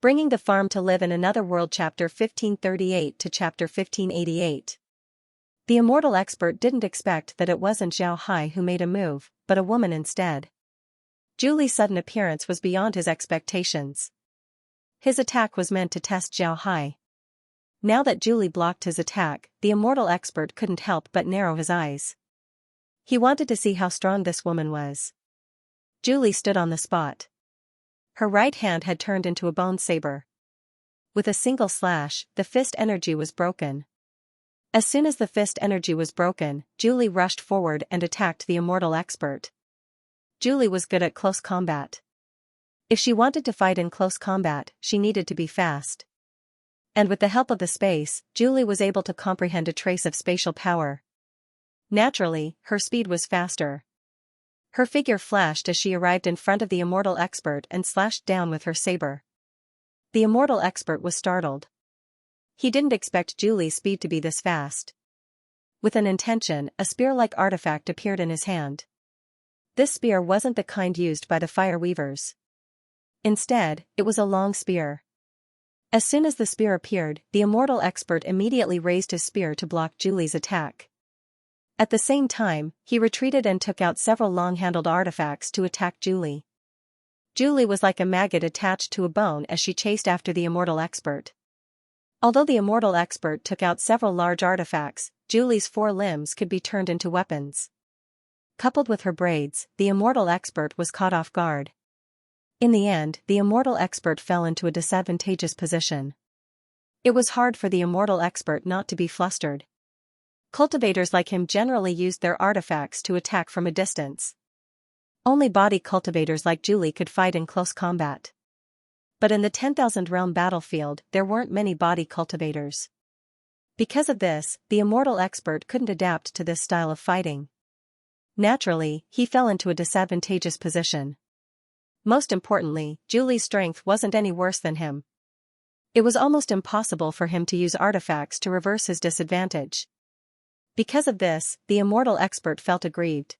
Bringing the Farm to Live in Another World Chapter 1538 to Chapter 1588. The immortal expert didn't expect that it wasn't Zhao Hai who made a move, but a woman instead. Julie's sudden appearance was beyond his expectations. His attack was meant to test Zhao Hai. Now that Julie blocked his attack, the immortal expert couldn't help but narrow his eyes. He wanted to see how strong this woman was. Julie stood on the spot. Her right hand had turned into a bone saber. With a single slash, the fist energy was broken. As soon as the fist energy was broken, Julie rushed forward and attacked the immortal expert. Julie was good at close combat. If she wanted to fight in close combat, she needed to be fast. And with the help of the space, Julie was able to comprehend a trace of spatial power. Naturally, her speed was faster. Her figure flashed as she arrived in front of the immortal expert and slashed down with her saber. The immortal expert was startled. He didn't expect Julie's speed to be this fast. With an intention, a spear-like artifact appeared in his hand. This spear wasn't the kind used by the fire weavers. Instead, it was a long spear. As soon as the spear appeared, the immortal expert immediately raised his spear to block Julie's attack. At the same time, he retreated and took out several long-handled artifacts to attack Julie. Julie was like a maggot attached to a bone as she chased after the immortal expert. Although the immortal expert took out several large artifacts, Julie's 4 limbs could be turned into weapons. Coupled with her braids, the immortal expert was caught off guard. In the end, the immortal expert fell into a disadvantageous position. It was hard for the immortal expert not to be flustered. Cultivators like him generally used their artifacts to attack from a distance. Only body cultivators like Julie could fight in close combat. But in the 10,000 realm battlefield, there weren't many body cultivators. Because of this, the immortal expert couldn't adapt to this style of fighting. Naturally, he fell into a disadvantageous position. Most importantly, Julie's strength wasn't any worse than him. It was almost impossible for him to use artifacts to reverse his disadvantage. Because of this, the immortal expert felt aggrieved.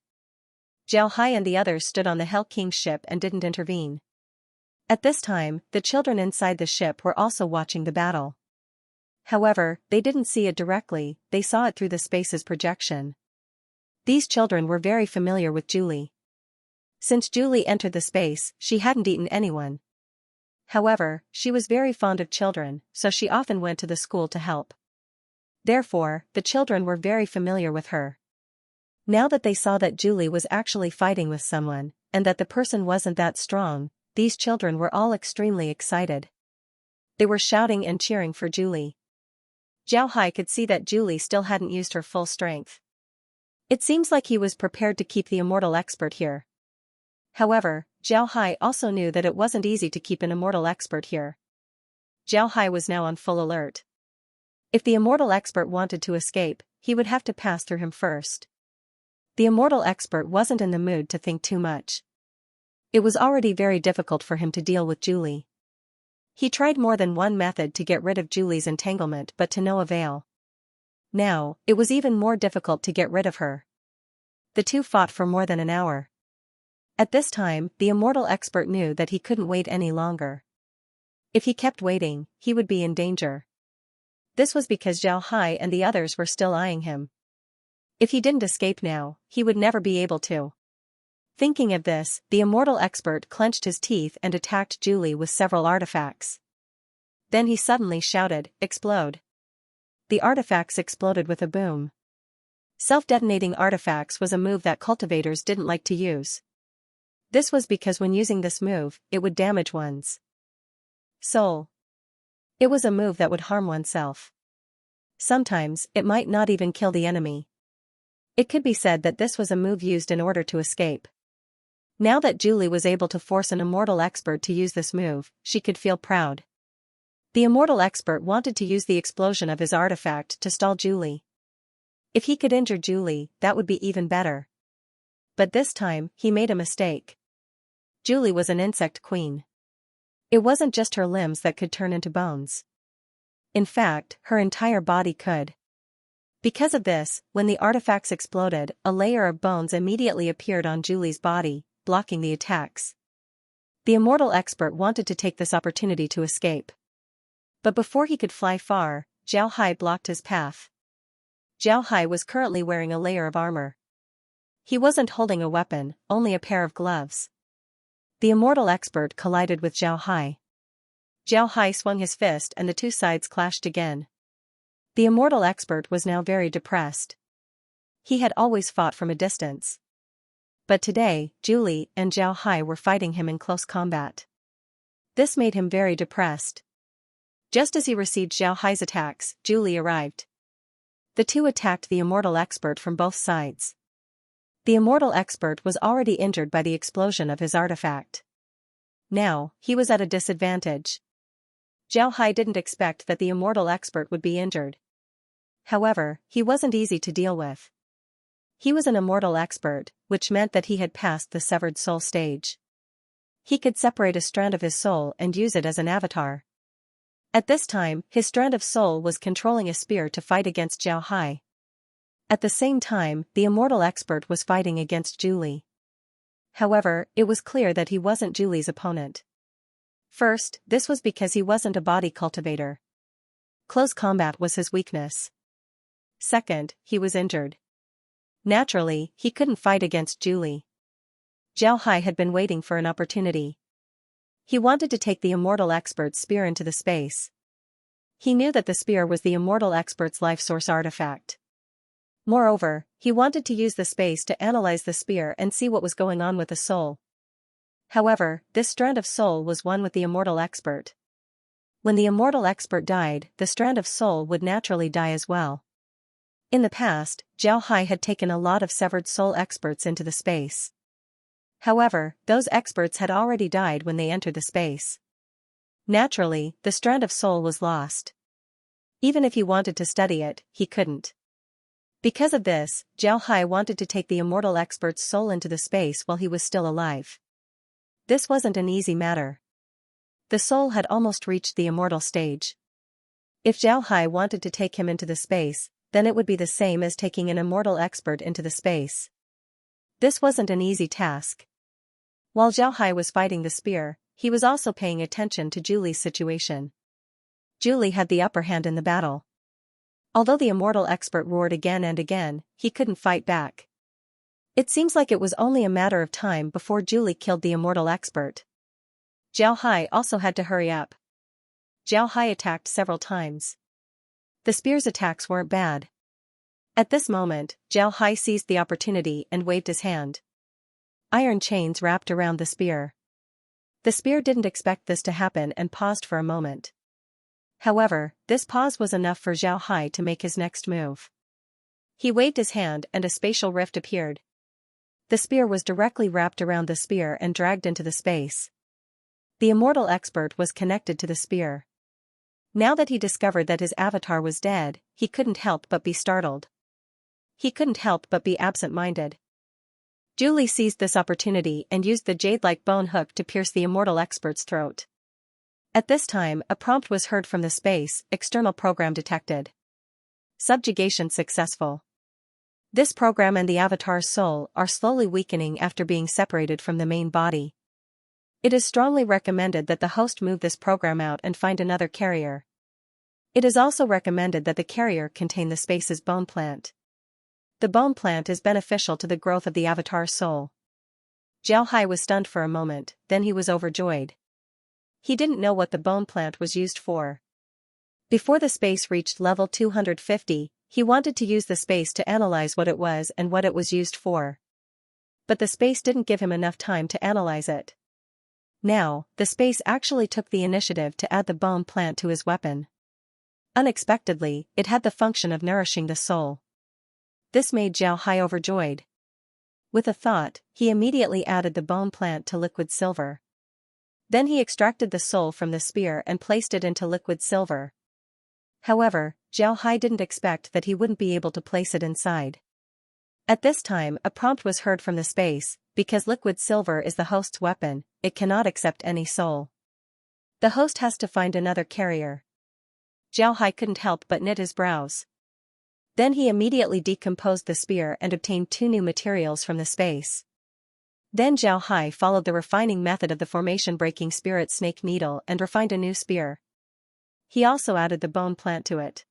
Zhao Hai and the others stood on the Hell King's ship and didn't intervene. At this time, the children inside the ship were also watching the battle. However, they didn't see it directly, they saw it through the space's projection. These children were very familiar with Julie. Since Julie entered the space, she hadn't eaten anyone. However, she was very fond of children, so she often went to the school to help. Therefore, the children were very familiar with her. Now that they saw that Julie was actually fighting with someone, and that the person wasn't that strong, these children were all extremely excited. They were shouting and cheering for Julie. Zhao Hai could see that Julie still hadn't used her full strength. It seems like he was prepared to keep the immortal expert here. However, Zhao Hai also knew that it wasn't easy to keep an immortal expert here. Zhao Hai was now on full alert. If the immortal expert wanted to escape, he would have to pass through him first. The immortal expert wasn't in the mood to think too much. It was already very difficult for him to deal with Julie. He tried more than one method to get rid of Julie's entanglement but to no avail. Now, it was even more difficult to get rid of her. The two fought for more than an hour. At this time, the immortal expert knew that he couldn't wait any longer. If he kept waiting, he would be in danger. This was because Zhao Hai and the others were still eyeing him. If he didn't escape now, he would never be able to. Thinking of this, the immortal expert clenched his teeth and attacked Julie with several artifacts. Then he suddenly shouted, "Explode!" The artifacts exploded with a boom. Self-detonating artifacts was a move that cultivators didn't like to use. This was because when using this move, it would damage one's soul. It was a move that would harm oneself. Sometimes, it might not even kill the enemy. It could be said that this was a move used in order to escape. Now that Julie was able to force an immortal expert to use this move, she could feel proud. The immortal expert wanted to use the explosion of his artifact to stall Julie. If he could injure Julie, that would be even better. But this time, he made a mistake. Julie was an insect queen. It wasn't just her limbs that could turn into bones. In fact, her entire body could. Because of this, when the artifacts exploded, a layer of bones immediately appeared on Julie's body, blocking the attacks. The immortal expert wanted to take this opportunity to escape. But before he could fly far, Zhao Hai blocked his path. Zhao Hai was currently wearing a layer of armor. He wasn't holding a weapon, only a pair of gloves. The immortal expert collided with Zhao Hai. Zhao Hai swung his fist and the two sides clashed again. The immortal expert was now very depressed. He had always fought from a distance. But today, Julie and Zhao Hai were fighting him in close combat. This made him very depressed. Just as he received Zhao Hai's attacks, Julie arrived. The two attacked the immortal expert from both sides. The immortal expert was already injured by the explosion of his artifact. Now, he was at a disadvantage. Zhao Hai didn't expect that the immortal expert would be injured. However, he wasn't easy to deal with. He was an immortal expert, which meant that he had passed the severed soul stage. He could separate a strand of his soul and use it as an avatar. At this time, his strand of soul was controlling a spear to fight against Zhao Hai. At the same time, the immortal expert was fighting against Julie. However, it was clear that he wasn't Julie's opponent. First, this was because he wasn't a body cultivator. Close combat was his weakness. Second, he was injured. Naturally, he couldn't fight against Julie. Zhao Hai had been waiting for an opportunity. He wanted to take the immortal expert's spear into the space. He knew that the spear was the immortal expert's life source artifact. Moreover, he wanted to use the space to analyze the spear and see what was going on with the soul. However, this strand of soul was one with the immortal expert. When the immortal expert died, the strand of soul would naturally die as well. In the past, Zhao Hai had taken a lot of severed soul experts into the space. However, those experts had already died when they entered the space. Naturally, the strand of soul was lost. Even if he wanted to study it, he couldn't. Because of this, Zhao Hai wanted to take the immortal expert's soul into the space while he was still alive. This wasn't an easy matter. The soul had almost reached the immortal stage. If Zhao Hai wanted to take him into the space, then it would be the same as taking an immortal expert into the space. This wasn't an easy task. While Zhao Hai was fighting the spear, he was also paying attention to Julie's situation. Julie had the upper hand in the battle. Although the immortal expert roared again and again, he couldn't fight back. It seems like it was only a matter of time before Julie killed the immortal expert. Zhao Hai also had to hurry up. Zhao Hai attacked several times. The spear's attacks weren't bad. At this moment, Zhao Hai seized the opportunity and waved his hand. Iron chains wrapped around the spear. The spear didn't expect this to happen and paused for a moment. However, this pause was enough for Zhao Hai to make his next move. He waved his hand and a spatial rift appeared. The spear was directly wrapped around the spear and dragged into the space. The immortal expert was connected to the spear. Now that he discovered that his avatar was dead, he couldn't help but be startled. He couldn't help but be absent-minded. Julie seized this opportunity and used the jade-like bone hook to pierce the immortal expert's throat. At this time, a prompt was heard from the space, external program detected. Subjugation successful. This program and the avatar's soul are slowly weakening after being separated from the main body. It is strongly recommended that the host move this program out and find another carrier. It is also recommended that the carrier contain the space's bone plant. The bone plant is beneficial to the growth of the avatar's soul. Zhao Hai was stunned for a moment, then he was overjoyed. He didn't know what the bone plant was used for. Before the space reached level 250, he wanted to use the space to analyze what it was and what it was used for. But the space didn't give him enough time to analyze it. Now, the space actually took the initiative to add the bone plant to his weapon. Unexpectedly, it had the function of nourishing the soul. This made Zhao Hai overjoyed. With a thought, he immediately added the bone plant to liquid silver. Then he extracted the soul from the spear and placed it into liquid silver. However, Zhao Hai didn't expect that he wouldn't be able to place it inside. At this time, a prompt was heard from the space, because liquid silver is the host's weapon, it cannot accept any soul. The host has to find another carrier. Zhao Hai couldn't help but knit his brows. Then he immediately decomposed the spear and obtained 2 new materials from the space. Then Zhao Hai followed the refining method of the formation-breaking spirit snake needle and refined a new spear. He also added the bone plant to it.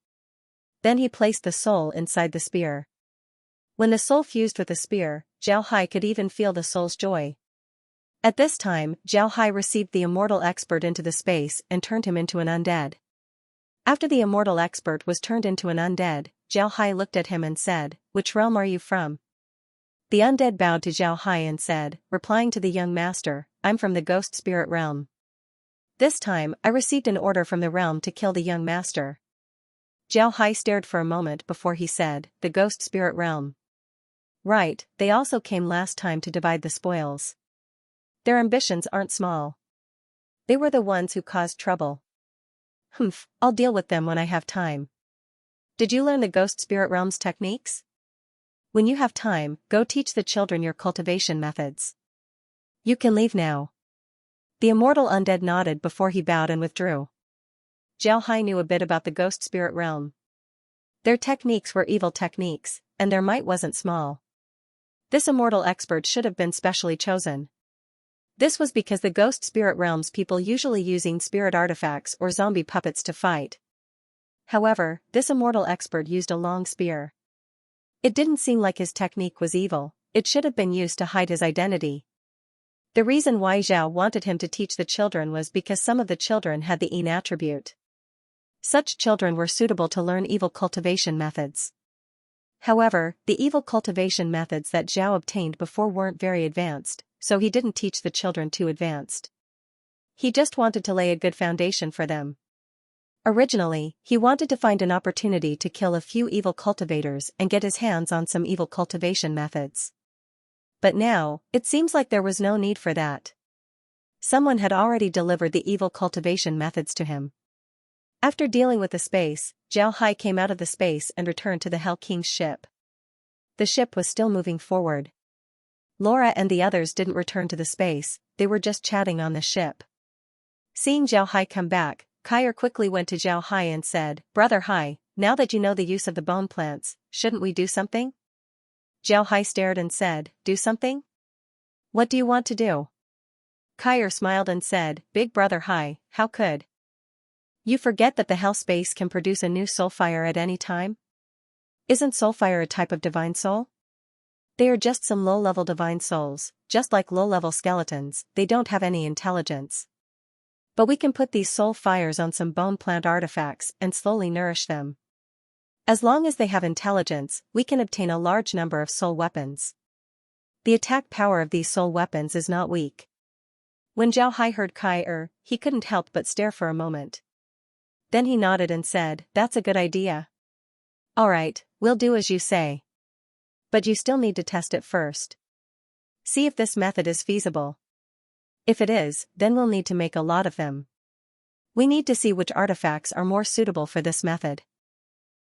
Then he placed the soul inside the spear. When the soul fused with the spear, Zhao Hai could even feel the soul's joy. At this time, Zhao Hai received the immortal expert into the space and turned him into an undead. After the immortal expert was turned into an undead, Zhao Hai looked at him and said, "Which realm are you from?" The undead bowed to Zhao Hai and said, replying to the young master, "I'm from the ghost spirit realm. This time, I received an order from the realm to kill the young master." Zhao Hai stared for a moment before he said, "The ghost spirit realm. Right, they also came last time to divide the spoils. Their ambitions aren't small. They were the ones who caused trouble. Humph, I'll deal with them when I have time. Did you learn the ghost spirit realm's techniques? When you have time, go teach the children your cultivation methods. You can leave now." The immortal undead nodded before he bowed and withdrew. Zhao Hai knew a bit about the ghost spirit realm. Their techniques were evil techniques, and their might wasn't small. This immortal expert should have been specially chosen. This was because the ghost spirit realm's people usually using spirit artifacts or zombie puppets to fight. However, this immortal expert used a long spear. It didn't seem like his technique was evil, it should have been used to hide his identity. The reason why Zhao wanted him to teach the children was because some of the children had the Yin attribute. Such children were suitable to learn evil cultivation methods. However, the evil cultivation methods that Zhao obtained before weren't very advanced, so he didn't teach the children too advanced. He just wanted to lay a good foundation for them. Originally, he wanted to find an opportunity to kill a few evil cultivators and get his hands on some evil cultivation methods. But now, it seems like there was no need for that. Someone had already delivered the evil cultivation methods to him. After dealing with the space, Zhao Hai came out of the space and returned to the Hell King's ship. The ship was still moving forward. Laura and the others didn't return to the space, they were just chatting on the ship. Seeing Zhao Hai come back, Kaier quickly went to Zhao Hai and said, "Brother Hai, now that you know the use of the bone plants, shouldn't we do something?" Zhao Hai stared and said, "Do something? What do you want to do?" Kaier smiled and said, "Big brother Hai, how could you forget that the hell space can produce a new soul fire at any time? Isn't soul fire a type of divine soul? They are just some low-level divine souls, just like low-level skeletons, they don't have any intelligence. But we can put these soul fires on some bone plant artifacts and slowly nourish them. As long as they have intelligence, we can obtain a large number of soul weapons. The attack power of these soul weapons is not weak." When Zhao Hai heard Kaier, he couldn't help but stare for a moment. Then he nodded and said, "That's a good idea. Alright, we'll do as you say. But you still need to test it first. See if this method is feasible. If it is, then we'll need to make a lot of them. We need to see which artifacts are more suitable for this method."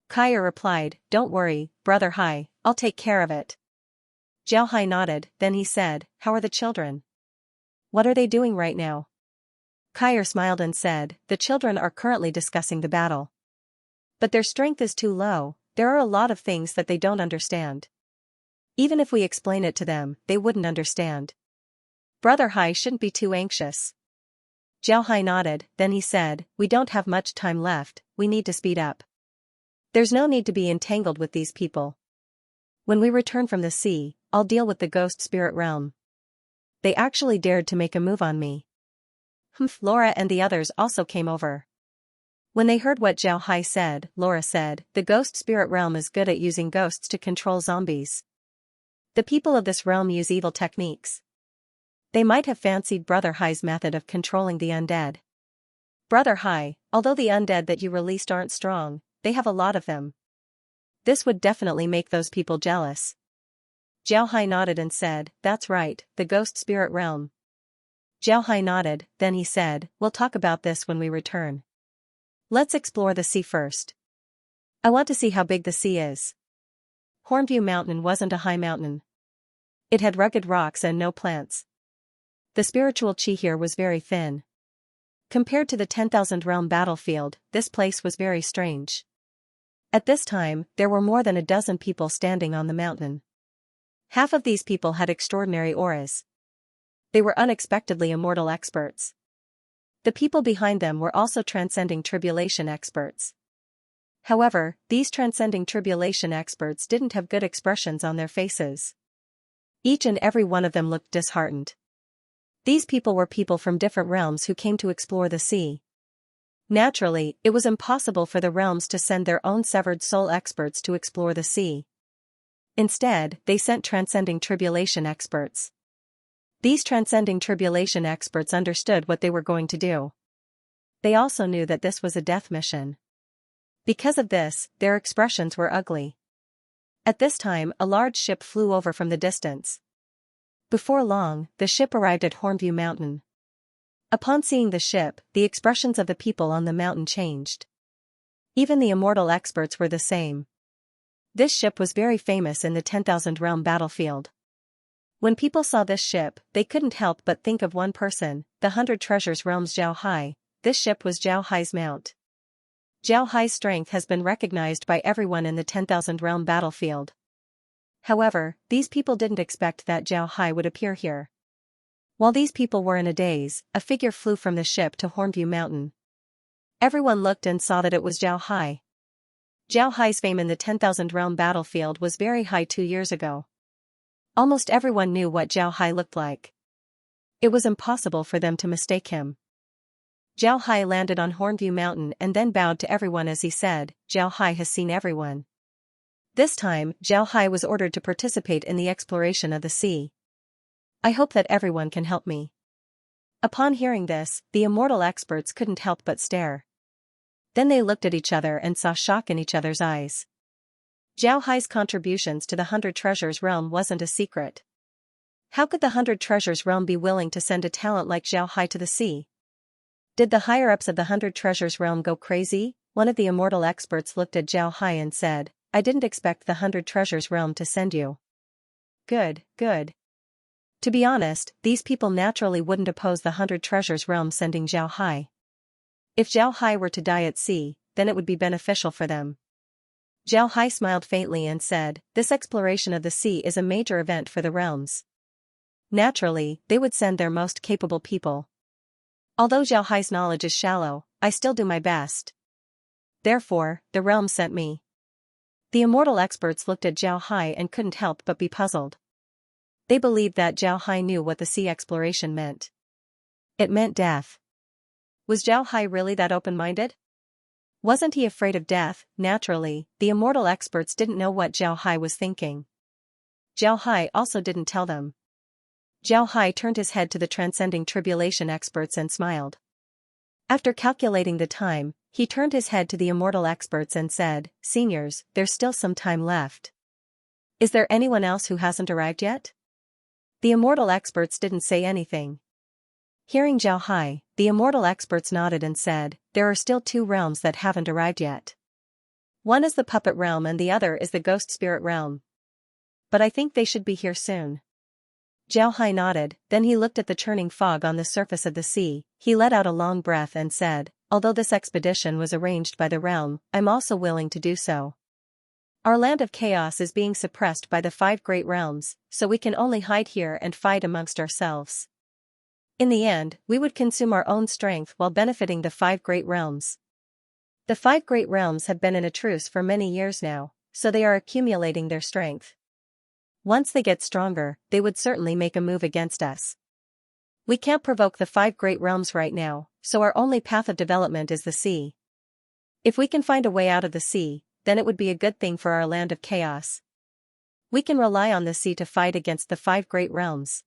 Kaier replied, "Don't worry, brother Hai, I'll take care of it." Zhao Hai nodded, then he said, "How are the children? What are they doing right now?" Kaier smiled and said, "The children are currently discussing the battle. But their strength is too low, there are a lot of things that they don't understand. Even if we explain it to them, they wouldn't understand. Brother Hai shouldn't be too anxious." Zhao Hai nodded, then he said, "We don't have much time left, we need to speed up. There's no need to be entangled with these people. When we return from the sea, I'll deal with the ghost spirit realm. They actually dared to make a move on me." Laura and the others also came over. When they heard what Zhao Hai said, Laura said, "The ghost spirit realm is good at using ghosts to control zombies. The people of this realm use evil techniques. They might have fancied Brother Hai's method of controlling the undead. Brother Hai, although the undead that you released aren't strong, they have a lot of them. This would definitely make those people jealous." Zhao Hai nodded and said, "That's right, the ghost spirit realm." Zhao Hai nodded, then he said, "We'll talk about this when we return. Let's explore the sea first. I want to see how big the sea is." Hornview Mountain wasn't a high mountain. It had rugged rocks and no plants. The spiritual chi here was very thin. Compared to the 10,000 realm battlefield, this place was very strange. At this time, there were more than a dozen people standing on the mountain. Half of these people had extraordinary auras. They were unexpectedly immortal experts. The people behind them were also transcending tribulation experts. However, these transcending tribulation experts didn't have good expressions on their faces. Each and every one of them looked disheartened. These people were people from different realms who came to explore the sea. Naturally, it was impossible for the realms to send their own severed soul experts to explore the sea. Instead, they sent transcending tribulation experts. These transcending tribulation experts understood what they were going to do. They also knew that this was a death mission. Because of this, their expressions were ugly. At this time, a large ship flew over from the distance. Before long, the ship arrived at Hornview Mountain. Upon seeing the ship, the expressions of the people on the mountain changed. Even the immortal experts were the same. This ship was very famous in the 10,000 realm battlefield. When people saw this ship, they couldn't help but think of one person, the 100 Treasures Realm's Zhao Hai. This ship was Zhao Hai's mount. Zhao Hai's strength has been recognized by everyone in the 10,000 realm battlefield. However, these people didn't expect that Zhao Hai would appear here. While these people were in a daze, a figure flew from the ship to Hornview Mountain. Everyone looked and saw that it was Zhao Hai. Zhao Hai's fame in the 10,000 realm battlefield was very high 2 years ago. Almost everyone knew what Zhao Hai looked like. It was impossible for them to mistake him. Zhao Hai landed on Hornview Mountain and then bowed to everyone as he said, "Zhao Hai has seen everyone." This time, Zhao Hai was ordered to participate in the exploration of the sea. "I hope that everyone can help me." Upon hearing this, the immortal experts couldn't help but stare. Then they looked at each other and saw shock in each other's eyes. Zhao Hai's contributions to the 100 Treasures Realm wasn't a secret. How could the 100 Treasures Realm be willing to send a talent like Zhao Hai to the sea? Did the higher-ups of the 100 Treasures Realm go crazy? One of the immortal experts looked at Zhao Hai and said, "I didn't expect the 100 Treasures Realm to send you." Good, good. To be honest, these people naturally wouldn't oppose the 100 Treasures Realm sending Zhao Hai. If Zhao Hai were to die at sea, then it would be beneficial for them. Zhao Hai smiled faintly and said, "This exploration of the sea is a major event for the realms. Naturally, they would send their most capable people. Although Zhao Hai's knowledge is shallow, I still do my best. Therefore, the realm sent me." The immortal experts looked at Zhao Hai and couldn't help but be puzzled. They believed that Zhao Hai knew what the sea exploration meant. It meant death. Was Zhao Hai really that open-minded? Wasn't he afraid of death? Naturally, the immortal experts didn't know what Zhao Hai was thinking. Zhao Hai also didn't tell them. Zhao Hai turned his head to the transcending tribulation experts and smiled. After calculating the time, he turned his head to the immortal experts and said, "Seniors, there's still some time left. Is there anyone else who hasn't arrived yet?" The immortal experts didn't say anything. Hearing Zhao Hai, the immortal experts nodded and said, "There are still 2 realms that haven't arrived yet. One is the puppet realm and the other is the ghost spirit realm. But I think they should be here soon." Zhao Hai nodded, then he looked at the churning fog on the surface of the sea. He let out a long breath and said, "Although this expedition was arranged by the realm, I'm also willing to do so. Our land of chaos is being suppressed by the 5 great realms, so we can only hide here and fight amongst ourselves. In the end, we would consume our own strength while benefiting the 5 great realms. The 5 great realms have been in a truce for many years now, so they are accumulating their strength. Once they get stronger, they would certainly make a move against us. We can't provoke the 5 great realms right now, so our only path of development is the sea. If we can find a way out of the sea, then it would be a good thing for our land of chaos. We can rely on the sea to fight against the 5 great realms.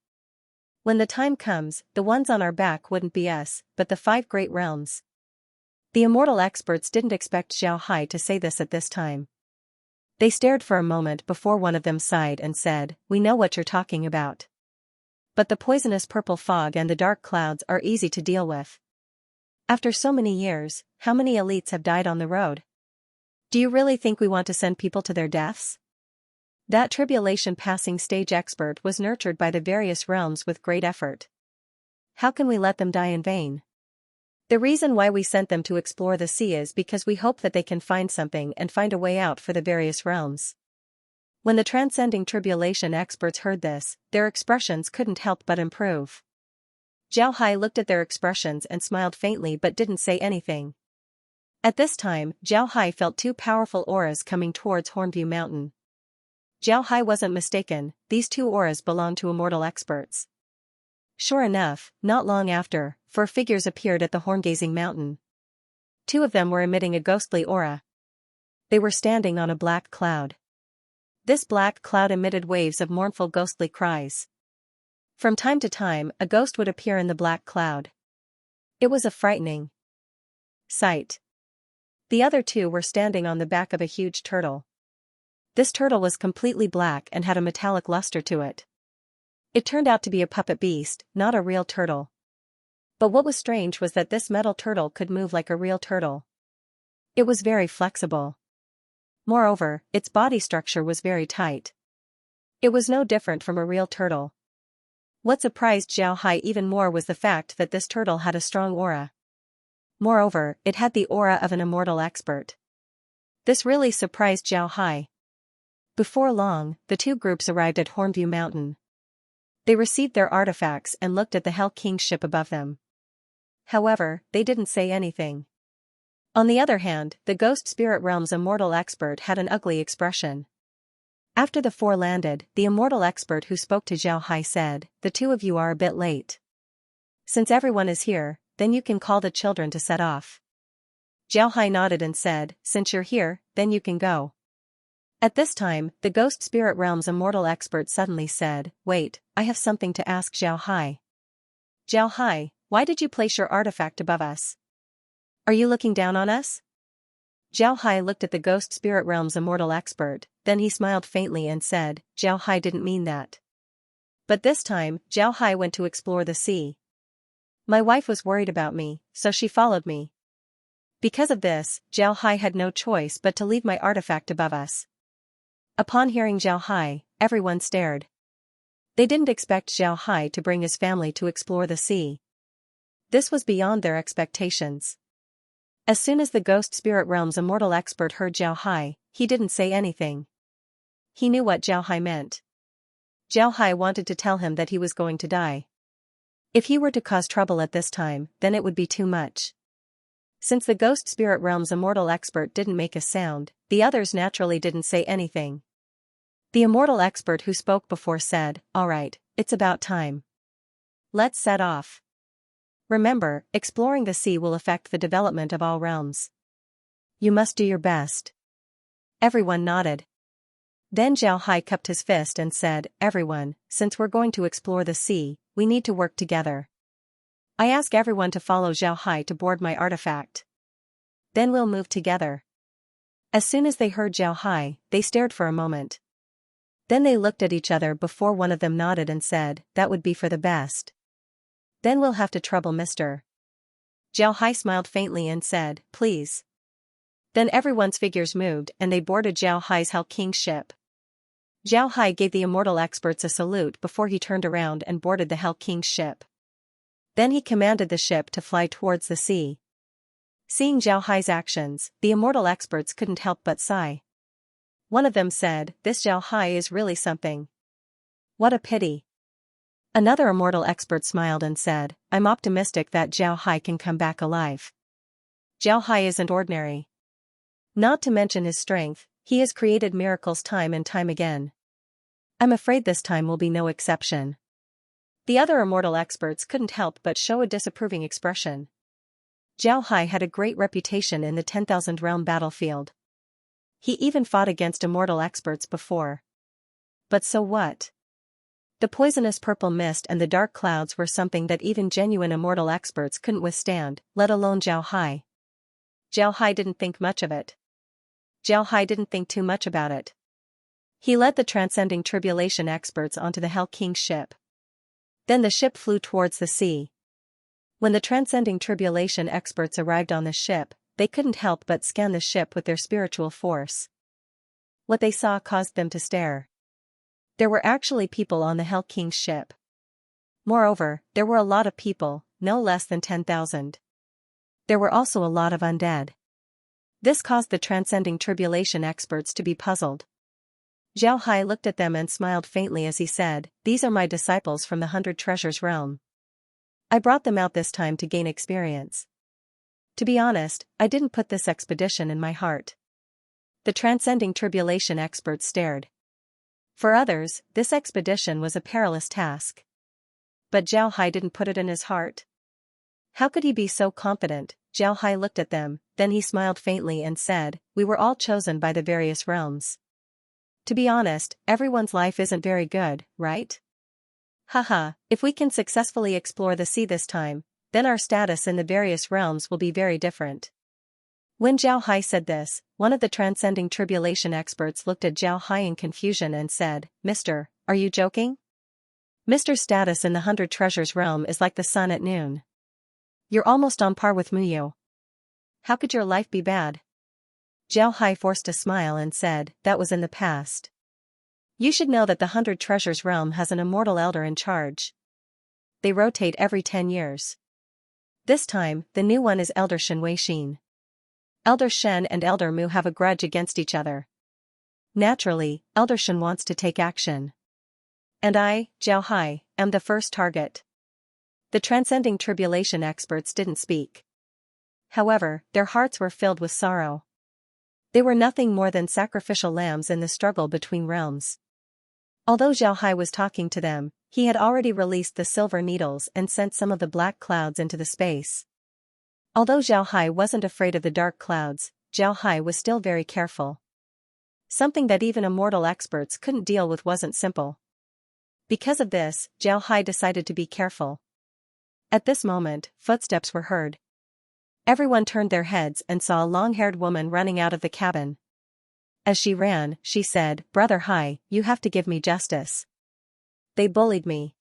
When the time comes, the ones on our back wouldn't be us, but the 5 great realms." The immortal experts didn't expect Zhao Hai to say this at this time. They stared for a moment before one of them sighed and said, "We know what you're talking about. But the poisonous purple fog and the dark clouds are easy to deal with. After so many years, how many elites have died on the road? Do you really think we want to send people to their deaths?" That tribulation passing stage expert was nurtured by the various realms with great effort. How can we let them die in vain? The reason why we sent them to explore the sea is because we hope that they can find something and find a way out for the various realms. When the transcending tribulation experts heard this, their expressions couldn't help but improve. Zhao Hai looked at their expressions and smiled faintly but didn't say anything. At this time, Zhao Hai felt two powerful auras coming towards Hornview Mountain. Zhao Hai wasn't mistaken, these two auras belonged to immortal experts. Sure enough, not long after, 4 figures appeared at the Horngazing Mountain. 2 of them were emitting a ghostly aura. They were standing on a black cloud. This black cloud emitted waves of mournful ghostly cries. From time to time, a ghost would appear in the black cloud. It was a frightening sight. The other 2 were standing on the back of a huge turtle. This turtle was completely black and had a metallic luster to it. It turned out to be a puppet beast, not a real turtle. But what was strange was that this metal turtle could move like a real turtle. It was very flexible. Moreover, its body structure was very tight. It was no different from a real turtle. What surprised Zhao Hai even more was the fact that this turtle had a strong aura. Moreover, it had the aura of an immortal expert. This really surprised Zhao Hai. Before long, the 2 groups arrived at Hornview Mountain. They received their artifacts and looked at the Hell King's ship above them. However, they didn't say anything. On the other hand, the Ghost Spirit Realm's immortal expert had an ugly expression. After the 4 landed, the immortal expert who spoke to Zhao Hai said, "The 2 of you are a bit late. Since everyone is here, then you can call the children to set off." Zhao Hai nodded and said, "Since you're here, then you can go." At this time, the Ghost Spirit Realm's immortal expert suddenly said, "Wait, I have something to ask Zhao Hai. Zhao Hai, why did you place your artifact above us? Are you looking down on us?" Zhao Hai looked at the Ghost Spirit Realm's immortal expert, then he smiled faintly and said, "Zhao Hai didn't mean that." But this time, Zhao Hai went to explore the sea. My wife was worried about me, so she followed me. Because of this, Zhao Hai had no choice but to leave my artifact above us. Upon hearing Zhao Hai, everyone stared. They didn't expect Zhao Hai to bring his family to explore the sea. This was beyond their expectations. As soon as the Ghost Spirit Realm's immortal expert heard Zhao Hai, he didn't say anything. He knew what Zhao Hai meant. Zhao Hai wanted to tell him that he was going to die. If he were to cause trouble at this time, then it would be too much. Since the Ghost Spirit Realm's immortal expert didn't make a sound, the others naturally didn't say anything. The immortal expert who spoke before said, "All right, it's about time. Let's set off. Remember, exploring the sea will affect the development of all realms. You must do your best." Everyone nodded. Then Zhao Hai cupped his fist and said, "Everyone, since we're going to explore the sea, we need to work together. I ask everyone to follow Zhao Hai to board my artifact. Then we'll move together." As soon as they heard Zhao Hai, they stared for a moment. Then they looked at each other before one of them nodded and said, "That would be for the best. Then we'll have to trouble Mr." Zhao Hai smiled faintly and said, "Please." Then everyone's figures moved and they boarded Zhao Hai's Hell King's ship. Zhao Hai gave the immortal experts a salute before he turned around and boarded the Hell King's ship. Then he commanded the ship to fly towards the sea. Seeing Zhao Hai's actions, the immortal experts couldn't help but sigh. One of them said, "This Zhao Hai is really something. What a pity." Another immortal expert smiled and said, "I'm optimistic that Zhao Hai can come back alive. Zhao Hai isn't ordinary. Not to mention his strength, he has created miracles time and time again. I'm afraid this time will be no exception." The other immortal experts couldn't help but show a disapproving expression. Zhao Hai had a great reputation in the 10,000 realm battlefield. He even fought against immortal experts before. But so what? The poisonous purple mist and the dark clouds were something that even genuine immortal experts couldn't withstand, let alone Zhao Hai. Zhao Hai didn't think much of it. Zhao Hai didn't think too much about it. He led the transcending tribulation experts onto the Hell King's ship. Then the ship flew towards the sea. When the transcending tribulation experts arrived on the ship, they couldn't help but scan the ship with their spiritual force. What they saw caused them to stare. There were actually people on the Hell King's ship. Moreover, there were a lot of people, no less than 10,000. There were also a lot of undead. This caused the transcending tribulation experts to be puzzled. Zhao Hai looked at them and smiled faintly as he said, "These are my disciples from the 100 Treasures realm. I brought them out this time to gain experience. To be honest, I didn't put this expedition in my heart. The transcending tribulation experts stared. For others, this expedition was a perilous task. But Zhao Hai didn't put it in his heart. How could he be so confident? Zhao Hai looked at them, then he smiled faintly and said, "We were all chosen by the various realms. To be honest, everyone's life isn't very good, right? Haha, if we can successfully explore the sea this time, then our status in the various realms will be very different." When Zhao Hai said this, one of the transcending tribulation experts looked at Zhao Hai in confusion and said, "Mister, are you joking? Mister's status in the 100 Treasures realm is like the sun at noon. You're almost on par with Muyo. How could your life be bad?" Zhao Hai forced a smile and said, "That was in the past. You should know that the 100 Treasures realm has an immortal elder in charge. They rotate every 10 years. This time, the new one is Elder Shen Weixin. Elder Shen and Elder Mu have a grudge against each other. Naturally, Elder Shen wants to take action. And I, Zhao Hai, am the first target." The transcending tribulation experts didn't speak. However, their hearts were filled with sorrow. They were nothing more than sacrificial lambs in the struggle between realms. Although Zhao Hai was talking to them, he had already released the silver needles and sent some of the black clouds into the space. Although Zhao Hai wasn't afraid of the dark clouds, Zhao Hai was still very careful. Something that even immortal experts couldn't deal with wasn't simple. Because of this, Zhao Hai decided to be careful. At this moment, footsteps were heard. Everyone turned their heads and saw a long-haired woman running out of the cabin. As she ran, she said, "Brother Hai, you have to give me justice. They bullied me."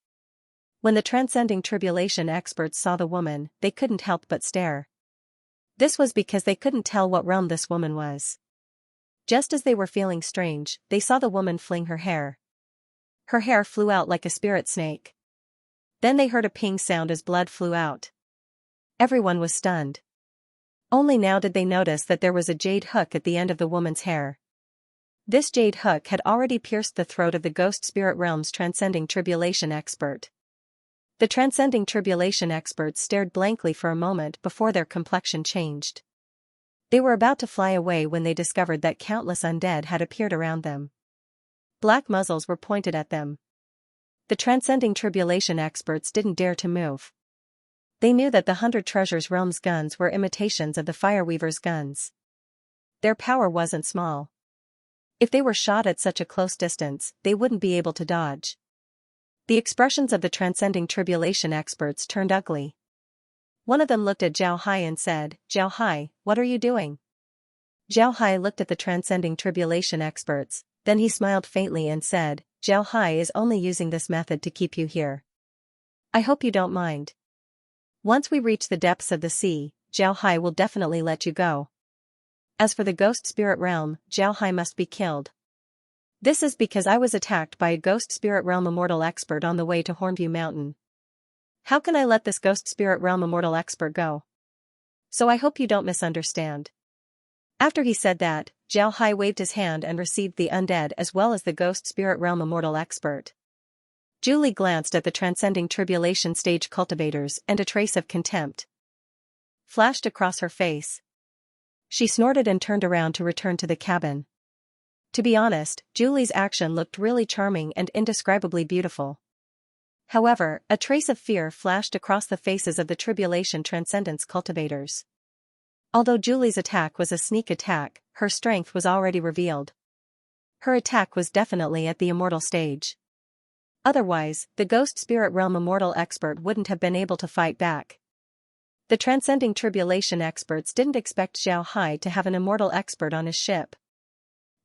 When the transcending tribulation experts saw the woman, they couldn't help but stare. This was because they couldn't tell what realm this woman was. Just as they were feeling strange, they saw the woman fling her hair. Her hair flew out like a spirit snake. Then they heard a ping sound as blood flew out. Everyone was stunned. Only now did they notice that there was a jade hook at the end of the woman's hair. This jade hook had already pierced the throat of the ghost spirit realm's transcending tribulation expert. The transcending tribulation experts stared blankly for a moment before their complexion changed. They were about to fly away when they discovered that countless undead had appeared around them. Black muzzles were pointed at them. The transcending tribulation experts didn't dare to move. They knew that the 100 Treasures realm's guns were imitations of the Fireweaver's guns. Their power wasn't small. If they were shot at such a close distance, they wouldn't be able to dodge. The expressions of the transcending tribulation experts turned ugly. One of them looked at Zhao Hai and said, "Zhao Hai, what are you doing?" Zhao Hai looked at the transcending tribulation experts, then he smiled faintly and said, "Zhao Hai is only using this method to keep you here. I hope you don't mind. Once we reach the depths of the sea, Zhao Hai will definitely let you go. As for the ghost spirit realm, Zhao Hai must be killed. This is because I was attacked by a ghost spirit realm immortal expert on the way to Hornview Mountain. How can I let this ghost spirit realm immortal expert go? So I hope you don't misunderstand." After he said that, Zhao Hai waved his hand and received the undead as well as the ghost spirit realm immortal expert. Julie glanced at the transcending tribulation stage cultivators and a trace of contempt flashed across her face. She snorted and turned around to return to the cabin. To be honest, Julie's action looked really charming and indescribably beautiful. However, a trace of fear flashed across the faces of the tribulation transcendence cultivators. Although Julie's attack was a sneak attack, her strength was already revealed. Her attack was definitely at the immortal stage. Otherwise, the ghost spirit realm immortal expert wouldn't have been able to fight back. The transcending tribulation experts didn't expect Zhao Hai to have an immortal expert on his ship.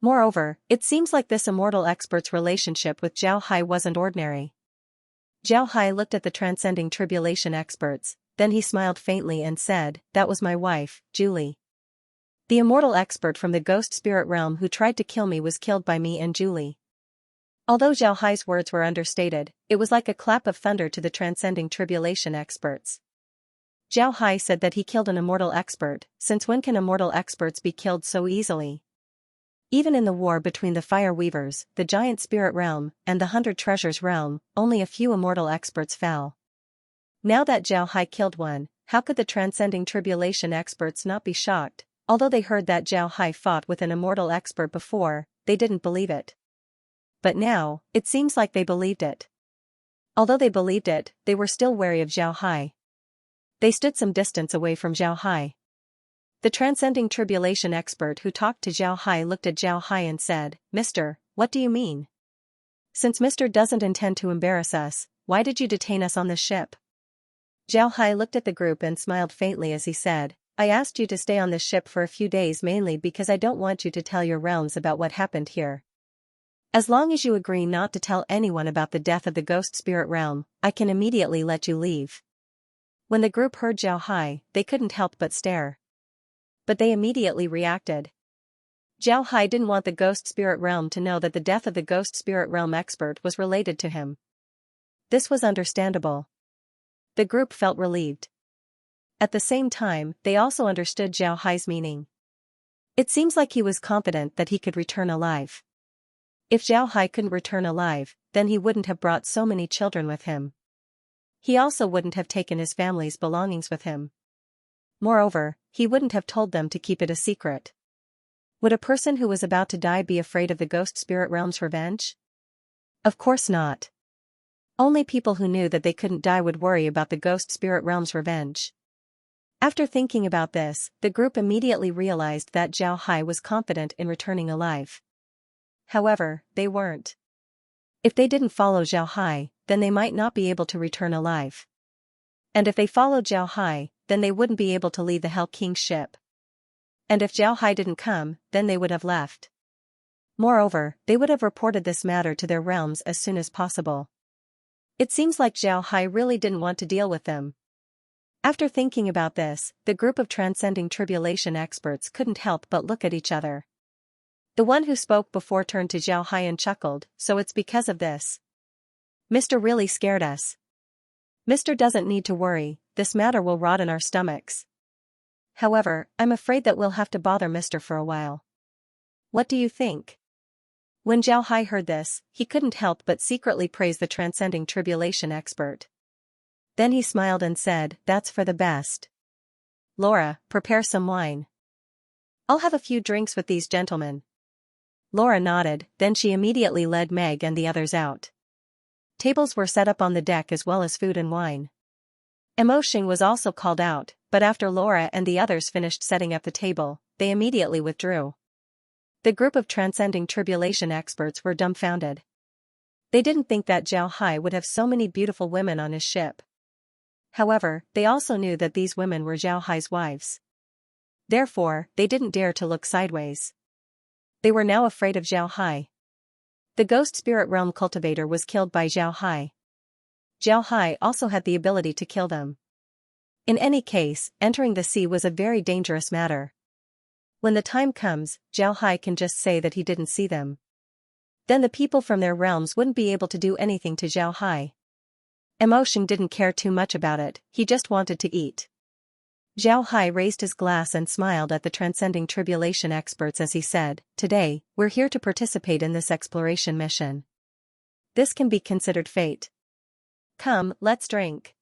Moreover, it seems like this immortal expert's relationship with Zhao Hai wasn't ordinary. Zhao Hai looked at the transcending tribulation experts, then he smiled faintly and said, "That was my wife, Julie. The immortal expert from the ghost spirit realm who tried to kill me was killed by me and Julie." Although Zhao Hai's words were understated, it was like a clap of thunder to the transcending tribulation experts. Zhao Hai said that he killed an immortal expert, since when can immortal experts be killed so easily? Even in the war between the Fire Weavers, the Giant Spirit Realm, and the 100 Treasures Realm, only a few immortal experts fell. Now that Zhao Hai killed one, how could the transcending tribulation experts not be shocked? Although they heard that Zhao Hai fought with an immortal expert before, they didn't believe it. But now, it seems like they believed it. Although they believed it, they were still wary of Zhao Hai. They stood some distance away from Zhao Hai. The transcending tribulation expert who talked to Zhao Hai looked at Zhao Hai and said, "Mister, what do you mean? Since Mister doesn't intend to embarrass us, why did you detain us on this ship?" Zhao Hai looked at the group and smiled faintly as he said, "I asked you to stay on this ship for a few days mainly because I don't want you to tell your realms about what happened here. As long as you agree not to tell anyone about the death of the ghost spirit realm, I can immediately let you leave." When the group heard Zhao Hai, they couldn't help but stare. But they immediately reacted. Zhao Hai didn't want the ghost spirit realm to know that the death of the ghost spirit realm expert was related to him. This was understandable. The group felt relieved. At the same time, they also understood Zhao Hai's meaning. It seems like he was confident that he could return alive. If Zhao Hai couldn't return alive, then he wouldn't have brought so many children with him. He also wouldn't have taken his family's belongings with him. Moreover, he wouldn't have told them to keep it a secret. Would a person who was about to die be afraid of the ghost spirit realm's revenge? Of course not. Only people who knew that they couldn't die would worry about the ghost spirit realm's revenge. After thinking about this, the group immediately realized that Zhao Hai was confident in returning alive. However, they weren't. If they didn't follow Zhao Hai, then they might not be able to return alive. And if they followed Zhao Hai, then they wouldn't be able to leave the Hell King's ship. And if Zhao Hai didn't come, then they would have left. Moreover, they would have reported this matter to their realms as soon as possible. It seems like Zhao Hai really didn't want to deal with them. After thinking about this, the group of transcending tribulation experts couldn't help but look at each other. The one who spoke before turned to Zhao Hai and chuckled, "So it's because of this. Mr. really scared us. Mr. doesn't need to worry, this matter will rot in our stomachs. However, I'm afraid that we'll have to bother Mr. for a while. What do you think?" When Zhao Hai heard this, he couldn't help but secretly praise the transcending tribulation expert. Then he smiled and said, "That's for the best. Laura, prepare some wine. I'll have a few drinks with these gentlemen." Laura nodded, then she immediately led Meg and the others out. Tables were set up on the deck as well as food and wine. Emotion was also called out, but after Laura and the others finished setting up the table, they immediately withdrew. The group of transcending tribulation experts were dumbfounded. They didn't think that Zhao Hai would have so many beautiful women on his ship. However, they also knew that these women were Zhao Hai's wives. Therefore, they didn't dare to look sideways. They were now afraid of Zhao Hai. The ghost spirit realm cultivator was killed by Zhao Hai. Zhao Hai also had the ability to kill them. In any case, entering the sea was a very dangerous matter. When the time comes, Zhao Hai can just say that he didn't see them. Then the people from their realms wouldn't be able to do anything to Zhao Hai. Emotion didn't care too much about it, he just wanted to eat. Zhao Hai raised his glass and smiled at the transcending tribulation experts as he said, "Today, we're here to participate in this exploration mission. This can be considered fate. Come, let's drink."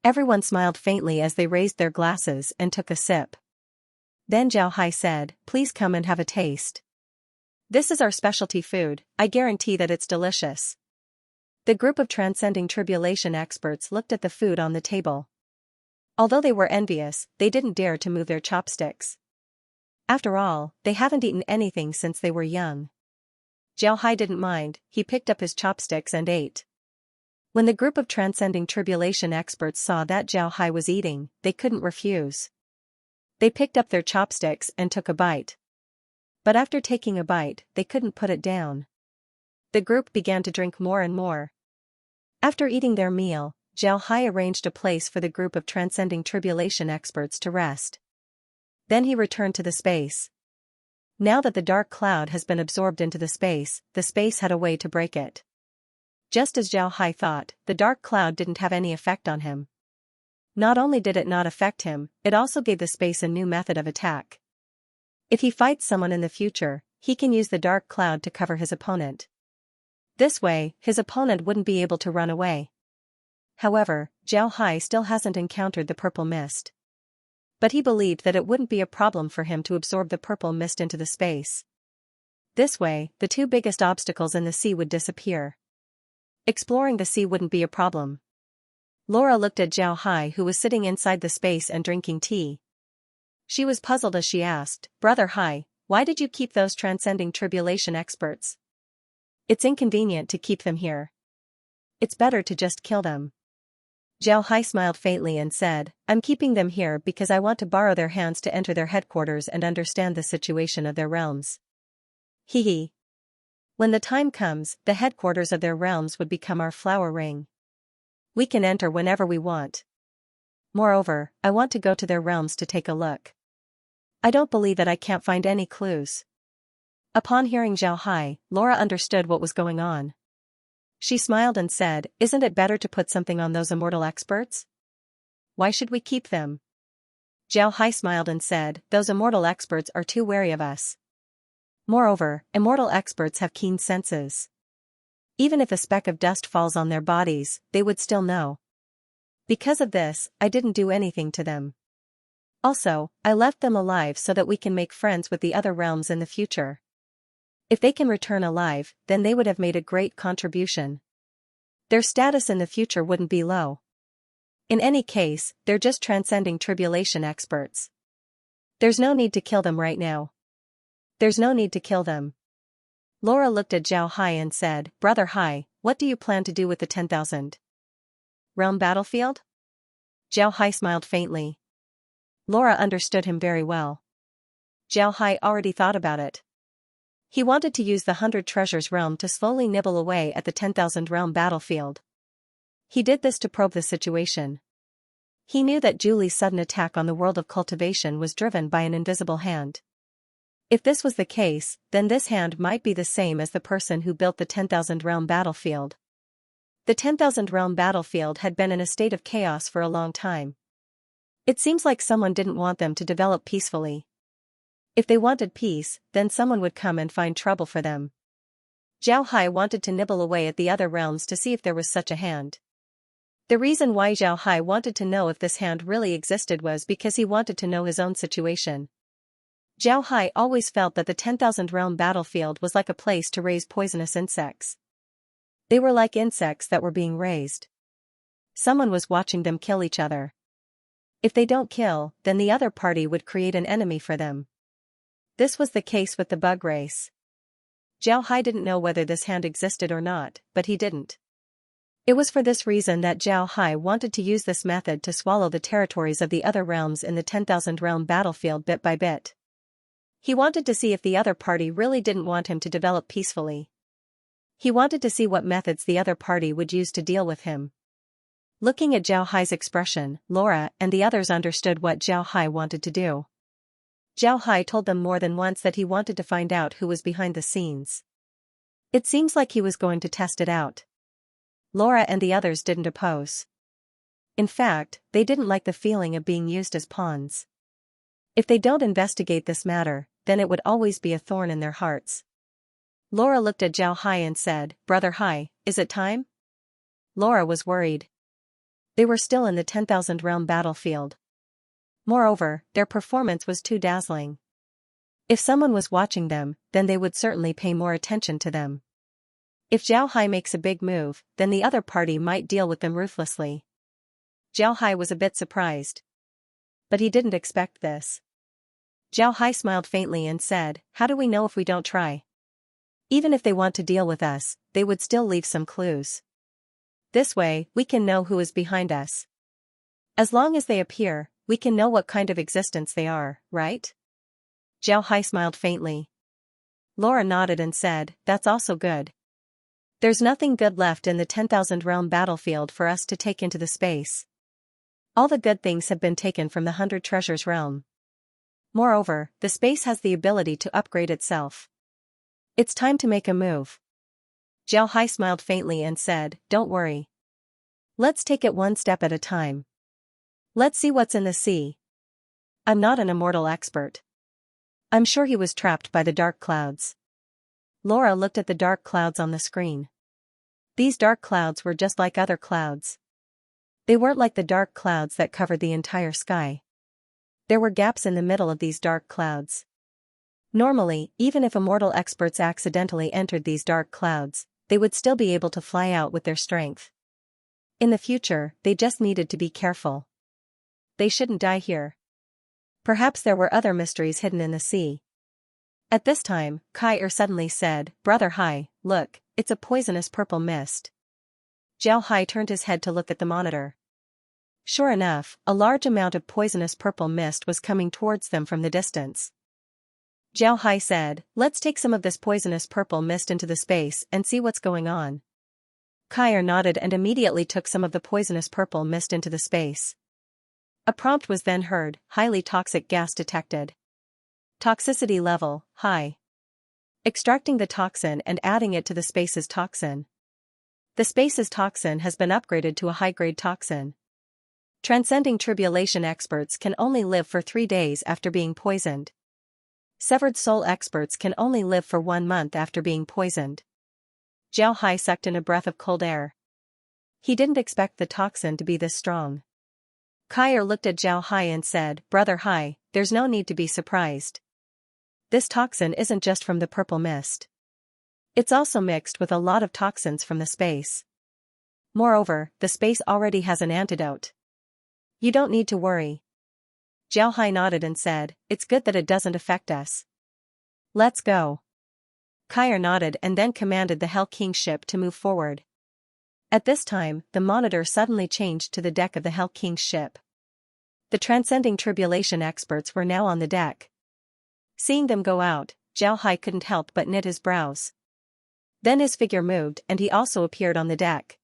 Everyone smiled faintly as they raised their glasses and took a sip. Then Zhao Hai said, "Please come and have a taste. This is our specialty food, I guarantee that it's delicious." The group of transcending tribulation experts looked at the food on the table. Although they were envious, they didn't dare to move their chopsticks. After all, they haven't eaten anything since they were young. Zhao Hai didn't mind, he picked up his chopsticks and ate. When the group of transcending tribulation experts saw that Zhao Hai was eating, they couldn't refuse. They picked up their chopsticks and took a bite. But after taking a bite, they couldn't put it down. The group began to drink more and more. After eating their meal, Zhao Hai arranged a place for the group of transcending tribulation experts to rest. Then he returned to the space. Now that the dark cloud has been absorbed into the space had a way to break it. Just as Zhao Hai thought, the dark cloud didn't have any effect on him. Not only did it not affect him, it also gave the space a new method of attack. If he fights someone in the future, he can use the dark cloud to cover his opponent. This way, his opponent wouldn't be able to run away. However, Zhao Hai still hasn't encountered the purple mist. But he believed that it wouldn't be a problem for him to absorb the purple mist into the space. This way, the two biggest obstacles in the sea would disappear. Exploring the sea wouldn't be a problem. Laura looked at Zhao Hai, who was sitting inside the space and drinking tea. She was puzzled as she asked, "Brother Hai, why did you keep those transcending tribulation experts? It's inconvenient to keep them here. It's better to just kill them." Zhao Hai smiled faintly and said, "I'm keeping them here because I want to borrow their hands to enter their headquarters and understand the situation of their realms." Hee hee. When the time comes, the headquarters of their realms would become our flower ring. We can enter whenever we want. Moreover, I want to go to their realms to take a look. I don't believe that I can't find any clues. Upon hearing Zhao Hai, Laura understood what was going on. She smiled and said, "Isn't it better to put something on those immortal experts? Why should we keep them?" Zhao Hai smiled and said, "Those immortal experts are too wary of us. Moreover, immortal experts have keen senses. Even if a speck of dust falls on their bodies, they would still know. Because of this, I didn't do anything to them. Also, I left them alive so that we can make friends with the other realms in the future. If they can return alive, then they would have made a great contribution. Their status in the future wouldn't be low. In any case, they're just transcending tribulation experts. There's no need to kill them right now. There's no need to kill them." Laura looked at Zhao Hai and said, "Brother Hai, what do you plan to do with the 10,000 realm battlefield?" Zhao Hai smiled faintly. Laura understood him very well. Zhao Hai already thought about it. He wanted to use the 100 treasures realm to slowly nibble away at the 10,000 realm battlefield. He did this to probe the situation. He knew that Julie's sudden attack on the world of cultivation was driven by an invisible hand. If this was the case, then this hand might be the same as the person who built the 10,000 realm battlefield. The 10,000 realm battlefield had been in a state of chaos for a long time. It seems like someone didn't want them to develop peacefully. If they wanted peace, then someone would come and find trouble for them. Zhao Hai wanted to nibble away at the other realms to see if there was such a hand. The reason why Zhao Hai wanted to know if this hand really existed was because he wanted to know his own situation. Zhao Hai always felt that the 10,000 realm battlefield was like a place to raise poisonous insects. They were like insects that were being raised. Someone was watching them kill each other. If they don't kill, then the other party would create an enemy for them. This was the case with the bug race. Zhao Hai didn't know whether this hand existed or not, but he didn't. It was for this reason that Zhao Hai wanted to use this method to swallow the territories of the other realms in the 10,000 realm battlefield bit by bit. He wanted to see if the other party really didn't want him to develop peacefully. He wanted to see what methods the other party would use to deal with him. Looking at Zhao Hai's expression, Laura and the others understood what Zhao Hai wanted to do. Zhao Hai told them more than once that he wanted to find out who was behind the scenes. It seems like he was going to test it out. Laura and the others didn't oppose. In fact, they didn't like the feeling of being used as pawns. If they don't investigate this matter, then it would always be a thorn in their hearts. Laura looked at Zhao Hai and said, "Brother Hai, is it time?" Laura was worried. They were still in the 10,000 realm battlefield. Moreover, their performance was too dazzling. If someone was watching them, then they would certainly pay more attention to them. If Zhao Hai makes a big move, then the other party might deal with them ruthlessly. Zhao Hai was a bit surprised. But he didn't expect this. Zhao Hai smiled faintly and said, "How do we know if we don't try? Even if they want to deal with us, they would still leave some clues. This way, we can know who is behind us. As long as they appear, we can know what kind of existence they are, right?" Zhao Hai smiled faintly. Laura nodded and said, "That's also good. There's nothing good left in the 10,000 realm battlefield for us to take into the space. All the good things have been taken from the 100 treasures realm. Moreover, the space has the ability to upgrade itself. It's time to make a move." Zhao Hai smiled faintly and said, "Don't worry. Let's take it one step at a time. Let's see what's in the sea. I'm not an immortal expert. I'm sure he was trapped by the dark clouds." Laura looked at the dark clouds on the screen. These dark clouds were just like other clouds. They weren't like the dark clouds that covered the entire sky. There were gaps in the middle of these dark clouds. Normally, even if immortal experts accidentally entered these dark clouds, they would still be able to fly out with their strength. In the future, they just needed to be careful. They shouldn't die here. Perhaps there were other mysteries hidden in the sea. At this time, Kai suddenly said, "Brother Hai, look, it's a poisonous purple mist." Zhao Hai turned his head to look at the monitor. Sure enough, a large amount of poisonous purple mist was coming towards them from the distance. Zhao Hai said, "Let's take some of this poisonous purple mist into the space and see what's going on." Kai nodded and immediately took some of the poisonous purple mist into the space. A prompt was then heard, highly toxic gas detected. Toxicity level, high. Extracting the toxin and adding it to the space's toxin. The space's toxin has been upgraded to a high-grade toxin. Transcending tribulation experts can only live for 3 days after being poisoned. Severed soul experts can only live for 1 month after being poisoned. Zhao Hai sucked in a breath of cold air. He didn't expect the toxin to be this strong. Kai looked at Zhao Hai and said, "Brother Hai, there's no need to be surprised. This toxin isn't just from the purple mist. It's also mixed with a lot of toxins from the space. Moreover, the space already has an antidote. You don't need to worry." Zhao Hai nodded and said, "It's good that it doesn't affect us. Let's go." Kai nodded and then commanded the Hell King ship to move forward. At this time, the monitor suddenly changed to the deck of the Hell King's ship. The transcending tribulation experts were now on the deck. Seeing them go out, Zhao Hai couldn't help but knit his brows. Then his figure moved and he also appeared on the deck.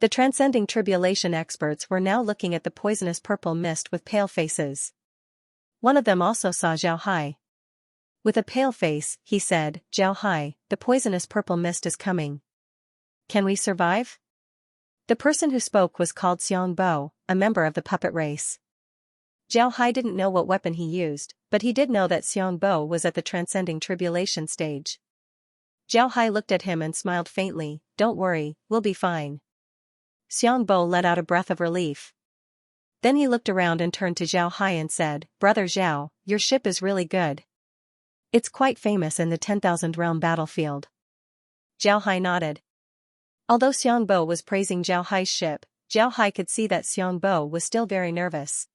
The transcending tribulation experts were now looking at the poisonous purple mist with pale faces. One of them also saw Zhao Hai. With a pale face, he said, "Zhao Hai, the poisonous purple mist is coming. Can we survive?" The person who spoke was called Xianxia, a member of the puppet race. Zhao Hai didn't know what weapon he used, but he did know that Xianxia was at the transcending tribulation stage. Zhao Hai looked at him and smiled faintly, "Don't worry, we'll be fine." Xianxia let out a breath of relief. Then he looked around and turned to Zhao Hai and said, "Brother Zhao, your ship is really good. It's quite famous in the 10,000 realm battlefield." Zhao Hai nodded. Although Xianxia was praising Zhao Hai's ship, Zhao Hai could see that Xianxia was still very nervous.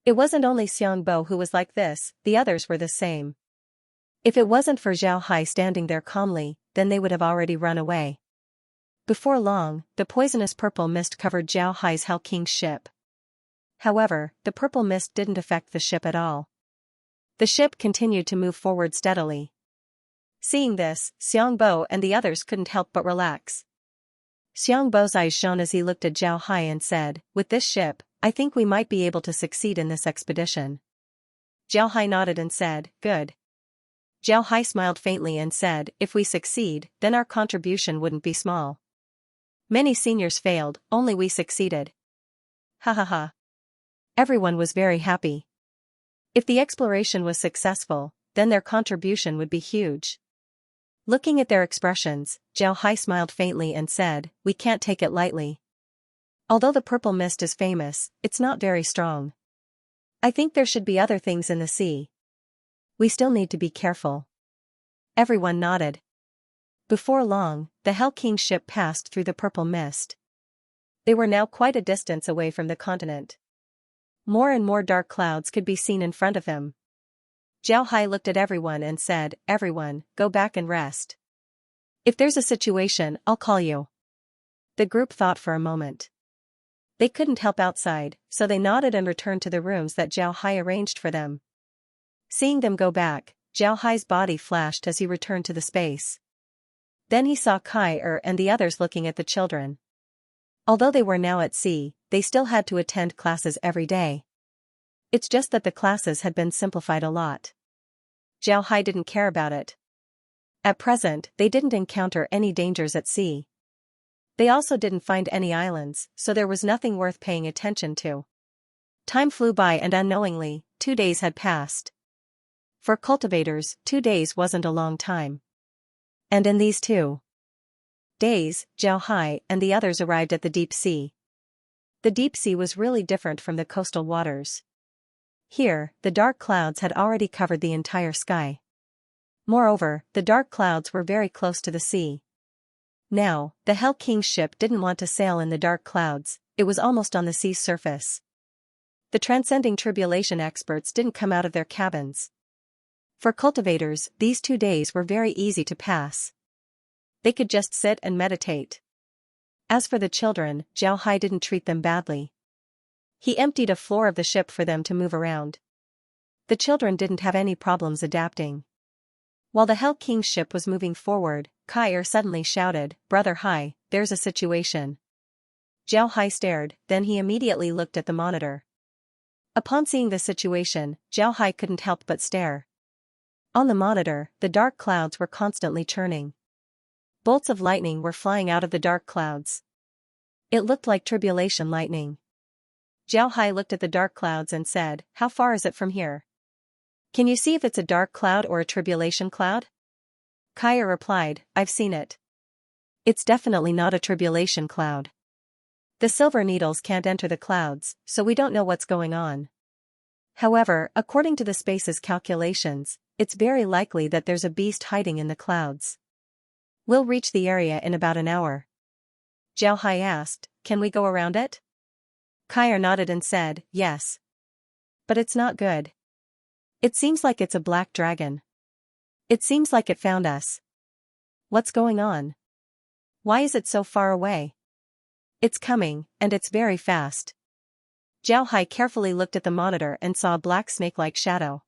It wasn't only Xianxia who was like this, the others were the same. If it wasn't for Zhao Hai standing there calmly, then they would have already run away. Before long, the poisonous purple mist covered Zhao Hai's Hell King's ship. However, the purple mist didn't affect the ship at all. The ship continued to move forward steadily. Seeing this, Xianxia and the others couldn't help but relax. Xianxia's eyes shone as he looked at Zhao Hai and said, "With this ship, I think we might be able to succeed in this expedition." Zhao Hai nodded and said, "Good." Zhao Hai smiled faintly and said, "If we succeed, then our contribution wouldn't be small. Many seniors failed, only we succeeded. Ha ha ha." Everyone was very happy. If the exploration was successful, then their contribution would be huge. Looking at their expressions, Zhao Hai smiled faintly and said, "We can't take it lightly. Although the purple mist is famous, it's not very strong. I think there should be other things in the sea. We still need to be careful." Everyone nodded. Before long, the Hell King's ship passed through the purple mist. They were now quite a distance away from the continent. More and more dark clouds could be seen in front of him. Zhao Hai looked at everyone and said, "Everyone, go back and rest. If there's a situation, I'll call you." The group thought for a moment. They couldn't help outside, so they nodded and returned to the rooms that Zhao Hai arranged for them. Seeing them go back, Zhao Hai's body flashed as he returned to the space. Then he saw Kai and the others looking at the children. Although they were now at sea, they still had to attend classes every day. It's just that the classes had been simplified a lot. Zhao Hai didn't care about it. At present, they didn't encounter any dangers at sea. They also didn't find any islands, so there was nothing worth paying attention to. Time flew by and unknowingly, 2 days had passed. For cultivators, 2 days wasn't a long time. And in these 2 days, Zhao Hai and the others arrived at the deep sea. The deep sea was really different from the coastal waters. Here, the dark clouds had already covered the entire sky. Moreover, the dark clouds were very close to the sea. Now, the Hell King's ship didn't want to sail in the dark clouds, it was almost on the sea's surface. The transcending tribulation experts didn't come out of their cabins. For cultivators, these 2 days were very easy to pass. They could just sit and meditate. As for the children, Zhao Hai didn't treat them badly. He emptied a floor of the ship for them to move around. The children didn't have any problems adapting. While the Hell King's ship was moving forward, Kai suddenly shouted, "Brother Hai, there's a situation." Zhao Hai stared, then he immediately looked at the monitor. Upon seeing the situation, Zhao Hai couldn't help but stare. On the monitor, the dark clouds were constantly churning. Bolts of lightning were flying out of the dark clouds. It looked like tribulation lightning. Zhao Hai looked at the dark clouds and said, "How far is it from here? Can you see if it's a dark cloud or a tribulation cloud?" Kaya replied, "I've seen it. It's definitely not a tribulation cloud. The silver needles can't enter the clouds, so we don't know what's going on. However, according to the space's calculations, it's very likely that there's a beast hiding in the clouds. We'll reach the area in about an hour." Zhao Hai asked, "Can we go around it?" Kaya nodded and said, "Yes. But it's not good. It seems like it's a black dragon. It seems like it found us. What's going on? Why is it so far away? It's coming, and it's very fast." Zhao Hai carefully looked at the monitor and saw a black snake-like shadow.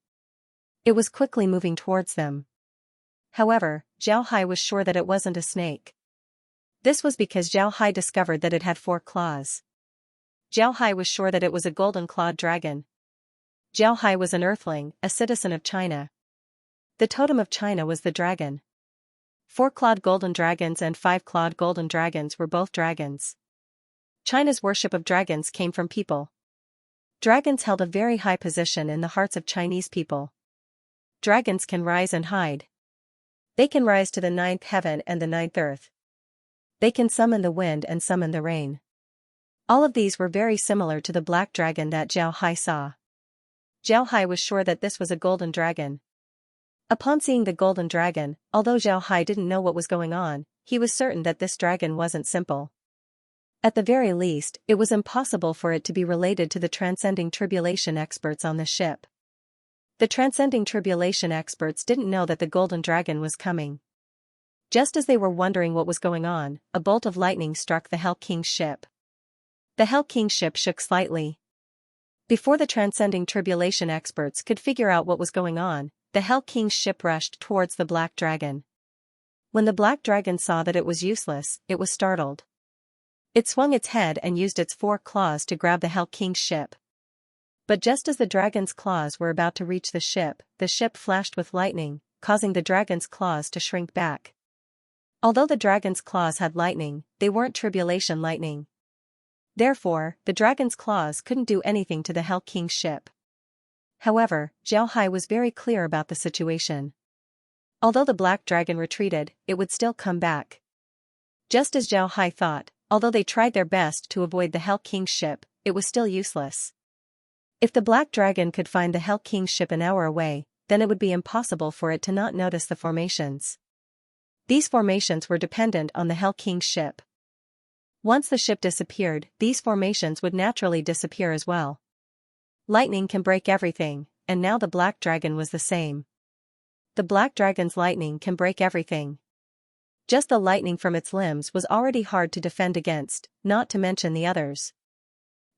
It was quickly moving towards them. However, Zhao Hai was sure that it wasn't a snake. This was because Zhao Hai discovered that it had 4 claws. Zhao Hai was sure that it was a golden-clawed dragon. Zhao Hai was an earthling, a citizen of China. The totem of China was the dragon. 4-clawed golden dragons and 5-clawed golden dragons were both dragons. China's worship of dragons came from people. Dragons held a very high position in the hearts of Chinese people. Dragons can rise and hide. They can rise to the 9th heaven and the 9th earth. They can summon the wind and summon the rain. All of these were very similar to the black dragon that Zhao Hai saw. Zhao Hai was sure that this was a golden dragon. Upon seeing the golden dragon, although Zhao Hai didn't know what was going on, he was certain that this dragon wasn't simple. At the very least, it was impossible for it to be related to the transcending tribulation experts on the ship. The transcending tribulation experts didn't know that the golden dragon was coming. Just as they were wondering what was going on, a bolt of lightning struck the Hell King's ship. The Hell King's ship shook slightly. Before the transcending tribulation experts could figure out what was going on, the Hell King's ship rushed towards the black dragon. When the black dragon saw that it was useless, it was startled. It swung its head and used its 4 claws to grab the Hell King's ship. But just as the dragon's claws were about to reach the ship flashed with lightning, causing the dragon's claws to shrink back. Although the dragon's claws had lightning, they weren't tribulation lightning. Therefore, the dragon's claws couldn't do anything to the Hell King's ship. However, Zhao Hai was very clear about the situation. Although the black dragon retreated, it would still come back. Just as Zhao Hai thought, although they tried their best to avoid the Hell King's ship, it was still useless. If the black dragon could find the Hell King's ship an hour away, then it would be impossible for it to not notice the formations. These formations were dependent on the Hell King's ship. Once the ship disappeared, these formations would naturally disappear as well. Lightning can break everything, and now the black dragon was the same. The black dragon's lightning can break everything. Just the lightning from its limbs was already hard to defend against, not to mention the others.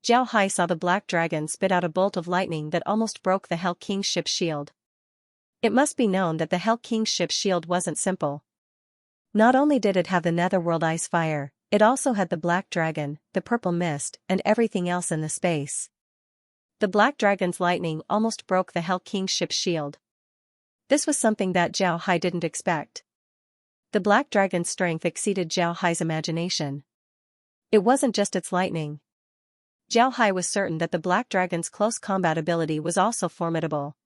Zhao Hai saw the black dragon spit out a bolt of lightning that almost broke the Hell King's ship's shield. It must be known that the Hell King's ship's shield wasn't simple. Not only did it have the netherworld ice fire, it also had the black dragon, the purple mist, and everything else in the space. The black dragon's lightning almost broke the Hell King's ship's shield. This was something that Zhao Hai didn't expect. The black dragon's strength exceeded Zhao Hai's imagination. It wasn't just its lightning. Zhao Hai was certain that the black dragon's close combat ability was also formidable.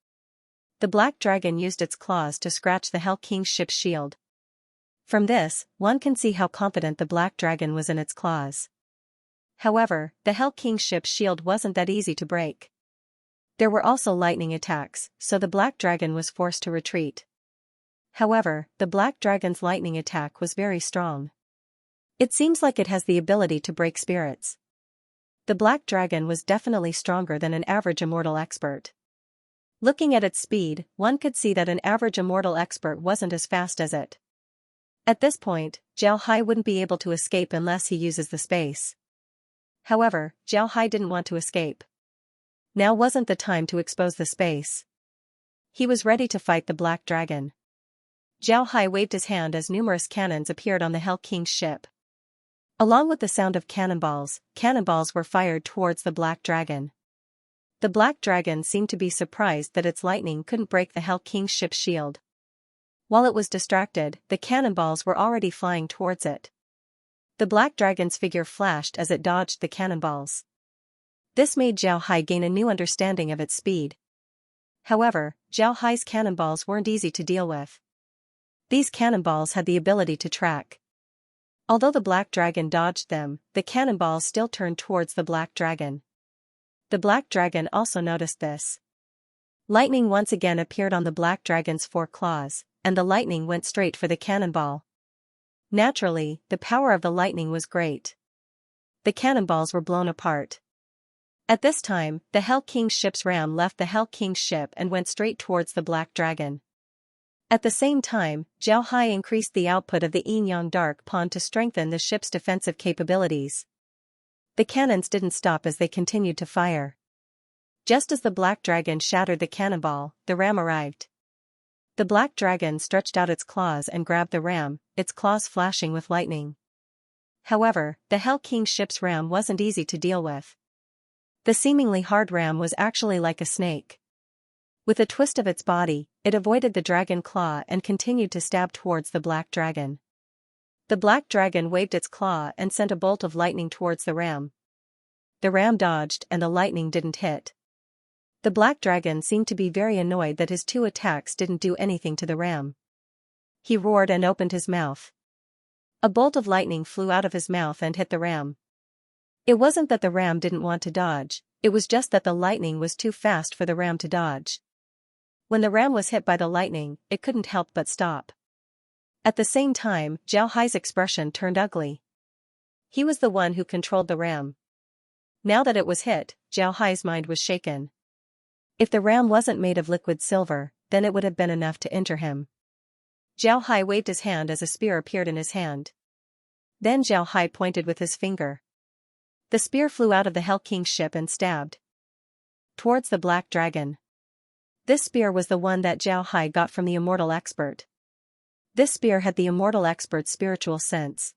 The black dragon used its claws to scratch the Hell King's ship's shield. From this, one can see how confident the black dragon was in its claws. However, the Hell King's ship's shield wasn't that easy to break. There were also lightning attacks, so the Black Dragon was forced to retreat. However, the Black Dragon's lightning attack was very strong. It seems like it has the ability to break spirits. The Black Dragon was definitely stronger than an average immortal expert. Looking at its speed, one could see that an average immortal expert wasn't as fast as it. At this point, Xiao Hai wouldn't be able to escape unless he uses the space. However, Xiao Hai didn't want to escape. Now wasn't the time to expose the space. He was ready to fight the Black Dragon. Xiao Hai waved his hand as numerous cannons appeared on the Hell King's ship. Along with the sound of cannonballs were fired towards the Black Dragon. The Black Dragon seemed to be surprised that its lightning couldn't break the Hell King's ship's shield. While it was distracted, the cannonballs were already flying towards it. The Black Dragon's figure flashed as it dodged the cannonballs. This made Xiao Hai gain a new understanding of its speed. However, Xiao Hai's cannonballs weren't easy to deal with. These cannonballs had the ability to track. Although the Black Dragon dodged them, the cannonballs still turned towards the Black Dragon. The Black Dragon also noticed this. Lightning once again appeared on the Black Dragon's 4 claws, and the lightning went straight for the cannonball. Naturally, the power of the lightning was great. The cannonballs were blown apart. At this time, the Hell King's ship's ram left the Hell King's ship and went straight towards the Black Dragon. At the same time, Xiao Hai increased the output of the Yin-Yang Dark Pawn to strengthen the ship's defensive capabilities. The cannons didn't stop as they continued to fire. Just as the Black Dragon shattered the cannonball, the ram arrived. The Black Dragon stretched out its claws and grabbed the ram, its claws flashing with lightning. However, the Hell King's ship's ram wasn't easy to deal with. The seemingly hard ram was actually like a snake. With a twist of its body, it avoided the dragon claw and continued to stab towards the Black Dragon. The Black Dragon waved its claw and sent a bolt of lightning towards the ram. The ram dodged and the lightning didn't hit. The Black Dragon seemed to be very annoyed that his 2 attacks didn't do anything to the ram. He roared and opened his mouth. A bolt of lightning flew out of his mouth and hit the ram. It wasn't that the ram didn't want to dodge, it was just that the lightning was too fast for the ram to dodge. When the ram was hit by the lightning, it couldn't help but stop. At the same time, Xiao Hai's expression turned ugly. He was the one who controlled the ram. Now that it was hit, Xiao Hai's mind was shaken. If the ram wasn't made of liquid silver, then it would have been enough to injure him. Xiao Hai waved his hand as a spear appeared in his hand. Then Xiao Hai pointed with his finger. The spear flew out of the Hell King's ship and stabbed towards the Black Dragon. This spear was the one that Xiao Hai got from the immortal expert. This spear had the immortal expert's spiritual sense.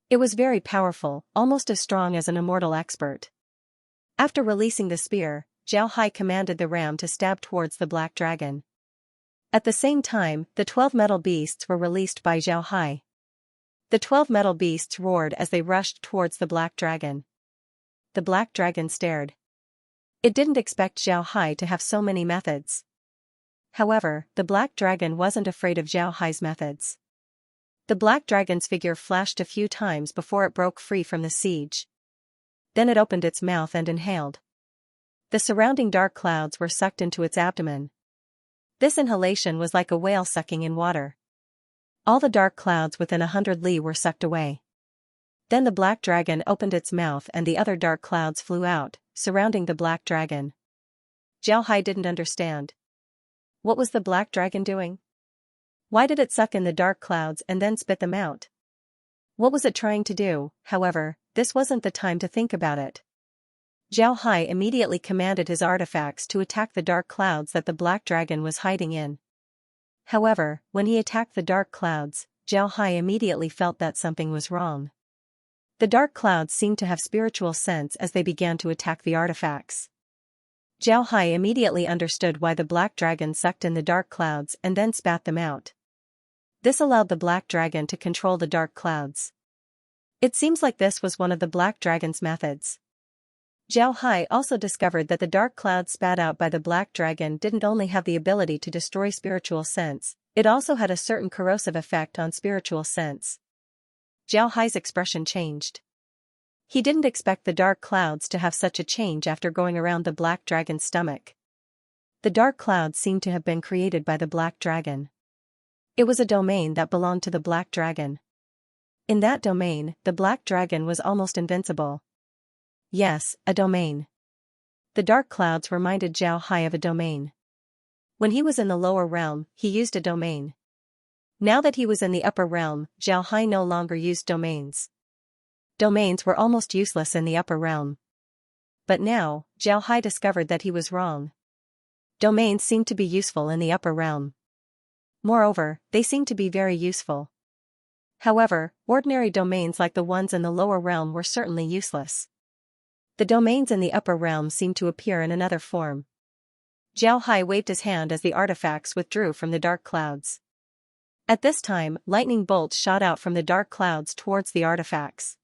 It was very powerful, almost as strong as an immortal expert. After releasing the spear, Xiao Hai commanded the ram to stab towards the Black Dragon. At the same time, the 12 metal beasts were released by Xiao Hai. The 12 metal beasts roared as they rushed towards the Black Dragon. The Black Dragon stared. It didn't expect Xiao Hai to have so many methods. However, the Black Dragon wasn't afraid of Xiao Hai's methods. The Black Dragon's figure flashed a few times before it broke free from the siege. Then it opened its mouth and inhaled. The surrounding dark clouds were sucked into its abdomen. This inhalation was like a whale sucking in water. All the dark clouds within 100 li were sucked away. Then the Black Dragon opened its mouth and the other dark clouds flew out, surrounding the Black Dragon. Xiao Hai didn't understand. What was the Black Dragon doing? Why did it suck in the dark clouds and then spit them out? What was it trying to do? However, this wasn't the time to think about it. Xiao Hai immediately commanded his artifacts to attack the dark clouds that the Black Dragon was hiding in. However, when he attacked the dark clouds, Xiao Hai immediately felt that something was wrong. The dark clouds seemed to have spiritual sense as they began to attack the artifacts. Xiao Hai immediately understood why the Black Dragon sucked in the dark clouds and then spat them out. This allowed the Black Dragon to control the dark clouds. It seems like this was one of the Black Dragon's methods. Xiao Hai also discovered that the dark clouds spat out by the Black Dragon didn't only have the ability to destroy spiritual sense, it also had a certain corrosive effect on spiritual sense. Xiao Hai's expression changed. He didn't expect the dark clouds to have such a change after going around the black dragon's stomach. The dark clouds seemed to have been created by the black dragon. It was a domain that belonged to the black dragon. In that domain, the black dragon was almost invincible. Yes, a domain. The dark clouds reminded Zhao Hai of a domain. When he was in the lower realm, he used a domain. Now that he was in the upper realm, Zhao Hai no longer used domains. Domains were almost useless in the upper realm. But now, Zhao Hai discovered that he was wrong. Domains seemed to be useful in the upper realm. Moreover, they seemed to be very useful. However, ordinary domains like the ones in the lower realm were certainly useless. The domains in the upper realm seemed to appear in another form. Zhao Hai waved his hand as the artifacts withdrew from the dark clouds. At this time, lightning bolts shot out from the dark clouds towards the artifacts.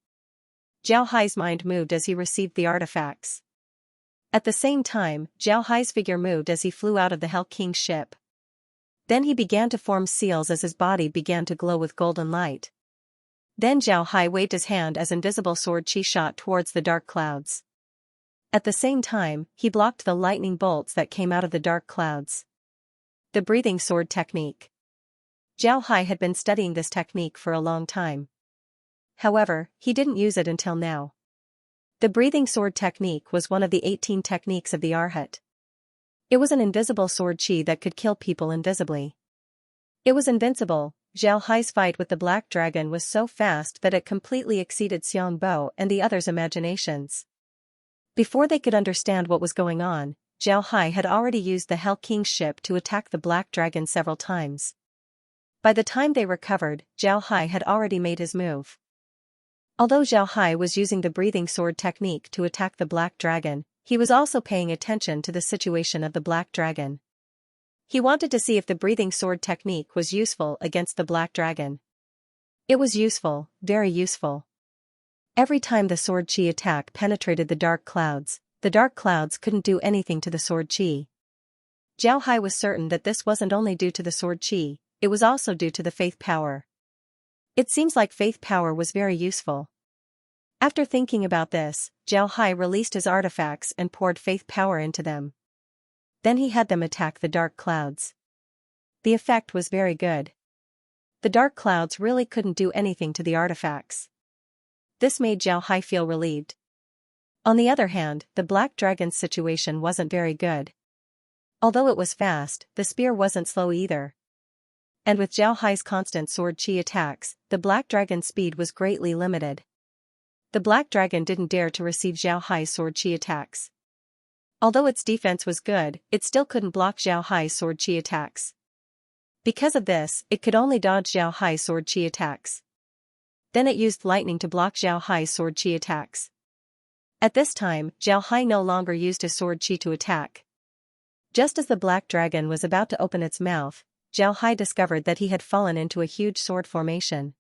Zhao Hai's mind moved as he received the artifacts. At the same time, Zhao Hai's figure moved as he flew out of the Hell King's ship. Then he began to form seals as his body began to glow with golden light. Then Zhao Hai waved his hand as invisible sword chi shot towards the dark clouds. At the same time, he blocked the lightning bolts that came out of the dark clouds. The breathing sword technique. Zhao Hai had been studying this technique for a long time. However, he didn't use it until now. The breathing sword technique was one of the 18 techniques of the Arhat. It was an invisible sword chi that could kill people invisibly. It was invincible. Zhao Hai's fight with the black dragon was so fast that it completely exceeded Xiang Bo and the others' imaginations. Before they could understand what was going on, Zhao Hai had already used the Hell King's ship to attack the black dragon several times. By the time they recovered, Zhao Hai had already made his move. Although Zhao Hai was using the breathing sword technique to attack the black dragon, he was also paying attention to the situation of the black dragon. He wanted to see if the breathing sword technique was useful against the black dragon. It was useful, very useful. Every time the sword chi attack penetrated the dark clouds couldn't do anything to the sword chi. Zhao Hai was certain that this wasn't only due to the sword chi, it was also due to the faith power. It seems like faith power was very useful. After thinking about this, Zhao Hai released his artifacts and poured faith power into them. Then he had them attack the dark clouds. The effect was very good. The dark clouds really couldn't do anything to the artifacts. This made Zhao Hai feel relieved. On the other hand, the black dragon's situation wasn't very good. Although it was fast, the spear wasn't slow either. And with Zhao Hai's constant sword chi attacks, the black dragon's speed was greatly limited. The black dragon didn't dare to receive Zhao Hai's sword chi attacks. Although its defense was good, it still couldn't block Zhao Hai's sword chi attacks. Because of this, it could only dodge Zhao Hai's sword chi attacks. Then it used lightning to block Zhao Hai's sword chi attacks. At this time, Zhao Hai no longer used his sword chi to attack. Just as the black dragon was about to open its mouth, Zhao Hai discovered that he had fallen into a huge sword formation.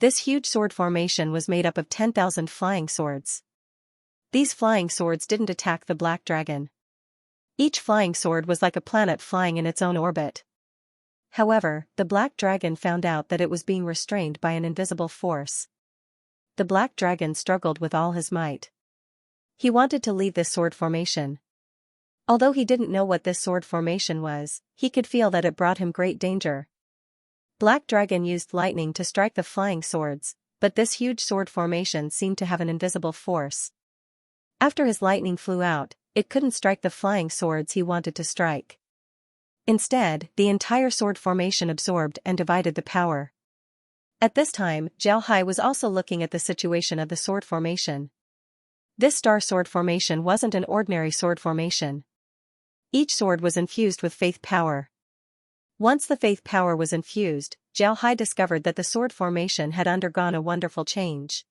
This huge sword formation was made up of 10,000 flying swords. These flying swords didn't attack the black dragon. Each flying sword was like a planet flying in its own orbit. However, the black dragon found out that it was being restrained by an invisible force. The black dragon struggled with all his might. He wanted to leave this sword formation. Although he didn't know what this sword formation was, he could feel that it brought him great danger. Black Dragon used lightning to strike the flying swords, but this huge sword formation seemed to have an invisible force. After his lightning flew out, it couldn't strike the flying swords he wanted to strike. Instead, the entire sword formation absorbed and divided the power. At this time, Zhao Hai was also looking at the situation of the sword formation. This star sword formation wasn't an ordinary sword formation. Each sword was infused with faith power. Once the faith power was infused, Zhao Hai discovered that the sword formation had undergone a wonderful change.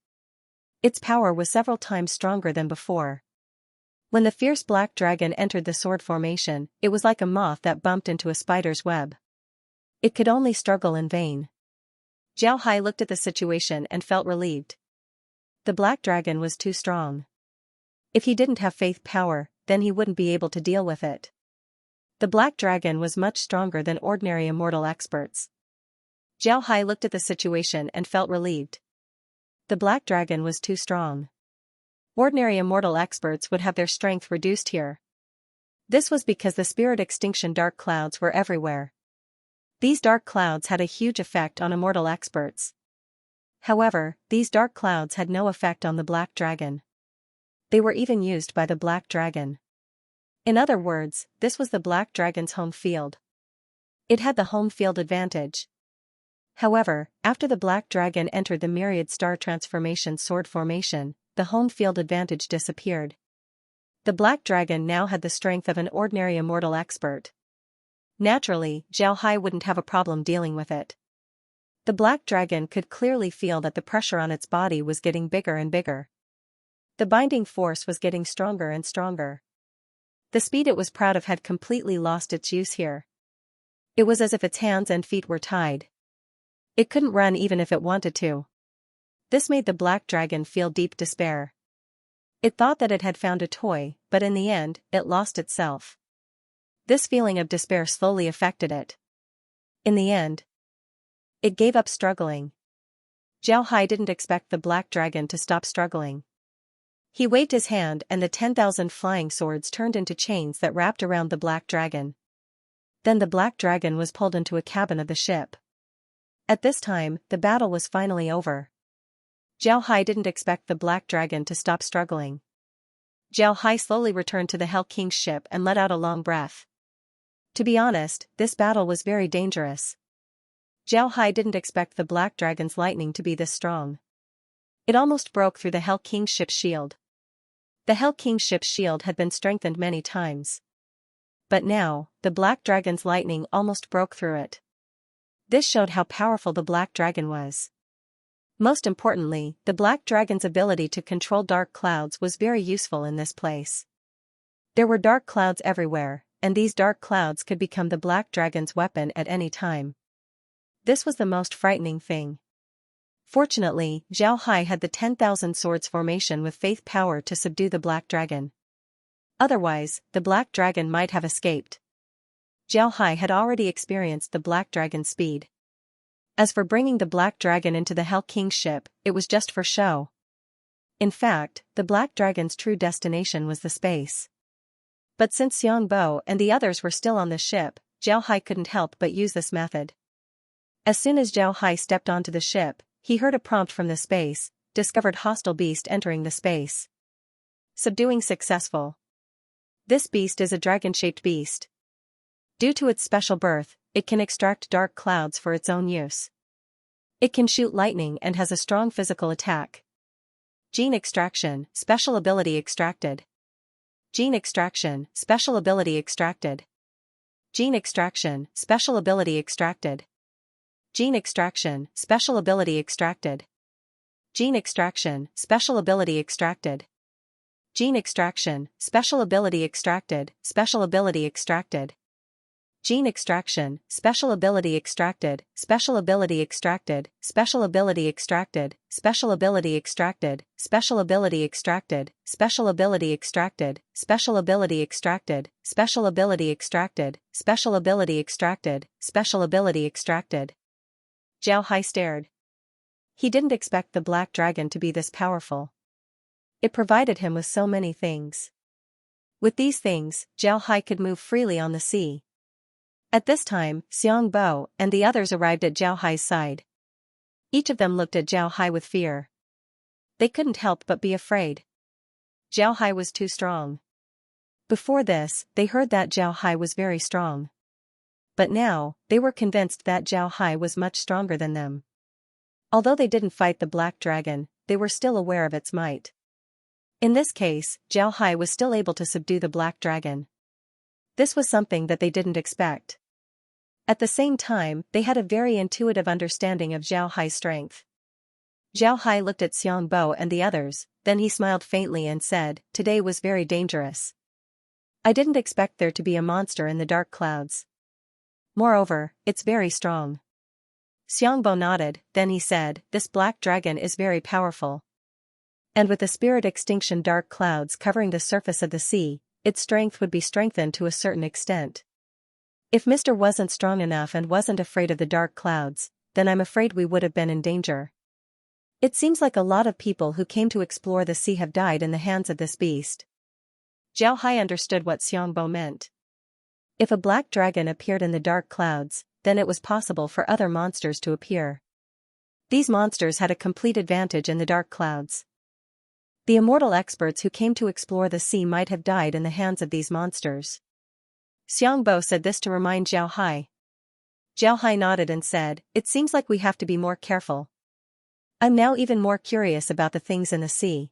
Its power was several times stronger than before. When the fierce black dragon entered the sword formation, it was like a moth that bumped into a spider's web. It could only struggle in vain. Zhao Hai looked at the situation and felt relieved. The black dragon was too strong. If he didn't have faith power, then he wouldn't be able to deal with it. The black dragon was much stronger than ordinary immortal experts. Zhao Hai looked at the situation and felt relieved. The black dragon was too strong. Ordinary immortal experts would have their strength reduced here. This was because the spirit extinction dark clouds were everywhere. These dark clouds had a huge effect on immortal experts. However, these dark clouds had no effect on the black dragon. They were even used by the black dragon. In other words, this was the black dragon's home field. It had the home field advantage. However, after the black dragon entered the myriad star transformation sword formation, the home field advantage disappeared. The black dragon now had the strength of an ordinary immortal expert. Naturally, Xiaohai wouldn't have a problem dealing with it. The black dragon could clearly feel that the pressure on its body was getting bigger and bigger. The binding force was getting stronger and stronger. The speed it was proud of had completely lost its use here. It was as if its hands and feet were tied. It couldn't run even if it wanted to. This made the black dragon feel deep despair. It thought that it had found a toy, but in the end, it lost itself. This feeling of despair slowly affected it. In the end, it gave up struggling. Xiaohai didn't expect the black dragon to stop struggling. He waved his hand and the 10,000 flying swords turned into chains that wrapped around the black dragon. Then the black dragon was pulled into a cabin of the ship. At this time, the battle was finally over. Xiaohai didn't expect the black dragon to stop struggling. Xiaohai slowly returned to the Hell King's ship and let out a long breath. To be honest, this battle was very dangerous. Xiaohai didn't expect the black dragon's lightning to be this strong. It almost broke through the Hell King's ship's shield. The Hell King's ship's shield had been strengthened many times. But now, the black dragon's lightning almost broke through it. This showed how powerful the black dragon was. Most importantly, the black dragon's ability to control dark clouds was very useful in this place. There were dark clouds everywhere, and these dark clouds could become the black dragon's weapon at any time. This was the most frightening thing. Fortunately, Xiaohai had the 10,000 swords formation with faith power to subdue the black dragon. Otherwise, the black dragon might have escaped. Xiaohai had already experienced the black dragon's speed. As for bringing the black dragon into the Hell King's ship, it was just for show. In fact, the black dragon's true destination was the space. But since Xiangbo and the others were still on the ship, Xiaohai couldn't help but use this method. As soon as Xiaohai stepped onto the ship, he heard a prompt from the space, discovered hostile beast entering the space. Subduing successful. This beast is a dragon-shaped beast. Due to its special birth, it can extract dark clouds for its own use. It can shoot lightning and has a strong physical attack. Gene extraction, special ability extracted. Gene extraction, special ability extracted. Gene extraction, special ability extracted. Gene extraction, special ability extracted. Gene extraction, special ability extracted. Gene extraction, special ability extracted, special ability extracted. Gene extraction, special ability extracted, special ability extracted, special ability extracted, special ability extracted, special ability extracted, special ability extracted, special ability extracted, special ability extracted, special ability extracted, special ability extracted. Xiaohai stared. He didn't expect the black dragon to be this powerful. It provided him with so many things. With these things, Xiaohai could move freely on the sea. At this time, Xiangbo and the others arrived at Xiaohai's side. Each of them looked at Xiaohai with fear. They couldn't help but be afraid. Xiaohai was too strong. Before this, they heard that Xiaohai was very strong. But now, they were convinced that Xiaohai was much stronger than them. Although they didn't fight the black dragon, they were still aware of its might. In this case, Xiaohai was still able to subdue the black dragon. This was something that they didn't expect. At the same time, they had a very intuitive understanding of Xiaohai's strength. Xiaohai looked at Xiangbo and the others, then he smiled faintly and said, "Today was very dangerous. I didn't expect there to be a monster in the dark clouds. Moreover, it's very strong." Xiangbo nodded, then he said, "This black dragon is very powerful. And with the spirit extinction dark clouds covering the surface of the sea, its strength would be strengthened to a certain extent. If Mr. wasn't strong enough and wasn't afraid of the dark clouds, then I'm afraid we would have been in danger. It seems like a lot of people who came to explore the sea have died in the hands of this beast. Zhao Hai understood what Xiangbo meant. If a black dragon appeared in the dark clouds, then it was possible for other monsters to appear. These monsters had a complete advantage in the dark clouds. The immortal experts who came to explore the sea might have died in the hands of these monsters. Xiangbo said this to remind Zhao Hai. Zhao Hai nodded and said, "It seems like we have to be more careful. I'm now even more curious about the things in the sea.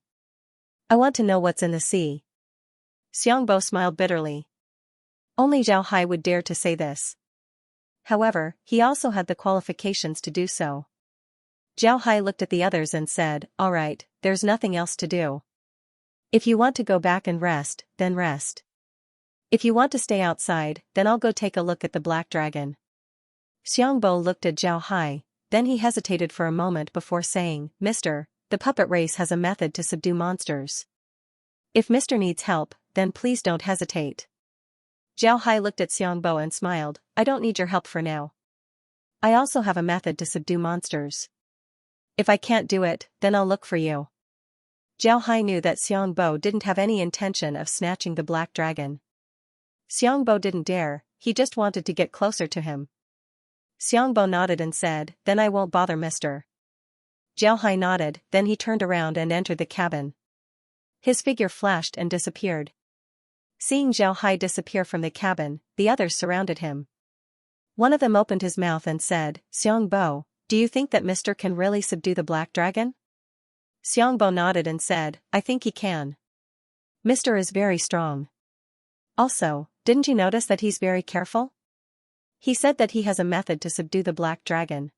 I want to know what's in the sea." Xiangbo smiled bitterly. Only Zhao Hai would dare to say this. However, he also had the qualifications to do so. Zhao Hai looked at the others and said, "All right, there's nothing else to do. If you want to go back and rest, then rest. If you want to stay outside, then I'll go take a look at the black dragon." Xiangbo looked at Zhao Hai, then he hesitated for a moment before saying, "Mister, the puppet race has a method to subdue monsters. If Mister needs help, then please don't hesitate." Zhao Hai looked at Xiangbo and smiled, "I don't need your help for now. I also have a method to subdue monsters. If I can't do it, then I'll look for you." Zhao Hai knew that Xiangbo didn't have any intention of snatching the black dragon. Xiangbo didn't dare, he just wanted to get closer to him. Xiangbo nodded and said, "Then I won't bother Mister." Zhao Hai nodded, then he turned around and entered the cabin. His figure flashed and disappeared. Seeing Zhao Hai disappear from the cabin, the others surrounded him. One of them opened his mouth and said, "Xiangbo, do you think that Mister can really subdue the black dragon?" Xiangbo nodded and said, "I think he can. Mister is very strong. Also, didn't you notice that he's very careful? He said that he has a method to subdue the black dragon.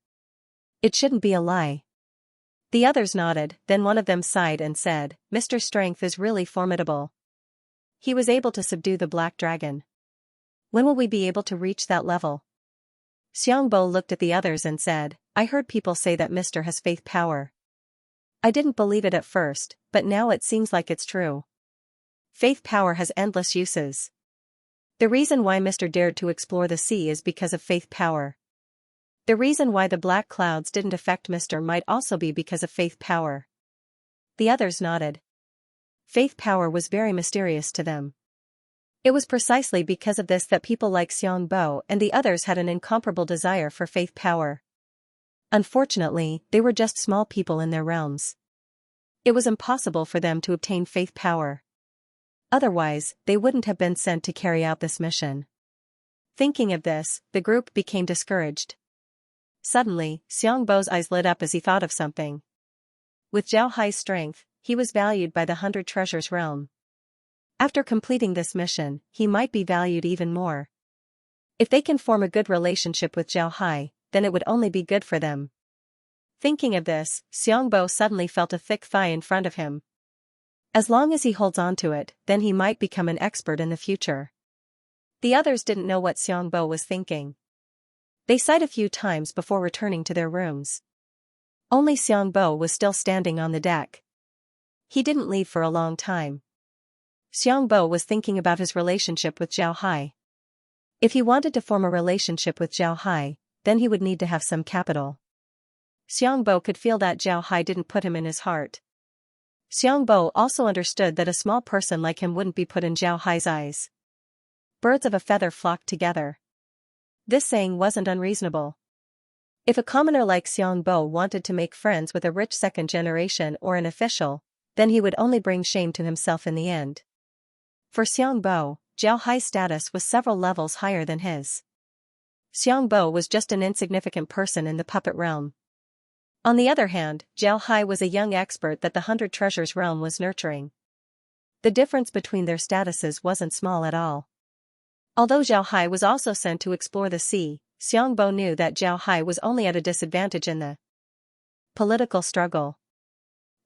It shouldn't be a lie." The others nodded, then one of them sighed and said, "Mister's strength is really formidable. He was able to subdue the black dragon. When will we be able to reach that level?" Xiangbo looked at the others and said, "I heard people say that Mister has faith power. I didn't believe it at first, but now it seems like it's true. Faith power has endless uses. The reason why Mister dared to explore the sea is because of faith power. The reason why the black clouds didn't affect Mister might also be because of faith power." The others nodded. Faith power was very mysterious to them. It was precisely because of this that people like Xiangbo and the others had an incomparable desire for faith power. Unfortunately, they were just small people in their realms. It was impossible for them to obtain faith power. Otherwise, they wouldn't have been sent to carry out this mission. Thinking of this, the group became discouraged. Suddenly, Xiangbo's eyes lit up as he thought of something. With Zhao Hai's strength, he was valued by the 100 Treasures realm. After completing this mission, he might be valued even more. If they can form a good relationship with Zhao Hai, then it would only be good for them. Thinking of this, Xiangbo suddenly felt a thick thigh in front of him. As long as he holds on to it, then he might become an expert in the future. The others didn't know what Xiangbo was thinking. They sighed a few times before returning to their rooms. Only Xiangbo was still standing on the deck. He didn't leave for a long time. Xiangbo was thinking about his relationship with Zhao Hai. If he wanted to form a relationship with Zhao Hai, then he would need to have some capital. Xiangbo could feel that Zhao Hai didn't put him in his heart. Xiangbo also understood that a small person like him wouldn't be put in Zhao Hai's eyes. Birds of a feather flock together. This saying wasn't unreasonable. If a commoner like Xiangbo wanted to make friends with a rich second generation or an official, then he would only bring shame to himself in the end. For Xiangbo, Zhao Hai's status was several levels higher than his. Xiangbo was just an insignificant person in the puppet realm. On the other hand, Zhao Hai was a young expert that the 100 Treasures realm was nurturing. The difference between their statuses wasn't small at all. Although Zhao Hai was also sent to explore the sea, Xiangbo knew that Zhao Hai was only at a disadvantage in the political struggle.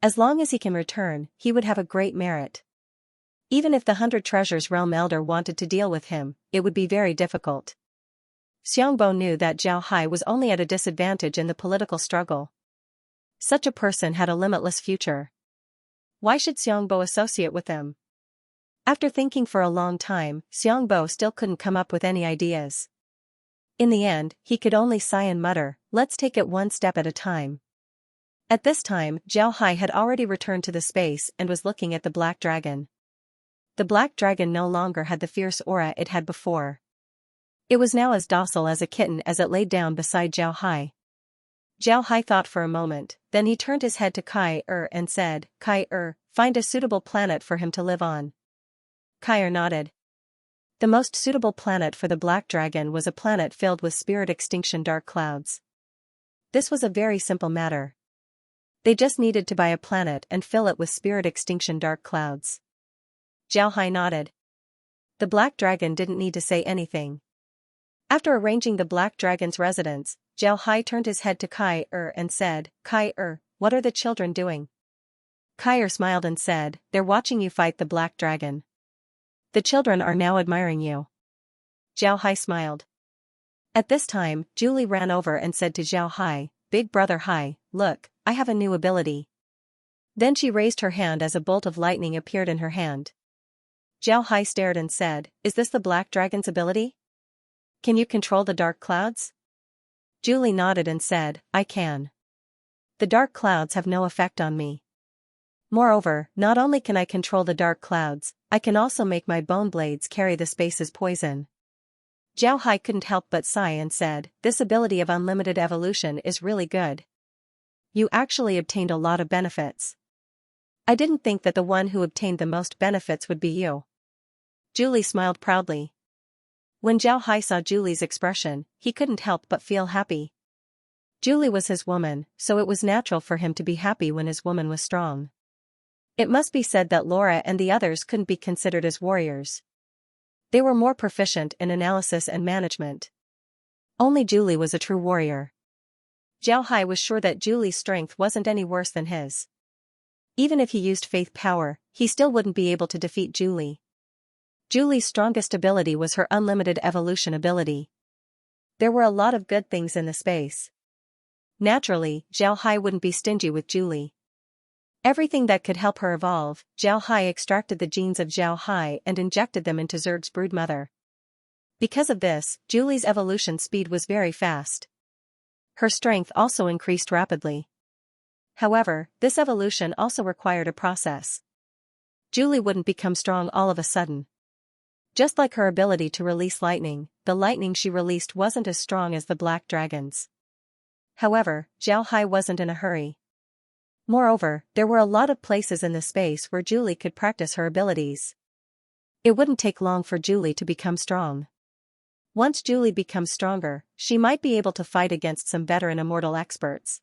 As long as he can return, he would have a great merit. Even if the 100 Treasures realm elder wanted to deal with him, it would be very difficult. Xiangbo knew that Zhao Hai was only at a disadvantage in the political struggle. Such a person had a limitless future. Why should Xiangbo associate with them? After thinking for a long time, Xiangbo still couldn't come up with any ideas. In the end, he could only sigh and mutter, "Let's take it one step at a time." At this time, Xiao Hai had already returned to the space and was looking at the black dragon. The black dragon no longer had the fierce aura it had before. It was now as docile as a kitten as it laid down beside Xiao Hai. Xiao Hai thought for a moment, then he turned his head to Kai and said, Kai, find a suitable planet for him to live on. Kai nodded. The most suitable planet for the black dragon was a planet filled with spirit extinction dark clouds. This was a very simple matter. They just needed to buy a planet and fill it with spirit extinction dark clouds. Xiao Hai nodded. The black dragon didn't need to say anything. After arranging the black dragon's residence, Xiao Hai turned his head to Kai and said, Kai, what are the children doing? Kai smiled and said, they're watching you fight the black dragon. The children are now admiring you. Xiao Hai smiled. At this time, Julie ran over and said to Xiao Hai, Big brother Hai, look, I have a new ability. Then she raised her hand as a bolt of lightning appeared in her hand. Xiao Hai stared and said, is this the black dragon's ability? Can you control the dark clouds? Julie nodded and said, I can. The dark clouds have no effect on me. Moreover, not only can I control the dark clouds, I can also make my bone blades carry the space's poison. Xiao Hai couldn't help but sigh and said, this ability of unlimited evolution is really good. You actually obtained a lot of benefits. I didn't think that the one who obtained the most benefits would be you. Julie smiled proudly. When Xiao Hai saw Julie's expression, he couldn't help but feel happy. Julie was his woman, so it was natural for him to be happy when his woman was strong. It must be said that Laura and the others couldn't be considered as warriors. They were more proficient in analysis and management. Only Julie was a true warrior. Xiao Hai was sure that Julie's strength wasn't any worse than his. Even if he used faith power, he still wouldn't be able to defeat Julie. Julie's strongest ability was her unlimited evolution ability. There were a lot of good things in the space. Naturally, Xiao Hai wouldn't be stingy with Julie. Everything that could help her evolve, Xiao Hai extracted the genes of Xiao Hai and injected them into Zerg's broodmother. Because of this, Julie's evolution speed was very fast. Her strength also increased rapidly. However, this evolution also required a process. Julie wouldn't become strong all of a sudden. Just like her ability to release lightning, the lightning she released wasn't as strong as the black dragon's. However, Xiao Hai wasn't in a hurry. Moreover, there were a lot of places in the space where Julie could practice her abilities. It wouldn't take long for Julie to become strong. Once Julie becomes stronger, she might be able to fight against some veteran immortal experts.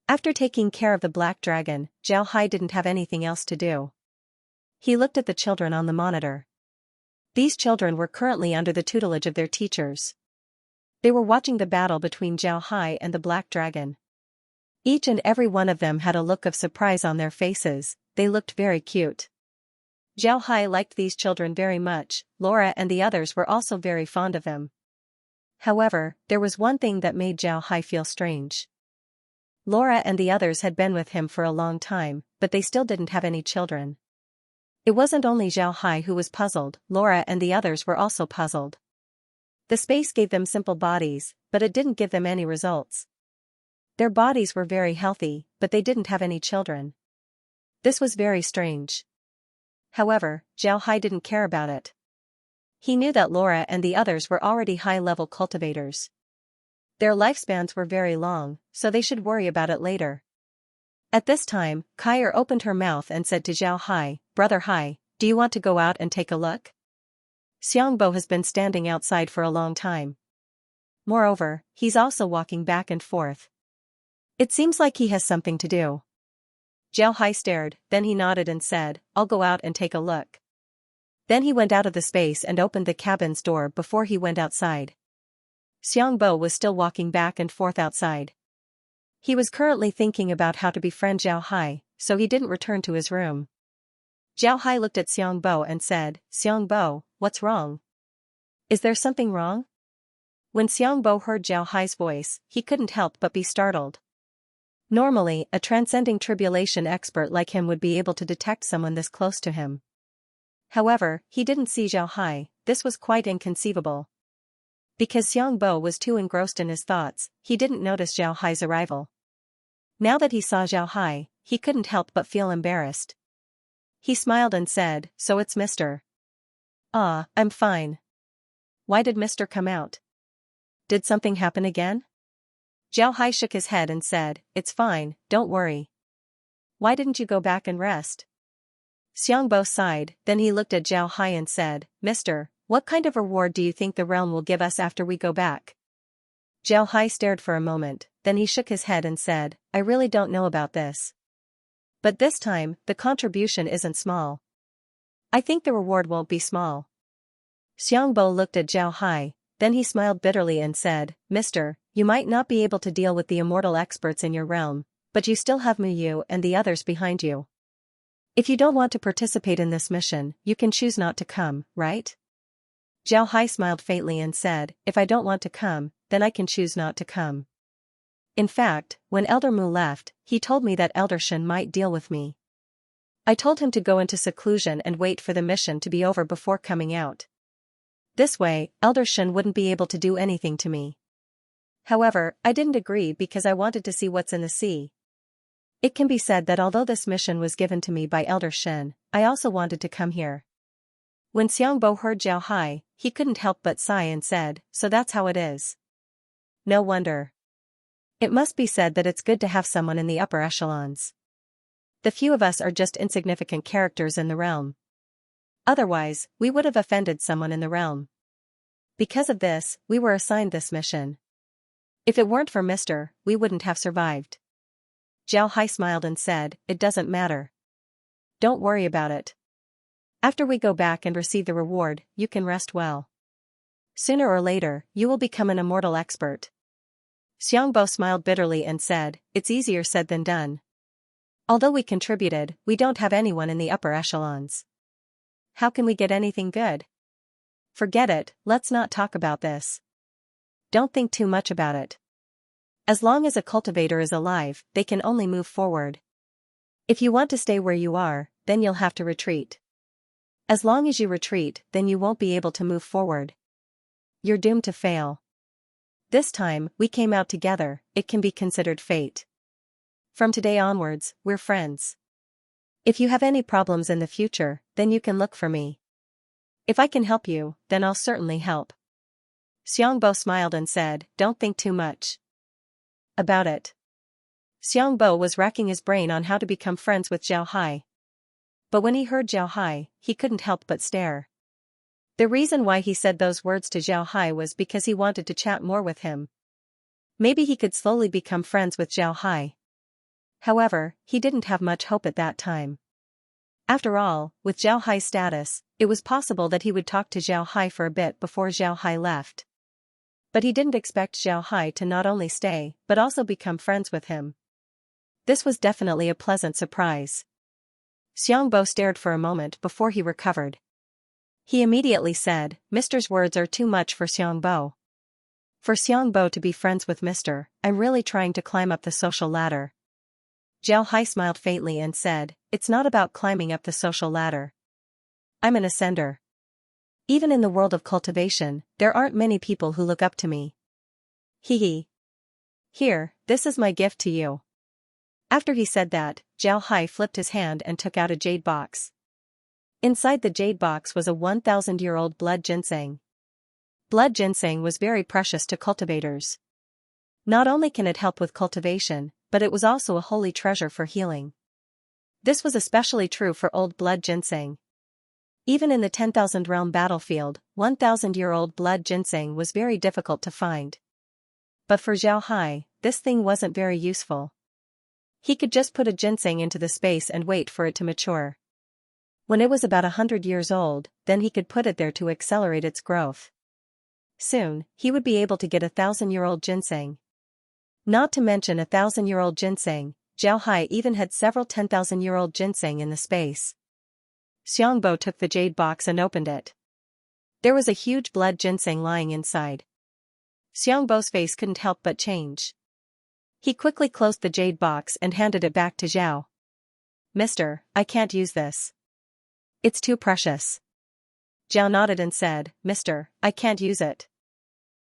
After taking care of the black dragon, Xiao Hai didn't have anything else to do. He looked at the children on the monitor. These children were currently under the tutelage of their teachers. They were watching the battle between Xiao Hai and the black dragon. Each and every one of them had a look of surprise on their faces. They looked very cute. Xiao Hai liked these children very much. Laura and the others were also very fond of him. However, there was one thing that made Xiao Hai feel strange. Laura and the others had been with him for a long time, but they still didn't have any children. It wasn't only Xiao Hai who was puzzled, Laura and the others were also puzzled. The space gave them simple bodies, but it didn't give them any results. Their bodies were very healthy, but they didn't have any children. This was very strange. However, Xiao Hai didn't care about it. He knew that Laura and the others were already high-level cultivators. Their lifespans were very long, so they should worry about it later. At this time, Kai opened her mouth and said to Xiao Hai, Brother Hai, do you want to go out and take a look? Xiangbo has been standing outside for a long time. Moreover, he's also walking back and forth. It seems like he has something to do. Xiao Hai stared, then he nodded and said, I'll go out and take a look. Then he went out of the space and opened the cabin's door before he went outside. Xiangbo was still walking back and forth outside. He was currently thinking about how to befriend Xiao Hai, so he didn't return to his room. Xiao Hai looked at Xiangbo and said, Xiangbo, what's wrong? Is there something wrong? When Xiangbo heard Xiao Hai's voice, he couldn't help but be startled. Normally, a transcending tribulation expert like him would be able to detect someone this close to him. However, he didn't see Xiao Hai. This was quite inconceivable. Because Xiangbo was too engrossed in his thoughts, he didn't notice Xiao Hai's arrival. Now that he saw Zhao Hai, he couldn't help but feel embarrassed. He smiled and said, "So it's Mr. Ah, I'm fine. Why did Mr. come out? Did something happen again?" Zhao Hai shook his head and said, "It's fine, don't worry. Why didn't you go back and rest?" Xiangbo sighed, then he looked at Zhao Hai and said, "Mister, what kind of reward do you think the realm will give us after we go back?" Zhao Hai stared for a moment, then he shook his head and said, "I really don't know about this. But this time, the contribution isn't small. I think the reward won't be small." Xiangbo looked at Zhao Hai, then he smiled bitterly and said, "Mister, you might not be able to deal with the immortal experts in your realm, but you still have Muyu and the others behind you. If you don't want to participate in this mission, you can choose not to come, right?" Zhao Hai smiled faintly and said, "If I don't want to come, then I can choose not to come. In fact, when Elder Mu left, he told me that Elder Shen might deal with me. I told him to go into seclusion and wait for the mission to be over before coming out. This way, Elder Shen wouldn't be able to do anything to me. However, I didn't agree because I wanted to see what's in the sea. It can be said that although this mission was given to me by Elder Shen, I also wanted to come here." When Xiangbo heard Zhao Hai, he couldn't help but sigh and said, "So that's how it is. No wonder. It must be said that it's good to have someone in the upper echelons. The few of us are just insignificant characters in the realm. Otherwise, we would have offended someone in the realm. Because of this, we were assigned this mission. If it weren't for Mr., we wouldn't have survived." Zhao Hai smiled and said, "It doesn't matter. Don't worry about it. After we go back and receive the reward, you can rest well. Sooner or later, you will become an immortal expert." Xiangbo smiled bitterly and said, "It's easier said than done. Although we contributed, we don't have anyone in the upper echelons. How can we get anything good? Forget it, let's not talk about this. Don't think too much about it. As long as a cultivator is alive, they can only move forward. If you want to stay where you are, then you'll have to retreat. As long as you retreat, then you won't be able to move forward. You're doomed to fail. This time, we came out together, it can be considered fate. From today onwards, we're friends. If you have any problems in the future, then you can look for me. If I can help you, then I'll certainly help." Xiangbo smiled and said, "Don't think too much about it." Xiangbo was racking his brain on how to become friends with Zhao Hai. But when he heard Zhao Hai, he couldn't help but stare. The reason why he said those words to Zhao Hai was because he wanted to chat more with him. Maybe he could slowly become friends with Zhao Hai. However, he didn't have much hope at that time. After all, with Zhao Hai's status, it was possible that he would talk to Zhao Hai for a bit before Zhao Hai left. But he didn't expect Zhao Hai to not only stay, but also become friends with him. This was definitely a pleasant surprise. Xiangbo stared for a moment before he recovered. He immediately said, "Mister's words are too much for Xiangbo. For Xiangbo to be friends with Mister, I'm really trying to climb up the social ladder." Zhao Hai smiled faintly and said, "It's not about climbing up the social ladder. I'm an ascender. Even in the world of cultivation, there aren't many people who look up to me. Hee hee. Here, this is my gift to you." After he said that, Zhao Hai flipped his hand and took out a jade box. Inside the jade box was a 1,000-year-old blood ginseng. Blood ginseng was very precious to cultivators. Not only can it help with cultivation, but it was also a holy treasure for healing. This was especially true for old blood ginseng. Even in the 10,000 realm battlefield, 1,000-year-old blood ginseng was very difficult to find. But for Zhao Hai, this thing wasn't very useful. He could just put a ginseng into the space and wait for it to mature. When it was about 100 years old, then he could put it there to accelerate its growth. Soon, he would be able to get a 1,000-year-old ginseng. Not to mention a 1,000-year-old ginseng, Zhao Hai even had several 10,000-year-old ginseng in the space. Xiangbo took the jade box and opened it. There was a huge blood ginseng lying inside. Xiangbo's face couldn't help but change. He quickly closed the jade box and handed it back to Zhao. "Mister, I can't use this. It's too precious." Zhao nodded and said, "Mister, I can't use it."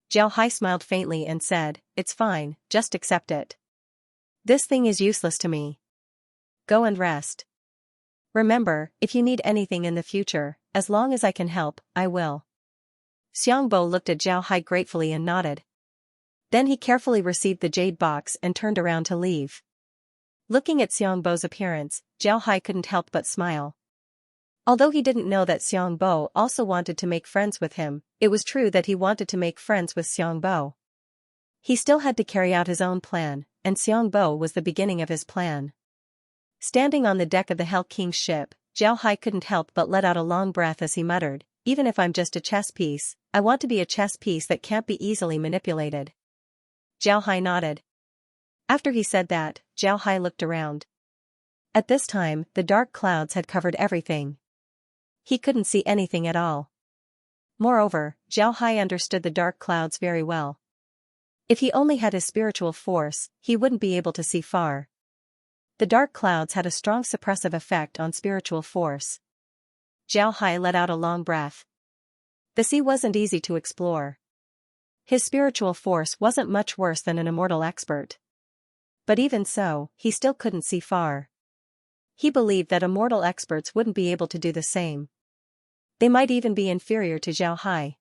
Zhao Hai smiled faintly and said, "It's fine, just accept it." This thing is useless to me. Go and rest. Remember, if you need anything in the future, as long as I can help, I will. Xiangbo looked at Zhao Hai gratefully and nodded. Then he carefully received the jade box and turned around to leave. Looking at Xiangbo's appearance, Zhao Hai couldn't help but smile. Although he didn't know that Xiangbo also wanted to make friends with him, it was true that he wanted to make friends with Xiangbo. He still had to carry out his own plan, and Xiangbo was the beginning of his plan. Standing on the deck of the Hell King's ship, Zhao Hai couldn't help but let out a long breath as he muttered, "Even if I'm just a chess piece, I want to be a chess piece that can't be easily manipulated." Zhao Hai nodded. After he said that, Zhao Hai looked around. At this time, the dark clouds had covered everything. He couldn't see anything at all. Moreover, Zhao Hai understood the dark clouds very well. If he only had his spiritual force, he wouldn't be able to see far. The dark clouds had a strong suppressive effect on spiritual force. Zhao Hai let out a long breath. The sea wasn't easy to explore. His spiritual force wasn't much worse than an immortal expert. But even so, he still couldn't see far. He believed that immortal experts wouldn't be able to do the same. They might even be inferior to Zhao Hai.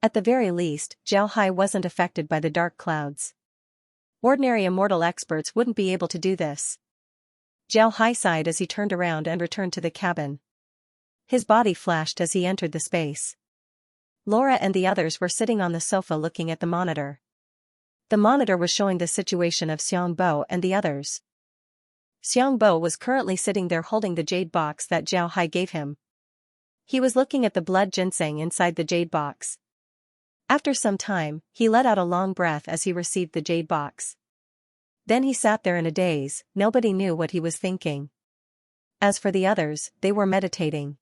At the very least, Zhao Hai wasn't affected by the dark clouds. Ordinary immortal experts wouldn't be able to do this. Zhao Hai sighed as he turned around and returned to the cabin. His body flashed as he entered the space. Laura and the others were sitting on the sofa looking at the monitor. The monitor was showing the situation of Xiangbo and the others. Xiangbo was currently sitting there holding the jade box that Zhao Hai gave him. He was looking at the blood ginseng inside the jade box. After some time, he let out a long breath as he received the jade box. Then he sat there in a daze, nobody knew what he was thinking. As for the others, they were meditating.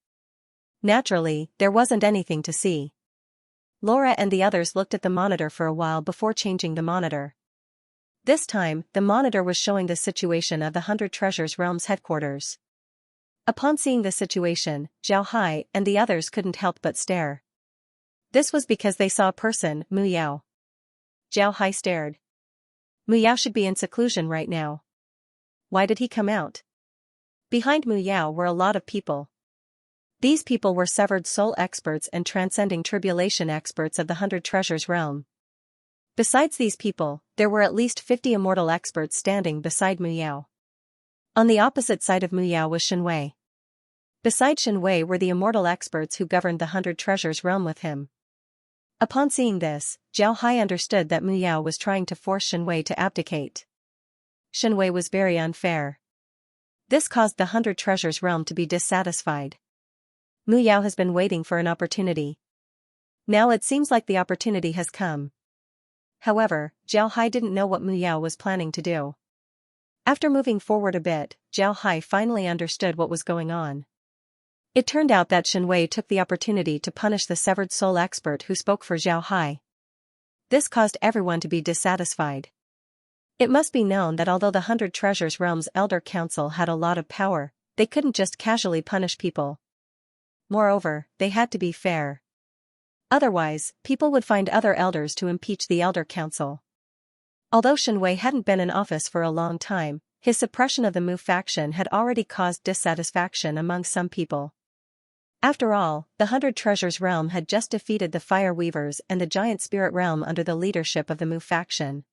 Naturally, there wasn't anything to see. Laura and the others looked at the monitor for a while before changing the monitor. This time, the monitor was showing the situation of the 100 Treasures Realm's headquarters. Upon seeing the situation, Zhao Hai and the others couldn't help but stare. This was because they saw a person, Mu Yao. Zhao Hai stared. Mu Yao should be in seclusion right now. Why did he come out? Behind Mu Yao were a lot of people. These people were severed soul experts and transcending tribulation experts of the 100 Treasures Realm. Besides these people, there were at least 50 immortal experts standing beside Mu Yao. On the opposite side of Mu Yao was Shen Wei. Beside Shen Wei were the immortal experts who governed the 100 Treasures Realm with him. Upon seeing this, Zhao Hai understood that Mu Yao was trying to force Shen Wei to abdicate. Shen Wei was very unfair. This caused the 100 Treasures Realm to be dissatisfied. Mu Yao has been waiting for an opportunity. Now it seems like the opportunity has come. However, Zhao Hai didn't know what Mu Yao was planning to do. After moving forward a bit, Zhao Hai finally understood what was going on. It turned out that Shen Wei took the opportunity to punish the severed soul expert who spoke for Zhao Hai. This caused everyone to be dissatisfied. It must be known that although the 100 Treasures Realm's Elder Council had a lot of power, they couldn't just casually punish people. Moreover, they had to be fair. Otherwise, people would find other elders to impeach the Elder Council. Although Shen Wei hadn't been in office for a long time, his suppression of the Mu faction had already caused dissatisfaction among some people. After all, the 100 Treasures Realm had just defeated the Fire Weavers and the Giant Spirit Realm under the leadership of the Mu faction.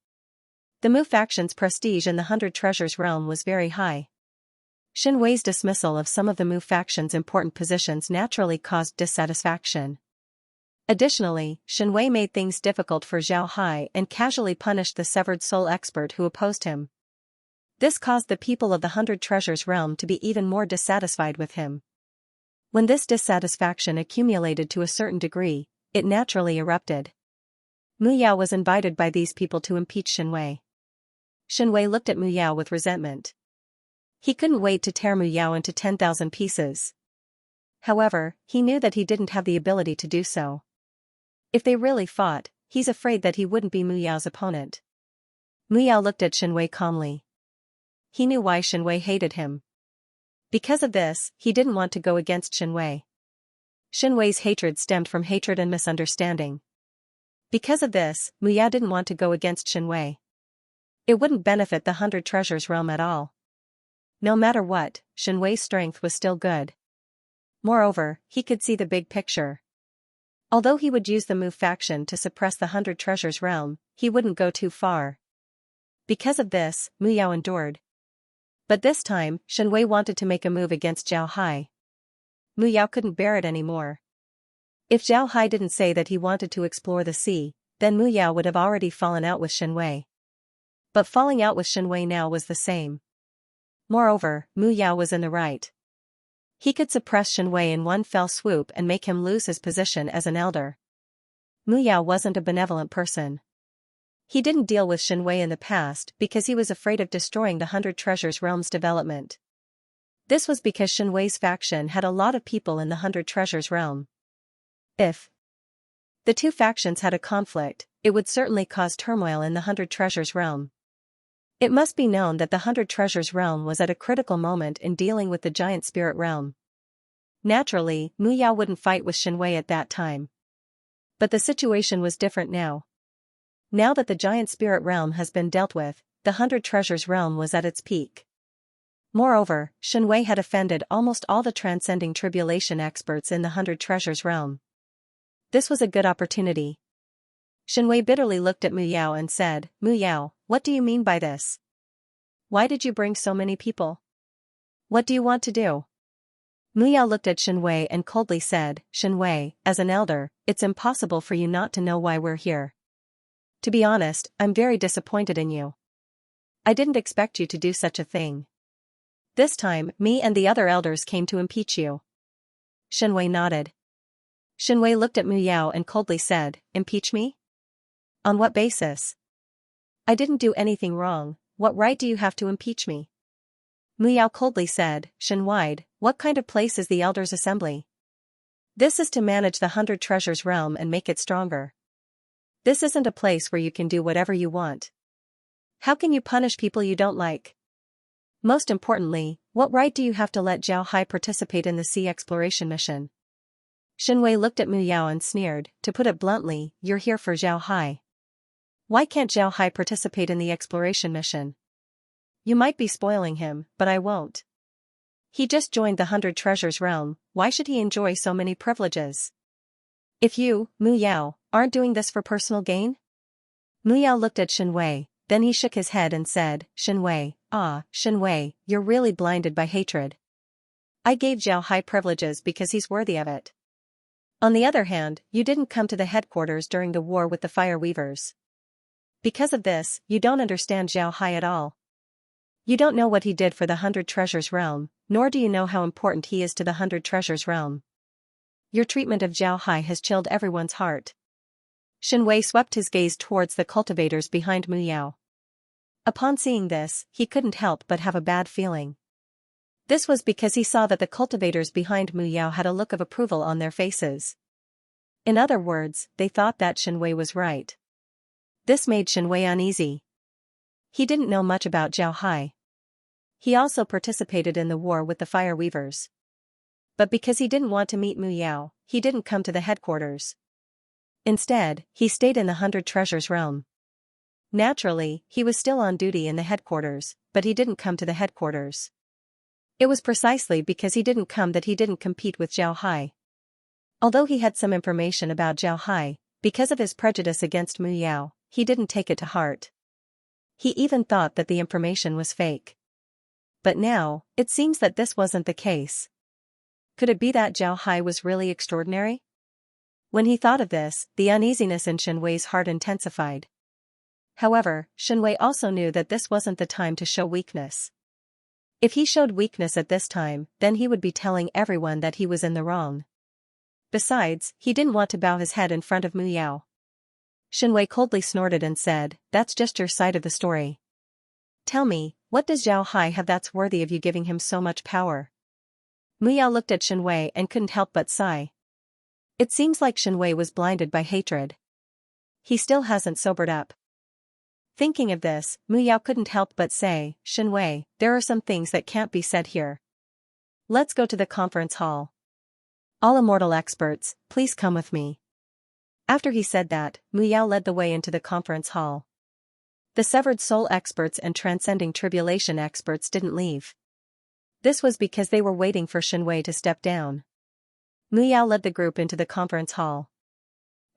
The Mu faction's prestige in the 100 Treasures Realm was very high. Shen Wei's dismissal of some of the Mu faction's important positions naturally caused dissatisfaction. Additionally, Shen Wei made things difficult for Zhao Hai and casually punished the severed soul expert who opposed him. This caused the people of the 100 Treasures Realm to be even more dissatisfied with him. When this dissatisfaction accumulated to a certain degree, it naturally erupted. Mu Yao was invited by these people to impeach Shen Wei. Shen Wei looked at Mu Yao with resentment. He couldn't wait to tear Mu Yao into 10,000 pieces. However, he knew that he didn't have the ability to do so. If they really fought, he's afraid that he wouldn't be Mu Yao's opponent. Mu Yao looked at Shen Wei calmly. He knew why Shen Wei hated him. Because of this, he didn't want to go against Shen Wei. Shen Wei's hatred stemmed from hatred and misunderstanding. Because of this, Mu Yao didn't want to go against Shen Wei. It wouldn't benefit the 100 treasures realm at all. No matter what, Shenwei's strength was still good. Moreover, he could see the big picture. Although he would use the Mu faction to suppress the 100 treasures realm, he wouldn't go too far. Because of this, Mu Yao endured. But this time, Shenwei wanted to make a move against Zhao Hai. Mu Yao couldn't bear it anymore. If Zhao Hai didn't say that he wanted to explore the sea, then Mu Yao would have already fallen out with Shenwei. But falling out with Shenwei now was the same. Moreover, Mu Yao was in the right. He could suppress Shenwei in one fell swoop and make him lose his position as an elder. Mu Yao wasn't a benevolent person. He didn't deal with Shenwei in the past because he was afraid of destroying the 100 treasures realm's development. This was because Shenwei's faction had a lot of people in the 100 treasures realm. If the two factions had a conflict, it would certainly cause turmoil in the 100 treasures realm. It must be known that the 100 treasures realm was at a critical moment in dealing with the giant spirit realm. Naturally, Mu Yao wouldn't fight with Shenwei at that time. But the situation was different now. Now that the giant spirit realm has been dealt with, the 100 treasures realm was at its peak. Moreover, Shenwei had offended almost all the transcending tribulation experts in the 100 treasures realm. This was a good opportunity. Shenwei bitterly looked at Mu Yao and said, "Mu Yao, what do you mean by this? Why did you bring so many people? What do you want to do?" Mu Yao looked at Shenwei and coldly said, "Shenwei, as an elder, it's impossible for you not to know why we're here. To be honest, I'm very disappointed in you. I didn't expect you to do such a thing. This time, me and the other elders came to impeach you." Shenwei nodded. Shenwei looked at Mu Yao and coldly said, "Impeach me? On what basis? I didn't do anything wrong, what right do you have to impeach me?" Mu Yao coldly said, "Shenwei, what kind of place is the Elders' Assembly? This is to manage the 100 treasures realm and make it stronger. This isn't a place where you can do whatever you want. How can you punish people you don't like? Most importantly, what right do you have to let Zhao Hai participate in the sea exploration mission?" Shenwei looked at Mu Yao and sneered, "To put it bluntly, you're here for Zhao Hai. Why can't Zhao Hai participate in the exploration mission? You might be spoiling him, but I won't. He just joined the 100 treasures realm, why should he enjoy so many privileges? If you, Mu Yao, aren't doing this for personal gain?" Mu Yao looked at Shenwei, then he shook his head and said, Shenwei, you're really blinded by hatred. I gave Zhao Hai privileges because he's worthy of it. On the other hand, you didn't come to the headquarters during the war with the Fire Weavers. Because of this, you don't understand Zhao Hai at all. You don't know what he did for the 100 treasures realm, nor do you know how important he is to the 100 treasures realm. Your treatment of Zhao Hai has chilled everyone's heart." Shenwei swept his gaze towards the cultivators behind Mu Yao. Upon seeing this, he couldn't help but have a bad feeling. This was because he saw that the cultivators behind Mu Yao had a look of approval on their faces. In other words, they thought that Shenwei was right. This made Shenwei uneasy. He didn't know much about Zhao Hai. He also participated in the war with the Fire Weavers. But because he didn't want to meet Mu Yao, he didn't come to the headquarters. Instead, he stayed in the 100 treasures realm. Naturally, he was still on duty in the headquarters, but he didn't come to the headquarters. It was precisely because he didn't come that he didn't compete with Zhao Hai. Although he had some information about Zhao Hai, because of his prejudice against Mu Yao, he didn't take it to heart. He even thought that the information was fake. But now, it seems that this wasn't the case. Could it be that Zhao Hai was really extraordinary? When he thought of this, the uneasiness in Shenwei's heart intensified. However, Shenwei also knew that this wasn't the time to show weakness. If he showed weakness at this time, then he would be telling everyone that he was in the wrong. Besides, he didn't want to bow his head in front of Mu Yao. Shenwei coldly snorted and said, "That's just your side of the story. Tell me, what does Zhao Hai have that's worthy of you giving him so much power?" Mu Yao looked at Shenwei and couldn't help but sigh. It seems like Shenwei was blinded by hatred. He still hasn't sobered up. Thinking of this, Mu Yao couldn't help but say, "Shenwei, there are some things that can't be said here. Let's go to the conference hall. All immortal experts, please come with me." After he said that, Mu Yao led the way into the conference hall. The severed soul experts and transcending tribulation experts didn't leave. This was because they were waiting for Xianxia to step down. Mu Yao led the group into the conference hall.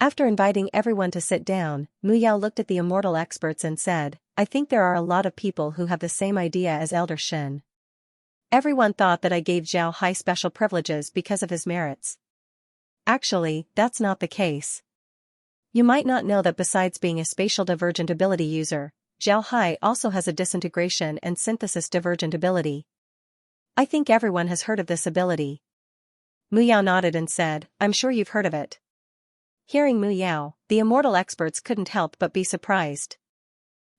After inviting everyone to sit down, Mu Yao looked at the immortal experts and said, I think there are a lot of people who have the same idea as Elder Shen. Everyone thought that I gave Xiao Hai special privileges because of his merits. Actually, that's not the case. You might not know that besides being a spatial divergent ability user, Xiao Hai also has a disintegration and synthesis divergent ability. I think everyone has heard of this ability. Mu Yao nodded and said, I'm sure you've heard of it. Hearing Mu Yao, the immortal experts couldn't help but be surprised.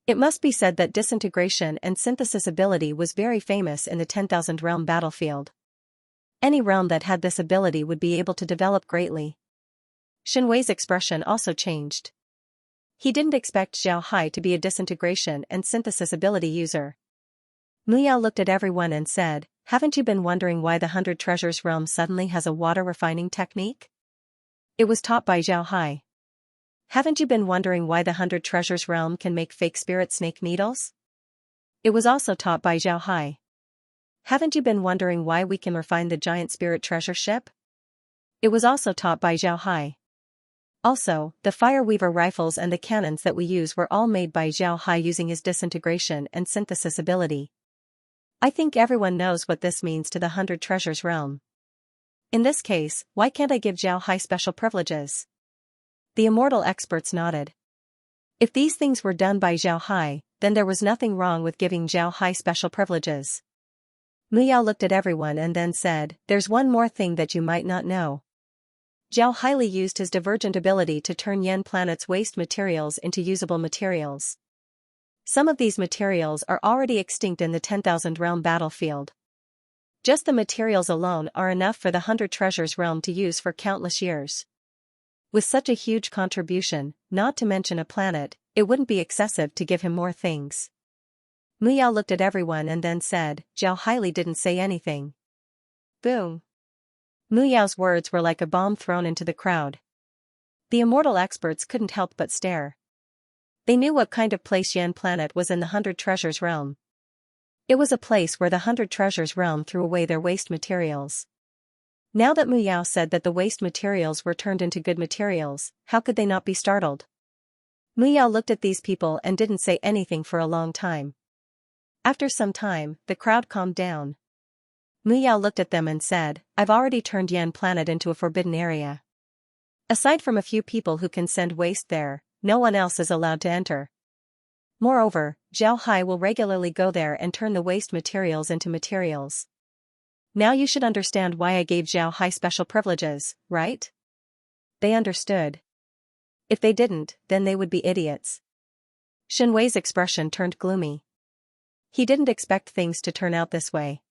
It must be said that disintegration and synthesis ability was very famous in the 10,000 realm battlefield. Any realm that had this ability would be able to develop greatly. Xianxia's expression also changed. He didn't expect Xiao Hai to be a disintegration and synthesis ability user. Mu Yao looked at everyone and said, haven't you been wondering why the 100 Treasures realm suddenly has a water refining technique? It was taught by Xiao Hai. Haven't you been wondering why the 100 Treasures realm can make fake spirit snake needles? It was also taught by Xiao Hai. Haven't you been wondering why we can refine the giant spirit treasure ship? It was also taught by Xiao Hai. Also, the Fire Weaver rifles and the cannons that we use were all made by Xiao Hai using his disintegration and synthesis ability. I think everyone knows what this means to the 100 Treasures realm. In this case, why can't I give Xiao Hai special privileges? The immortal experts nodded. If these things were done by Xiao Hai, then there was nothing wrong with giving Xiao Hai special privileges. Mu Yao looked at everyone and then said, there's one more thing that you might not know. Xiao Hai used his divergent ability to turn Yen planet's waste materials into usable materials. Some of these materials are already extinct in the 10,000 realm battlefield. Just the materials alone are enough for the 100 Treasures realm to use for countless years. With such a huge contribution, not to mention a planet, it wouldn't be excessive to give him more things. Mu Yao looked at everyone and then said, Xiao Hai didn't say anything. Boom. Mu Yao's words were like a bomb thrown into the crowd. The immortal experts couldn't help but stare. They knew what kind of place Yen planet was in the 100 Treasures realm. It was a place where the 100 Treasures realm threw away their waste materials. Now that Mu Yao said that the waste materials were turned into good materials, how could they not be startled? Mu Yao looked at these people and didn't say anything for a long time. After some time, the crowd calmed down. Mu Yao looked at them and said, I've already turned Yen planet into a forbidden area. Aside from a few people who can send waste there, no one else is allowed to enter. Moreover, Xiao Hai will regularly go there and turn the waste materials into materials. Now you should understand why I gave Xiao Hai special privileges, right? They understood. If they didn't, then they would be idiots. Xianxia's expression turned gloomy. He didn't expect things to turn out this way.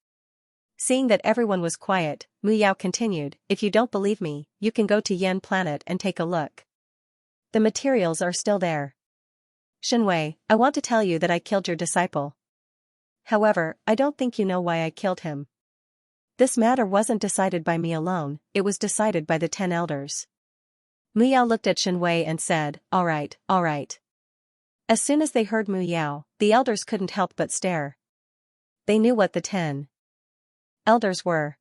Seeing that everyone was quiet, Mu Yao continued, if you don't believe me, you can go to Yen planet and take a look. The materials are still there. Xianxia, I want to tell you that I killed your disciple. However, I don't think you know why I killed him. This matter wasn't decided by me alone, it was decided by the 10 elders. Mu Yao looked at Xianxia and said, all right. As soon as they heard Mu Yao, the elders couldn't help but stare. They knew what the 10 elders were.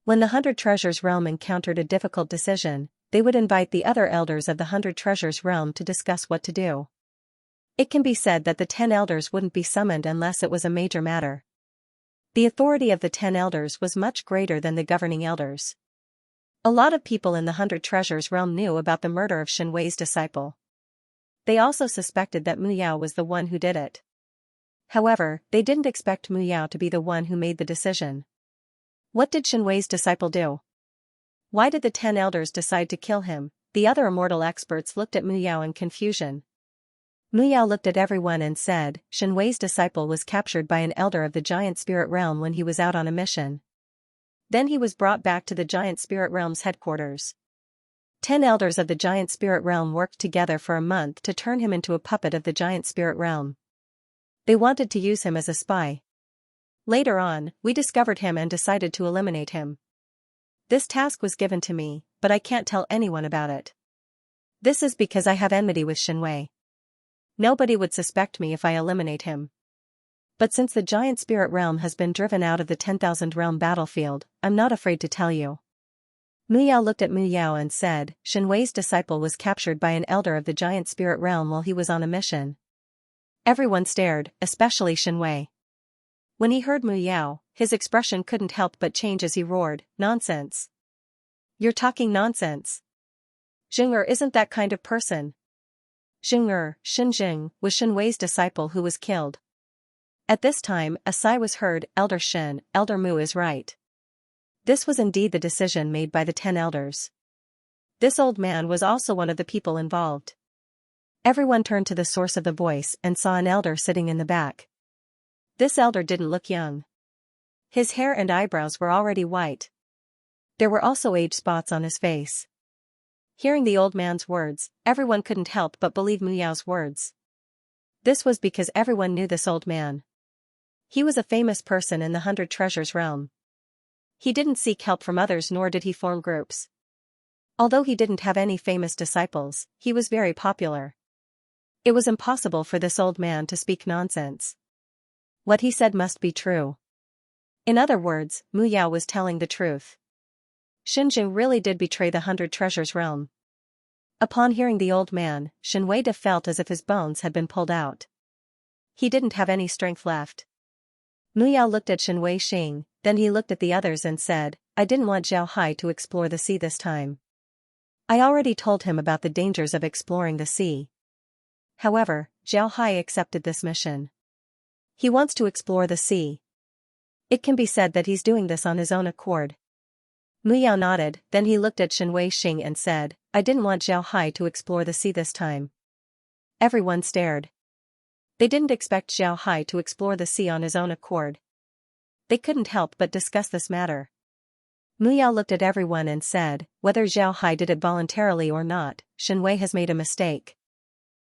When the 100 Treasures realm encountered a difficult decision, they would invite the other elders of the 100 Treasures realm to discuss what to do. It can be said that the 10 elders wouldn't be summoned unless it was a major matter. The authority of the 10 elders was much greater than the governing elders. A lot of people in the 100 Treasures realm knew about the murder of Xianxia's disciple. They also suspected that Mu Yao was the one who did it. However, they didn't expect Mu Yao to be the one who made the decision. What did Xianxia's disciple do? Why did the 10 elders decide to kill him? The other immortal experts looked at Mu Yao in confusion. Mu Yao looked at everyone and said, Xianxia's disciple was captured by an elder of the giant spirit realm when he was out on a mission. Then he was brought back to the giant spirit realm's headquarters. 10 elders of the giant spirit realm worked together for a month to turn him into a puppet of the giant spirit realm. They wanted to use him as a spy. Later on, we discovered him and decided to eliminate him. This task was given to me, but I can't tell anyone about it. This is because I have enmity with Xianxia. Nobody would suspect me if I eliminate him. But since the giant spirit realm has been driven out of the 10,000 realm battlefield, I'm not afraid to tell you. Mu Yao looked at Mu Yao and said, Shen Wei's disciple was captured by an elder of the giant spirit realm while he was on a mission. Everyone stared, especially Shen Wei. When he heard Mu Yao, his expression couldn't help but change as he roared, "Nonsense! You're talking nonsense! Xing'er isn't that kind of person." Xing'er, Shen, was Shen Wei's disciple who was killed. At this time, a sigh was heard, "Elder Shen, Elder Mu is right." This was indeed the decision made by the 10 elders. This old man was also one of the people involved. Everyone turned to the source of the voice and saw an elder sitting in the back. This elder didn't look young. His hair and eyebrows were already white. There were also age spots on his face. Hearing the old man's words, everyone couldn't help but believe Mu Yao's words. This was because everyone knew this old man. He was a famous person in the 100 Treasures realm. He didn't seek help from others nor did he form groups. Although he didn't have any famous disciples, he was very popular. It was impossible for this old man to speak nonsense. What he said must be true. In other words, Mu Yao was telling the truth. Xinjing really did betray the 100 Treasures realm. Upon hearing the old man, Shen Wei felt as if his bones had been pulled out. He didn't have any strength left. Mu Yao looked at Shen Wei Xing, then he looked at the others and said, "I didn't want Zhao Hai to explore the sea this time. I already told him about the dangers of exploring the sea. However, Zhao Hai accepted this mission. He wants to explore the sea. It can be said that he's doing this on his own accord." Mu Yao nodded, then he looked at Shen Wei Xing and said, "I didn't want Zhao Hai to explore the sea this time." Everyone stared. They didn't expect Zhao Hai to explore the sea on his own accord. They couldn't help but discuss this matter. Mu Yao looked at everyone and said, "Whether Zhao Hai did it voluntarily or not, Shen Wei has made a mistake.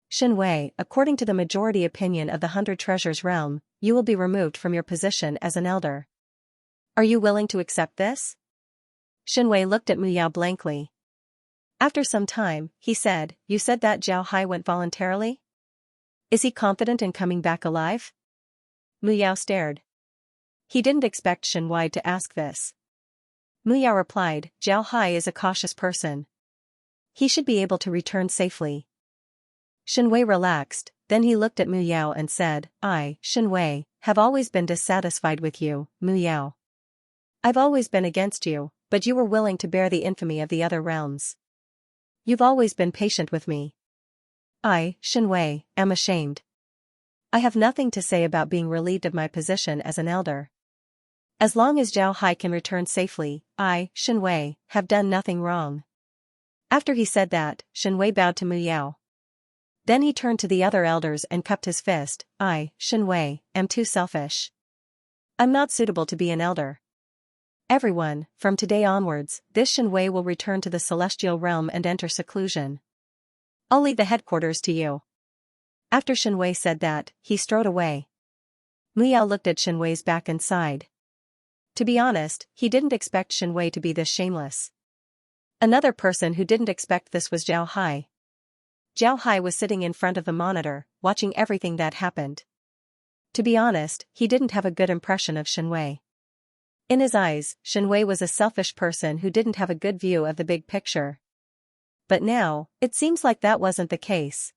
Shen Wei, according to the majority opinion of the 100 Treasures realm, you will be removed from your position as an elder. Are you willing to accept this?" Shen Wei looked at Mu Yao blankly. After some time, he said, "You said that Zhao Hai went voluntarily? Is he confident in coming back alive?" Mu Yao stared. He didn't expect Shen Wei to ask this. Mu Yao replied, "Zhao Hai is a cautious person. He should be able to return safely." Shen Wei relaxed, then he looked at Mu Yao and said, "I, Shen Wei, have always been dissatisfied with you, Mu Yao. I've always been against you, but you were willing to bear the infamy of the other realms. You've always been patient with me. I, Shen Wei, am ashamed. I have nothing to say about being relieved of my position as an elder. As long as Zhao Hai can return safely, I, Shen Wei, have done nothing wrong." After he said that, Shen Wei bowed to Mu Yao. Then he turned to the other elders and cupped his fist. "I, Shen Wei, am too selfish. I'm not suitable to be an elder. Everyone, from today onwards, this Shen Wei will return to the celestial realm and enter seclusion. I'll leave the headquarters to you." After Shen Wei said that, he strode away. Mu Yao looked at Shen Wei's back and sighed. To be honest, he didn't expect Shen Wei to be this shameless. Another person who didn't expect this was Zhao Hai. Zhao Hai was sitting in front of the monitor, watching everything that happened. To be honest, he didn't have a good impression of Shen Wei. In his eyes, Shen Wei was a selfish person who didn't have a good view of the big picture. But now, it seems like that wasn't the case.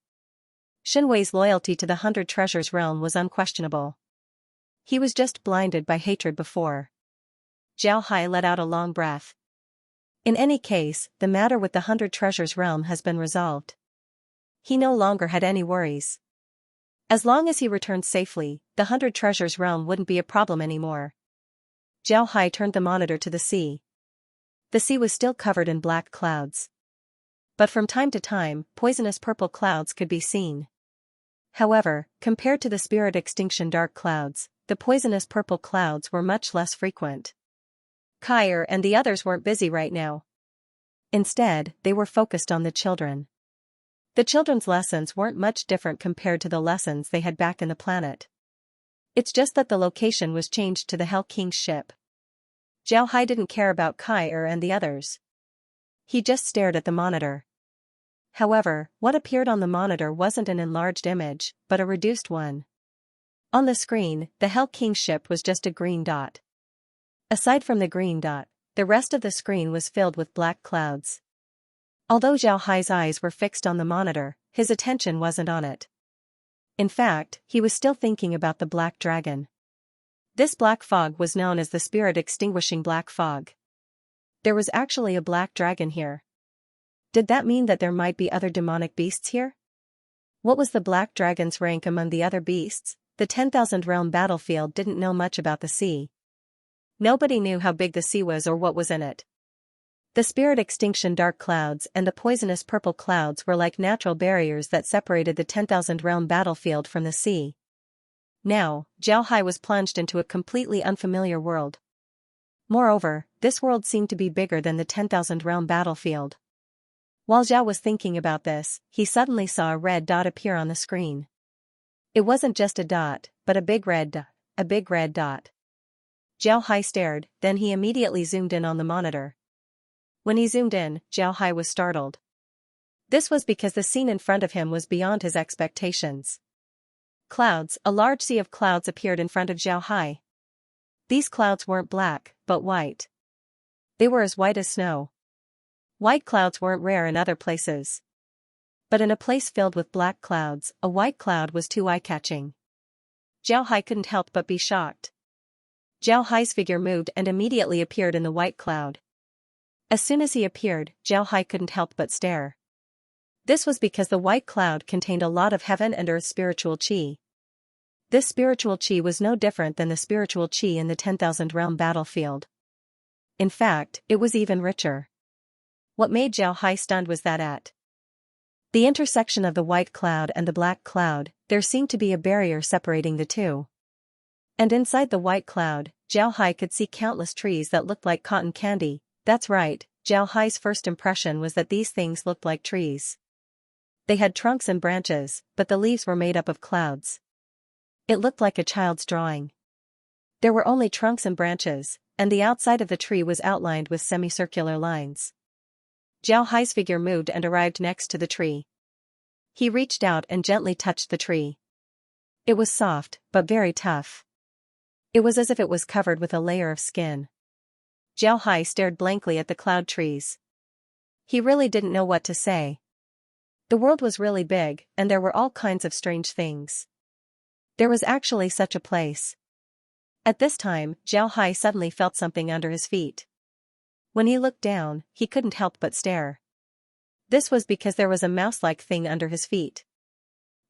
Shen Wei's loyalty to the 100 Treasures realm was unquestionable. He was just blinded by hatred before. Zhao Hai let out a long breath. In any case, the matter with the 100 Treasures realm has been resolved. He no longer had any worries. As long as he returned safely, the 100 Treasures realm wouldn't be a problem anymore. Zhao Hai turned the monitor to the sea. The sea was still covered in black clouds. But from time to time, poisonous purple clouds could be seen. However, compared to the spirit extinction dark clouds, the poisonous purple clouds were much less frequent. Kair and the others weren't busy right now. Instead, they were focused on the children. The children's lessons weren't much different compared to the lessons they had back in the planet. It's just that the location was changed to the Hell King's ship. Zhao Hai didn't care about Kair and the others. He just stared at the monitor. However, what appeared on the monitor wasn't an enlarged image, but a reduced one. On the screen, the Hell King's ship was just a green dot. Aside from the green dot, the rest of the screen was filled with black clouds. Although Zhao Hai's eyes were fixed on the monitor, his attention wasn't on it. In fact, he was still thinking about the black dragon. This black fog was known as the spirit-extinguishing black fog. There was actually a black dragon here. Did that mean that there might be other demonic beasts here? What was the black dragon's rank among the other beasts? The 10,000 realm battlefield didn't know much about the sea. Nobody knew how big the sea was or what was in it. The spirit extinction dark clouds and the poisonous purple clouds were like natural barriers that separated the 10,000 realm battlefield from the sea. Now, Zhao Hai was plunged into a completely unfamiliar world. Moreover, this world seemed to be bigger than the 10,000 realm battlefield. While Zhao was thinking about this, he suddenly saw a red dot appear on the screen. It wasn't just a dot, but a big red dot. Zhao Hai stared, then he immediately zoomed in on the monitor. When he zoomed in, Zhao Hai was startled. This was because the scene in front of him was beyond his expectations. Clouds, a large sea of clouds appeared in front of Zhao Hai. These clouds weren't black, but white. They were as white as snow. White clouds weren't rare in other places. But in a place filled with black clouds, a white cloud was too eye-catching. Zhao Hai couldn't help but be shocked. Zhao Hai's figure moved and immediately appeared in the white cloud. As soon as he appeared, Zhao Hai couldn't help but stare. This was because the white cloud contained a lot of heaven and earth spiritual qi. This spiritual qi was no different than the spiritual qi in the 10,000 realm battlefield. In fact, it was even richer. What made Zhao Hai stunned was that at the intersection of the white cloud and the black cloud, there seemed to be a barrier separating the two. And inside the white cloud, Zhao Hai could see countless trees that looked like cotton candy. That's right, Zhao Hai's first impression was that these things looked like trees. They had trunks and branches, but the leaves were made up of clouds. It looked like a child's drawing. There were only trunks and branches, and the outside of the tree was outlined with semicircular lines. Zhao Hai's figure moved and arrived next to the tree. He reached out and gently touched the tree. It was soft, but very tough. It was as if it was covered with a layer of skin. Zhao Hai stared blankly at the cloud trees. He really didn't know what to say. The world was really big, and there were all kinds of strange things. There was actually such a place. At this time, Zhao Hai suddenly felt something under his feet. When he looked down, he couldn't help but stare. This was because there was a mouse-like thing under his feet.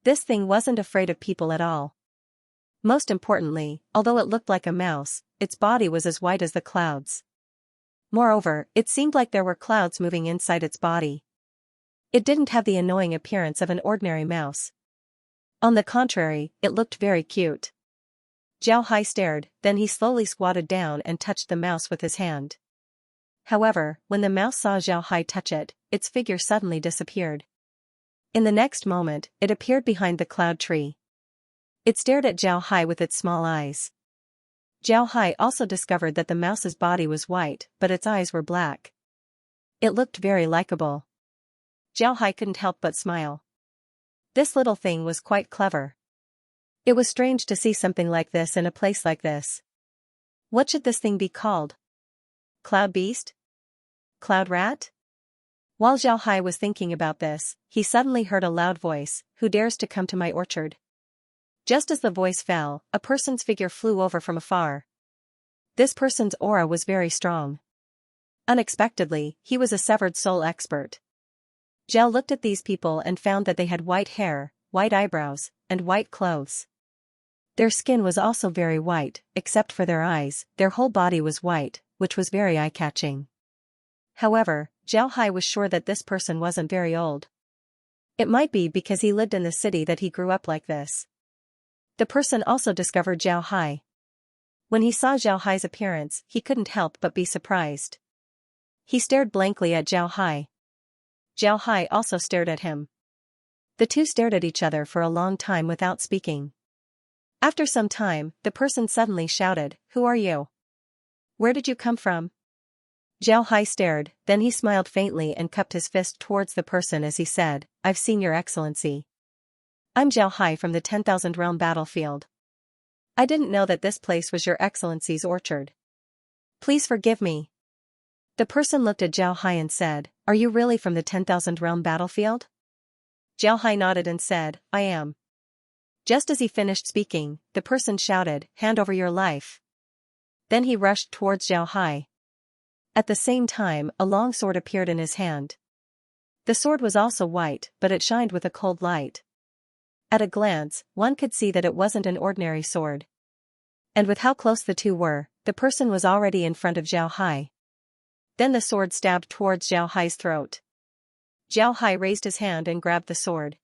This thing wasn't afraid of people at all. Most importantly, although it looked like a mouse, its body was as white as the clouds. Moreover, it seemed like there were clouds moving inside its body. It didn't have the annoying appearance of an ordinary mouse. On the contrary, it looked very cute. Zhao Hai stared, then he slowly squatted down and touched the mouse with his hand. However, when the mouse saw Zhao Hai touch it, its figure suddenly disappeared. In the next moment, it appeared behind the cloud tree. It stared at Zhao Hai with its small eyes. Zhao Hai also discovered that the mouse's body was white, but its eyes were black. It looked very likable. Zhao Hai couldn't help but smile. This little thing was quite clever. It was strange to see something like this in a place like this. What should this thing be called? Cloud beast? Cloud rat? While Zhao Hai was thinking about this, he suddenly heard a loud voice, "Who dares to come to my orchard?" Just as the voice fell, a person's figure flew over from afar. This person's aura was very strong. Unexpectedly, he was a severed soul expert. Zhao looked at these people and found that they had white hair, white eyebrows, and white clothes. Their skin was also very white, except for their eyes. Their whole body was white, which was very eye-catching. However, Zhao Hai was sure that this person wasn't very old. It might be because he lived in the city that he grew up like this. The person also discovered Zhao Hai. When he saw Zhao Hai's appearance, he couldn't help but be surprised. He stared blankly at Zhao Hai. Zhao Hai also stared at him. The two stared at each other for a long time without speaking. After some time, the person suddenly shouted, "Who are you? Where did you come from?" Zhao Hai stared, then he smiled faintly and cupped his fist towards the person as he said, I've seen your excellency. I'm Zhao Hai from the 10,000 realm battlefield. I didn't know that this place was your excellency's orchard. Please forgive me. The person looked at Zhao Hai and said, Are you really from the 10,000 realm battlefield? Zhao Hai nodded and said, I am. Just as he finished speaking, the person shouted, Hand over your life. Then he rushed towards Zhao Hai. At the same time, a long sword appeared in his hand. The sword was also white, but it shined with a cold light. At a glance, one could see that it wasn't an ordinary sword. And with how close the two were, the person was already in front of Zhao Hai. Then the sword stabbed towards Zhao Hai's throat. Zhao Hai raised his hand and grabbed the sword.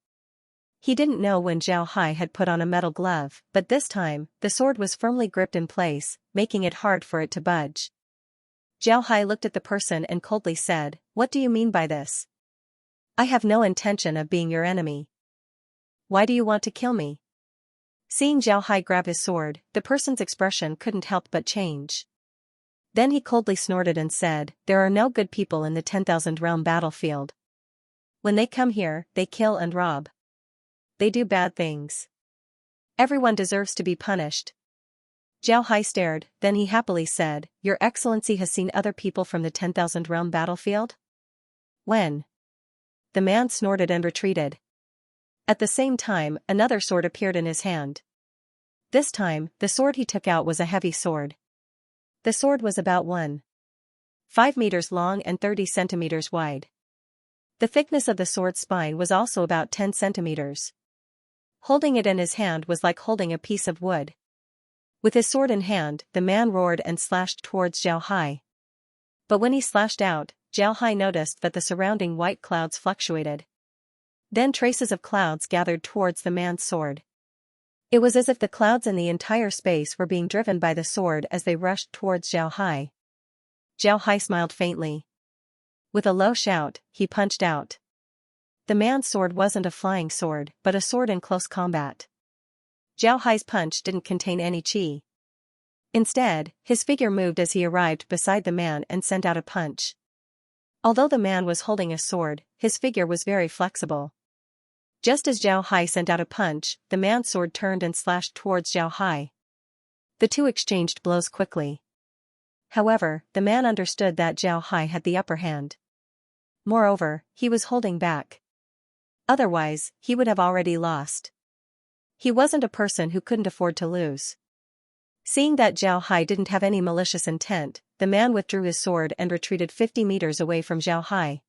He didn't know when Zhao Hai had put on a metal glove, but this time, the sword was firmly gripped in place, making it hard for it to budge. Zhao Hai looked at the person and coldly said, What do you mean by this? I have no intention of being your enemy. Why do you want to kill me? Seeing Zhao Hai grab his sword, the person's expression couldn't help but change. Then he coldly snorted and said, There are no good people in the 10,000 realm battlefield. When they come here, they kill and rob. They do bad things. Everyone deserves to be punished. Zhao Hai stared, then he happily said, Your Excellency has seen other people from the 10,000 realm battlefield? When? The man snorted and retreated. At the same time, another sword appeared in his hand. This time, the sword he took out was a heavy sword. The sword was about 1.5 meters long and 30 centimeters wide. The thickness of the sword's spine was also about 10 centimeters. Holding it in his hand was like holding a piece of wood. With his sword in hand, the man roared and slashed towards Zhao Hai. But when he slashed out, Zhao Hai noticed that the surrounding white clouds fluctuated. Then traces of clouds gathered towards the man's sword. It was as if the clouds in the entire space were being driven by the sword as they rushed towards Zhao Hai. Zhao Hai smiled faintly. With a low shout, he punched out. The man's sword wasn't a flying sword, but a sword in close combat. Zhao Hai's punch didn't contain any chi. Instead, his figure moved as he arrived beside the man and sent out a punch. Although the man was holding a sword, his figure was very flexible. Just as Zhao Hai sent out a punch, the man's sword turned and slashed towards Zhao Hai. The two exchanged blows quickly. However, the man understood that Zhao Hai had the upper hand. Moreover, he was holding back. Otherwise, he would have already lost. He wasn't a person who couldn't afford to lose. Seeing that Zhao Hai didn't have any malicious intent, the man withdrew his sword and retreated 50 meters away from Zhao Hai.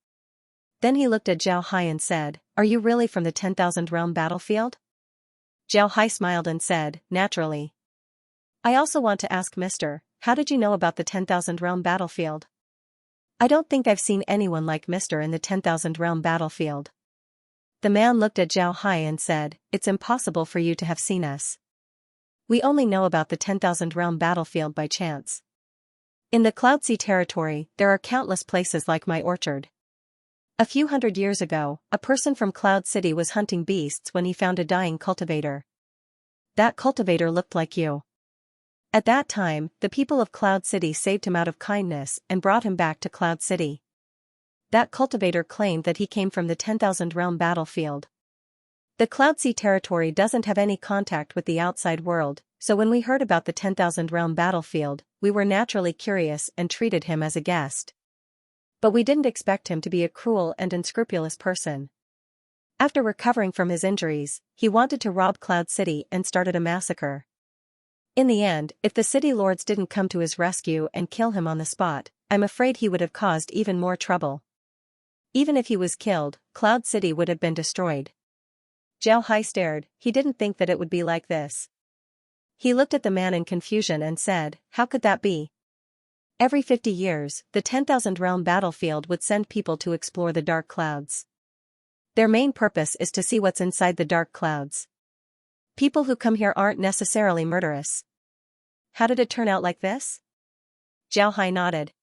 Then he looked at Zhao Hai and said, Are you really from the 10,000 realm battlefield? Zhao Hai smiled and said, Naturally. I also want to ask Mr. How did you know about the 10,000 realm battlefield? I don't think I've seen anyone like Mr. in the 10,000 realm battlefield. The man looked at Zhao Hai and said, It's impossible for you to have seen us. We only know about the 10,000 realm battlefield by chance. In the Cloud Sea territory, there are countless places like my orchard. A few hundred years ago, a person from Cloud City was hunting beasts when he found a dying cultivator. That cultivator looked like you. At that time, the people of Cloud City saved him out of kindness and brought him back to Cloud City. That cultivator claimed that he came from the 10,000 realm battlefield. The Cloud Sea territory doesn't have any contact with the outside world, so when we heard about the 10,000 realm battlefield, we were naturally curious and treated him as a guest. But we didn't expect him to be a cruel and unscrupulous person. After recovering from his injuries, he wanted to rob Cloud City and started a massacre. In the end, if the city lords didn't come to his rescue and kill him on the spot, I'm afraid he would have caused even more trouble. Even if he was killed, Cloud City would have been destroyed. Zhao Hai stared, he didn't think that it would be like this. He looked at the man in confusion and said, How could that be? Every 50 years, the 10,000 realm battlefield would send people to explore the dark clouds. Their main purpose is to see what's inside the dark clouds. People who come here aren't necessarily murderous. How did it turn out like this? Zhao Hai nodded.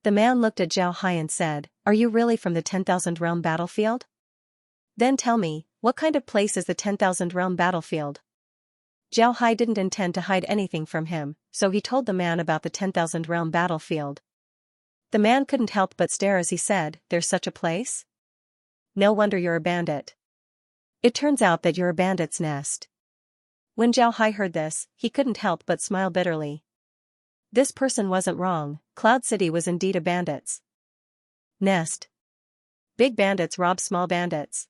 The man looked at Zhao Hai and said, Are you really from the 10,000 realm battlefield? Then tell me, what kind of place is the 10,000 realm battlefield? Zhao Hai didn't intend to hide anything from him, so he told the man about the 10,000 realm battlefield. The man couldn't help but stare as he said, "There's such a place? No wonder you're a bandit. It turns out that you're a bandit's nest." When Zhao Hai heard this, he couldn't help but smile bitterly. This person wasn't wrong, Cloud City was indeed a bandit's nest. Big bandits rob small bandits.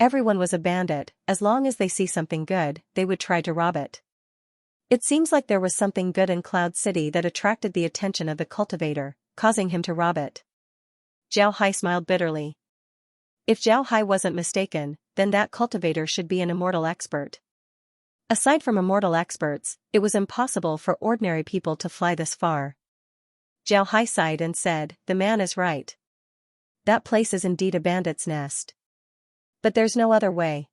Everyone was a bandit, as long as they see something good, they would try to rob it. It seems like there was something good in Cloud City that attracted the attention of the cultivator, causing him to rob it. Zhao Hai smiled bitterly. If Zhao Hai wasn't mistaken, then that cultivator should be an immortal expert. Aside from immortal experts, it was impossible for ordinary people to fly this far. Zhao Hai sighed and said, "The man is right. That place is indeed a bandit's nest. But there's no other way.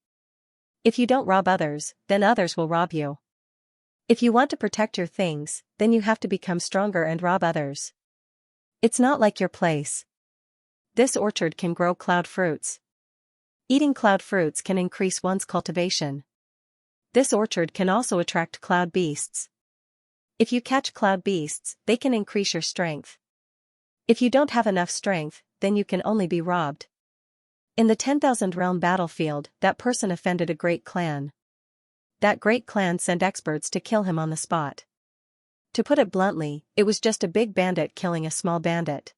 If you don't rob others, then others will rob you. If you want to protect your things, then you have to become stronger and rob others. It's not like your place. This orchard can grow cloud fruits. Eating cloud fruits can increase one's cultivation. This orchard can also attract cloud beasts. If you catch cloud beasts, they can increase your strength. If you don't have enough strength, then you can only be robbed. In the 10,000 realm battlefield, that person offended a great clan. That great clan sent experts to kill him on the spot. To put it bluntly, it was just a big bandit killing a small bandit."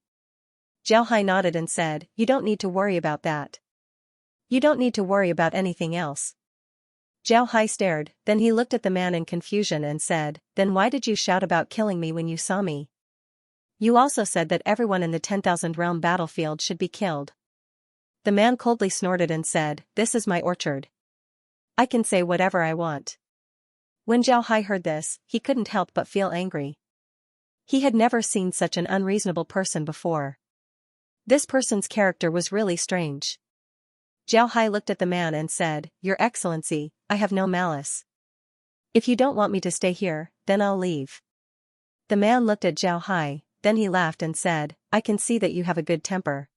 Zhao Hai nodded and said, "You don't need to worry about that. You don't need to worry about anything else." Zhao Hai stared, then he looked at the man in confusion and said, "Then why did you shout about killing me when you saw me? You also said that everyone in the 10,000 realm battlefield should be killed." The man coldly snorted and said, "This is my orchard. I can say whatever I want." When Zhao Hai heard this, he couldn't help but feel angry. He had never seen such an unreasonable person before. This person's character was really strange. Zhao Hai looked at the man and said, "Your Excellency, I have no malice. If you don't want me to stay here, then I'll leave." The man looked at Zhao Hai, then he laughed and said, "I can see that you have a good temper.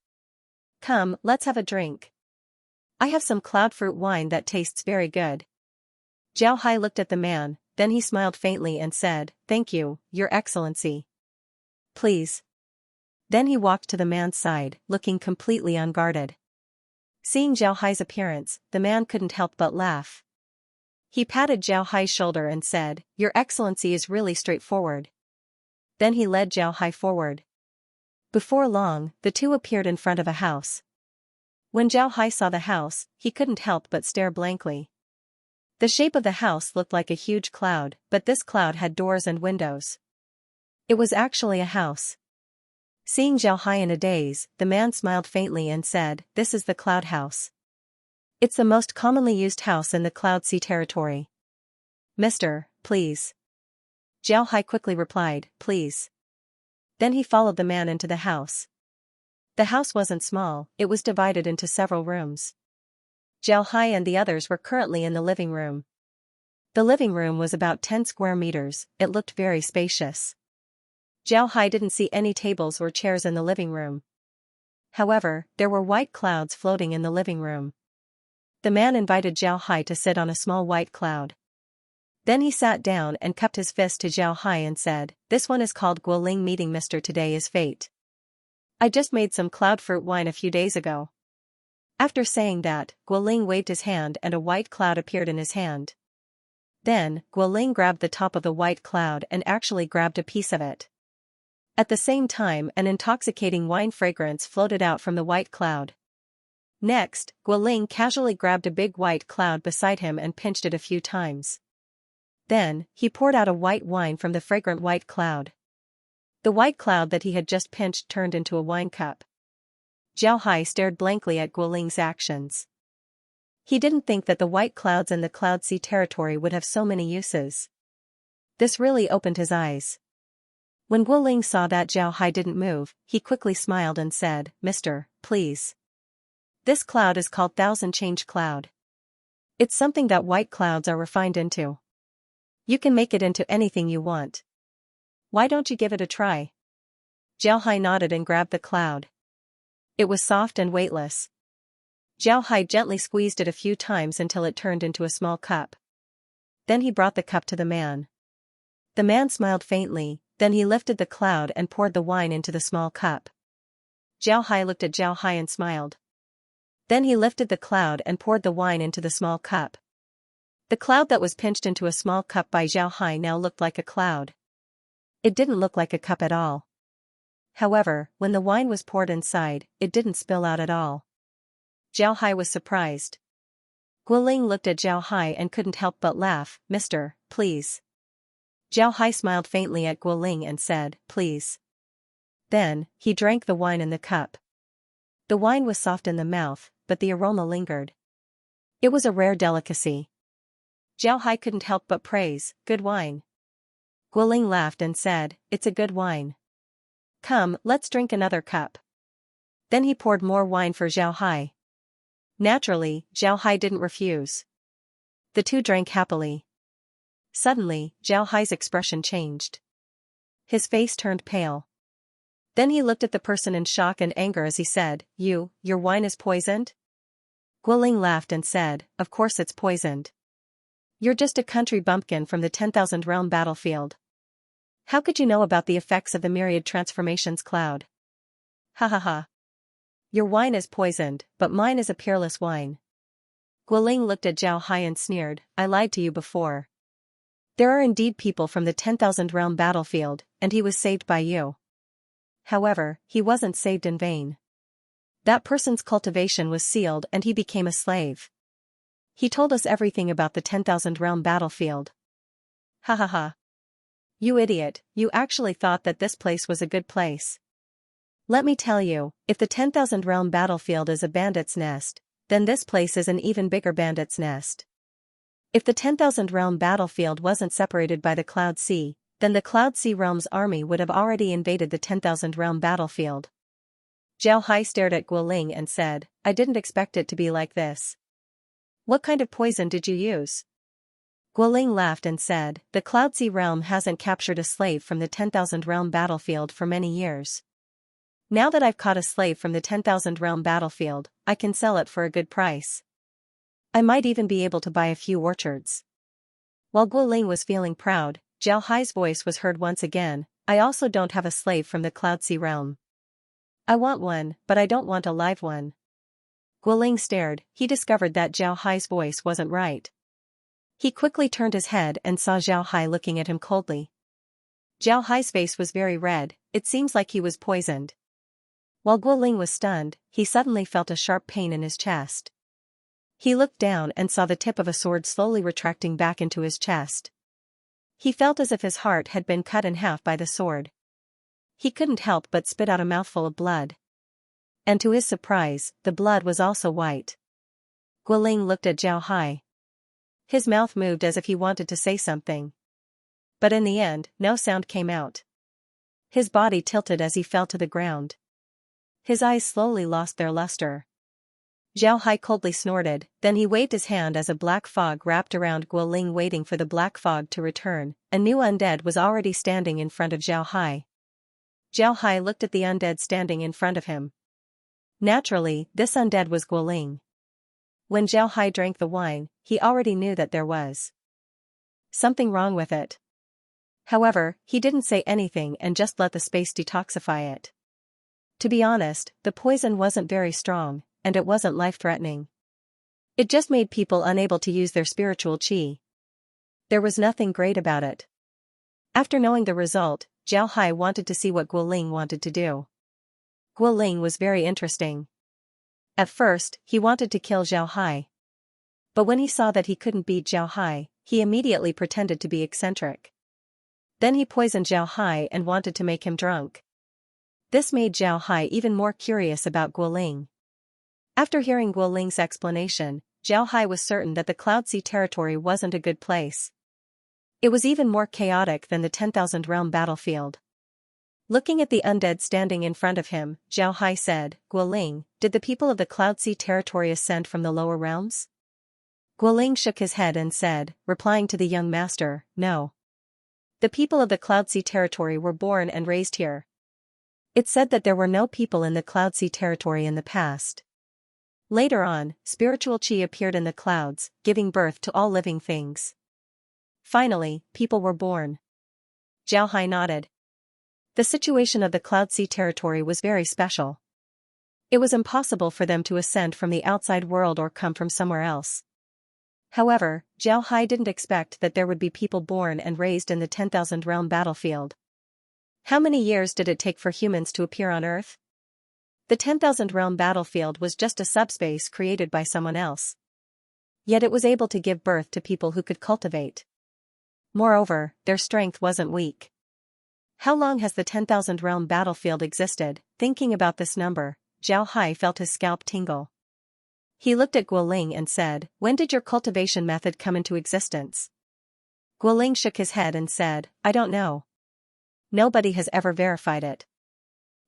Come, let's have a drink. I have some cloud fruit wine that tastes very good." Zhao Hai looked at the man, then he smiled faintly and said, "Thank you, Your Excellency. Please." Then he walked to the man's side, looking completely unguarded. Seeing Zhao Hai's appearance, the man couldn't help but laugh. He patted Zhao Hai's shoulder and said, "Your Excellency is really straightforward." Then he led Zhao Hai forward. Before long, the two appeared in front of a house. When Zhao Hai saw the house, he couldn't help but stare blankly. The shape of the house looked like a huge cloud, but this cloud had doors and windows. It was actually a house. Seeing Zhao Hai in a daze, the man smiled faintly and said, "This is the Cloud House. It's the most commonly used house in the Cloud Sea territory." "Mister, please." Zhao Hai quickly replied, "Please." Then he followed the man into the house. The house wasn't small, it was divided into several rooms. Zhao Hai and the others were currently in the living room. The living room was about 10 square meters, it looked very spacious. Zhao Hai didn't see any tables or chairs in the living room. However, there were white clouds floating in the living room. The man invited Zhao Hai to sit on a small white cloud. Then he sat down and cupped his fist to Zhao Hai and said, "This one is called Guoling meeting Mr. Today is fate. I just made some cloud fruit wine a few days ago." After saying that, Guoling waved his hand and a white cloud appeared in his hand. Then, Guoling grabbed the top of the white cloud and actually grabbed a piece of it. At the same time, an intoxicating wine fragrance floated out from the white cloud. Next, Guoling casually grabbed a big white cloud beside him and pinched it a few times. Then, he poured out a white wine from the fragrant white cloud. The white cloud that he had just pinched turned into a wine cup. Zhao Hai stared blankly at Guoling's actions. He didn't think that the white clouds in the Cloud Sea territory would have so many uses. This really opened his eyes. When Guoling saw that Zhao Hai didn't move, he quickly smiled and said, "Mister, please. This cloud is called Thousand Change Cloud. It's something that white clouds are refined into. You can make it into anything you want. Why don't you give it a try?" Zhao Hai nodded and grabbed the cloud. It was soft and weightless. Zhao Hai gently squeezed it a few times until it turned into a small cup. Then he brought the cup to the man. The man smiled faintly, Then he lifted the cloud and poured the wine into the small cup. Zhao Hai looked at Zhao Hai and smiled. Then he lifted the cloud and poured the wine into the small cup. The cloud that was pinched into a small cup by Zhao Hai now looked like a cloud. It didn't look like a cup at all. However, when the wine was poured inside, it didn't spill out at all. Zhao Hai was surprised. Guoling looked at Zhao Hai and couldn't help but laugh. "Mister, please." Zhao Hai smiled faintly at Guoling and said, "Please." Then, he drank the wine in the cup. The wine was soft in the mouth, but the aroma lingered. It was a rare delicacy. Zhao Hai couldn't help but praise, "Good wine." Guoling laughed and said, "It's a good wine. Come, let's drink another cup." Then he poured more wine for Zhao Hai. Naturally, Zhao Hai didn't refuse. The two drank happily. Suddenly, Zhao Hai's expression changed. His face turned pale. Then he looked at the person in shock and anger as he said, Your wine is poisoned?" Guoling laughed and said, "Of course it's poisoned. You're just a country bumpkin from the 10,000 realm battlefield. How could you know about the effects of the myriad transformations cloud? Ha ha ha. Your wine is poisoned, but mine is a peerless wine." Guoling looked at Zhao Hai and sneered, "I lied to you before. There are indeed people from the 10,000 realm battlefield, and he was saved by you. However, he wasn't saved in vain. That person's cultivation was sealed and he became a slave. He told us everything about the 10,000 realm battlefield. Ha ha ha. You idiot, you actually thought that this place was a good place. Let me tell you, if the 10,000 realm battlefield is a bandit's nest, then this place is an even bigger bandit's nest. If the 10,000 realm battlefield wasn't separated by the Cloud Sea, then the Cloud Sea realm's army would have already invaded the 10,000 realm battlefield." Zhao Hai stared at Guoling and said, "I didn't expect it to be like this. What kind of poison did you use?" Guoling laughed and said, "The Cloud Sea realm hasn't captured a slave from the 10,000 realm battlefield for many years. Now that I've caught a slave from the 10,000 realm battlefield, I can sell it for a good price. I might even be able to buy a few orchards." While Guoling was feeling proud, Zhao Hai's voice was heard once again, "I also don't have a slave from the Cloud Sea realm. I want one, but I don't want a live one." Guoling stared. He discovered that Zhao Hai's voice wasn't right. He quickly turned his head and saw Zhao Hai looking at him coldly. Zhao Hai's face was very red, it seems like he was poisoned. While Guoling was stunned, he suddenly felt a sharp pain in his chest. He looked down and saw the tip of a sword slowly retracting back into his chest. He felt as if his heart had been cut in half by the sword. He couldn't help but spit out a mouthful of blood. And to his surprise, the blood was also white. Guoling looked at Zhao Hai. His mouth moved as if he wanted to say something. But in the end, no sound came out. His body tilted as he fell to the ground. His eyes slowly lost their luster. Zhao Hai coldly snorted, then he waved his hand as a black fog wrapped around Guoling. Waiting for the black fog to return, a new undead was already standing in front of Zhao Hai. Zhao Hai looked at the undead standing in front of him. Naturally, this undead was Guoling. When Zhao Hai drank the wine, he already knew that there was something wrong with it. However, he didn't say anything and just let the space detoxify it. To be honest, the poison wasn't very strong, and it wasn't life-threatening. It just made people unable to use their spiritual qi. There was nothing great about it. After knowing the result, Zhao Hai wanted to see what Guoling wanted to do. Guoling was very interesting. At first, he wanted to kill Zhao Hai. But when he saw that he couldn't beat Zhao Hai, he immediately pretended to be eccentric. Then he poisoned Zhao Hai and wanted to make him drunk. This made Zhao Hai even more curious about Guoling. After hearing Guoling's explanation, Zhao Hai was certain that the Cloud Sea territory wasn't a good place. It was even more chaotic than the 10,000 realm battlefield. Looking at the undead standing in front of him, Zhao Hai said, "Guoling, did the people of the Cloud Sea territory ascend from the lower realms?" Guoling shook his head and said, replying to the young master, "No. The people of the Cloud Sea territory were born and raised here. It's said that there were no people in the Cloud Sea territory in the past. Later on, spiritual qi appeared in the clouds, giving birth to all living things. Finally, people were born." Zhao Hai nodded. The situation of the Cloud Sea territory was very special. It was impossible for them to ascend from the outside world or come from somewhere else. However, Zhao Hai didn't expect that there would be people born and raised in the 10,000 realm battlefield. How many years did it take for humans to appear on Earth? The 10,000 realm battlefield was just a subspace created by someone else. Yet it was able to give birth to people who could cultivate. Moreover, their strength wasn't weak. How long has the 10,000 realm battlefield existed? Thinking about this number, Zhao Hai felt his scalp tingle. He looked at Guoling and said, "When did your cultivation method come into existence?" Guoling shook his head and said, "I don't know. Nobody has ever verified it."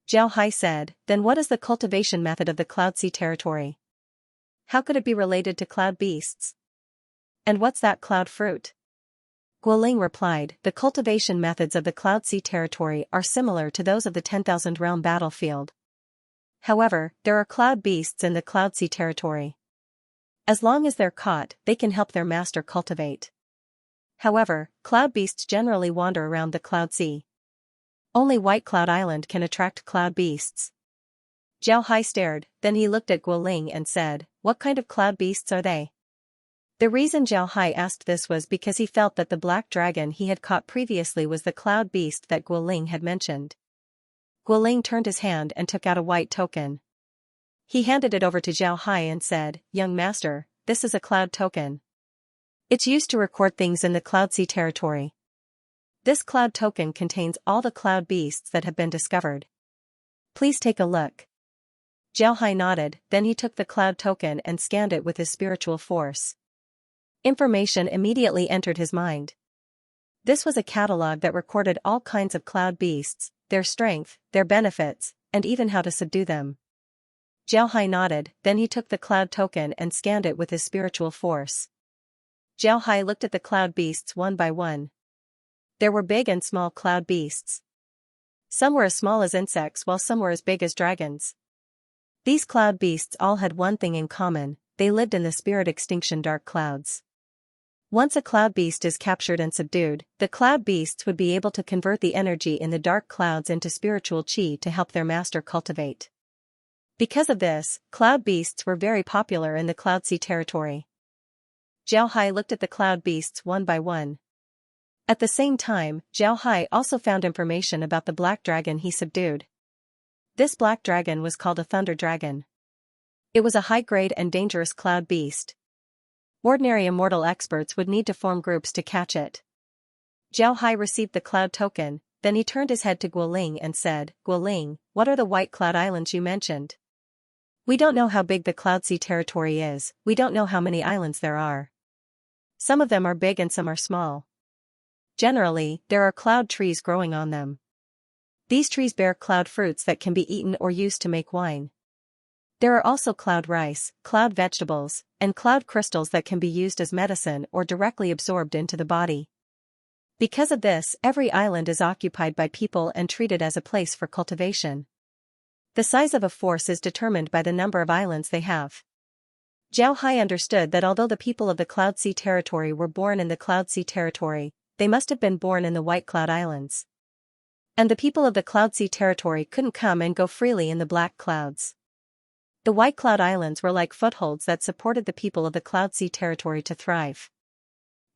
Zhao Hai said, "Then what is the cultivation method of the Cloud Sea territory? How could it be related to cloud beasts? And what's that cloud fruit?" Guoling replied, "The cultivation methods of the Cloud Sea territory are similar to those of the 10,000 realm battlefield. However, there are cloud beasts in the Cloud Sea territory. As long as they're caught, they can help their master cultivate. However, cloud beasts generally wander around the Cloud Sea. Only White Cloud Island can attract cloud beasts." Zhao Hai stared, then he looked at Guoling and said, "What kind of cloud beasts are they?" The reason Zhao Hai asked this was because he felt that the black dragon he had caught previously was the cloud beast that Guoling had mentioned. Guoling turned his hand and took out a white token. He handed it over to Zhao Hai and said, "Young master, this is a cloud token. It's used to record things in the Cloud Sea territory. This cloud token contains all the cloud beasts that have been discovered. Please take a look." Zhao Hai nodded, then he took the cloud token and scanned it with his spiritual force. Information immediately entered his mind. This was a catalog that recorded all kinds of cloud beasts, their strength, their benefits, and even how to subdue them. Zhao Hai nodded, then he took the cloud token and scanned it with his spiritual force. Zhao Hai looked at the cloud beasts one by one. There were big and small cloud beasts. Some were as small as insects while some were as big as dragons. These cloud beasts all had one thing in common: they lived in the spirit extinction dark clouds. Once a cloud beast is captured and subdued, the cloud beasts would be able to convert the energy in the dark clouds into spiritual chi to help their master cultivate. Because of this, cloud beasts were very popular in the Cloud Sea territory. Zhao Hai looked at the cloud beasts one by one. At the same time, Zhao Hai also found information about the black dragon he subdued. This black dragon was called a thunder dragon. It was a high-grade and dangerous cloud beast. Ordinary immortal experts would need to form groups to catch it. Zhao Hai received the cloud token, then he turned his head to Guoling and said, "Guoling, what are the White Cloud Islands you mentioned? We don't know how big the Cloud Sea territory is, we don't know how many islands there are. Some of them are big and some are small. Generally, there are cloud trees growing on them. These trees bear cloud fruits that can be eaten or used to make wine. There are also cloud rice, cloud vegetables, and cloud crystals that can be used as medicine or directly absorbed into the body. Because of this, every island is occupied by people and treated as a place for cultivation. The size of a force is determined by the number of islands they have." Zhao Hai understood that although the people of the Cloud Sea territory were born in the Cloud Sea territory, they must have been born in the White Cloud Islands. And the people of the Cloud Sea territory couldn't come and go freely in the black clouds. The White Cloud Islands were like footholds that supported the people of the Cloud Sea territory to thrive.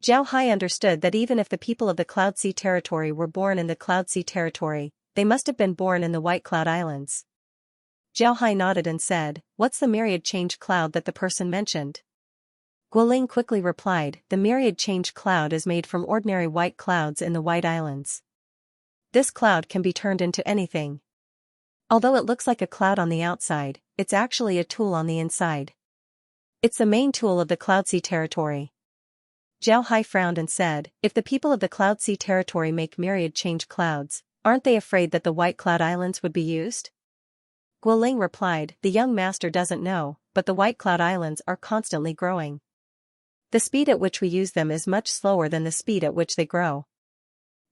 Zhao Hai understood that even if the people of the Cloud Sea territory were born in the Cloud Sea territory, they must have been born in the White Cloud Islands. Zhao Hai nodded and said, "What's the myriad change cloud that the person mentioned?" Guoling quickly replied, "The myriad change cloud is made from ordinary white clouds in the White Islands. This cloud can be turned into anything. Although it looks like a cloud on the outside, it's actually a tool on the inside. It's the main tool of the Cloud Sea territory." Zhao Hai frowned and said, "If the people of the Cloud Sea territory make myriad change clouds, aren't they afraid that the White Cloud Islands would be used?" Guoling replied, "The young master doesn't know, but the White Cloud Islands are constantly growing. The speed at which we use them is much slower than the speed at which they grow.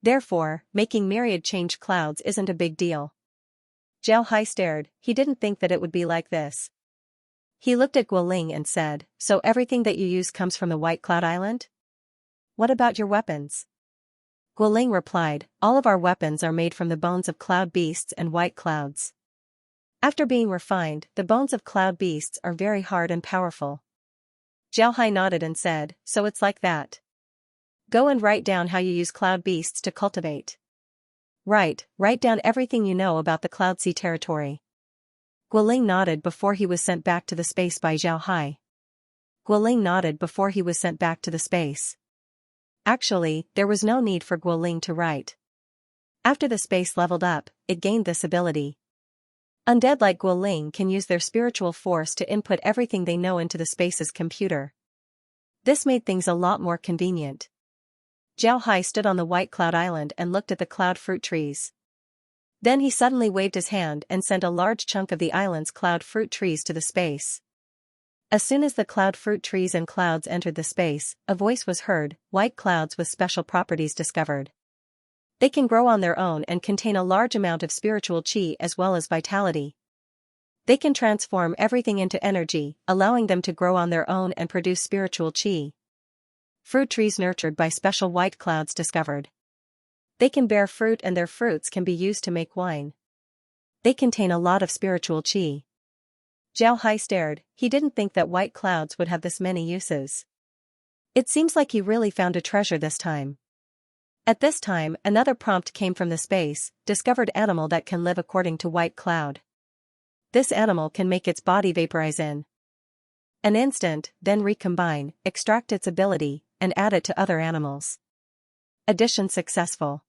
Therefore, making myriad change clouds isn't a big deal." Zhao Hai stared, he didn't think that it would be like this. He looked at Guoling and said, "So everything that you use comes from the White Cloud Island? What about your weapons?" Guoling replied, all of our weapons are made from the bones of cloud beasts and white clouds. After being refined, the bones of cloud beasts are very hard and powerful. Zhao Hai nodded and said, so it's like that. Go and write down how you use cloud beasts to cultivate. Right, write down everything you know about the Cloud Sea territory. Guoling nodded before he was sent back to the space by Zhao Hai. Guoling nodded before he was sent back to the space. Actually, there was no need for Guoling to write. After the space leveled up, it gained this ability. Undead like Guoling can use their spiritual force to input everything they know into the space's computer. This made things a lot more convenient. Zhao Hai stood on the White Cloud Island and looked at the cloud fruit trees. Then he suddenly waved his hand and sent a large chunk of the island's cloud fruit trees to the space. As soon as the cloud fruit trees and clouds entered the space, a voice was heard, white clouds with special properties discovered. They can grow on their own and contain a large amount of spiritual qi as well as vitality. They can transform everything into energy, allowing them to grow on their own and produce spiritual qi. Fruit trees nurtured by special white clouds discovered. They can bear fruit and their fruits can be used to make wine. They contain a lot of spiritual qi. Zhao Hai stared, he didn't think that white clouds would have this many uses. It seems like he really found a treasure this time. At this time, another prompt came from the space, discovered animal that can live according to white cloud. This animal can make its body vaporize in an instant, then recombine, extract its ability, and add it to other animals. Addition successful.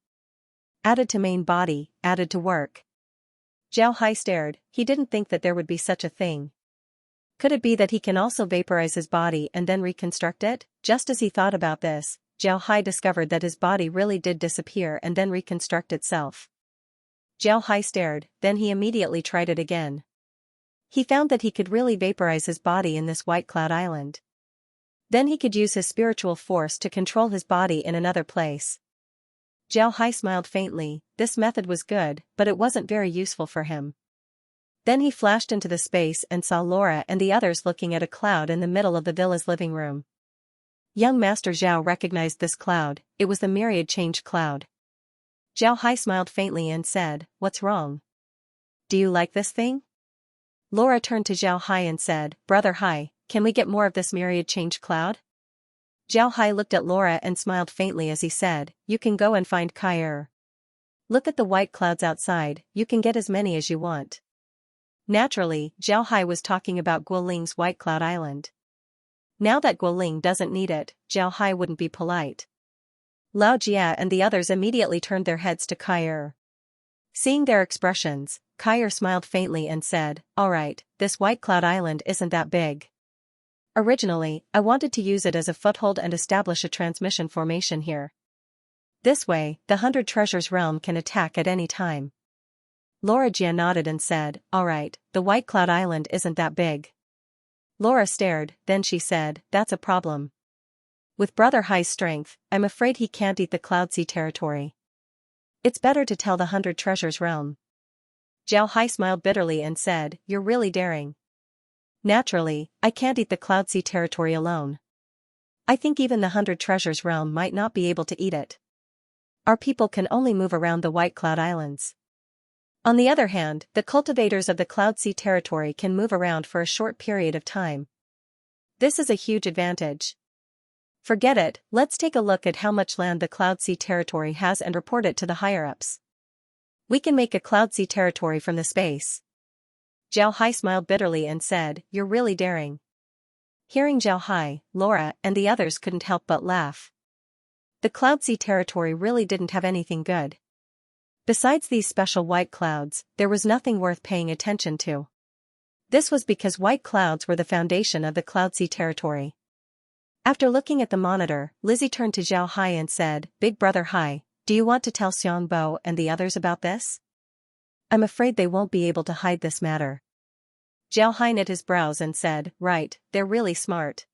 Added to main body, added to work. Zhao Hai stared, he didn't think that there would be such a thing. Could it be that he can also vaporize his body and then reconstruct it? Just as he thought about this, Zhao Hai discovered that his body really did disappear and then reconstruct itself. Zhao Hai stared, then he immediately tried it again. He found that he could really vaporize his body in this White Cloud Island. Then he could use his spiritual force to control his body in another place. Zhao Hai smiled faintly, this method was good, but it wasn't very useful for him. Then he flashed into the space and saw Laura and the others looking at a cloud in the middle of the villa's living room. Young Master Zhao recognized this cloud, it was the myriad change cloud. Zhao Hai smiled faintly and said, what's wrong? Do you like this thing? Laura turned to Zhao Hai and said, Brother Hai, can we get more of this myriad change cloud? Zhao Hai looked at Laura and smiled faintly as he said, you can go and find Kai. Look at the white clouds outside, you can get as many as you want. Naturally, Zhao Hai was talking about Guoling's White Cloud Island. Now that Guoling doesn't need it, Zhao Hai wouldn't be polite. Lao Jia and the others immediately turned their heads to Kai. Seeing their expressions, Kai smiled faintly and said, alright, this White Cloud Island isn't that big. Originally, I wanted to use it as a foothold and establish a transmission formation here. This way, the 100 Treasures realm can attack at any time. Laura Jia nodded and said, alright, the White Cloud Island isn't that big. Laura stared, then she said, that's a problem. With Brother Hai's strength, I'm afraid he can't eat the Cloud Sea territory. It's better to tell the 100 Treasures realm. Zhao Hai smiled bitterly and said, you're really daring. Naturally, I can't eat the Cloud Sea territory alone. I think even the 100 Treasures realm might not be able to eat it. Our people can only move around the White Cloud Islands. On the other hand, the cultivators of the Cloud Sea territory can move around for a short period of time. This is a huge advantage. Forget it, let's take a look at how much land the Cloud Sea territory has and report it to the higher-ups. We can make a Cloud Sea territory from the space. Zhao Hai smiled bitterly and said, you're really daring. Hearing Zhao Hai, Laura and the others couldn't help but laugh. The Cloud Sea territory really didn't have anything good. Besides these special white clouds, there was nothing worth paying attention to. This was because white clouds were the foundation of the Cloud Sea territory. After looking at the monitor, Lizzie turned to Zhao Hai and said, Big Brother Hai, do you want to tell Xiangbo and the others about this? I'm afraid they won't be able to hide this matter. Zhao Hai knit his brows and said, right, they're really smart.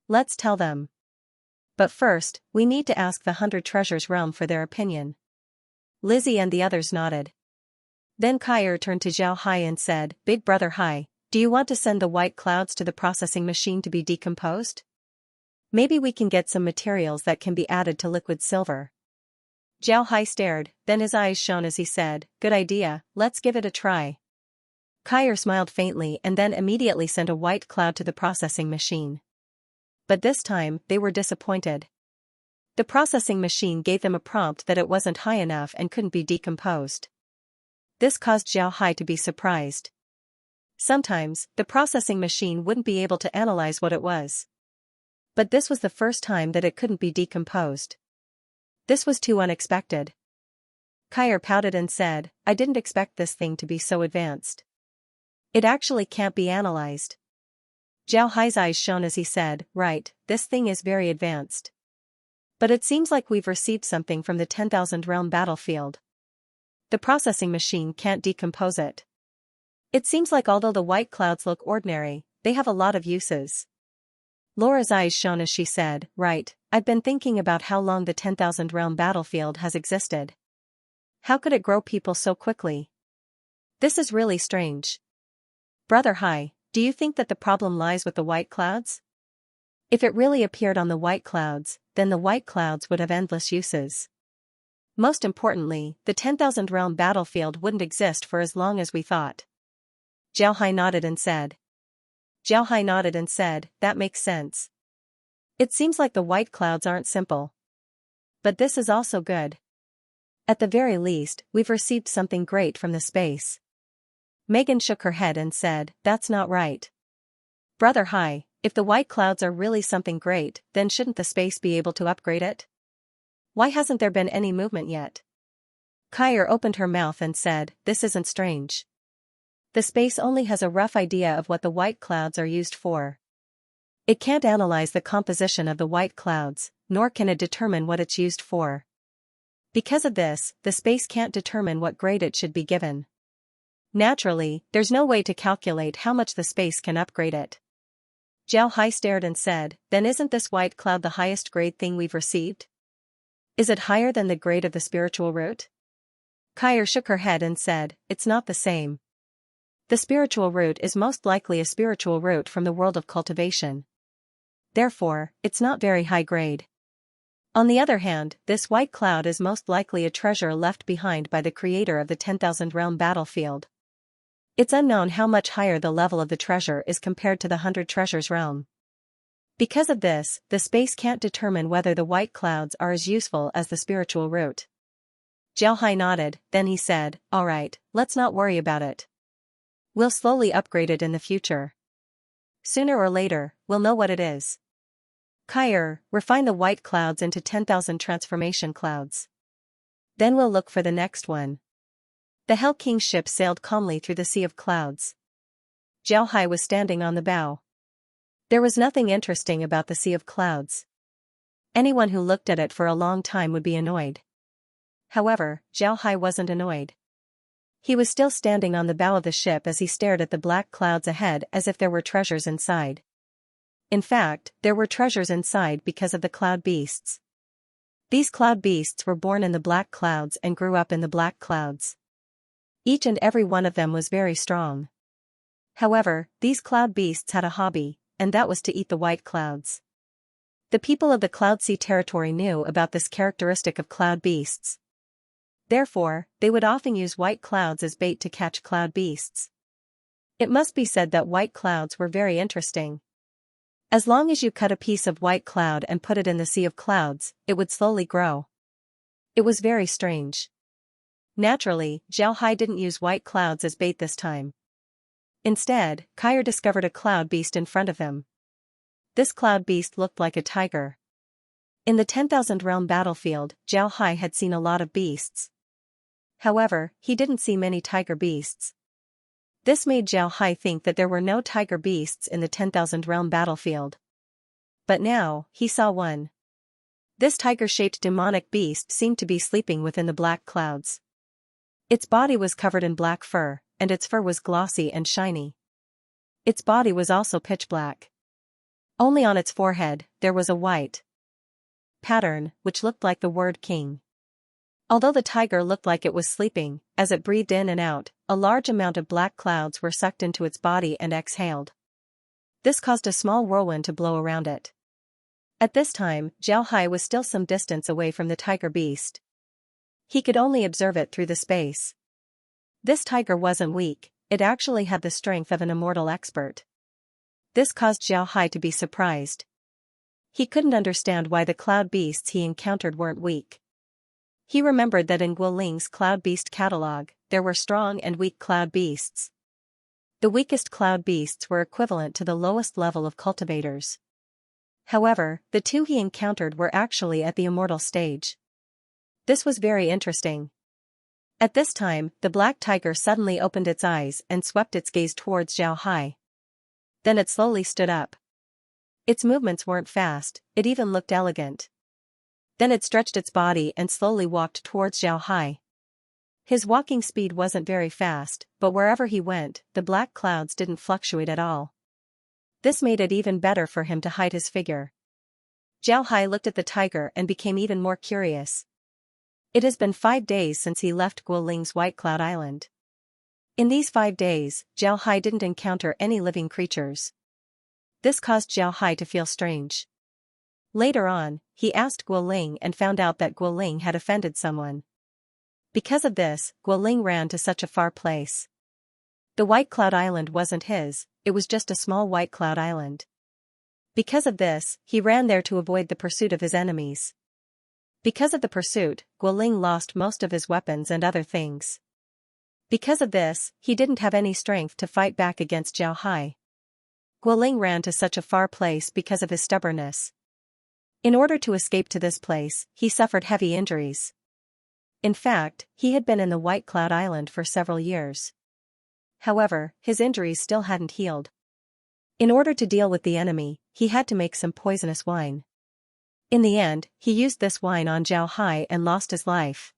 Let's tell them. But first, we need to ask the 100 Treasures realm for their opinion. Lizzie and the others nodded. Then Kai turned to Zhao Hai and said, Big Brother Hai, do you want to send the white clouds to the processing machine to be decomposed? Maybe we can get some materials that can be added to liquid silver. Zhao Hai stared, then his eyes shone as he said, "Good idea, let's give it a try." Kaier smiled faintly and then immediately sent a white cloud to the processing machine. But this time, they were disappointed. The processing machine gave them a prompt that it wasn't high enough and couldn't be decomposed. This caused Zhao Hai to be surprised. Sometimes, the processing machine wouldn't be able to analyze what it was. But this was the first time that it couldn't be decomposed. This was too unexpected. Kaier pouted and said, "I didn't expect this thing to be so advanced. It actually can't be analyzed." Zhao Hai's eyes shone as he said, "Right, this thing is very advanced. But it seems like we've received something from the 10,000 realm battlefield. The processing machine can't decompose it. It seems like although the white clouds look ordinary, they have a lot of uses." Laura's eyes shone as she said, "Right, I've been thinking about how long the 10,000 realm battlefield has existed. How could it grow people so quickly? This is really strange. Brother Hai, do you think that the problem lies with the white clouds? If it really appeared on the white clouds, then the white clouds would have endless uses. Most importantly, the 10,000 realm battlefield wouldn't exist for as long as we thought." Zhao Hai nodded and said, "That makes sense. It seems like the white clouds aren't simple. But this is also good. At the very least, we've received something great from the space." Megan shook her head and said, "That's not right. Brother Hai, if the white clouds are really something great, then shouldn't the space be able to upgrade it? Why hasn't there been any movement yet?" Kaier opened her mouth and said, "This isn't strange. The space only has a rough idea of what the white clouds are used for. It can't analyze the composition of the white clouds, nor can it determine what it's used for. Because of this, the space can't determine what grade it should be given. Naturally, there's no way to calculate how much the space can upgrade it." Zhao Hai stared and said, "Then isn't this white cloud the highest grade thing we've received? Is it higher than the grade of the spiritual root?" Kaier shook her head and said, "It's not the same. The spiritual root is most likely a spiritual root from the world of cultivation. Therefore, it's not very high grade. On the other hand, this white cloud is most likely a treasure left behind by the creator of the 10,000 realm battlefield. It's unknown how much higher the level of the treasure is compared to the 100 treasures realm. Because of this, the space can't determine whether the white clouds are as useful as the spiritual root." Zhao Hai nodded, then he said, "All right, let's not worry about it. We'll slowly upgrade it in the future. Sooner or later, we'll know what it is. Kaier, refine the white clouds into 10,000 transformation clouds. Then we'll look for the next one." The Hell King's ship sailed calmly through the sea of clouds. Zhao Hai was standing on the bow. There was nothing interesting about the sea of clouds. Anyone who looked at it for a long time would be annoyed. However, Zhao Hai wasn't annoyed. He was still standing on the bow of the ship as he stared at the black clouds ahead as if there were treasures inside. In fact, there were treasures inside because of the cloud beasts. These cloud beasts were born in the black clouds and grew up in the black clouds. Each and every one of them was very strong. However, these cloud beasts had a hobby, and that was to eat the white clouds. The people of the Cloud Sea territory knew about this characteristic of cloud beasts. Therefore, they would often use white clouds as bait to catch cloud beasts. It must be said that white clouds were very interesting. As long as you cut a piece of white cloud and put it in the sea of clouds, it would slowly grow. It was very strange. Naturally, Zhao Hai didn't use white clouds as bait this time. Instead, Kaier discovered a cloud beast in front of him. This cloud beast looked like a tiger. In the 10,000 realm battlefield, Zhao Hai had seen a lot of beasts. However, he didn't see many tiger beasts. This made Zhao Hai think that there were no tiger beasts in the 10,000 realm battlefield. But now, he saw one. This tiger-shaped demonic beast seemed to be sleeping within the black clouds. Its body was covered in black fur, and its fur was glossy and shiny. Its body was also pitch black. Only on its forehead, there was a white pattern, which looked like the word king. Although the tiger looked like it was sleeping, as it breathed in and out, a large amount of black clouds were sucked into its body and exhaled. This caused a small whirlwind to blow around it. At this time, Zhao Hai was still some distance away from the tiger beast. He could only observe it through the space. This tiger wasn't weak, it actually had the strength of an immortal expert. This caused Xiao Hai to be surprised. He couldn't understand why the cloud beasts he encountered weren't weak. He remembered that in Guoling's cloud beast catalog, there were strong and weak cloud beasts. The weakest cloud beasts were equivalent to the lowest level of cultivators. However, the two he encountered were actually at the immortal stage. This was very interesting. At this time, the black tiger suddenly opened its eyes and swept its gaze towards Xiao Hai. Then it slowly stood up. Its movements weren't fast, it even looked elegant. Then it stretched its body and slowly walked towards Xiao Hai. His walking speed wasn't very fast, but wherever he went, the black clouds didn't fluctuate at all. This made it even better for him to hide his figure. Xiao Hai looked at the tiger and became even more curious. It has been 5 days since he left Guoling's White Cloud Island. In these 5 days, Xiao Hai didn't encounter any living creatures. This caused Xiao Hai to feel strange. Later on, he asked Guoling and found out that Guoling had offended someone. Because of this, Guoling ran to such a far place. The White Cloud Island wasn't his, it was just a small White Cloud Island. Because of this, he ran there to avoid the pursuit of his enemies. Because of the pursuit, Guoling lost most of his weapons and other things. Because of this, he didn't have any strength to fight back against Xiao Hai. Guoling ran to such a far place because of his stubbornness. In order to escape to this place, he suffered heavy injuries. In fact, he had been in the White Cloud Island for several years. However, his injuries still hadn't healed. In order to deal with the enemy, he had to make some poisonous wine. In the end, he used this wine on Xiao Hai and lost his life.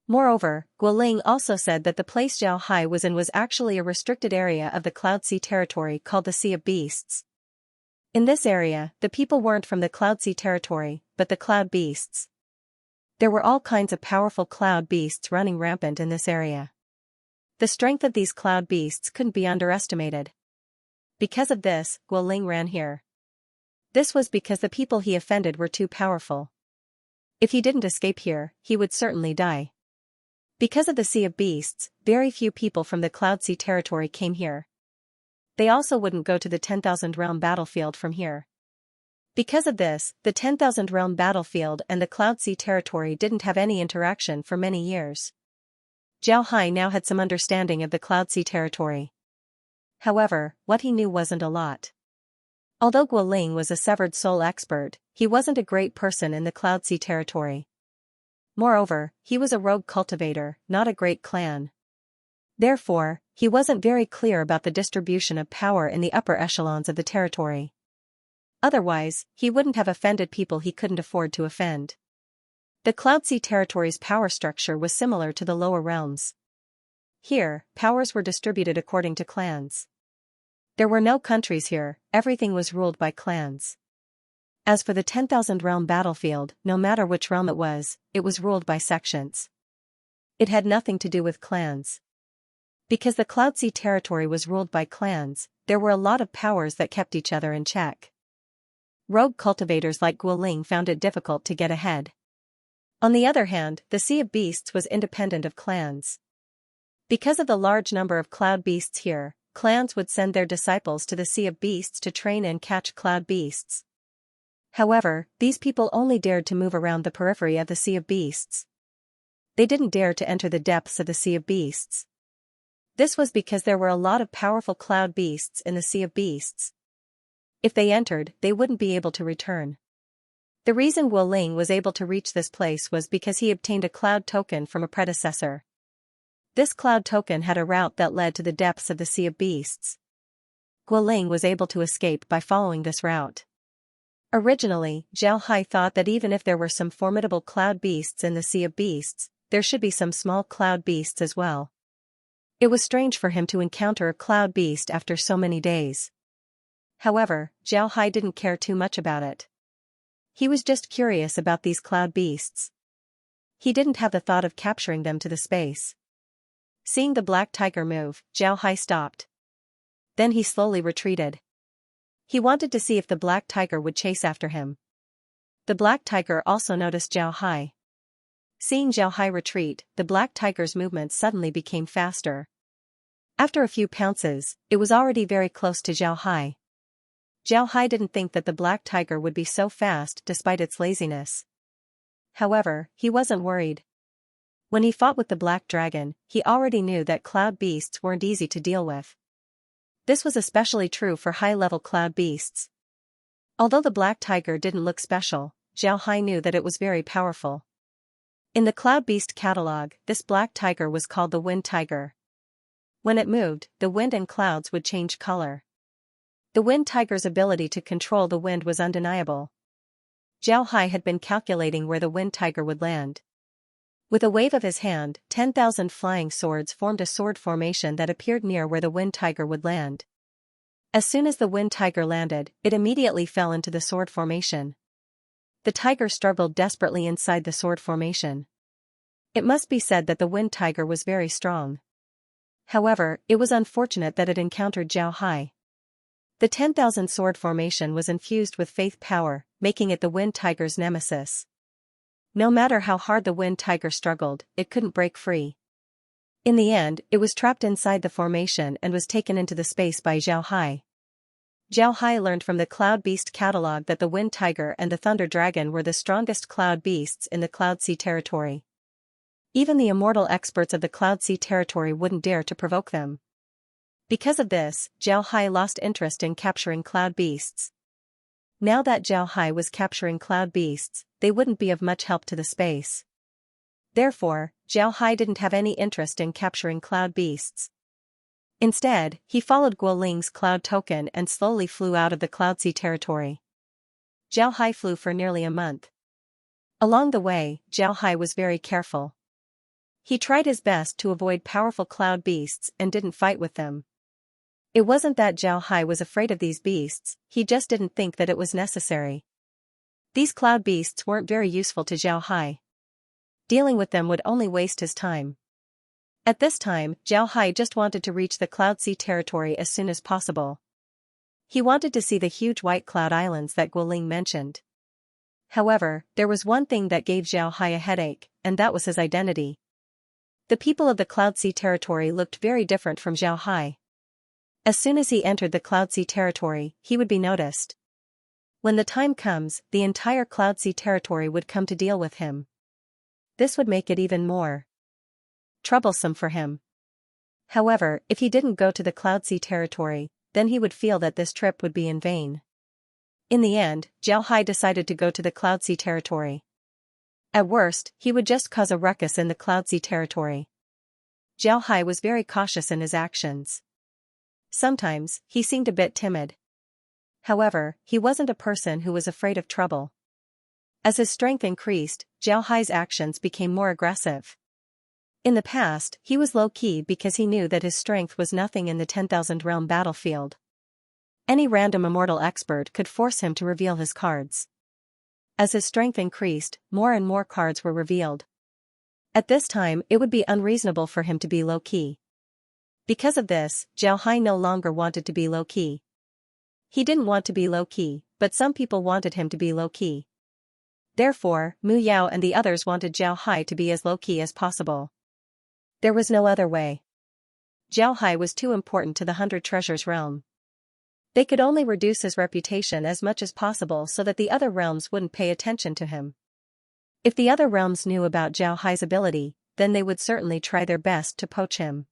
Moreover, Guoling also said that the place Xiao Hai was in was actually a restricted area of the Cloud Sea territory called the Sea of Beasts. In this area, the people weren't from the Cloud Sea territory, but the Cloud Beasts. There were all kinds of powerful Cloud Beasts running rampant in this area. The strength of these Cloud Beasts couldn't be underestimated. Because of this, Guoling ran here. This was because the people he offended were too powerful. If he didn't escape here, he would certainly die. Because of the Sea of Beasts, very few people from the Cloud Sea territory came here. They also wouldn't go to the 10,000 realm battlefield from here. Because of this, the 10,000 realm battlefield and the Cloud Sea territory didn't have any interaction for many years. Xiao Hai now had some understanding of the Cloud Sea territory. However, what he knew wasn't a lot. Although Guoling was a severed soul expert, he wasn't a great person in the Cloud Sea territory. Moreover, he was a rogue cultivator, not a great clan. Therefore, he wasn't very clear about the distribution of power in the upper echelons of the territory. Otherwise, he wouldn't have offended people he couldn't afford to offend. The Cloud Sea territory's power structure was similar to the lower realms. Here, powers were distributed according to clans. There were no countries here, everything was ruled by clans. As for the 10,000 realm battlefield, no matter which realm it was ruled by sections. It had nothing to do with clans. Because the Cloud Sea territory was ruled by clans, there were a lot of powers that kept each other in check. Rogue cultivators like Guoling found it difficult to get ahead. On the other hand, the Sea of Beasts was independent of clans. Because of the large number of cloud beasts here, clans would send their disciples to the Sea of Beasts to train and catch cloud beasts. However, these people only dared to move around the periphery of the Sea of Beasts. They didn't dare to enter the depths of the Sea of Beasts. This was because there were a lot of powerful cloud beasts in the Sea of Beasts. If they entered, they wouldn't be able to return. The reason Guoling was able to reach this place was because he obtained a cloud token from a predecessor. This cloud token had a route that led to the depths of the Sea of Beasts. Guoling was able to escape by following this route. Originally, Xiao Hai thought that even if there were some formidable cloud beasts in the Sea of Beasts, there should be some small cloud beasts as well. It was strange for him to encounter a cloud beast after so many days. However, Xiao Hai didn't care too much about it. He was just curious about these cloud beasts. He didn't have the thought of capturing them to the space. Seeing the black tiger move, Xiao Hai stopped. Then he slowly retreated. He wanted to see if the black tiger would chase after him. The black tiger also noticed Xiao Hai. Seeing Zhao Hai retreat, the black tiger's movements suddenly became faster. After a few pounces, it was already very close to Zhao Hai. Zhao Hai didn't think that the black tiger would be so fast despite its laziness. However, he wasn't worried. When he fought with the black dragon, he already knew that cloud beasts weren't easy to deal with. This was especially true for high-level cloud beasts. Although the black tiger didn't look special, Zhao Hai knew that it was very powerful. In the cloud beast catalog, this black tiger was called the wind tiger. When it moved, the wind and clouds would change color. The wind tiger's ability to control the wind was undeniable. Zhao Hai had been calculating where the wind tiger would land. With a wave of his hand, 10,000 flying swords formed a sword formation that appeared near where the wind tiger would land. As soon as the wind tiger landed, it immediately fell into the sword formation. The tiger struggled desperately inside the sword formation. It must be said that the wind tiger was very strong. However, it was unfortunate that it encountered Zhao Hai. The 10,000 sword formation was infused with faith power, making it the wind tiger's nemesis. No matter how hard the wind tiger struggled, it couldn't break free. In the end, it was trapped inside the formation and was taken into the space by Zhao Hai. Zhao Hai learned from the Cloud Beast catalog that the Wind Tiger and the Thunder Dragon were the strongest cloud beasts in the Cloud Sea territory. Even the immortal experts of the Cloud Sea territory wouldn't dare to provoke them. Because of this, Zhao Hai lost interest in capturing cloud beasts. Now that Zhao Hai was capturing cloud beasts, they wouldn't be of much help to the space. Therefore, Zhao Hai didn't have any interest in capturing cloud beasts. Instead, he followed Guo Ling's cloud token and slowly flew out of the Cloud Sea territory. Zhao Hai flew for nearly a month. Along the way, Zhao Hai was very careful. He tried his best to avoid powerful cloud beasts and didn't fight with them. It wasn't that Zhao Hai was afraid of these beasts, he just didn't think that it was necessary. These cloud beasts weren't very useful to Zhao Hai. Dealing with them would only waste his time. At this time, Zhao Hai just wanted to reach the Cloud Sea territory as soon as possible. He wanted to see the huge white cloud islands that Guo Ling mentioned. However, there was one thing that gave Zhao Hai a headache, and that was his identity. The people of the Cloud Sea territory looked very different from Zhao Hai. As soon as he entered the Cloud Sea territory, he would be noticed. When the time comes, the entire Cloud Sea territory would come to deal with him. This would make it even more troublesome for him. However, if he didn't go to the Cloud Sea territory, then he would feel that this trip would be in vain. In the end, Zhao Hai decided to go to the Cloud Sea territory. At worst, he would just cause a ruckus in the Cloud Sea territory. Zhao Hai was very cautious in his actions. Sometimes, he seemed a bit timid. However, he wasn't a person who was afraid of trouble. As his strength increased, Zhao Hai's actions became more aggressive. In the past, he was low-key because he knew that his strength was nothing in the 10,000 realm battlefield. Any random immortal expert could force him to reveal his cards. As his strength increased, more and more cards were revealed. At this time, it would be unreasonable for him to be low-key. Because of this, Zhao Hai no longer wanted to be low-key. He didn't want to be low-key, but some people wanted him to be low-key. Therefore, Mu Yao and the others wanted Zhao Hai to be as low-key as possible. There was no other way. Zhao Hai was too important to the 100 Treasures realm. They could only reduce his reputation as much as possible so that the other realms wouldn't pay attention to him. If the other realms knew about Zhao Hai's ability, then they would certainly try their best to poach him.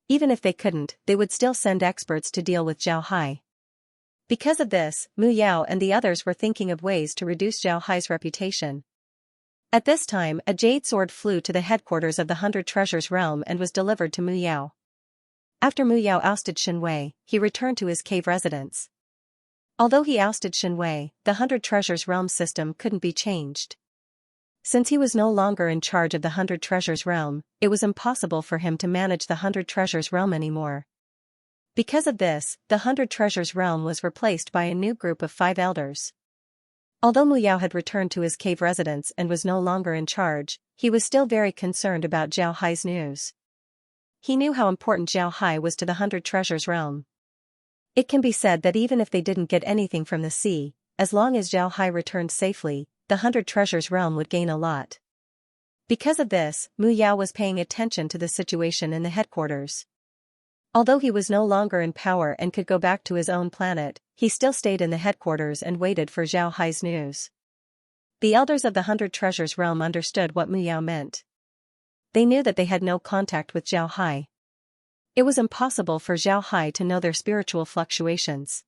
Even if they couldn't, they would still send experts to deal with Zhao Hai. Because of this, Mu Yao and the others were thinking of ways to reduce Zhao Hai's reputation. At this time, a jade sword flew to the headquarters of the 100 Treasures realm and was delivered to Mu Yao. After Mu Yao ousted Shen Wei, he returned to his cave residence. Although he ousted Shen Wei, the 100 Treasures realm system couldn't be changed. Since he was no longer in charge of the 100 Treasures realm, it was impossible for him to manage the 100 Treasures realm anymore. Because of this, the 100 Treasures realm was replaced by a new group of 5 elders. Although Mu Yao had returned to his cave residence and was no longer in charge, he was still very concerned about Zhao Hai's news. He knew how important Zhao Hai was to the 100 Treasures realm. It can be said that even if they didn't get anything from the sea, as long as Zhao Hai returned safely, the 100 Treasures realm would gain a lot. Because of this, Mu Yao was paying attention to the situation in the headquarters. Although he was no longer in power and could go back to his own planet, he still stayed in the headquarters and waited for Zhao Hai's news. The elders of the 100 Treasures realm understood what Mu Yao meant. They knew that they had no contact with Zhao Hai. It was impossible for Zhao Hai to know their spiritual fluctuations.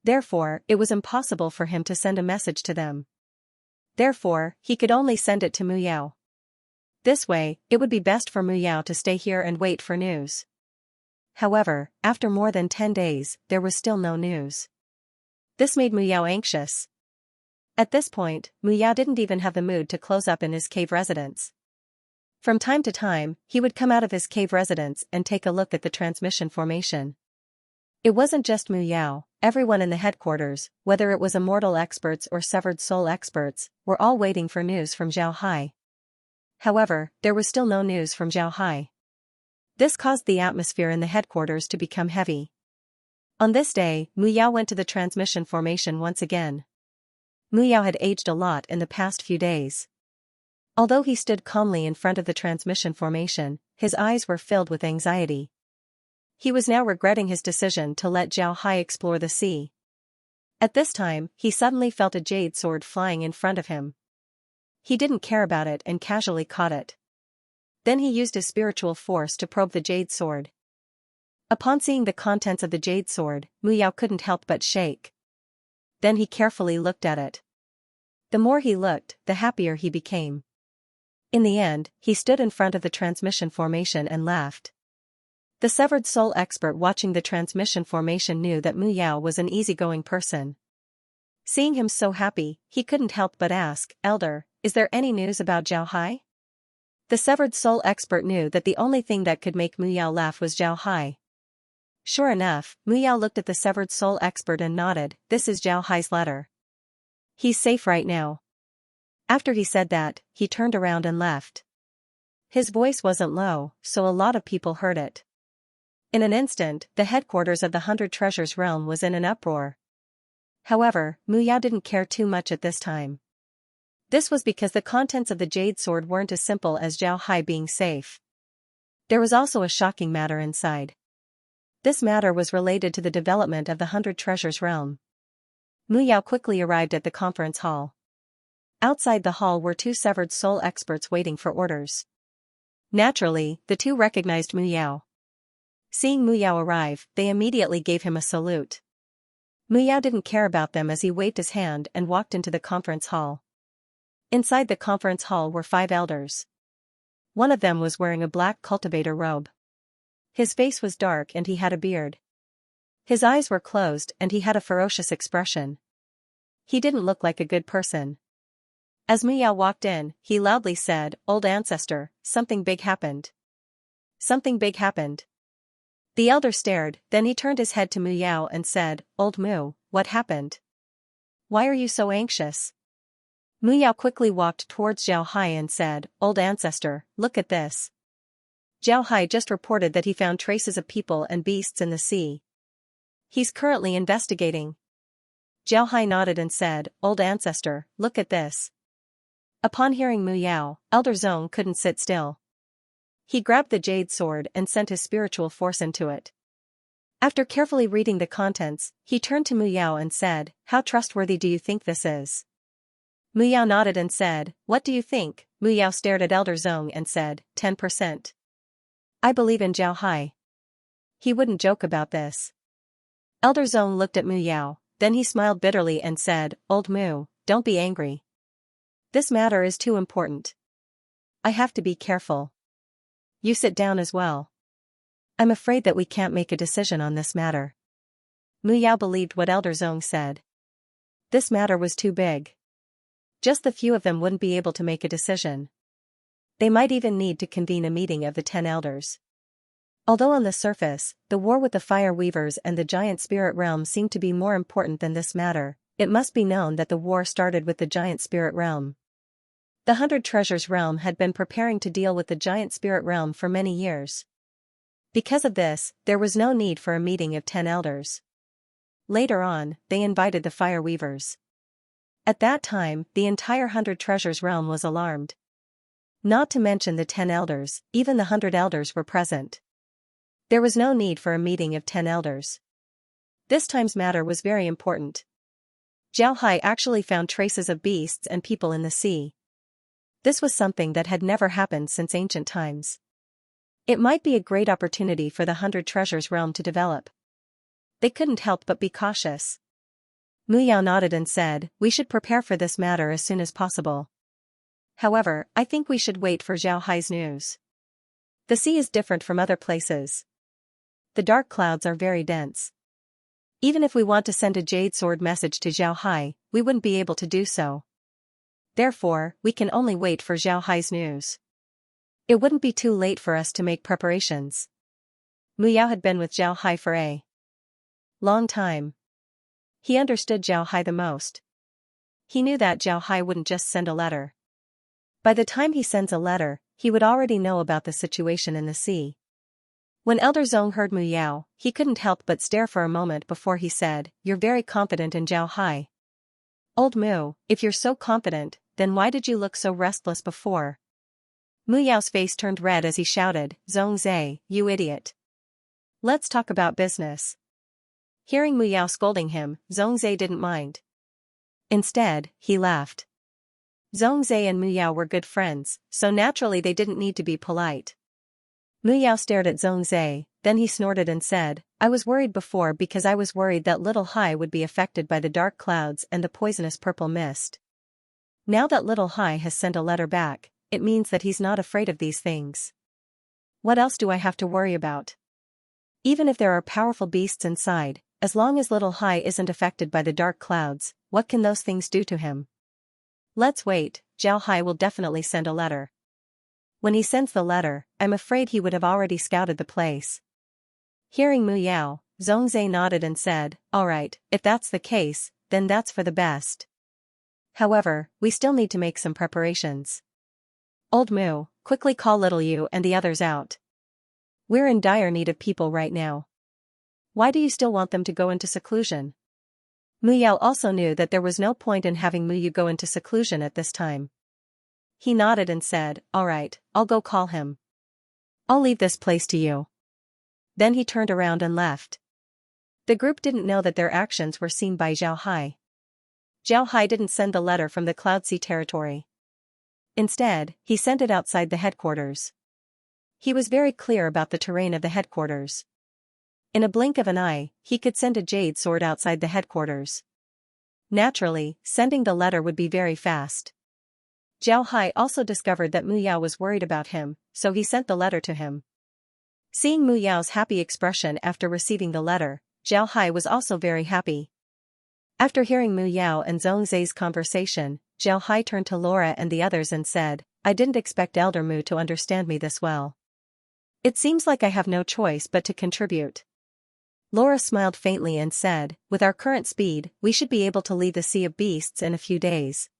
Therefore, it was impossible for him to send a message to them. Therefore, he could only send it to Mu Yao. This way, it would be best for Mu Yao to stay here and wait for news. However, after more than 10 days, there was still no news. This made Mu Yao anxious. At this point, Mu Yao didn't even have the mood to close up in his cave residence. From time to time, he would come out of his cave residence and take a look at the transmission formation. It wasn't just Mu Yao, everyone in the headquarters, whether it was immortal experts or severed soul experts, were all waiting for news from Zhao Hai. However, there was still no news from Zhao Hai. This caused the atmosphere in the headquarters to become heavy. On this day, Mu Yao went to the transmission formation once again. Mu Yao had aged a lot in the past few days. Although he stood calmly in front of the transmission formation, his eyes were filled with anxiety. He was now regretting his decision to let Zhao Hai explore the sea. At this time, he suddenly felt a jade sword flying in front of him. He didn't care about it and casually caught it. Then he used his spiritual force to probe the jade sword. Upon seeing the contents of the jade sword, Mu Yao couldn't help but shake. Then he carefully looked at it. The more he looked, the happier he became. In the end, he stood in front of the transmission formation and laughed. The severed soul expert watching the transmission formation knew that Mu Yao was an easygoing person. Seeing him so happy, he couldn't help but ask, "Elder, is there any news about Zhao Hai?" The severed soul expert knew that the only thing that could make Mu Yao laugh was Zhao Hai. Sure enough, Mu Yao looked at the severed soul expert and nodded, "This is Zhao Hai's letter. He's safe right now." After he said that, he turned around and left. His voice wasn't low, so a lot of people heard it. In an instant, the headquarters of the 100 Treasures realm was in an uproar. However, Mu Yao didn't care too much at this time. This was because the contents of the jade sword weren't as simple as Zhao Hai being safe. There was also a shocking matter inside. This matter was related to the development of the 100 Treasures realm. Mu Yao quickly arrived at the conference hall. Outside the hall were 2 severed soul experts waiting for orders. Naturally, the 2 recognized Mu Yao. Seeing Mu Yao arrive, they immediately gave him a salute. Mu Yao didn't care about them as he waved his hand and walked into the conference hall. Inside the conference hall were 5 elders. One of them was wearing a black cultivator robe. His face was dark and he had a beard. His eyes were closed and he had a ferocious expression. He didn't look like a good person. As Mu Yao walked in, he loudly said, "Old ancestor, something big happened." Something big happened. The elder stared, then he turned his head to Mu Yao and said, "Old Mu, what happened? Why are you so anxious?" Mu Yao quickly walked towards Zhao Hai and said, "Old ancestor, look at this." Zhao Hai just reported that he found traces of people and beasts in the sea. He's currently investigating. Zhao Hai nodded and said, "Old ancestor, look at this." Upon hearing Mu Yao, Elder Zong couldn't sit still. He grabbed the jade sword and sent his spiritual force into it. After carefully reading the contents, he turned to Mu Yao and said, "How trustworthy do you think this is?" Mu Yao nodded and said, "What do you think?" Mu Yao stared at Elder Zong and said, 10%. I believe in Zhao Hai. He wouldn't joke about this. Elder Zong looked at Mu Yao, then he smiled bitterly and said, "Old Mu, don't be angry. This matter is too important. I have to be careful. You sit down as well. I'm afraid that we can't make a decision on this matter." Mu Yao believed what Elder Zong said. This matter was too big. Just the few of them wouldn't be able to make a decision. They might even need to convene a meeting of the 10 elders. Although on the surface, the war with the Fire Weavers and the Giant Spirit Realm seemed to be more important than this matter, it must be known that the war started with the Giant Spirit Realm. The 100 Treasures Realm had been preparing to deal with the Giant Spirit Realm for many years. Because of this, there was no need for a meeting of 10 elders. Later on, they invited the Fire Weavers. At that time, the entire 100 Treasures Realm was alarmed. Not to mention the 10 elders, even the 100 elders were present. There was no need for a meeting of 10 elders. This time's matter was very important. Zhao Hai actually found traces of beasts and people in the sea. This was something that had never happened since ancient times. It might be a great opportunity for the 100 Treasures realm to develop. They couldn't help but be cautious. Mu Yao nodded and said, we should prepare for this matter as soon as possible. However, I think we should wait for Zhao Hai's news. The sea is different from other places. The dark clouds are very dense. Even if we want to send a jade sword message to Zhao Hai, we wouldn't be able to do so. Therefore, we can only wait for Zhao Hai's news. It wouldn't be too late for us to make preparations. Mu Yao had been with Zhao Hai for a long time. He understood Zhao Hai the most. He knew that Zhao Hai wouldn't just send a letter. By the time he sends a letter, he would already know about the situation in the sea. When Elder Zong heard Mu Yao, he couldn't help but stare for a moment before he said, "You're very confident in Zhao Hai. Old Mu, if you're so confident, then why did you look so restless before?" Mu Yao's face turned red as he shouted, "Zong Zai, you idiot. Let's talk about business." Hearing Mu Yao scolding him, Zong Zai didn't mind. Instead, he laughed. Zong Zai and Mu Yao were good friends, so naturally they didn't need to be polite. Mu Yao stared at Zong Zai, then he snorted and said, "I was worried before because I was worried that Little Hai would be affected by the dark clouds and the poisonous purple mist. Now that Little Hai has sent a letter back, it means that he's not afraid of these things. What else do I have to worry about? Even if there are powerful beasts inside, as long as Little Hai isn't affected by the dark clouds, what can those things do to him? Let's wait, Zhao Hai will definitely send a letter. When he sends the letter, I'm afraid he would have already scouted the place." Hearing Mu Yao, Zong Zai nodded and said, "Alright, if that's the case, then that's for the best. However, we still need to make some preparations. Old Mu, quickly call Little You and the others out. We're in dire need of people right now. Why do you still want them to go into seclusion?" Mu Yao also knew that there was no point in having Mu Yu go into seclusion at this time. He nodded and said, "Alright, I'll go call him. I'll leave this place to you." Then he turned around and left. The group didn't know that their actions were seen by Zhao Hai. Zhao Hai didn't send the letter from the Cloud Sea territory. Instead, he sent it outside the headquarters. He was very clear about the terrain of the headquarters. In a blink of an eye, he could send a jade sword outside the headquarters. Naturally, sending the letter would be very fast. Zhao Hai also discovered that Mu Yao was worried about him, so he sent the letter to him. Seeing Mu Yao's happy expression after receiving the letter, Zhao Hai was also very happy. After hearing Mu Yao and Zong Zai's conversation, Zhao Hai turned to Laura and the others and said, "I didn't expect Elder Mu to understand me this well. It seems like I have no choice but to contribute." Laura smiled faintly and said, "With our current speed, we should be able to leave the Sea of Beasts in a few days."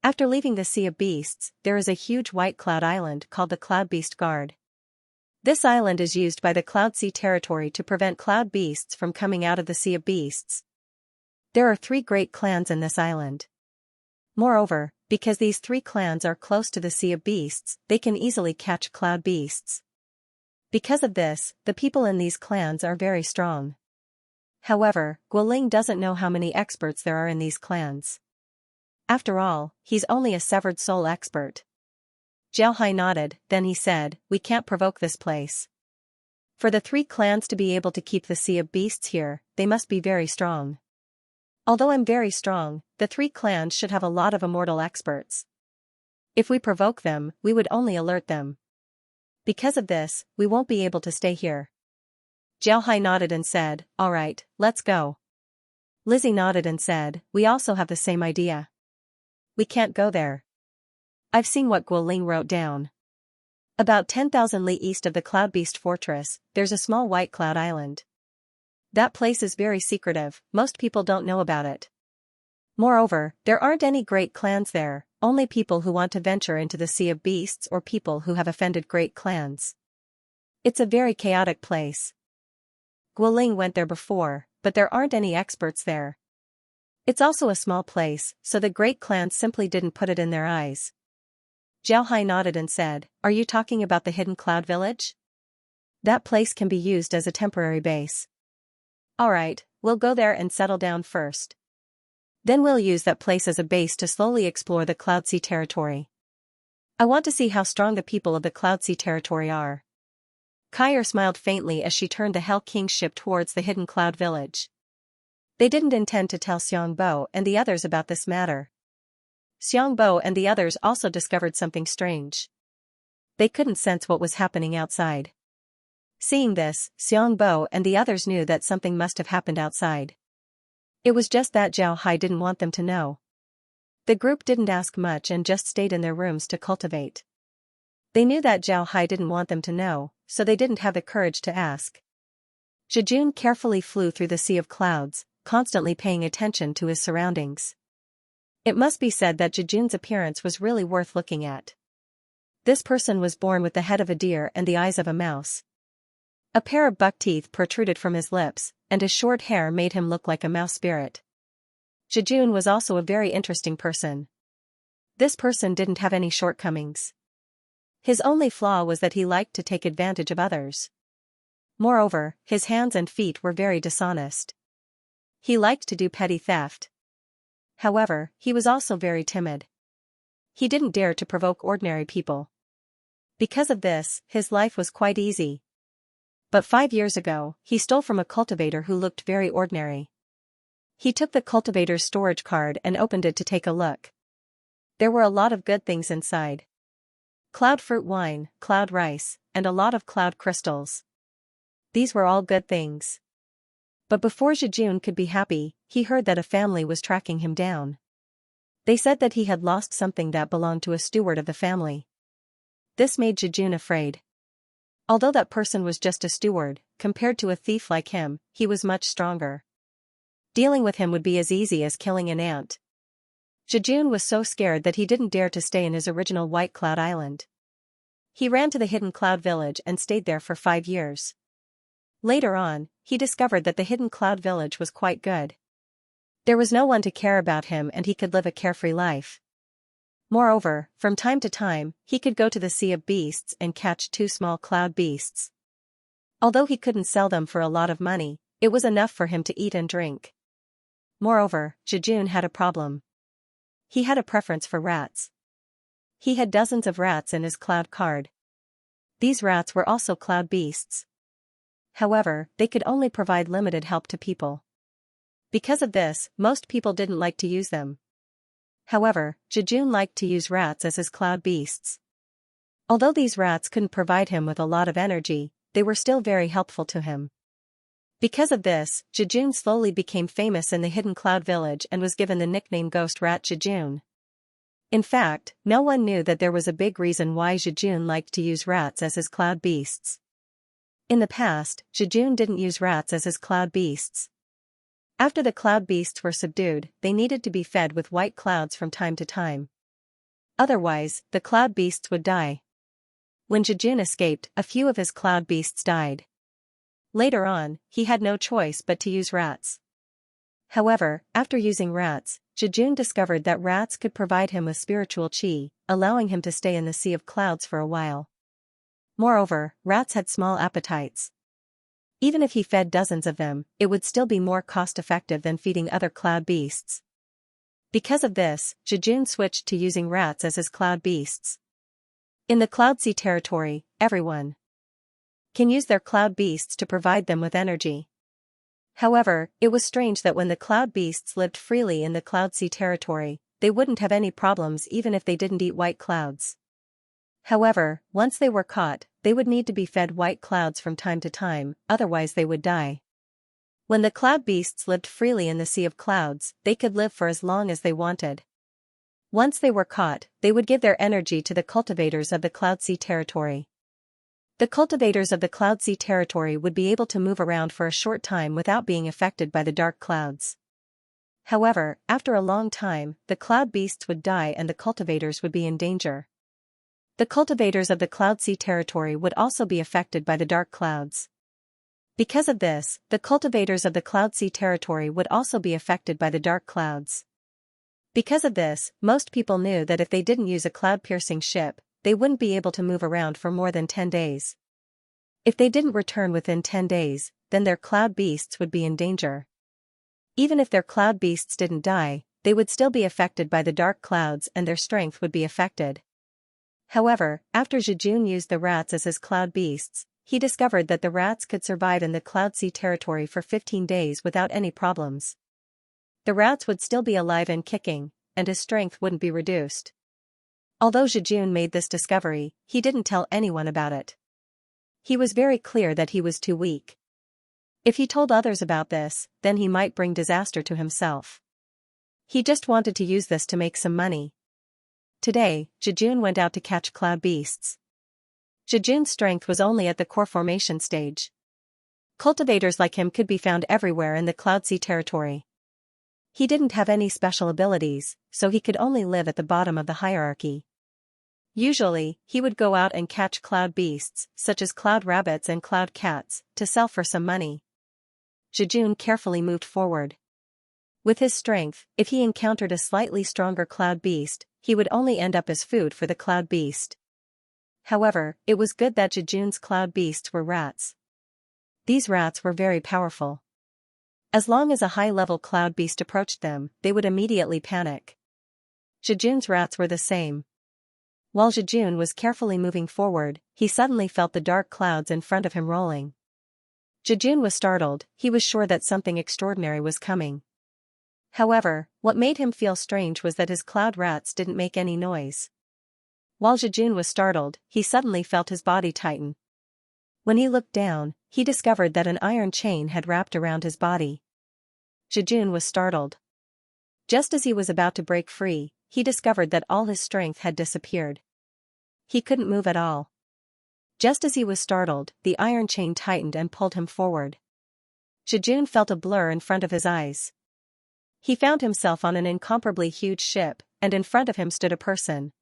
After leaving the Sea of Beasts, there is a huge white cloud island called the Cloud Beast Guard. This island is used by the Cloud Sea territory to prevent cloud beasts from coming out of the Sea of Beasts. There are 3 great clans in this island. Moreover, because these 3 clans are close to the Sea of Beasts, they can easily catch cloud beasts. Because of this, the people in these clans are very strong. However, Guoling doesn't know how many experts there are in these clans. After all, he's only a severed soul expert. Zhao Hai nodded, then he said, "We can't provoke this place. For the 3 clans to be able to keep the Sea of Beasts here, they must be very strong. Although I'm very strong, the 3 clans should have a lot of immortal experts. If we provoke them, we would only alert them. Because of this, we won't be able to stay here." Zhao Hai nodded and said, "Alright, let's go." Lizzie nodded and said, "We also have the same idea. We can't go there. I've seen what Guoling wrote down. About 10,000 li east of the Cloud Beast Fortress, there's a small white cloud island. That place is very secretive, most people don't know about it. Moreover, there aren't any great clans there, only people who want to venture into the Sea of Beasts or people who have offended great clans. It's a very chaotic place. Guoling went there before, but there aren't any experts there. It's also a small place, so the great clans simply didn't put it in their eyes. Zhao Hai nodded and said, "Are you talking about the hidden cloud village? That place can be used as a temporary base. Alright, we'll go there and settle down first. Then we'll use that place as a base to slowly explore the Cloud Sea territory. I want to see how strong the people of the Cloud Sea territory are." Kair smiled faintly as she turned the Hell King's ship towards the hidden cloud village. They didn't intend to tell Xiangbo and the others about this matter. Xiangbo and the others also discovered something strange. They couldn't sense what was happening outside. Seeing this, Xiangbo and the others knew that something must have happened outside. It was just that Zhao Hai didn't want them to know. The group didn't ask much and just stayed in their rooms to cultivate. They knew that Zhao Hai didn't want them to know, so they didn't have the courage to ask. Zhijun carefully flew through the sea of clouds, constantly paying attention to his surroundings. It must be said that Zhijun's appearance was really worth looking at. This person was born with the head of a deer and the eyes of a mouse. A pair of buck teeth protruded from his lips, and his short hair made him look like a mouse spirit. Zhijun was also a very interesting person. This person didn't have any shortcomings. His only flaw was that he liked to take advantage of others. Moreover, his hands and feet were very dishonest. He liked to do petty theft. However, he was also very timid. He didn't dare to provoke ordinary people. Because of this, his life was quite easy. But 5 years ago, he stole from a cultivator who looked very ordinary. He took the cultivator's storage card and opened it to take a look. There were a lot of good things inside. Cloud fruit wine, cloud rice, and a lot of cloud crystals. These were all good things. But before Zhijun could be happy, he heard that a family was tracking him down. They said that he had lost something that belonged to a steward of the family. This made Zhijun afraid. Although that person was just a steward, compared to a thief like him, he was much stronger. Dealing with him would be as easy as killing an ant. Zhijun was so scared that he didn't dare to stay in his original White Cloud Island. He ran to the hidden cloud village and stayed there for 5 years. Later on, he discovered that the hidden cloud village was quite good. There was no one to care about him and he could live a carefree life. Moreover, from time to time, he could go to the Sea of Beasts and catch 2 small cloud beasts. Although he couldn't sell them for a lot of money, it was enough for him to eat and drink. Moreover, Zhijun had a problem. He had a preference for rats. He had dozens of rats in his cloud card. These rats were also cloud beasts. However, they could only provide limited help to people. Because of this, most people didn't like to use them. However, Zhijun liked to use rats as his cloud beasts. Although these rats couldn't provide him with a lot of energy, they were still very helpful to him. Because of this, Zhijun slowly became famous in the hidden cloud village and was given the nickname Ghost Rat Zhijun. In fact, no one knew that there was a big reason why Zhijun liked to use rats as his cloud beasts. In the past, Zhijun didn't use rats as his cloud beasts. After the cloud beasts were subdued, they needed to be fed with white clouds from time to time. Otherwise, the cloud beasts would die. When Zhijun escaped, a few of his cloud beasts died. Later on, he had no choice but to use rats. However, after using rats, Zhijun discovered that rats could provide him with spiritual qi, allowing him to stay in the Sea of Clouds for a while. Moreover, rats had small appetites. Even if he fed dozens of them, it would still be more cost-effective than feeding other cloud beasts. Because of this, Zhijun switched to using rats as his cloud beasts. In the Cloud Sea territory, everyone can use their cloud beasts to provide them with energy. However, it was strange that when the cloud beasts lived freely in the Cloud Sea territory, they wouldn't have any problems even if they didn't eat white clouds. However, once they were caught, they would need to be fed white clouds from time to time, otherwise they would die. When the cloud beasts lived freely in the Sea of Clouds, they could live for as long as they wanted. Once they were caught, they would give their energy to the cultivators of the Cloud Sea territory. The cultivators of the Cloud Sea territory would be able to move around for a short time without being affected by the dark clouds. However, after a long time, the cloud beasts would die and the cultivators would be in danger. The cultivators of the Cloud Sea territory would also be affected by the dark clouds. Because of this, the cultivators of the Cloud Sea territory would also be affected by the dark clouds. Because of this, most people knew that if they didn't use a cloud-piercing ship, they wouldn't be able to move around for more than 10 days. If they didn't return within 10 days, then their cloud beasts would be in danger. Even if their cloud beasts didn't die, they would still be affected by the dark clouds and their strength would be affected. However, after Zhijun used the rats as his cloud beasts, he discovered that the rats could survive in the Cloud Sea territory for 15 days without any problems. The rats would still be alive and kicking, and his strength wouldn't be reduced. Although Zhijun made this discovery, he didn't tell anyone about it. He was very clear that he was too weak. If he told others about this, then he might bring disaster to himself. He just wanted to use this to make some money. Today, Zhijun went out to catch cloud beasts. Zhijun's strength was only at the core formation stage. Cultivators like him could be found everywhere in the Cloud Sea territory. He didn't have any special abilities, so he could only live at the bottom of the hierarchy. Usually, he would go out and catch cloud beasts, such as cloud rabbits and cloud cats, to sell for some money. Zhijun carefully moved forward. With his strength, if he encountered a slightly stronger cloud beast, he would only end up as food for the cloud beast. However, it was good that Zhijun's cloud beasts were rats. These rats were very powerful. As long as a high-level cloud beast approached them, they would immediately panic. Zhijun's rats were the same. While Zhijun was carefully moving forward, he suddenly felt the dark clouds in front of him rolling. Zhijun was startled, he was sure that something extraordinary was coming. However, what made him feel strange was that his cloud rats didn't make any noise. While Zhijun was startled, he suddenly felt his body tighten. When he looked down, he discovered that an iron chain had wrapped around his body. Zhijun was startled. Just as he was about to break free, he discovered that all his strength had disappeared. He couldn't move at all. Just as he was startled, the iron chain tightened and pulled him forward. Zhijun felt a blur in front of his eyes. He found himself on an incomparably huge ship, and in front of him stood a person.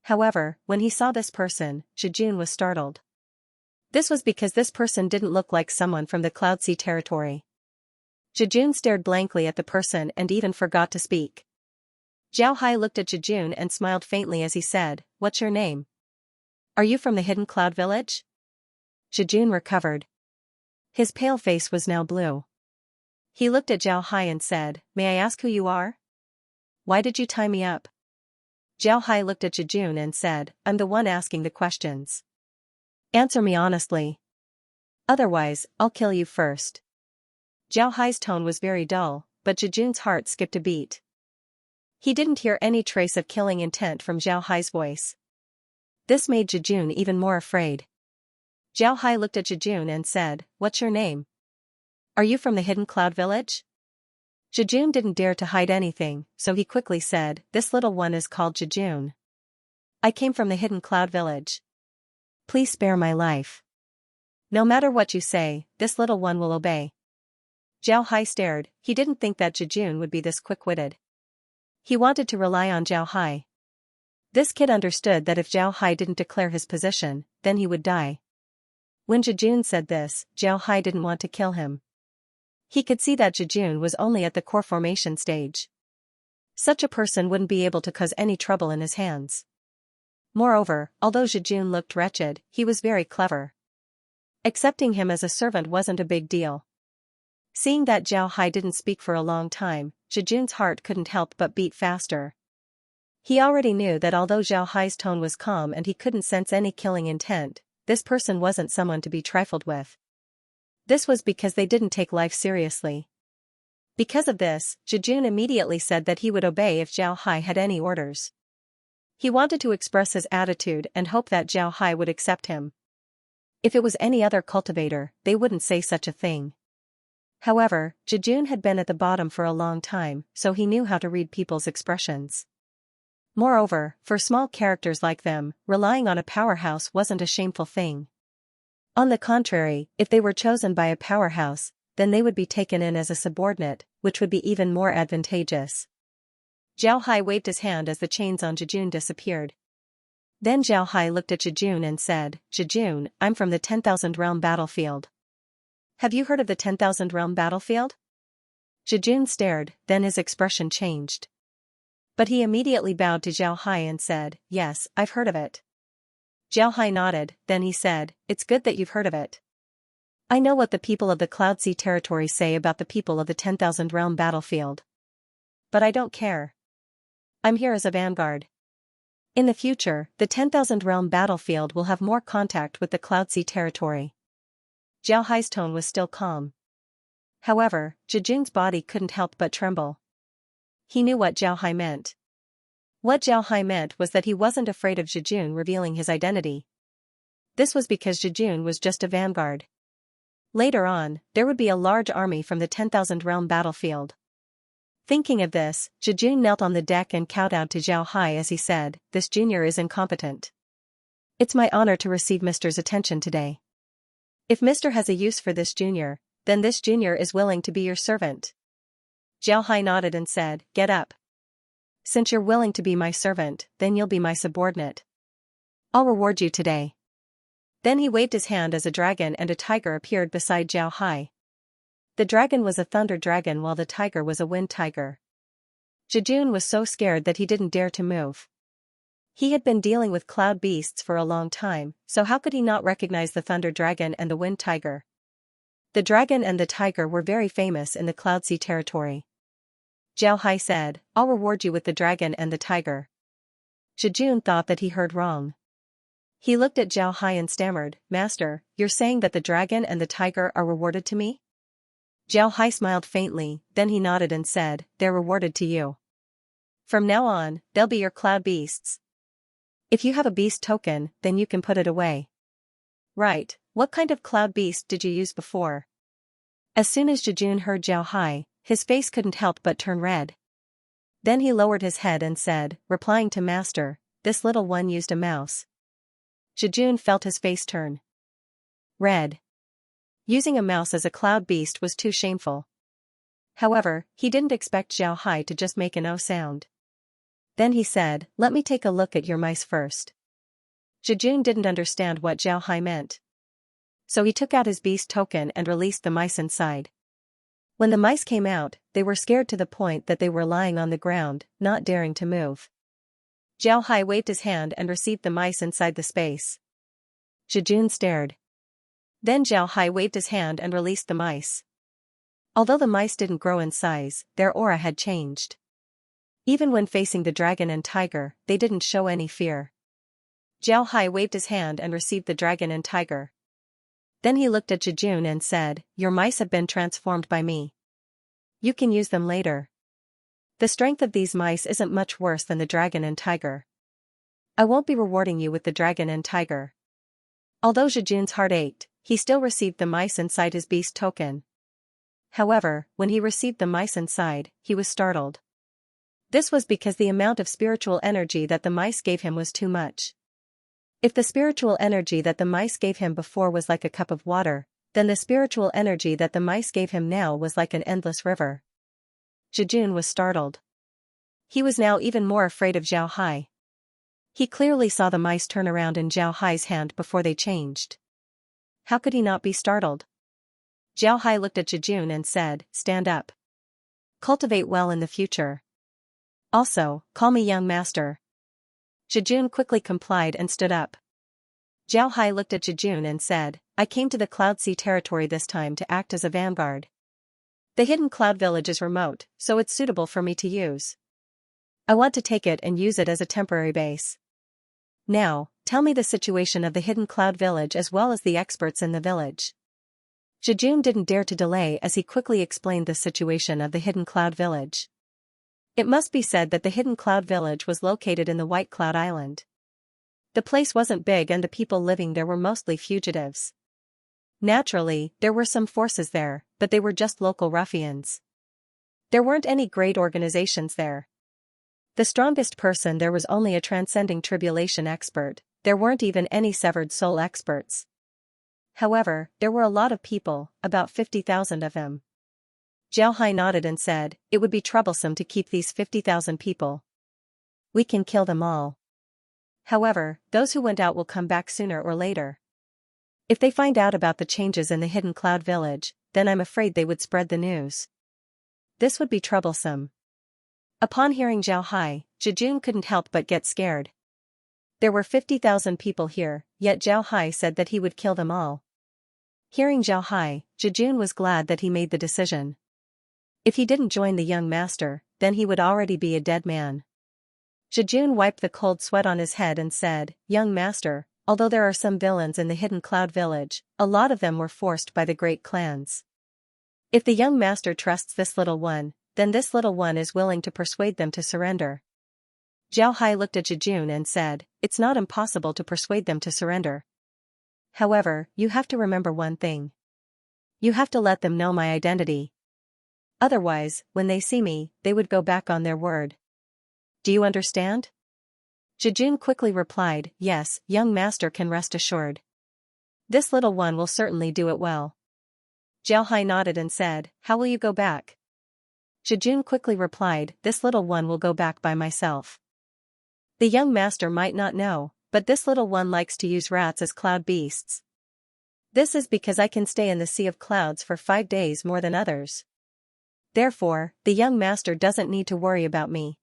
However, when he saw this person, Zhijun was startled. This was because this person didn't look like someone from the Cloud Sea territory. Zhijun stared blankly at the person and even forgot to speak. Zhao Hai looked at Zhijun and smiled faintly as he said, "What's your name? Are you from the Hidden Cloud Village?" Zhijun recovered. His pale face was now blue. He looked at Zhao Hai and said, "May I ask who you are? Why did you tie me up?" Zhao Hai looked at Zhijun and said, "I'm the one asking the questions. Answer me honestly. Otherwise, I'll kill you first." Zhao Hai's tone was very dull, but Zhijun's heart skipped a beat. He didn't hear any trace of killing intent from Zhao Hai's voice. This made Zhijun even more afraid. Zhao Hai looked at Zhijun and said, "What's your name? Are you from the Hidden Cloud Village?" Zhijun didn't dare to hide anything, so he quickly said, "This little one is called Zhijun. I came from the Hidden Cloud Village. Please spare my life. No matter what you say, this little one will obey." Zhao Hai stared, he didn't think that Zhijun would be this quick-witted. He wanted to rely on Zhao Hai. This kid understood that if Zhao Hai didn't declare his position, then he would die. When Zhijun said this, Zhao Hai didn't want to kill him. He could see that Zhijun was only at the core formation stage. Such a person wouldn't be able to cause any trouble in his hands. Moreover, although Zhijun looked wretched, he was very clever. Accepting him as a servant wasn't a big deal. Seeing that Zhao Hai didn't speak for a long time, Zhijun's heart couldn't help but beat faster. He already knew that although Zhao Hai's tone was calm and he couldn't sense any killing intent, this person wasn't someone to be trifled with. This was because they didn't take life seriously. Because of this, Zhijun immediately said that he would obey if Zhao Hai had any orders. He wanted to express his attitude and hope that Zhao Hai would accept him. If it was any other cultivator, they wouldn't say such a thing. However, Zhijun had been at the bottom for a long time, so he knew how to read people's expressions. Moreover, for small characters like them, relying on a powerhouse wasn't a shameful thing. On the contrary, if they were chosen by a powerhouse, then they would be taken in as a subordinate, which would be even more advantageous. Zhao Hai waved his hand as the chains on Zhijun disappeared. Then Zhao Hai looked at Zhijun and said, "Zhijun, I'm from the 10,000 Realm Battlefield. Have you heard of the 10,000 Realm Battlefield?" Zhijun stared, then his expression changed. But he immediately bowed to Xiao Hai and said, "Yes, I've heard of it." Xiao Hai nodded, then he said, "It's good that you've heard of it. I know what the people of the Cloud Sea territory say about the people of the 10,000 realm battlefield. But I don't care. I'm here as a vanguard. In the future, the 10,000 realm battlefield will have more contact with the Cloud Sea territory." Xiao Hai's tone was still calm. However, Zhijun's body couldn't help but tremble. He knew what Xiao Hai meant. What Xiao Hai meant was that he wasn't afraid of Zhijun revealing his identity. This was because Zhijun was just a vanguard. Later on, there would be a large army from the 10,000 realm battlefield. Thinking of this, Zhijun knelt on the deck and kowtowed to Xiao Hai as he said, "This junior is incompetent. It's my honor to receive Mr.'s attention today. If Mr. has a use for this junior, then this junior is willing to be your servant." Xiao Hai nodded and said, "Get up. Since you're willing to be my servant, then you'll be my subordinate. I'll reward you today." Then he waved his hand as a dragon and a tiger appeared beside Xiao Hai. The dragon was a thunder dragon while the tiger was a wind tiger. Zhijun was so scared that he didn't dare to move. He had been dealing with cloud beasts for a long time, so how could he not recognize the thunder dragon and the wind tiger? The dragon and the tiger were very famous in the Cloud Sea territory. Xiao Hai said, "I'll reward you with the dragon and the tiger." Zhijun thought that he heard wrong. He looked at Xiao Hai and stammered, "Master, you're saying that the dragon and the tiger are rewarded to me?" Xiao Hai smiled faintly, then he nodded and said, "They're rewarded to you. From now on, they'll be your cloud beasts. If you have a beast token, then you can put it away." "Right, what kind of cloud beast did you use before?" As soon as Zhijun heard Xiao Hai, his face couldn't help but turn red. Then he lowered his head and said, replying to Master, "This little one used a mouse." Zhijun felt his face turn red. Using a mouse as a cloud beast was too shameful. However, he didn't expect Xiao Hai to just make an "oh" sound. Then he said, "Let me take a look at your mice first." Zhijun didn't understand what Xiao Hai meant. So he took out his beast token and released the mice inside. When the mice came out, they were scared to the point that they were lying on the ground, not daring to move. Xiao Hai waved his hand and received the mice inside the space. Zhijun stared. Then Xiao Hai waved his hand and released the mice. Although the mice didn't grow in size, their aura had changed. Even when facing the dragon and tiger, they didn't show any fear. Xiao Hai waved his hand and received the dragon and tiger. Then he looked at Zhijun and said, "Your mice have been transformed by me. You can use them later. The strength of these mice isn't much worse than the dragon and tiger. I won't be rewarding you with the dragon and tiger." Although Zhijun's heart ached, he still received the mice inside his beast token. However, when he received the mice inside, he was startled. This was because the amount of spiritual energy that the mice gave him was too much. If the spiritual energy that the mice gave him before was like a cup of water, then the spiritual energy that the mice gave him now was like an endless river. Zhijun was startled. He was now even more afraid of Xiao Hai. He clearly saw the mice turn around in Xiao Hai's hand before they changed. How could he not be startled? Xiao Hai looked at Zhijun and said, "Stand up. Cultivate well in the future. Also, call me young master." Zhijun quickly complied and stood up. Xiao Hai looked at Zhijun and said, "I came to the Cloud Sea territory this time to act as a vanguard. The hidden cloud village is remote, so it's suitable for me to use. I want to take it and use it as a temporary base. Now, tell me the situation of the hidden cloud village as well as the experts in the village." Zhijun didn't dare to delay as he quickly explained the situation of the hidden cloud village. It must be said that the hidden cloud village was located in the White Cloud Island. The place wasn't big and the people living there were mostly fugitives. Naturally, there were some forces there, but they were just local ruffians. There weren't any great organizations there. The strongest person there was only a transcending tribulation expert, there weren't even any severed soul experts. However, there were a lot of people, about 50,000 of them. Xiao Hai nodded and said, "It would be troublesome to keep these 50,000 people. We can kill them all. However, those who went out will come back sooner or later. If they find out about the changes in the hidden cloud village, then I'm afraid they would spread the news. This would be troublesome." Upon hearing Xiao Hai, Jejun couldn't help but get scared. There were 50,000 people here, yet Zhao Hai said that he would kill them all. Hearing Zhao Hai, Jejun was glad that he made the decision. If he didn't join the young master, then he would already be a dead man. Jejun wiped the cold sweat on his head and said, "Young master, although there are some villains in the hidden cloud village, a lot of them were forced by the great clans. If the young master trusts this little one, then this little one is willing to persuade them to surrender." Zhao Hai looked at Jejun and said, "It's not impossible to persuade them to surrender. However, you have to remember one thing. You have to let them know my identity. Otherwise, when they see me, they would go back on their word. Do you understand?" Jejun quickly replied, "Yes, young master can rest assured. This little one will certainly do it well." Zhao Hai nodded and said, "How will you go back?" Jejun quickly replied, "This little one will go back by myself. The young master might not know, but this little one likes to use rats as cloud beasts. This is because I can stay in the sea of clouds for 5 days more than others. Therefore, the young master doesn't need to worry about me."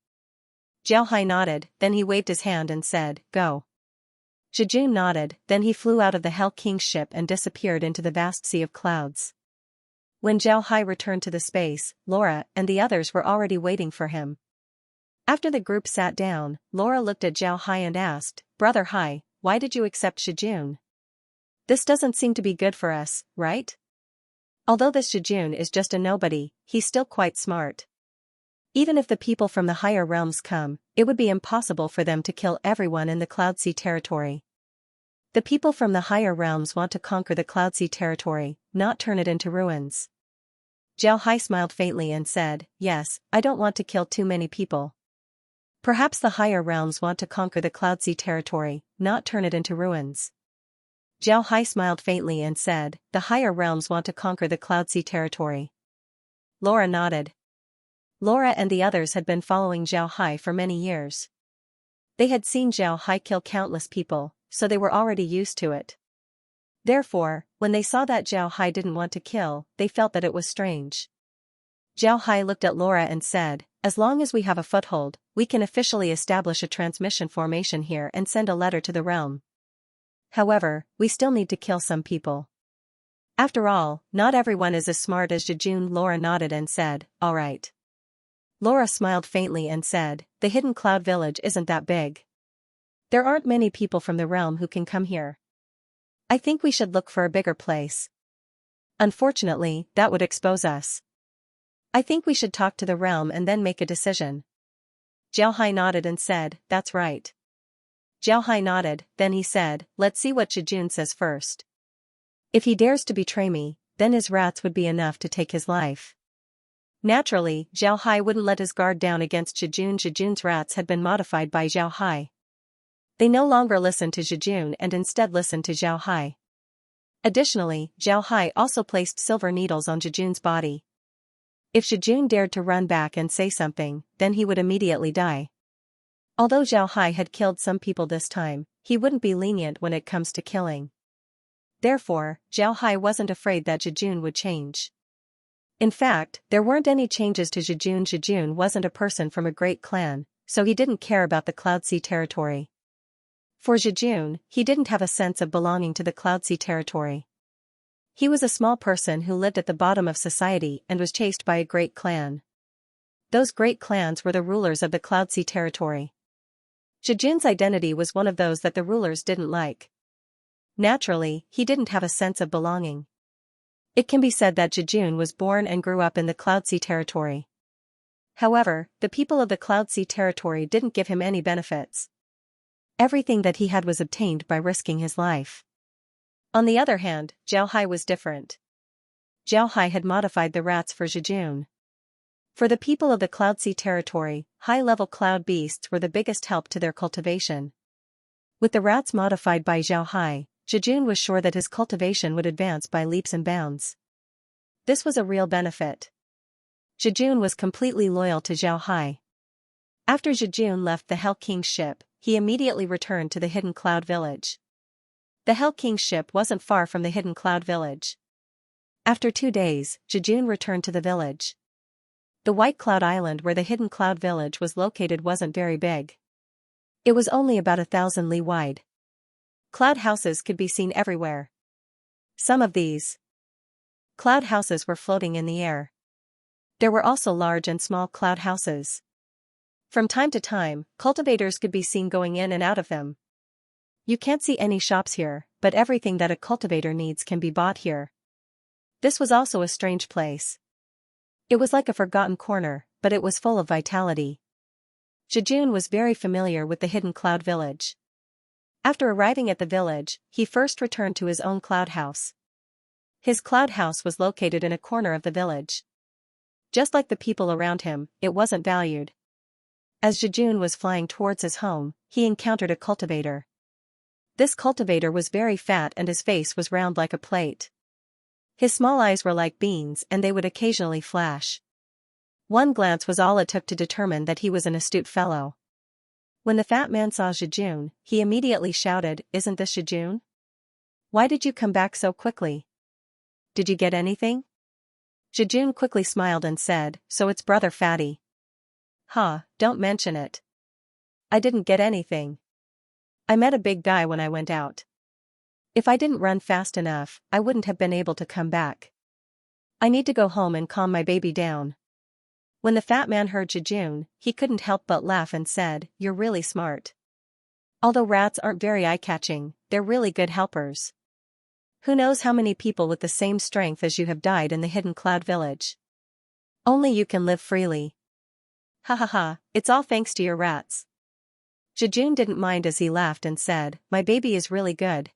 Zhao Hai nodded, then he waved his hand and said, "Go." Jejun nodded, then he flew out of the Hell King's ship and disappeared into the vast sea of clouds. When Zhao Hai returned to the space, Laura and the others were already waiting for him. After the group sat down, Laura looked at Zhao Hai and asked, "Brother Hai, why did you accept Jejun? This doesn't seem to be good for us, right? Although this Jejun is just a nobody, he's still quite smart. Even if the people from the higher realms come, it would be impossible for them to kill everyone in the Cloud Sea territory. The people from the higher realms want to conquer the Cloud Sea territory, not turn it into ruins." Zhao Hai smiled faintly and said, "Yes, I don't want to kill too many people. Perhaps the higher realms want to conquer the Cloud Sea territory, not turn it into ruins." Zhao Hai smiled faintly and said, "The higher realms want to conquer the Cloud Sea territory." Laura nodded. Laura and the others had been following Zhao Hai for many years. They had seen Zhao Hai kill countless people, so they were already used to it. Therefore, when they saw that Zhao Hai didn't want to kill, they felt that it was strange. Zhao Hai looked at Laura and said, "As long as we have a foothold, we can officially establish a transmission formation here and send a letter to the realm. However, we still need to kill some people. After all, not everyone is as smart as Jejun." Laura nodded and said, "All right." Laura smiled faintly and said, "The hidden cloud village isn't that big. There aren't many people from the realm who can come here. I think we should look for a bigger place. Unfortunately, that would expose us. I think we should talk to the realm and then make a decision." Zhao Hai nodded and said, "That's right." Zhao Hai nodded, then he said, "Let's see what Jejun says first. If he dares to betray me, then his rats would be enough to take his life." Naturally, Zhao Hai wouldn't let his guard down against Jejun. Jejun's rats had been modified by Zhao Hai. They no longer listened to Jejun and instead listened to Zhao Hai. Additionally, Zhao Hai also placed silver needles on Jejun's body. If Jejun dared to run back and say something, then he would immediately die. Although Zhao Hai had killed some people this time, he wouldn't be lenient when it comes to killing. Therefore, Zhao Hai wasn't afraid that Jejun would change. In fact, there weren't any changes to Jejun. Jejun wasn't a person from a great clan, so he didn't care about the Cloud Sea territory. For Jejun, he didn't have a sense of belonging to the Cloud Sea territory. He was a small person who lived at the bottom of society and was chased by a great clan. Those great clans were the rulers of the Cloud Sea territory. Jejun's identity was one of those that the rulers didn't like. Naturally, he didn't have a sense of belonging. It can be said that Jejun was born and grew up in the Cloud Sea territory. However, the people of the Cloud Sea territory didn't give him any benefits. Everything that he had was obtained by risking his life. On the other hand, Zhao Hai was different. Zhao Hai had modified the rats for Jejun. For the people of the Cloud Sea territory, high-level cloud beasts were the biggest help to their cultivation. With the rats modified by Zhao Hai, Jejun was sure that his cultivation would advance by leaps and bounds. This was a real benefit. Jejun was completely loyal to Zhao Hai. After Jejun left the Hell King's ship, he immediately returned to the Hidden Cloud Village. The Hell King's ship wasn't far from the Hidden Cloud Village. After 2 days, Jejun returned to the village. The White Cloud Island where the hidden cloud village was located wasn't very big. It was only about 1,000 li wide. Cloud houses could be seen everywhere. Some of these cloud houses were floating in the air. There were also large and small cloud houses. From time to time, cultivators could be seen going in and out of them. You can't see any shops here, but everything that a cultivator needs can be bought here. This was also a strange place. It was like a forgotten corner, but it was full of vitality. Jejun was very familiar with the hidden cloud village. After arriving at the village, he first returned to his own cloud house. His cloud house was located in a corner of the village. Just like the people around him, it wasn't valued. As Jejun was flying towards his home, he encountered a cultivator. This cultivator was very fat and his face was round like a plate. His small eyes were like beans and they would occasionally flash. One glance was all it took to determine that he was an astute fellow. When the fat man saw Jejun, he immediately shouted, "Isn't this Jejun? Why did you come back so quickly? Did you get anything?" Jejun quickly smiled and said, "So it's Brother Fatty." "Ha, don't mention it. I didn't get anything. I met a big guy when I went out. If I didn't run fast enough, I wouldn't have been able to come back. I need to go home and calm my baby down." When the fat man heard Jejun, he couldn't help but laugh and said, "You're really smart. Although rats aren't very eye-catching, they're really good helpers. Who knows how many people with the same strength as you have died in the hidden cloud village. Only you can live freely. Ha ha ha, it's all thanks to your rats." Jejun didn't mind as he laughed and said, "My baby is really good.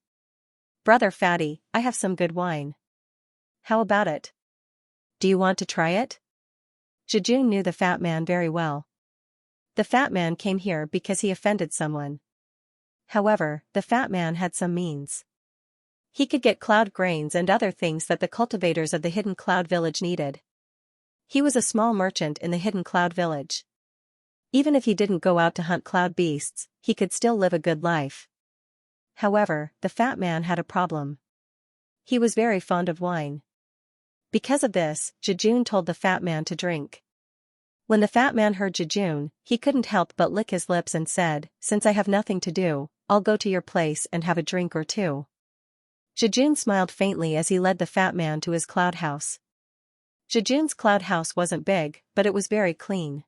Brother Fatty, I have some good wine. How about it? Do you want to try it?" Jejun knew the fat man very well. The fat man came here because he offended someone. However, the fat man had some means. He could get cloud grains and other things that the cultivators of the hidden cloud village needed. He was a small merchant in the hidden cloud village. Even if he didn't go out to hunt cloud beasts, he could still live a good life. However, the fat man had a problem. He was very fond of wine. Because of this, Jejun told the fat man to drink. When the fat man heard Jejun, he couldn't help but lick his lips and said, "Since I have nothing to do, I'll go to your place and have a drink or two." Jejun smiled faintly as he led the fat man to his cloud house. Jejun's cloud house wasn't big, but it was very clean.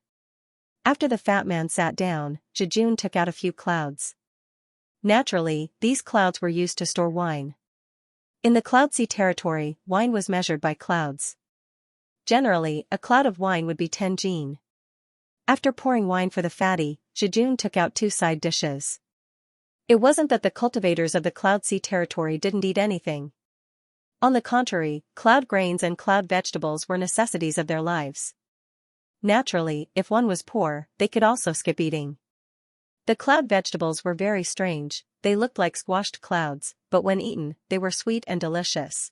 After the fat man sat down, Jejun took out a few clouds. Naturally, these clouds were used to store wine. In the Cloud Sea territory, wine was measured by clouds. Generally, a cloud of wine would be 10 jin. After pouring wine for the fatty, Jejun took out 2 side dishes. It wasn't that the cultivators of the Cloud Sea territory didn't eat anything. On the contrary, cloud grains and cloud vegetables were necessities of their lives. Naturally, if one was poor, they could also skip eating. The cloud vegetables were very strange, they looked like squashed clouds, but when eaten, they were sweet and delicious.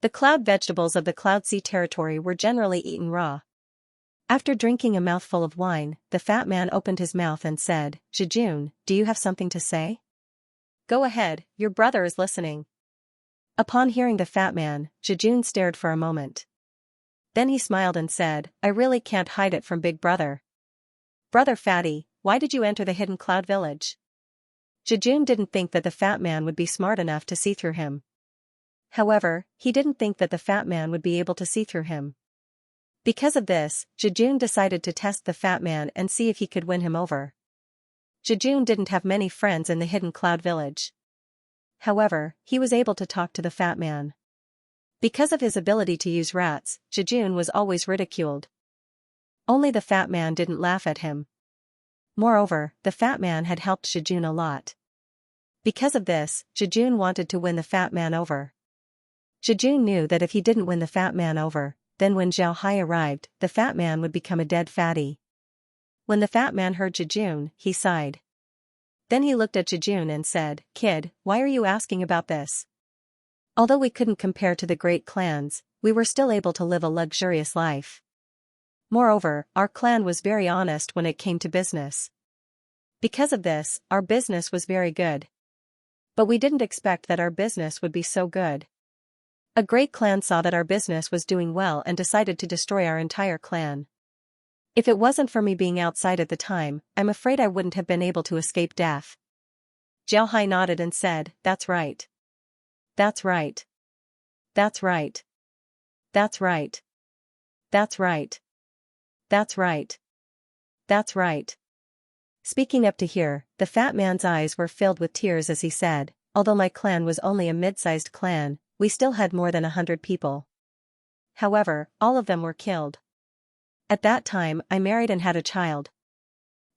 The cloud vegetables of the Cloud Sea territory were generally eaten raw. After drinking a mouthful of wine, the fat man opened his mouth and said, "Jejun, do you have something to say? Go ahead, your brother is listening." Upon hearing the fat man, Jejun stared for a moment. Then he smiled and said, "I really can't hide it from Big Brother. Brother Fatty, why did you enter the hidden cloud village?" Jejun didn't think that the fat man would be smart enough to see through him. However, he didn't think that the fat man would be able to see through him. Because of this, Jejun decided to test the fat man and see if he could win him over. Jejun didn't have many friends in the hidden cloud village. However, he was able to talk to the fat man. Because of his ability to use rats, Jejun was always ridiculed. Only the fat man didn't laugh at him. Moreover, the fat man had helped Jejun a lot. Because of this, Jejun wanted to win the fat man over. Jejun knew that if he didn't win the fat man over, then when Xiao Hai arrived, the fat man would become a dead fatty. When the fat man heard Jejun, he sighed. Then he looked at Jejun and said, "Kid, why are you asking about this? Although we couldn't compare to the great clans, we were still able to live a luxurious life. Moreover, our clan was very honest when it came to business. Because of this, our business was very good. But we didn't expect that our business would be so good. A great clan saw that our business was doing well and decided to destroy our entire clan. If it wasn't for me being outside at the time, I'm afraid I wouldn't have been able to escape death. Xiaohai nodded and said, that's right. That's right. That's right. That's right. That's right. That's right. That's right. Speaking up to here, the fat man's eyes were filled with tears as he said, although my clan was only a mid-sized clan, we still had more than 100 people. However, all of them were killed. At that time, I married and had a child.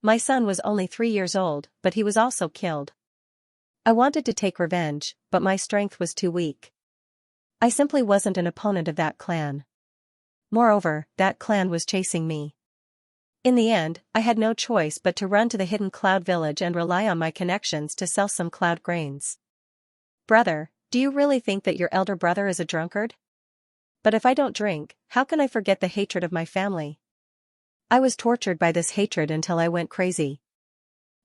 My son was only 3 years old, but he was also killed. I wanted to take revenge, but my strength was too weak. I simply wasn't an opponent of that clan. Moreover, that clan was chasing me. In the end, I had no choice but to run to the hidden cloud village and rely on my connections to sell some cloud grains. Brother, do you really think that your elder brother is a drunkard? But if I don't drink, how can I forget the hatred of my family? I was tortured by this hatred until I went crazy.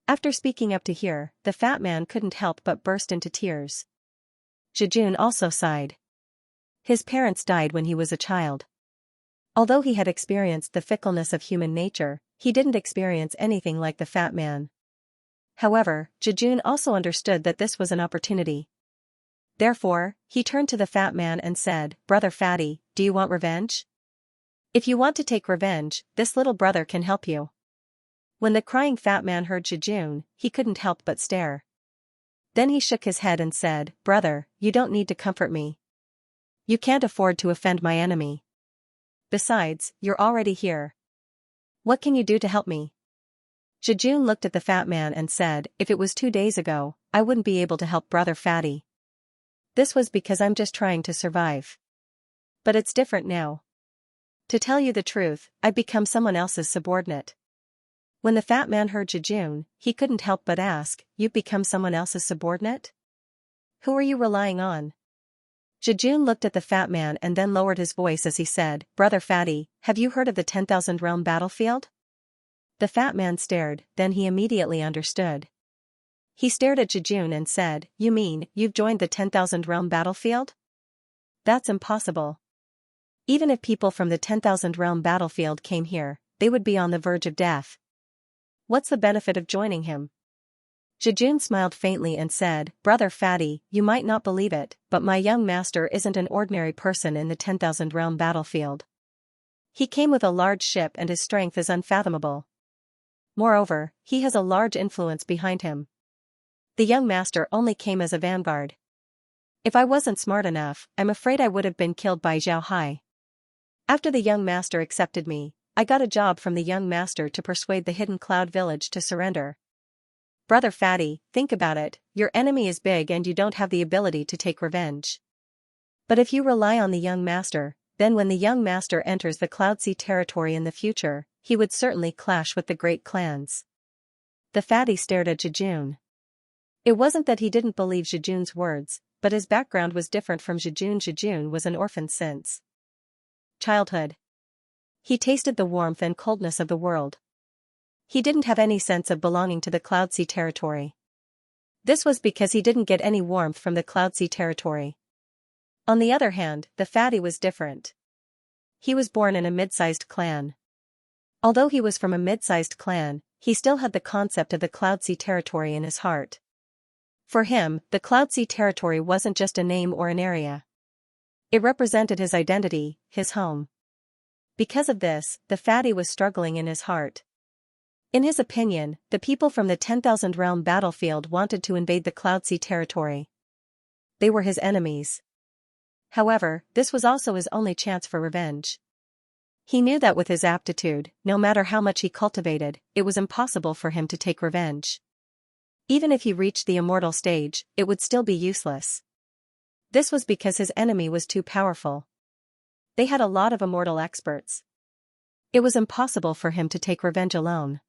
After speaking up to here, the fat man couldn't help but burst into tears. Jejun also sighed. His parents died when he was a child. Although he had experienced the fickleness of human nature, he didn't experience anything like the fat man. However, Jejun also understood that this was an opportunity. Therefore, he turned to the fat man and said, Brother Fatty, do you want revenge? If you want to take revenge, this little brother can help you. When the crying fat man heard Jejun, he couldn't help but stare. Then he shook his head and said, Brother, you don't need to comfort me. You can't afford to offend my enemy. Besides, you're already here. What can you do to help me? Jejun looked at the fat man and said, if it was 2 days ago, I wouldn't be able to help Brother Fatty. This was because I'm just trying to survive. But it's different now. To tell you the truth, I've become someone else's subordinate. When the fat man heard Jejun, he couldn't help but ask, you've become someone else's subordinate? Who are you relying on? Jejun looked at the fat man and then lowered his voice as he said, Brother Fatty, have you heard of the 10,000 realm battlefield? The fat man stared, then he immediately understood. He stared at Jejun and said, you mean, you've joined the 10,000 realm battlefield? That's impossible. Even if people from the 10,000 realm battlefield came here, they would be on the verge of death. What's the benefit of joining him? Jejun smiled faintly and said, Brother Fatty, you might not believe it, but my young master isn't an ordinary person in the 10,000 realm battlefield. He came with a large ship and his strength is unfathomable. Moreover, he has a large influence behind him. The young master only came as a vanguard. If I wasn't smart enough, I'm afraid I would have been killed by Xiaohai. After the young master accepted me, I got a job from the young master to persuade the hidden cloud village to surrender. Brother Fatty, think about it, your enemy is big and you don't have the ability to take revenge. But if you rely on the young master, then when the young master enters the Cloud Sea territory in the future, he would certainly clash with the great clans. The fatty stared at Jejun. It wasn't that he didn't believe Jejun's words, but his background was different from Jejun. Jejun was an orphan since childhood. He tasted the warmth and coldness of the world. He didn't have any sense of belonging to the Cloud Sea territory. This was because he didn't get any warmth from the Cloud Sea territory. On the other hand, the fatty was different. He was born in a mid-sized clan. Although he was from a mid-sized clan, he still had the concept of the Cloud Sea territory in his heart. For him, the Cloud Sea territory wasn't just a name or an area. It represented his identity, his home. Because of this, the fatty was struggling in his heart. In his opinion, the people from the 10,000 realm battlefield wanted to invade the Cloud Sea territory. They were his enemies. However, this was also his only chance for revenge. He knew that with his aptitude, no matter how much he cultivated, it was impossible for him to take revenge. Even if he reached the immortal stage, it would still be useless. This was because his enemy was too powerful. They had a lot of immortal experts. It was impossible for him to take revenge alone.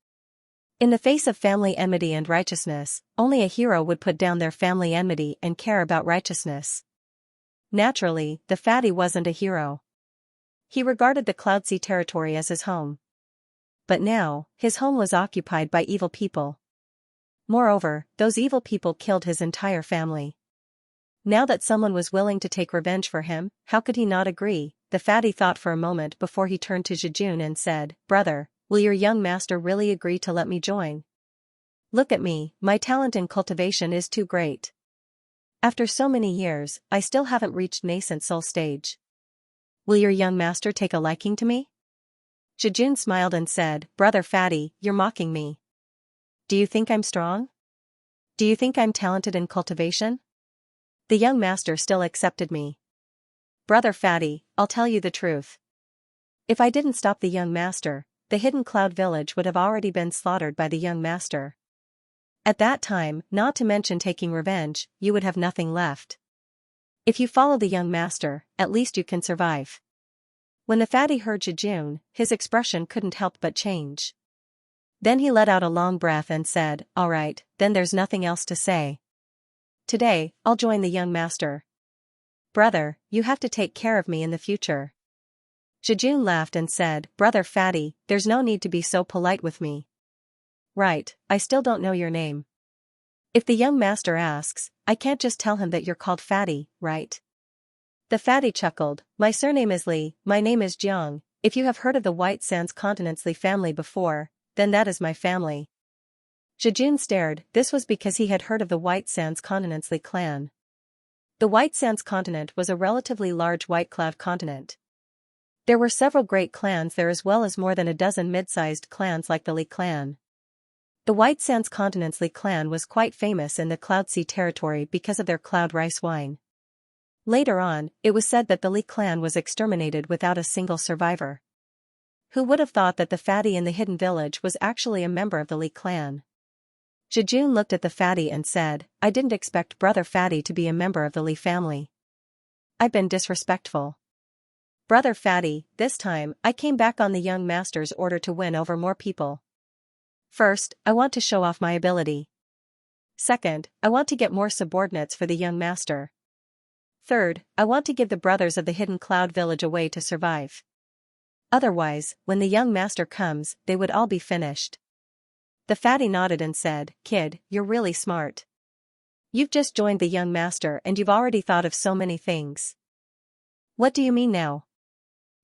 In the face of family enmity and righteousness, only a hero would put down their family enmity and care about righteousness. Naturally, the fatty wasn't a hero. He regarded the Cloud Sea territory as his home. But now, his home was occupied by evil people. Moreover, those evil people killed his entire family. Now that someone was willing to take revenge for him, how could he not agree? The fatty thought for a moment before he turned to Jejun and said, Brother, Will your young master really agree to let me join? Look at me, my talent in cultivation is too great. After so many years, I still haven't reached nascent soul stage. Will your young master take a liking to me? Zhijun smiled and said, Brother Fatty, you're mocking me. Do you think I'm strong? Do you think I'm talented in cultivation? The young master still accepted me. Brother Fatty, I'll tell you the truth. If I didn't stop the young master, the hidden cloud village would have already been slaughtered by the young master. At that time, not to mention taking revenge, you would have nothing left. If you follow the young master, at least you can survive. When the fatty heard Zhijun, his expression couldn't help but change. Then he let out a long breath and said, All right, then there's nothing else to say. Today, I'll join the young master. Brother, you have to take care of me in the future. Zhijun laughed and said, Brother Fatty, there's no need to be so polite with me. Right, I still don't know your name. If the young master asks, I can't just tell him that you're called Fatty, right? The fatty chuckled, My surname is Li, my name is Jiang. If you have heard of the White Sands Continent's Li family before, then that is my family. Zhijun stared. This was because he had heard of the White Sands Continent's Li clan. The White Sands Continent was a relatively large white cloud continent. There were several great clans there as well as more than a dozen mid-sized clans like the Li clan. The White Sands Continent's Li clan was quite famous in the Cloud Sea territory because of their cloud rice wine. Later on, it was said that the Li clan was exterminated without a single survivor. Who would have thought that the fatty in the hidden village was actually a member of the Li clan? Zhijun looked at the fatty and said, I didn't expect Brother Fatty to be a member of the Li family. I've been disrespectful. Brother Fatty, this time, I came back on the young master's order to win over more people. First, I want to show off my ability. Second, I want to get more subordinates for the young master. Third, I want to give the brothers of the hidden cloud village a way to survive. Otherwise, when the young master comes, they would all be finished. The fatty nodded and said, Kid, you're really smart. You've just joined the young master and you've already thought of so many things. What do you mean now?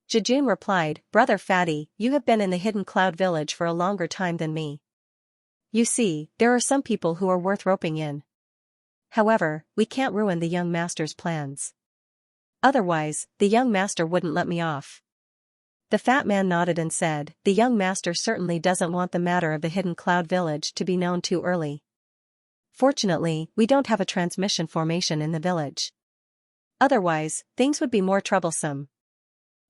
Zhijun replied, Brother Fatty, you have been in the hidden cloud village for a longer time than me. You see, there are some people who are worth roping in. However, we can't ruin the young master's plans. Otherwise, the young master wouldn't let me off. The fat man nodded and said, The young master certainly doesn't want the matter of the hidden cloud village to be known too early. Fortunately, we don't have a transmission formation in the village. Otherwise, things would be more troublesome.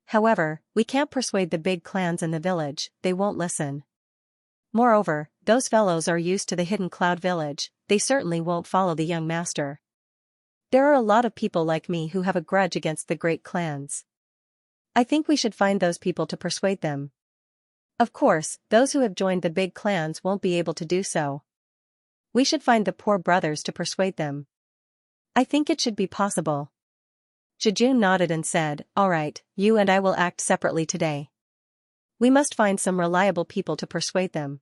However, we can't persuade the big clans in the village, they won't listen. Moreover, those fellows are used to the hidden cloud village, they certainly won't follow the young master. There are a lot of people like me who have a grudge against the great clans. I think we should find those people to persuade them. Of course, those who have joined the big clans won't be able to do so. We should find the poor brothers to persuade them. I think it should be possible. Zhijun nodded and said, All right, you and I will act separately today. We must find some reliable people to persuade them.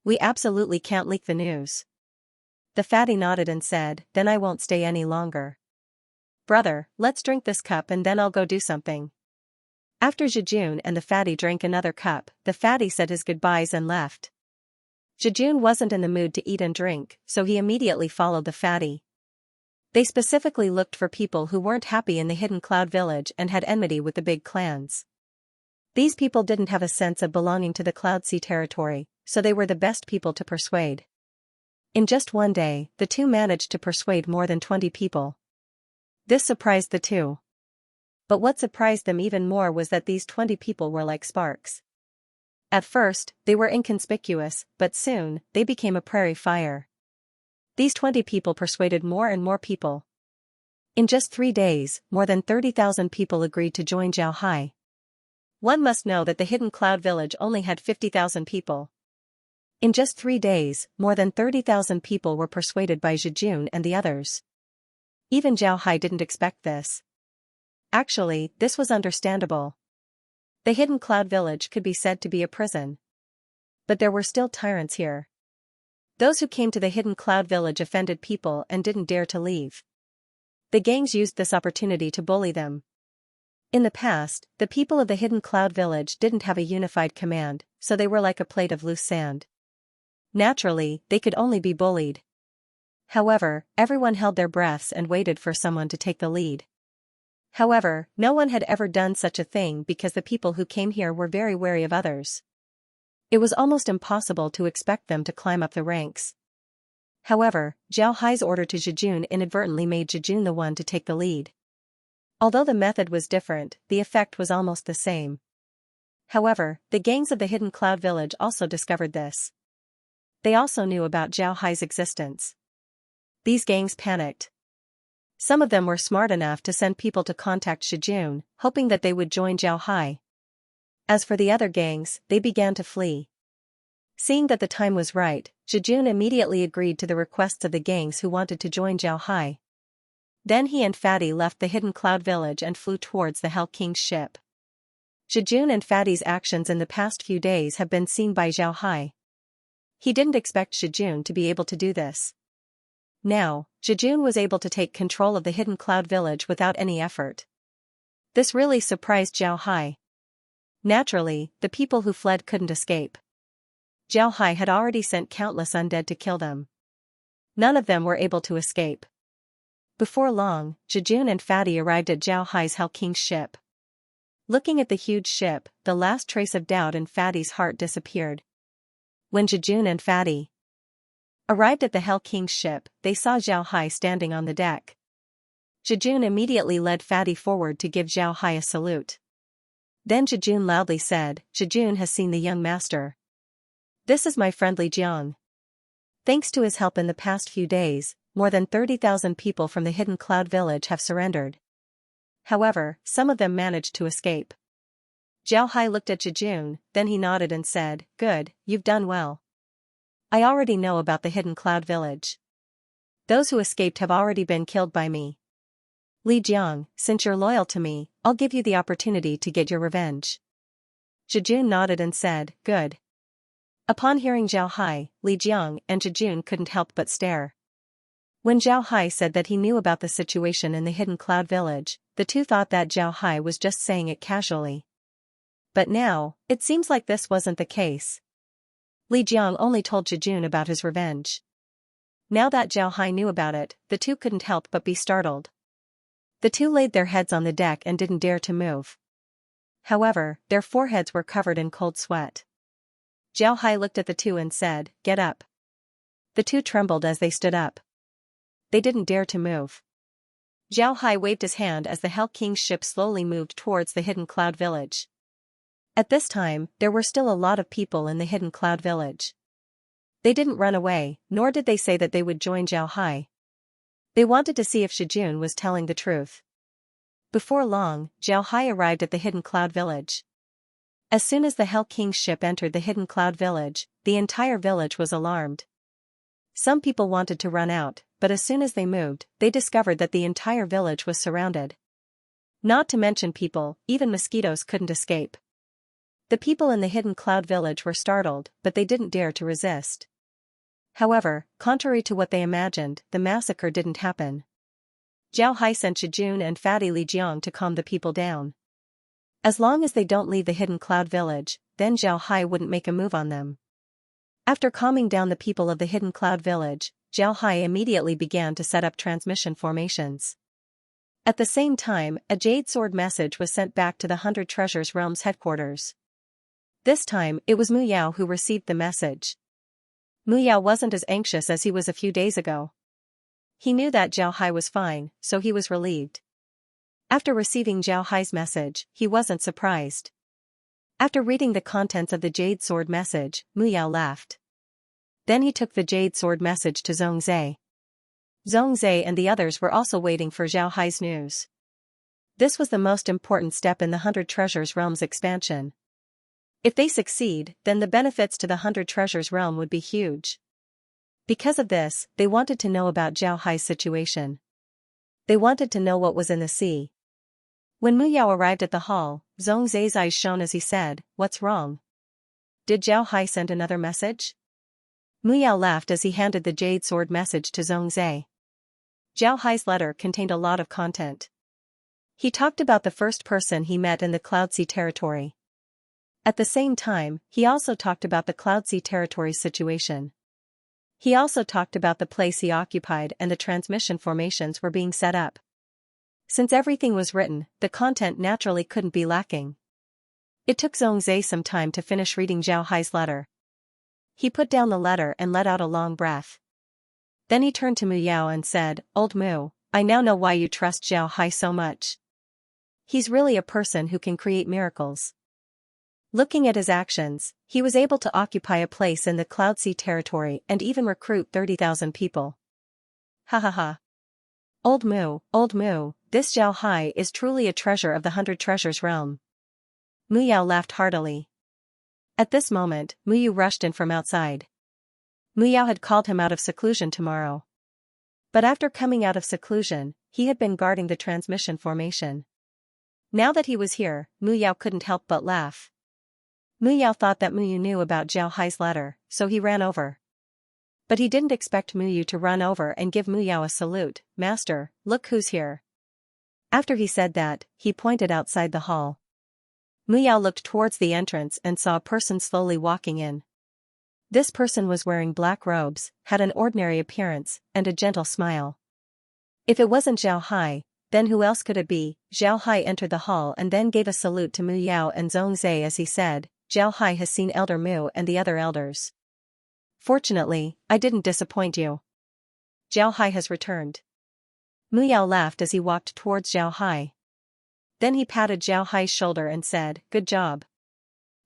We absolutely can't leak the news. The fatty nodded and said, Then I won't stay any longer. Brother, let's drink this cup and then I'll go do something. After Zhijun and the fatty drank another cup, the fatty said his goodbyes and left. Zhijun wasn't in the mood to eat and drink, so he immediately followed the fatty. They specifically looked for people who weren't happy in the hidden cloud village and had enmity with the big clans. These people didn't have a sense of belonging to the Cloud Sea territory, so they were the best people to persuade. In just one day, the two managed to persuade more than 20 people. This surprised the two. But what surprised them even more was that these 20 people were like sparks. At first, they were inconspicuous, but soon, they became a prairie fire. These 20 people persuaded more and more people. In just 3 days, more than 30,000 people agreed to join Zhao Hai. One must know that the hidden cloud village only had 50,000 people. In just 3 days, more than 30,000 people were persuaded by Zhijun and the others. Even Zhao Hai didn't expect this. Actually, this was understandable. The hidden cloud village could be said to be a prison. But there were still tyrants here. Those who came to the hidden cloud village offended people and didn't dare to leave. The gangs used this opportunity to bully them. In the past, the people of the hidden cloud village didn't have a unified command, so they were like a plate of loose sand. Naturally, they could only be bullied. However, everyone held their breaths and waited for someone to take the lead. However, no one had ever done such a thing because the people who came here were very wary of others. It was almost impossible to expect them to climb up the ranks. However, Zhao Hai's order to Jejun inadvertently made Jejun the one to take the lead. Although the method was different, the effect was almost the same. However, the gangs of the Hidden Cloud Village also discovered this. They also knew about Zhao Hai's existence. These gangs panicked. Some of them were smart enough to send people to contact Jejun, hoping that they would join Zhao Hai. As for the other gangs, they began to flee. Seeing that the time was right, Jejun immediately agreed to the requests of the gangs who wanted to join Zhao Hai. Then he and Fatty left the Hidden Cloud Village and flew towards the Hell King's ship. Jejun and Fatty's actions in the past few days have been seen by Zhao Hai. He didn't expect Jejun to be able to do this. Now, Jejun was able to take control of the Hidden Cloud Village without any effort. This really surprised Zhao Hai. Naturally, the people who fled couldn't escape. Zhao Hai had already sent countless undead to kill them. None of them were able to escape. Before long, Jejun and Fatty arrived at Zhao Hai's Hell King's ship. Looking at the huge ship, the last trace of doubt in Fatty's heart disappeared. When Jejun and Fatty arrived at the Hell King's ship, they saw Zhao Hai standing on the deck. Jejun immediately led Fatty forward to give Zhao Hai a salute. Then Jejun loudly said, "Jejun has seen the young master. This is my friend Li Jiang. Thanks to his help in the past few days, more than 30,000 people from the Hidden Cloud Village have surrendered. However, some of them managed to escape." Zhao Hai looked at Jejun, then he nodded and said, "Good, you've done well. I already know about the Hidden Cloud Village. Those who escaped have already been killed by me. Li Jiang, since you're loyal to me, I'll give you the opportunity to get your revenge." Jejun nodded and said, "Good." Upon hearing Zhao Hai, Li Jiang and Jejun couldn't help but stare. When Zhao Hai said that he knew about the situation in the Hidden Cloud Village, the two thought that Zhao Hai was just saying it casually. But now, it seems like this wasn't the case. Li Jiang only told Jejun about his revenge. Now that Zhao Hai knew about it, the two couldn't help but be startled. The two laid their heads on the deck and didn't dare to move. However, their foreheads were covered in cold sweat. Zhao Hai looked at the two and said, "Get up." The two trembled as they stood up. They didn't dare to move. Zhao Hai waved his hand as the Hell King's ship slowly moved towards the Hidden Cloud Village. At this time, there were still a lot of people in the Hidden Cloud Village. They didn't run away, nor did they say that they would join Zhao Hai. They wanted to see if Jejun was telling the truth. Before long, Zhao Hai arrived at the Hidden Cloud Village. As soon as the Hell King's ship entered the Hidden Cloud Village, the entire village was alarmed. Some people wanted to run out, but as soon as they moved, they discovered that the entire village was surrounded. Not to mention people, even mosquitoes couldn't escape. The people in the Hidden Cloud Village were startled, but they didn't dare to resist. However, contrary to what they imagined, the massacre didn't happen. Zhao Hai sent Jejun and Fatty Li Jiang to calm the people down. As long as they don't leave the Hidden Cloud Village, then Zhao Hai wouldn't make a move on them. After calming down the people of the Hidden Cloud Village, Zhao Hai immediately began to set up transmission formations. At the same time, a Jade Sword message was sent back to the 100 Treasures Realm's headquarters. This time, it was Mu Yao who received the message. Mu Yao wasn't as anxious as he was a few days ago. He knew that Zhao Hai was fine, so he was relieved. After receiving Zhao Hai's message, he wasn't surprised. After reading the contents of the Jade Sword message, Mu Yao laughed. Then he took the Jade Sword message to Zhongzhe. Zhongzhe and the others were also waiting for Zhao Hai's news. This was the most important step in the 100 Treasures Realm's expansion. If they succeed, then the benefits to the 100 Treasures Realm would be huge. Because of this, they wanted to know about Zhao Hai's situation. They wanted to know what was in the sea. When Mu Yao arrived at the hall, Zhongzhe's eyes shone as he said, "What's wrong? Did Zhao Hai send another message?" Mu Yao laughed as he handed the Jade Sword message to Zhongzhe. Zhao Hai's letter contained a lot of content. He talked about the first person he met in the Cloud Sea territory. At the same time, he also talked about the Cloud Sea territory situation. He also talked about the place he occupied and the transmission formations were being set up. Since everything was written, the content naturally couldn't be lacking. It took Xianxia some time to finish reading Zhao Hai's letter. He put down the letter and let out a long breath. Then he turned to Mu Yao and said, "Old Mu, I now know why you trust Zhao Hai so much. He's really a person who can create miracles." Looking at his actions, he was able to occupy a place in the Cloud Sea territory and even recruit 30,000 people. Ha ha ha. Old Mu, this Zhao Hai is truly a treasure of the 100 treasures realm. Mu Yao laughed heartily. At this moment, Mu Yu rushed in from outside. Mu Yao had called him out of seclusion tomorrow. But after coming out of seclusion, he had been guarding the transmission formation. Now that he was here, Mu Yao couldn't help but laugh. Mu Yao thought that Mu Yu knew about Zhao Hai's letter, so he ran over. But he didn't expect Mu Yu to run over and give Mu Yao a salute. "Master, look who's here." After he said that, he pointed outside the hall. Mu Yao looked towards the entrance and saw a person slowly walking in. This person was wearing black robes, had an ordinary appearance, and a gentle smile. If it wasn't Zhao Hai, then who else could it be? Zhao Hai entered the hall and then gave a salute to Mu Yao and Xianxia as he said, "Zhao Hai has seen Elder Mu and the other elders. Fortunately, I didn't disappoint you. Zhao Hai has returned." Mu Yao laughed as he walked towards Zhao Hai. Then he patted Zhao Hai's shoulder and said, "Good job.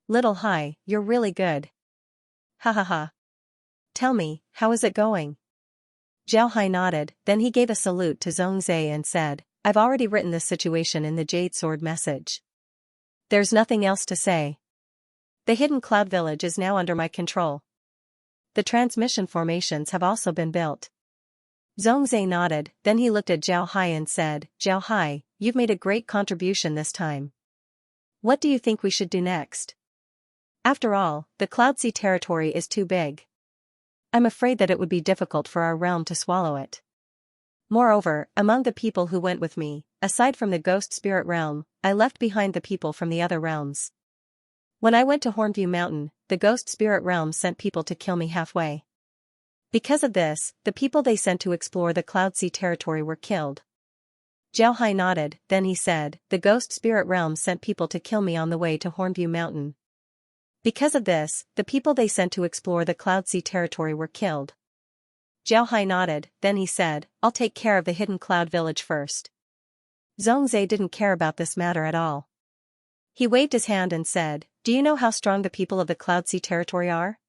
Little Hai, you're really good. Ha ha ha. Tell me, how is it going?" Zhao Hai nodded, then he gave a salute to Xianxia and said, "I've already written this situation in the Jade Sword message. There's nothing else to say. The hidden cloud village is now under my control. The transmission formations have also been built." Xianxia nodded, then he looked at Zhao Hai and said, "Zhao Hai, you've made a great contribution this time. What do you think we should do next? After all, the Cloud Sea territory is too big. I'm afraid that it would be difficult for our realm to swallow it. Moreover, among the people who went with me, aside from the ghost spirit realm, I left behind the people from the other realms. When I went to Hornview Mountain, the ghost spirit realm sent people to kill me halfway. Because of this, the people they sent to explore the Cloud Sea territory were killed." Zhao Hai nodded, then he said, "The ghost spirit realm sent people to kill me on the way to Hornview Mountain. Because of this, the people they sent to explore the Cloud Sea territory were killed." Zhao Hai nodded, then he said, "I'll take care of the hidden cloud village first." Xianxia didn't care about this matter at all. He waved his hand and said, "Do you know how strong the people of the Cloud Sea territory are?"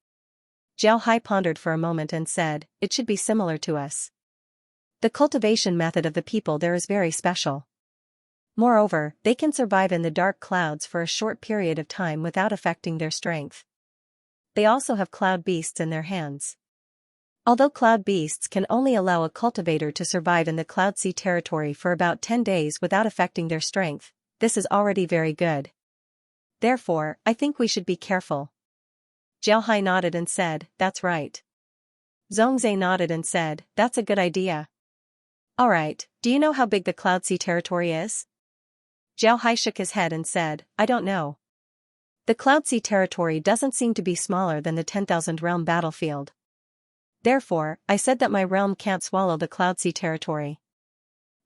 Zhao Hai pondered for a moment and said, "It should be similar to us. The cultivation method of the people there is very special. Moreover, they can survive in the dark clouds for a short period of time without affecting their strength. They also have cloud beasts in their hands. Although cloud beasts can only allow a cultivator to survive in the Cloud Sea territory for about 10 days without affecting their strength, this is already very good. Therefore, I think we should be careful." Zhao Hai nodded and said, "That's right." Xianxia nodded and said, "That's a good idea. Alright, do you know how big the Cloud Sea territory is?" Zhao Hai shook his head and said, "I don't know. The Cloud Sea territory doesn't seem to be smaller than the 10,000 realm battlefield. Therefore, I said that my realm can't swallow the Cloud Sea territory.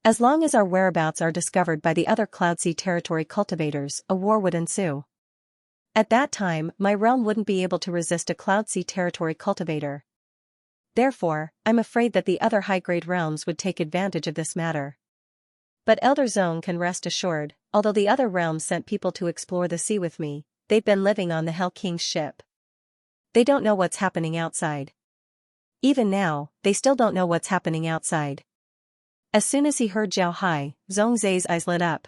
As long as our whereabouts are discovered by the other Cloud Sea territory cultivators, a war would ensue. At that time, my realm wouldn't be able to resist a Cloud Sea territory cultivator. Therefore, I'm afraid that the other high-grade realms would take advantage of this matter. But Elder Zone can rest assured, although the other realms sent people to explore the sea with me, they've been living on the Hell King's ship. They don't know what's happening outside. Even now, they still don't know what's happening outside." As soon as he heard Zhao Hai, Xianxia's eyes lit up.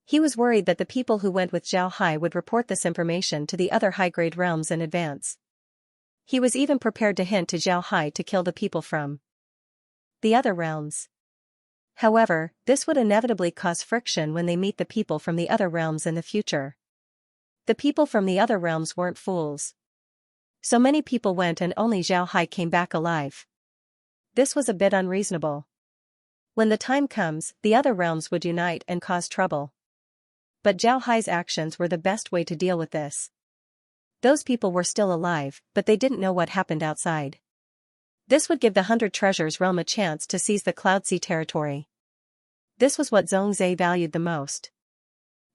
He was worried that the people who went with Zhao Hai would report this information to the other high-grade realms in advance. He was even prepared to hint to Zhao Hai to kill the people from the other realms. However, this would inevitably cause friction when they meet the people from the other realms in the future. The people from the other realms weren't fools. So many people went and only Zhao Hai came back alive. This was a bit unreasonable. When the time comes, the other realms would unite and cause trouble. But Zhao Hai's actions were the best way to deal with this. Those people were still alive, but they didn't know what happened outside. This would give the 100 Treasures realm a chance to seize the Cloud Sea territory. This was what Xianxia valued the most.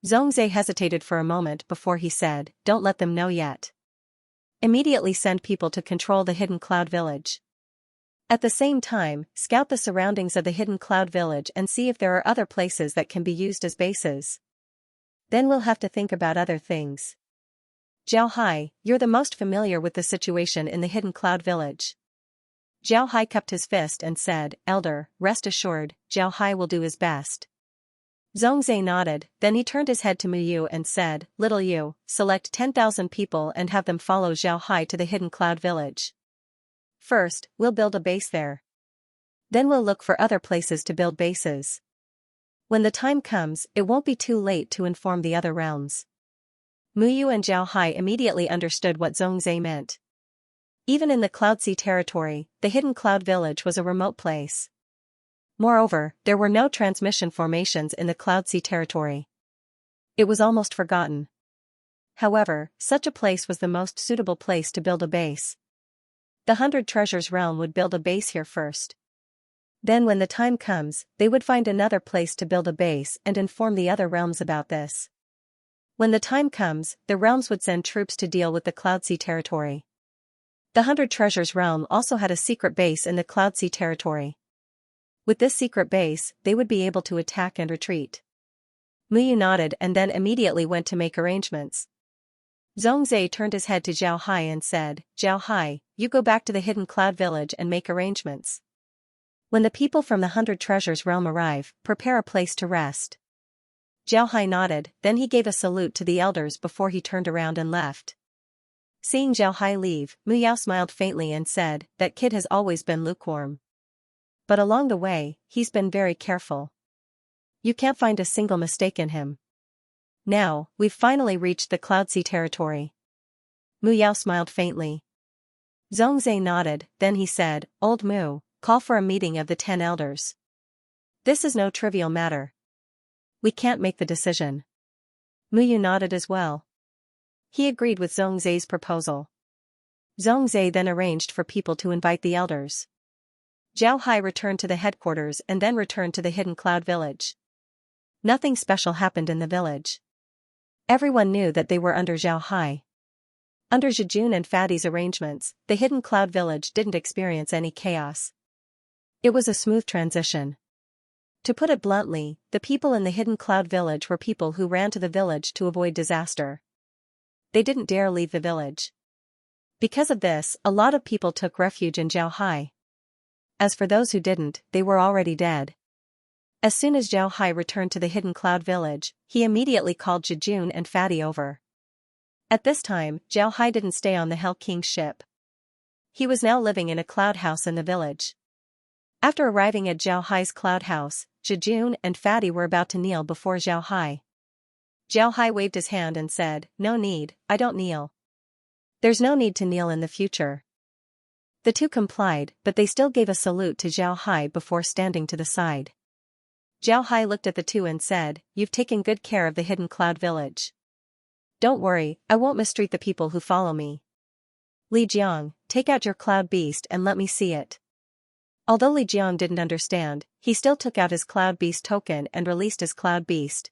Xianxia hesitated for a moment before he said, "Don't let them know yet. Immediately send people to control the hidden cloud village. At the same time, scout the surroundings of the hidden cloud village and see if there are other places that can be used as bases. Then we'll have to think about other things. Zhao Hai, you're the most familiar with the situation in the hidden cloud village." Zhao Hai cupped his fist and said, "Elder, rest assured, Zhao Hai will do his best." Xianxia nodded, then he turned his head to Mu Yu and said, "Little Yu, select 10,000 people and have them follow Zhao Hai to the hidden cloud village. First, we'll build a base there. Then we'll look for other places to build bases. When the time comes, it won't be too late to inform the other realms." Mu Yu and Zhao Hai immediately understood what Xianxia meant. Even in the Cloud Sea territory, the hidden cloud village was a remote place. Moreover, there were no transmission formations in the Cloud Sea territory. It was almost forgotten. However, such a place was the most suitable place to build a base. The 100 Treasures realm would build a base here first. Then when the time comes, they would find another place to build a base and inform the other realms about this. When the time comes, the realms would send troops to deal with the Cloud Sea territory. The 100 Treasures realm also had a secret base in the Cloud Sea territory. With this secret base, they would be able to attack and retreat. Mu Yu nodded and then immediately went to make arrangements. Xianxia turned his head to Zhao Hai and said, "Zhao Hai, you go back to the hidden cloud village and make arrangements. When the people from the 100 Treasures realm arrive, prepare a place to rest." Zhao Hai nodded, then he gave a salute to the elders before he turned around and left. Seeing Zhao Hai leave, Mu Yao smiled faintly and said, "That kid has always been lukewarm. But along the way, he's been very careful. You can't find a single mistake in him. Now, we've finally reached the Cloud Sea territory." Mu Yao smiled faintly. Xianxia nodded, then he said, "Old Mu, call for a meeting of the 10 elders. This is no trivial matter. We can't make the decision." Mu Yu nodded as well. He agreed with Xianxia's proposal. Xianxia then arranged for people to invite the elders. Zhao Hai returned to the headquarters and then returned to the hidden cloud village. Nothing special happened in the village. Everyone knew that they were under Zhao Hai. Under Zhijun and Fadi's arrangements, the hidden cloud village didn't experience any chaos. It was a smooth transition. To put it bluntly, the people in the hidden cloud village were people who ran to the village to avoid disaster. They didn't dare leave the village. Because of this, a lot of people took refuge in Zhao Hai. As for those who didn't, they were already dead. As soon as Zhao Hai returned to the hidden cloud village, he immediately called Zhijun and Fadi over. At this time, Zhao Hai didn't stay on the Hell King's ship. He was now living in a cloud house in the village. After arriving at Zhao Hai's cloud house, Zhijun and Fadi were about to kneel before Zhao Hai. Zhao Hai waved his hand and said, "No need, I don't kneel. There's no need to kneel in the future." The two complied, but they still gave a salute to Zhao Hai before standing to the side. Zhao Hai looked at the two and said, "You've taken good care of the hidden cloud village. Don't worry, I won't mistreat the people who follow me. Li Jiang, take out your cloud beast and let me see it." Although Li Jiang didn't understand, he still took out his cloud beast token and released his cloud beast.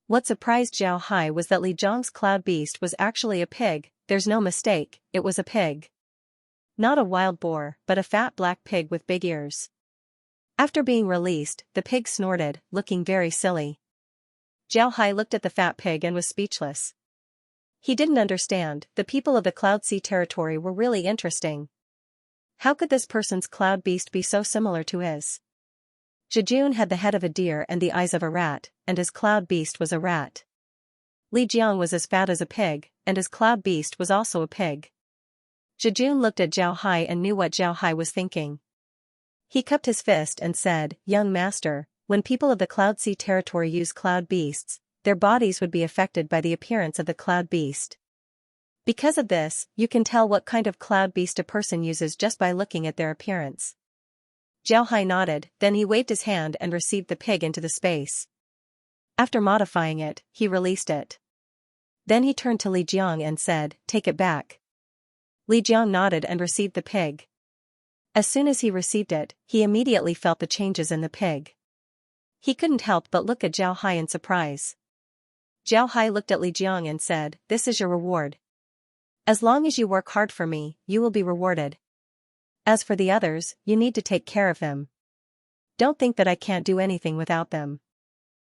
What surprised Zhao Hai was that Li Jiang's cloud beast was actually a pig. There's no mistake, it was a pig. Not a wild boar, but a fat black pig with big ears. After being released, the pig snorted, looking very silly. Zhao Hai looked at the fat pig and was speechless. He didn't understand, the people of the Cloud Sea territory were really interesting. How could this person's cloud beast be so similar to his? Zhijun had the head of a deer and the eyes of a rat, and his cloud beast was a rat. Li Jiang was as fat as a pig, and his cloud beast was also a pig. Zhijun looked at Zhao Hai and knew what Zhao Hai was thinking. He cupped his fist and said, "Young master, when people of the Cloud Sea territory use cloud beasts, their bodies would be affected by the appearance of the cloud beast. Because of this, you can tell what kind of cloud beast a person uses just by looking at their appearance." Zhao Hai nodded, then he waved his hand and received the pig into the space. After modifying it, he released it. Then he turned to Li Jiang and said, "Take it back." Li Jiang nodded and received the pig. As soon as he received it, he immediately felt the changes in the pig. He couldn't help but look at Zhao Hai in surprise. Zhao Hai looked at Li Jiang and said, "This is your reward. As long as you work hard for me, you will be rewarded. As for the others, you need to take care of them. Don't think that I can't do anything without them.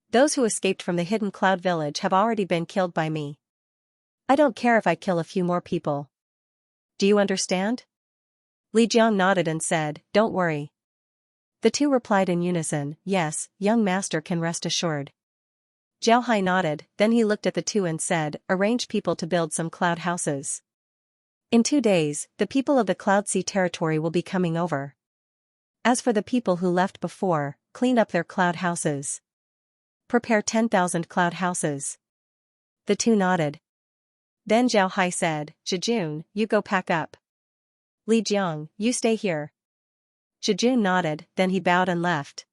Those who escaped from the hidden cloud village have already been killed by me. I don't care if I kill a few more people. Do you understand?" Li Jiang nodded and said, "Don't worry." The two replied in unison, "Yes, young master can rest assured." Zhao Hai nodded, then he looked at the two and said, "Arrange people to build some cloud houses. In 2 days, the people of the Cloud Sea territory will be coming over. As for the people who left before, clean up their cloud houses. Prepare 10,000 cloud houses." The two nodded. Then Zhao Hai said, "Zhijun, you go pack up. Li Jiang, you stay here." Zhijun nodded, then he bowed and left.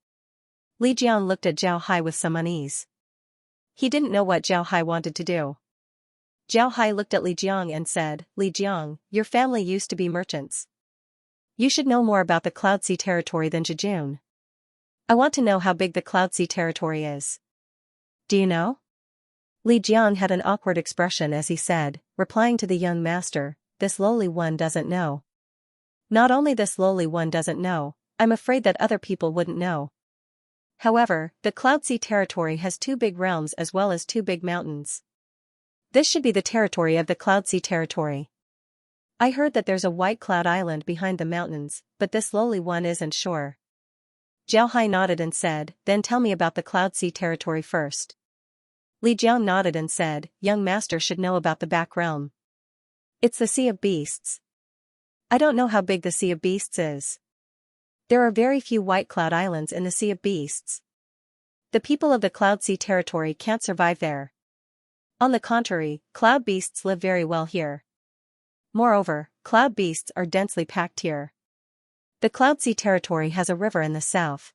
Li Jiang looked at Zhao Hai with some unease. He didn't know what Zhao Hai wanted to do. Zhao Hai looked at Li Jiang and said, "Li Jiang, your family used to be merchants. You should know more about the Cloud Sea territory than Zhijun. I want to know how big the Cloud Sea territory is. Do you know?" Li Jiang had an awkward expression as he said, replying to the young master, "This lowly one doesn't know. Not only this lowly one doesn't know, I'm afraid that other people wouldn't know. However, the Cloud Sea territory has 2 big realms as well as 2 big mountains. This should be the territory of the Cloud Sea territory. I heard that there's a white cloud island behind the mountains, but this lowly one isn't sure." Zhao Hai nodded and said, "Then tell me about the Cloud Sea territory first." Li Jiang nodded and said, "Young master should know about the back realm. It's the Sea of Beasts." "I don't know how big the Sea of Beasts is. There are very few white cloud islands in the Sea of Beasts. The people of the Cloud Sea territory can't survive there. On the contrary, cloud beasts live very well here. Moreover, cloud beasts are densely packed here. The Cloud Sea territory has a river in the south.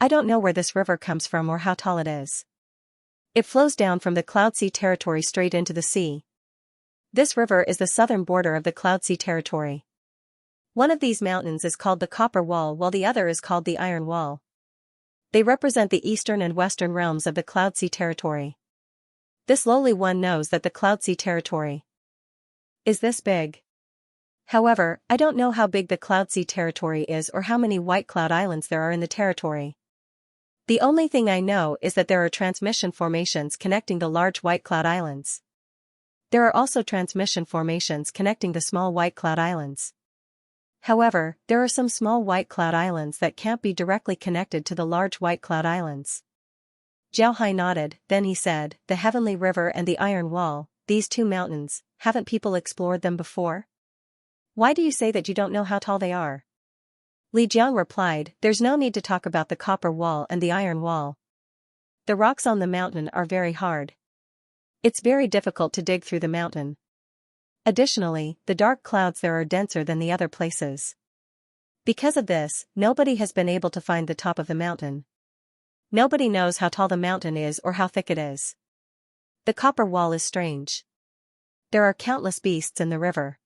I don't know where this river comes from or how tall it is. It flows down from the Cloud Sea territory straight into the sea. This river is the southern border of the Cloud Sea territory. One of these mountains is called the Copper Wall while the other is called the Iron Wall. They represent the eastern and western realms of the Cloud Sea territory. This lowly one knows that the Cloud Sea territory is this big. However, I don't know how big the Cloud Sea territory is or how many white cloud islands there are in the territory. The only thing I know is that there are transmission formations connecting the large white cloud islands. There are also transmission formations connecting the small white cloud islands. However, there are some small white cloud islands that can't be directly connected to the large white cloud islands." Zhao Hai nodded, then he said, "The Heavenly River and the Iron Wall, these 2 mountains, haven't people explored them before? Why do you say that you don't know how tall they are?" Li Jiang replied, "There's no need to talk about the Copper Wall and the Iron Wall. The rocks on the mountain are very hard. It's very difficult to dig through the mountain. Additionally, the dark clouds there are denser than the other places. Because of this, nobody has been able to find the top of the mountain. Nobody knows how tall the mountain is or how thick it is. The Copper Wall is strange. There are countless beasts in the river.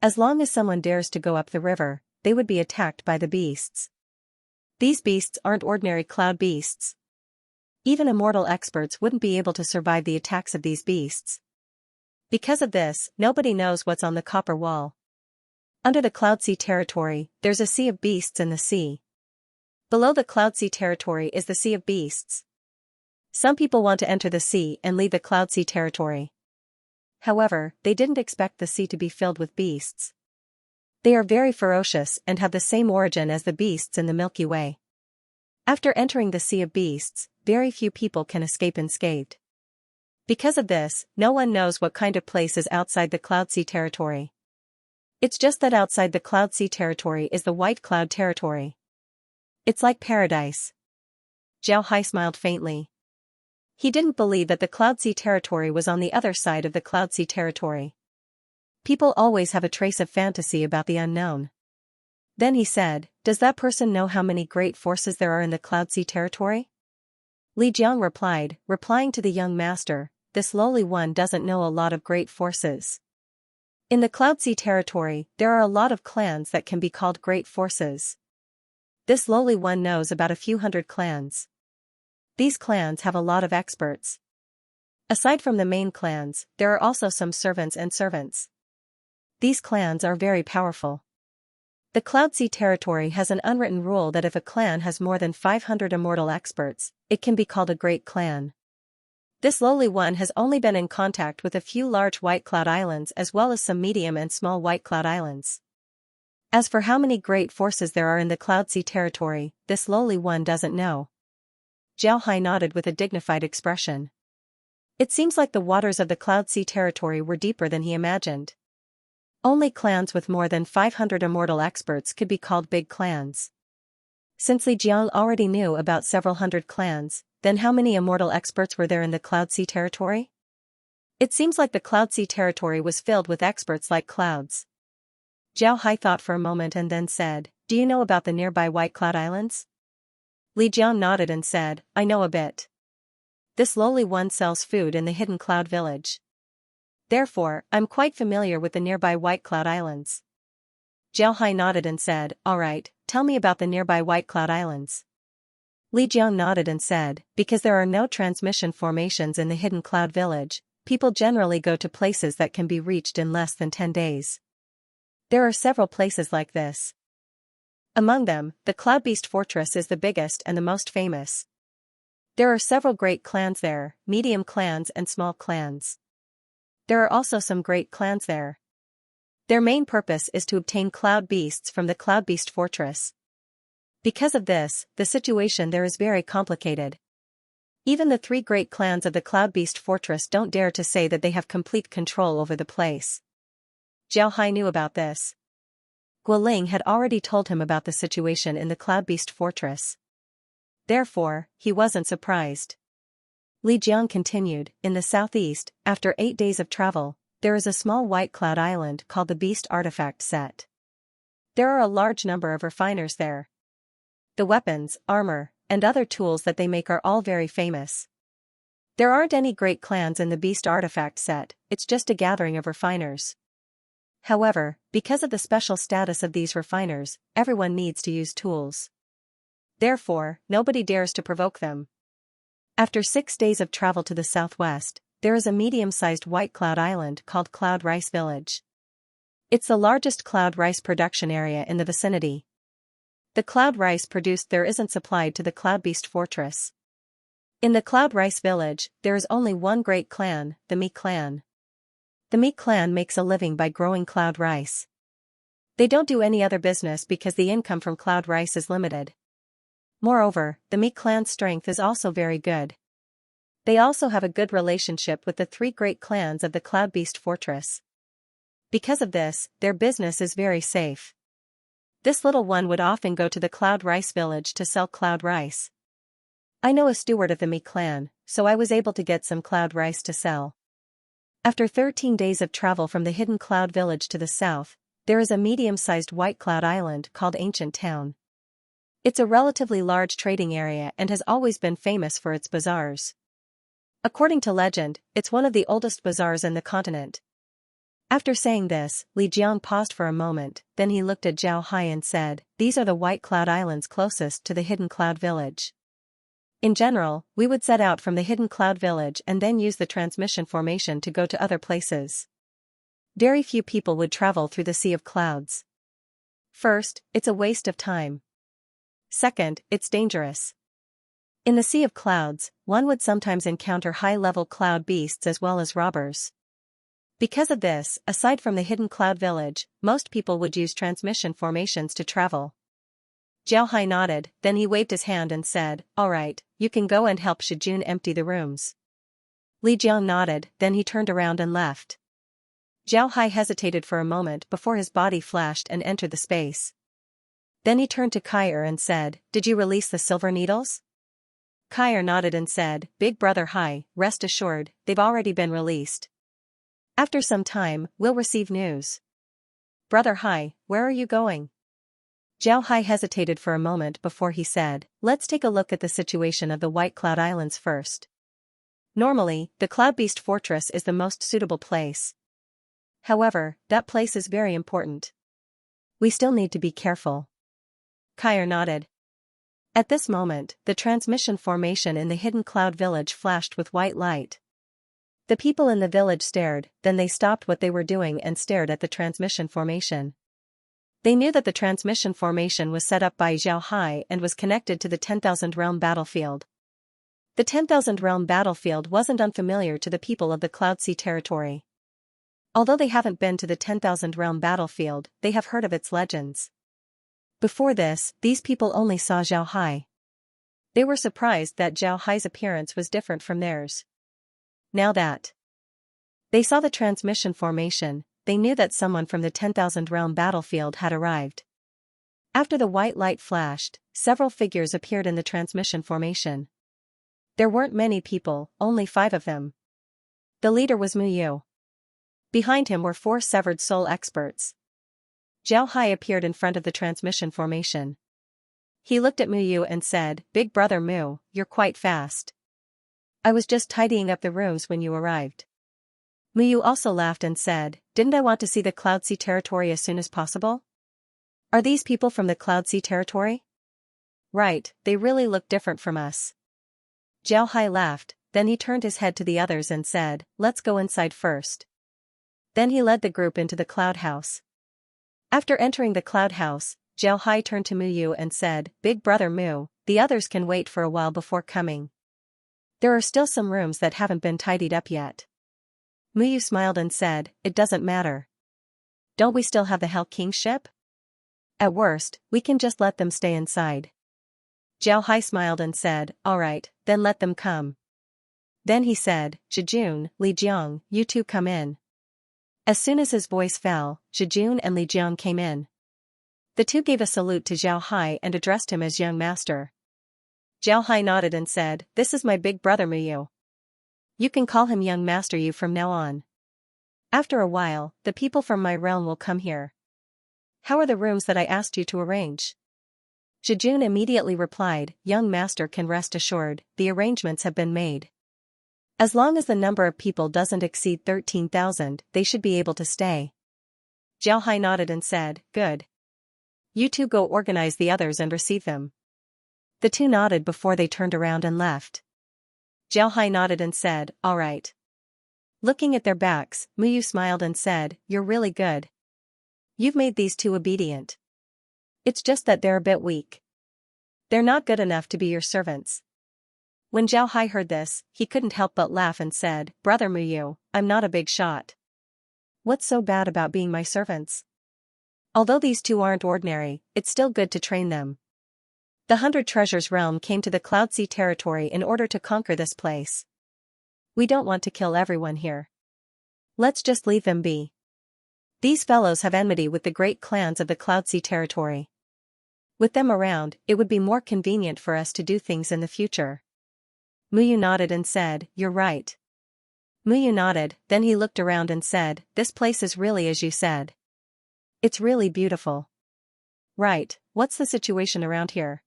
As long as someone dares to go up the river, they would be attacked by the beasts. These beasts aren't ordinary cloud beasts. Even immortal experts wouldn't be able to survive the attacks of these beasts. Because of this, nobody knows what's on the Copper Wall. Under the Cloud Sea territory, there's a Sea of Beasts in the sea. Below the Cloud Sea territory is the Sea of Beasts. Some people want to enter the sea and leave the Cloud Sea territory. However, they didn't expect the sea to be filled with beasts. They are very ferocious and have the same origin as the beasts in the Milky Way. After entering the Sea of Beasts, very few people can escape unscathed. Because of this, no one knows what kind of place is outside the Cloud Sea territory. It's just that outside the Cloud Sea territory is the White Cloud territory. It's like paradise." Zhao Hai smiled faintly. He didn't believe that the Cloud Sea territory was on the other side of the Cloud Sea territory. People always have a trace of fantasy about the unknown. Then he said, "Does that person know how many great forces there are in the Cloud Sea territory?" Li Jiang replied, replying to the young master, this lowly one doesn't know a lot of great forces. In the Cloud Sea territory, there are a lot of clans that can be called great forces. This lowly one knows about a few hundred clans. These clans have a lot of experts. Aside from the main clans, there are also some servants and servants. These clans are very powerful. The Cloud Sea territory has an unwritten rule that if a clan has more than 500 immortal experts, it can be called a great clan. This lowly one has only been in contact with a few large White Cloud Islands as well as some medium and small White Cloud Islands. As for how many great forces there are in the Cloud Sea territory, this lowly one doesn't know. Zhao Hai nodded with a dignified expression. It seems like the waters of the Cloud Sea territory were deeper than he imagined. Only clans with more than 500 immortal experts could be called big clans. Since Li Jiang already knew about several hundred clans, then how many immortal experts were there in the Cloud Sea territory? It seems like the Cloud Sea territory was filled with experts like clouds. Zhao Hai thought for a moment and then said, do you know about the nearby White Cloud Islands? Li Jiang nodded and said, I know a bit. This lowly one sells food in the hidden cloud village. Therefore, I'm quite familiar with the nearby White Cloud Islands. Zhao Hai nodded and said, alright, tell me about the nearby White Cloud Islands. Li Jiang nodded and said, because there are no transmission formations in the hidden cloud village, people generally go to places that can be reached in less than 10 days. There are several places like this. Among them, the Cloud Beast Fortress is the biggest and the most famous. There are several great clans there, medium clans and small clans. There are also some great clans there. Their main purpose is to obtain cloud beasts from the Cloud Beast Fortress. Because of this, the situation there is very complicated. Even the 3 great clans of the Cloud Beast Fortress don't dare to say that they have complete control over the place. Zhao Hai knew about this. Guoling had already told him about the situation in the Cloud Beast Fortress. Therefore, he wasn't surprised. Li Jiang continued, in the southeast, after 8 days of travel, there is a small White Cloud Island called the Beast Artifact Set. There are a large number of refiners there. The weapons, armor, and other tools that they make are all very famous. There aren't any great clans in the Beast Artifact Set, it's just a gathering of refiners. However, because of the special status of these refiners, everyone needs to use tools. Therefore, nobody dares to provoke them. After 6 days of travel to the southwest, there is a medium-sized White Cloud Island called Cloud Rice Village. It's the largest cloud rice production area in the vicinity. The cloud rice produced there isn't supplied to the Cloud Beast Fortress. In the Cloud Rice Village, there is only one great clan, the Mi clan. The Mi clan makes a living by growing cloud rice. They don't do any other business because the income from cloud rice is limited. Moreover, the Mi clan's strength is also very good. They also have a good relationship with the 3 great clans of the Cloud Beast Fortress. Because of this, their business is very safe. This little one would often go to the Cloud Rice Village to sell cloud rice. I know a steward of the Mi clan, so I was able to get some cloud rice to sell. After 13 days of travel from the hidden cloud village to the south, there is a medium-sized White Cloud Island called Ancient Town. It's a relatively large trading area and has always been famous for its bazaars. According to legend, it's one of the oldest bazaars in the continent. After saying this, Li Jiang paused for a moment, then he looked at Zhao Hai and said, these are the White Cloud Islands closest to the hidden cloud village. In general, we would set out from the hidden cloud village and then use the transmission formation to go to other places. Very few people would travel through the Sea of Clouds. First, it's a waste of time. Second, it's dangerous. In the Sea of Clouds, one would sometimes encounter high-level cloud beasts as well as robbers. Because of this, aside from the hidden cloud village, most people would use transmission formations to travel. Zhao Hai nodded, then he waved his hand and said, alright, you can go and help Shijun empty the rooms. Li Jiang nodded, then he turned around and left. Zhao Hai hesitated for a moment before his body flashed and entered the space. Then he turned to Kair and said, did you release the silver needles? Kair nodded and said, Big Brother Hai, rest assured, they've already been released. After some time, we'll receive news. Brother Hai, where are you going? Zhao Hai hesitated for a moment before he said, let's take a look at the situation of the White Cloud Islands first. Normally, the Cloud Beast Fortress is the most suitable place. However, that place is very important. We still need to be careful. Kyer nodded. At this moment, the transmission formation in the hidden cloud village flashed with white light. The people in the village stared, then they stopped what they were doing and stared at the transmission formation. They knew that the transmission formation was set up by Zhao Hai and was connected to the 10,000 Realm battlefield. The 10,000 Realm battlefield wasn't unfamiliar to the people of the Cloud Sea territory. Although they haven't been to the 10,000 Realm battlefield, they have heard of its legends. Before this, these people only saw Zhao Hai. They were surprised that Zhao Hai's appearance was different from theirs. Now that they saw the transmission formation, they knew that someone from the 10,000 Realm battlefield had arrived. After the white light flashed, several figures appeared in the transmission formation. There weren't many people, only 5 of them. The leader was Mu Yu. Behind him were 4 severed soul experts. Zhao Hai appeared in front of the transmission formation. He looked at Mu Yu and said, Big brother Mu, you're quite fast. I was just tidying up the rooms when you arrived. Mu Yu also laughed and said, didn't I want to see the Cloud Sea territory as soon as possible? Are these people from the Cloud Sea territory? Right, they really look different from us. Zhao Hai laughed, then he turned his head to the others and said, let's go inside first. Then he led the group into the cloud house. After entering the cloud house, Zhao Hai turned to Mu Yu and said, Big brother Mu, the others can wait for a while before coming. There are still some rooms that haven't been tidied up yet. Mu Yu smiled and said, it doesn't matter. Don't we still have the Hell Kingship? At worst, we can just let them stay inside. Zhao Hai smiled and said, alright, then let them come. Then he said, Zhijun, Li Jiang, you two come in. As soon as his voice fell, Zhijun and Li Jiang came in. The two gave a salute to Zhao Hai and addressed him as young master. Zhao Hai nodded and said, this is my big brother Mu Yu. You can call him young master Yu from now on. After a while, the people from my realm will come here. How are the rooms that I asked you to arrange? Zhijun immediately replied, young master can rest assured, the arrangements have been made. As long as the number of people doesn't exceed 13,000, they should be able to stay. Zhao Hai nodded and said, good. You two go organize the others and receive them. The two nodded before they turned around and left. Zhao Hai nodded and said, all right. Looking at their backs, Mu Yu smiled and said, you're really good. You've made these two obedient. It's just that they're a bit weak. They're not good enough to be your servants. When Zhao Hai heard this, he couldn't help but laugh and said, brother Mu Yu, I'm not a big shot. What's so bad about being my servants? Although these two aren't ordinary, it's still good to train them. The 100 Treasures realm came to the Cloud Sea territory in order to conquer this place. We don't want to kill everyone here. Let's just leave them be. These fellows have enmity with the great clans of the Cloud Sea territory. With them around, it would be more convenient for us to do things in the future. Mu Yu nodded and said, you're right. Mu Yu nodded, then he looked around and said, this place is really as you said. It's really beautiful. Right, what's the situation around here?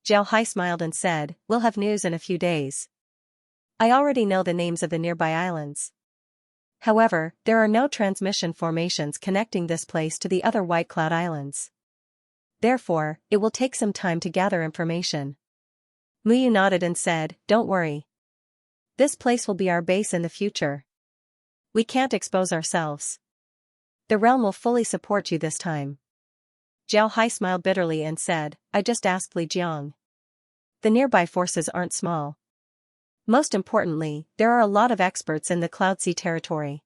Zhao Hai smiled and said, we'll have news in a few days. I already know the names of the nearby islands. However, there are no transmission formations connecting this place to the other White Cloud Islands. Therefore, it will take some time to gather information. Mu Yu nodded and said, don't worry. This place will be our base in the future. We can't expose ourselves. The realm will fully support you this time. Zhao Hai smiled bitterly and said, I just asked Li Jiang. The nearby forces aren't small. Most importantly, there are a lot of experts in the Cloud Sea territory.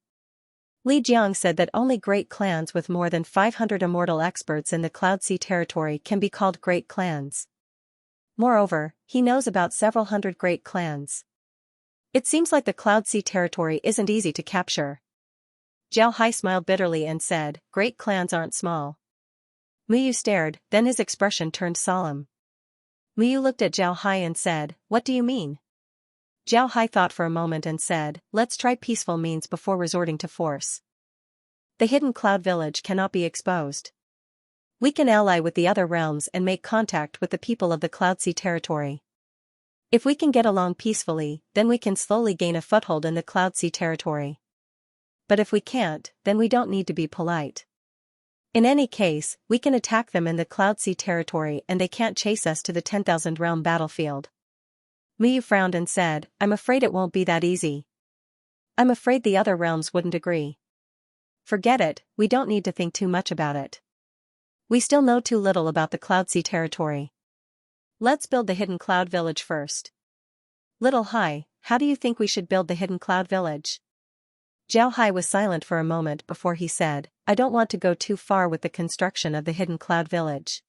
Li Jiang said that only great clans with more than 500 immortal experts in the Cloud Sea territory can be called great clans. Moreover, he knows about several hundred great clans. It seems like the Cloud Sea territory isn't easy to capture. Zhao Hai smiled bitterly and said, great clans aren't small. Mu Yu stared, then his expression turned solemn. Mu Yu looked at Zhao Hai and said, what do you mean? Zhao Hai thought for a moment and said, let's try peaceful means before resorting to force. The hidden cloud village cannot be exposed. We can ally with the other realms and make contact with the people of the Cloud Sea territory. If we can get along peacefully, then we can slowly gain a foothold in the Cloud Sea territory. But if we can't, then we don't need to be polite. In any case, we can attack them in the Cloud Sea territory and they can't chase us to the 10,000 realm battlefield. Muyu frowned and said, I'm afraid it won't be that easy. I'm afraid the other realms wouldn't agree. Forget it, we don't need to think too much about it. We still know too little about the Cloud Sea territory. Let's build the Hidden Cloud Village first. Little Hai, how do you think we should build the Hidden Cloud Village? Zhao Hai was silent for a moment before he said, I don't want to go too far with the construction of the Hidden Cloud Village.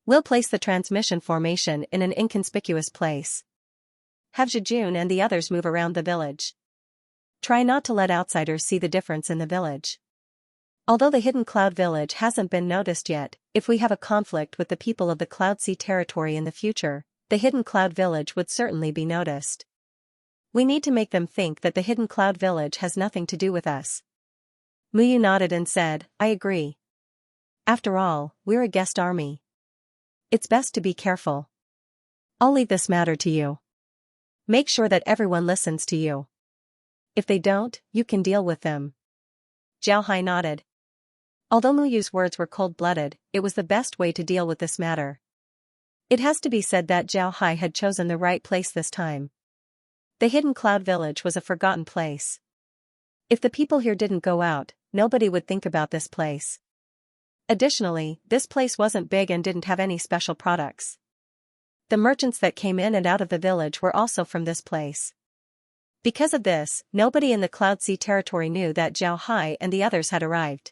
We'll place the transmission formation in an inconspicuous place. Have Zhijun and the others move around the village. Try not to let outsiders see the difference in the village. Although the Hidden Cloud Village hasn't been noticed yet, if we have a conflict with the people of the Cloud Sea territory in the future, the Hidden Cloud Village would certainly be noticed. We need to make them think that the Hidden Cloud Village has nothing to do with us. Muyu nodded and said, I agree. After all, we're a guest army. It's best to be careful. I'll leave this matter to you. Make sure that everyone listens to you. If they don't, you can deal with them. Zhao Hai nodded. Although Muyu's words were cold-blooded, it was the best way to deal with this matter. It has to be said that Zhao Hai had chosen the right place this time. The Hidden Cloud Village was a forgotten place. If the people here didn't go out, nobody would think about this place. Additionally, this place wasn't big and didn't have any special products. The merchants that came in and out of the village were also from this place. Because of this, nobody in the Cloud Sea territory knew that Zhao Hai and the others had arrived.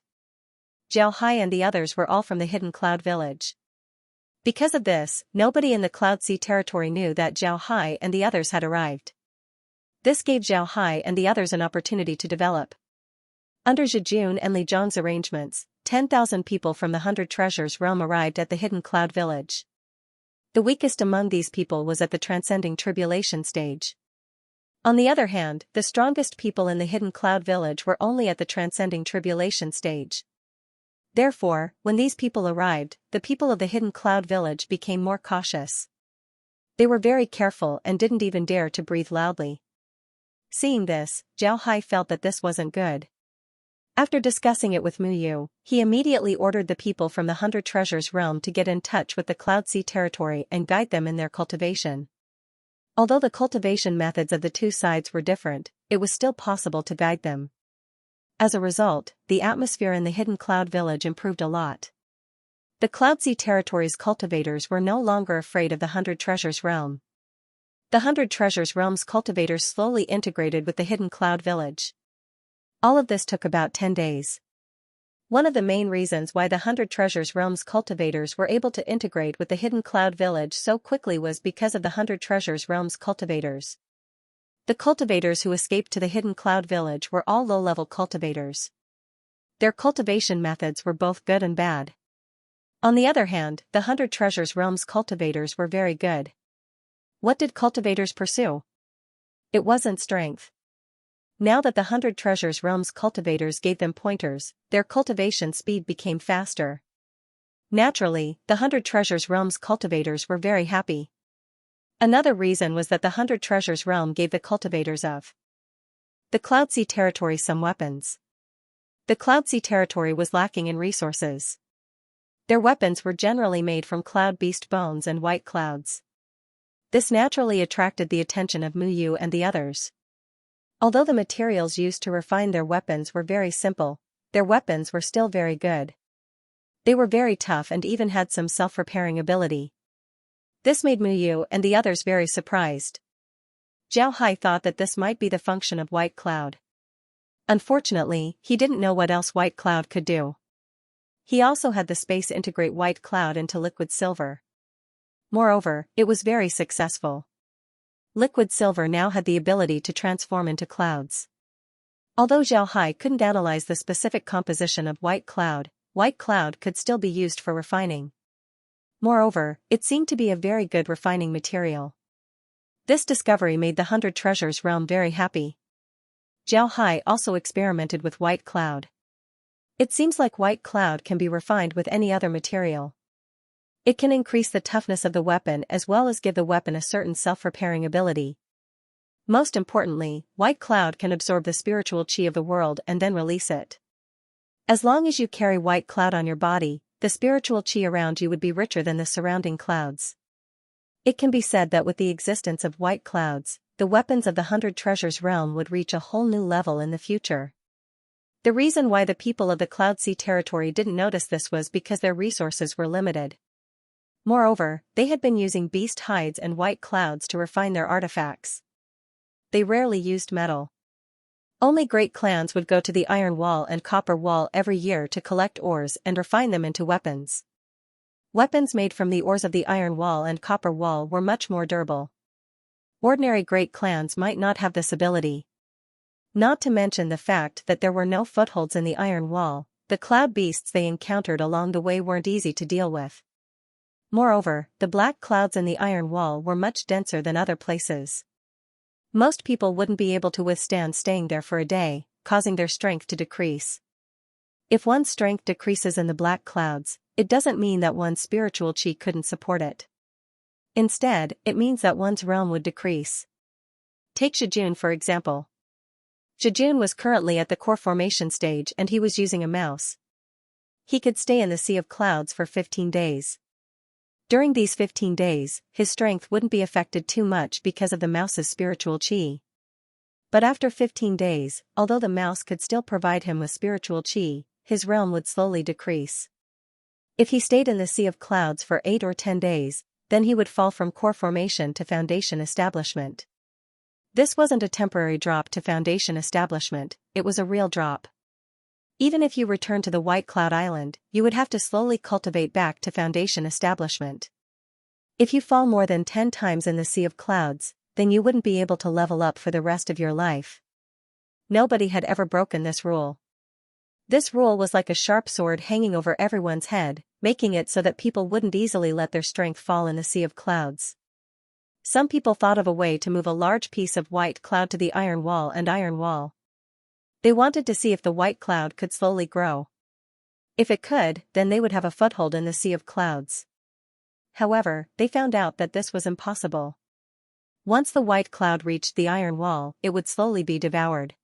Zhao Hai and the others were all from the Hidden Cloud Village. Because of this, nobody in the Cloud Sea territory knew that Zhao Hai and the others had arrived. This gave Zhao Hai and the others an opportunity to develop. Under Zhijun and Li Zhong's arrangements, 10,000 people from the 100 Treasures realm arrived at the Hidden Cloud Village. The weakest among these people was at the Transcending Tribulation stage. On the other hand, the strongest people in the Hidden Cloud Village were only at the Transcending Tribulation stage. Therefore, when these people arrived, the people of the Hidden Cloud Village became more cautious. They were very careful and didn't even dare to breathe loudly. Seeing this, Zhao Hai felt that this wasn't good. After discussing it with Muyu, he immediately ordered the people from the 100 Treasures realm to get in touch with the Cloud Sea territory and guide them in their cultivation. Although the cultivation methods of the two sides were different, it was still possible to guide them. As a result, the atmosphere in the Hidden Cloud Village improved a lot. The Cloud Sea territory's cultivators were no longer afraid of the 100 Treasures realm. The 100 Treasures realm's cultivators slowly integrated with the Hidden Cloud Village. All of this took about 10 days. One of the main reasons why the 100 Treasures realm's cultivators were able to integrate with the Hidden Cloud Village so quickly was because of the 100 Treasures realm's cultivators. The cultivators who escaped to the Hidden Cloud Village were all low-level cultivators. Their cultivation methods were both good and bad. On the other hand, the 100 Treasures realm's cultivators were very good. What did cultivators pursue? It wasn't strength. Now that the 100 Treasures realm's cultivators gave them pointers, their cultivation speed became faster. Naturally, the 100 Treasures realm's cultivators were very happy. Another reason was that the 100 Treasures realm gave the cultivators of the Cloud Sea territory some weapons. The Cloud Sea territory was lacking in resources. Their weapons were generally made from cloud beast bones and white clouds. This naturally attracted the attention of Muyu and the others. Although the materials used to refine their weapons were very simple, their weapons were still very good. They were very tough and even had some self-repairing ability. This made Muyu and the others very surprised. Zhao Hai thought that this might be the function of White Cloud. Unfortunately, he didn't know what else White Cloud could do. He also had the space integrate White Cloud into liquid silver. Moreover, it was very successful. Liquid silver now had the ability to transform into clouds. Although Zhao Hai couldn't analyze the specific composition of White Cloud could still be used for refining. Moreover, it seemed to be a very good refining material. This discovery made the 100 Treasures realm very happy. Zhao Hai also experimented with White Cloud. It seems like white cloud can be refined with any other material. It can increase the toughness of the weapon as well as give the weapon a certain self-repairing ability. Most importantly, white cloud can absorb the spiritual chi of the world and then release it. As long as you carry white cloud on your body, the spiritual chi around you would be richer than the surrounding clouds. It can be said that with the existence of white clouds, the weapons of the 100 Treasures realm would reach a whole new level in the future. The reason why the people of the Cloud Sea territory didn't notice this was because their resources were limited. Moreover, they had been using beast hides and white clouds to refine their artifacts. They rarely used metal. Only great clans would go to the Iron Wall and Copper Wall every year to collect ores and refine them into weapons. Weapons made from the ores of the Iron Wall and Copper Wall were much more durable. Ordinary great clans might not have this ability. Not to mention the fact that there were no footholds in the Iron Wall, the cloud beasts they encountered along the way weren't easy to deal with. Moreover, the black clouds in the Iron Wall were much denser than other places. Most people wouldn't be able to withstand staying there for a day, causing their strength to decrease. If one's strength decreases in the black clouds, it doesn't mean that one's spiritual chi couldn't support it. Instead, it means that one's realm would decrease. Take Shijun for example. Shijun was currently at the core formation stage and he was using a mouse. He could stay in the Sea of Clouds for 15 days. During these 15 days, his strength wouldn't be affected too much because of the mouse's spiritual chi. But after 15 days, although the mouse could still provide him with spiritual chi, his realm would slowly decrease. If he stayed in the Sea of Clouds for 8 or 10 days, then he would fall from core formation to foundation establishment. This wasn't a temporary drop to foundation establishment, it was a real drop. Even if you return to the White Cloud Island, you would have to slowly cultivate back to foundation establishment. If you fall more than 10 times in the Sea of Clouds, then you wouldn't be able to level up for the rest of your life. Nobody had ever broken this rule. This rule was like a sharp sword hanging over everyone's head, making it so that people wouldn't easily let their strength fall in the Sea of Clouds. Some people thought of a way to move a large piece of white cloud to the Iron Wall and Iron Wall. They wanted to see if the white cloud could slowly grow. If it could, then they would have a foothold in the Sea of Clouds. However, they found out that this was impossible. Once the white cloud reached the Iron Wall, it would slowly be devoured.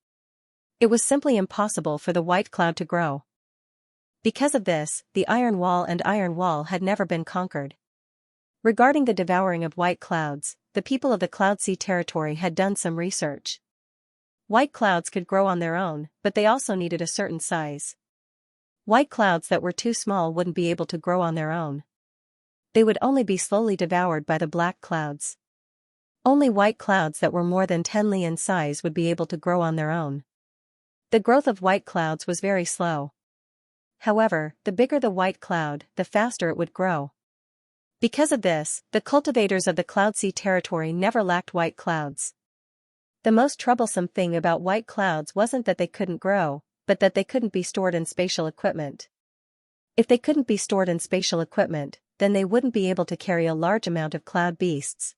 It was simply impossible for the white cloud to grow. Because of this, the Iron Wall and Iron Wall had never been conquered. Regarding the devouring of white clouds, the people of the Cloud Sea territory had done some research. White clouds could grow on their own, but they also needed a certain size. White clouds that were too small wouldn't be able to grow on their own. They would only be slowly devoured by the black clouds. Only white clouds that were more than 10 li in size would be able to grow on their own. The growth of white clouds was very slow. However, the bigger the white cloud, the faster it would grow. Because of this, the cultivators of the Cloud Sea territory never lacked white clouds. The most troublesome thing about white clouds wasn't that they couldn't grow, but that they couldn't be stored in spatial equipment. If they couldn't be stored in spatial equipment, then they wouldn't be able to carry a large amount of cloud beasts.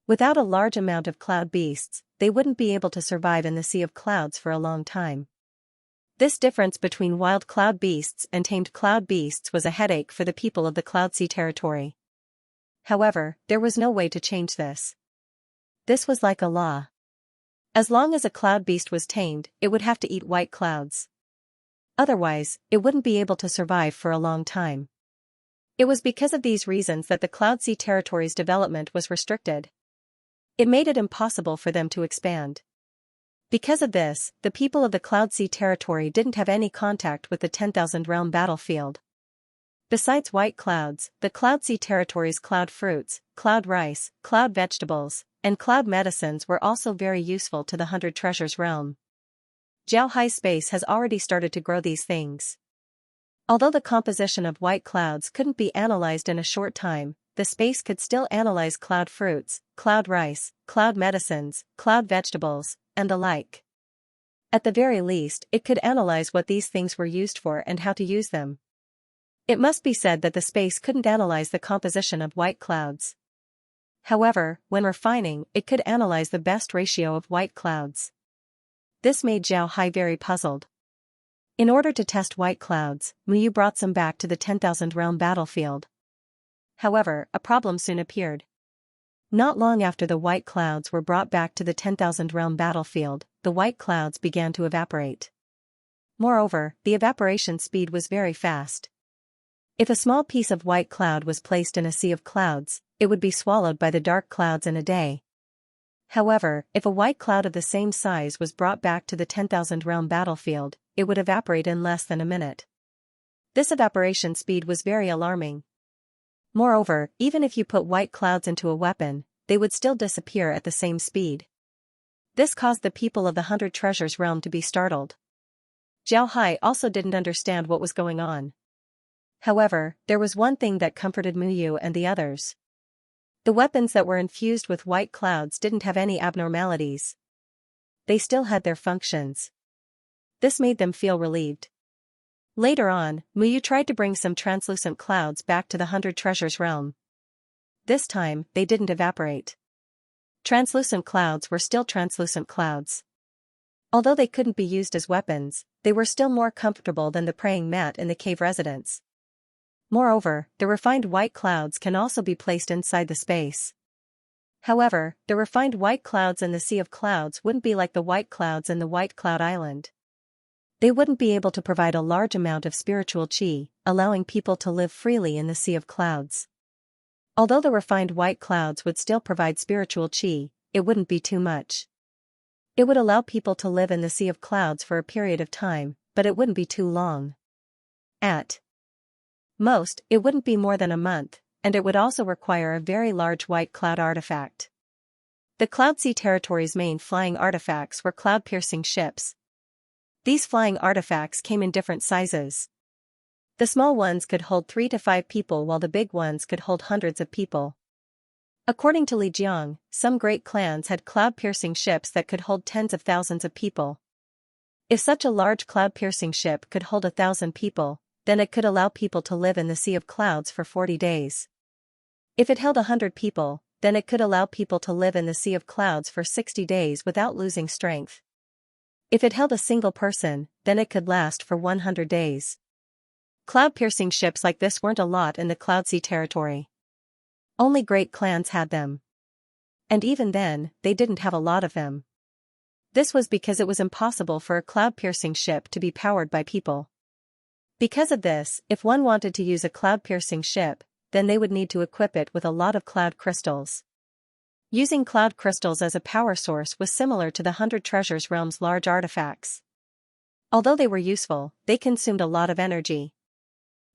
Without a large amount of cloud beasts, they wouldn't be able to survive in the Sea of Clouds for a long time. This difference between wild cloud beasts and tamed cloud beasts was a headache for the people of the Cloud Sea territory. However, there was no way to change this. This was like a law. As long as a cloud beast was tamed, it would have to eat white clouds. Otherwise, it wouldn't be able to survive for a long time. It was because of these reasons that the Cloud Sea territory's development was restricted. It made it impossible for them to expand. Because of this, the people of the Cloud Sea territory didn't have any contact with the 10,000 realm battlefield. Besides white clouds, the Cloud Sea territory's cloud fruits, cloud rice, cloud vegetables, and cloud medicines were also very useful to the 100 Treasures realm. Zhao Hai's space has already started to grow these things. Although the composition of white clouds couldn't be analyzed in a short time, the space could still analyze cloud fruits, cloud rice, cloud medicines, cloud vegetables, and the like. At the very least, it could analyze what these things were used for and how to use them. It must be said that the space couldn't analyze the composition of white clouds. However, when refining, it could analyze the best ratio of white clouds. This made Zhao Hai very puzzled. In order to test white clouds, Muyu brought some back to the 10,000 realm battlefield. However, a problem soon appeared. Not long after the white clouds were brought back to the 10,000 realm battlefield, the white clouds began to evaporate. Moreover, the evaporation speed was very fast. If a small piece of white cloud was placed in a sea of clouds, it would be swallowed by the dark clouds in a day. However, if a white cloud of the same size was brought back to the 10,000 realm battlefield, it would evaporate in less than a minute. This evaporation speed was very alarming. Moreover, even if you put white clouds into a weapon, they would still disappear at the same speed. This caused the people of the 100 Treasures realm to be startled. Zhao Hai also didn't understand what was going on. However, there was one thing that comforted Muyu and the others. The weapons that were infused with white clouds didn't have any abnormalities. They still had their functions. This made them feel relieved. Later on, Muyu tried to bring some translucent clouds back to the 100 Treasures realm. This time, they didn't evaporate. Translucent clouds were still translucent clouds. Although they couldn't be used as weapons, they were still more comfortable than the praying mat in the cave residence. Moreover, the refined white clouds can also be placed inside the space. However, the refined white clouds in the Sea of Clouds wouldn't be like the white clouds in the White Cloud Island. They wouldn't be able to provide a large amount of spiritual qi, allowing people to live freely in the Sea of Clouds. Although the refined white clouds would still provide spiritual qi, it wouldn't be too much. It would allow people to live in the Sea of Clouds for a period of time, but it wouldn't be too long. At most, it wouldn't be more than a month, and it would also require a very large white cloud artifact. The Cloud Sea Territory's main flying artifacts were cloud-piercing ships. These flying artifacts came in different sizes. The small ones could hold 3 to 5 people while the big ones could hold hundreds of people. According to Li Jiang, some great clans had cloud-piercing ships that could hold tens of thousands of people. If such a large cloud-piercing ship could hold 1,000 people, then it could allow people to live in the Sea of Clouds for 40 days. If it held 100 people, then it could allow people to live in the Sea of Clouds for 60 days without losing strength. If it held a single person, then it could last for 100 days. Cloud-piercing ships like this weren't a lot in the Cloud Sea Territory. Only great clans had them. And even then, they didn't have a lot of them. This was because it was impossible for a cloud-piercing ship to be powered by people. Because of this, if one wanted to use a cloud-piercing ship, then they would need to equip it with a lot of cloud crystals. Using cloud crystals as a power source was similar to the 100 Treasures realm's large artifacts. Although they were useful, they consumed a lot of energy.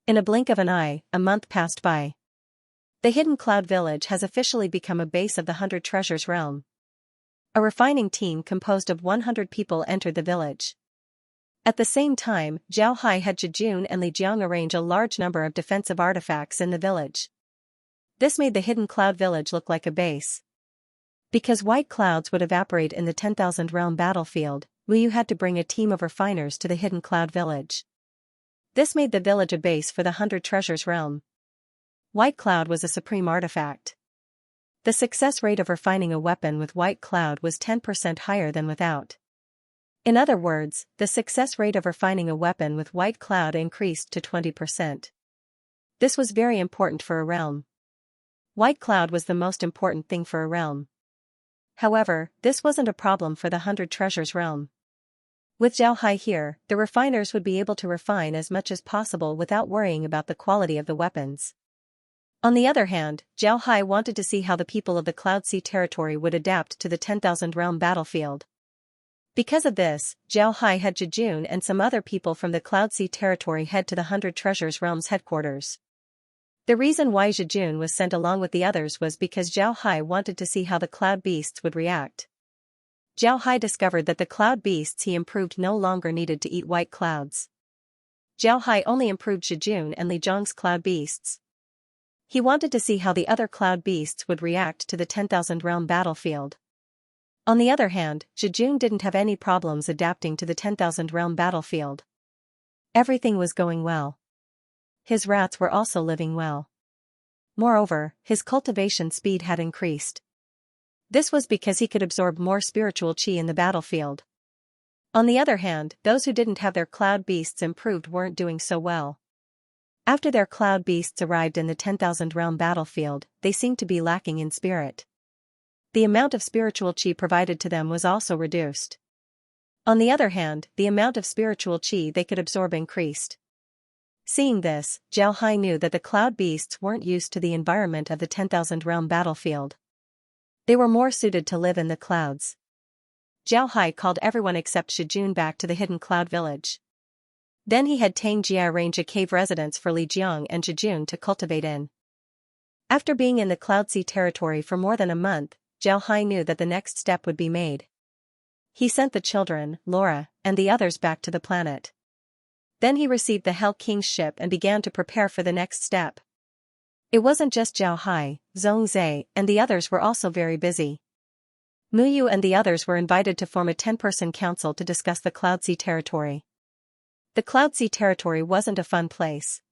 In a blink of an eye, a month passed by. The Hidden Cloud Village has officially become a base of the 100 Treasures realm. A refining team composed of 100 people entered the village. At the same time, Zhao Hai had Jejun and Li Jiang arrange a large number of defensive artifacts in the village. This made the Hidden Cloud Village look like a base. Because white clouds would evaporate in the 10,000 realm battlefield, Liu had to bring a team of refiners to the Hidden Cloud Village. This made the village a base for the 100 Treasures realm. White cloud was a supreme artifact. The success rate of refining a weapon with white cloud was 10% higher than without. In other words, the success rate of refining a weapon with white cloud increased to 20%. This was very important for a realm. White cloud was the most important thing for a realm. However, this wasn't a problem for the 100 Treasures realm. With Zhao Hai here, the refiners would be able to refine as much as possible without worrying about the quality of the weapons. On the other hand, Zhao Hai wanted to see how the people of the Cloud Sea Territory would adapt to the 10,000 realm battlefield. Because of this, Zhao Hai had Jejun and some other people from the Cloud Sea Territory head to the 100 Treasures realm's headquarters. The reason why Jejun was sent along with the others was because Zhao Hai wanted to see how the cloud beasts would react. Zhao Hai discovered that the cloud beasts he improved no longer needed to eat white clouds. Zhao Hai only improved Jejun and Li Jiang's cloud beasts. He wanted to see how the other cloud beasts would react to the 10,000 realm battlefield. On the other hand, Jejun didn't have any problems adapting to the 10,000 realm battlefield. Everything was going well. His rats were also living well. Moreover, his cultivation speed had increased. This was because he could absorb more spiritual qi in the battlefield. On the other hand, those who didn't have their cloud beasts improved weren't doing so well. After their cloud beasts arrived in the 10,000 realm battlefield, they seemed to be lacking in spirit. The amount of spiritual chi provided to them was also reduced. On the other hand, the amount of spiritual chi they could absorb increased. Seeing this, Zhao Hai knew that the cloud beasts weren't used to the environment of the 10,000 realm battlefield. They were more suited to live in the clouds. Zhao Hai called everyone except Shijun back to the hidden cloud village. Then he had Tang Jia arrange a cave residence for Li Jiang and Shijun to cultivate in. After being in the Cloud Sea territory for more than a month, Zhao Hai knew that the next step would be made. He sent the children, Laura, and the others back to the planet. Then he received the Hell King's ship and began to prepare for the next step. It wasn't just Zhao Hai, Zhongzhe, and the others were also very busy. Muyu and the others were invited to form a 10-person council to discuss the Cloud Sea territory. The Cloud Sea territory wasn't a fun place.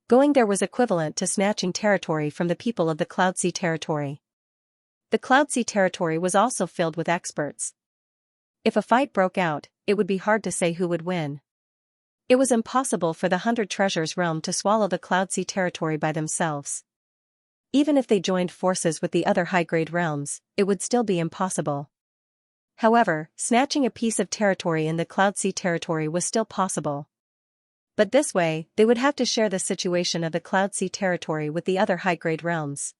Going there was equivalent to snatching territory from the people of the Cloud Sea territory. The Cloud Sea territory was also filled with experts. If a fight broke out, it would be hard to say who would win. It was impossible for the 100 Treasures realm to swallow the Cloud Sea territory by themselves. Even if they joined forces with the other high-grade realms, it would still be impossible. However, snatching a piece of territory in the Cloud Sea territory was still possible. But this way, they would have to share the situation of the Cloud Sea territory with the other high-grade realms.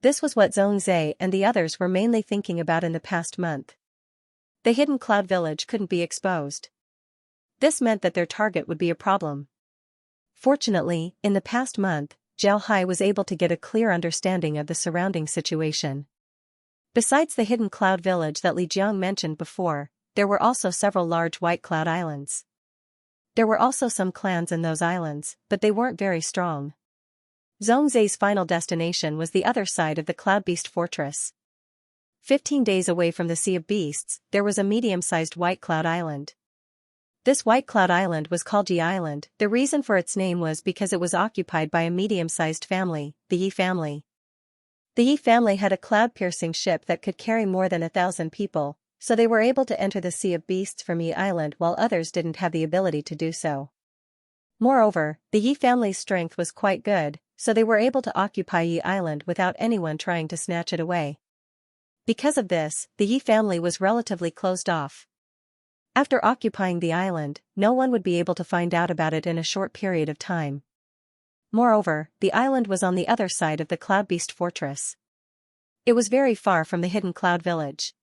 This was what Zhongzhe and the others were mainly thinking about in the past month. The hidden cloud village couldn't be exposed. This meant that their target would be a problem. Fortunately, in the past month, Zhao Hai was able to get a clear understanding of the surrounding situation. Besides the hidden cloud village that Li Jiang mentioned before, there were also several large white cloud islands. There were also some clans in those islands, but they weren't very strong. Zhongzhe's final destination was the other side of the Cloud Beast Fortress. 15 days away from the Sea of Beasts, there was a medium-sized white cloud island. This white cloud island was called Yi Island. The reason for its name was because it was occupied by a medium-sized family, the Yi family. The Yi family had a cloud-piercing ship that could carry more than 1,000 people, so they were able to enter the Sea of Beasts from Yi Island while others didn't have the ability to do so. Moreover, the Yi family's strength was quite good, so they were able to occupy Yi Island without anyone trying to snatch it away. Because of this, the Yi family was relatively closed off. After occupying the island, no one would be able to find out about it in a short period of time. Moreover, the island was on the other side of the Cloud Beast Fortress. It was very far from the hidden cloud village.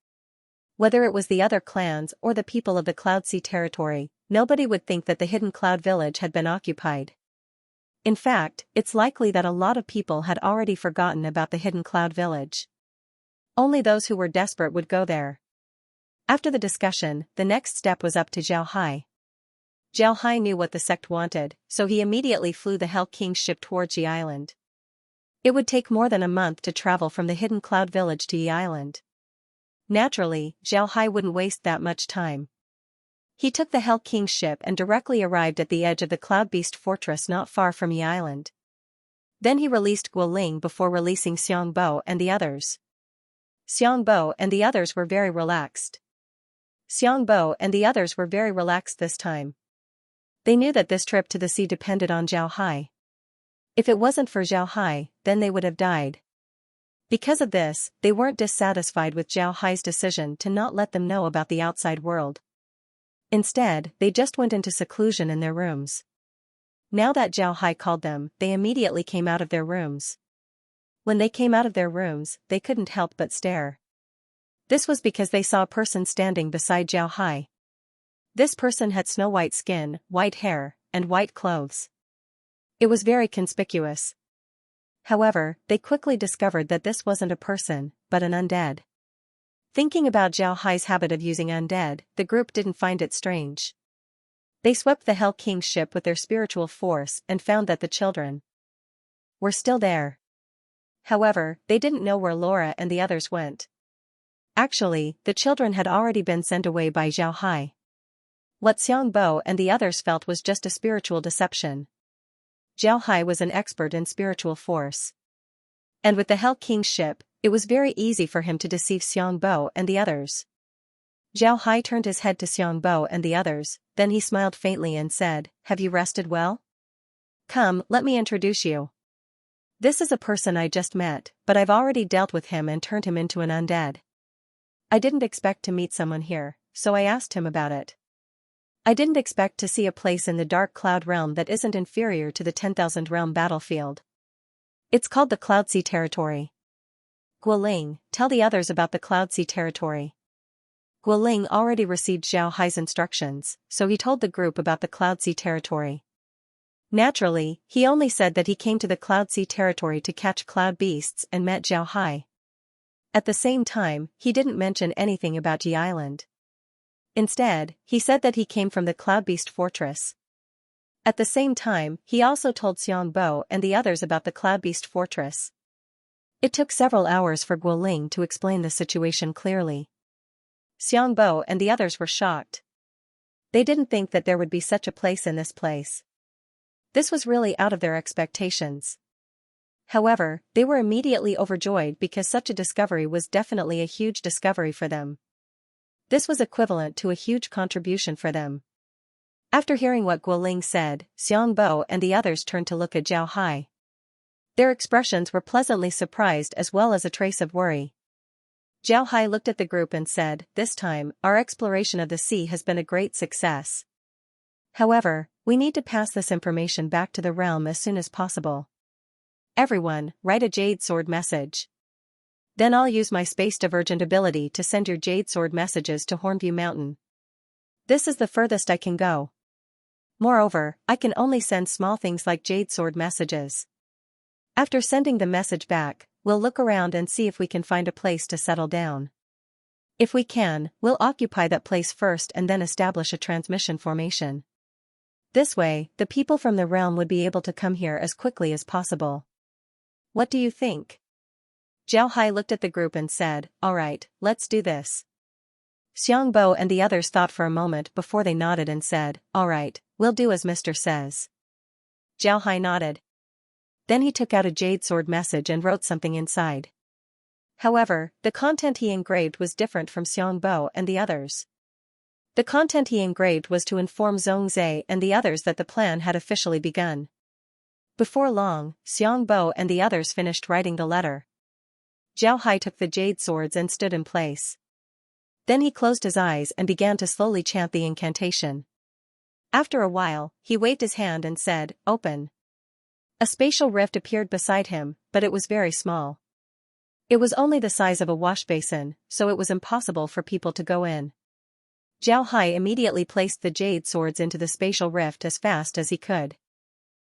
Whether it was the other clans or the people of the Cloud Sea territory, nobody would think that the hidden cloud village had been occupied. In fact, it's likely that a lot of people had already forgotten about the hidden cloud village. Only those who were desperate would go there. After the discussion, the next step was up to Zhao Hai. Zhao Hai knew what the sect wanted, so he immediately flew the Hell King's ship towards Yi Island. It would take more than a month to travel from the hidden cloud village to Yi Island. Naturally, Zhao Hai wouldn't waste that much time. He took the Hell King's ship and directly arrived at the edge of the Cloud Beast Fortress not far from Yi Island. Then he released Guoling before releasing Xiangbo and the others. Xiangbo and the others were very relaxed. This time. They knew that this trip to the sea depended on Zhao Hai. If it wasn't for Zhao Hai, then they would have died. Because of this, they weren't dissatisfied with Zhao Hai's decision to not let them know about the outside world. Instead, they just went into seclusion in their rooms. Now that Zhao Hai called them, they immediately came out of their rooms. When they came out of their rooms, they couldn't help but stare. This was because they saw a person standing beside Zhao Hai. This person had snow-white skin, white hair, and white clothes. It was very conspicuous. However, they quickly discovered that this wasn't a person, but an undead. Thinking about Zhao Hai's habit of using undead, the group didn't find it strange. They swept the Hell King's ship with their spiritual force and found that the children were still there. However, they didn't know where Laura and the others went. Actually, the children had already been sent away by Zhao Hai. What Xiangbo and the others felt was just a spiritual deception. Zhao Hai was an expert in spiritual force. And with the Hell King's ship, it was very easy for him to deceive Xiangbo and the others. Zhao Hai turned his head to Xiangbo and the others, then he smiled faintly and said, "Have you rested well? Come, let me introduce you. This is a person I just met, but I've already dealt with him and turned him into an undead. I didn't expect to meet someone here, so I asked him about it. I didn't expect to see a place in the Dark Cloud Realm that isn't inferior to the 10,000 Realm battlefield. It's called the Cloud Sea Territory. Guoling, tell the others about the Cloud Sea Territory." Guoling already received Zhao Hai's instructions, so he told the group about the Cloud Sea Territory. Naturally, he only said that he came to the Cloud Sea Territory to catch cloud beasts and met Zhao Hai. At the same time, he didn't mention anything about Yi Island. Instead, he said that he came from the Cloud Beast Fortress. At the same time, he also told Xiangbo and the others about the Cloud Beast Fortress. It took several hours for Guoling to explain the situation clearly. Xiangbo and the others were shocked. They didn't think that there would be such a place in this place. This was really out of their expectations. However, they were immediately overjoyed because such a discovery was definitely a huge discovery for them. This was equivalent to a huge contribution for them. After hearing what Guoling said, Xiangbo and the others turned to look at Zhao Hai. Their expressions were pleasantly surprised as well as a trace of worry. Zhao Hai looked at the group and said, "This time, our exploration of the sea has been a great success. However, we need to pass this information back to the realm as soon as possible. Everyone, write a Jade Sword message. Then I'll use my space divergent ability to send your Jade Sword messages to Hornview Mountain. This is the furthest I can go. Moreover, I can only send small things like Jade Sword messages. After sending the message back, we'll look around and see if we can find a place to settle down. If we can, we'll occupy that place first and then establish a transmission formation. This way, the people from the realm would be able to come here as quickly as possible. What do you think?" Zhao Hai looked at the group and said, "All right, let's do this." Xiangbo and the others thought for a moment before they nodded and said, "All right, we'll do as Mr. says." Zhao Hai nodded. Then he took out a Jade Sword message and wrote something inside. However, the content he engraved was different from Xiangbo and the others. The content he engraved was to inform Zhongzhe and the others that the plan had officially begun. Before long, Xiangbo and the others finished writing the letter. Zhao Hai took the Jade Swords and stood in place. Then he closed his eyes and began to slowly chant the incantation. After a while, he waved his hand and said, "Open." A spatial rift appeared beside him, but it was very small. It was only the size of a wash basin, so it was impossible for people to go in. Zhao Hai immediately placed the Jade Swords into the spatial rift as fast as he could.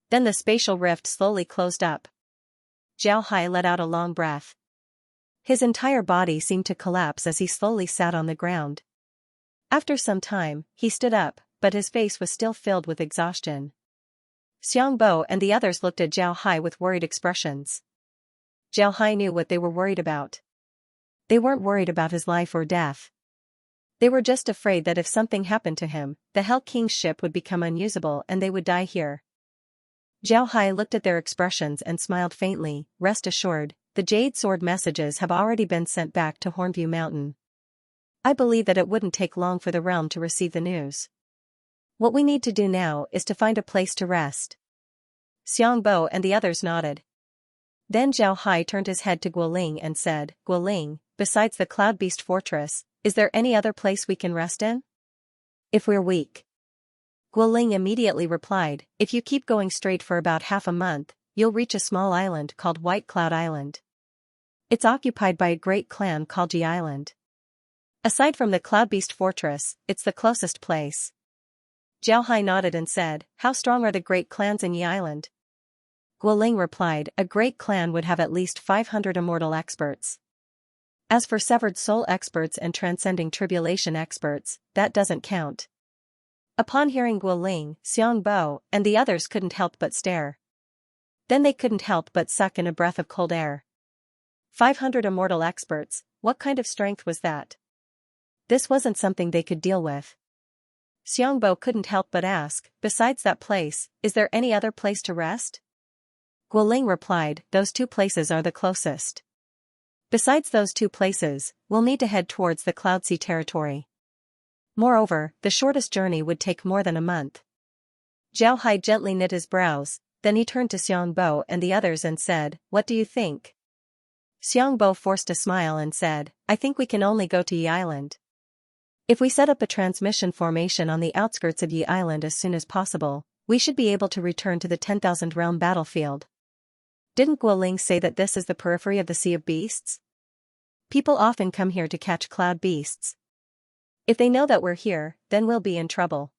Then the spatial rift slowly closed up. Zhao Hai let out a long breath. His entire body seemed to collapse as he slowly sat on the ground. After some time, he stood up, but his face was still filled with exhaustion. Xiangbo and the others looked at Zhao Hai with worried expressions. Zhao Hai knew what they were worried about. They weren't worried about his life or death. They were just afraid that if something happened to him, the Hell King's ship would become unusable and they would die here. Zhao Hai looked at their expressions and smiled faintly. "Rest assured, the Jade Sword messages have already been sent back to Hornview Mountain. I believe that it wouldn't take long for the realm to receive the news. What we need to do now is to find a place to rest." Xiangbo and the others nodded. Then Zhao Hai turned his head to Guoling and said, "Guoling, besides the Cloud Beast Fortress, is there any other place we can rest in? If we're weak." Guoling immediately replied, "If you keep going straight for about half a month, you'll reach a small island called White Cloud Island. It's occupied by a great clan called Yi Island. Aside from the Cloud Beast Fortress, it's the closest place." Zhao Hai nodded and said, "How strong are the great clans in Yi Island?" Guoling replied, "A great clan would have at least 500 immortal experts. As for severed soul experts and transcending tribulation experts, that doesn't count." Upon hearing Guoling, Xiangbo and the others couldn't help but stare. Then they couldn't help but suck in a breath of cold air. 500 immortal experts, what kind of strength was that? This wasn't something they could deal with. Xiangbo couldn't help but ask, "Besides that place, is there any other place to rest?" Guoling replied, "Those two places are the closest. Besides those two places, we'll need to head towards the Cloud Sea Territory. Moreover, the shortest journey would take more than a month. Zhao Hai gently knit his brows, then he turned to Xiangbo and the others and said, "What do you think?" Xiangbo forced a smile and said, "I think we can only go to Yi Island. If we set up a transmission formation on the outskirts of Yi Island as soon as possible, we should be able to return to the 10,000 realm battlefield." Didn't Guoling say that this is the periphery of the Sea of Beasts? People often come here to catch cloud beasts. If they know that we're here, then we'll be in trouble.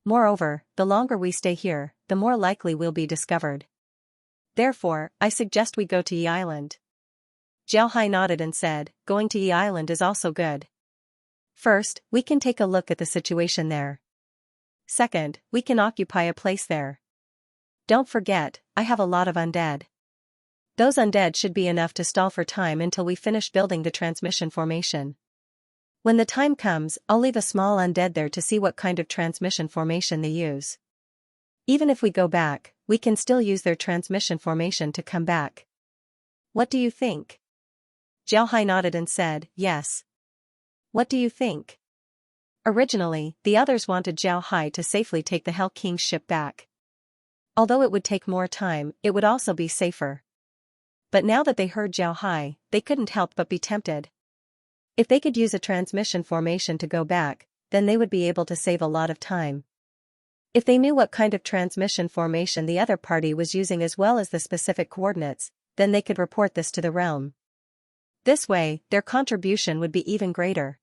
Moreover, the longer we stay here, the more likely we'll be discovered. Therefore, I suggest we go to Yi Island. Zhao Hai nodded and said, "Going to Yi Island is also good. First, we can take a look at the situation there. Second, we can occupy a place there. Don't forget, I have a lot of undead. Those undead should be enough to stall for time until we finish building the transmission formation. When the time comes, I'll leave a small undead there to see what kind of transmission formation they use. Even if we go back, we can still use their transmission formation to come back. What do you think?" Zhao Hai nodded and said, "Yes. What do you think?" Originally, the others wanted Zhao Hai to safely take the Hell King's ship back. Although it would take more time, it would also be safer. But now that they heard Zhao Hai, they couldn't help but be tempted. If they could use a transmission formation to go back, then they would be able to save a lot of time. If they knew what kind of transmission formation the other party was using as well as the specific coordinates, then they could report this to the realm. This way, their contribution would be even greater.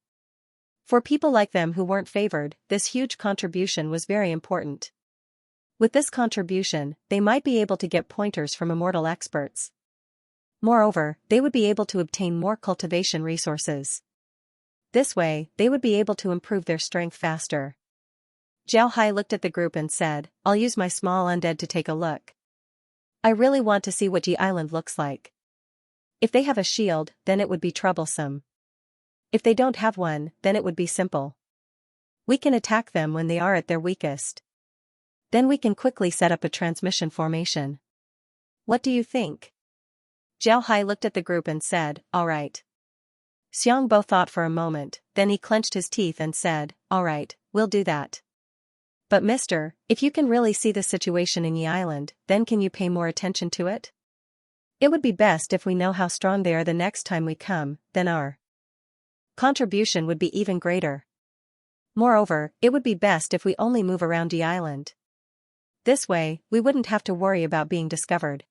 For people like them who weren't favored, this huge contribution was very important. With this contribution, they might be able to get pointers from immortal experts. Moreover, they would be able to obtain more cultivation resources. This way, they would be able to improve their strength faster. Zhao Hai looked at the group and said, "I'll use my small undead to take a look. I really want to see what Yi Island looks like. If they have a shield, then it would be troublesome. If they don't have one, then it would be simple. We can attack them when they are at their weakest. Then we can quickly set up a transmission formation. What do you think?" Zhao Hai looked at the group and said, "All right." Xiangbo thought for a moment, then he clenched his teeth and said, "All right, we'll do that. But mister, if you can really see the situation in Yi Island, then can you pay more attention to it? It would be best if we know how strong they are the next time we come, then our contribution would be even greater. Moreover, it would be best if we only move around Yi Island. This way, we wouldn't have to worry about being discovered.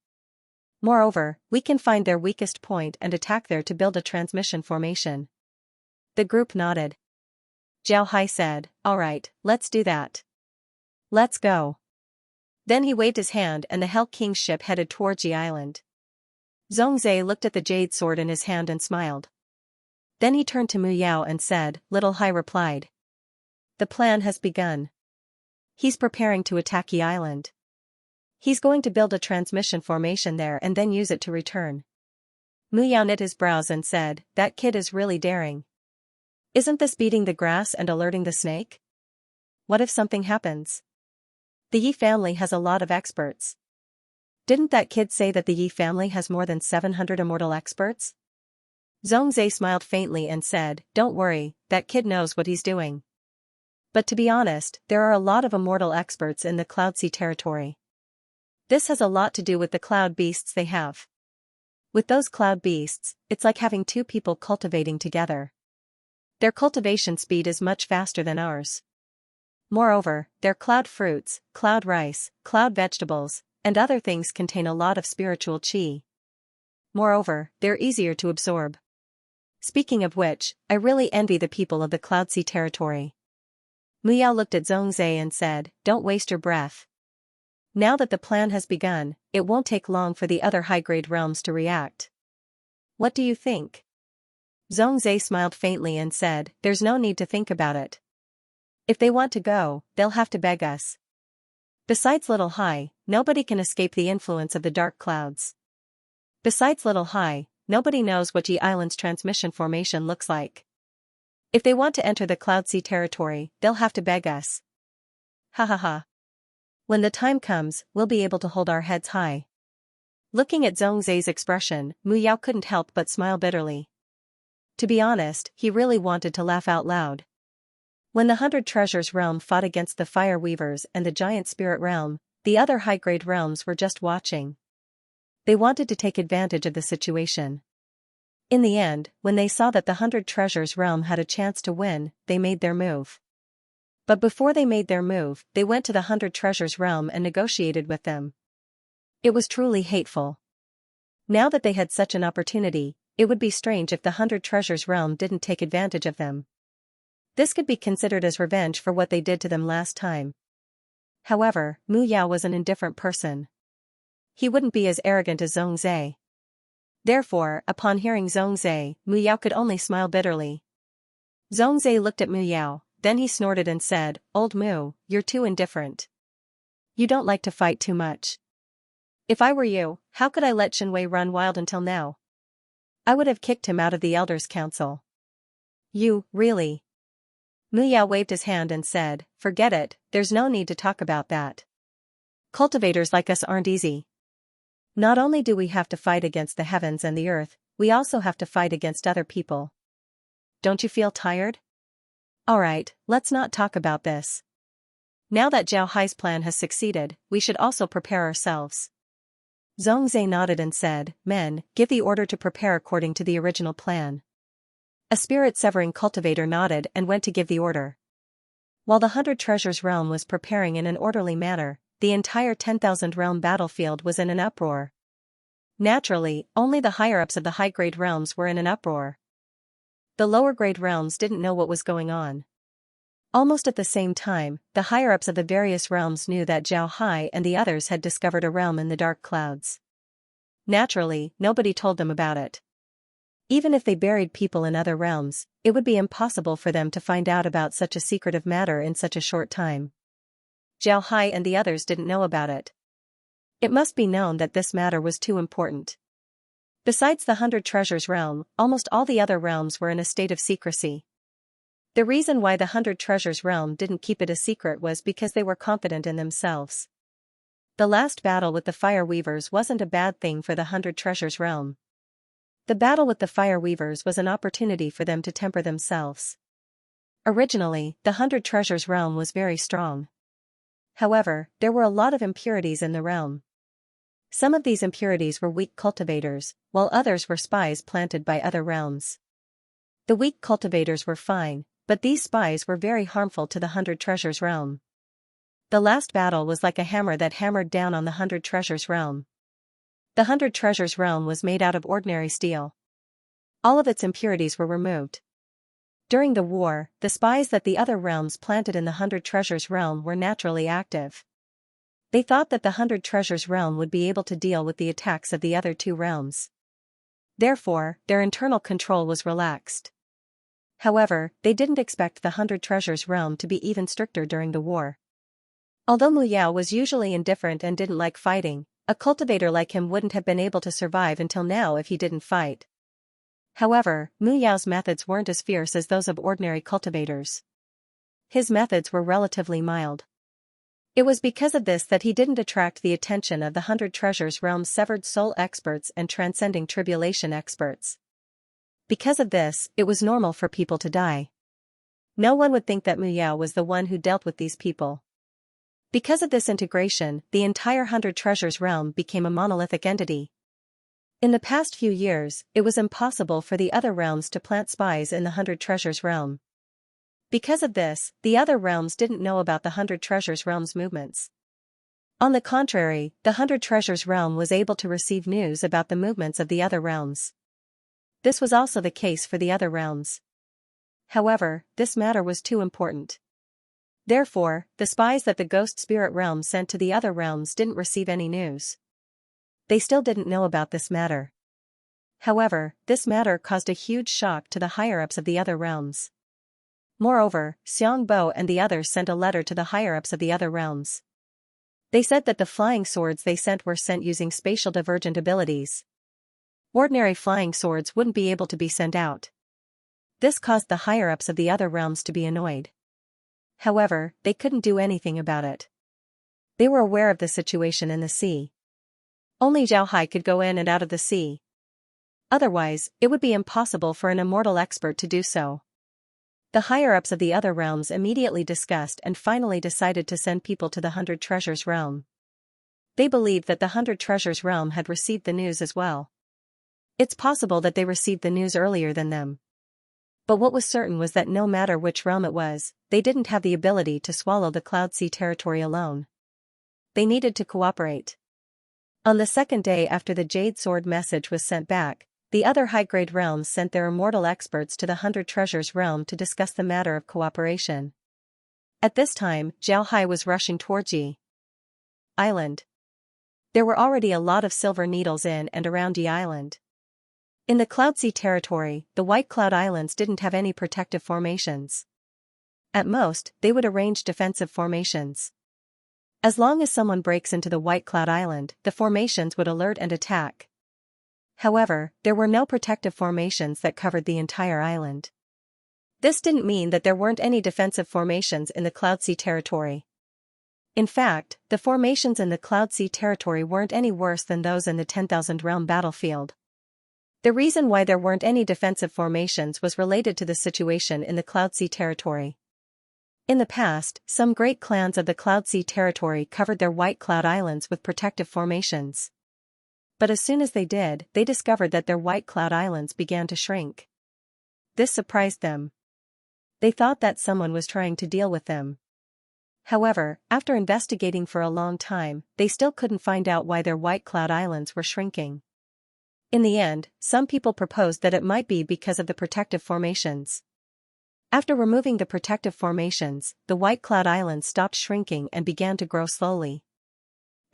Moreover, we can find their weakest point and attack there to build a transmission formation." The group nodded. Zhao Hai said, "All right, let's do that. Let's go." Then he waved his hand and the Hell King's ship headed towards Yi Island. Zhongzhe looked at the jade sword in his hand and smiled. Then he turned to Mu Yao and said, "Little Hai replied. The plan has begun. He's preparing to attack Yi Island. He's going to build a transmission formation there and then use it to return." Mu Yao knit his brows and said, "That kid is really daring. Isn't this beating the grass and alerting the snake? What if something happens? The Yi family has a lot of experts. Didn't that kid say that the Yi family has more than 700 immortal experts?" Zhongzhe smiled faintly and said, "Don't worry, that kid knows what he's doing. But to be honest, there are a lot of immortal experts in the Cloud Sea territory. This has a lot to do with the cloud beasts they have. With those cloud beasts, it's like having two people cultivating together. Their cultivation speed is much faster than ours. Moreover, their cloud fruits, cloud rice, cloud vegetables, and other things contain a lot of spiritual qi. Moreover, they're easier to absorb. Speaking of which, I really envy the people of the Cloud Sea territory." Mu Yao looked at Zhongzhe and said, "Don't waste your breath. Now that the plan has begun, it won't take long for the other high-grade realms to react. What do you think?" Zhongzhe smiled faintly and said, "There's no need to think about it. If they want to go, they'll have to beg us. Besides Little Hai, nobody can escape the influence of the dark clouds. Besides Little Hai, nobody knows what Yi Island's transmission formation looks like. If they want to enter the Cloud Sea territory, they'll have to beg us. Ha ha ha. When the time comes, we'll be able to hold our heads high." Looking at Zhongzhe's expression, Mu Yao couldn't help but smile bitterly. To be honest, he really wanted to laugh out loud. When the 100 Treasures realm fought against the Fire Weavers and the Giant Spirit realm, the other high-grade realms were just watching. They wanted to take advantage of the situation. In the end, when they saw that the 100 Treasures realm had a chance to win, they made their move. But before they made their move, they went to the 100 Treasures realm and negotiated with them. It was truly hateful. Now that they had such an opportunity, it would be strange if the 100 Treasures realm didn't take advantage of them. This could be considered as revenge for what they did to them last time. However, Mu Yao was an indifferent person. He wouldn't be as arrogant as Xianxia. Therefore, upon hearing Xianxia, Mu Yao could only smile bitterly. Xianxia looked at Mu Yao, then he snorted and said, "Old Mu, you're too indifferent. You don't like to fight too much. If I were you, how could I let Shenwei run wild until now? I would have kicked him out of the Elders' Council." "You, really?" Mu Yao waved his hand and said, "Forget it, there's no need to talk about that. Cultivators like us aren't easy. Not only do we have to fight against the heavens and the earth, we also have to fight against other people. Don't you feel tired? Alright, let's not talk about this. Now that Zhao Hai's plan has succeeded, we should also prepare ourselves." Zhongzhe nodded and said, "Men, give the order to prepare according to the original plan." A spirit-severing cultivator nodded and went to give the order. While the 100 Treasures realm was preparing in an orderly manner, the entire 10,000 realm battlefield was in an uproar. Naturally, only the higher-ups of the high-grade realms were in an uproar. The lower-grade realms didn't know what was going on. Almost at the same time, the higher-ups of the various realms knew that Zhao Hai and the others had discovered a realm in the dark clouds. Naturally, nobody told them about it. Even if they buried people in other realms, it would be impossible for them to find out about such a secretive matter in such a short time. Zhao Hai and the others didn't know about it. It must be known that this matter was too important. Besides the 100 Treasures realm, almost all the other realms were in a state of secrecy. The reason why the 100 Treasures realm didn't keep it a secret was because they were confident in themselves. The last battle with the Fire Weavers wasn't a bad thing for the 100 Treasures realm. The battle with the Fire Weavers was an opportunity for them to temper themselves. Originally, the 100 Treasures realm was very strong. However, there were a lot of impurities in the realm. Some of these impurities were weak cultivators, while others were spies planted by other realms. The weak cultivators were fine, but these spies were very harmful to the 100 Treasures realm. The last battle was like a hammer that hammered down on the 100 Treasures realm. The 100 Treasures realm was made out of ordinary steel. All of its impurities were removed. During the war, the spies that the other realms planted in the 100 Treasures realm were naturally active. They thought that the 100 Treasures realm would be able to deal with the attacks of the other two realms. Therefore, their internal control was relaxed. However, they didn't expect the 100 Treasures realm to be even stricter during the war. Although Mu Yao was usually indifferent and didn't like fighting, a cultivator like him wouldn't have been able to survive until now if he didn't fight. However, Mu Yao's methods weren't as fierce as those of ordinary cultivators. His methods were relatively mild. It was because of this that he didn't attract the attention of the 100 Treasures realm's severed soul experts and transcending tribulation experts. Because of this, it was normal for people to die. No one would think that Mu Yao was the one who dealt with these people. Because of this integration, the entire 100 Treasures realm became a monolithic entity. In the past few years, it was impossible for the other realms to plant spies in the 100 Treasures realm. Because of this, the other realms didn't know about the 100 Treasures realm's movements. On the contrary, the 100 Treasures realm was able to receive news about the movements of the other realms. This was also the case for the other realms. However, this matter was too important. Therefore, the spies that the Ghost Spirit realm sent to the other realms didn't receive any news. They still didn't know about this matter. However, this matter caused a huge shock to the higher-ups of the other realms. Moreover, Xiang Bo and the others sent a letter to the higher-ups of the other realms. They said that the flying swords they sent were sent using spatial divergent abilities. Ordinary flying swords wouldn't be able to be sent out. This caused the higher-ups of the other realms to be annoyed. However, they couldn't do anything about it. They were aware of the situation in the sea. Only Zhao Hai could go in and out of the sea. Otherwise, it would be impossible for an immortal expert to do so. The higher-ups of the other realms immediately discussed and finally decided to send people to the 100 Treasures realm. They believed that the 100 Treasures realm had received the news as well. It's possible that they received the news earlier than them. But what was certain was that no matter which realm it was, they didn't have the ability to swallow the Cloud Sea territory alone. They needed to cooperate. On the second day after the Jade Sword message was sent back, the other high-grade realms sent their immortal experts to the 100 Treasures realm to discuss the matter of cooperation. At this time, Zhao Hai was rushing towards Yi Island. There were already a lot of silver needles in and around Yi Island. In the Cloud Sea territory, the White Cloud Islands didn't have any protective formations. At most, they would arrange defensive formations. As long as someone breaks into the White Cloud Island, the formations would alert and attack. However, there were no protective formations that covered the entire island. This didn't mean that there weren't any defensive formations in the Cloud Sea territory. In fact, the formations in the Cloud Sea territory weren't any worse than those in the 10,000 realm battlefield. The reason why there weren't any defensive formations was related to the situation in the Cloud Sea territory. In the past, some great clans of the Cloud Sea territory covered their White Cloud Islands with protective formations. But as soon as they did, they discovered that their White Cloud Islands began to shrink. This surprised them. They thought that someone was trying to deal with them. However, after investigating for a long time, they still couldn't find out why their White Cloud Islands were shrinking. In the end, some people proposed that it might be because of the protective formations. After removing the protective formations, the White Cloud Islands stopped shrinking and began to grow slowly.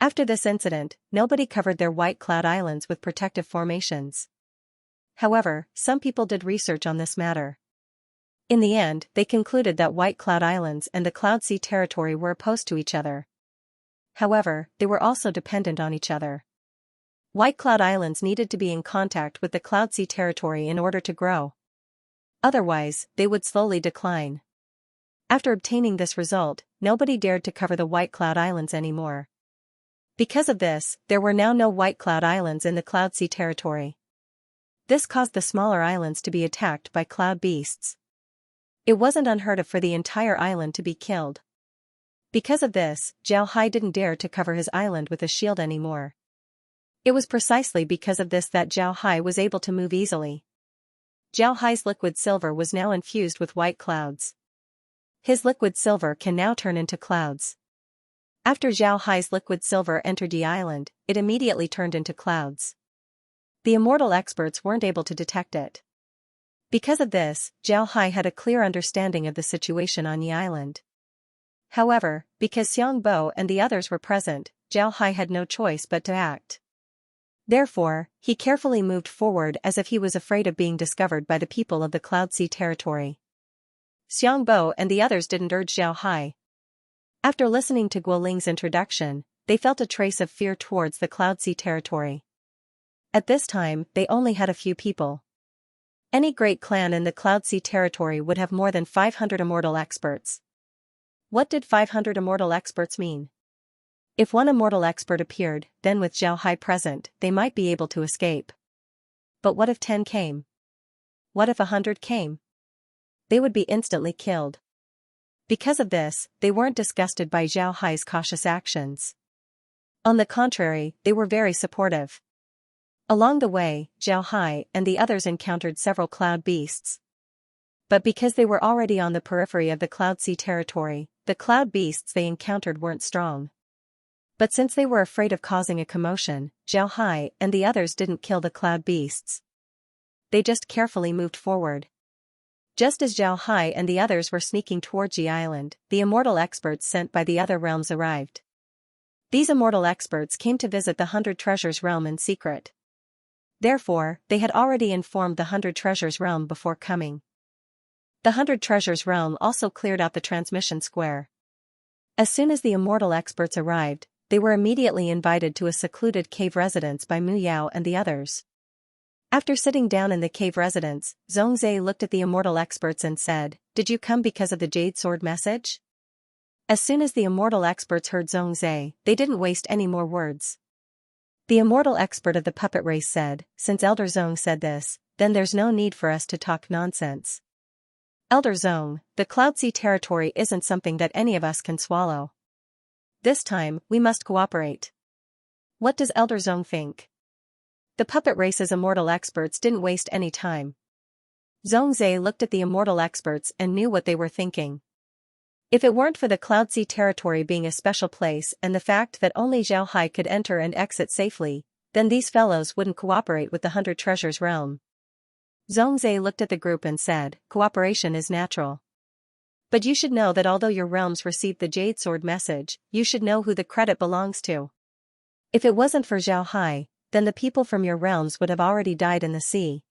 After this incident, nobody covered their White Cloud Islands with protective formations. However, some people did research on this matter. In the end, they concluded that White Cloud Islands and the Cloud Sea territory were opposed to each other. However, they were also dependent on each other. White Cloud Islands needed to be in contact with the Cloud Sea territory in order to grow. Otherwise, they would slowly decline. After obtaining this result, nobody dared to cover the White Cloud Islands anymore. Because of this, there were now no White Cloud Islands in the Cloud Sea territory. This caused the smaller islands to be attacked by cloud beasts. It wasn't unheard of for the entire island to be killed. Because of this, Zhao Hai didn't dare to cover his island with a shield anymore. It was precisely because of this that Zhao Hai was able to move easily. Zhao Hai's liquid silver was now infused with white clouds. His liquid silver can now turn into clouds. After Zhao Hai's liquid silver entered Yi Island, it immediately turned into clouds. The immortal experts weren't able to detect it. Because of this, Zhao Hai had a clear understanding of the situation on Yi Island. However, because Xiang Bo and the others were present, Zhao Hai had no choice but to act. Therefore, he carefully moved forward as if he was afraid of being discovered by the people of the Cloud Sea territory. Xiang Bo and the others didn't urge Zhao Hai. After listening to Guoling's introduction, they felt a trace of fear towards the Cloud Sea territory. At this time, they only had a few people. Any great clan in the Cloud Sea territory would have more than 500 immortal experts. What did 500 immortal experts mean? If one immortal expert appeared, then with Zhao Hai present, they might be able to escape. But what if 10 came? What if 100 came? They would be instantly killed. Because of this, they weren't disgusted by Zhao Hai's cautious actions. On the contrary, they were very supportive. Along the way, Zhao Hai and the others encountered several cloud beasts. But because they were already on the periphery of the Cloud Sea territory, the cloud beasts they encountered weren't strong. But since they were afraid of causing a commotion, Zhao Hai and the others didn't kill the cloud beasts. They just carefully moved forward. Just as Zhao Hai and the others were sneaking towards Yi Island, the immortal experts sent by the other realms arrived. These immortal experts came to visit the 100 Treasures realm in secret. Therefore, they had already informed the 100 Treasures realm before coming. The 100 Treasures realm also cleared out the transmission square. As soon as the immortal experts arrived, they were immediately invited to a secluded cave residence by Mu Yao and the others. After sitting down in the cave residence, Zhongzhe looked at the immortal experts and said, "Did you come because of the Jade Sword message?" As soon as the immortal experts heard Zhongzhe, they didn't waste any more words. The immortal expert of the puppet race said, "Since Elder Zhong said this, then there's no need for us to talk nonsense. Elder Zong, the Cloud Sea territory isn't something that any of us can swallow. This time, we must cooperate. What does Elder Zong think? The puppet race's immortal experts didn't waste any time. Zhongzhe looked at the immortal experts and knew what they were thinking. If it weren't for the Cloud Sea territory being a special place and the fact that only Zhao Hai could enter and exit safely, then these fellows wouldn't cooperate with the 100 Treasures realm. Zhongzhe looked at the group and said, "Cooperation is natural. But you should know that although your realms received the Jade Sword message, you should know who the credit belongs to. If it wasn't for Zhao Hai, then the people from your realms would have already died in the sea."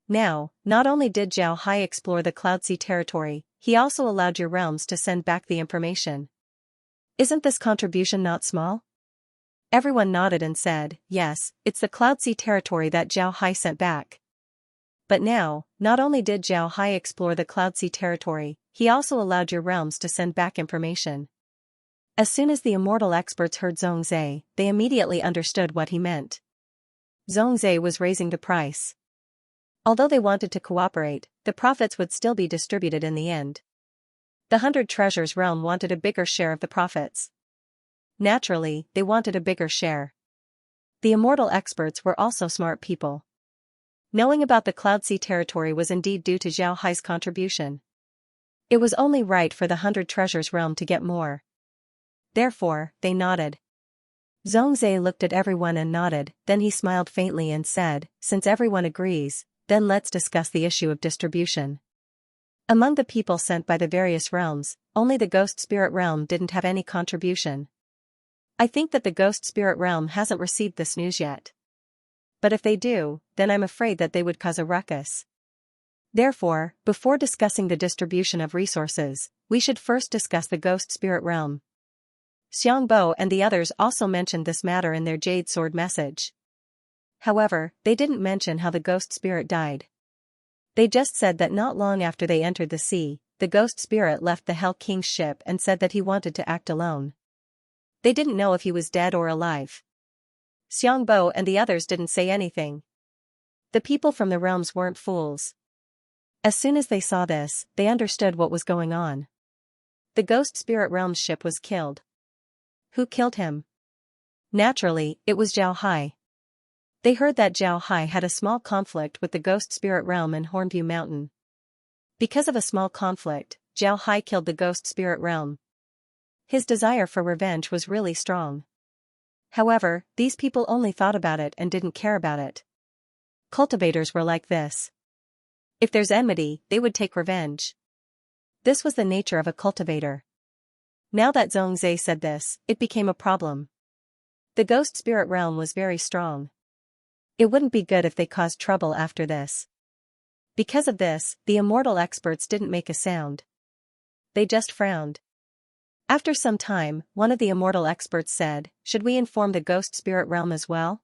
Now, not only did Zhao Hai explore the Cloud Sea territory, he also allowed your realms to send back the information. Isn't this contribution not small? Everyone nodded and said, "Yes, it's the Cloud Sea territory that Zhao Hai sent back." But now, not only did Zhao Hai explore the Cloud Sea territory, he also allowed your realms to send back information. As soon as the immortal experts heard Zhongzhe, they immediately understood what he meant. Zhongzhe was raising the price. Although they wanted to cooperate, the profits would still be distributed in the end. The 100 Treasures realm wanted a bigger share of the profits. Naturally, they wanted a bigger share. The immortal experts were also smart people. Knowing about the Cloud Sea territory was indeed due to Zhao Hai's contribution. It was only right for the 100 Treasures realm to get more. Therefore, they nodded. Zhongzhe looked at everyone and nodded, then he smiled faintly and said, "Since everyone agrees, then let's discuss the issue of distribution." Among the people sent by the various realms, only the Ghost Spirit realm didn't have any contribution. I think that the Ghost Spirit realm hasn't received this news yet. But if they do, then I'm afraid that they would cause a ruckus. Therefore, before discussing the distribution of resources, we should first discuss the Ghost Spirit realm. Xiangbo and the others also mentioned this matter in their Jade Sword message. However, they didn't mention how the Ghost Spirit died. They just said that not long after they entered the sea, the Ghost Spirit left the Hell King's ship and said that he wanted to act alone. They didn't know if he was dead or alive. Xiangbo and the others didn't say anything. The people from the realms weren't fools. As soon as they saw this, they understood what was going on. The Ghost Spirit realm's ship was killed. Who killed him? Naturally, it was Zhao Hai. They heard that Zhao Hai had a small conflict with the Ghost Spirit realm in Hornview Mountain. Because of a small conflict, Zhao Hai killed the Ghost Spirit realm. His desire for revenge was really strong. However, these people only thought about it and didn't care about it. Cultivators were like this. If there's enmity, they would take revenge. This was the nature of a cultivator. Now that Zhongzhe said this, it became a problem. The Ghost Spirit realm was very strong. It wouldn't be good if they caused trouble after this. Because of this, the immortal experts didn't make a sound. They just frowned. After some time, one of the immortal experts said, "Should we inform the Ghost Spirit realm as well?"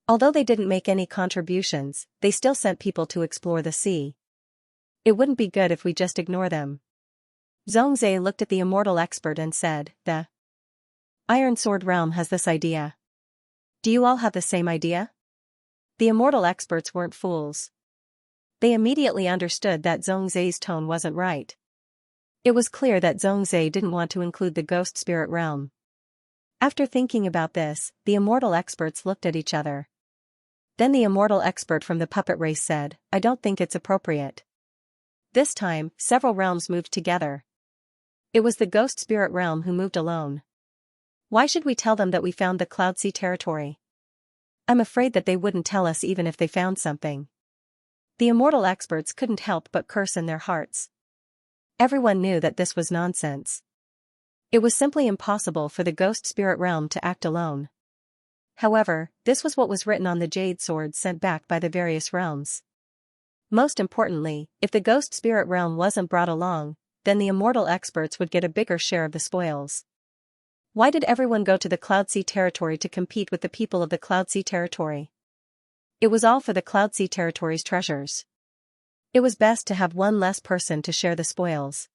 Although they didn't make any contributions, they still sent people to explore the sea. It wouldn't be good if we just ignore them. Zhongzhe looked at the immortal expert and said, "The Iron Sword realm has this idea. Do you all have the same idea?" The immortal experts weren't fools. They immediately understood that Zhongzhe's tone wasn't right. It was clear that Zhongzhe didn't want to include the Ghost Spirit realm. After thinking about this, the immortal experts looked at each other. Then the immortal expert from the puppet race said, "I don't think it's appropriate." This time, several realms moved together. It was the Ghost Spirit realm who moved alone. Why should we tell them that we found the Cloud Sea territory? I'm afraid that they wouldn't tell us even if they found something. The immortal experts couldn't help but curse in their hearts. Everyone knew that this was nonsense. It was simply impossible for the Ghost Spirit realm to act alone. However, this was what was written on the Jade Sword sent back by the various realms. Most importantly, if the Ghost Spirit realm wasn't brought along, then the immortal experts would get a bigger share of the spoils. Why did everyone go to the Cloud Sea territory to compete with the people of the Cloud Sea territory? It was all for the Cloud Sea territory's treasures. It was best to have one less person to share the spoils.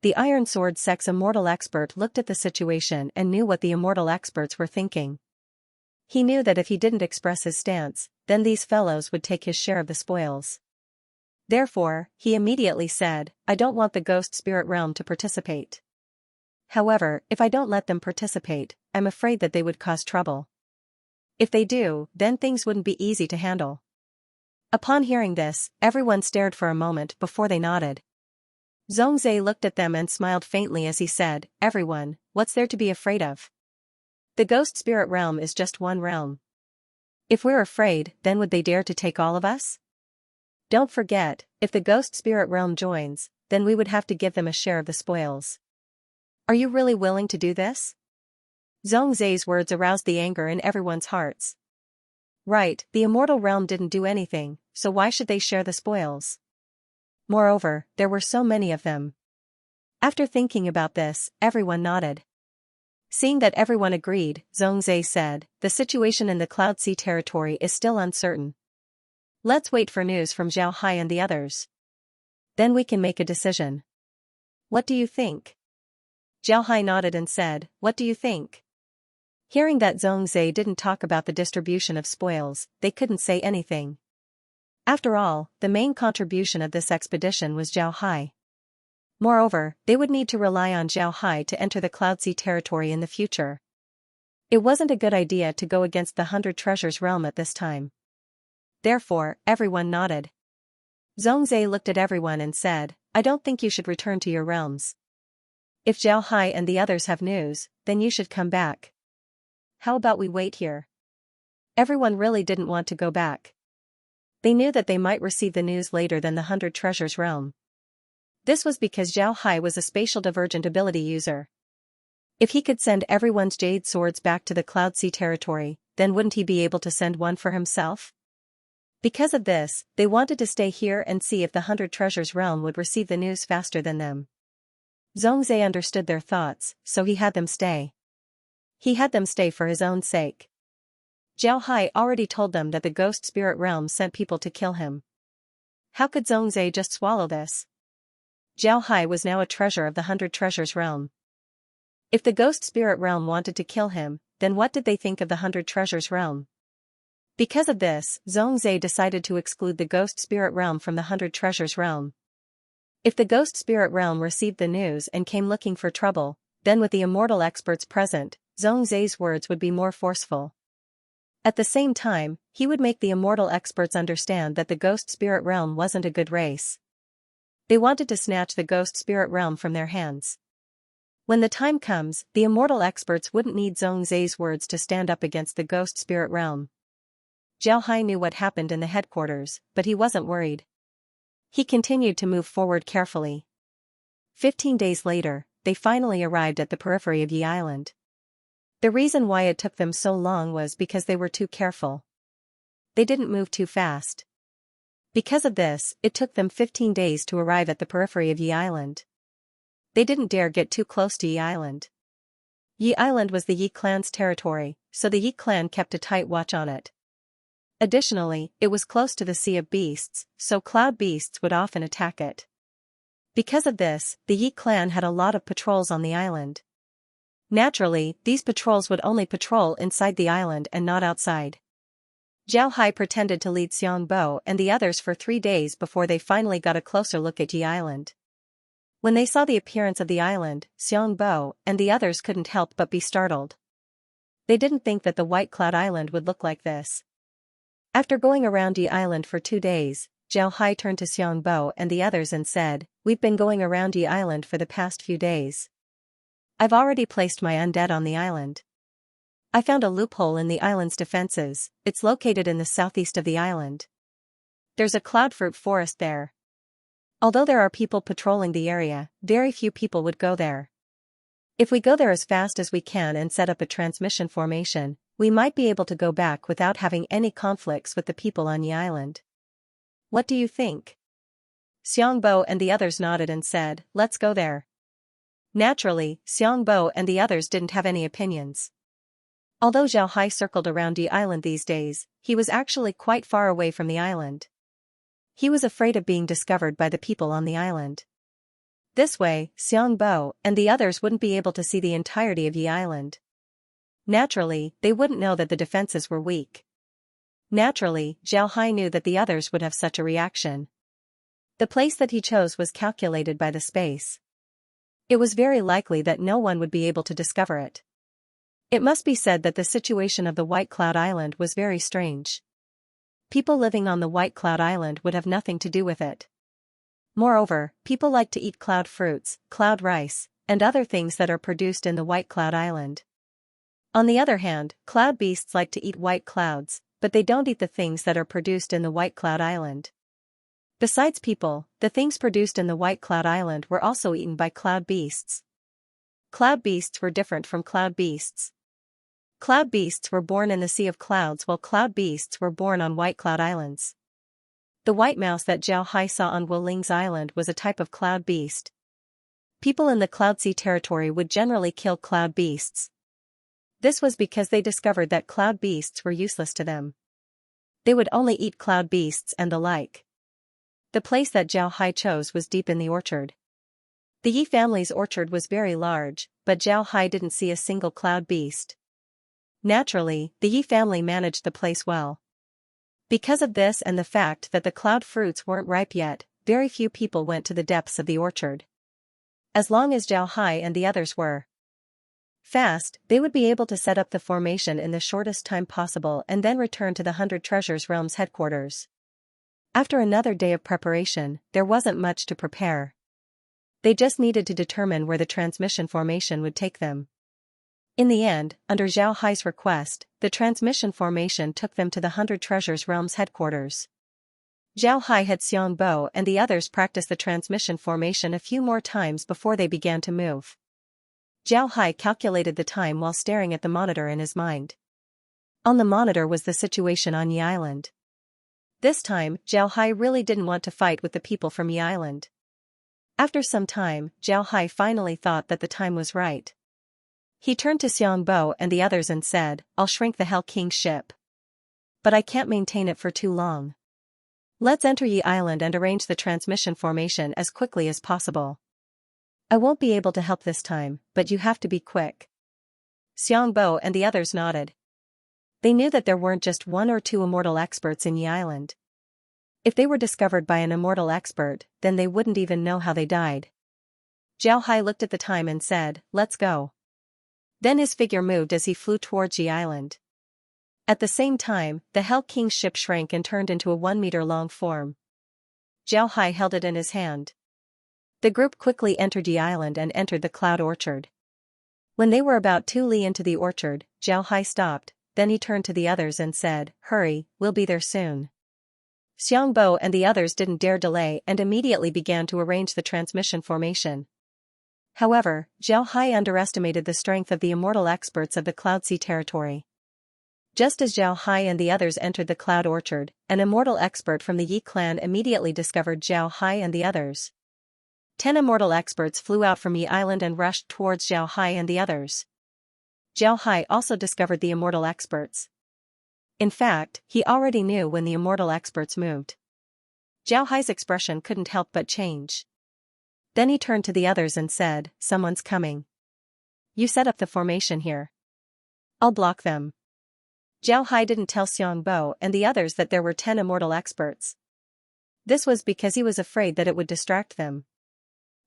The Iron Sword Sect's immortal expert looked at the situation and knew what the immortal experts were thinking. He knew that if he didn't express his stance, then these fellows would take his share of the spoils. Therefore, he immediately said, I don't want the ghost spirit realm to participate. However, if I don't let them participate, I'm afraid that they would cause trouble. If they do, then things wouldn't be easy to handle. Upon hearing this, everyone stared for a moment before they nodded. Zhongzhe looked at them and smiled faintly as he said, Everyone, what's there to be afraid of? The ghost spirit realm is just one realm. If we're afraid, then would they dare to take all of us? Don't forget, if the ghost spirit realm joins, then we would have to give them a share of the spoils. Are you really willing to do this? Zhongzhe's words aroused the anger in everyone's hearts. Right, the immortal realm didn't do anything, so why should they share the spoils? Moreover, there were so many of them. After thinking about this, everyone nodded. Seeing that everyone agreed, Zhongzhe said, the situation in the Cloud Sea territory is still uncertain. Let's wait for news from Zhao Hai and the others. Then we can make a decision. What do you think? Zhao Hai nodded and said, What do you think? Hearing that Zhongzhe didn't talk about the distribution of spoils, they couldn't say anything. After all, the main contribution of this expedition was Zhao Hai. Moreover, they would need to rely on Zhao Hai to enter the Cloud Sea territory in the future. It wasn't a good idea to go against the 100 Treasures realm at this time. Therefore, everyone nodded. Zhongzhe looked at everyone and said, I don't think you should return to your realms. If Zhao Hai and the others have news, then you should come back. How about we wait here? Everyone really didn't want to go back. They knew that they might receive the news later than the 100 Treasures realm. This was because Zhao Hai was a spatial divergent ability user. If he could send everyone's jade swords back to the Cloud Sea territory, then wouldn't he be able to send one for himself? Because of this, they wanted to stay here and see if the 100 Treasures realm would receive the news faster than them. Zhongzhe understood their thoughts, so he had them stay. He had them stay for his own sake. Zhao Hai already told them that the ghost spirit realm sent people to kill him. How could Zhongzhe just swallow this? Zhao Hai was now a treasure of the 100 Treasures realm. If the ghost spirit realm wanted to kill him, then what did they think of the 100 Treasures realm? Because of this, Zhongzhe decided to exclude the ghost spirit realm from the 100 Treasures realm. If the ghost spirit realm received the news and came looking for trouble, then with the immortal experts present, Zhongzhe's words would be more forceful. At the same time, he would make the immortal experts understand that the ghost spirit realm wasn't a good race. They wanted to snatch the ghost spirit realm from their hands. When the time comes, the immortal experts wouldn't need Zhongzhe's words to stand up against the ghost spirit realm. Zhao Hai knew what happened in the headquarters, but he wasn't worried. He continued to move forward carefully. 15 days later, they finally arrived at the periphery of Yi Island. The reason why it took them so long was because they were too careful. They didn't move too fast. Because of this, it took them 15 days to arrive at the periphery of Yi Island. They didn't dare get too close to Yi Island. Yi Island was the Yi clan's territory, so the Yi clan kept a tight watch on it. Additionally, it was close to the Sea of Beasts, so cloud beasts would often attack it. Because of this, the Yi clan had a lot of patrols on the island. Naturally, these patrols would only patrol inside the island and not outside. Zhao Hai pretended to lead Xianbo and the others for 3 days before they finally got a closer look at Yi Island. When they saw the appearance of the island, Xianbo and the others couldn't help but be startled. They didn't think that the White Cloud Island would look like this. After going around Yi Island for 2 days, Zhao Hai turned to Xianbo and the others and said, We've been going around Yi Island for the past few days. I've already placed my undead on the island. I found a loophole in the island's defenses. It's located in the southeast of the island. There's a cloudfruit forest there. Although there are people patrolling the area, very few people would go there. If we go there as fast as we can and set up a transmission formation, we might be able to go back without having any conflicts with the people on Yi Island. What do you think? Xiangbo and the others nodded and said, Let's go there. Naturally, Xiangbo and the others didn't have any opinions. Although Zhao Hai circled around Yi Island these days, he was actually quite far away from the island. He was afraid of being discovered by the people on the island. This way, Xiangbo and the others wouldn't be able to see the entirety of Yi Island. Naturally, they wouldn't know that the defenses were weak. Naturally, Zhao Hai knew that the others would have such a reaction. The place that he chose was calculated by the space. It was very likely that no one would be able to discover it. It must be said that the situation of the White Cloud Island was very strange. People living on the White Cloud Island would have nothing to do with it. Moreover, people like to eat cloud fruits, cloud rice, and other things that are produced in the White Cloud Island. On the other hand, cloud beasts like to eat white clouds, but they don't eat the things that are produced in the White Cloud Island. Besides people, the things produced in the White Cloud Island were also eaten by cloud beasts. Cloud beasts were different from cloud beasts. Cloud beasts were born in the Sea of Clouds while cloud beasts were born on White Cloud Islands. The white mouse that Zhao Hai saw on Wu Ling's island was a type of cloud beast. People in the Cloud Sea territory would generally kill cloud beasts. This was because they discovered that cloud beasts were useless to them. They would only eat cloud beasts and the like. The place that Zhao Hai chose was deep in the orchard. The Yi family's orchard was very large, but Zhao Hai didn't see a single cloud beast. Naturally, the Yi family managed the place well. Because of this and the fact that the cloud fruits weren't ripe yet, very few people went to the depths of the orchard. As long as Zhao Hai and the others were fast, they would be able to set up the formation in the shortest time possible and then return to the 100 Treasures Realm's headquarters. After another day of preparation, there wasn't much to prepare. They just needed to determine where the transmission formation would take them. In the end, under Zhao Hai's request, the transmission formation took them to the 100 Treasures Realm's headquarters. Zhao Hai had Xianxia and the others practice the transmission formation a few more times before they began to move. Zhao Hai calculated the time while staring at the monitor in his mind. On the monitor was the situation on Yi Island. This time, Zhao Hai really didn't want to fight with the people from Yi Island. After some time, Zhao Hai finally thought that the time was right. He turned to Xianxia and the others and said, "I'll shrink the Hell King's ship. But I can't maintain it for too long. Let's enter Yi Island and arrange the transmission formation as quickly as possible. I won't be able to help this time, but you have to be quick." Xianxia and the others nodded. They knew that there weren't just one or two immortal experts in Yi Island. If they were discovered by an immortal expert, then they wouldn't even know how they died. Zhao Hai looked at the time and said, "Let's go." Then his figure moved as he flew towards Yi Island. At the same time, the Hell King's ship shrank and turned into a 1-meter-long form. Zhao Hai held it in his hand. The group quickly entered Yi Island and entered the cloud orchard. When they were about 2 li into the orchard, Zhao Hai stopped, then he turned to the others and said, "Hurry, we'll be there soon." Xianxia and the others didn't dare delay and immediately began to arrange the transmission formation. However, Zhao Hai underestimated the strength of the immortal experts of the Cloud Sea territory. Just as Zhao Hai and the others entered the cloud orchard, an immortal expert from the Yi clan immediately discovered Zhao Hai and the others. 10 immortal experts flew out from Yi Island and rushed towards Zhao Hai and the others. Zhao Hai also discovered the immortal experts. In fact, he already knew when the immortal experts moved. Zhao Hai's expression couldn't help but change. Then he turned to the others and said, "Someone's coming. You set up the formation here. I'll block them." Zhao Hai didn't tell Xianxia and the others that there were 10 immortal experts. This was because he was afraid that it would distract them.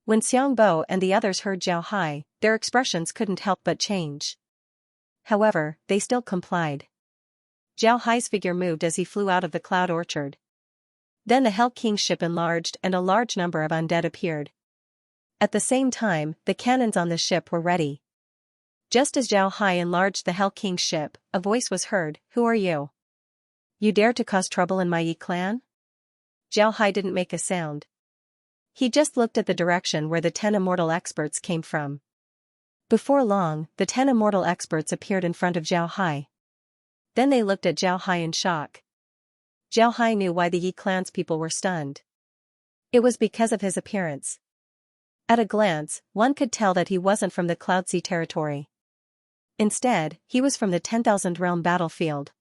When Xianxia and the others heard Zhao Hai, their expressions couldn't help but change. However, they still complied. Zhao Hai's figure moved as he flew out of the cloud orchard. Then the Hell King's ship enlarged and a large number of undead appeared. At the same time, the cannons on the ship were ready. Just as Zhao Hai enlarged the Hell King's ship, a voice was heard, "Who are you? You dare to cause trouble in my Yi clan?" Zhao Hai didn't make a sound. He just looked at the direction where the 10 immortal experts came from. Before long, the 10 immortal experts appeared in front of Zhao Hai. Then they looked at Zhao Hai in shock. Zhao Hai knew why the Yi clan's people were stunned. It was because of his appearance. At a glance, one could tell that he wasn't from the Cloud Sea territory. Instead, he was from the 10,000 Realm battlefield.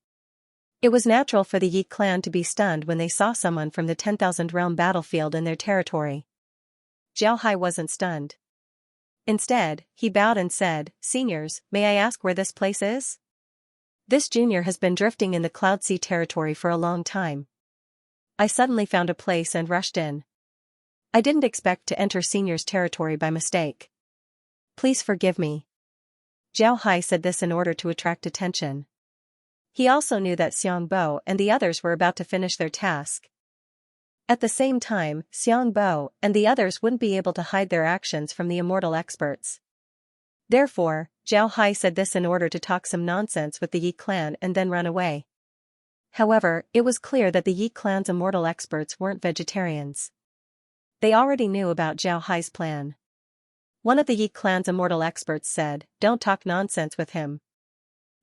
It was natural for the Yi clan to be stunned when they saw someone from the 10,000 Realm battlefield in their territory. Zhao Hai wasn't stunned. Instead, he bowed and said, "Seniors, may I ask where this place is? This junior has been drifting in the Cloud Sea territory for a long time. I suddenly found a place and rushed in. I didn't expect to enter Senior's territory by mistake. Please forgive me. Zhao Hai said this in order to attract attention. He also knew that Xiang Bo and the others were about to finish their task. At the same time, Xiang Bo and the others wouldn't be able to hide their actions from the immortal experts. Therefore, Zhao Hai said this in order to talk some nonsense with the Yi clan and then run away. However, it was clear that the Yi clan's immortal experts weren't vegetarians. They already knew about Zhao Hai's plan. One of the Yi clan's immortal experts said, "Don't talk nonsense with him.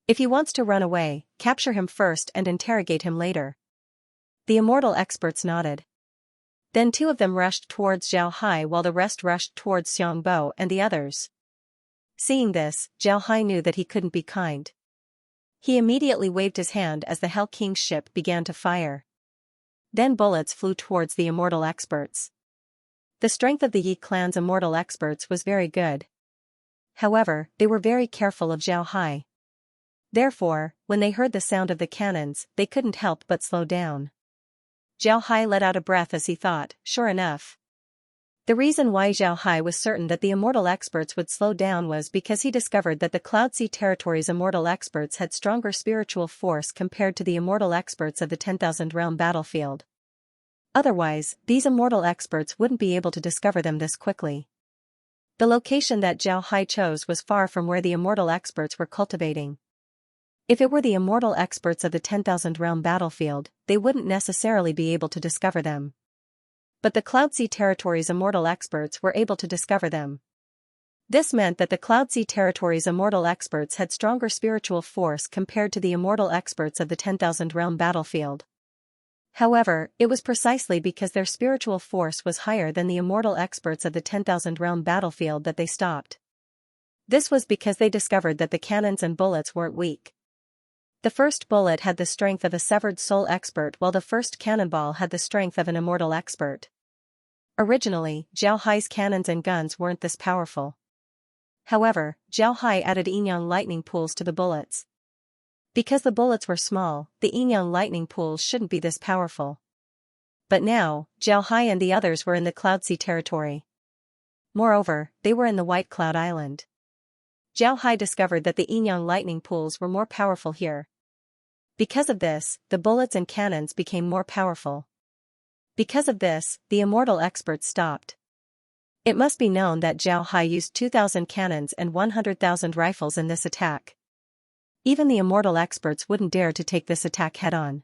If he wants to run away, capture him first and interrogate him later." The immortal experts nodded. Then two of them rushed towards Zhao Hai while the rest rushed towards Xiang Bo and the others. Seeing this, Zhao Hai knew that he couldn't be kind. He immediately waved his hand as the Hell King's ship began to fire. Then bullets flew towards the immortal experts. The strength of the Yi clan's immortal experts was very good. However, they were very careful of Zhao Hai. Therefore, when they heard the sound of the cannons, they couldn't help but slow down. Zhao Hai let out a breath as he thought, sure enough. The reason why Zhao Hai was certain that the immortal experts would slow down was because he discovered that the Cloud Sea Territory's immortal experts had stronger spiritual force compared to the immortal experts of the 10,000 realm battlefield. Otherwise, these immortal experts wouldn't be able to discover them this quickly. The location that Zhao Hai chose was far from where the immortal experts were cultivating. If it were the immortal experts of the 10,000 realm battlefield, they wouldn't necessarily be able to discover them. But the Cloud Sea Territory's immortal experts were able to discover them. This meant that the Cloud Sea Territory's immortal experts had stronger spiritual force compared to the immortal experts of the 10,000 realm battlefield. However, it was precisely because their spiritual force was higher than the immortal experts of the 10,000 realm battlefield that they stopped. This was because they discovered that the cannons and bullets weren't weak. The first bullet had the strength of a severed soul expert while the first cannonball had the strength of an immortal expert. Originally, Zhao Hai's cannons and guns weren't this powerful. However, Zhao Hai added yin-yang lightning pools to the bullets. Because the bullets were small, the yin-yang lightning pools shouldn't be this powerful. But now, Zhao Hai and the others were in the Cloud Sea Territory. Moreover, they were in the White Cloud Island. Zhao Hai discovered that the yin-yang lightning pools were more powerful here. Because of this, the bullets and cannons became more powerful. Because of this, the immortal experts stopped. It must be known that Zhao Hai used 2,000 cannons and 100,000 rifles in this attack. Even the immortal experts wouldn't dare to take this attack head-on.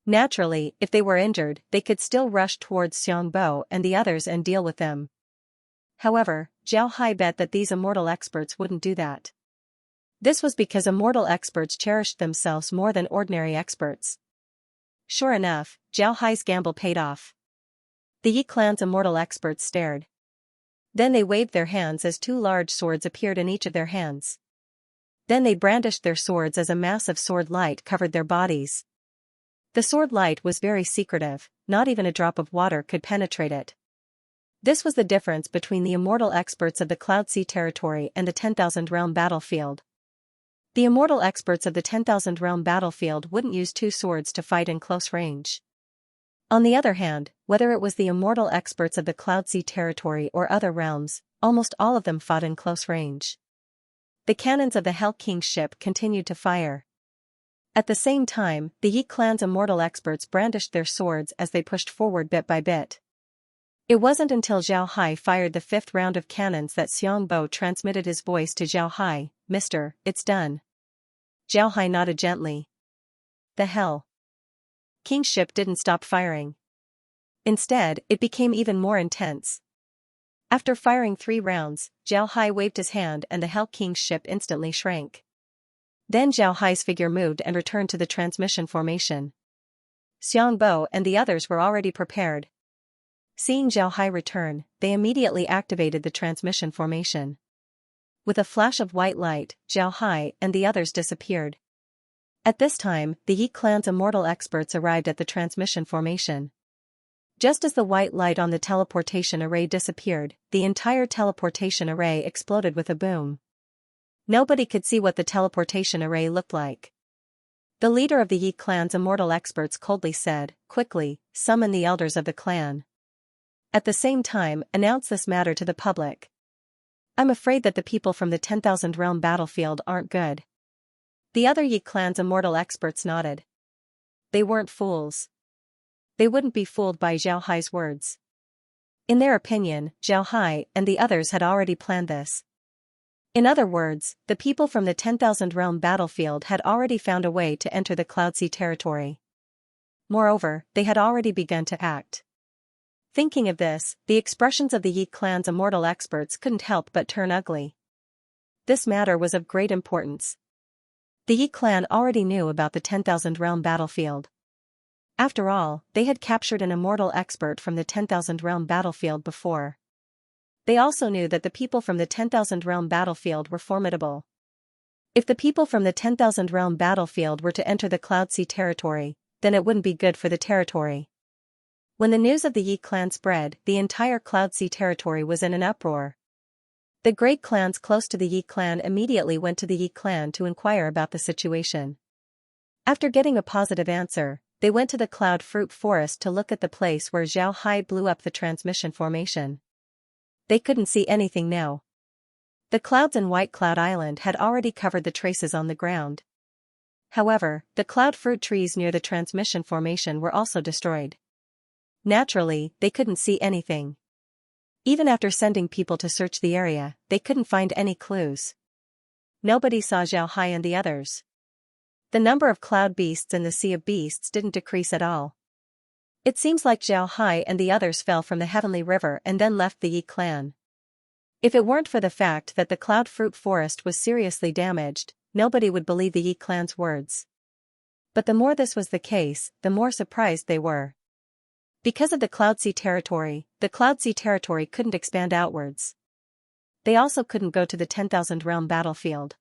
Naturally, if they were injured, they could still rush towards Xiang Bo and the others and deal with them. However, Zhao Hai bet that these immortal experts wouldn't do that. This was because immortal experts cherished themselves more than ordinary experts. Sure enough, Zhao Hai's gamble paid off. The Yi clan's immortal experts stared. Then they waved their hands as two large swords appeared in each of their hands. Then they brandished their swords as a massive sword light covered their bodies. The sword light was very secretive, not even a drop of water could penetrate it. This was the difference between the immortal experts of the Cloud Sea Territory and the 10,000 realm battlefield. The immortal experts of the 10,000 realm battlefield wouldn't use two swords to fight in close range. On the other hand, whether it was the immortal experts of the Cloud Sea Territory or other realms, almost all of them fought in close range. The cannons of the Hell King's ship continued to fire. At the same time, the Yi clan's immortal experts brandished their swords as they pushed forward bit by bit. It wasn't until Zhao Hai fired the 5th round of cannons that Xiang Bo transmitted his voice to Zhao Hai, "Mister, it's done." Zhao Hai nodded gently. The Hell King's ship didn't stop firing. Instead, it became even more intense. After firing 3 rounds, Zhao Hai waved his hand and the Hell King's ship instantly shrank. Then Zhao Hai's figure moved and returned to the transmission formation. Xiang Bo and the others were already prepared. Seeing Zhao Hai return, they immediately activated the transmission formation. With a flash of white light, Zhao Hai and the others disappeared. At this time, the Yi clan's immortal experts arrived at the transmission formation. Just as the white light on the teleportation array disappeared, the entire teleportation array exploded with a boom. Nobody could see what the teleportation array looked like. The leader of the Yi clan's immortal experts coldly said, "Quickly, summon the elders of the clan." At the same time, announce this matter to the public. I'm afraid that the people from the 10,000 realm battlefield aren't good. The other Yi clan's immortal experts nodded. They weren't fools. They wouldn't be fooled by Zhao Hai's words. In their opinion, Zhao Hai and the others had already planned this. In other words, the people from the 10,000 realm battlefield had already found a way to enter the Cloud Sea territory. Moreover, they had already begun to act. Thinking of this, the expressions of the Yi clan's immortal experts couldn't help but turn ugly. This matter was of great importance. The Yi clan already knew about the 10,000 realm battlefield. After all, they had captured an immortal expert from the 10,000 realm battlefield before. They also knew that the people from the 10,000 realm battlefield were formidable. If the people from the 10,000 realm battlefield were to enter the Cloud Sea territory, then it wouldn't be good for the territory. When the news of the Yi clan spread, the entire Cloud Sea territory was in an uproar. The great clans close to the Yi clan immediately went to the Yi clan to inquire about the situation. After getting a positive answer, they went to the cloud fruit forest to look at the place where Zhao Hai blew up the transmission formation. They couldn't see anything now. The clouds in White Cloud Island had already covered the traces on the ground. However, the cloud fruit trees near the transmission formation were also destroyed. Naturally, they couldn't see anything. Even after sending people to search the area, they couldn't find any clues. Nobody saw Zhao Hai and the others. The number of cloud beasts in the Sea of Beasts didn't decrease at all. It seems like Zhao Hai and the others fell from the Heavenly River and then left the Yi clan. If it weren't for the fact that the cloud fruit forest was seriously damaged, nobody would believe the Yi clan's words. But the more this was the case, the more surprised they were. Because of the Cloud Sea territory, the Cloud Sea territory couldn't expand outwards. They also couldn't go to the 10,000 realm battlefield.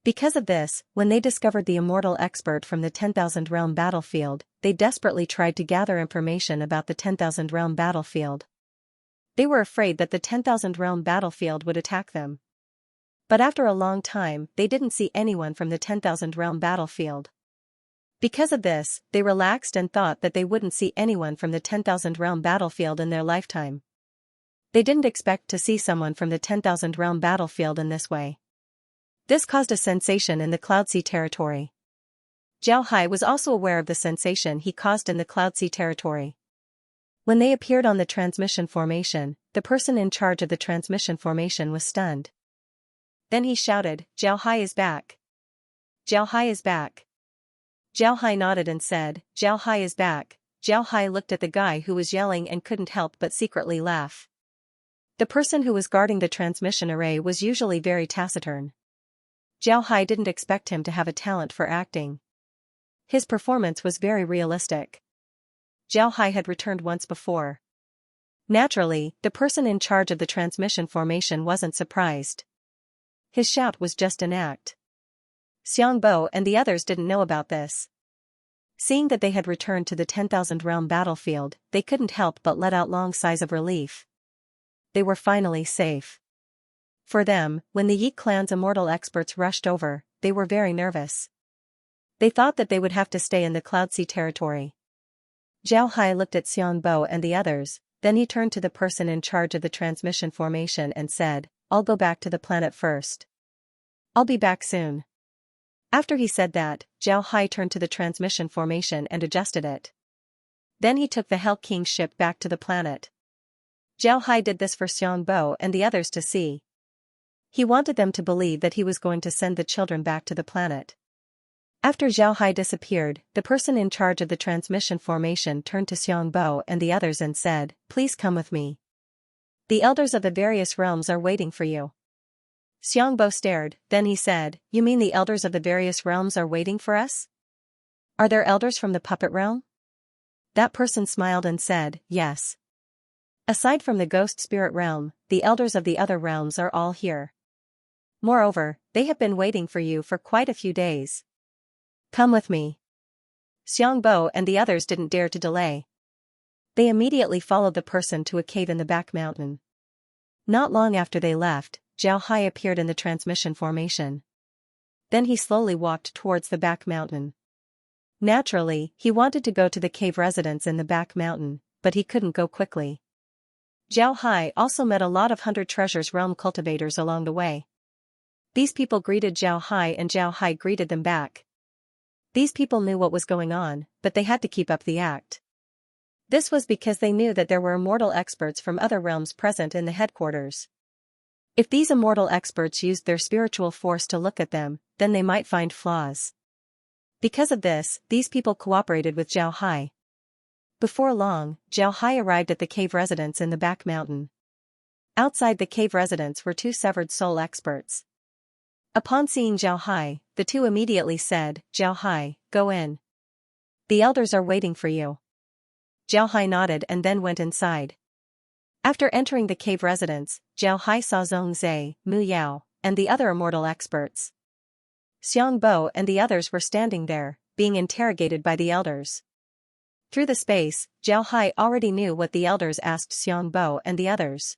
Because of this, when they discovered the immortal expert from the 10,000 realm battlefield, they desperately tried to gather information about the 10,000 realm battlefield. They were afraid that the 10,000 realm battlefield would attack them. But after a long time, they didn't see anyone from the 10,000 realm battlefield. Because of this, they relaxed and thought that they wouldn't see anyone from the 10,000 realm battlefield in their lifetime. They didn't expect to see someone from the 10,000 realm battlefield in this way. This caused a sensation in the Cloud Sea territory. Zhao Hai was also aware of the sensation he caused in the Cloud Sea territory. When they appeared on the transmission formation, the person in charge of the transmission formation was stunned. Then he shouted, "Zhao Hai is back! Zhao Hai is back!" Zhao Hai nodded and said, "Zhao Hai is back." Zhao Hai looked at the guy who was yelling and couldn't help but secretly laugh. The person who was guarding the transmission array was usually very taciturn. Zhao Hai didn't expect him to have a talent for acting. His performance was very realistic. Zhao Hai had returned once before. Naturally, the person in charge of the transmission formation wasn't surprised. His shout was just an act. Xianxia and the others didn't know about this. Seeing that they had returned to the 10,000 realm battlefield, they couldn't help but let out long sighs of relief. They were finally safe. For them, when the Yi clan's immortal experts rushed over, they were very nervous. They thought that they would have to stay in the Cloud Sea territory. Zhao Hai looked at Xianxia and the others, then he turned to the person in charge of the transmission formation and said, "I'll go back to the planet first. I'll be back soon." After he said that, Zhao Hai turned to the transmission formation and adjusted it. Then he took the Hell King's ship back to the planet. Zhao Hai did this for Xianxia and the others to see. He wanted them to believe that he was going to send the children back to the planet. After Zhao Hai disappeared, the person in charge of the transmission formation turned to Xianxia and the others and said, "Please come with me. The elders of the various realms are waiting for you." Xianxia stared, then he said, "You mean the elders of the various realms are waiting for us? Are there elders from the puppet realm?" That person smiled and said, "Yes. Aside from the ghost spirit realm, the elders of the other realms are all here. Moreover, they have been waiting for you for quite a few days. Come with me." Xianxia and the others didn't dare to delay. They immediately followed the person to a cave in the back mountain. Not long after they left, Zhao Hai appeared in the transmission formation. Then he slowly walked towards the back mountain. Naturally, he wanted to go to the cave residence in the back mountain, but he couldn't go quickly. Zhao Hai also met a lot of 100 Treasures Realm cultivators along the way. These people greeted Zhao Hai and Zhao Hai greeted them back. These people knew what was going on, but they had to keep up the act. This was because they knew that there were immortal experts from other realms present in the headquarters. If these immortal experts used their spiritual force to look at them, then they might find flaws. Because of this, these people cooperated with Zhao Hai. Before long, Zhao Hai arrived at the cave residence in the back mountain. Outside the cave residence were two severed soul experts. Upon seeing Zhao Hai, the two immediately said, "Zhao Hai, go in. The elders are waiting for you." Zhao Hai nodded and then went inside. After entering the cave residence, Zhao Hai saw Zhongzhe, Mu Yao, and the other immortal experts. Xiangbo and the others were standing there, being interrogated by the elders. Through the space, Zhao Hai already knew what the elders asked Xiangbo and the others.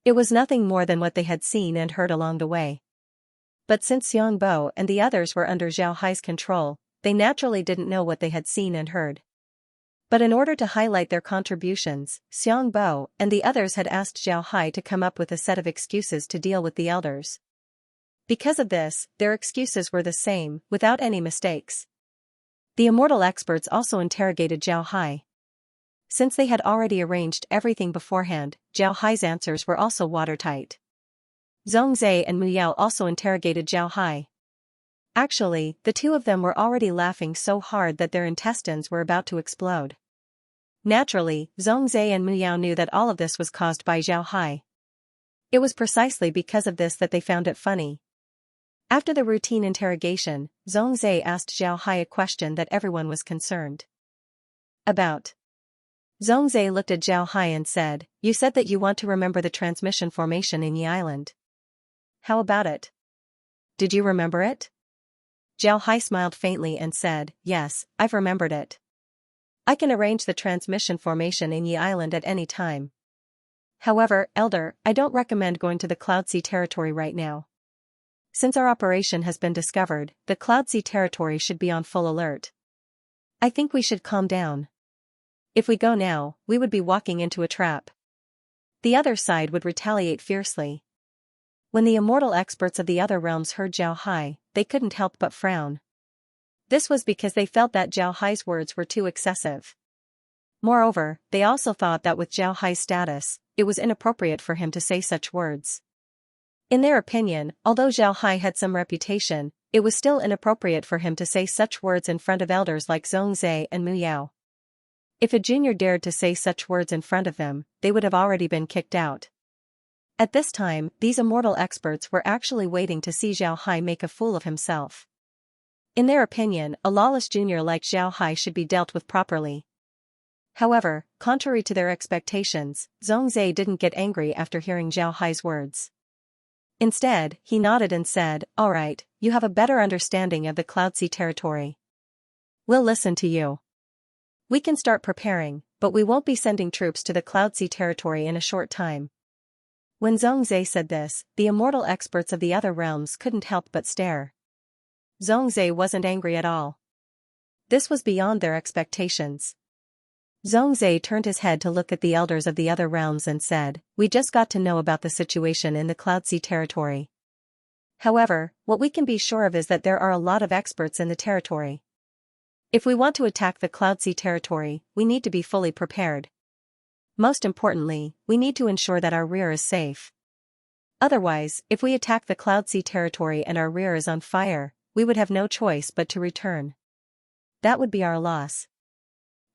It was nothing more than what they had seen and heard along the way. But since Xiangbo and the others were under Zhao Hai's control, they naturally didn't know what they had seen and heard. But in order to highlight their contributions, Xiangbo and the others had asked Zhao Hai to come up with a set of excuses to deal with the elders. Because of this, their excuses were the same, without any mistakes. The immortal experts also interrogated Zhao Hai. Since they had already arranged everything beforehand, Zhao Hai's answers were also watertight. Zhongzhe and Mu Yao also interrogated Zhao Hai. Actually, the two of them were already laughing so hard that their intestines were about to explode. Naturally, Zhongzhe and Mu Yao knew that all of this was caused by Zhao Hai. It was precisely because of this that they found it funny. After the routine interrogation, Zhongzhe asked Zhao Hai a question that everyone was concerned about. Zhongzhe looked at Zhao Hai and said, "You said that you want to remember the transmission formation in Yi Island. How about it? Did you remember it?" Zhao Hai smiled faintly and said, "Yes, I've remembered it. I can arrange the transmission formation in Yi Island at any time. However, Elder, I don't recommend going to the Cloud Sea territory right now. Since our operation has been discovered, the Cloud Sea territory should be on full alert. I think we should calm down. If we go now, we would be walking into a trap. The other side would retaliate fiercely." When the immortal experts of the other realms heard Zhao Hai, they couldn't help but frown. This was because they felt that Zhao Hai's words were too excessive. Moreover, they also thought that with Zhao Hai's status, it was inappropriate for him to say such words. In their opinion, although Zhao Hai had some reputation, it was still inappropriate for him to say such words in front of elders like Zhongzhe and Mu Yao. If a junior dared to say such words in front of them, they would have already been kicked out. At this time, these immortal experts were actually waiting to see Zhao Hai make a fool of himself. In their opinion, a lawless junior like Zhao Hai should be dealt with properly. However, contrary to their expectations, Zhongzhe didn't get angry after hearing Zhao Hai's words. Instead, he nodded and said, "All right, you have a better understanding of the Cloud Sea territory. We'll listen to you. We can start preparing, but we won't be sending troops to the Cloud Sea territory in a short time." When Zhongzhe said this, the immortal experts of the other realms couldn't help but stare. Zhongzhe wasn't angry at all. This was beyond their expectations. Zhongzhe turned his head to look at the elders of the other realms and said, "We just got to know about the situation in the Cloud Sea territory. However, what we can be sure of is that there are a lot of experts in the territory. If we want to attack the Cloud Sea territory, we need to be fully prepared. Most importantly, we need to ensure that our rear is safe. Otherwise, if we attack the Cloud Sea territory and our rear is on fire, we would have no choice but to return. That would be our loss."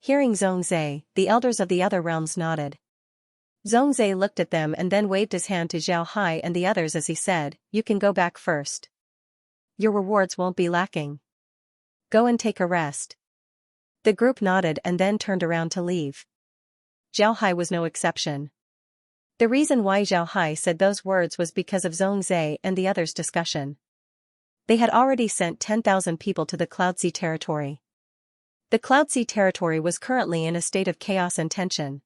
Hearing Zhongzhe, the elders of the other realms nodded. Zhongzhe looked at them and then waved his hand to Zhao Hai and the others as he said, "You can go back first. Your rewards won't be lacking. Go and take a rest." The group nodded and then turned around to leave. Zhao Hai was no exception. The reason why Zhao Hai said those words was because of Zhongzhe and the others' discussion. They had already sent 10,000 people to the Cloud Sea territory. The Cloud Sea territory was currently in a state of chaos and tension.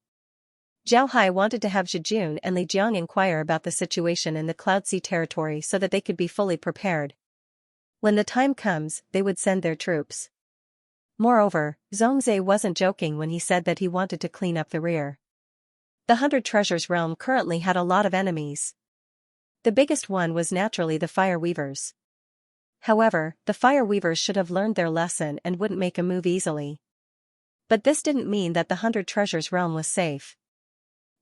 Zhao Hai wanted to have Zhijun and Li Jiang inquire about the situation in the Cloud Sea territory so that they could be fully prepared. When the time comes, they would send their troops. Moreover, Zhongzhe wasn't joking when he said that he wanted to clean up the rear. The 100 Treasures realm currently had a lot of enemies. The biggest one was naturally the Fire Weavers. However, the Fire Weavers should have learned their lesson and wouldn't make a move easily. But this didn't mean that the 100 Treasures realm was safe.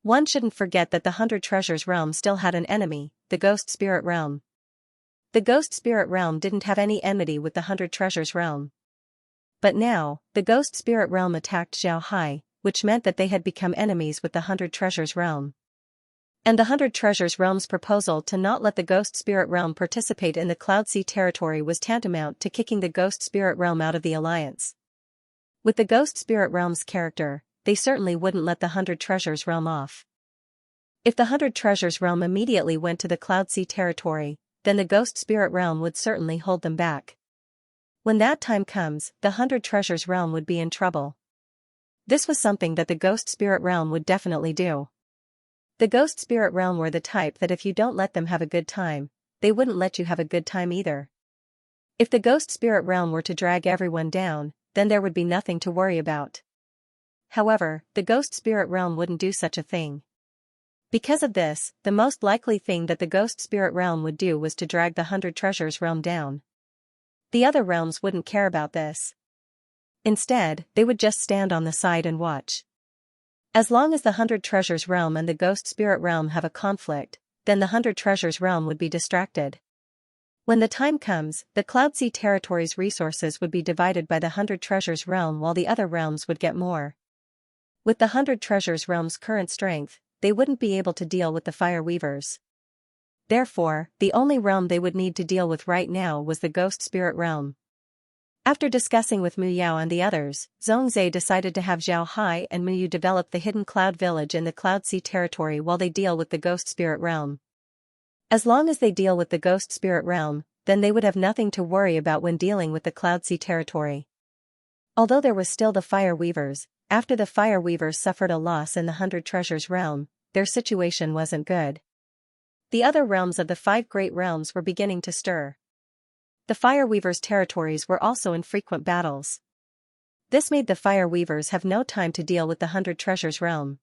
One shouldn't forget that the 100 Treasures realm still had an enemy, the Ghost Spirit realm. The Ghost Spirit realm didn't have any enmity with the 100 Treasures realm. But now, the Ghost Spirit realm attacked Xianxia, which meant that they had become enemies with the 100 Treasures realm. And the 100 Treasures realm's proposal to not let the Ghost Spirit realm participate in the Cloud Sea territory was tantamount to kicking the Ghost Spirit realm out of the alliance. With the Ghost Spirit realm's character, they certainly wouldn't let the 100 Treasures realm off. If the 100 Treasures realm immediately went to the Cloud Sea territory, then the Ghost Spirit realm would certainly hold them back. When that time comes, the 100 Treasures realm would be in trouble. This was something that the Ghost Spirit realm would definitely do. The Ghost Spirit realm were the type that if you don't let them have a good time, they wouldn't let you have a good time either. If the Ghost Spirit realm were to drag everyone down, then there would be nothing to worry about. However, the Ghost Spirit realm wouldn't do such a thing. Because of this, the most likely thing that the Ghost Spirit realm would do was to drag the 100 Treasures realm down. The other realms wouldn't care about this. Instead, they would just stand on the side and watch. As long as the 100 Treasures realm and the Ghost Spirit realm have a conflict, then the 100 Treasures realm would be distracted. When the time comes, the Cloud Sea territory's resources would be divided by the 100 Treasures realm while the other realms would get more. With the 100 Treasures realm's current strength, they wouldn't be able to deal with the Fire Weavers. Therefore, the only realm they would need to deal with right now was the Ghost Spirit realm. After discussing with Mu Yao and the others, Xianxia decided to have Xianxia and Mu Yu develop the hidden cloud village in the Cloud Sea territory while they deal with the Ghost Spirit realm. As long as they deal with the Ghost Spirit realm, then they would have nothing to worry about when dealing with the Cloud Sea territory. Although there was still the Fire Weavers, after the Fire Weavers suffered a loss in the 100 Treasures realm, their situation wasn't good. The other realms of the 5 great realms were beginning to stir. The Fire Weavers' territories were also in frequent battles. This made the Fire Weavers have no time to deal with the 100 Treasures realm.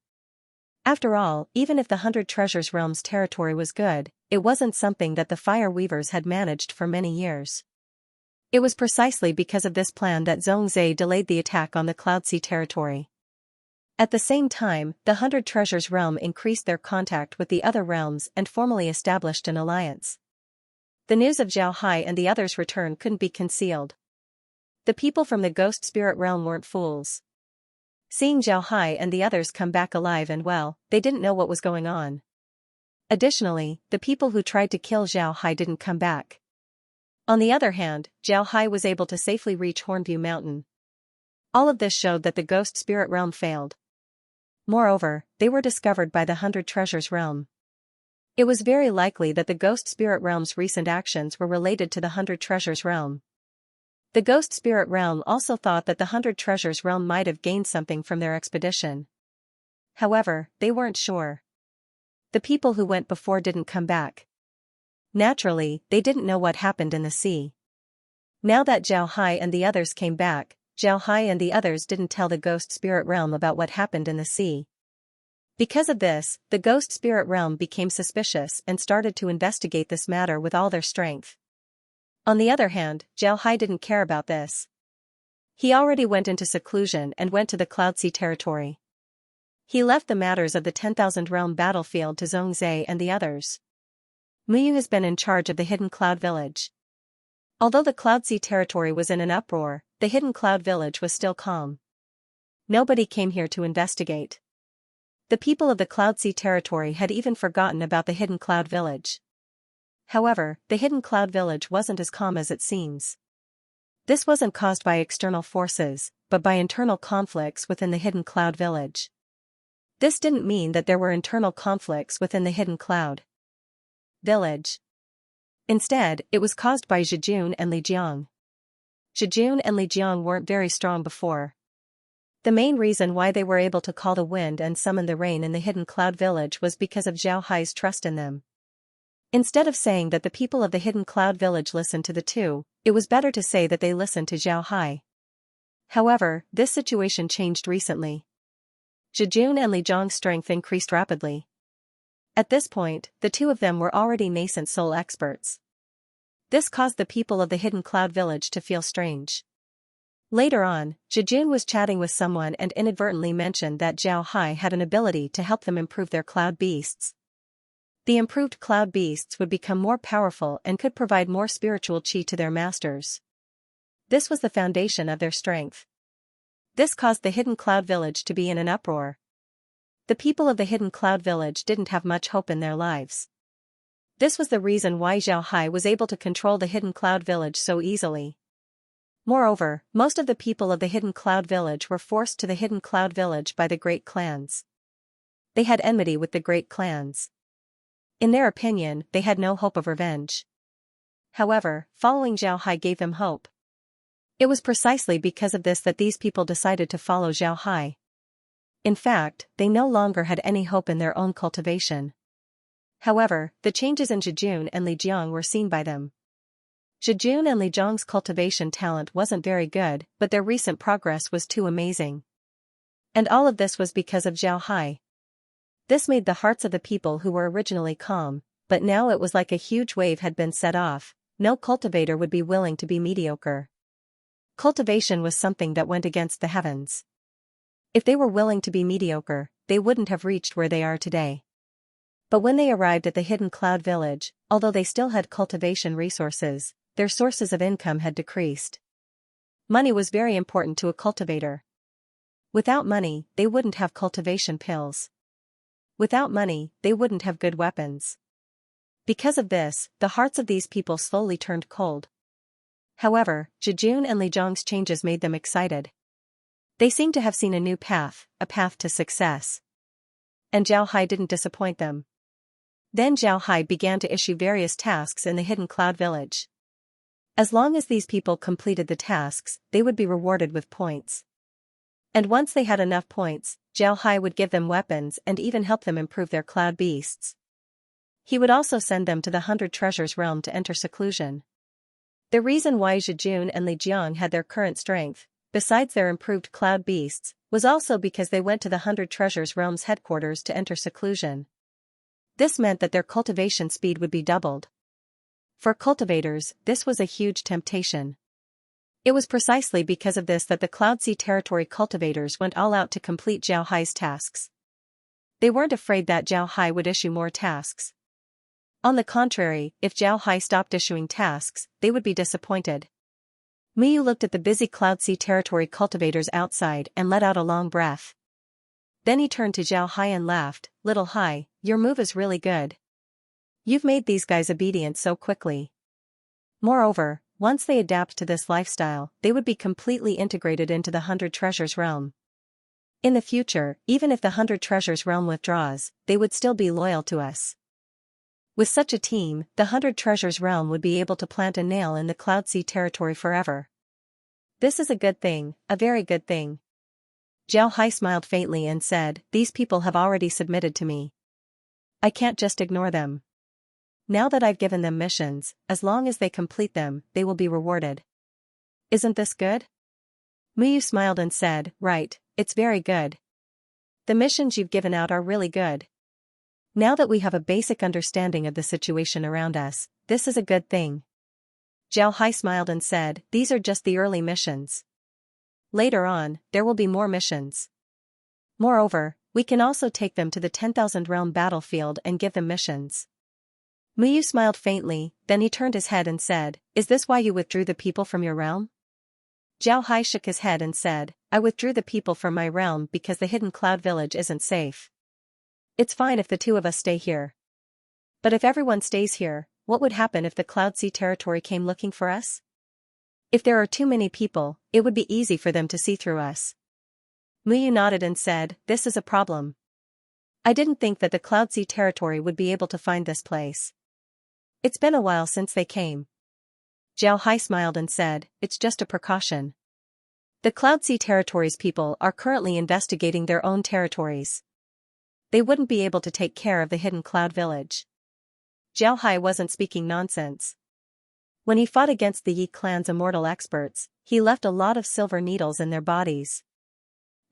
After all, even if the 100 Treasures realm's territory was good, it wasn't something that the Fire Weavers had managed for many years. It was precisely because of this plan that Xianxia delayed the attack on the Cloud Sea territory. At the same time, the 100 Treasures realm increased their contact with the other realms and formally established an alliance. The news of Xianxia and the others' return couldn't be concealed. The people from the Ghost Spirit realm weren't fools. Seeing Xianxia and the others come back alive and well, they didn't know what was going on. Additionally, the people who tried to kill Xianxia didn't come back. On the other hand, Xianxia was able to safely reach Hornview Mountain. All of this showed that the Ghost Spirit realm failed. Moreover, they were discovered by the 100 Treasures realm. It was very likely that the Ghost Spirit realm's recent actions were related to the 100 Treasures realm. The Ghost Spirit realm also thought that the 100 Treasures realm might have gained something from their expedition. However, they weren't sure. The people who went before didn't come back. Naturally, they didn't know what happened in the sea. Now that Xianxia and the others came back, Xianxia and the others didn't tell the Ghost Spirit realm about what happened in the sea. Because of this, the Ghost Spirit realm became suspicious and started to investigate this matter with all their strength. On the other hand, Xianxia didn't care about this. He already went into seclusion and went to the Cloud Sea territory. He left the matters of the 10,000 realm battlefield to Xianxia and the others. Mu Yu has been in charge of the Hidden Cloud Village. Although the Cloud Sea territory was in an uproar, the Hidden Cloud Village was still calm. Nobody came here to investigate. The people of the Cloud Sea territory had even forgotten about the Hidden Cloud Village. However, the Hidden Cloud Village wasn't as calm as it seems. This wasn't caused by external forces, but by internal conflicts within the Hidden Cloud Village. This didn't mean that there were internal conflicts within the Hidden Cloud Village. Instead, it was caused by Zhijun and Li Jiang. Zhijun and Li Jiang weren't very strong before. The main reason why they were able to call the wind and summon the rain in the Hidden Cloud Village was because of Xianxia's trust in them. Instead of saying that the people of the Hidden Cloud Village listened to the two, it was better to say that they listened to Xianxia. However, this situation changed recently. Zhijun and Li Zhang's strength increased rapidly. At this point, the two of them were already nascent soul experts. This caused the people of the hidden cloud village to feel strange. Later on, Zhijun was chatting with someone and inadvertently mentioned that Zhao Hai had an ability to help them improve their cloud beasts. The improved cloud beasts would become more powerful and could provide more spiritual qi to their masters. This was the foundation of their strength. This caused the hidden cloud village to be in an uproar. The people of the hidden cloud village didn't have much hope in their lives. This was the reason why Zhao Hai was able to control the hidden cloud village so easily. Moreover, most of the people of the hidden cloud village were forced to the hidden cloud village by the great clans. They had enmity with the great clans. In their opinion, they had no hope of revenge. However, following Zhao Hai gave them hope. It was precisely because of this that these people decided to follow Zhao Hai. In fact, they no longer had any hope in their own cultivation. However, the changes in Zhijun and Li Jiang were seen by them. Zhijun and Li Jiang's cultivation talent wasn't very good, but their recent progress was too amazing. And all of this was because of Zhao Hai. This made the hearts of the people who were originally calm, but now it was like a huge wave had been set off. No cultivator would be willing to be mediocre. Cultivation was something that went against the heavens. If they were willing to be mediocre, they wouldn't have reached where they are today. But when they arrived at the hidden cloud village, although they still had cultivation resources, their sources of income had decreased. Money was very important to a cultivator. Without money, they wouldn't have cultivation pills. Without money, they wouldn't have good weapons. Because of this, the hearts of these people slowly turned cold. However, Zhijun and Li Zhang's changes made them excited. They seemed to have seen a new path, a path to success. And Zhao Hai didn't disappoint them. Then Zhao Hai began to issue various tasks in the hidden cloud village. As long as these people completed the tasks, they would be rewarded with points. And once they had enough points, Zhao Hai would give them weapons and even help them improve their cloud beasts. He would also send them to the 100 Treasures realm to enter seclusion. The reason why Zhijun and Li Jiang had their current strength, besides their improved cloud beasts, was also because they went to the 100 Treasures realm's headquarters to enter seclusion. This meant that their cultivation speed would be doubled. For cultivators, this was a huge temptation. It was precisely because of this that the Cloud Sea Territory cultivators went all out to complete Zhao Hai's tasks. They weren't afraid that Zhao Hai would issue more tasks. On the contrary, if Zhao Hai stopped issuing tasks, they would be disappointed. Miyu looked at the busy Cloud Sea Territory cultivators outside and let out a long breath. Then he turned to Zhao Hai and laughed, "Little Hai, your move is really good. You've made these guys obedient so quickly." Moreover, once they adapt to this lifestyle, they would be completely integrated into the 100 Treasures realm. In the future, even if the 100 Treasures realm withdraws, they would still be loyal to us. With such a team, the 100 Treasures realm would be able to plant a nail in the Cloud Sea Territory forever. This is a good thing, a very good thing. Zhao Hai smiled faintly and said, "These people have already submitted to me. I can't just ignore them. Now that I've given them missions, as long as they complete them, they will be rewarded. Isn't this good?" Miyu smiled and said, "Right, it's very good. The missions you've given out are really good. Now that we have a basic understanding of the situation around us, this is a good thing." Zhao Hai smiled and said, "These are just the early missions. Later on, there will be more missions. Moreover, we can also take them to the 10,000 realm battlefield and give them missions." Miyu smiled faintly, then he turned his head and said, "Is this why you withdrew the people from your realm?" Zhao Hai shook his head and said, "I withdrew the people from my realm because the hidden cloud village isn't safe. It's fine if the two of us stay here. But if everyone stays here, what would happen if the Cloud Sea Territory came looking for us? If there are too many people, it would be easy for them to see through us." Miyu nodded and said, "This is a problem. I didn't think that the Cloud Sea Territory would be able to find this place. It's been a while since they came." Zhao Hai smiled and said, "It's just a precaution. The Cloud Sea Territory's people are currently investigating their own territories. They wouldn't be able to take care of the hidden cloud village." Zhao Hai wasn't speaking nonsense. When he fought against the Yi clan's immortal experts, he left a lot of silver needles in their bodies.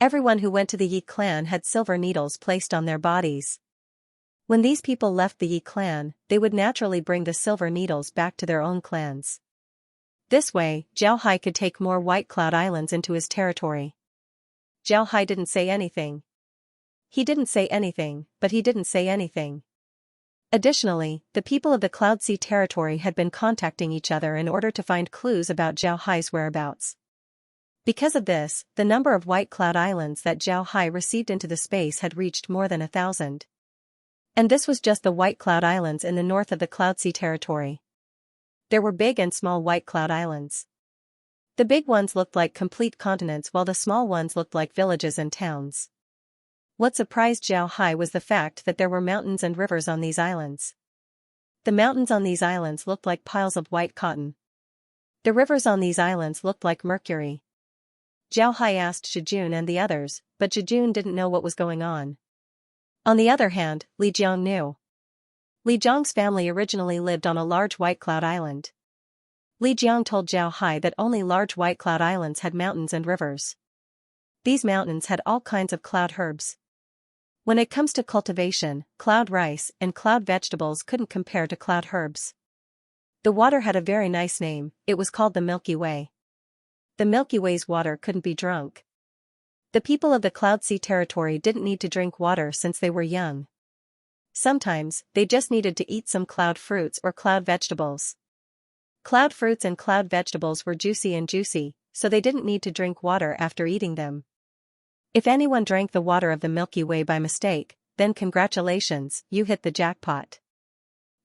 Everyone who went to the Yi clan had silver needles placed on their bodies. When these people left the Yi clan, they would naturally bring the silver needles back to their own clans. This way, Zhao Hai could take more White Cloud Islands into his territory. Zhao Hai didn't say anything. He didn't say anything, but he didn't say anything. Additionally, the people of the Cloud Sea territory had been contacting each other in order to find clues about Zhao Hai's whereabouts. Because of this, the number of White Cloud Islands that Zhao Hai received into the space had reached more than 1,000. And this was just the White Cloud Islands in the north of the Cloud Sea territory. There were big and small White Cloud Islands. The big ones looked like complete continents while the small ones looked like villages and towns. What surprised Zhao Hai was the fact that there were mountains and rivers on these islands. The mountains on these islands looked like piles of white cotton. The rivers on these islands looked like mercury. Zhao Hai asked Shijun and the others, but Shijun didn't know what was going on. On the other hand, Li Jiang knew. Li Jiang's family originally lived on a large White Cloud Island. Li Jiang told Zhao Hai that only large White Cloud Islands had mountains and rivers. These mountains had all kinds of cloud herbs. When it comes to cultivation, cloud rice and cloud vegetables couldn't compare to cloud herbs. The water had a very nice name, it was called the Milky Way. The Milky Way's water couldn't be drunk. The people of the Cloud Sea territory didn't need to drink water since they were young. Sometimes, they just needed to eat some cloud fruits or cloud vegetables. Cloud fruits and cloud vegetables were juicy, so they didn't need to drink water after eating them. If anyone drank the water of the Milky Way by mistake, then congratulations, you hit the jackpot.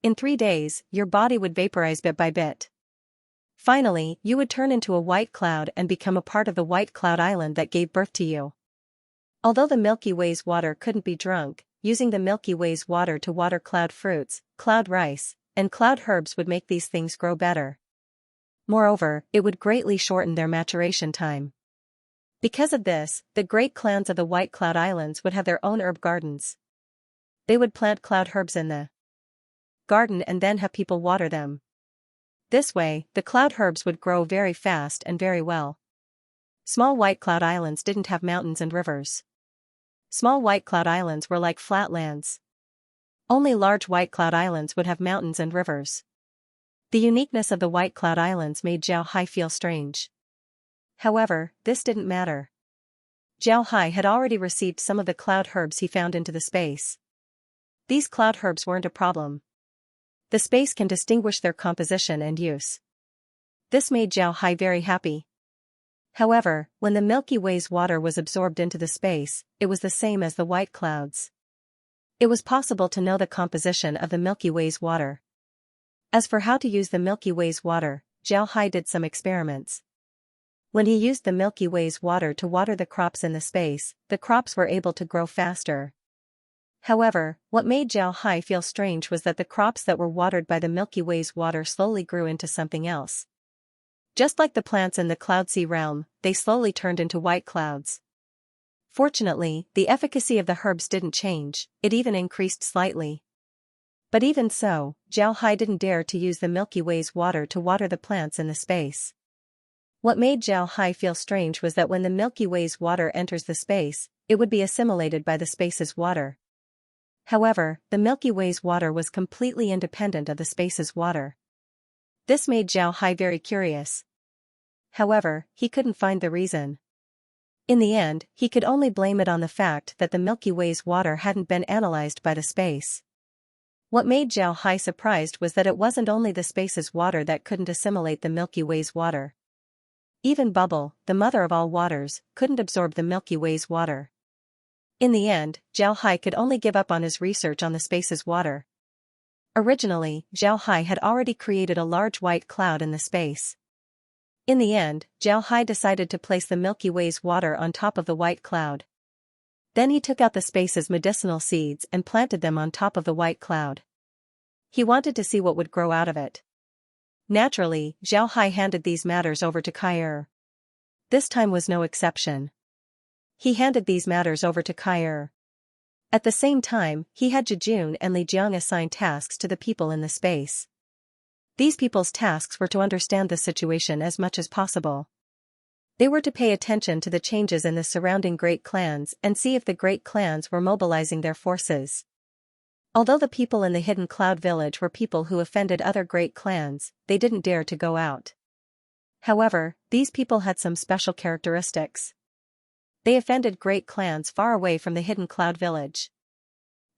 In 3 days, your body would vaporize bit by bit. Finally, you would turn into a white cloud and become a part of the White Cloud Island that gave birth to you. Although the Milky Way's water couldn't be drunk, using the Milky Way's water to water cloud fruits, cloud rice, and cloud herbs would make these things grow better. Moreover, it would greatly shorten their maturation time. Because of this, the great clans of the White Cloud Islands would have their own herb gardens. They would plant cloud herbs in the garden and then have people water them. This way, the cloud herbs would grow very fast and very well. Small White Cloud Islands didn't have mountains and rivers. Small White Cloud Islands were like flat lands. Only large White Cloud Islands would have mountains and rivers. The uniqueness of the White Cloud Islands made Zhao Hai feel strange. However, this didn't matter. Zhao Hai had already received some of the cloud herbs he found into the space. These cloud herbs weren't a problem. The space can distinguish their composition and use. This made Zhao Hai very happy. However, when the Milky Way's water was absorbed into the space, it was the same as the white clouds. It was possible to know the composition of the Milky Way's water. As for how to use the Milky Way's water, Zhao Hai did some experiments. When he used the Milky Way's water to water the crops in the space, the crops were able to grow faster. However, what made Zhao Hai feel strange was that the crops that were watered by the Milky Way's water slowly grew into something else. Just like the plants in the Cloud Sea realm, they slowly turned into white clouds. Fortunately, the efficacy of the herbs didn't change, it even increased slightly. But even so, Zhao Hai didn't dare to use the Milky Way's water to water the plants in the space. What made Zhao Hai feel strange was that when the Milky Way's water enters the space, it would be assimilated by the space's water. However, the Milky Way's water was completely independent of the space's water. This made Zhao Hai very curious. However, he couldn't find the reason. In the end, he could only blame it on the fact that the Milky Way's water hadn't been analyzed by the space. What made Zhao Hai surprised was that it wasn't only the space's water that couldn't assimilate the Milky Way's water. Even Bubble, the mother of all waters, couldn't absorb the Milky Way's water. In the end, Zhao Hai could only give up on his research on the space's water. Originally, Zhao Hai had already created a large white cloud in the space. In the end, Zhao Hai decided to place the Milky Way's water on top of the white cloud. Then he took out the space's medicinal seeds and planted them on top of the white cloud. He wanted to see what would grow out of it. Naturally, Zhao Hai handed these matters over to Kai. This time was no exception. He handed these matters over to Kai. At the same time, he had Jejun and Li Jiang assign tasks to the people in the space. These people's tasks were to understand the situation as much as possible. They were to pay attention to the changes in the surrounding great clans and see if the great clans were mobilizing their forces. Although the people in the hidden cloud village were people who offended other great clans, they didn't dare to go out. However, these people had some special characteristics. They offended great clans far away from the hidden cloud village.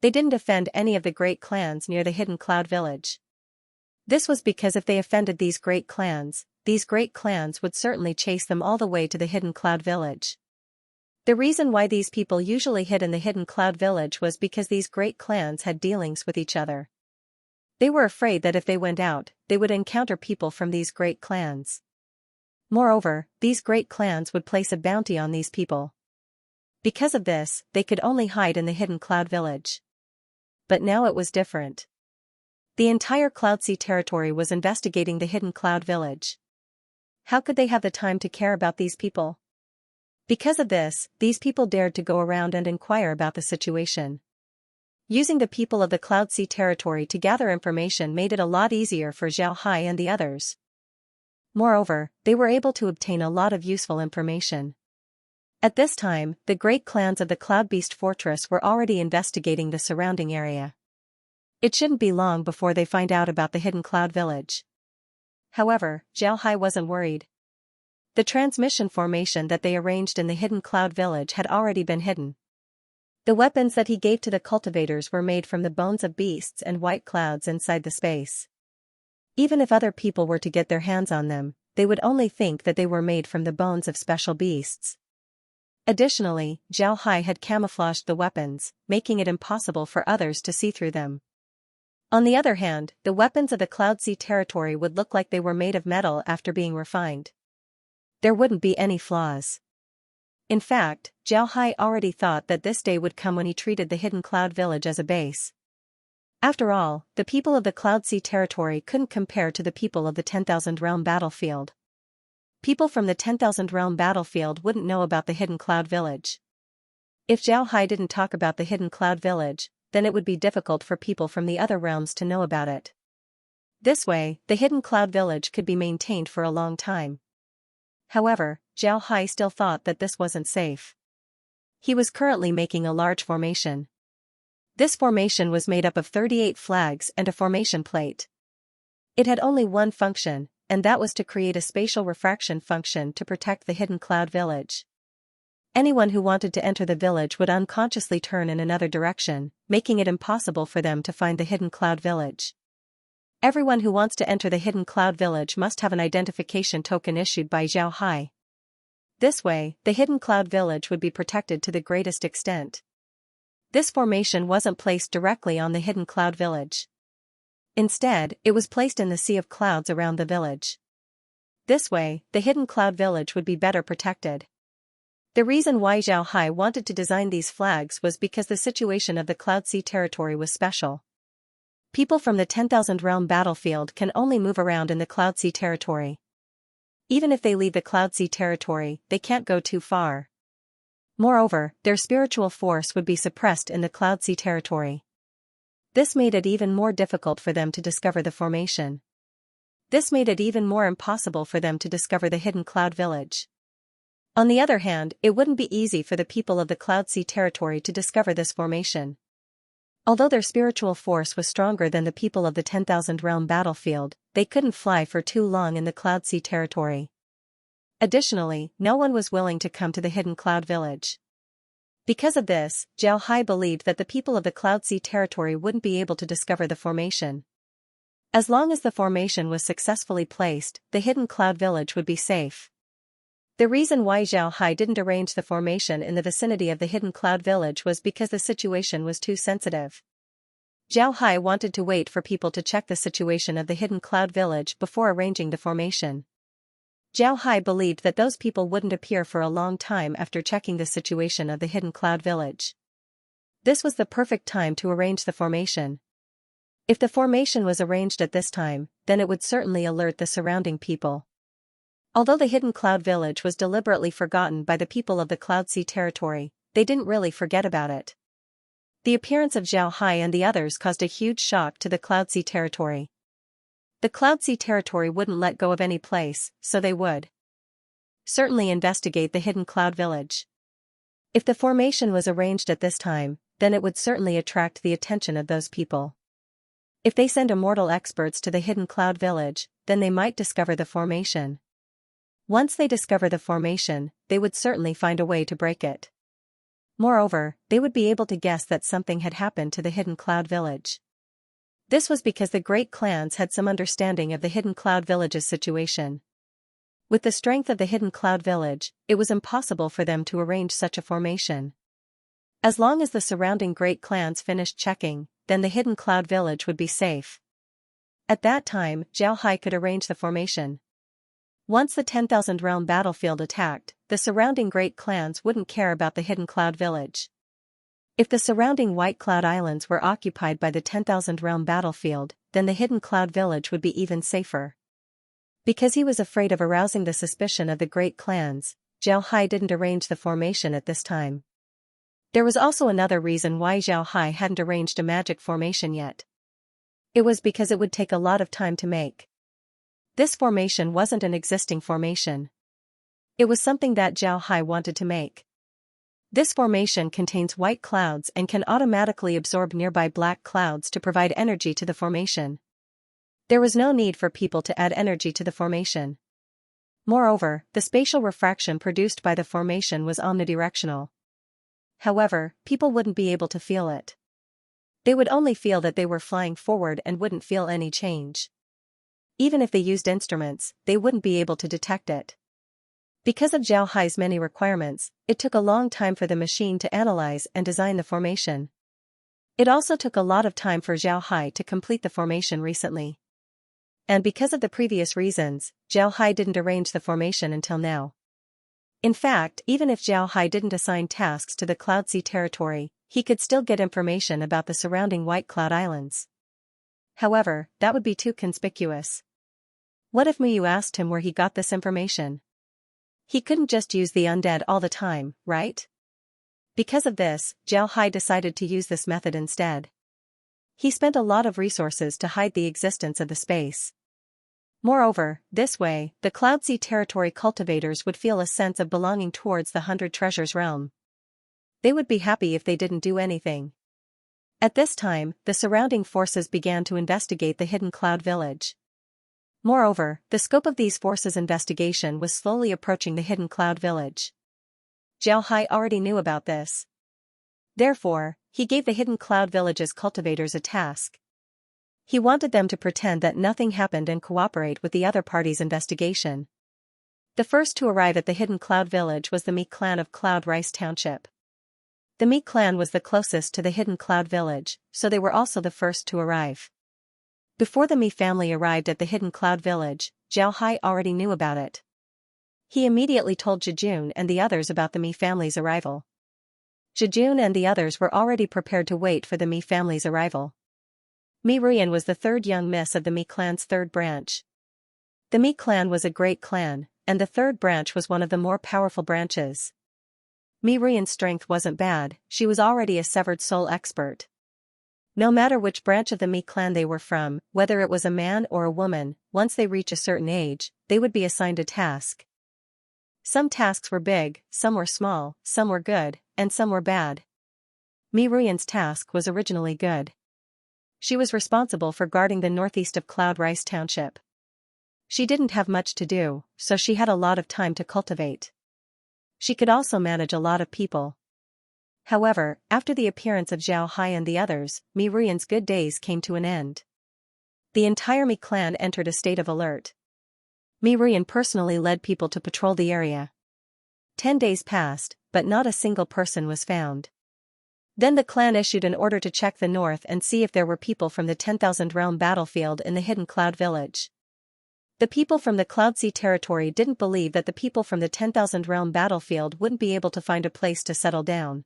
They didn't offend any of the great clans near the hidden cloud village. This was because if they offended these great clans would certainly chase them all the way to the hidden cloud village. The reason why these people usually hid in the hidden cloud village was because these great clans had dealings with each other. They were afraid that if they went out, they would encounter people from these great clans. Moreover, these great clans would place a bounty on these people. Because of this, they could only hide in the hidden cloud village. But now it was different. The entire Cloud Sea territory was investigating the hidden cloud village. How could they have the time to care about these people? Because of this, these people dared to go around and inquire about the situation. Using the people of the Cloud Sea territory to gather information made it a lot easier for Xiao Hai and the others. Moreover, they were able to obtain a lot of useful information. At this time, the great clans of the Cloud Beast Fortress were already investigating the surrounding area. It shouldn't be long before they find out about the hidden cloud village. However, Xiao Hai wasn't worried. The transmission formation that they arranged in the hidden cloud village had already been hidden. The weapons that he gave to the cultivators were made from the bones of beasts and white clouds inside the space. Even if other people were to get their hands on them, they would only think that they were made from the bones of special beasts. Additionally, Xiao Hai had camouflaged the weapons, making it impossible for others to see through them. On the other hand, the weapons of the Cloud Sea territory would look like they were made of metal after being refined. There wouldn't be any flaws. In fact, Xiao Hai already thought that this day would come when he treated the hidden cloud village as a base. After all, the people of the Cloud Sea territory couldn't compare to the people of the 10,000 realm battlefield. People from the 10,000 realm battlefield wouldn't know about the hidden cloud village. If Xiao Hai didn't talk about the hidden cloud village, then it would be difficult for people from the other realms to know about it. This way, the hidden cloud village could be maintained for a long time. However, Xiao Hai still thought that this wasn't safe. He was currently making a large formation. This formation was made up of 38 flags and a formation plate. It had only one function, and that was to create a spatial refraction function to protect the hidden cloud village. Anyone who wanted to enter the village would unconsciously turn in another direction, making it impossible for them to find the hidden cloud village. Everyone who wants to enter the hidden cloud village must have an identification token issued by Xiao Hai. This way, the hidden cloud village would be protected to the greatest extent. This formation wasn't placed directly on the hidden cloud village. Instead, it was placed in the sea of clouds around the village. This way, the hidden cloud village would be better protected. The reason why Xiao Hai wanted to design these flags was because the situation of the Cloud Sea territory was special. People from the 10,000 realm battlefield can only move around in the Cloud Sea territory. Even if they leave the Cloud Sea territory, they can't go too far. Moreover, their spiritual force would be suppressed in the Cloud Sea territory. This made it even more difficult for them to discover the formation. This made it even more impossible for them to discover the hidden cloud village. On the other hand, it wouldn't be easy for the people of the Cloud Sea territory to discover this formation. Although their spiritual force was stronger than the people of the 10,000 realm battlefield, they couldn't fly for too long in the Cloud Sea territory. Additionally, no one was willing to come to the hidden cloud village. Because of this, Xiao Hai believed that the people of the Cloud Sea territory wouldn't be able to discover the formation. As long as the formation was successfully placed, the hidden cloud village would be safe. The reason why Xiao Hai didn't arrange the formation in the vicinity of the hidden cloud village was because the situation was too sensitive. Xiao Hai wanted to wait for people to check the situation of the hidden cloud village before arranging the formation. Xiao Hai believed that those people wouldn't appear for a long time after checking the situation of the hidden cloud village. This was the perfect time to arrange the formation. If the formation was arranged at this time, then it would certainly alert the surrounding people. Although the hidden cloud village was deliberately forgotten by the people of the Cloud Sea territory, they didn't really forget about it. The appearance of Xiao Hai and the others caused a huge shock to the Cloud Sea territory. The Cloud Sea territory wouldn't let go of any place, so they would. certainly investigate the hidden cloud village. If the formation was arranged at this time, then it would certainly attract the attention of those people. If they send immortal experts to the hidden cloud village, then they might discover the formation. Once they discover the formation, they would certainly find a way to break it. Moreover, they would be able to guess that something had happened to the hidden cloud village. This was because the great clans had some understanding of the hidden cloud village's situation. With the strength of the hidden cloud village, it was impossible for them to arrange such a formation. As long as the surrounding great clans finished checking, then the hidden cloud village would be safe. At that time, Zhao Hai could arrange the formation. Once the 10,000 realm battlefield attacked, the surrounding great clans wouldn't care about the hidden cloud village. If the surrounding White Cloud Islands were occupied by the 10,000 realm battlefield, then the hidden cloud village would be even safer. Because he was afraid of arousing the suspicion of the great clans, Zhao Hai didn't arrange the formation at this time. There was also another reason why Zhao Hai hadn't arranged a magic formation yet. It was because it would take a lot of time to make. This formation wasn't an existing formation. It was something that Zhao Hai wanted to make. This formation contains white clouds and can automatically absorb nearby black clouds to provide energy to the formation. There was no need for people to add energy to the formation. Moreover, the spatial refraction produced by the formation was omnidirectional. However, people wouldn't be able to feel it. They would only feel that they were flying forward and wouldn't feel any change. Even if they used instruments, they wouldn't be able to detect it. Because of Zhao Hai's many requirements, it took a long time for the machine to analyze and design the formation. It also took a lot of time for Zhao Hai to complete the formation recently. And because of the previous reasons, Zhao Hai didn't arrange the formation until now. In fact, even if Zhao Hai didn't assign tasks to the Cloud Sea territory, he could still get information about the surrounding White Cloud Islands. However, that would be too conspicuous. What if Miyu asked him where he got this information? He couldn't just use the undead all the time, right? Because of this, Zhao Hai decided to use this method instead. He spent a lot of resources to hide the existence of the space. Moreover, this way, the Cloud Sea territory cultivators would feel a sense of belonging towards the 100 Treasures realm. They would be happy if they didn't do anything. At this time, the surrounding forces began to investigate the hidden cloud village. Moreover, the scope of these forces' investigation was slowly approaching the hidden cloud village. Zhao Hai already knew about this. Therefore, he gave the hidden cloud village's cultivators a task. He wanted them to pretend that nothing happened and cooperate with the other party's investigation. The first to arrive at the hidden cloud village was the Mi clan of Cloud Rice Township. The Mi clan was the closest to the hidden cloud village, so they were also the first to arrive. Before the Mi family arrived at the hidden cloud village, Zhao Hai already knew about it. He immediately told Jejun and the others about the Mi family's arrival. Jejun and the others were already prepared to wait for the Mi family's arrival. Mi Ruyan was the third young miss of the Mi clan's third branch. The Mi clan was a great clan, and the third branch was one of the more powerful branches. Mi Ruyan's strength wasn't bad, she was already a severed soul expert. No matter which branch of the Mi clan they were from, whether it was a man or a woman, once they reach a certain age, they would be assigned a task. Some tasks were big, some were small, some were good, and some were bad. Mi Ruyan's task was originally good. She was responsible for guarding the northeast of Cloud Rice Township. She didn't have much to do, so she had a lot of time to cultivate. She could also manage a lot of people. However, after the appearance of Zhao Hai and the others, Mi Ruyan's good days came to an end. The entire Mi clan entered a state of alert. Mi Ruyan personally led people to patrol the area. 10 days passed, but not a single person was found. Then the clan issued an order to check the north and see if there were people from the 10,000 realm battlefield in the hidden cloud village. The people from the Cloud Sea territory didn't believe that the people from the 10,000 realm battlefield wouldn't be able to find a place to settle down.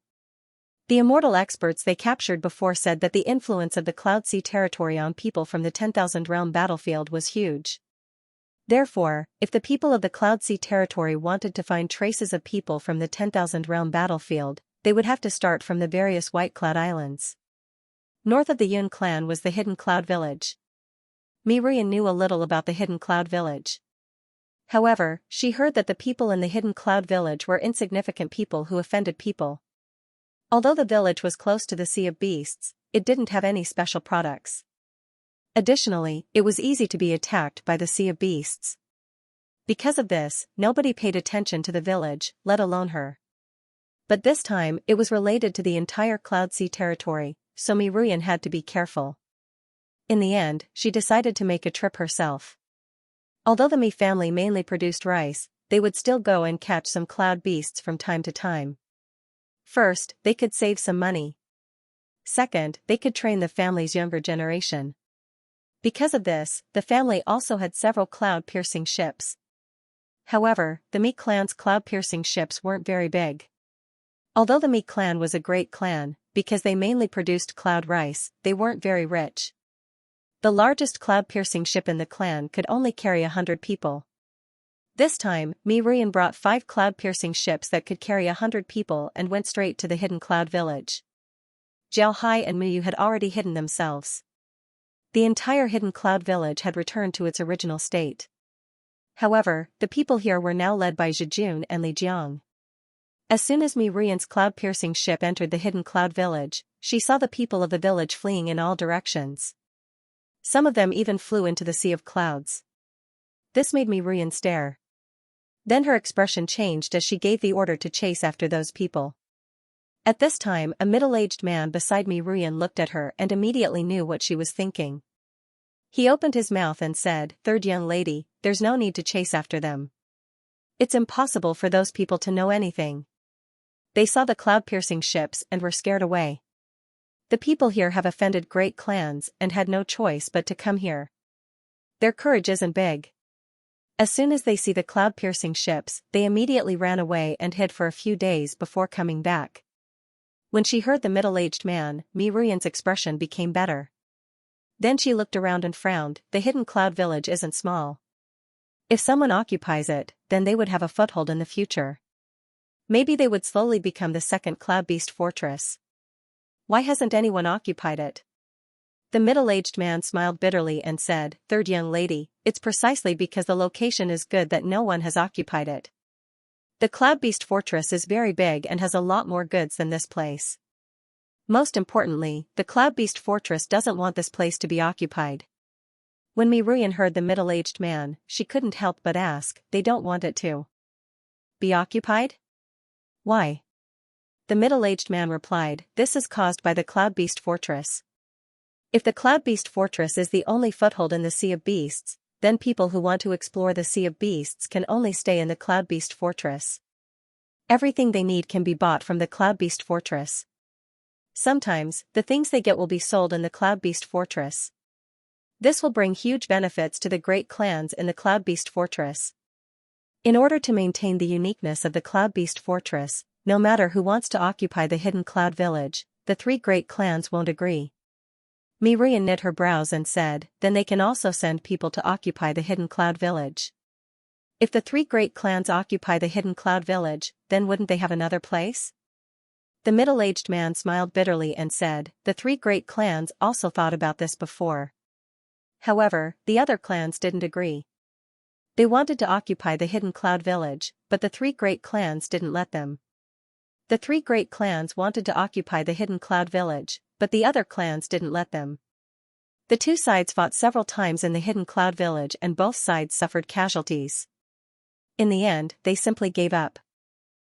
The immortal experts they captured before said that the influence of the Cloud Sea territory on people from the 10,000 realm battlefield was huge. Therefore, if the people of the Cloud Sea territory wanted to find traces of people from the 10,000 realm battlefield, they would have to start from the various White Cloud Islands. North of the Yun clan was the hidden cloud village. Mi Ruyan knew a little about the hidden cloud village. However, she heard that the people in the hidden cloud village were insignificant people who offended people. Although the village was close to the Sea of Beasts, it didn't have any special products. Additionally, it was easy to be attacked by the Sea of Beasts. Because of this, nobody paid attention to the village, let alone her. But this time, it was related to the entire Cloud Sea territory, so Miruyan had to be careful. In the end, she decided to make a trip herself. Although the Mi family mainly produced rice, they would still go and catch some cloud beasts from time to time. First, they could save some money. Second, they could train the family's younger generation. Because of this, the family also had several cloud-piercing ships. However, the Mi clan's cloud-piercing ships weren't very big. Although the Mi clan was a great clan, because they mainly produced cloud rice, they weren't very rich. The largest cloud-piercing ship in the clan could only carry 100 people. This time, Miruyan brought 5 cloud-piercing ships that could carry 100 people and went straight to the hidden cloud village. Xiaohai and Miyu had already hidden themselves. The entire hidden cloud village had returned to its original state. However, the people here were now led by Zhijun and Li Jiang. As soon as Miruyan's cloud-piercing ship entered the hidden cloud village, she saw the people of the village fleeing in all directions. Some of them even flew into the sea of clouds. This made Miruyan stare. Then her expression changed as she gave the order to chase after those people. At this time, a middle-aged man beside Miruyan looked at her and immediately knew what she was thinking. He opened his mouth and said, "Third young lady, there's no need to chase after them. It's impossible for those people to know anything. They saw the cloud-piercing ships and were scared away. The people here have offended great clans and had no choice but to come here. Their courage isn't big." As soon as they see the cloud-piercing ships, they immediately ran away and hid for a few days before coming back. When she heard the middle-aged man, Miruyan's expression became better. Then she looked around and frowned. The hidden cloud village isn't small. If someone occupies it, then they would have a foothold in the future. Maybe they would slowly become the second cloud beast fortress. Why hasn't anyone occupied it? The middle-aged man smiled bitterly and said, "Third young lady, it's precisely because the location is good that no one has occupied it. The Cloud Beast Fortress is very big and has a lot more goods than this place. Most importantly, the Cloud Beast Fortress doesn't want this place to be occupied." When Miruyan heard the middle-aged man, she couldn't help but ask, "They don't want it to be occupied? Why?" The middle-aged man replied, "This is caused by the Cloud Beast Fortress. If the Cloud Beast Fortress is the only foothold in the Sea of Beasts, then people who want to explore the Sea of Beasts can only stay in the Cloud Beast Fortress. Everything they need can be bought from the Cloud Beast Fortress. Sometimes, the things they get will be sold in the Cloud Beast Fortress. This will bring huge benefits to the great clans in the Cloud Beast Fortress. In order to maintain the uniqueness of the Cloud Beast Fortress, no matter who wants to occupy the hidden cloud village, the 3 great clans won't agree." Miruyan knit her brows and said, "Then they can also send people to occupy the hidden cloud village. If the 3 great clans occupy the hidden cloud village, then wouldn't they have another place?" The middle-aged man smiled bitterly and said, "The 3 great clans also thought about this before. However, the other clans didn't agree. They wanted to occupy the hidden cloud village, but the 3 great clans didn't let them. The 3 great clans wanted to occupy the hidden cloud village, but the other clans didn't let them. The 2 sides fought several times in the hidden cloud village and both sides suffered casualties. In the end, they simply gave up.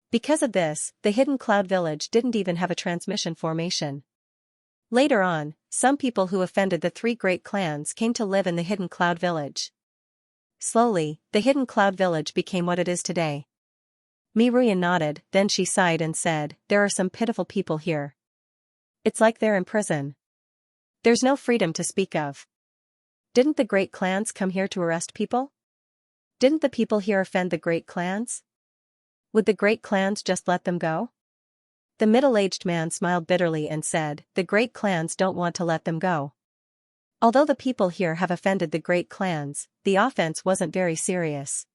Because of this, the hidden cloud village didn't even have a transmission formation. Later on, some people who offended the 3 great clans came to live in the hidden cloud village. Slowly, the hidden cloud village became what it is today." Miruyan nodded, then she sighed and said, "There are some pitiful people here. It's like they're in prison. There's no freedom to speak of. Didn't the great clans come here to arrest people? Didn't the people here offend the great clans? Would the great clans just let them go?" The middle-aged man smiled bitterly and said, "The great clans don't want to let them go. Although the people here have offended the great clans, the offense wasn't very serious.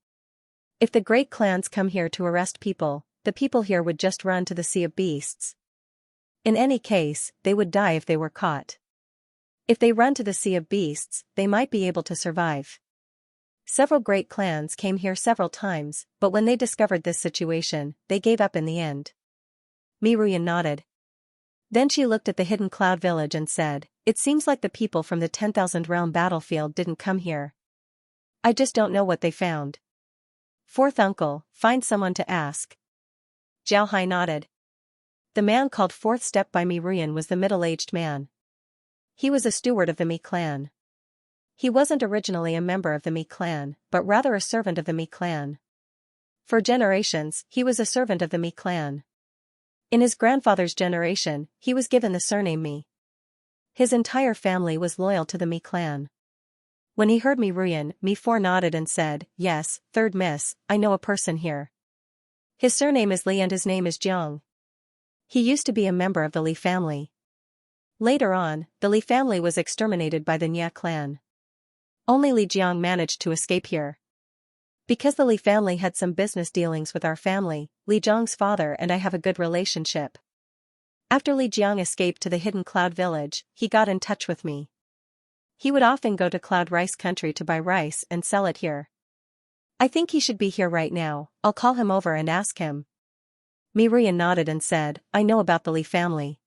If the great clans come here to arrest people, the people here would just run to the Sea of Beasts. In any case, they would die if they were caught. If they run to the Sea of Beasts, they might be able to survive. Several great clans came here several times, but when they discovered this situation, they gave up in the end. Miruyan nodded. Then she looked at the hidden cloud village and said, "It seems like the people from the 10,000 realm battlefield didn't come here. I just don't know what they found." Fourth uncle, find someone to ask. Zhao Hai nodded. The man called fourth step by Miruyan was the middle-aged man. He was a steward of the Mi clan. He wasn't originally a member of the Mi clan, but rather a servant of the Mi clan. For generations, he was a servant of the Mi clan. In his grandfather's generation, he was given the surname Mi. His entire family was loyal to the Mi clan. When he heard Miruyan, Mi4 nodded and said, "Yes, third miss, I know a person here. His surname is Li and his name is Jiang. He used to be a member of the Li family. Later on, the Li family was exterminated by the Nya clan. Only Li Jiang managed to escape here. Because the Li family had some business dealings with our family, Li Jiang's father and I have a good relationship. After Li Jiang escaped to the hidden cloud village, he got in touch with me. He would often go to Cloud Rice Country to buy rice and sell it here. I think he should be here right now. I'll call him over and ask him." Miruyan nodded and said, "I know about the Li family.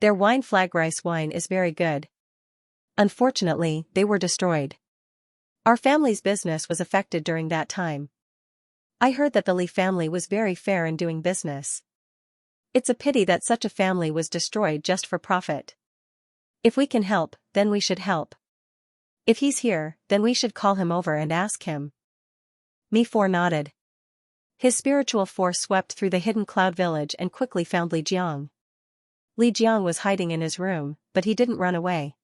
Their wine flag rice wine is very good. Unfortunately, they were destroyed. Our family's business was affected during that time. I heard that the Li family was very fair in doing business. It's a pity that such a family was destroyed just for profit. If we can help, then we should help. If he's here, then we should call him over and ask him." Mi4 nodded. His spiritual force swept through the hidden cloud village and quickly found Li Jiang. Li Jiang was hiding in his room, but he didn't run away.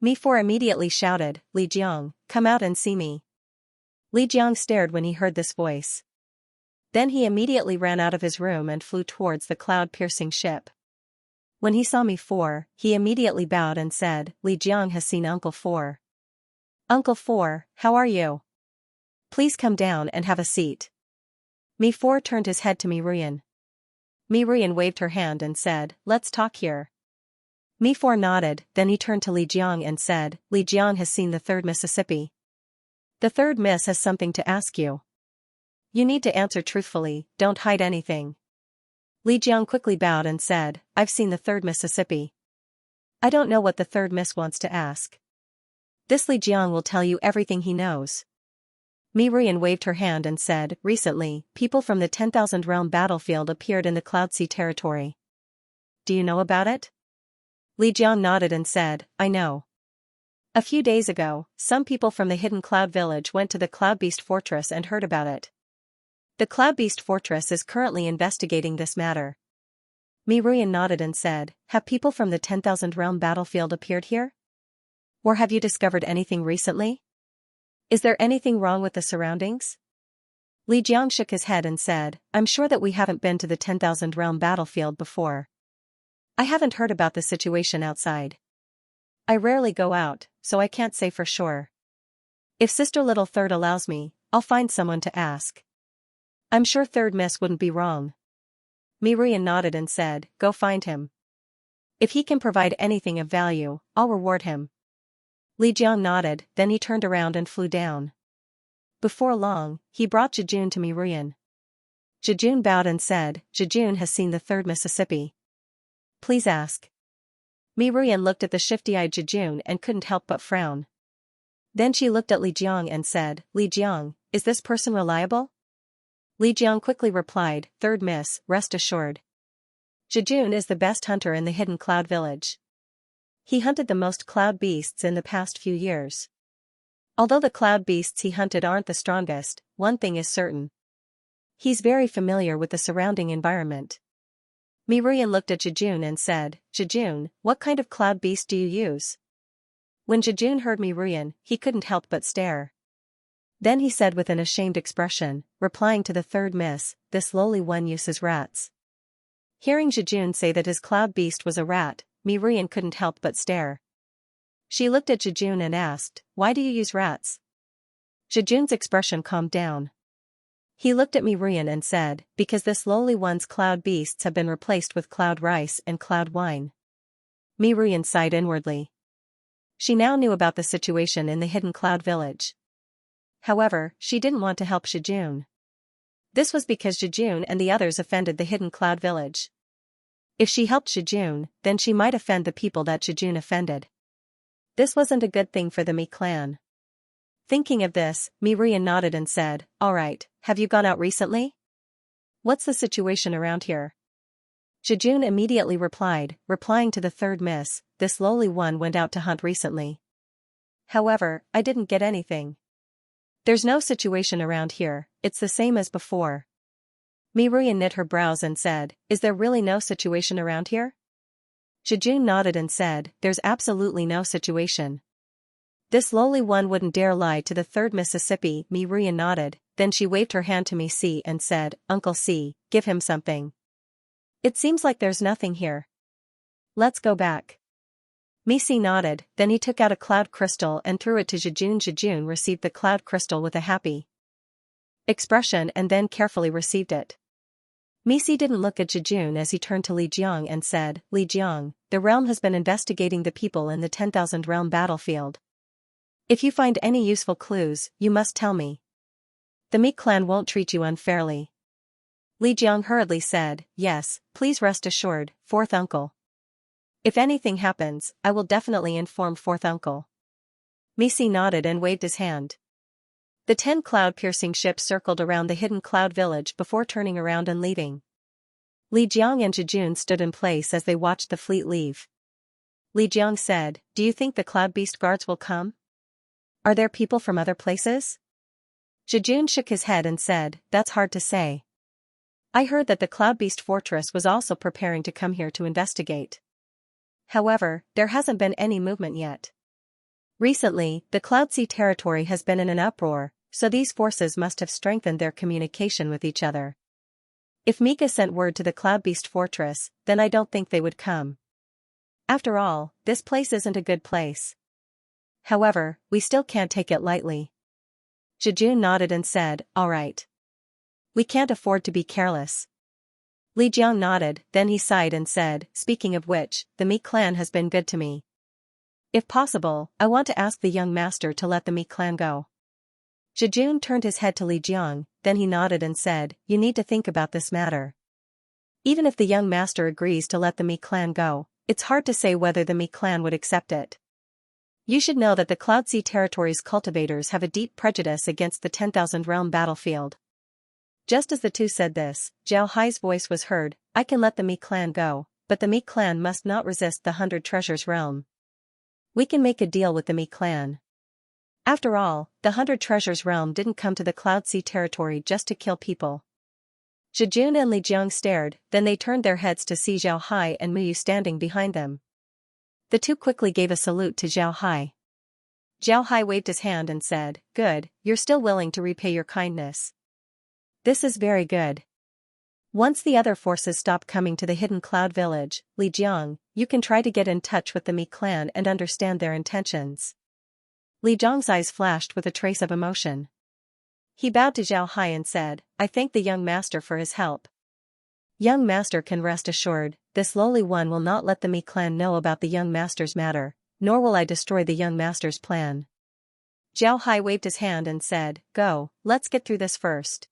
Mi4 immediately shouted, "Li Jiang, come out and see me." Li Jiang stared when he heard this voice. Then he immediately ran out of his room and flew towards the cloud-piercing ship. When he saw Mi4, he immediately bowed and said, "Li Jiang has seen Uncle 4. Uncle 4, how are you? Please come down and have a seat." Mi4 turned his head to Miruyan. Miruyan waved her hand and said, "Let's talk here." Mi4 nodded, then he turned to Li Jiang and said, "Li Jiang has seen the third Mississippi. The third miss has something to ask you. You need to answer truthfully, don't hide anything." Li Jiang quickly bowed and said, "I've seen the third Mississippi. I don't know what the third miss wants to ask." This Li Jiang will tell you everything he knows. Miruyan waved her hand and said, "Recently, people from the 10,000 realm battlefield appeared in the Cloud Sea territory. Do you know about it?" Li Jiang nodded and said, "I know. A few days ago, some people from the hidden cloud village went to the Cloud Beast Fortress and heard about it. The Cloud Beast Fortress is currently investigating this matter." Miruyan nodded and said, "Have people from the 10,000 realm battlefield appeared here? Or have you discovered anything recently? Is there anything wrong with the surroundings?" Li Jiang shook his head and said, "I'm sure that we haven't been to the 10,000 realm battlefield before. I haven't heard about the situation outside. I rarely go out, so I can't say for sure. If Sister Little Third allows me, I'll find someone to ask. I'm sure Third Miss wouldn't be wrong." Miruyan nodded and said, "Go find him. If he can provide anything of value, I'll reward him." Li Jiang nodded, then he turned around and flew down. Before long, he brought Jejun to Miruyan. Jejun bowed and said, "Jejun has seen the third Mississippi. Please ask." Miruyan looked at the shifty-eyed Jejun and couldn't help but frown. Then she looked at Li Jiang and said, "Li Jiang, is this person reliable?" Li Jiang quickly replied, "Third miss, rest assured. Jejun is the best hunter in the hidden cloud village. He hunted the most cloud beasts in the past few years. Although the cloud beasts he hunted aren't the strongest, one thing is certain. He's very familiar with the surrounding environment." Miruyan looked at Jejun and said, "Jejun, what kind of cloud beast do you use?" When Jejun heard Miruyan, he couldn't help but stare. Then he said with an ashamed expression, replying to the third miss, "This lowly one uses rats." Hearing Jejun say that his cloud beast was a rat, Miruyan couldn't help but stare. She looked at Jejun and asked, "Why do you use rats?" Jejun's expression calmed down. He looked at Miruyan and said, "Because this lowly one's cloud beasts have been replaced with cloud rice and cloud wine." Miruyan sighed inwardly. She now knew about the situation in the hidden cloud village. However, she didn't want to help Shijun. This was because Shijun and the others offended the hidden cloud village. If she helped Shijun, then she might offend the people that Shijun offended. This wasn't a good thing for the Mi clan. Thinking of this, Miria nodded and said, "Alright, have you gone out recently? What's the situation around here?" Shijun immediately replying to the third miss, "This lowly one went out to hunt recently. However, I didn't get anything. There's no situation around here, it's the same as before." Miria knit her brows and said, "Is there really no situation around here?" Shijun nodded and said, "There's absolutely no situation. This lowly one wouldn't dare lie to the third Mississippi." Miria nodded, then she waved her hand to C and said, "Uncle C, give him something. It seems like there's nothing here. Let's go back." C nodded, then he took out a cloud crystal and threw it to Shijun. Shijun received the cloud crystal with a happy expression and then carefully received it. C didn't look at Shijun as he turned to Li Jiang and said, "Li Jiang, the realm has been investigating the people in the 10,000 realm battlefield. If you find any useful clues, you must tell me. The Mi clan won't treat you unfairly." Li Jiang hurriedly said, "Yes, please rest assured, fourth uncle. If anything happens, I will definitely inform fourth uncle." C nodded and waved his hand. The 10 cloud-piercing ships circled around the hidden cloud village before turning around and leaving. Li Jiang and Shijun stood in place as they watched the fleet leave. Li Jiang said, "Do you think the cloud beast guards will come? Are there people from other places?" Shijun shook his head and said, "That's hard to say. I heard that the cloud beast fortress was also preparing to come here to investigate. However, there hasn't been any movement yet. Recently, the Cloud Sea territory has been in an uproar, so these forces must have strengthened their communication with each other. If Mika sent word to the Cloud Beast fortress, then I don't think they would come. After all, this place isn't a good place. However, we still can't take it lightly." Shijun nodded and said, "Alright. We can't afford to be careless." Li Jiang nodded, then he sighed and said, "Speaking of which, the Mi clan has been good to me. If possible, I want to ask the young master to let the Mi clan go." Shijun turned his head to Li Jiang, then he nodded and said, "You need to think about this matter. Even if the young master agrees to let the Mi clan go, it's hard to say whether the Mi clan would accept it. You should know that the Cloud Sea territory's cultivators have a deep prejudice against the 10,000 realm battlefield." Just as the two said this, Zhao Hai's voice was heard, "I can let the Mi clan go, but the Mi clan must not resist the 100 treasures realm. We can make a deal with the Mi clan. After all, the 100 treasures realm didn't come to the Cloud Sea territory just to kill people." Shijun and Li Jiang stared, then they turned their heads to see Zhao Hai and Muyu standing behind them. The two quickly gave a salute to Zhao Hai. Zhao Hai waved his hand and said, "Good, you're still willing to repay your kindness. This is very good. Once the other forces stop coming to the hidden cloud village, Li Jiang, you can try to get in touch with the Mi clan and understand their intentions." Li Jiang's eyes flashed with a trace of emotion. He bowed to Zhao Hai and said, "I thank the young master for his help. Young master can rest assured, this lowly one will not let the Mi clan know about the young master's matter, nor will I destroy the young master's plan." Zhao Hai waved his hand and said, "Go, let's get through this first."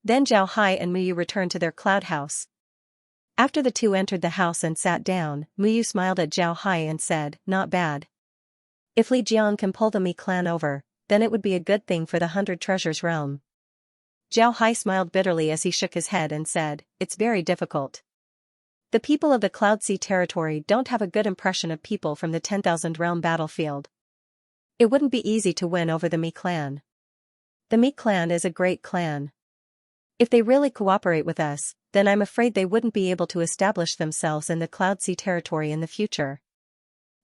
Then Zhao Hai and Muyu returned to their cloud house. After the two entered the house and sat down, Muyu smiled at Zhao Hai and said, "Not bad. If Li Jiang can pull the Mi clan over, then it would be a good thing for the 100 treasures realm." Zhao Hai smiled bitterly as he shook his head and said, "It's very difficult. The people of the Cloud Sea territory don't have a good impression of people from the 10,000 realm battlefield. It wouldn't be easy to win over the Mi clan. The Mi clan is a great clan. If they really cooperate with us, then I'm afraid they wouldn't be able to establish themselves in the Cloud Sea territory in the future.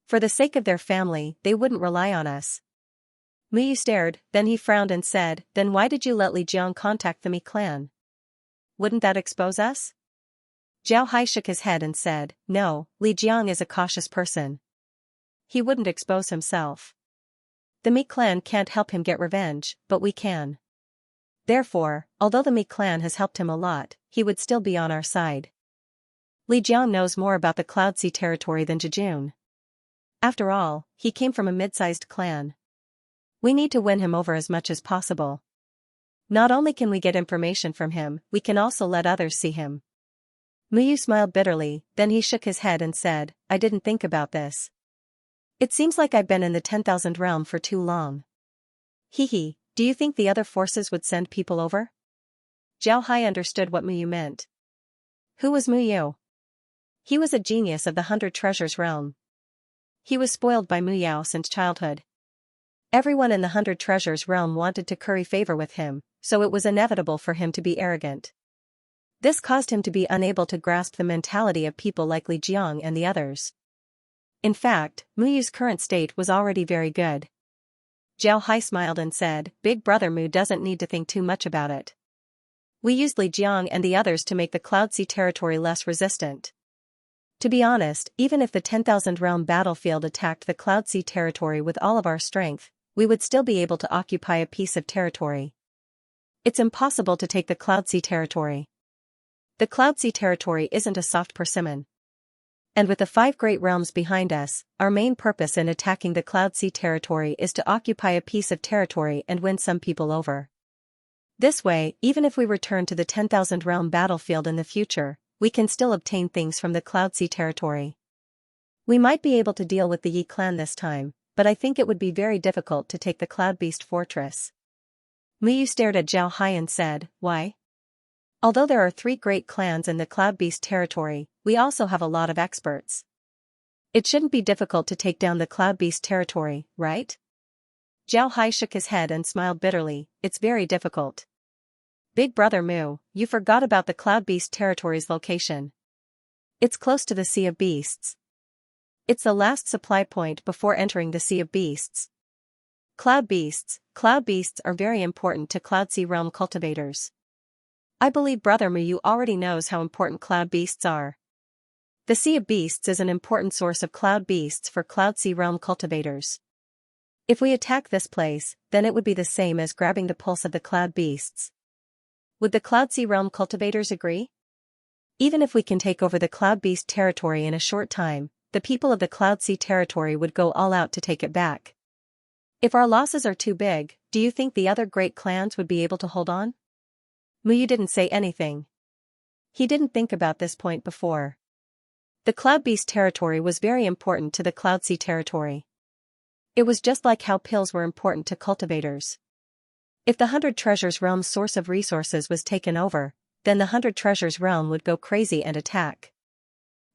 For the sake of their family, they wouldn't rely on us." Muyu stared, then he frowned and said, "Then why did you let Li Jiang contact the Mi clan? Wouldn't that expose us?" Zhao Hai shook his head and said, "No, Li Jiang is a cautious person. He wouldn't expose himself. The Mi clan can't help him get revenge, but we can. Therefore, although the Mi clan has helped him a lot, he would still be on our side. Li Jiang knows more about the Cloud Sea territory than Jejun. After all, he came from a mid-sized clan. We need to win him over as much as possible. Not only can we get information from him, we can also let others see him. Muyu smiled bitterly, then he shook his head and said, I didn't think about this. It seems like I've been in the 10,000 realm for too long. Hehe, do you think the other forces would send people over? Zhao Hai understood what Muyu meant. Who was Muyu? He was a genius of the 100 Treasures realm. He was spoiled by Mu Yao since childhood. Everyone in the 100 Treasures realm wanted to curry favor with him, so it was inevitable for him to be arrogant. This caused him to be unable to grasp the mentality of people like Li Jiang and the others. In fact, Muyu's current state was already very good. Zhao Hai smiled and said, Big Brother Mu doesn't need to think too much about it. We used Li Jiang and the others to make the Cloud Sea territory less resistant. To be honest, even if the 10,000 realm battlefield attacked the Cloud Sea territory with all of our strength, we would still be able to occupy a piece of territory. It's impossible to take the Cloud Sea territory. The Cloud Sea territory isn't a soft persimmon. And with the 5 great realms behind us, our main purpose in attacking the Cloud Sea territory is to occupy a piece of territory and win some people over. This way, even if we return to the 10,000 realm battlefield in the future, we can still obtain things from the Cloud Sea territory. We might be able to deal with the Yi clan this time, but I think it would be very difficult to take the Cloud Beast fortress. Muyu stared at Zhao Hai and said, Why? Although there are 3 great clans in the Cloud Beast territory, we also have a lot of experts. It shouldn't be difficult to take down the Cloud Beast territory, right? Zhao Hai shook his head and smiled bitterly, It's very difficult. Big Brother Mu, you forgot about the Cloud Beast territory's location. It's close to the Sea of Beasts. It's the last supply point before entering the Sea of Beasts. Cloud Beasts are very important to Cloud Sea realm cultivators. I believe Brother Mu already knows how important Cloud Beasts are. The Sea of Beasts is an important source of Cloud Beasts for Cloud Sea realm cultivators. If we attack this place, then it would be the same as grabbing the pulse of the Cloud Beasts. Would the Cloud Sea realm cultivators agree? Even if we can take over the Cloud Beast territory in a short time, the people of the Cloud Sea territory would go all out to take it back. If our losses are too big, do you think the other great clans would be able to hold on? Muyu didn't say anything. He didn't think about this point before. The Cloud Beast territory was very important to the Cloud Sea territory. It was just like how pills were important to cultivators. If the 100 Treasures realm's source of resources was taken over, then the 100 Treasures realm would go crazy and attack.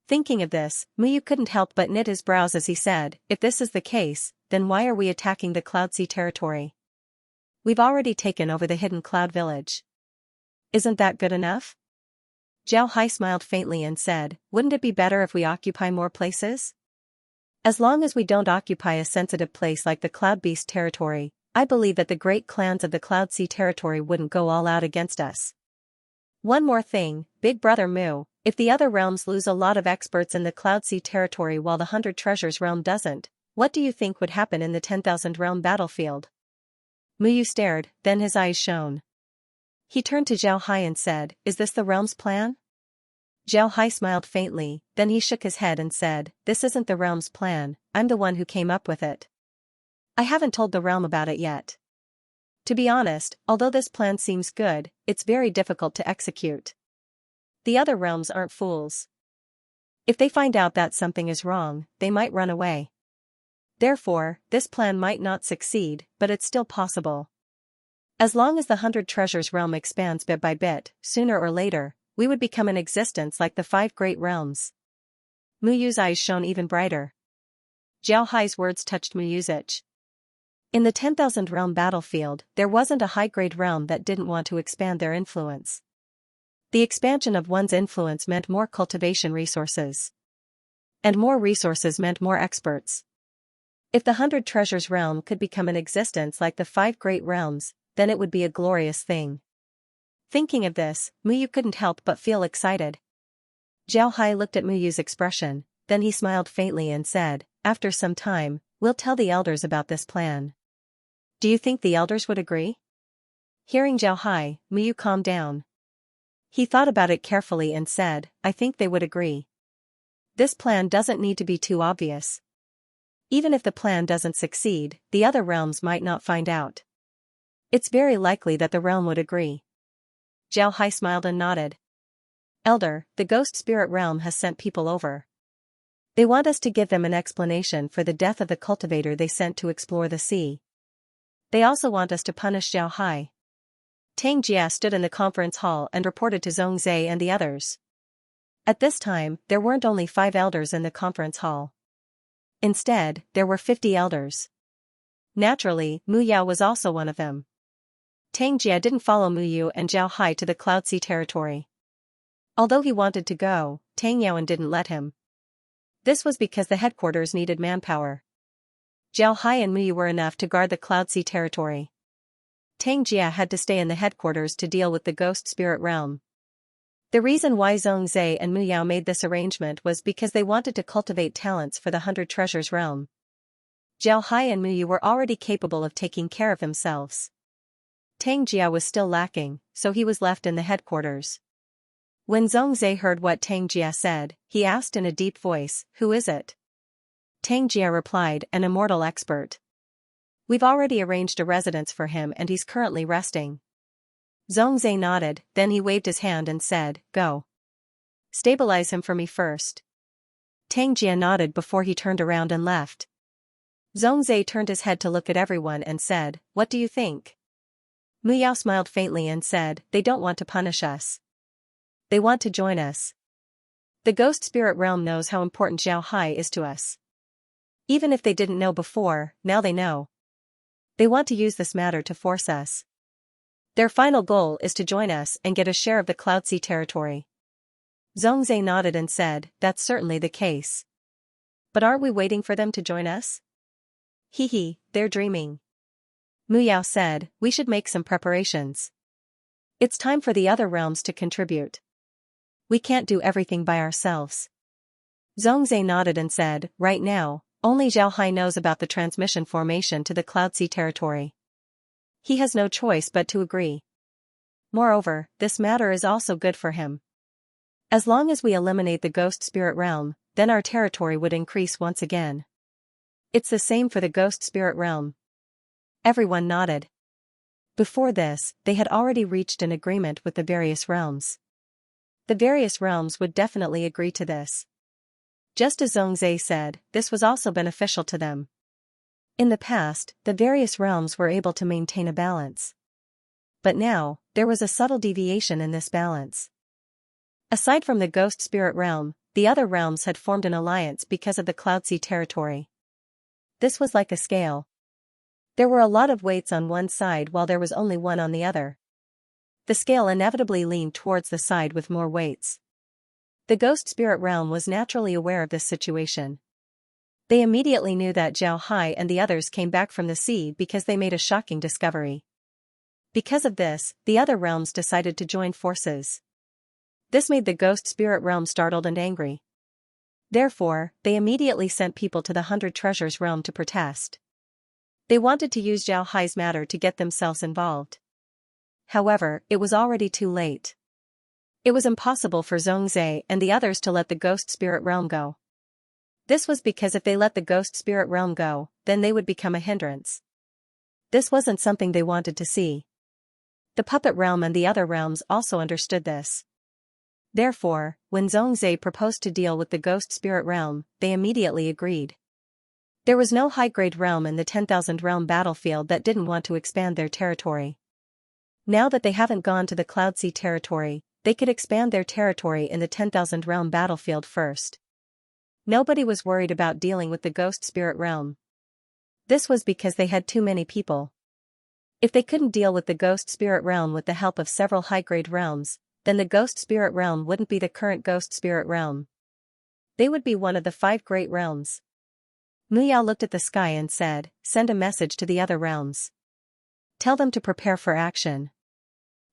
Thinking of this, Muyu couldn't help but knit his brows as he said, If this is the case, then why are we attacking the Cloud Sea territory? We've already taken over the hidden cloud village. Isn't that good enough? Zhao Hai smiled faintly and said, Wouldn't it be better if we occupy more places? As long as we don't occupy a sensitive place like the Cloud Beast territory, I believe that the great clans of the Cloud Sea territory wouldn't go all out against us. One more thing, Big Brother Mu, if the other realms lose a lot of experts in the Cloud Sea territory while the 100 Treasures realm doesn't, what do you think would happen in the 10,000 realm battlefield? Muyu stared, then his eyes shone. He turned to Zhao Hai and said, Is this the realm's plan? Zhao Hai smiled faintly, then he shook his head and said, This isn't the realm's plan, I'm the one who came up with it. I haven't told the realm about it yet. To be honest, although this plan seems good, it's very difficult to execute. The other realms aren't fools. If they find out that something is wrong, they might run away. Therefore, this plan might not succeed, but it's still possible. As long as the 100 Treasures realm expands bit by bit, sooner or later, we would become in existence like the 5 great realms. Muyu's eyes shone even brighter. Zhao Hai's words touched Muyu's itch. In the 10,000 realm battlefield, there wasn't a high-grade realm that didn't want to expand their influence. The expansion of one's influence meant more cultivation resources. And more resources meant more experts. If the 100 Treasures realm could become in existence like the 5 great realms, then it would be a glorious thing. Thinking of this, Muyu couldn't help but feel excited. Zhao Hai looked at Muyu's expression, then he smiled faintly and said, After some time, we'll tell the elders about this plan. Do you think the elders would agree? Hearing Zhao Hai, Muyu calmed down. He thought about it carefully and said, I think they would agree. This plan doesn't need to be too obvious. Even if the plan doesn't succeed, the other realms might not find out. It's very likely that the realm would agree. Xiao Hai smiled and nodded. Elder, the ghost spirit realm has sent people over. They want us to give them an explanation for the death of the cultivator they sent to explore the sea. They also want us to punish Xiao Hai. Tang Jia stood in the conference hall and reported to Zhongzhe and the others. At this time, there weren't only 5 elders in the conference hall. Instead, there were 50 elders. Naturally, Mu Yao was also one of them. Tang Jia didn't follow Mu Yu and Zhao Hai to the Cloud Sea territory. Although he wanted to go, Tang Yaoan didn't let him. This was because the headquarters needed manpower. Zhao Hai and Mu Yu were enough to guard the Cloud Sea territory. Tang Jia had to stay in the headquarters to deal with the ghost spirit realm. The reason why Zhongzhe and Mu Yao made this arrangement was because they wanted to cultivate talents for the 100 Treasures realm. Zhao Hai and Mu Yu were already capable of taking care of themselves. Tang Jia was still lacking, so he was left in the headquarters. When Zhongzhe heard what Tang Jia said, he asked in a deep voice, "Who is it?" Tang Jia replied, "An immortal expert. We've already arranged a residence for him and he's currently resting." Zhongzhe nodded, then he waved his hand and said, "Go. Stabilize him for me first." Tang Jia nodded before he turned around and left. Zhongzhe turned his head to look at everyone and said, "What do you think?" Mu Yao smiled faintly and said, "They don't want to punish us. They want to join us. The ghost spirit realm knows how important Zhao Hai is to us. Even if they didn't know before, now they know. They want to use this matter to force us. Their final goal is to join us and get a share of the Cloud Sea territory." Zhongzhe nodded and said, "That's certainly the case. But aren't we waiting for them to join us?" "Hee, they're dreaming." Mu Yao said, "We should make some preparations. It's time for the other realms to contribute. We can't do everything by ourselves." Zhongzhe nodded and said, "Right now, only Zhao Hai knows about the transmission formation to the Cloud Sea territory. He has no choice but to agree. Moreover, this matter is also good for him. As long as we eliminate the ghost spirit realm, then our territory would increase once again. It's the same for the ghost spirit realm." Everyone nodded. Before this, they had already reached an agreement with the various realms. The various realms would definitely agree to this. Just as Zhongzhe said, this was also beneficial to them. In the past, the various realms were able to maintain a balance. But now, there was a subtle deviation in this balance. Aside from the ghost spirit realm, the other realms had formed an alliance because of the Cloud Sea territory. This was like a scale. There were a lot of weights on one side while there was only one on the other. The scale inevitably leaned towards the side with more weights. The ghost spirit realm was naturally aware of this situation. They immediately knew that Zhao Hai and the others came back from the sea because they made a shocking discovery. Because of this, the other realms decided to join forces. This made the ghost spirit realm startled and angry. Therefore, they immediately sent people to the 100 Treasures realm to protest. They wanted to use Zhao Hai's matter to get themselves involved. However, it was already too late. It was impossible for Zhongzhe and the others to let the ghost spirit realm go. This was because if they let the ghost spirit realm go, then they would become a hindrance. This wasn't something they wanted to see. The puppet realm and the other realms also understood this. Therefore, when Zhongzhe proposed to deal with the ghost spirit realm, they immediately agreed. There was no high-grade realm in the 10,000 realm battlefield that didn't want to expand their territory. Now that they haven't gone to the Cloud Sea territory, they could expand their territory in the 10,000 realm battlefield first. Nobody was worried about dealing with the ghost spirit realm. This was because they had too many people. If they couldn't deal with the ghost spirit realm with the help of several high-grade realms, then the ghost spirit realm wouldn't be the current ghost spirit realm. They would be one of the 5 great realms. Mu Yao looked at the sky and said, "Send a message to the other realms. Tell them to prepare for action.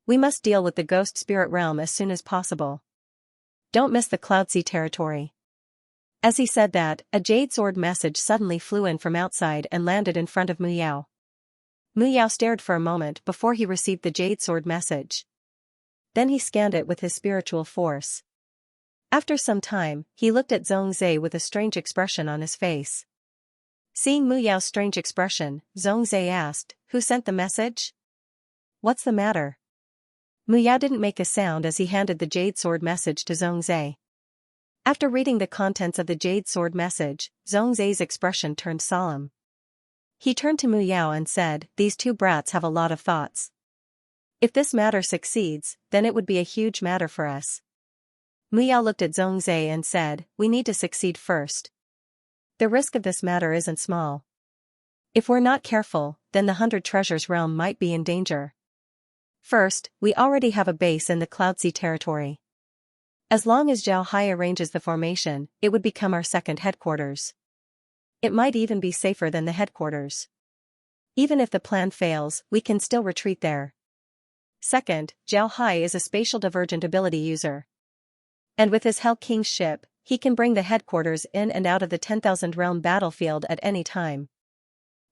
We must deal with the ghost spirit realm as soon as possible. Don't miss the Cloud Sea territory." As he said that, a jade sword message suddenly flew in from outside and landed in front of Mu Yao. Mu Yao stared for a moment before he received the jade sword message. Then he scanned it with his spiritual force. After some time, he looked at Zhongzhe with a strange expression on his face. Seeing Mu Yao's strange expression, Zhongzhe asked, "Who sent the message? What's the matter?" Mu Yao didn't make a sound as he handed the jade sword message to Zhongzhe. After reading the contents of the jade sword message, Zhongzhe's expression turned solemn. He turned to Mu Yao and said, "These two brats have a lot of thoughts. If this matter succeeds, then it would be a huge matter for us." Mu Yao looked at Zhongzhe and said, "We need to succeed first. The risk of this matter isn't small. If we're not careful, then the 100 Treasures realm might be in danger. First, we already have a base in the Cloud Sea territory. As long as Zhao Hai arranges the formation, it would become our second headquarters. It might even be safer than the headquarters. Even if the plan fails, we can still retreat there. Second, Zhao Hai is a spatial divergent ability user. And with his Hell King's ship, he can bring the headquarters in and out of the 10,000 realm battlefield at any time.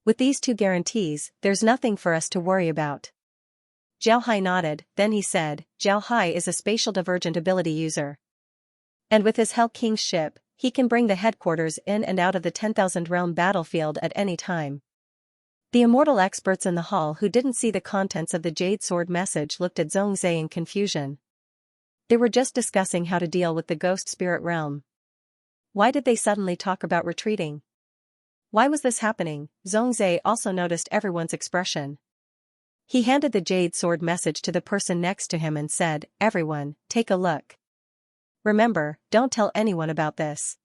With these two guarantees, there's nothing for us to worry about." Zhao Hai nodded, then he said, "Zhao Hai is a spatial divergent ability user. And with his Hell King's ship, he can bring the headquarters in and out of the 10,000 realm battlefield at any time." The immortal experts in the hall who didn't see the contents of the jade sword message looked at Zhongzhe in confusion. They were just discussing how to deal with the ghost spirit realm. Why did they suddenly talk about retreating? Why was this happening? Zhongzhe also noticed everyone's expression. He handed the jade sword message to the person next to him and said, "Everyone, take a look. Remember, don't tell anyone about this."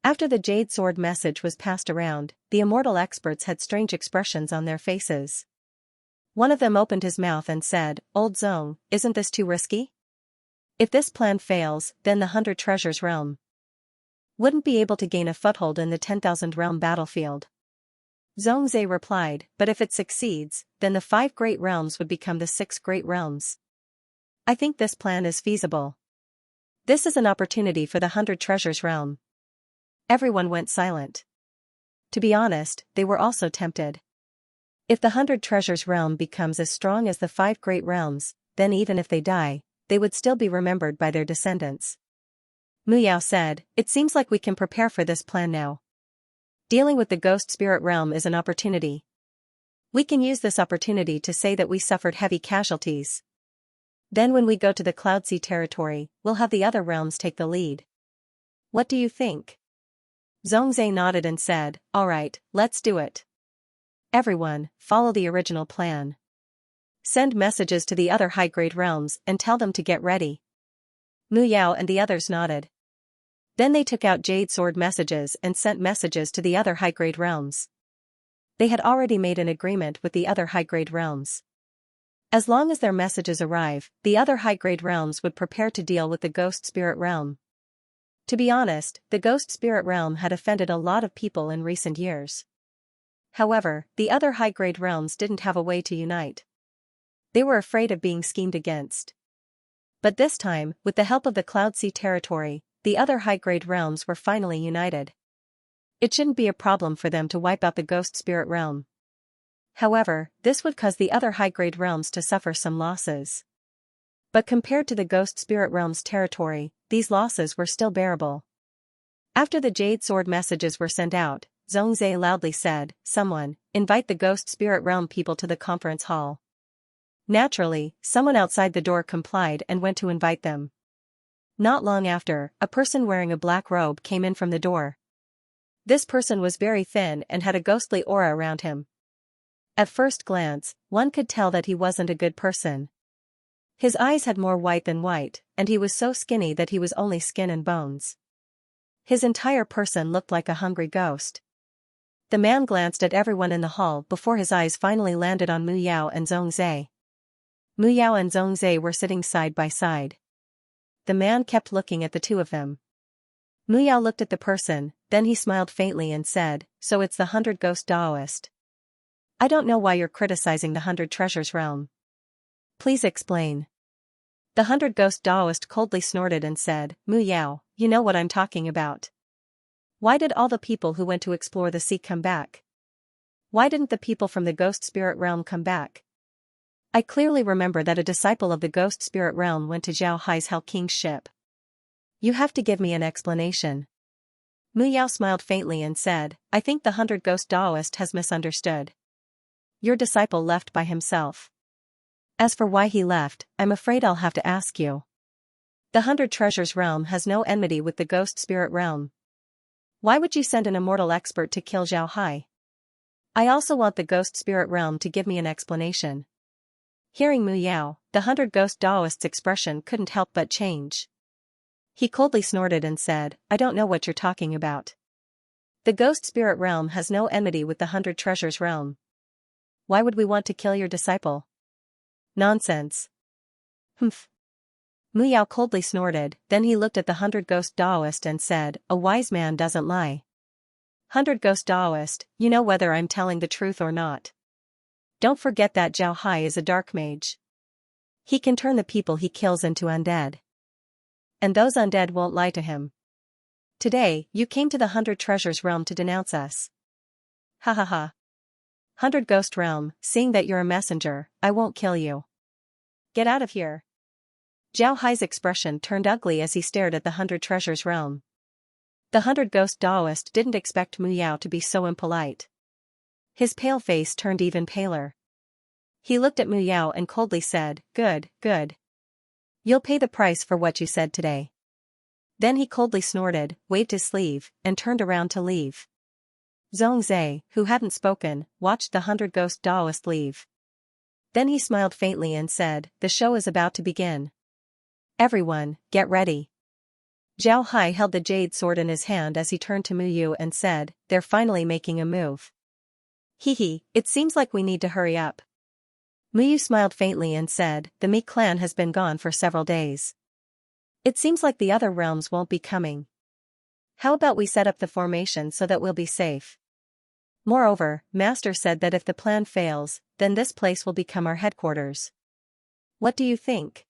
After the jade sword message was passed around, the immortal experts had strange expressions on their faces. One of them opened his mouth and said, "Old Zong, isn't this too risky? If this plan fails, then the 100 Treasures realm wouldn't be able to gain a foothold in the 10,000 realm battlefield." Zhongzhe replied, "But if it succeeds, then the 5 great realms would become the 6 great realms. I think this plan is feasible. This is an opportunity for the 100 Treasures realm." Everyone went silent. To be honest, they were also tempted. If the 100 Treasures realm becomes as strong as the 5 great realms, then even if they die, they would still be remembered by their descendants. Mu Yao said, "It seems like we can prepare for this plan now. Dealing with the ghost spirit realm is an opportunity. We can use this opportunity to say that we suffered heavy casualties. Then when we go to the Cloud Sea territory, we'll have the other realms take the lead. What do you think?" Zhongzhe nodded and said, "All right, let's do it. Everyone, follow the original plan. Send messages to the other high-grade realms and tell them to get ready." Mu Yao and the others nodded. Then they took out jade sword messages and sent messages to the other high-grade realms. They had already made an agreement with the other high-grade realms. As long as their messages arrive, the other high-grade realms would prepare to deal with the ghost spirit realm. To be honest, the ghost spirit realm had offended a lot of people in recent years. However, the other high-grade realms didn't have a way to unite. They were afraid of being schemed against. But this time, with the help of the Cloud Sea territory, the other high-grade realms were finally united. It shouldn't be a problem for them to wipe out the ghost spirit realm. However, this would cause the other high-grade realms to suffer some losses. But compared to the ghost spirit realm's territory, these losses were still bearable. After the jade sword messages were sent out, Zhongzhe loudly said, "Someone, invite the ghost spirit realm people to the conference hall." Naturally, someone outside the door complied and went to invite them. Not long after, a person wearing a black robe came in from the door. This person was very thin and had a ghostly aura around him. At first glance, one could tell that he wasn't a good person. His eyes had more white than white, and he was so skinny that he was only skin and bones. His entire person looked like a hungry ghost. The man glanced at everyone in the hall before his eyes finally landed on Mu Yao and Zhongzhe. Mu Yao and Zhongzhe were sitting side by side. The man kept looking at the two of them. Mu Yao looked at the person, then he smiled faintly and said, "So it's the 100 Ghost Daoist. I don't know why you're criticizing the 100 Treasures realm. Please explain." The 100 Ghost Daoist coldly snorted and said, "Mu Yao, you know what I'm talking about. Why did all the people who went to explore the sea come back? Why didn't the people from the ghost spirit realm come back? I clearly remember that a disciple of the ghost spirit realm went to Zhao Hai's Hell King's ship. You have to give me an explanation." Mu Yao smiled faintly and said, I think the 100 Ghost Daoist has misunderstood. Your disciple left by himself. As for why he left, I'm afraid I'll have to ask you. The 100 Treasures realm has no enmity with the Ghost Spirit realm. Why would you send an immortal expert to kill Zhao Hai? I also want the Ghost Spirit realm to give me an explanation. Hearing Mu Yao, the 100 Ghost Daoist's expression couldn't help but change. He coldly snorted and said, I don't know what you're talking about. The Ghost Spirit realm has no enmity with the 100 Treasures realm. Why would we want to kill your disciple? Nonsense. Humph. Mu Yao coldly snorted, then he looked at the 100 Ghost Daoist and said, a wise man doesn't lie. 100 Ghost Daoist, you know whether I'm telling the truth or not. Don't forget that Zhao Hai is a dark mage. He can turn the people he kills into undead. And those undead won't lie to him. Today, you came to the 100 Treasures realm to denounce us. Ha ha ha. 100 Ghost realm, seeing that you're a messenger, I won't kill you. Get out of here. Zhao Hai's expression turned ugly as he stared at the 100 Treasures realm. The 100 Ghost Daoist didn't expect Mu Yao to be so impolite. His pale face turned even paler. He looked at Mu Yao and coldly said, good, good. You'll pay the price for what you said today. Then he coldly snorted, waved his sleeve, and turned around to leave. Zhongzhe, who hadn't spoken, watched the 100 Ghost Daoist leave. Then he smiled faintly and said, the show is about to begin. Everyone, get ready. Zhao Hai held the jade sword in his hand as he turned to Mu Yu and said, they're finally making a move. Hee, it seems like we need to hurry up. Mu Yu smiled faintly and said, the Mi clan has been gone for several days. It seems like the other realms won't be coming. How about we set up the formation so that we'll be safe? Moreover, Master said that if the plan fails, then this place will become our headquarters. What do you think?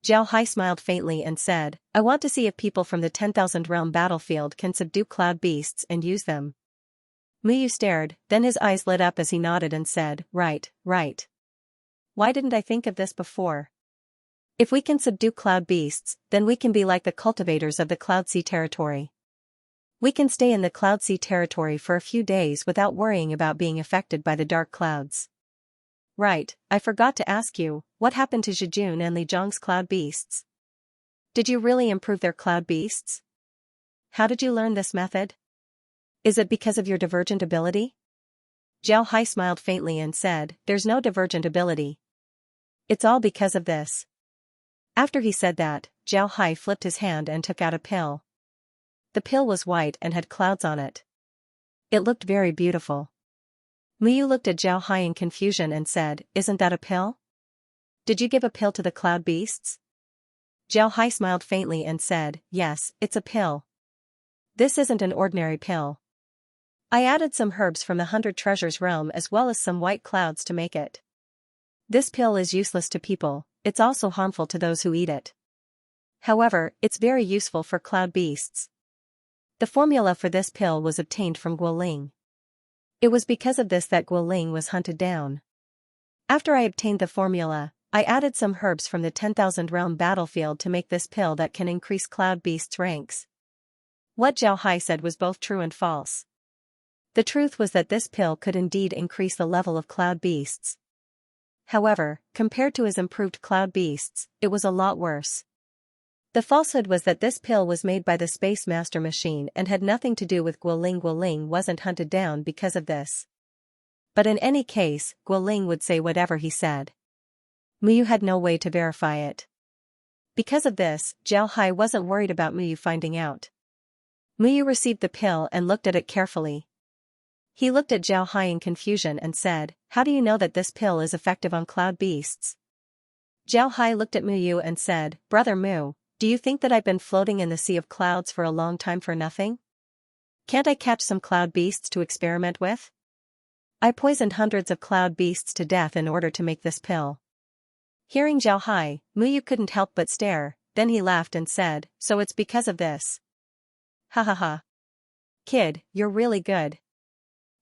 Zhao Hai smiled faintly and said, I want to see if people from the 10,000 realm battlefield can subdue cloud beasts and use them. Mu Yu stared, then his eyes lit up as he nodded and said, right, right. Why didn't I think of this before? If we can subdue cloud beasts, then we can be like the cultivators of the Cloud Sea territory. We can stay in the Cloud Sea territory for a few days without worrying about being affected by the dark clouds. Right, I forgot to ask you, what happened to Zhijun and Li Zhong's cloud beasts? Did you really improve their cloud beasts? How did you learn this method? Is it because of your divergent ability? Zhao Hai smiled faintly and said, there's no divergent ability. It's all because of this. After he said that, Zhao Hai flipped his hand and took out a pill. The pill was white and had clouds on it. It looked very beautiful. Mu Yu looked at Zhao Hai in confusion and said, isn't that a pill? Did you give a pill to the cloud beasts? Zhao Hai smiled faintly and said, yes, it's a pill. This isn't an ordinary pill. I added some herbs from the 100 Treasures realm as well as some white clouds to make it. This pill is useless to people, it's also harmful to those who eat it. However, it's very useful for cloud beasts. The formula for this pill was obtained from Guoling. It was because of this that Guoling was hunted down. After I obtained the formula, I added some herbs from the 10,000 realm battlefield to make this pill that can increase cloud beasts' ranks. What Zhao Hai said was both true and false. The truth was that this pill could indeed increase the level of cloud beasts. However, compared to his improved cloud beasts, it was a lot worse. The falsehood was that this pill was made by the Space Master machine and had nothing to do with Guoling. Guoling wasn't hunted down because of this. But in any case, Guoling would say whatever he said. Mu Yu had no way to verify it. Because of this, Zhao Hai wasn't worried about Mu Yu finding out. Mu Yu received the pill and looked at it carefully. He looked at Zhao Hai in confusion and said, how do you know that this pill is effective on cloud beasts? Zhao Hai looked at Mu Yu and said, Brother Mu, do you think that I've been floating in the sea of clouds for a long time for nothing? Can't I catch some cloud beasts to experiment with? I poisoned hundreds of cloud beasts to death in order to make this pill. Hearing Zhao Hai, Mu Yu couldn't help but stare, then he laughed and said, so it's because of this. Ha ha ha. Kid, you're really good.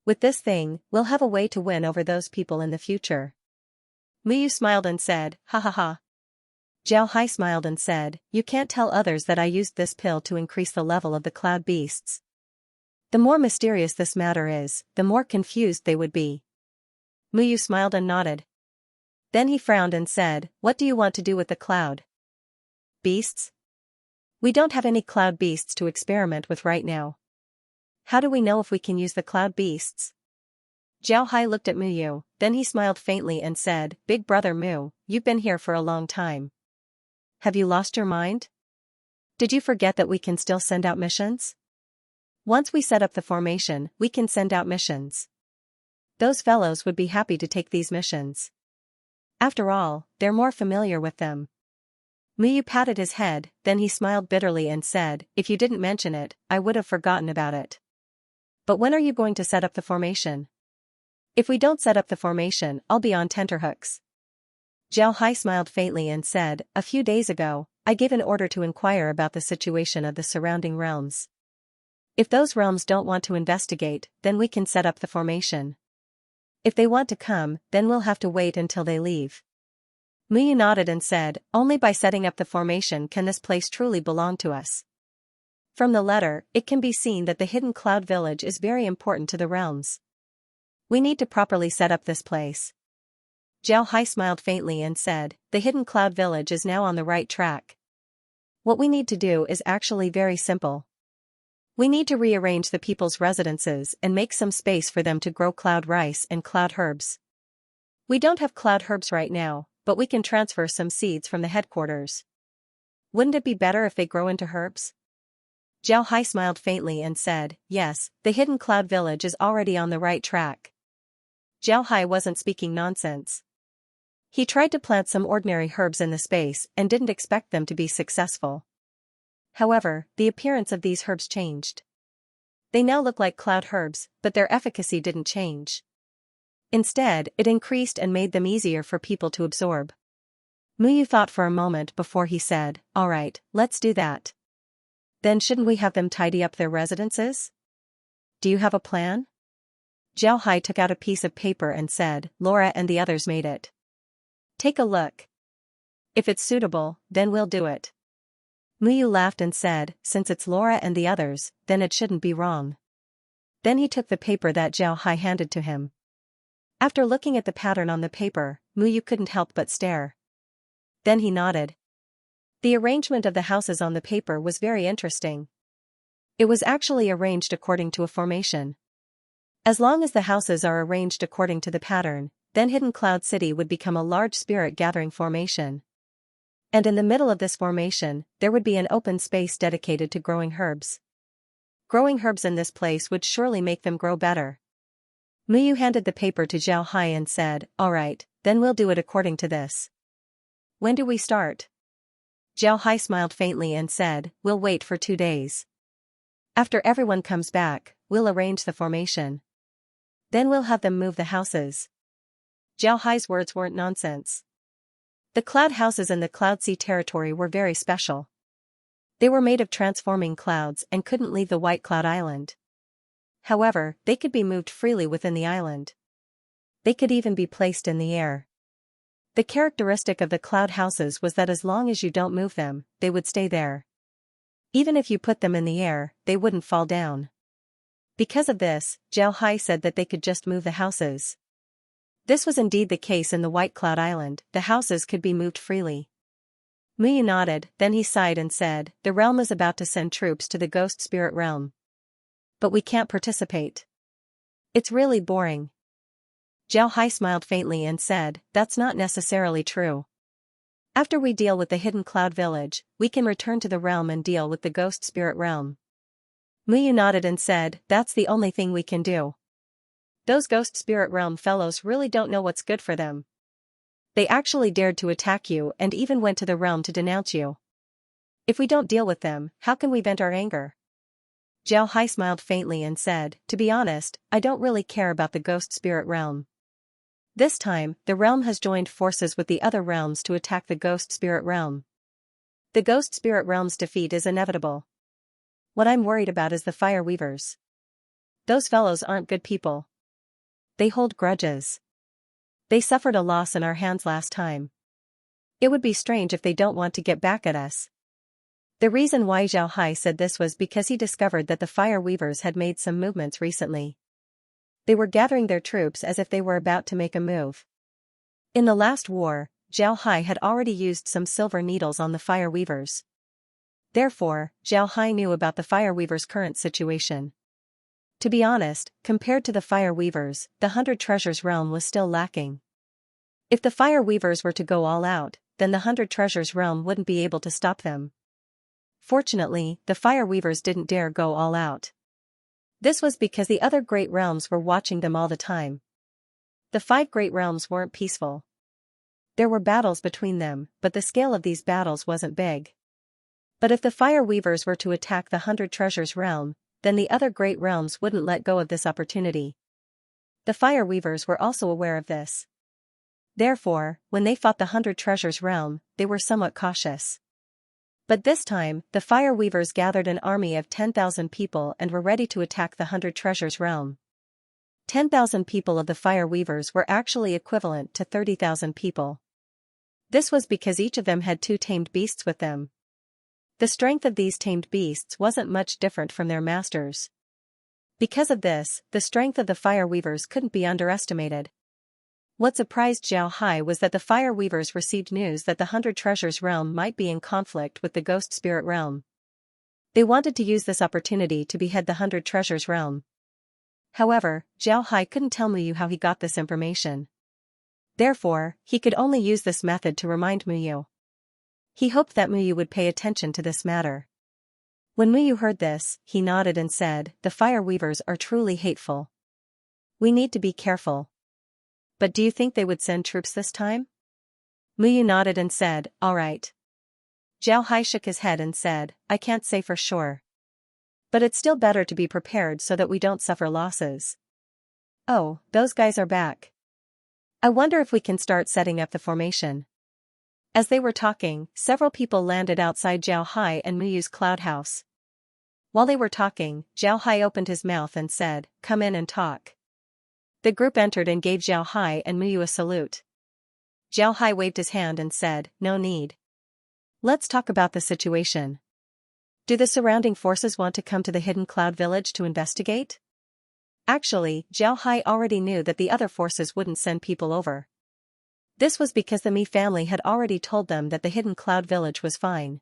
With this thing, we'll have a way to win over those people in the future. Mu Yu smiled and said, ha ha ha. Zhao Hai smiled and said, you can't tell others that I used this pill to increase the level of the cloud beasts. The more mysterious this matter is, the more confused they would be. Muyu smiled and nodded. Then he frowned and said, "What do you want to do with the cloud? Beasts? We don't have any cloud beasts to experiment with right now. How do we know if we can use the cloud beasts?" Zhao Hai looked at Muyu, then he smiled faintly and said, "Big brother Mu, you've been here for a long time. Have you lost your mind? Did you forget that we can still send out missions? Once we set up the formation, we can send out missions. Those fellows would be happy to take these missions. After all, they're more familiar with them." Muyu patted his head, then he smiled bitterly and said, "If you didn't mention it, I would have forgotten about it. But when are you going to set up the formation? If we don't set up the formation, I'll be on tenterhooks." Zhao Hai smiled faintly and said, "A few days ago, I gave an order to inquire about the situation of the surrounding realms. If those realms don't want to investigate, then we can set up the formation. If they want to come, then we'll have to wait until they leave." Muyu nodded and said, "Only by setting up the formation can this place truly belong to us." From the letter, it can be seen that the hidden cloud village is very important to the realms. We need to properly set up this place. Zhao Hai smiled faintly and said, "The hidden cloud village is now on the right track. What we need to do is actually very simple. We need to rearrange the people's residences and make some space for them to grow cloud rice and cloud herbs. We don't have cloud herbs right now, but we can transfer some seeds from the headquarters. Wouldn't it be better if they grow into herbs?" Zhao Hai smiled faintly and said, "Yes, the hidden cloud village is already on the right track." Zhao Hai wasn't speaking nonsense. He tried to plant some ordinary herbs in the space and didn't expect them to be successful. However, the appearance of these herbs changed. They now look like cloud herbs, but their efficacy didn't change. Instead, it increased and made them easier for people to absorb. Muyu thought for a moment before he said, "All right, let's do that. Then shouldn't we have them tidy up their residences? Do you have a plan?" Zhao Hai took out a piece of paper and said, "Laura and the others made it. Take a look. If it's suitable, then we'll do it." Muyu laughed and said, "Since it's Laura and the others, then it shouldn't be wrong." Then he took the paper that Zhao Hai handed to him. After looking at the pattern on the paper, Muyu couldn't help but stare. Then he nodded. The arrangement of the houses on the paper was very interesting. It was actually arranged according to a formation. As long as the houses are arranged according to the pattern, then Hidden Cloud City would become a large spirit-gathering formation. And in the middle of this formation, there would be an open space dedicated to growing herbs. Growing herbs in this place would surely make them grow better. Muyu handed the paper to Zhao Hai and said, "All right, then we'll do it according to this. When do we start?" Zhao Hai smiled faintly and said, "We'll wait for 2 days. After everyone comes back, we'll arrange the formation. Then we'll have them move the houses." Zhao Hai's words weren't nonsense. The cloud houses in the Cloud Sea territory were very special. They were made of transforming clouds and couldn't leave the White Cloud Island. However, they could be moved freely within the island. They could even be placed in the air. The characteristic of the cloud houses was that as long as you don't move them, they would stay there. Even if you put them in the air, they wouldn't fall down. Because of this, Zhao Hai said that they could just move the houses. This was indeed the case in the White Cloud Island, the houses could be moved freely. Muyu nodded, then he sighed and said, "The realm is about to send troops to the ghost spirit realm. But we can't participate. It's really boring." Zhao Hai smiled faintly and said, "That's not necessarily true. After we deal with the Hidden Cloud Village, we can return to the realm and deal with the ghost spirit realm." Muyu nodded and said, "That's the only thing we can do. Those ghost spirit realm fellows really don't know what's good for them. They actually dared to attack you and even went to the realm to denounce you. If we don't deal with them, how can we vent our anger?" Zhao Hai smiled faintly and said, "To be honest, I don't really care about the ghost spirit realm. This time, the realm has joined forces with the other realms to attack the ghost spirit realm. The ghost spirit realm's defeat is inevitable. What I'm worried about is the fire weavers. Those fellows aren't good people. They hold grudges. They suffered a loss in our hands last time. It would be strange if they don't want to get back at us. The reason why Zhao Hai said this was because he discovered that the fire weavers had made some movements recently. They were gathering their troops as if they were about to make a move. In the last war, Zhao Hai had already used some silver needles on the fire weavers. Therefore, Zhao Hai knew about the fire weavers' current situation. To be honest, compared to the fire weavers, the 100 Treasures realm was still lacking. If the fire weavers were to go all out, then the 100 Treasures realm wouldn't be able to stop them. Fortunately, the fire weavers didn't dare go all out. This was because the other great realms were watching them all the time. The 5 great realms weren't peaceful. There were battles between them, but the scale of these battles wasn't big. But if the fire weavers were to attack the 100 Treasures realm, then the other great realms wouldn't let go of this opportunity. The fire weavers were also aware of this. Therefore, when they fought the 100 Treasures realm, they were somewhat cautious. But this time, the fire weavers gathered an army of 10,000 people and were ready to attack the 100 Treasures realm. 10,000 people of the fire weavers were actually equivalent to 30,000 people. This was because each of them had 2 tamed beasts with them. The strength of these tamed beasts wasn't much different from their masters. Because of this, the strength of the fire weavers couldn't be underestimated. What surprised Zhao Hai was that the fire weavers received news that the 100 Treasures realm might be in conflict with the ghost spirit realm. They wanted to use this opportunity to behead the 100 Treasures realm. However, Zhao Hai couldn't tell Muyu how he got this information. Therefore, he could only use this method to remind Muyu. He hoped that Muyu would pay attention to this matter. When Muyu heard this, he nodded and said, "The fire weavers are truly hateful. We need to be careful. But do you think they would send troops this time?" Muyu nodded and said, "All right." Zhao Hai shook his head and said, "I can't say for sure. But it's still better to be prepared so that we don't suffer losses." "Oh, those guys are back. I wonder if we can start setting up the formation." As they were talking, several people landed outside Zhao Hai and Muyu's cloud house. While they were talking, Zhao Hai opened his mouth and said, "Come in and talk." The group entered and gave Zhao Hai and Muyu a salute. Zhao Hai waved his hand and said, "No need. Let's talk about the situation. Do the surrounding forces want to come to the hidden cloud village to investigate?" Actually, Zhao Hai already knew that the other forces wouldn't send people over. This was because the Mi family had already told them that the hidden cloud village was fine.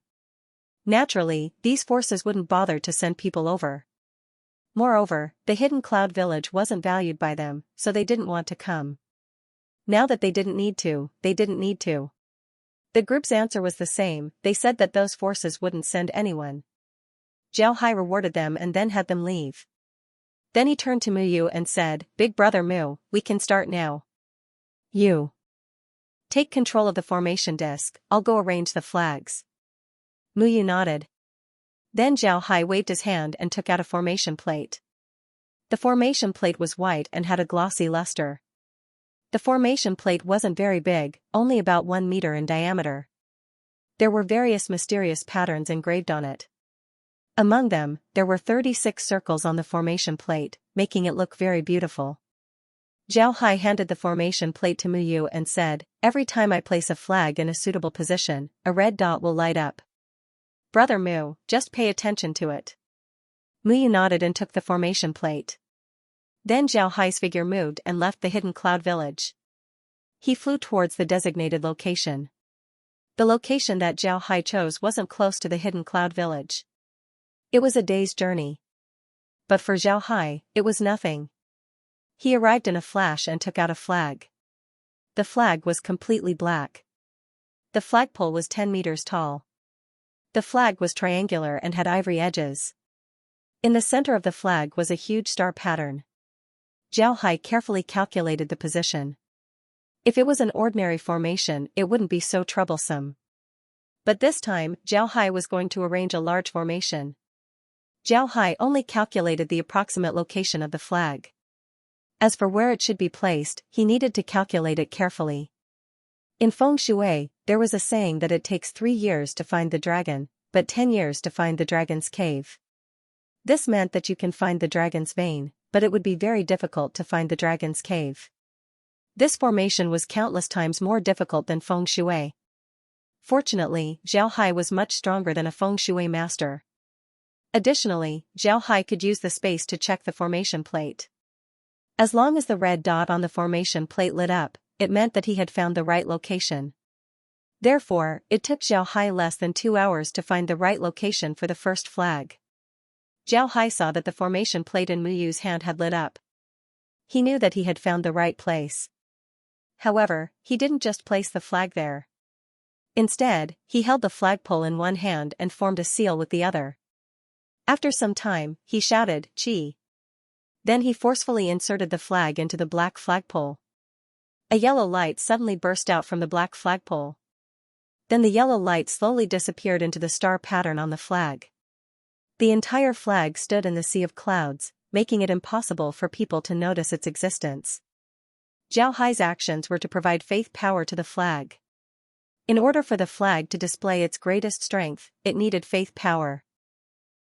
Naturally, these forces wouldn't bother to send people over. Moreover, the hidden cloud village wasn't valued by them, so they didn't want to come. Now that they didn't need to, they didn't need to. The group's answer was the same. They said that those forces wouldn't send anyone. Zhao Hai rewarded them and then had them leave. Then he turned to Muyu and said, "Big brother Mu, we can start now. You take control of the formation disc, I'll go arrange the flags." Muyu nodded. Then Zhao Hai waved his hand and took out a formation plate. The formation plate was white and had a glossy luster. The formation plate wasn't very big, only about 1 meter in diameter. There were various mysterious patterns engraved on it. Among them, there were 36 circles on the formation plate, making it look very beautiful. Zhao Hai handed the formation plate to Muyu and said, "Every time I place a flag in a suitable position, a red dot will light up. Brother Mu, just pay attention to it." Muyu nodded and took the formation plate. Then Zhao Hai's figure moved and left the hidden cloud village. He flew towards the designated location. The location that Zhao Hai chose wasn't close to the hidden cloud village. It was a day's journey. But for Zhao Hai, it was nothing. He arrived in a flash and took out a flag. The flag was completely black. The flagpole was 10 meters tall. The flag was triangular and had ivory edges. In the center of the flag was a huge star pattern. Zhao Hai carefully calculated the position. If it was an ordinary formation, it wouldn't be so troublesome. But this time, Zhao Hai was going to arrange a large formation. Zhao Hai only calculated the approximate location of the flag. As for where it should be placed, he needed to calculate it carefully. In feng shui, there was a saying that it takes 3 years to find the dragon, but 10 years to find the dragon's cave. This meant that you can find the dragon's vein, but it would be very difficult to find the dragon's cave. This formation was countless times more difficult than feng shui. Fortunately, Zhao Hai was much stronger than a feng shui master. Additionally, Zhao Hai could use the space to check the formation plate. As long as the red dot on the formation plate lit up, it meant that he had found the right location. Therefore, it took Zhao Hai less than 2 hours to find the right location for the first flag. Zhao Hai saw that the formation plate in Muyu's hand had lit up. He knew that he had found the right place. However, he didn't just place the flag there. Instead, he held the flagpole in one hand and formed a seal with the other. After some time, he shouted, "Chi." Then he forcefully inserted the flag into the black flagpole. A yellow light suddenly burst out from the black flagpole. Then the yellow light slowly disappeared into the star pattern on the flag. The entire flag stood in the sea of clouds, making it impossible for people to notice its existence. Zhao Hai's actions were to provide faith power to the flag. In order for the flag to display its greatest strength, it needed faith power.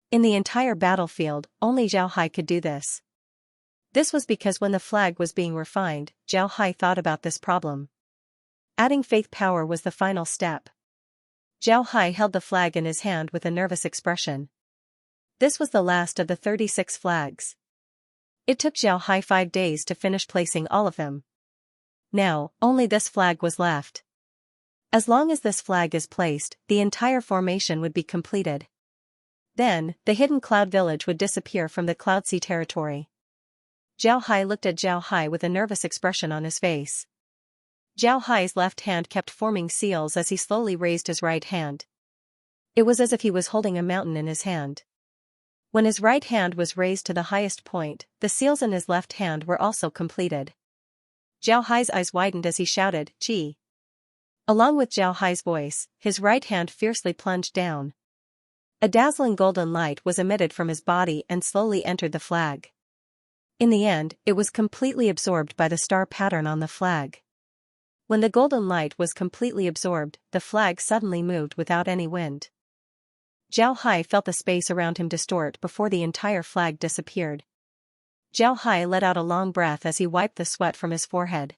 In the entire battlefield, only Zhao Hai could do this. This was because when the flag was being refined, Zhao Hai thought about this problem. Adding faith power was the final step. Zhao Hai held the flag in his hand with a nervous expression. This was the last of the 36 flags. It took Zhao Hai 5 days to finish placing all of them. Now, only this flag was left. As long as this flag is placed, the entire formation would be completed. Then, the hidden cloud village would disappear from the Cloud Sea territory. Zhao Hai looked at Zhao Hai with a nervous expression on his face. Zhao Hai's left hand kept forming seals as he slowly raised his right hand. It was as if he was holding a mountain in his hand. When his right hand was raised to the highest point, the seals in his left hand were also completed. Zhao Hai's eyes widened as he shouted, "Chi." Along with Zhao Hai's voice, his right hand fiercely plunged down. A dazzling golden light was emitted from his body and slowly entered the flag. In the end, it was completely absorbed by the star pattern on the flag. When the golden light was completely absorbed, the flag suddenly moved without any wind. Zhao Hai felt the space around him distort before the entire flag disappeared. Zhao Hai let out a long breath as he wiped the sweat from his forehead.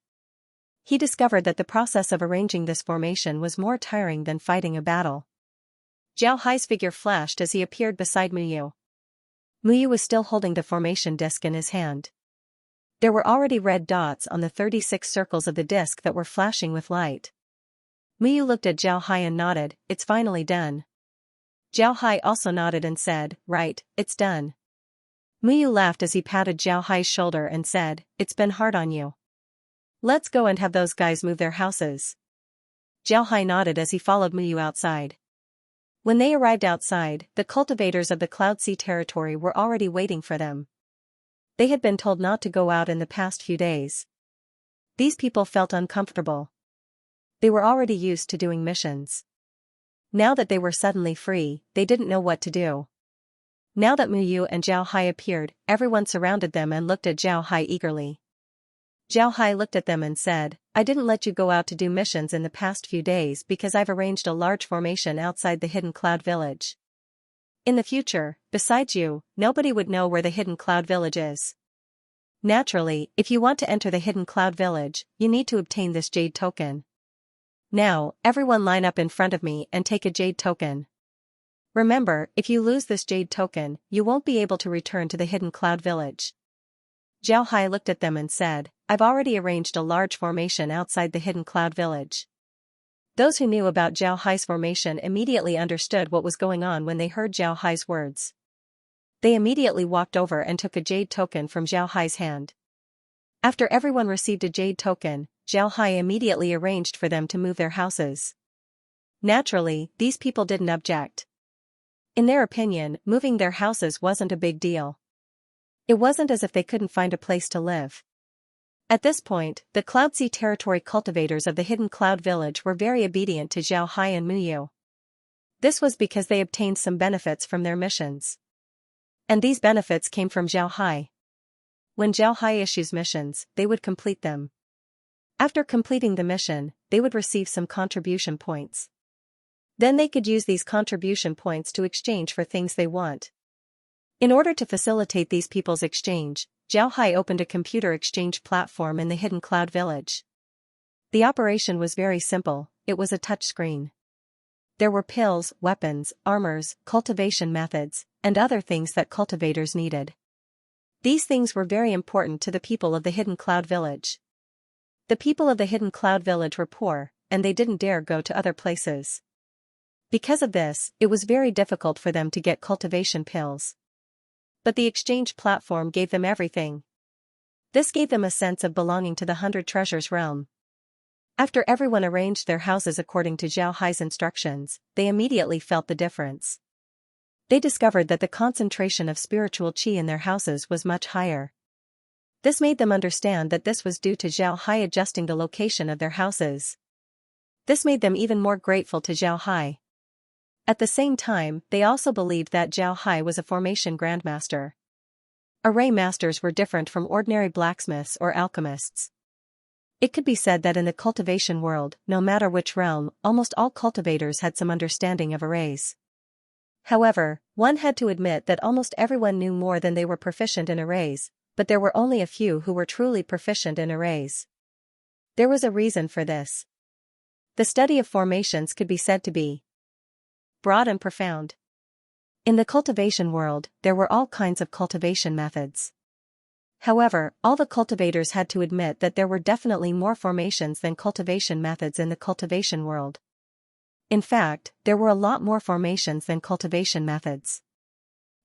He discovered that the process of arranging this formation was more tiring than fighting a battle. Zhao Hai's figure flashed as he appeared beside Muyu. Muyu was still holding the formation disc in his hand. There were already red dots on the 36 circles of the disc that were flashing with light. Muyu looked at Zhao Hai and nodded, "It's finally done." Zhao Hai also nodded and said, "Right, it's done." Muyu laughed as he patted Zhao Hai's shoulder and said, "It's been hard on you. Let's go and have those guys move their houses." Zhao Hai nodded as he followed Muyu outside. When they arrived outside, the cultivators of the Cloud Sea territory were already waiting for them. They had been told not to go out in the past few days. These people felt uncomfortable. They were already used to doing missions. Now that they were suddenly free, they didn't know what to do. Now that Muyu and Zhao Hai appeared, everyone surrounded them and looked at Zhao Hai eagerly. Zhao Hai looked at them and said, "I didn't let you go out to do missions in the past few days because I've arranged a large formation outside the hidden cloud village. In the future, besides you, nobody would know where the hidden cloud village is. Naturally, if you want to enter the hidden cloud village, you need to obtain this jade token. Now, everyone line up in front of me and take a jade token. Remember, if you lose this jade token, you won't be able to return to the hidden cloud village." Zhao Hai looked at them and said, "I've already arranged a large formation outside the hidden cloud village." Those who knew about Zhao Hai's formation immediately understood what was going on when they heard Zhao Hai's words. They immediately walked over and took a jade token from Zhao Hai's hand. After everyone received a jade token, Zhao Hai immediately arranged for them to move their houses. Naturally, these people didn't object. In their opinion, moving their houses wasn't a big deal. It wasn't as if they couldn't find a place to live. At this point, the Cloud Sea territory cultivators of the hidden cloud village were very obedient to Zhao Hai and Muyu. This was because they obtained some benefits from their missions. And these benefits came from Zhao Hai. When Zhao Hai issues missions, they would complete them. After completing the mission, they would receive some contribution points. Then they could use these contribution points to exchange for things they want. In order to facilitate these people's exchange, Zhao Hai opened a computer exchange platform in the hidden cloud village. The operation was very simple, it was a touch screen. There were pills, weapons, armors, cultivation methods, and other things that cultivators needed. These things were very important to the people of the Hidden Cloud Village. The people of the Hidden Cloud Village were poor, and they didn't dare go to other places. Because of this, it was very difficult for them to get cultivation pills. But the exchange platform gave them everything. This gave them a sense of belonging to the 100 Treasures realm. After everyone arranged their houses according to Zhao Hai's instructions, they immediately felt the difference. They discovered that the concentration of spiritual qi in their houses was much higher. This made them understand that this was due to Zhao Hai adjusting the location of their houses. This made them even more grateful to Zhao Hai. At the same time, they also believed that Zhao Hai was a formation grandmaster. Array masters were different from ordinary blacksmiths or alchemists. It could be said that in the cultivation world, no matter which realm, almost all cultivators had some understanding of arrays. However, one had to admit that almost everyone knew more than they were proficient in arrays, but there were only a few who were truly proficient in arrays. There was a reason for this. The study of formations could be said to be broad and profound. In the cultivation world, there were all kinds of cultivation methods. However, all the cultivators had to admit that there were definitely more formations than cultivation methods in the cultivation world. In fact, there were a lot more formations than cultivation methods.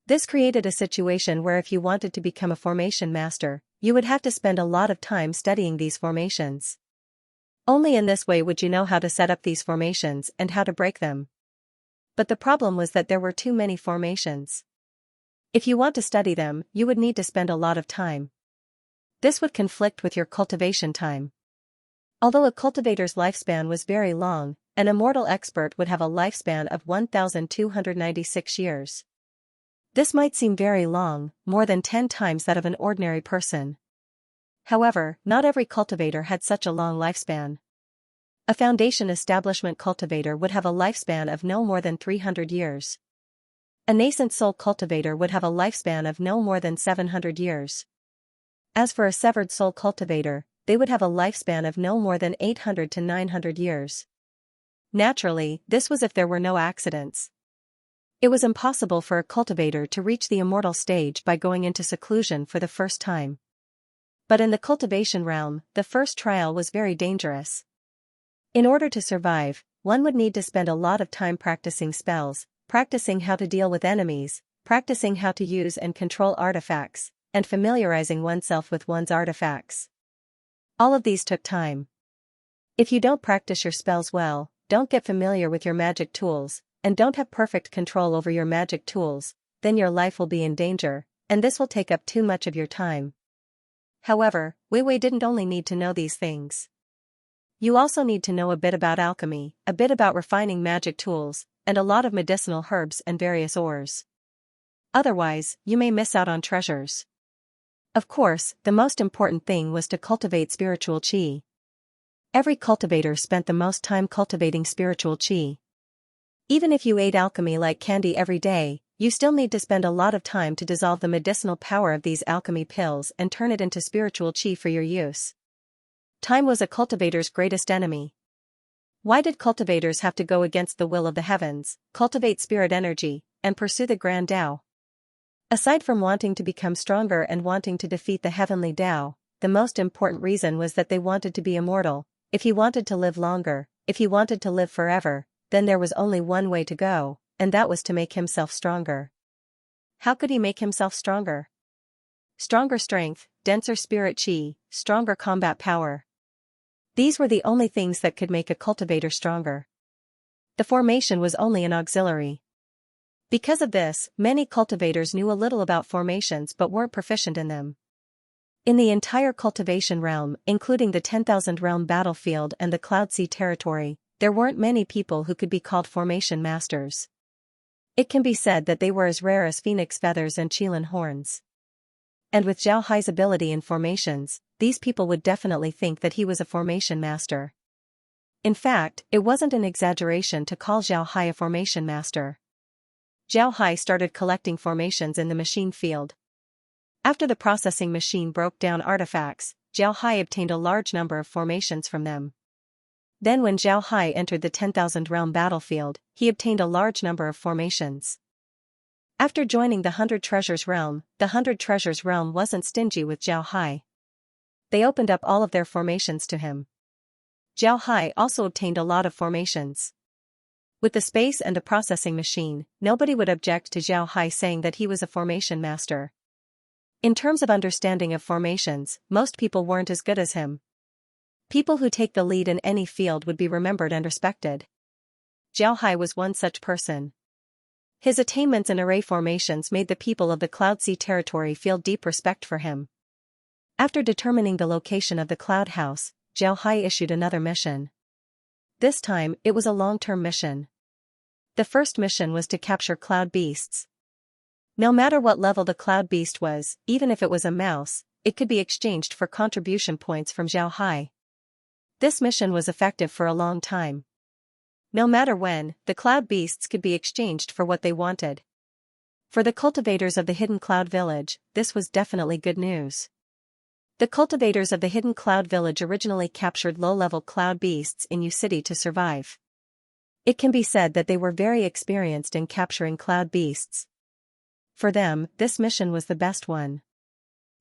This created a situation where if you wanted to become a formation master, you would have to spend a lot of time studying these formations. Only in this way would you know how to set up these formations and how to break them. But the problem was that there were too many formations. If you want to study them, you would need to spend a lot of time. This would conflict with your cultivation time. Although a cultivator's lifespan was very long, an immortal expert would have a lifespan of 1,296 years. This might seem very long, more than 10 times that of an ordinary person. However, not every cultivator had such a long lifespan. A foundation establishment cultivator would have a lifespan of no more than 300 years. A nascent soul cultivator would have a lifespan of no more than 700 years. As for a severed soul cultivator, they would have a lifespan of no more than 800 to 900 years. Naturally, this was if there were no accidents. It was impossible for a cultivator to reach the immortal stage by going into seclusion for the first time. But in the cultivation realm, the first trial was very dangerous. In order to survive, one would need to spend a lot of time practicing spells, practicing how to deal with enemies, practicing how to use and control artifacts, and familiarizing oneself with one's artifacts. All of these took time. If you don't practice your spells well, don't get familiar with your magic tools, and don't have perfect control over your magic tools, then your life will be in danger, and this will take up too much of your time. However, Wei Wei didn't only need to know these things. You also need to know a bit about alchemy, a bit about refining magic tools, and a lot of medicinal herbs and various ores. Otherwise, you may miss out on treasures. Of course, the most important thing was to cultivate spiritual qi. Every cultivator spent the most time cultivating spiritual qi. Even if you ate alchemy like candy every day, you still need to spend a lot of time to dissolve the medicinal power of these alchemy pills and turn it into spiritual qi for your use. Time was a cultivator's greatest enemy. Why did cultivators have to go against the will of the heavens, cultivate spirit energy, and pursue the grand Tao? Aside from wanting to become stronger and wanting to defeat the heavenly Tao, the most important reason was that they wanted to be immortal. If he wanted to live longer, if he wanted to live forever, then there was only one way to go, and that was to make himself stronger. How could he make himself stronger? Stronger strength, denser spirit qi, stronger combat power. These were the only things that could make a cultivator stronger. The formation was only an auxiliary. Because of this, many cultivators knew a little about formations but weren't proficient in them. In the entire cultivation realm, including the 10,000 realm battlefield and the Cloud Sea territory, there weren't many people who could be called formation masters. It can be said that they were as rare as phoenix feathers and qilin horns. And with Zhao Hai's ability in formations, these people would definitely think that he was a formation master. In fact, it wasn't an exaggeration to call Zhao Hai a formation master. Zhao Hai started collecting formations in the machine field. After the processing machine broke down artifacts, Zhao Hai obtained a large number of formations from them. Then when Zhao Hai entered the 10,000 realm battlefield, he obtained a large number of formations. After joining the 100 Treasures realm, the 100 Treasures realm wasn't stingy with Zhao Hai. They opened up all of their formations to him. Zhao Hai also obtained a lot of formations. With the space and a processing machine, nobody would object to Zhao Hai saying that he was a formation master. In terms of understanding of formations, most people weren't as good as him. People who take the lead in any field would be remembered and respected. Zhao Hai was one such person. His attainments in array formations made the people of the Cloud Sea territory feel deep respect for him. After determining the location of the Cloud House, Zhao Hai issued another mission. This time, it was a long-term mission. The first mission was to capture cloud beasts. No matter what level the cloud beast was, even if it was a mouse, it could be exchanged for contribution points from Zhao Hai. This mission was effective for a long time. No matter when, the cloud beasts could be exchanged for what they wanted. For the cultivators of the Hidden Cloud Village, this was definitely good news. The cultivators of the Hidden Cloud Village originally captured low-level cloud beasts in U City to survive. It can be said that they were very experienced in capturing cloud beasts. For them, this mission was the best one.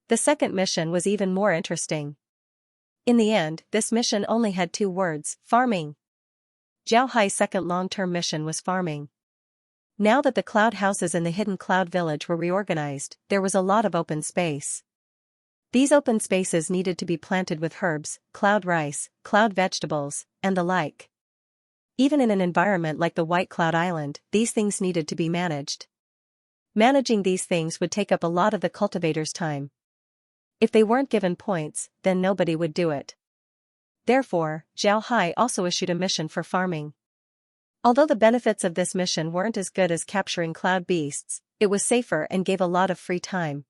The second mission was even more interesting. In the end, this mission only had 2 words: farming. Zhao Hai's second long-term mission was farming. Now that the cloud houses in the Hidden Cloud Village were reorganized, there was a lot of open space. These open spaces needed to be planted with herbs, cloud rice, cloud vegetables, and the like. Even in an environment like the White Cloud Island, these things needed to be managed. Managing these things would take up a lot of the cultivators' time. If they weren't given points, then nobody would do it. Therefore, Zhao Hai also issued a mission for farming. Although the benefits of this mission weren't as good as capturing cloud beasts, it was safer and gave a lot of free time.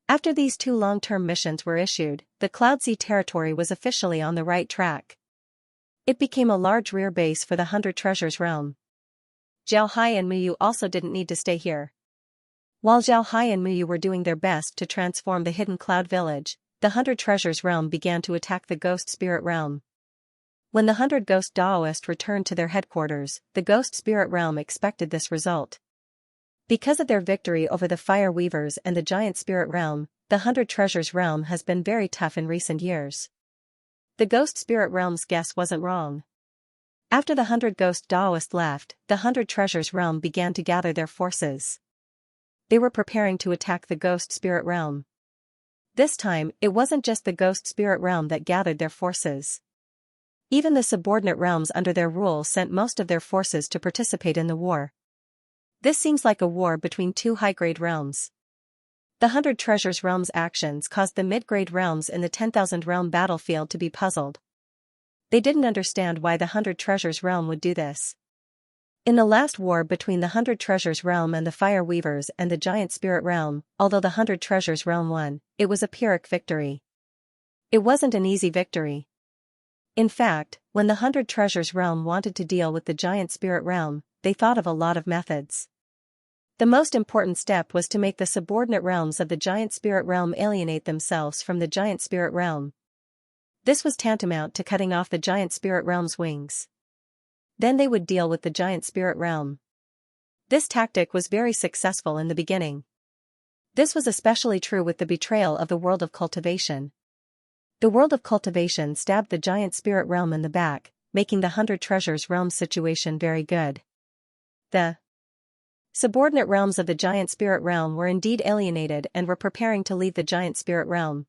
After these 2 long-term missions were issued, the Cloud Sea territory was officially on the right track. It became a large rear base for the 100 Treasures realm. Zhao Hai and Muyu also didn't need to stay here. While Zhao Hai and Muyu were doing their best to transform the Hidden Cloud Village, the 100 Treasures realm began to attack the Ghost Spirit realm. When the 100 Ghost Daoists returned to their headquarters, the Ghost Spirit realm expected this result. Because of their victory over the Fire Weavers and the Giant Spirit realm, the 100 Treasures realm has been very tough in recent years. The Ghost Spirit realm's guess wasn't wrong. After the 100 Ghost Daoists left, the 100 Treasures realm began to gather their forces. They were preparing to attack the Ghost Spirit realm. This time, it wasn't just the Ghost Spirit realm that gathered their forces. Even the subordinate realms under their rule sent most of their forces to participate in the war. This seems like a war between 2 high-grade realms. The 100 Treasures realm's actions caused the mid-grade realms in the 10,000 realm battlefield to be puzzled. They didn't understand why the 100 Treasures realm would do this. In the last war between the 100 Treasures realm and the Fire Weavers and the Giant Spirit realm, although the 100 Treasures realm won, it was a Pyrrhic victory. It wasn't an easy victory. In fact, when the 100 Treasures realm wanted to deal with the Giant Spirit realm, they thought of a lot of methods. The most important step was to make the subordinate realms of the Giant Spirit realm alienate themselves from the Giant Spirit realm. This was tantamount to cutting off the Giant Spirit realm's wings. Then they would deal with the Giant Spirit realm. This tactic was very successful in the beginning. This was especially true with the betrayal of the World of Cultivation. The World of Cultivation stabbed the Giant Spirit realm in the back, making the 100 Treasures realm situation very good. The subordinate realms of the Giant Spirit realm were indeed alienated and were preparing to leave the Giant Spirit realm.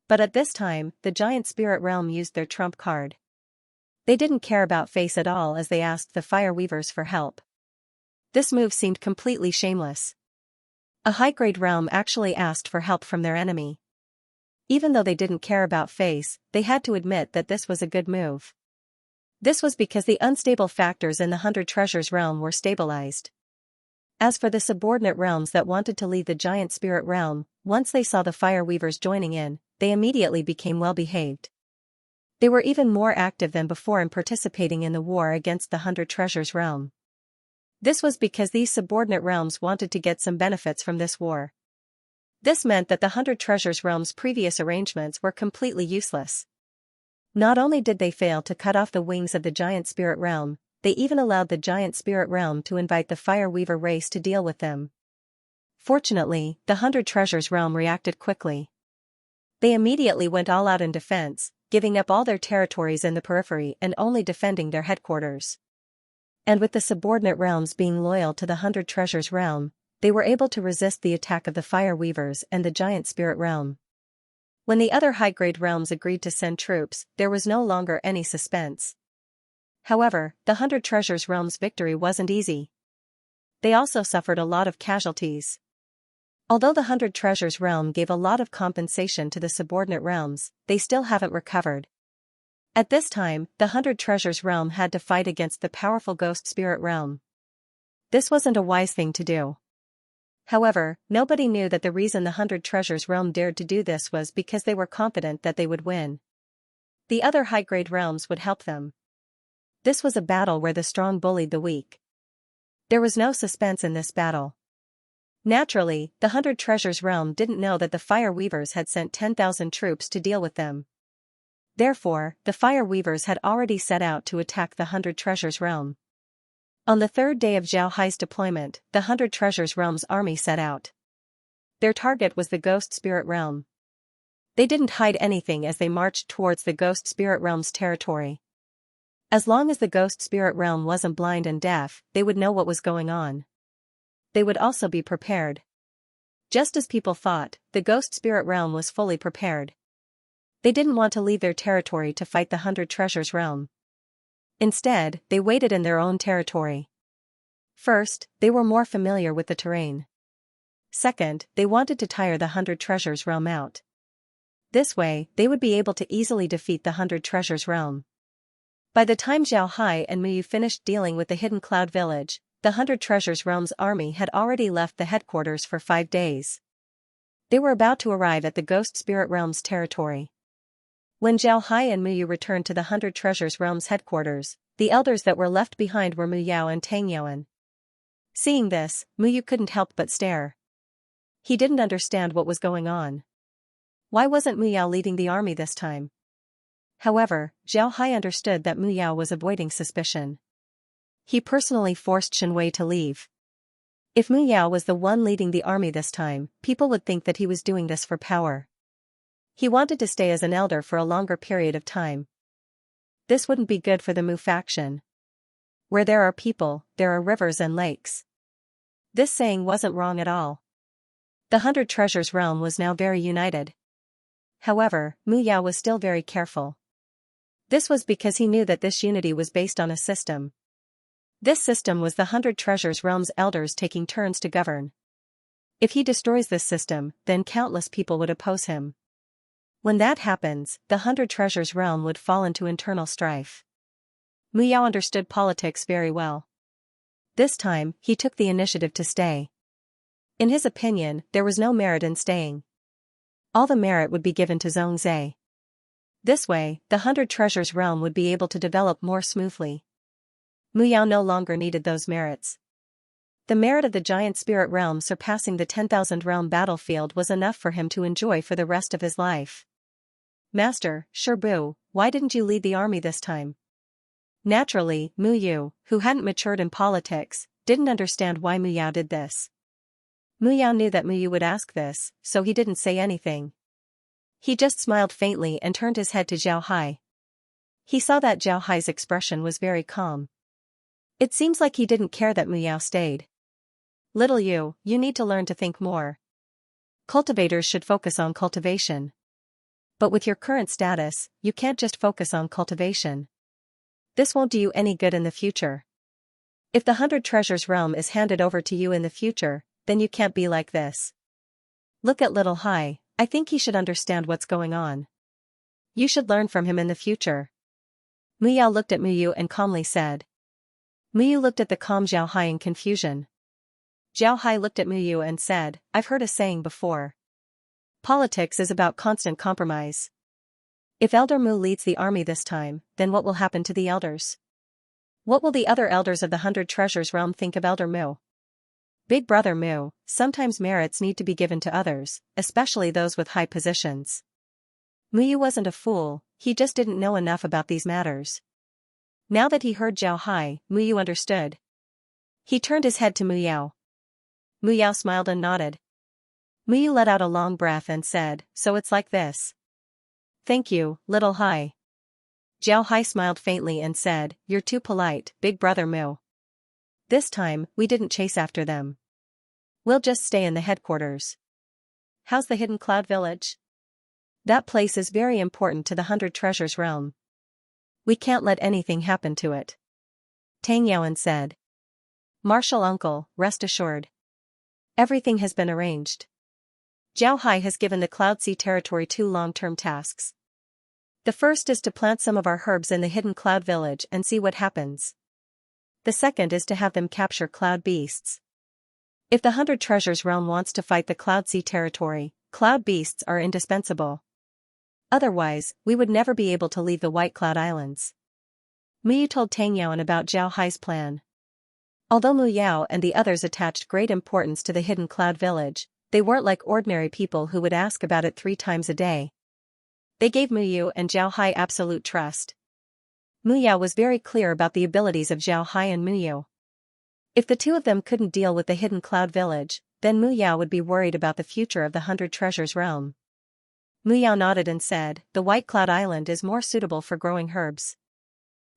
But at this time, the Giant Spirit realm used their trump card. They didn't care about face at all as they asked the Fire Weavers for help. This move seemed completely shameless. A high-grade realm actually asked for help from their enemy. Even though they didn't care about face, they had to admit that this was a good move. This was because the unstable factors in the 100 Treasures realm were stabilized. As for the subordinate realms that wanted to leave the Giant Spirit realm, once they saw the Fire Weavers joining in, they immediately became well-behaved. They were even more active than before in participating in the war against the 100 Treasures realm. This was because these subordinate realms wanted to get some benefits from this war. This meant that the 100 Treasures realm's previous arrangements were completely useless. Not only did they fail to cut off the wings of the giant spirit realm, they even allowed the giant spirit realm to invite the Fire Weaver race to deal with them. Fortunately, the 100 Treasures realm reacted quickly. They immediately went all out in defense, giving up all their territories in the periphery and only defending their headquarters. And with the subordinate realms being loyal to the 100 Treasures realm, they were able to resist the attack of the Fire Weavers and the giant spirit realm. When the other high-grade realms agreed to send troops, there was no longer any suspense. However, the 100 Treasures realm's victory wasn't easy. They also suffered a lot of casualties. Although the 100 Treasures realm gave a lot of compensation to the subordinate realms, they still haven't recovered. At this time, the 100 Treasures realm had to fight against the powerful Ghost Spirit realm. This wasn't a wise thing to do. However, nobody knew that the reason the 100 Treasures realm dared to do this was because they were confident that they would win. The other high-grade realms would help them. This was a battle where the strong bullied the weak. There was no suspense in this battle. Naturally, the 100 Treasures realm didn't know that the Fire Weavers had sent 10,000 troops to deal with them. Therefore, the Fire Weavers had already set out to attack the 100 Treasures realm. On the third day of Zhao Hai's deployment, the 100 Treasures realm's army set out. Their target was the Ghost Spirit realm. They didn't hide anything as they marched towards the Ghost Spirit realm's territory. As long as the Ghost Spirit realm wasn't blind and deaf, they would know what was going on. They would also be prepared. Just as people thought, the Ghost Spirit realm was fully prepared. They didn't want to leave their territory to fight the 100 Treasures realm. Instead, they waited in their own territory. First, they were more familiar with the terrain. Second, they wanted to tire the 100 Treasures realm out. This way, they would be able to easily defeat the 100 Treasures realm. By the time Zhao Hai and Muyu finished dealing with the Hidden Cloud Village, the 100 Treasures realm's army had already left the headquarters for 5 days. They were about to arrive at the Ghost Spirit realm's territory. When Zhao Hai and Muyu returned to the 100 Treasures realm's headquarters, the elders that were left behind were Muyao and Tang Yuan. Seeing this, Muyu couldn't help but stare. He didn't understand what was going on. Why wasn't Muyao leading the army this time? However, Zhao Hai understood that Muyao was avoiding suspicion. He personally forced Shenwei to leave. If Muyao was the one leading the army this time, people would think that he was doing this for power. He wanted to stay as an elder for a longer period of time. This wouldn't be good for the Mu faction. Where there are people, there are rivers and lakes. This saying wasn't wrong at all. The 100 Treasures realm was now very united. However, Muyao was still very careful. This was because he knew that this unity was based on a system. This system was the 100 Treasures realm's elders taking turns to govern. If he destroys this system, then countless people would oppose him. When that happens, the 100 Treasures realm would fall into internal strife. Muyao understood politics very well. This time, he took the initiative to stay. In his opinion, there was no merit in staying. All the merit would be given to Zhongzhe. This way, the 100 Treasures realm would be able to develop more smoothly. Muyao no longer needed those merits. The merit of the giant spirit realm surpassing the 10,000 realm battlefield was enough for him to enjoy for the rest of his life. Master, Sherbu, why didn't you lead the army this time? Naturally, Muyu, who hadn't matured in politics, didn't understand why Muyao did this. Muyao knew that Muyu would ask this, so he didn't say anything. He just smiled faintly and turned his head to Zhao Hai. He saw that Zhao Hai's expression was very calm. It seems like he didn't care that Muyao stayed. Little you need to learn to think more. Cultivators should focus on cultivation. But with your current status, you can't just focus on cultivation. This won't do you any good in the future. If the 100 Treasures realm is handed over to you in the future, then you can't be like this. Look at little Hai, I think he should understand what's going on. You should learn from him in the future. Muyao looked at Muyu and calmly said. Muyu looked at the calm Zhao Hai in confusion. Zhao Hai looked at Muyu and said, I've heard a saying before. Politics is about constant compromise. If Elder Mu leads the army this time, then what will happen to the elders? What will the other elders of the 100 Treasures realm think of Elder Mu? Big Brother Mu, sometimes merits need to be given to others, especially those with high positions. Muyu wasn't a fool, he just didn't know enough about these matters. Now that he heard Zhao Hai, Muyu understood. He turned his head to Muyao. Muyao smiled and nodded. Muyu let out a long breath and said, "So it's like this." "Thank you, little Hai." Zhao Hai smiled faintly and said, "You're too polite, big brother Mu. This time, we didn't chase after them. We'll just stay in the headquarters." "How's the Hidden Cloud Village?" "That place is very important to the 100 Treasures realm. We can't let anything happen to it," Tang Yaoan said. "Martial uncle, rest assured. Everything has been arranged. Zhao Hai has given the Cloud Sea territory 2 long-term tasks. The first is to plant some of our herbs in the Hidden Cloud Village and see what happens. The second is to have them capture cloud beasts. If the 100 Treasures realm wants to fight the Cloud Sea territory, cloud beasts are indispensable. Otherwise, we would never be able to leave the White Cloud Islands." Muyu told Tang Yaoan about Zhao Hai's plan. Although Mu Yao and the others attached great importance to the Hidden Cloud Village, they weren't like ordinary people who would ask about it 3 times a day. They gave Muyu and Zhao Hai absolute trust. Mu Yao was very clear about the abilities of Zhao Hai and Muyu. If the 2 of them couldn't deal with the Hidden Cloud Village, then Mu Yao would be worried about the future of the 100 Treasures realm. Mu Yao nodded and said, "The White Cloud Island is more suitable for growing herbs.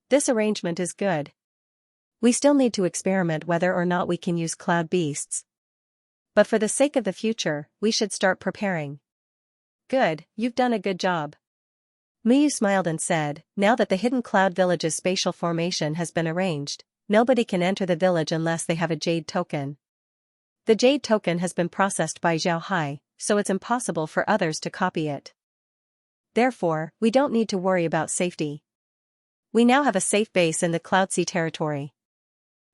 This arrangement is good. We still need to experiment whether or not we can use cloud beasts. But for the sake of the future, we should start preparing." "Good, you've done a good job." Muyu smiled and said, "Now that the Hidden Cloud Village's spatial formation has been arranged, nobody can enter the village unless they have a jade token. The jade token has been processed by Zhao Hai, so it's impossible for others to copy it. Therefore, we don't need to worry about safety. We now have a safe base in the Cloud Sea territory."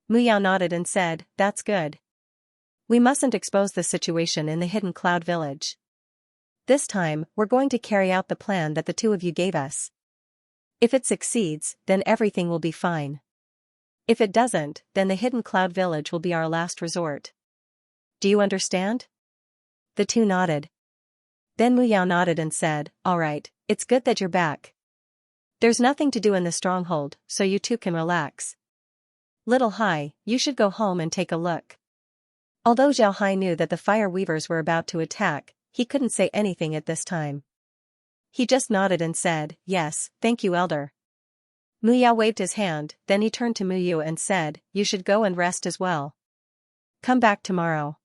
Mu Yao nodded and said, "That's good. We mustn't expose the situation in the Hidden Cloud Village. This time, we're going to carry out the plan that the 2 of you gave us. If it succeeds, then everything will be fine. If it doesn't, then the Hidden Cloud Village will be our last resort. Do you understand?" The 2 nodded. Then Mu Yao nodded and said, "All right, it's good that you're back. There's nothing to do in the stronghold, so you 2 can relax. Little Hai, you should go home and take a look." Although Zhao Hai knew that the fire weavers were about to attack, he couldn't say anything at this time. He just nodded and said, "Yes, thank you, Elder." Mu Yao waved his hand, then he turned to Muyu and said, "You should go and rest as well. Come back tomorrow.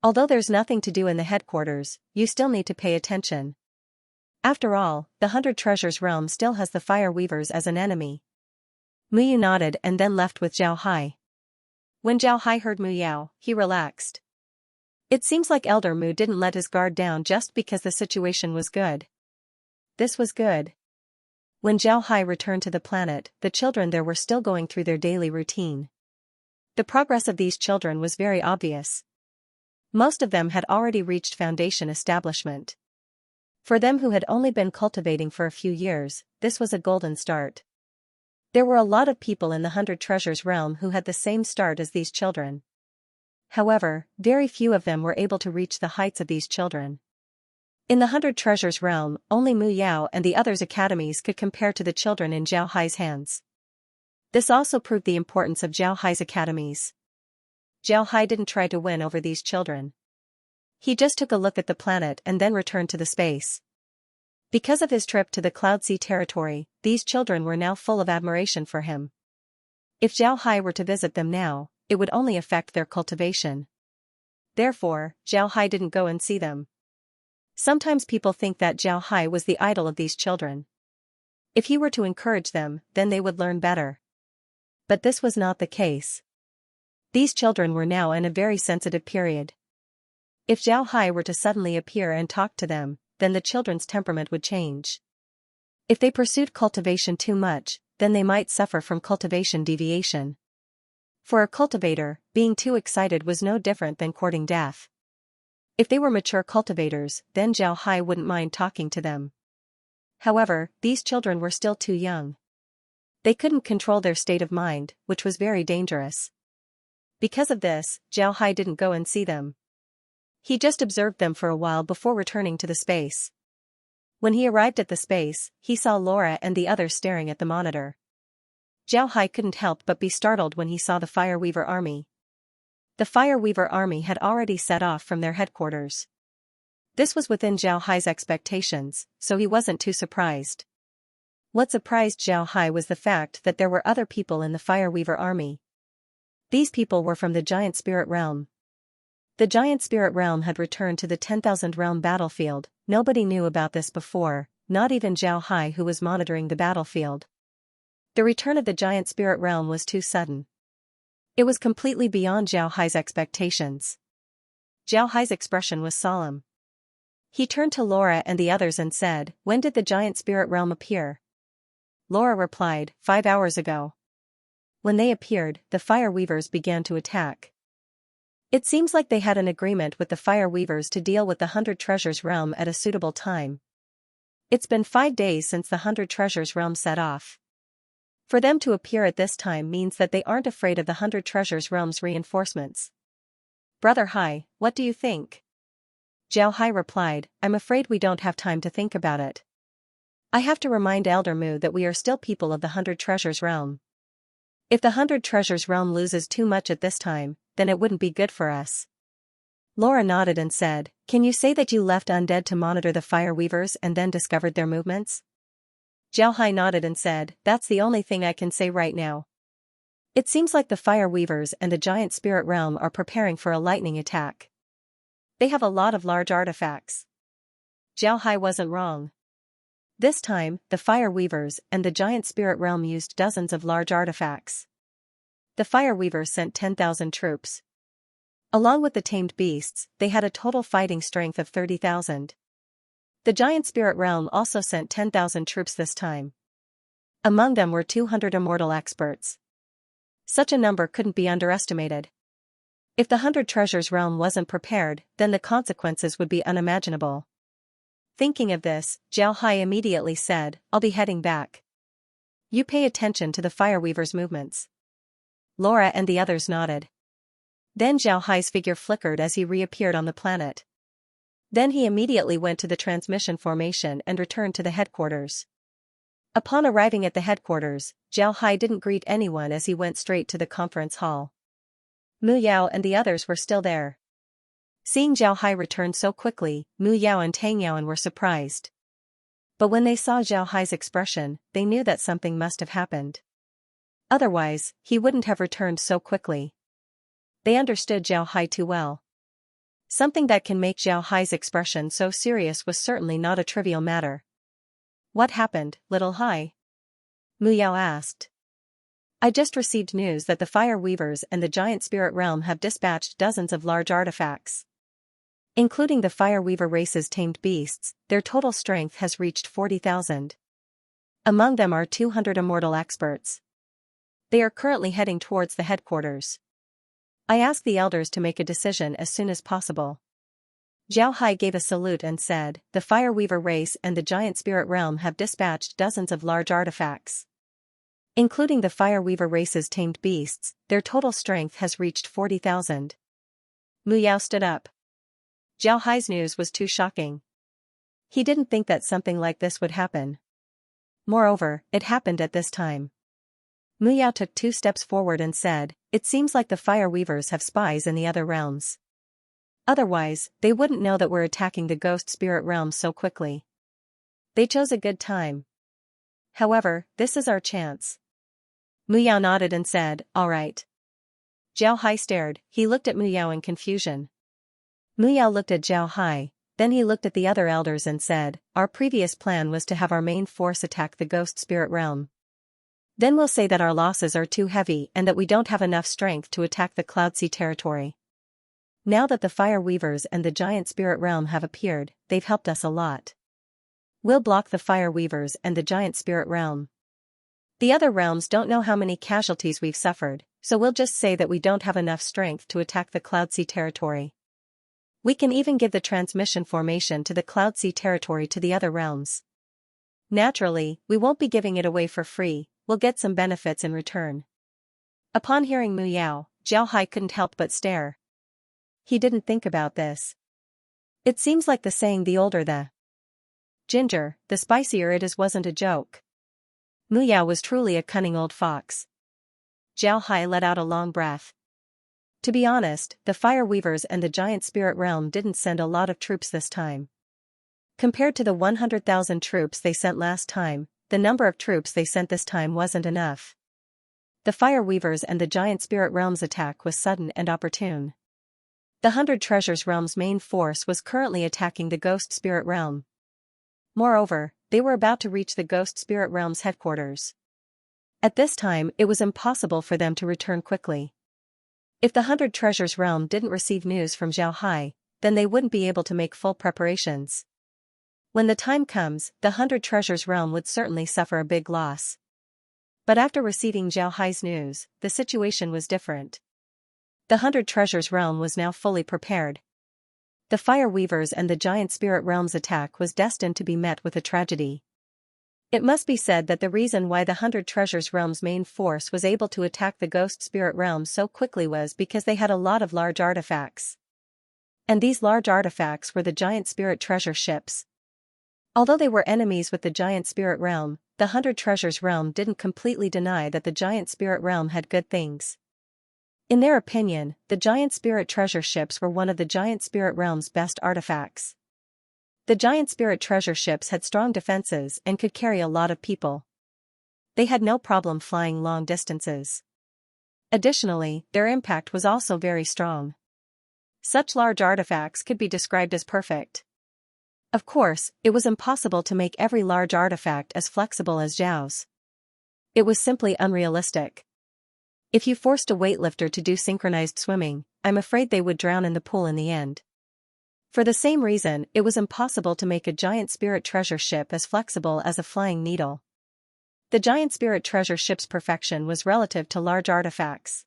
Although there's nothing to do in the headquarters, you still need to pay attention. After all, the 100 Treasures realm still has the fire weavers as an enemy." Muyu nodded and then left with Zhao Hai. When Zhao Hai heard Mu Yao, he relaxed. It seems like Elder Mu didn't let his guard down just because the situation was good. This was good. When Zhao Hai returned to the planet, the children there were still going through their daily routine. The progress of these children was very obvious. Most of them had already reached foundation establishment. For them who had only been cultivating for a few years, this was a golden start. There were a lot of people in the 100 Treasures realm who had the same start as these children. However, very few of them were able to reach the heights of these children. In the 100 Treasures realm, only Mu Yao and the others' academies could compare to the children in Zhao Hai's hands. This also proved the importance of Zhao Hai's academies. Zhao Hai didn't try to win over these children. He just took a look at the planet and then returned to the space. Because of his trip to the Cloud Sea territory, these children were now full of admiration for him. If Zhao Hai were to visit them now, it would only affect their cultivation. Therefore, Zhao Hai didn't go and see them. Sometimes people think that Zhao Hai was the idol of these children. If he were to encourage them, then they would learn better. But this was not the case. These children were now in a very sensitive period. If Zhao Hai were to suddenly appear and talk to them, then the children's temperament would change. If they pursued cultivation too much, then they might suffer from cultivation deviation. For a cultivator, being too excited was no different than courting death. If they were mature cultivators, then Zhao Hai wouldn't mind talking to them. However, these children were still too young. They couldn't control their state of mind, which was very dangerous. Because of this, Zhao Hai didn't go and see them. He just observed them for a while before returning to the space. When he arrived at the space, he saw Laura and the others staring at the monitor. Zhao Hai couldn't help but be startled when he saw the Fireweaver army. The Fireweaver army had already set off from their headquarters. This was within Zhao Hai's expectations, so he wasn't too surprised. What surprised Zhao Hai was the fact that there were other people in the Fireweaver army. These people were from the Giant Spirit Realm. The Giant Spirit Realm had returned to the 10,000 realm battlefield. Nobody knew about this before, not even Zhao Hai, who was monitoring the battlefield. The return of the Giant Spirit Realm was too sudden. It was completely beyond Zhao Hai's expectations. Zhao Hai's expression was solemn. He turned to Laura and the others and said, "When did the Giant Spirit Realm appear?" Laura replied, 5 hours ago. When they appeared, the Fire Weavers began to attack. It seems like they had an agreement with the Fire Weavers to deal with the 100 Treasures Realm at a suitable time. It's been 5 days since the 100 Treasures Realm set off. For them to appear at this time means that they aren't afraid of the 100 Treasures Realm's reinforcements. Brother Hai, what do you think? Zhao Hai replied, I'm afraid we don't have time to think about it. I have to remind Elder Mu that we are still people of the 100 Treasures Realm. If the 100 Treasures Realm loses too much at this time, then it wouldn't be good for us. Laura nodded and said, Can you say that you left undead to monitor the Fire Weavers and then discovered their movements? Zhao Hai nodded and said, That's the only thing I can say right now. It seems like the Fire Weavers and the Giant Spirit Realm are preparing for a lightning attack. They have a lot of large artifacts. Zhao Hai wasn't wrong. This time, the Fire Weavers and the Giant Spirit Realm used dozens of large artifacts. The Fire Weavers sent 10,000 troops. Along with the tamed beasts, they had a total fighting strength of 30,000. The Giant Spirit Realm also sent 10,000 troops this time. Among them were 200 immortal experts. Such a number couldn't be underestimated. If the 100 Treasures Realm wasn't prepared, then the consequences would be unimaginable. Thinking of this, Zhao Hai immediately said, I'll be heading back. You pay attention to the Fire Weaver's movements. Laura and the others nodded. Then Zhao Hai's figure flickered as he reappeared on the planet. Then he immediately went to the transmission formation and returned to the headquarters. Upon arriving at the headquarters, Zhao Hai didn't greet anyone as he went straight to the conference hall. Mu Yao and the others were still there. Seeing Zhao Hai return so quickly, Mu Yao and Tang Yaoan were surprised. But when they saw Zhao Hai's expression, they knew that something must have happened. Otherwise, he wouldn't have returned so quickly. They understood Zhao Hai too well. Something that can make Zhao Hai's expression so serious was certainly not a trivial matter. What happened, little Hai? Mu Yao asked. I just received news that the Fire Weavers and the Giant Spirit Realm have dispatched dozens of large artifacts. Including the Fire Weaver race's tamed beasts, their total strength has reached 40,000. Among them are 200 immortal experts. They are currently heading towards the headquarters. I ask the elders to make a decision as soon as possible. Zhao Hai gave a salute and said, The Fire Weaver race and the Giant Spirit Realm have dispatched dozens of large artifacts. Including the Fire Weaver race's tamed beasts, their total strength has reached 40,000. Mu Yao stood up. Zhao Hai's news was too shocking. He didn't think that something like this would happen. Moreover, it happened at this time. Mu Yao took 2 steps forward and said, It seems like the Fire Weavers have spies in the other realms. Otherwise, they wouldn't know that we're attacking the Ghost Spirit Realm so quickly. They chose a good time. However, this is our chance. Mu Yao nodded and said, All right. Zhao Hai stared. He looked at Mu Yao in confusion. Mu Yao looked at Zhao Hai, then he looked at the other elders and said, Our previous plan was to have our main force attack the Ghost Spirit Realm. Then we'll say that our losses are too heavy and that we don't have enough strength to attack the Cloud Sea territory. Now that the Fire Weavers and the Giant Spirit Realm have appeared, they've helped us a lot. We'll block the Fire Weavers and the Giant Spirit Realm. The other realms don't know how many casualties we've suffered, so we'll just say that we don't have enough strength to attack the Cloud Sea territory. We can even give the transmission formation to the Cloud Sea territory to the other realms. Naturally, we won't be giving it away for free, we'll get some benefits in return. Upon hearing Mu Yao, Zhao Hai couldn't help but stare. He didn't think about this. It seems like the saying the older the Ginger, the spicier it is wasn't a joke. Mu Yao was truly a cunning old fox. Zhao Hai let out a long breath. To be honest, the Fire Weavers and the Giant Spirit Realm didn't send a lot of troops this time. Compared to the 100,000 troops they sent last time, the number of troops they sent this time wasn't enough. The Fire Weavers and the Giant Spirit Realm's attack was sudden and opportune. The 100 Treasures Realm's main force was currently attacking the Ghost Spirit Realm. Moreover, they were about to reach the Ghost Spirit Realm's headquarters. At this time it was impossible for them to return quickly. If the 100 Treasures Realm didn't receive news from Zhao Hai, then they wouldn't be able to make full preparations. When the time comes, the 100 Treasures Realm would certainly suffer a big loss. But after receiving Zhao Hai's news, the situation was different. The 100 Treasures Realm was now fully prepared. The Fire Weavers and the Giant Spirit Realm's attack was destined to be met with a tragedy. It must be said that the reason why the 100 Treasures Realm's main force was able to attack the Ghost Spirit Realm so quickly was because they had a lot of large artifacts. And these large artifacts were the Giant Spirit Treasure ships. Although they were enemies with the Giant Spirit Realm, the 100 Treasures Realm didn't completely deny that the Giant Spirit Realm had good things. In their opinion, the Giant Spirit Treasure ships were one of the Giant Spirit Realm's best artifacts. The Giant Spirit Treasure ships had strong defenses and could carry a lot of people. They had no problem flying long distances. Additionally, their impact was also very strong. Such large artifacts could be described as perfect. Of course, it was impossible to make every large artifact as flexible as Zhao's. It was simply unrealistic. If you forced a weightlifter to do synchronized swimming, I'm afraid they would drown in the pool in the end. For the same reason, it was impossible to make a Giant Spirit Treasure ship as flexible as a flying needle. The Giant Spirit Treasure ship's perfection was relative to large artifacts.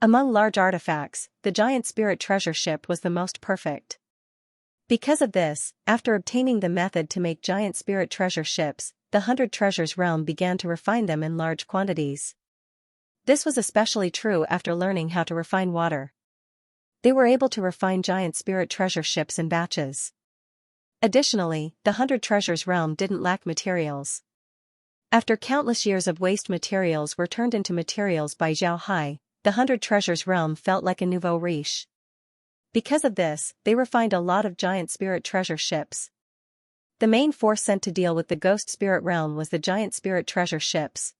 Among large artifacts, the Giant Spirit Treasure ship was the most perfect. Because of this, after obtaining the method to make Giant Spirit Treasure ships, the 100 Treasures Realm began to refine them in large quantities. This was especially true after learning how to refine water. They were able to refine Giant Spirit Treasure ships in batches. Additionally, the 100 Treasures Realm didn't lack materials. After countless years of waste materials were turned into materials by Zhao Hai, the 100 Treasures Realm felt like a nouveau riche. Because of this, they refined a lot of Giant Spirit Treasure ships. The main force sent to deal with the Ghost Spirit Realm was the Giant Spirit Treasure ships.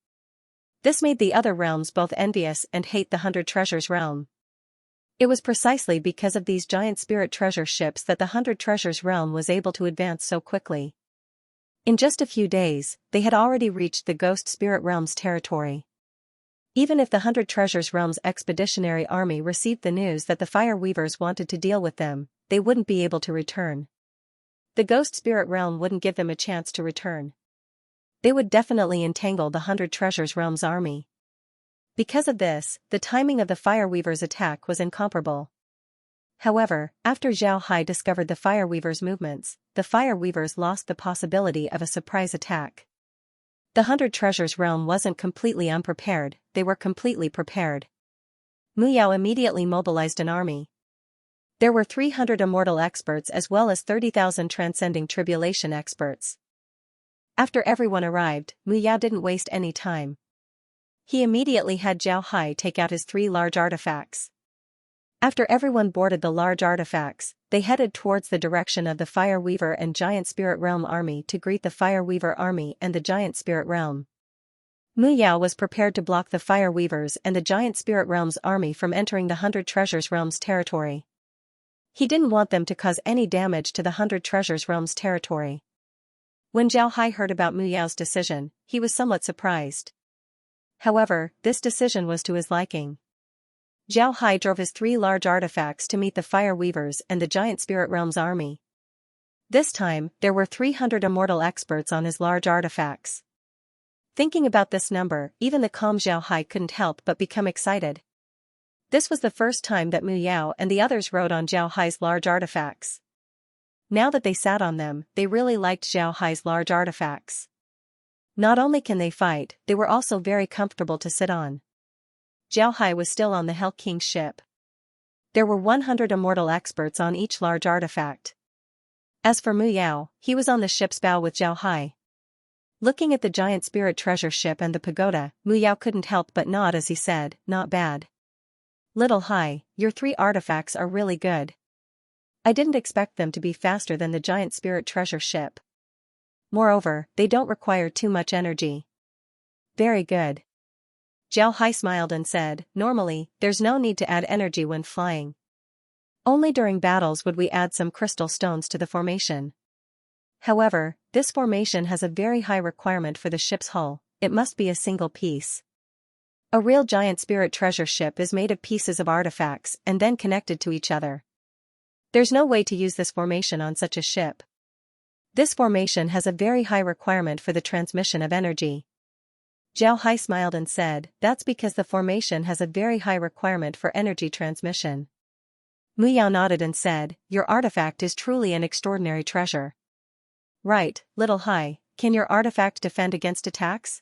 This made the other realms both envious and hate the 100 Treasures Realm. It was precisely because of these Giant Spirit Treasure ships that the 100 Treasures Realm was able to advance so quickly. In just a few days, they had already reached the Ghost Spirit Realm's territory. Even if the 100 Treasures Realm's expeditionary army received the news that the Fire Weavers wanted to deal with them, they wouldn't be able to return. The Ghost Spirit Realm wouldn't give them a chance to return. They would definitely entangle the 100 Treasures Realm's army. Because of this, the timing of the Fire Weavers' attack was incomparable. However, after Zhao Hai discovered the Fire Weavers' movements, the Fire Weavers lost the possibility of a surprise attack. The 100 Treasures Realm wasn't completely unprepared, they were completely prepared. Mu Yao immediately mobilized an army. There were 300 immortal experts as well as 30,000 transcending tribulation experts. After everyone arrived, Mu Yao didn't waste any time. He immediately had Zhao Hai take out his 3 large artifacts. After everyone boarded the large artifacts, they headed towards the direction of the Fire Weaver and Giant Spirit Realm army to greet the Fire Weaver army and the Giant Spirit Realm. Mu Yao was prepared to block the Fire Weavers and the Giant Spirit Realm's army from entering the 100 Treasures Realm's territory. He didn't want them to cause any damage to the 100 Treasures Realm's territory. When Zhao Hai heard about Mu Yao's decision, he was somewhat surprised. However, this decision was to his liking. Zhao Hai drove his 3 large artifacts to meet the Fire Weavers and the Giant Spirit Realm's army. This time, there were 300 immortal experts on his large artifacts. Thinking about this number, even the calm Zhao Hai couldn't help but become excited. This was the first time that Mu Yao and the others rode on Zhao Hai's large artifacts. Now that they sat on them, they really liked Zhao Hai's large artifacts. Not only can they fight, they were also very comfortable to sit on. Zhao Hai was still on the Hell King's ship. There were 100 immortal experts on each large artifact. As for Mu Yao, he was on the ship's bow with Zhao Hai. Looking at the giant spirit treasure ship and the pagoda, Mu Yao couldn't help but nod as he said, "Not bad. Little Hai, your 3 artifacts are really good. I didn't expect them to be faster than the giant spirit treasure ship. Moreover, they don't require too much energy." "Very good." Zhao Hai smiled and said, "Normally, there's no need to add energy when flying. Only during battles would we add some crystal stones to the formation. However, this formation has a very high requirement for the ship's hull. It must be a single piece. A real giant spirit treasure ship is made of pieces of artifacts and then connected to each other. There's no way to use this formation on such a ship. This formation has a very high requirement for the transmission of energy." Zhao Hai smiled and said, "That's because the formation has a very high requirement for energy transmission." Mu Yao nodded and said, "Your artifact is truly an extraordinary treasure." "Right, Little Hai, can your artifact defend against attacks?"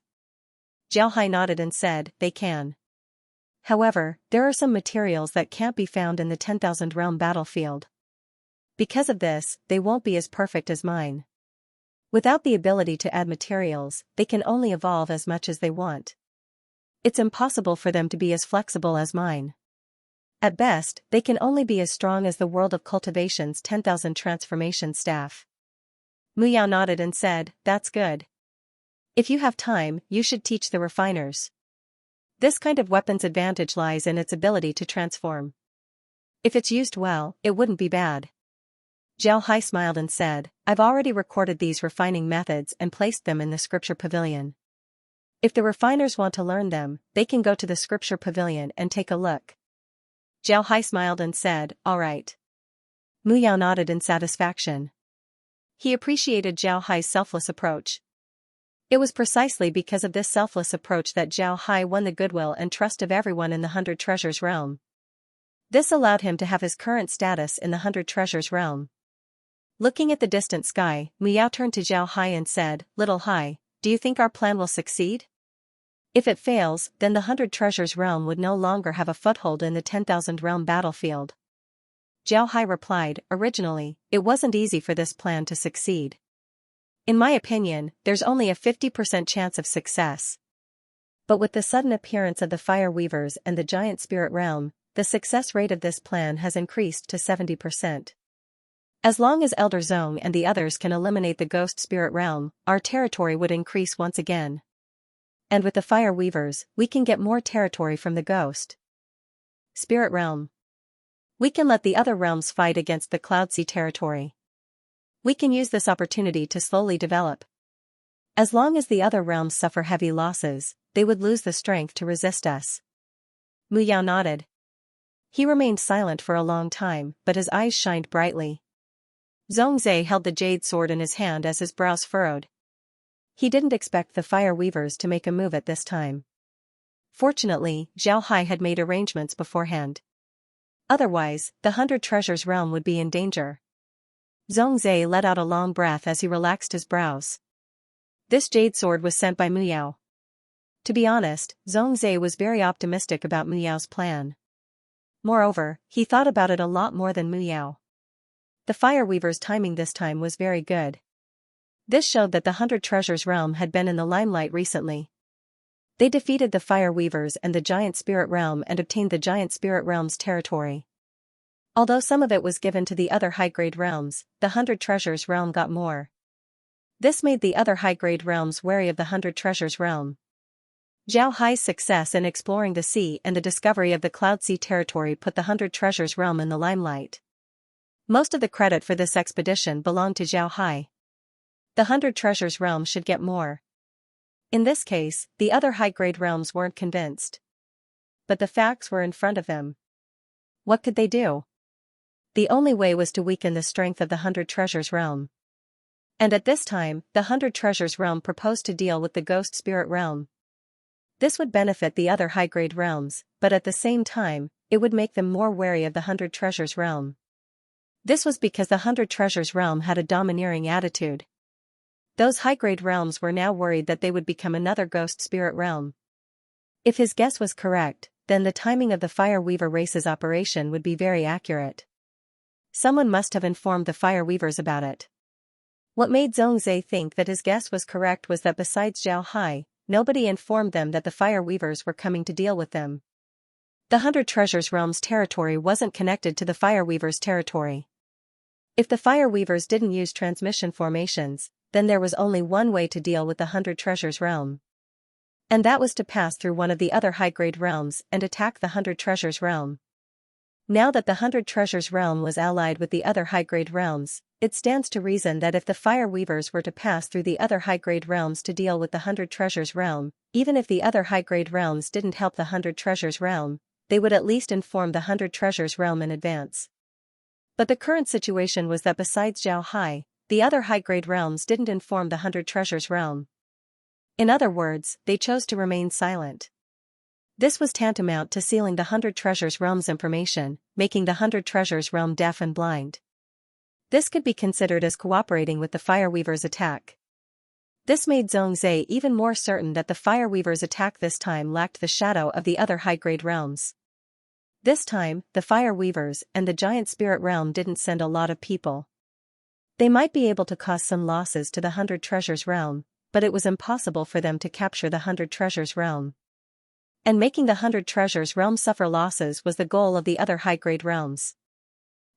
Zhao Hai nodded and said, "They can. However, there are some materials that can't be found in the 10,000 realm battlefield. Because of this, they won't be as perfect as mine. Without the ability to add materials, they can only evolve as much as they want. It's impossible for them to be as flexible as mine. At best, they can only be as strong as the world of Cultivation's 10,000 transformation staff." Mu Yao nodded and said, "That's good. If you have time, you should teach the refiners. This kind of weapon's advantage lies in its ability to transform. If it's used well, it wouldn't be bad." Zhao Hai smiled and said, "I've already recorded these refining methods and placed them in the scripture pavilion. If the refiners want to learn them, they can go to the scripture pavilion and take a look." Zhao Hai smiled and said, "All right." Mu Yao nodded in satisfaction. He appreciated Zhao Hai's selfless approach. It was precisely because of this selfless approach that Zhao Hai won the goodwill and trust of everyone in the 100 Treasures realm. This allowed him to have his current status in the 100 Treasures realm. Looking at the distant sky, Mu Yao turned to Zhao Hai and said, "Little Hai, do you think our plan will succeed? If it fails, then the 100 Treasures realm would no longer have a foothold in the 10,000 realm battlefield." Zhao Hai replied, "Originally, it wasn't easy for this plan to succeed. In my opinion, there's only a 50% chance of success. But with the sudden appearance of the Fire Weavers and the Giant Spirit realm, the success rate of this plan has increased to 70%. As long as Elder Zong and the others can eliminate the Ghost Spirit realm, our territory would increase once again. And with the Fire Weavers, we can get more territory from the Ghost Spirit realm. We can let the other realms fight against the Cloud Sea territory. We can use this opportunity to slowly develop. As long as the other realms suffer heavy losses, they would lose the strength to resist us." Mu Yao nodded. He remained silent for a long time, but his eyes shined brightly. Zhongzhe held the jade sword in his hand as his brows furrowed. He didn't expect the Fire Weavers to make a move at this time. Fortunately, Zhao Hai had made arrangements beforehand. Otherwise, the 100 Treasures realm would be in danger. Zhongzhe let out a long breath as he relaxed his brows. This jade sword was sent by Mu Yao. To be honest, Zhongzhe was very optimistic about Mu Yao's plan. Moreover, he thought about it a lot more than Mu Yao. The Fire Weaver's timing this time was very good. This showed that the 100 Treasures realm had been in the limelight recently. They defeated the Fire Weavers and the Giant Spirit realm and obtained the Giant Spirit realm's territory. Although some of it was given to the other high-grade realms, the 100 Treasures realm got more. This made the other high-grade realms wary of the 100 Treasures realm. Zhao Hai's success in exploring the sea and the discovery of the Cloud Sea territory put the 100 Treasures realm in the limelight. Most of the credit for this expedition belonged to Zhao Hai. The 100 Treasures realm should get more. In this case, the other high-grade realms weren't convinced. But the facts were in front of them. What could they do? The only way was to weaken the strength of the 100 Treasures realm. And at this time, the 100 Treasures realm proposed to deal with the Ghost Spirit realm. This would benefit the other high-grade realms, but at the same time, it would make them more wary of the 100 Treasures realm. This was because the 100 Treasures realm had a domineering attitude. Those high-grade realms were now worried that they would become another Ghost Spirit realm. If his guess was correct, then the timing of the Fire Weaver race's operation would be very accurate. Someone must have informed the Fire Weavers about it. What made Zhongzhe think that his guess was correct was that besides Zhao Hai, nobody informed them that the Fire Weavers were coming to deal with them. The 100 Treasures Realm's territory wasn't connected to the Fire Weavers' territory. If the Fire Weavers didn't use transmission formations, then there was only one way to deal with the 100 Treasures Realm. And that was to pass through one of the other high-grade realms and attack the 100 Treasures Realm. Now that the 100 Treasures Realm was allied with the other high-grade realms, it stands to reason that if the Fire Weavers were to pass through the other high-grade realms to deal with the 100 Treasures Realm, even if the other high-grade realms didn't help the 100 Treasures Realm, they would at least inform the 100 Treasures Realm in advance. But the current situation was that besides Zhao Hai, the other high-grade realms didn't inform the 100 Treasures Realm. In other words, they chose to remain silent. This was tantamount to sealing the 100 Treasures Realm's information, making the 100 Treasures Realm deaf and blind. This could be considered as cooperating with the Fire Weavers' attack. This made Zhongzhe even more certain that the Fire Weavers' attack this time lacked the shadow of the other high-grade realms. This time, the Fire Weavers and the Giant Spirit Realm didn't send a lot of people. They might be able to cause some losses to the 100 Treasures Realm, but it was impossible for them to capture the 100 Treasures Realm. And making the 100 Treasures Realm suffer losses was the goal of the other high-grade realms.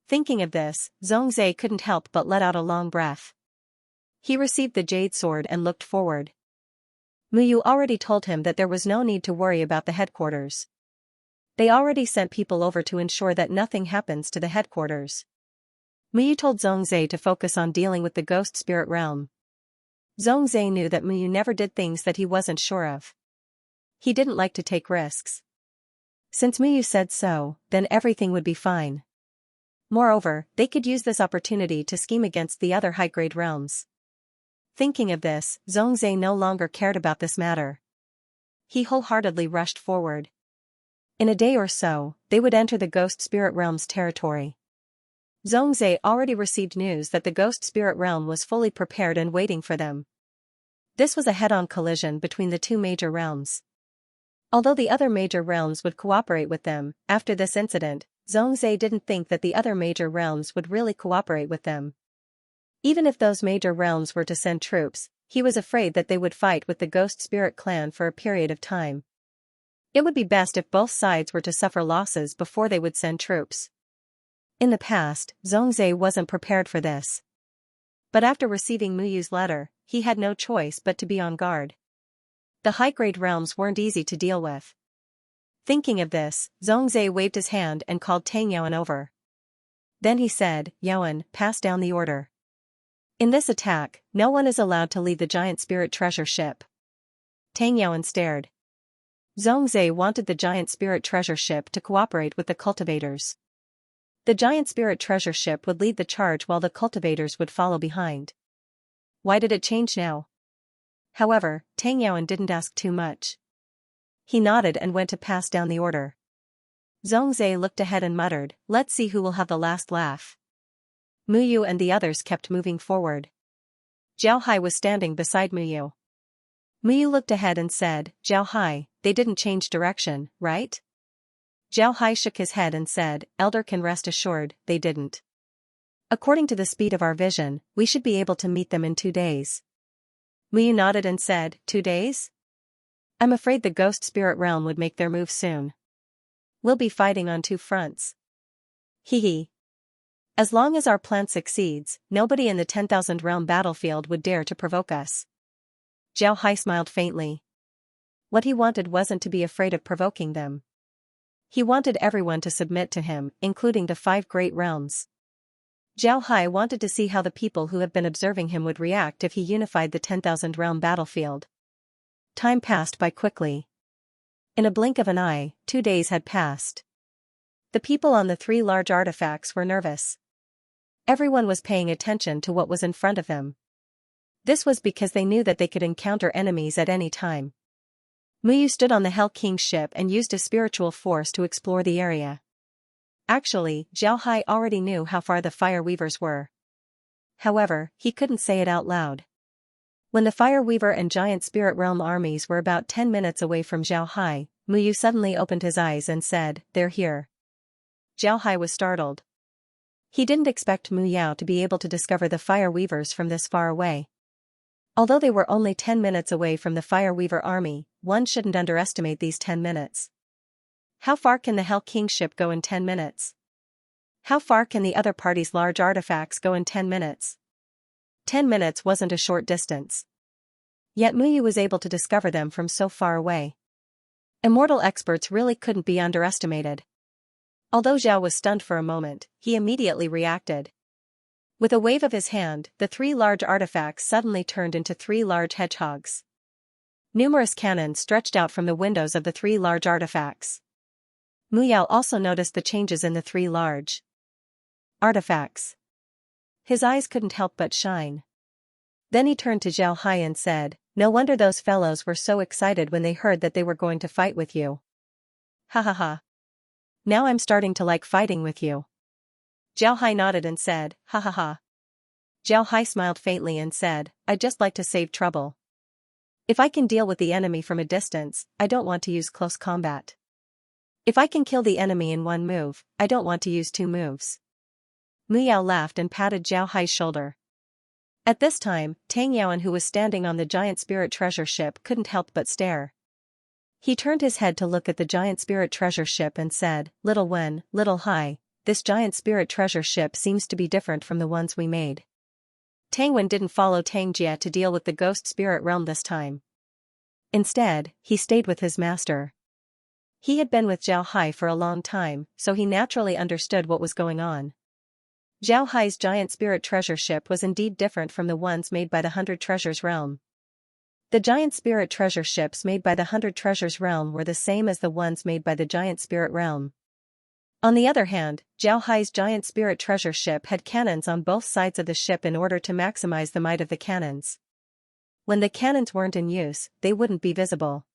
Thinking of this, Zhongzhe couldn't help but let out a long breath. He received the Jade Sword and looked forward. Muyu already told him that there was no need to worry about the headquarters. They already sent people over to ensure that nothing happens to the headquarters. Muyu told Zhongzhe to focus on dealing with the Ghost Spirit Realm. Zhongzhe knew that Muyu never did things that he wasn't sure of. He didn't like to take risks. Since Muyu said so, then everything would be fine. Moreover, they could use this opportunity to scheme against the other high-grade realms. Thinking of this, Zhongzhe no longer cared about this matter. He wholeheartedly rushed forward. In a day or so, they would enter the Ghost Spirit Realm's territory. Zhongzhe already received news that the Ghost Spirit Realm was fully prepared and waiting for them. This was a head-on collision between the two major realms. Although the other major realms would cooperate with them, after this incident, Zhongzhe didn't think that the other major realms would really cooperate with them. Even if those major realms were to send troops, he was afraid that they would fight with the Ghost Spirit clan for a period of time. It would be best if both sides were to suffer losses before they would send troops. In the past, Zhongzhe wasn't prepared for this. But after receiving Muyu's letter, he had no choice but to be on guard. The high-grade realms weren't easy to deal with. Thinking of this, Zhongzhe waved his hand and called Tang Yuan over. Then he said, "Yuan, pass down the order. In this attack, no one is allowed to leave the Giant Spirit treasure ship." Tang Yuan stared. Zhongzhe wanted the Giant Spirit treasure ship to cooperate with the cultivators. The Giant Spirit treasure ship would lead the charge while the cultivators would follow behind. Why did it change now? However, Tang Yuan didn't ask too much. He nodded and went to pass down the order. Zhongzhe looked ahead and muttered, "Let's see who will have the last laugh." Muyu and the others kept moving forward. Zhao Hai was standing beside Muyu. Muyu looked ahead and said, "Zhao Hai, they didn't change direction, right?" Zhao Hai shook his head and said, "Elder can rest assured, they didn't. According to the speed of our vision, we should be able to meet them in 2 days." Muyu nodded and said, 2 days? I'm afraid the Ghost Spirit Realm would make their move soon. We'll be fighting on 2 fronts. Hee. As long as our plan succeeds, nobody in the 10,000 realm battlefield would dare to provoke us. Zhao Hai smiled faintly. What he wanted wasn't to be afraid of provoking them. He wanted everyone to submit to him, including the 5 great realms. Zhao Hai wanted to see how the people who have been observing him would react if he unified the 10,000 realm battlefield. Time passed by quickly. In a blink of an eye, 2 days had passed. The people on the 3 large artifacts were nervous. Everyone was paying attention to what was in front of them. This was because they knew that they could encounter enemies at any time. Muyu stood on the Hell King's ship and used his spiritual force to explore the area. Actually, Zhao Hai already knew how far the Fire Weavers were. However, he couldn't say it out loud. When the Fire Weaver and Giant Spirit Realm armies were about 10 minutes away from Zhao Hai, Muyu suddenly opened his eyes and said, "They're here." Zhao Hai was startled. He didn't expect Mu Yao to be able to discover the fire weavers from this far away. Although they were only 10 minutes away from the fire weaver army, one shouldn't underestimate these 10 minutes. How far can the Hell King ship go in 10 minutes? How far can the other party's large artifacts go in 10 minutes? 10 minutes wasn't a short distance. Yet Mu Yu was able to discover them from so far away. Immortal experts really couldn't be underestimated. Although Zhao was stunned for a moment, he immediately reacted. With a wave of his hand, the 3 large artifacts suddenly turned into 3 large hedgehogs. Numerous cannons stretched out from the windows of the 3 large artifacts. Mu Yao also noticed the changes in the 3 large artifacts. His eyes couldn't help but shine. Then he turned to Zhao Hai and said, "No wonder those fellows were so excited when they heard that they were going to fight with you. Ha ha ha. Now I'm starting to like fighting with you." Zhao Hai nodded and said, "Ha ha ha." Zhao Hai smiled faintly and said, "I'd just like to save trouble. If I can deal with the enemy from a distance, I don't want to use close combat. If I can kill the enemy in 1 move, I don't want to use 2 moves." Mu Yao laughed and patted Zhao Hai's shoulder. At this time, Tang Yaoan, who was standing on the giant spirit treasure ship, couldn't help but stare. He turned his head to look at the giant spirit treasure ship and said, "Little Wen, Little Hai, this giant spirit treasure ship seems to be different from the ones we made." Tang Wen didn't follow Tang Jia to deal with the ghost spirit realm this time. Instead, he stayed with his master. He had been with Zhao Hai for a long time, so he naturally understood what was going on. Zhao Hai's giant spirit treasure ship was indeed different from the ones made by the 100 Treasures realm. The giant spirit treasure ships made by the 100 Treasures realm were the same as the ones made by the giant spirit realm. On the other hand, Zhao Hai's giant spirit treasure ship had cannons on both sides of the ship in order to maximize the might of the cannons. When the cannons weren't in use, they wouldn't be visible.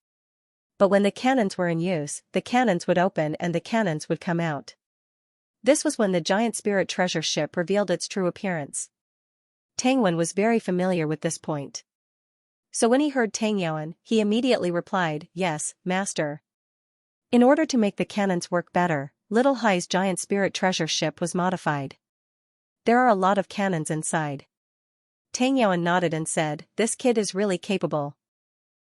But when the cannons were in use, the cannons would open and the cannons would come out. This was when the giant spirit treasure ship revealed its true appearance. Tang Wen was very familiar with this point. So when he heard Tang Yaoan, he immediately replied, "Yes, master." In order to make the cannons work better, Little Hai's giant spirit treasure ship was modified. There are a lot of cannons inside. Tang Yaoan nodded and said, "This kid is really capable.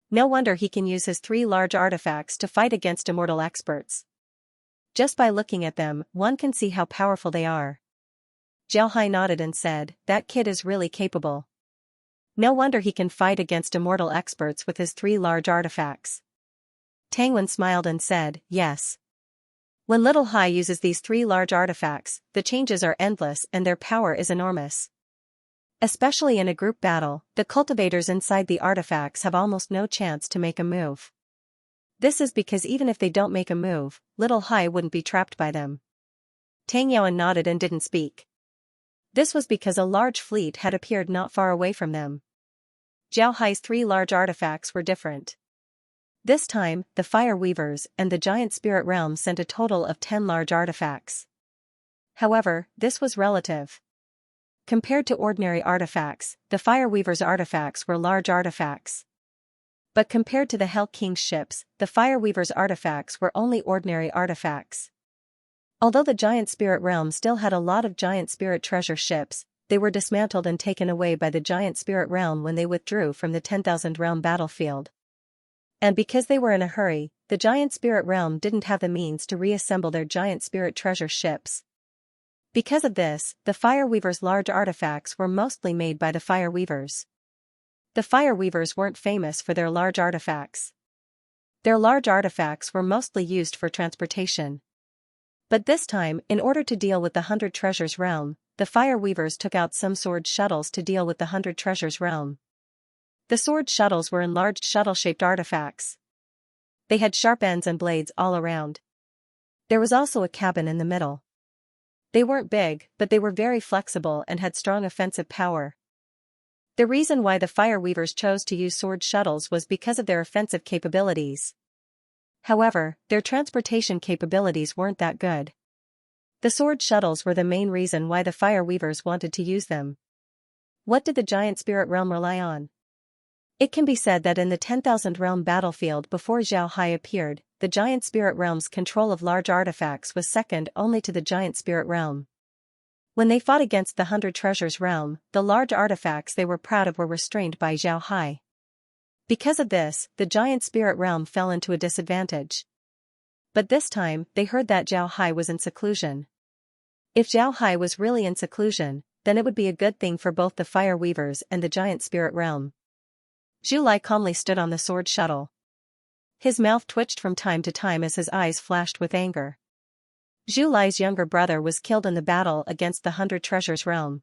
No wonder he can use his 3 large artifacts to fight against immortal experts. Just by looking at them, one can see how powerful they are." Zhao Hai nodded and said, "That kid is really capable. No wonder he can fight against immortal experts with his 3 large artifacts." Tang Wen smiled and said, "Yes. When Little Hai uses these 3 large artifacts, the changes are endless and their power is enormous. Especially in a group battle, the cultivators inside the artifacts have almost no chance to make a move. This is because even if they don't make a move, Little Hai wouldn't be trapped by them." Tang Yaoan nodded and didn't speak. This was because a large fleet had appeared not far away from them. Zhao Hai's 3 large artifacts were different. This time, the Fire Weavers and the Giant Spirit Realm sent a total of 10 large artifacts. However, this was relative. Compared to ordinary artifacts, the Fire Weavers' artifacts were large artifacts. But compared to the Hell King's ships, the Fire Weavers' artifacts were only ordinary artifacts. Although the Giant Spirit Realm still had a lot of Giant Spirit treasure ships, they were dismantled and taken away by the Giant Spirit Realm when they withdrew from the 10,000 realm battlefield. And because they were in a hurry, the Giant Spirit Realm didn't have the means to reassemble their Giant Spirit treasure ships. Because of this, the Fire Weavers' large artifacts were mostly made by the Fire Weavers. The Fire Weavers weren't famous for their large artifacts. Their large artifacts were mostly used for transportation. But this time, in order to deal with the 100 Treasures realm, the Fire Weavers took out some sword shuttles to deal with the 100 Treasures realm. The sword shuttles were enlarged shuttle-shaped artifacts. They had sharp ends and blades all around. There was also a cabin in the middle. They weren't big, but they were very flexible and had strong offensive power. The reason why the Fire Weavers chose to use sword shuttles was because of their offensive capabilities. However, their transportation capabilities weren't that good. The sword shuttles were the main reason why the Fire Weavers wanted to use them. What did the Giant Spirit Realm rely on? It can be said that in the 10,000 realm battlefield before Zhao Hai appeared, the Giant Spirit Realm's control of large artifacts was second only to the Giant Spirit Realm. When they fought against the 100 Treasures realm, the large artifacts they were proud of were restrained by Xiao Hai. Because of this, the giant spirit realm fell into a disadvantage. But this time, they heard that Xiao Hai was in seclusion. If Xiao Hai was really in seclusion, then it would be a good thing for both the fire weavers and the giant spirit realm. Zhu Lai calmly stood on the sword shuttle. His mouth twitched from time to time as his eyes flashed with anger. Zhu Lai's younger brother was killed in the battle against the 100 Treasures realm.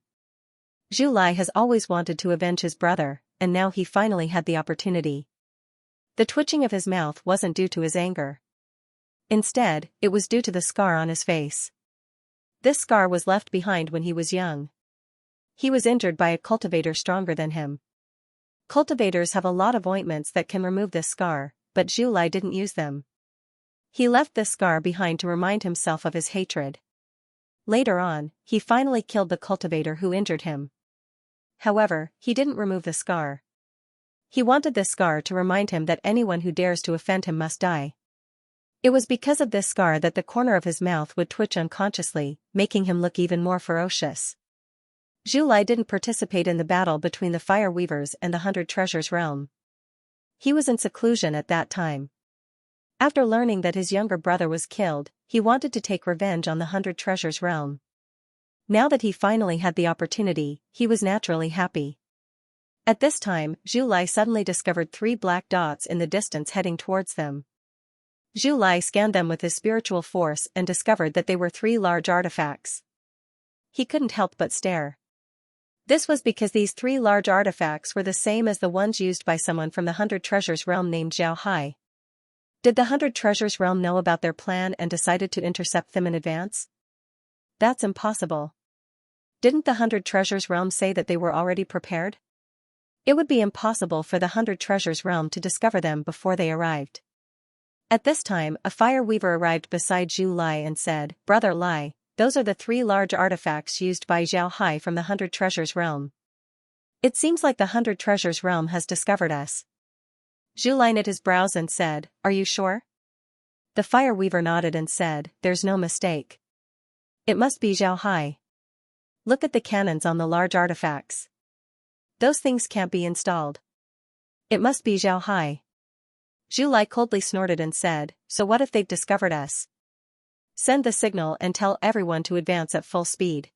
Zhu Lai has always wanted to avenge his brother, and now he finally had the opportunity. The twitching of his mouth wasn't due to his anger. Instead, it was due to the scar on his face. This scar was left behind when he was young. He was injured by a cultivator stronger than him. Cultivators have a lot of ointments that can remove this scar, but Zhu Lai didn't use them. He left this scar behind to remind himself of his hatred. Later on, he finally killed the cultivator who injured him. However, he didn't remove the scar. He wanted this scar to remind him that anyone who dares to offend him must die. It was because of this scar that the corner of his mouth would twitch unconsciously, making him look even more ferocious. Zhu Lai didn't participate in the battle between the fire weavers and the 100 Treasures realm. He was in seclusion at that time. After learning that his younger brother was killed, he wanted to take revenge on the 100 Treasures realm. Now that he finally had the opportunity, he was naturally happy. At this time, Zhu Lai suddenly discovered 3 black dots in the distance heading towards them. Zhu Lai scanned them with his spiritual force and discovered that they were 3 large artifacts. He couldn't help but stare. This was because these 3 large artifacts were the same as the ones used by someone from the 100 Treasures realm named Xiao Hai. Did the 100 Treasures realm know about their plan and decided to intercept them in advance? That's impossible. Didn't the 100 Treasures realm say that they were already prepared? It would be impossible for the 100 Treasures realm to discover them before they arrived. At this time, a fire weaver arrived beside Zhu Lai and said, "Brother Lai, those are the 3 large artifacts used by Xiao Hai from the 100 Treasures realm. It seems like the 100 Treasures realm has discovered us." Zhu Lai knit his brows and said, "Are you sure?" The fire weaver nodded and said, "There's no mistake. It must be Xiao Hai. Look at the cannons on the large artifacts. Those things can't be installed. It must be Xiao Hai." Zhu Lai coldly snorted and said, "So what if they've discovered us? Send the signal and tell everyone to advance at full speed."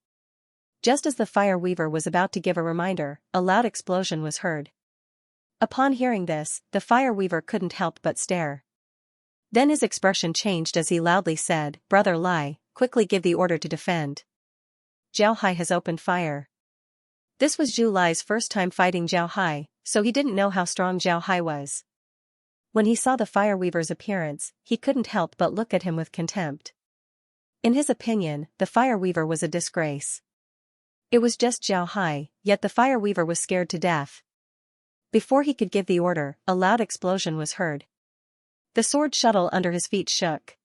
Just as the fire weaver was about to give a reminder, a loud explosion was heard. Upon hearing this, the fire weaver couldn't help but stare. Then his expression changed as he loudly said, "Brother Lai, quickly give the order to defend. Xiao Hai has opened fire." This was Zhu Lai's first time fighting Xiao Hai, so he didn't know how strong Xiao Hai was. When he saw the fire weaver's appearance, he couldn't help but look at him with contempt. In his opinion, the fire weaver was a disgrace. It was just Xiao Hai, yet the fire weaver was scared to death. Before he could give the order, a loud explosion was heard. The sword shuttle under his feet shook.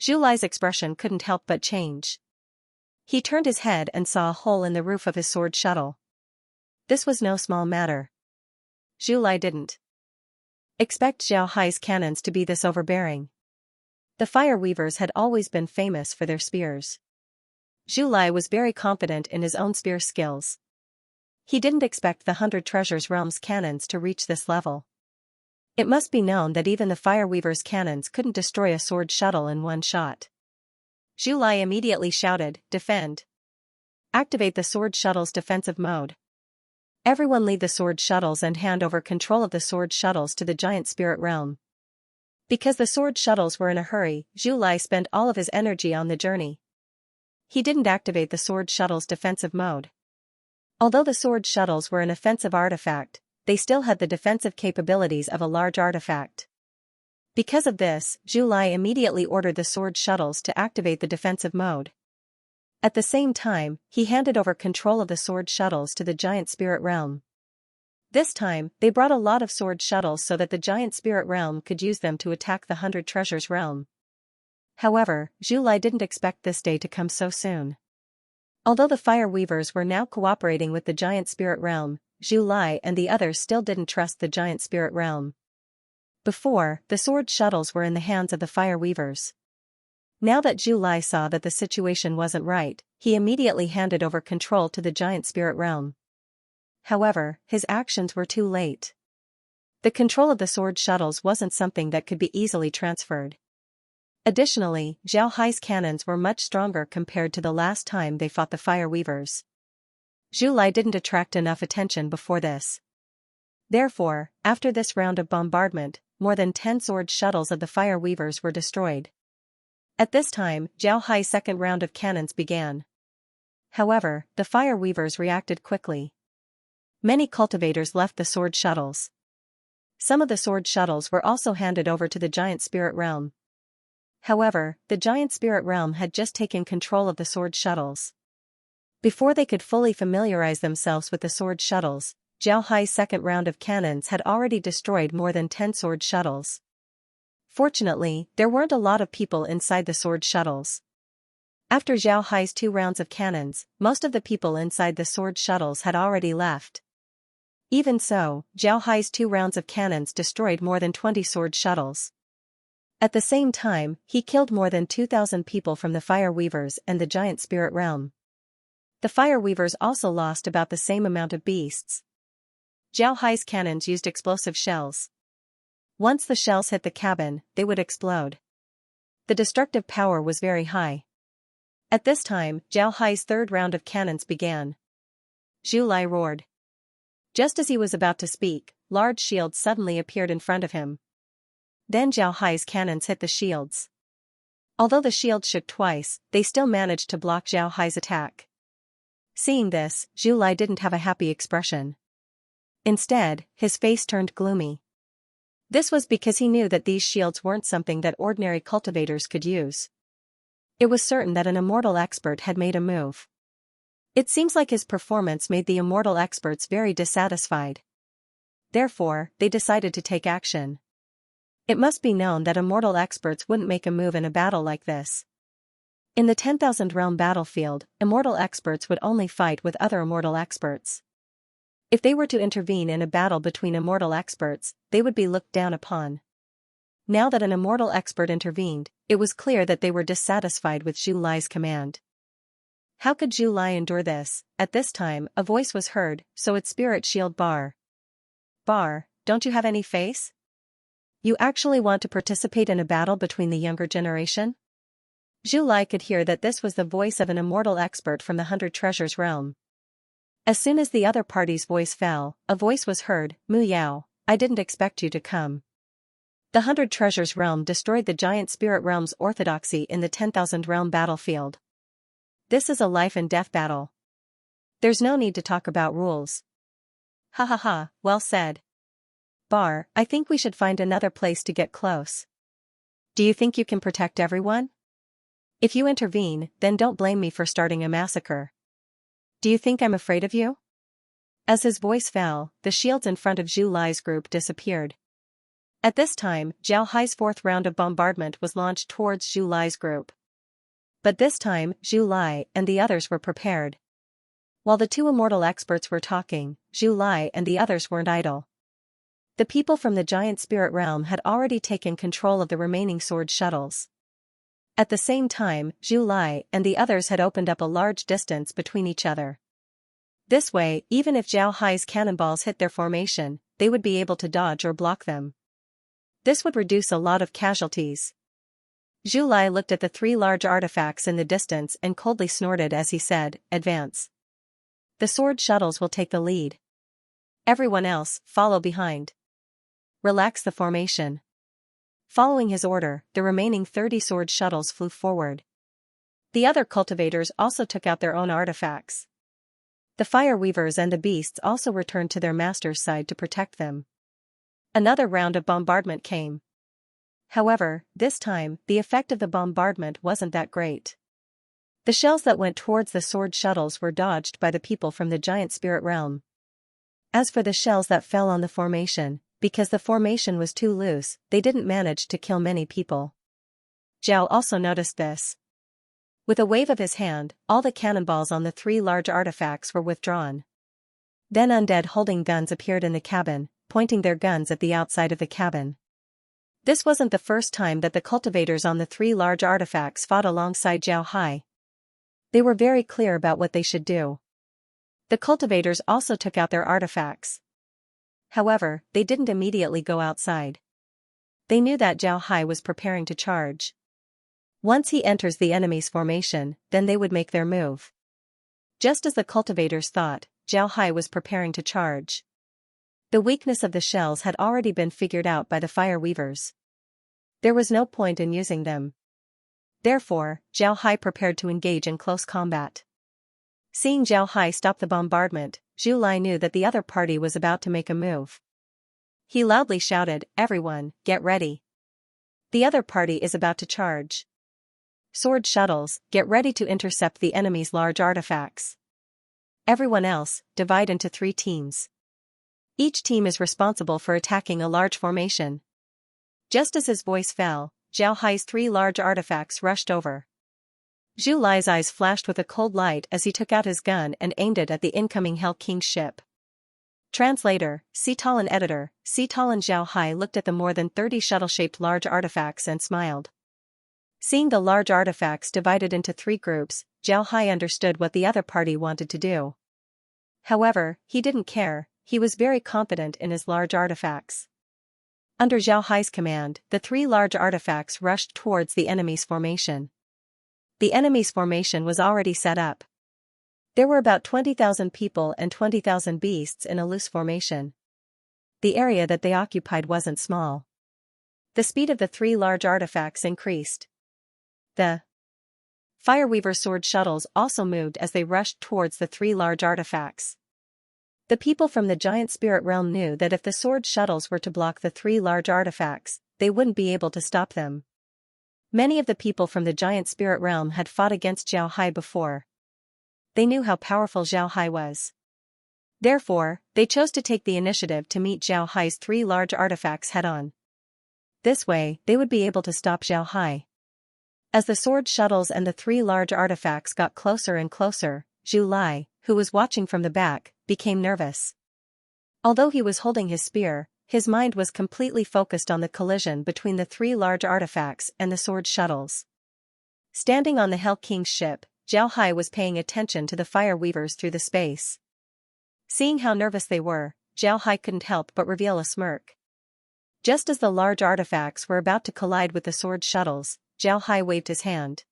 Zhu Lai's expression couldn't help but change. He turned his head and saw a hole in the roof of his sword shuttle. This was no small matter. Zhu Lai didn't expect Xiao Hai's cannons to be this overbearing. The fire weavers had always been famous for their spears. Zhu Lai was very confident in his own spear skills. He didn't expect the 100 Treasures realm's cannons to reach this level. It must be known that even the fire weaver's cannons couldn't destroy a sword shuttle in one shot. Zhu Lai immediately shouted, "Defend! Activate the sword shuttle's defensive mode. Everyone leave the sword shuttles and hand over control of the sword shuttles to the giant spirit realm." Because the sword shuttles were in a hurry, Zhu Lai spent all of his energy on the journey. He didn't activate the sword shuttle's defensive mode. Although the sword shuttles were an offensive artifact, they still had the defensive capabilities of a large artifact. Because of this, Zhu Lai immediately ordered the sword shuttles to activate the defensive mode. At the same time, he handed over control of the sword shuttles to the giant spirit realm. This time, they brought a lot of sword shuttles so that the giant spirit realm could use them to attack the 100 Treasures realm. However, Zhu Lai didn't expect this day to come so soon. Although the fire weavers were now cooperating with the giant spirit realm, Zhu Lai and the others still didn't trust the giant spirit realm. Before, the sword shuttles were in the hands of the fire weavers. Now that Zhu Lai saw that the situation wasn't right, he immediately handed over control to the giant spirit realm. However, his actions were too late. The control of the sword shuttles wasn't something that could be easily transferred. Additionally, Zhao Hai's cannons were much stronger compared to the last time they fought the fire weavers. Zhu Lai didn't attract enough attention before this. Therefore, after this round of bombardment, more than 10 sword shuttles of the fire weavers were destroyed. At this time, Zhao Hai's second round of cannons began. However, the fire weavers reacted quickly. Many cultivators left the sword shuttles. Some of the sword shuttles were also handed over to the giant spirit realm. However, the giant spirit realm had just taken control of the sword shuttles. Before they could fully familiarize themselves with the sword shuttles, Zhao Hai's second round of cannons had already destroyed more than 10 sword shuttles. Fortunately, there weren't a lot of people inside the sword shuttles. After Zhao Hai's 2 rounds of cannons, most of the people inside the sword shuttles had already left. Even so, Zhao Hai's 2 rounds of cannons destroyed more than 20 sword shuttles. At the same time, he killed more than 2,000 people from the fire weavers and the giant spirit realm. The fire weavers also lost about the same amount of beasts. Zhao Hai's cannons used explosive shells. Once the shells hit the cabin, they would explode. The destructive power was very high. At this time, Zhao Hai's third round of cannons began. Zhu Lai roared. Just as he was about to speak, large shields suddenly appeared in front of him. Then Zhao Hai's cannons hit the shields. Although the shields shook twice, they still managed to block Zhao Hai's attack. Seeing this, Zhu Lai didn't have a happy expression. Instead, his face turned gloomy. This was because he knew that these shields weren't something that ordinary cultivators could use. It was certain that an immortal expert had made a move. It seems like his performance made the immortal experts very dissatisfied. Therefore, they decided to take action. It must be known that immortal experts wouldn't make a move in a battle like this. In the 10,000 realm battlefield, immortal experts would only fight with other immortal experts. If they were to intervene in a battle between immortal experts, they would be looked down upon. Now that an immortal expert intervened, it was clear that they were dissatisfied with Zhu Lai's command. How could Zhu Lai endure this? At this time, a voice was heard, so its spirit shield Bar. Bar, don't you have any face? You actually want to participate in a battle between the younger generation? Zhu Lai could hear that this was the voice of an immortal expert from the 100 Treasures realm. As soon as the other party's voice fell, a voice was heard, Mu Yao, I didn't expect you to come. The 100 Treasures realm destroyed the giant spirit realm's orthodoxy in the 10,000 realm battlefield. This is a life and death battle. There's no need to talk about rules. Ha ha ha, well said. Bar, I think we should find another place to get close. Do you think you can protect everyone? If you intervene, then don't blame me for starting a massacre. Do you think I'm afraid of you? As his voice fell, the shields in front of Zhu Lai's group disappeared. At this time, Zhao Hai's fourth round of bombardment was launched towards Zhu Lai's group. But this time, Zhu Lai and the others were prepared. While the 2 immortal experts were talking, Zhu Lai and the others weren't idle. The people from the giant spirit realm had already taken control of the remaining sword shuttles. At the same time, Zhu Lai and the others had opened up a large distance between each other. This way, even if Zhao Hai's cannonballs hit their formation, they would be able to dodge or block them. This would reduce a lot of casualties. Zhu Lai looked at the 3 large artifacts in the distance and coldly snorted as he said, advance. The sword shuttles will take the lead. Everyone else, follow behind. Relax the formation. Following his order, the remaining 30 sword shuttles flew forward. The other cultivators also took out their own artifacts. The fire weavers and the beasts also returned to their master's side to protect them. Another round of bombardment came. However, this time, the effect of the bombardment wasn't that great. The shells that went towards the sword shuttles were dodged by the people from the giant spirit realm. As for the shells that fell on the formation, because the formation was too loose, they didn't manage to kill many people. Zhao also noticed this. With a wave of his hand, all the cannonballs on the 3 large artifacts were withdrawn. Then undead holding guns appeared in the cabin, pointing their guns at the outside of the cabin. This wasn't the first time that the cultivators on the three large artifacts fought alongside Zhao Hai. They were very clear about what they should do. The cultivators also took out their artifacts. However, they didn't immediately go outside. They knew that Zhao Hai was preparing to charge. Once he enters the enemy's formation, then they would make their move. Just as the cultivators thought, Zhao Hai was preparing to charge. The weakness of the shells had already been figured out by the fire weavers. There was no point in using them. Therefore, Zhao Hai prepared to engage in close combat. Seeing Zhao Hai stop the bombardment, Zhu Lai knew that the other party was about to make a move. He loudly shouted, "Everyone, get ready. The other party is about to charge. Sword shuttles, get ready to intercept the enemy's large artifacts. Everyone else, divide into 3 teams. Each team is responsible for attacking a large formation." Just as his voice fell, Zhao Hai's 3 large artifacts rushed over. Zhu Lai's eyes flashed with a cold light as he took out his gun and aimed it at the incoming Hell King's ship. Translator, Cital and Editor, Cital and Zhao Hai looked at the more than 30 shuttle-shaped large artifacts and smiled. Seeing the large artifacts divided into 3 groups, Zhao Hai understood what the other party wanted to do. However, he didn't care, he was very confident in his large artifacts. Under Zhao Hai's command, the 3 large artifacts rushed towards the enemy's formation. The enemy's formation was already set up. There were about 20,000 people and 20,000 beasts in a loose formation. The area that they occupied wasn't small. The speed of the 3 large artifacts increased. The Fireweaver sword shuttles also moved as they rushed towards the 3 large artifacts. The people from the giant spirit realm knew that if the sword shuttles were to block the 3 large artifacts, they wouldn't be able to stop them. Many of the people from the giant spirit realm had fought against Zhao Hai before. They knew how powerful Zhao Hai was. Therefore, they chose to take the initiative to meet Zhao Hai's 3 large artifacts head-on. This way, they would be able to stop Zhao Hai. As the sword shuttles and the 3 large artifacts got closer and closer, Zhu Lai, who was watching from the back, became nervous. Although he was holding his spear, his mind was completely focused on the collision between the 3 large artifacts and the sword shuttles. Standing on the Hell King's ship, Zhao Hai was paying attention to the fire weavers through the space. Seeing how nervous they were, Zhao Hai couldn't help but reveal a smirk. Just as the large artifacts were about to collide with the sword shuttles, Zhao Hai waved his hand.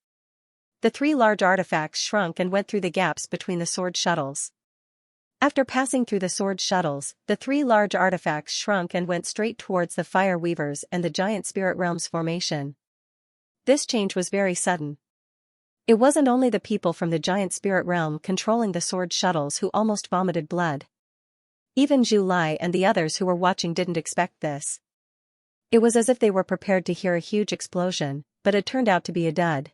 The 3 large artifacts shrunk and went through the gaps between the sword shuttles. After passing through the sword shuttles, the 3 large artifacts shrunk and went straight towards the fire weavers and the giant spirit realm's formation. This change was very sudden. It wasn't only the people from the giant spirit realm controlling the sword shuttles who almost vomited blood. Even Zhu Lai and the others who were watching didn't expect this. It was as if they were prepared to hear a huge explosion, but it turned out to be a dud.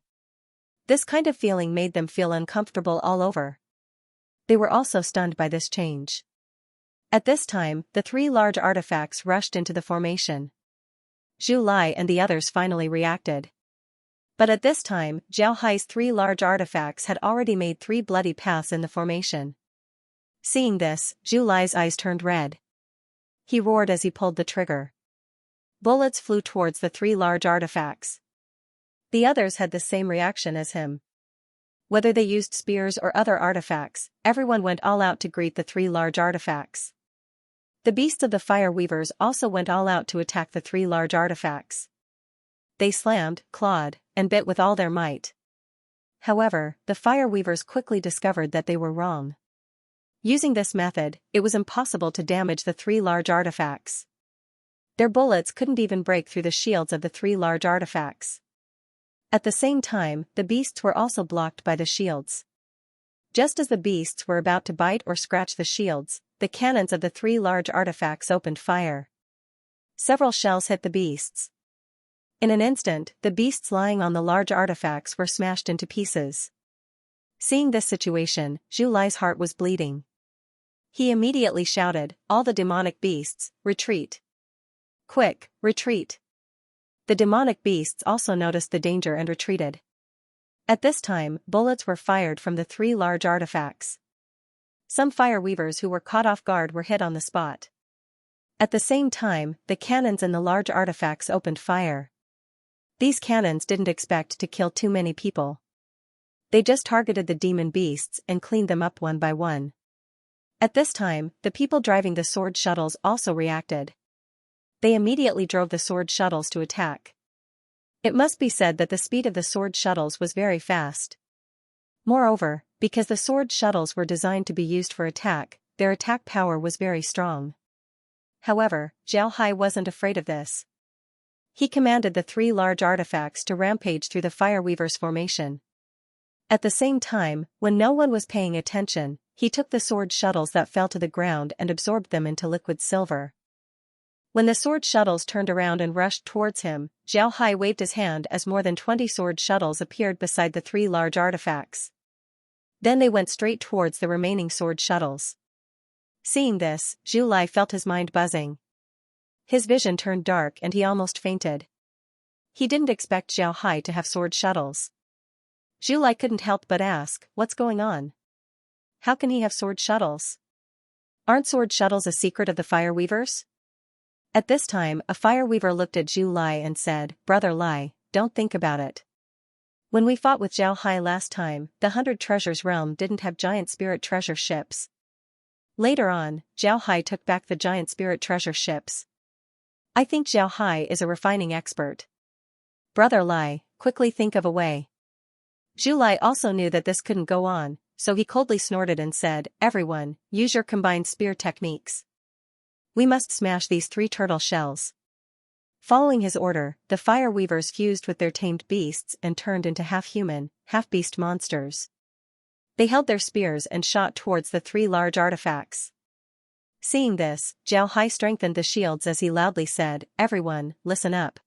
This kind of feeling made them feel uncomfortable all over. They were also stunned by this change. At this time, the 3 large artifacts rushed into the formation. Zhu Lai and the others finally reacted. But at this time, Zhao Hai's 3 large artifacts had already made 3 bloody paths in the formation. Seeing this, Zhu Lai's eyes turned red. He roared as he pulled the trigger. Bullets flew towards the 3 large artifacts. The others had the same reaction as him. Whether they used spears or other artifacts, everyone went all out to greet the 3 large artifacts. The beasts of the fire weavers also went all out to attack the 3 large artifacts. They slammed, clawed, and bit with all their might. However, the fire weavers quickly discovered that they were wrong. Using this method, it was impossible to damage the 3 large artifacts. Their bullets couldn't even break through the shields of the 3 large artifacts. At the same time, the beasts were also blocked by the shields. Just as the beasts were about to bite or scratch the shields, the cannons of the 3 large artifacts opened fire. Several shells hit the beasts. In an instant, the beasts lying on the large artifacts were smashed into pieces. Seeing this situation, Zhu Lai's heart was bleeding. He immediately shouted, "All the demonic beasts, retreat! Quick, retreat!" The demonic beasts also noticed the danger and retreated. At this time, bullets were fired from the 3 large artifacts. Some fire weavers who were caught off guard were hit on the spot. At the same time, the cannons and the large artifacts opened fire. These cannons didn't expect to kill too many people. They just targeted the demon beasts and cleaned them up one by one. At this time, the people driving the sword shuttles also reacted. They immediately drove the sword shuttles to attack. It must be said that the speed of the sword shuttles was very fast. Moreover, because the sword shuttles were designed to be used for attack, their attack power was very strong. However, Zhao Hai wasn't afraid of this. He commanded the 3 large artifacts to rampage through the Fireweaver's formation. At the same time, when no one was paying attention, he took the sword shuttles that fell to the ground and absorbed them into liquid silver. When the sword shuttles turned around and rushed towards him, Zhao Hai waved his hand as more than 20 sword shuttles appeared beside the 3 large artifacts. Then they went straight towards the remaining sword shuttles. Seeing this, Zhu Lai felt his mind buzzing. His vision turned dark and he almost fainted. He didn't expect Zhao Hai to have sword shuttles. Zhu Lai couldn't help but ask, what's going on? How can he have sword shuttles? Aren't sword shuttles a secret of the Fireweavers? At this time, a Fireweaver looked at Zhu Lai and said, Brother Lai, don't think about it. When we fought with Zhao Hai last time, the 100 Treasures realm didn't have giant spirit treasure ships. Later on, Zhao Hai took back the giant spirit treasure ships. I think Zhao Hai is a refining expert. Brother Lai, quickly think of a way. Zhu Lai also knew that this couldn't go on, so he coldly snorted and said, Everyone, use your combined spear techniques. We must smash these 3 turtle shells. Following his order, the Fireweavers fused with their tamed beasts and turned into half-human, half-beast monsters. They held their spears and shot towards the 3 large artifacts. Seeing this, Zhao Hai strengthened the shields as he loudly said, Everyone, listen up.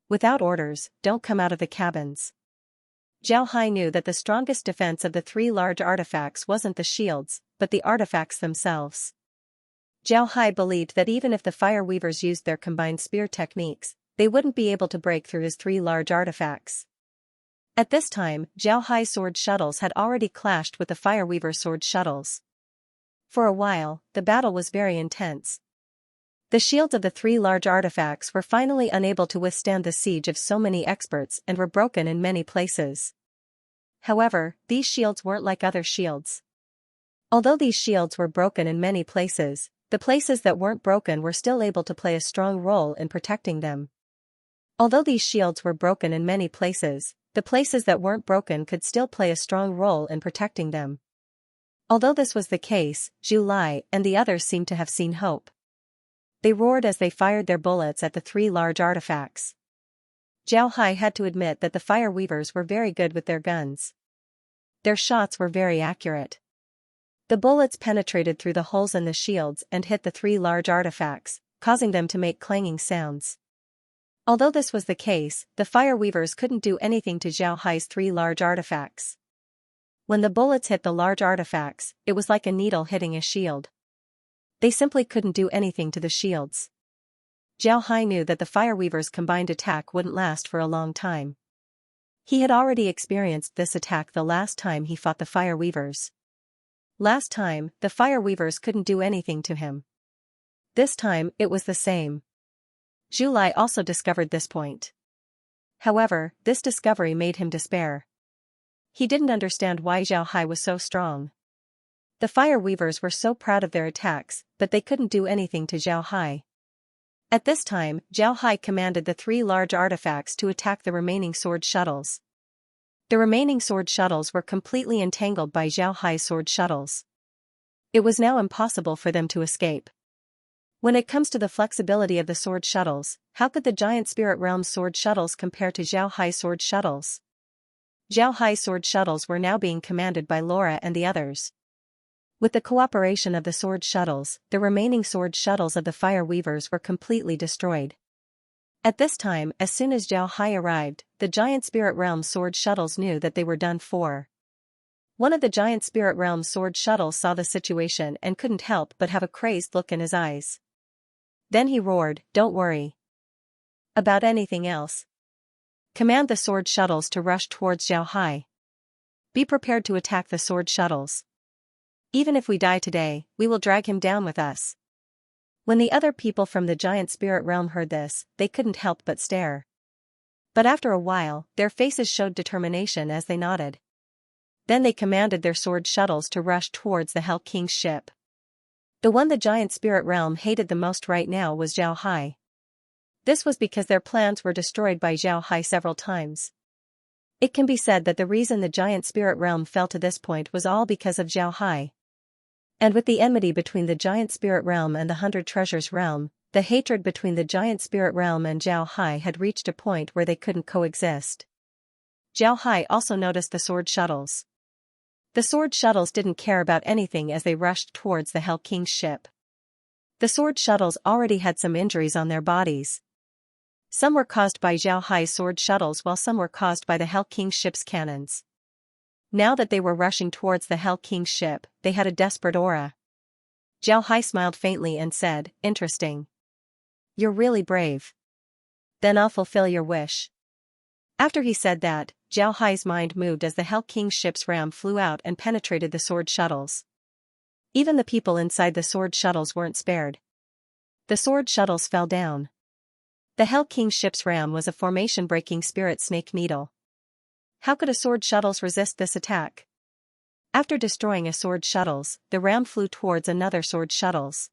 Without orders, don't come out of the cabins. Zhao Hai knew that the strongest defense of the 3 large artifacts wasn't the shields, but the artifacts themselves. Zhao Hai believed that even if the Fireweavers used their combined spear techniques, they wouldn't be able to break through his 3 large artifacts. At this time, Zhao Hai's sword shuttles had already clashed with the Fireweaver's sword shuttles. For a while, the battle was very intense. The shields of the 3 large artifacts were finally unable to withstand the siege of so many experts and were broken in many places. However, these shields weren't like other shields. Although these shields were broken in many places, the places that weren't broken were still able to play a strong role in protecting them. Although these shields were broken in many places, the places that weren't broken could still play a strong role in protecting them. Although this was the case, Zhu Lai and the others seemed to have seen hope. They roared as they fired their bullets at the 3 large artifacts. Zhao Hai had to admit that the Fireweavers were very good with their guns. Their shots were very accurate. The bullets penetrated through the holes in the shields and hit the 3 large artifacts, causing them to make clanging sounds. Although this was the case, the Fireweavers couldn't do anything to Zhao Hai's 3 large artifacts. When the bullets hit the large artifacts, it was like a needle hitting a shield. They simply couldn't do anything to the shields. Zhao Hai knew that the Fireweavers' combined attack wouldn't last for a long time. He had already experienced this attack the last time he fought the Fireweavers. Last time, the Fireweavers couldn't do anything to him. This time, it was the same. Zhu Lai also discovered this point. However, this discovery made him despair. He didn't understand why Zhao Hai was so strong. The Fireweavers were so proud of their attacks, but they couldn't do anything to Zhao Hai. At this time, Zhao Hai commanded the 3 large artifacts to attack the remaining sword shuttles. The remaining sword shuttles were completely entangled by Zhao Hai's sword shuttles. It was now impossible for them to escape. When it comes to the flexibility of the sword shuttles, how could the giant spirit realm's sword shuttles compare to Zhao Hai's sword shuttles? Zhao Hai's sword shuttles were now being commanded by Laura and the others. With the cooperation of the sword shuttles, the remaining sword shuttles of the Fireweavers were completely destroyed. At this time, as soon as Zhao Hai arrived, the giant spirit realm sword shuttles knew that they were done for. One of the giant spirit realm sword shuttles saw the situation and couldn't help but have a crazed look in his eyes. Then he roared, Don't worry about anything else. Command the sword shuttles to rush towards Zhao Hai. Be prepared to attack the sword shuttles. Even if we die today, we will drag him down with us. When the other people from the giant spirit realm heard this, they couldn't help but stare. But after a while, their faces showed determination as they nodded. Then they commanded their sword shuttles to rush towards the Hell King's ship. The one the giant spirit realm hated the most right now was Zhao Hai. This was because their plans were destroyed by Zhao Hai several times. It can be said that the reason the giant spirit realm fell to this point was all because of Zhao Hai. And with the enmity between the giant spirit realm and the 100 Treasures realm, the hatred between the giant spirit realm and Zhao Hai had reached a point where they couldn't coexist. Zhao Hai also noticed the sword shuttles. The sword shuttles didn't care about anything as they rushed towards the Hell King's ship. The sword shuttles already had some injuries on their bodies. Some were caused by Zhao Hai's sword shuttles while some were caused by the Hell King's ship's cannons. Now that they were rushing towards the Hell King's ship, they had a desperate aura. Zhao Hai smiled faintly and said, "Interesting. You're really brave. Then I'll fulfill your wish." After he said that, Zhao Hai's mind moved as the Hell King's ship's ram flew out and penetrated the sword shuttles. Even the people inside the sword shuttles weren't spared. The sword shuttles fell down. The Hell King's ship's ram was a formation-breaking spirit snake needle. How could a sword shuttles resist this attack? After destroying a sword shuttles, the ram flew towards another sword shuttles.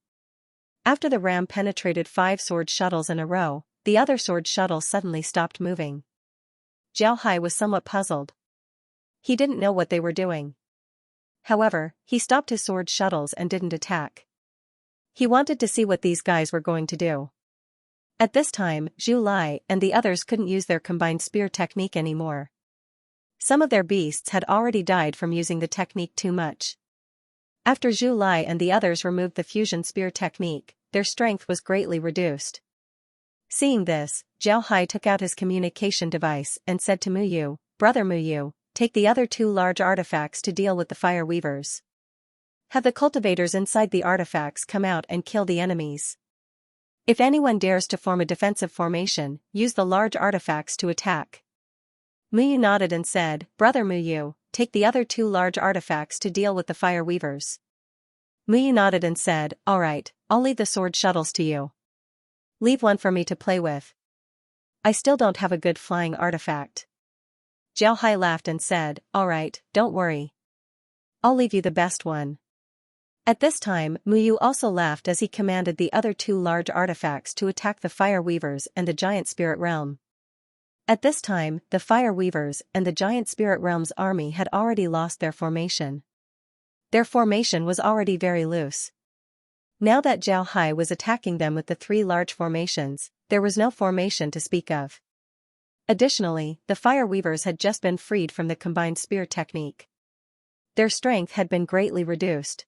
After the ram penetrated 5 sword shuttles in a row, the other sword shuttle suddenly stopped moving. Zhao Hai was somewhat puzzled. He didn't know what they were doing. However, he stopped his sword shuttles and didn't attack. He wanted to see what these guys were going to do. At this time, Zhu Lai and the others couldn't use their combined spear technique anymore. Some of their beasts had already died from using the technique too much. After Zhu Lai and the others removed the fusion spear technique, their strength was greatly reduced. Seeing this, Zhao Hai took out his communication device and said to Muyu, "Brother Muyu, take the other 2 large artifacts to deal with the fire weavers. Have the cultivators inside the artifacts come out and kill the enemies. If anyone dares to form a defensive formation, use the large artifacts to attack." Muyu nodded and said, "Brother Muyu, take the other 2 large artifacts to deal with the fire weavers." Muyu nodded and said, "Alright, I'll leave the sword shuttles to you. Leave one for me to play with. I still don't have a good flying artifact." Zhao Hai laughed and said, "Alright, don't worry. I'll leave you the best one." At this time, Muyu also laughed as he commanded the other 2 large artifacts to attack the fire weavers and the giant spirit realm. At this time, the fire weavers and the giant spirit realm's army had already lost their formation. Their formation was already very loose. Now that Zhao Hai was attacking them with the 3 large formations, there was no formation to speak of. Additionally, the fire weavers had just been freed from the combined spear technique. Their strength had been greatly reduced.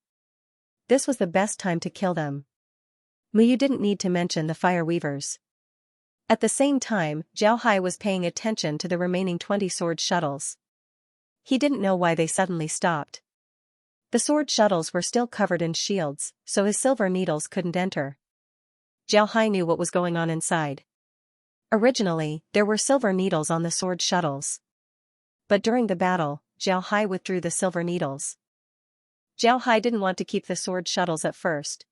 This was the best time to kill them. Muyu didn't need to mention the fire weavers. At the same time, Zhao Hai was paying attention to the remaining 20 sword shuttles. He didn't know why they suddenly stopped. The sword shuttles were still covered in shields, so his silver needles couldn't enter. Zhao Hai knew what was going on inside. Originally, there were silver needles on the sword shuttles. But during the battle, Zhao Hai withdrew the silver needles. Zhao Hai didn't want to keep the sword shuttles at first.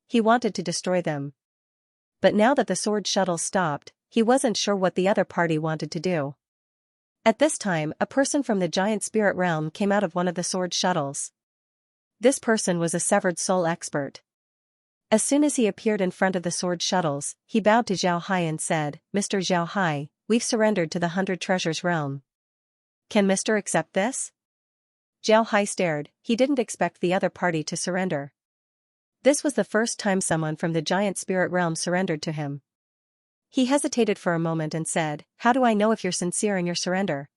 He wanted to destroy them. But now that the sword shuttles stopped, he wasn't sure what the other party wanted to do. At this time, a person from the giant spirit realm came out of one of the sword shuttles. This person was a severed soul expert. As soon as he appeared in front of the sword shuttles, he bowed to Zhao Hai and said, "Mr. Zhao Hai, we've surrendered to the 100 Treasures realm. Can Mr. accept this?" Zhao Hai stared. He didn't expect the other party to surrender. This was the first time someone from the giant spirit realm surrendered to him. He hesitated for a moment and said, "How do I know if you're sincere in your surrender?"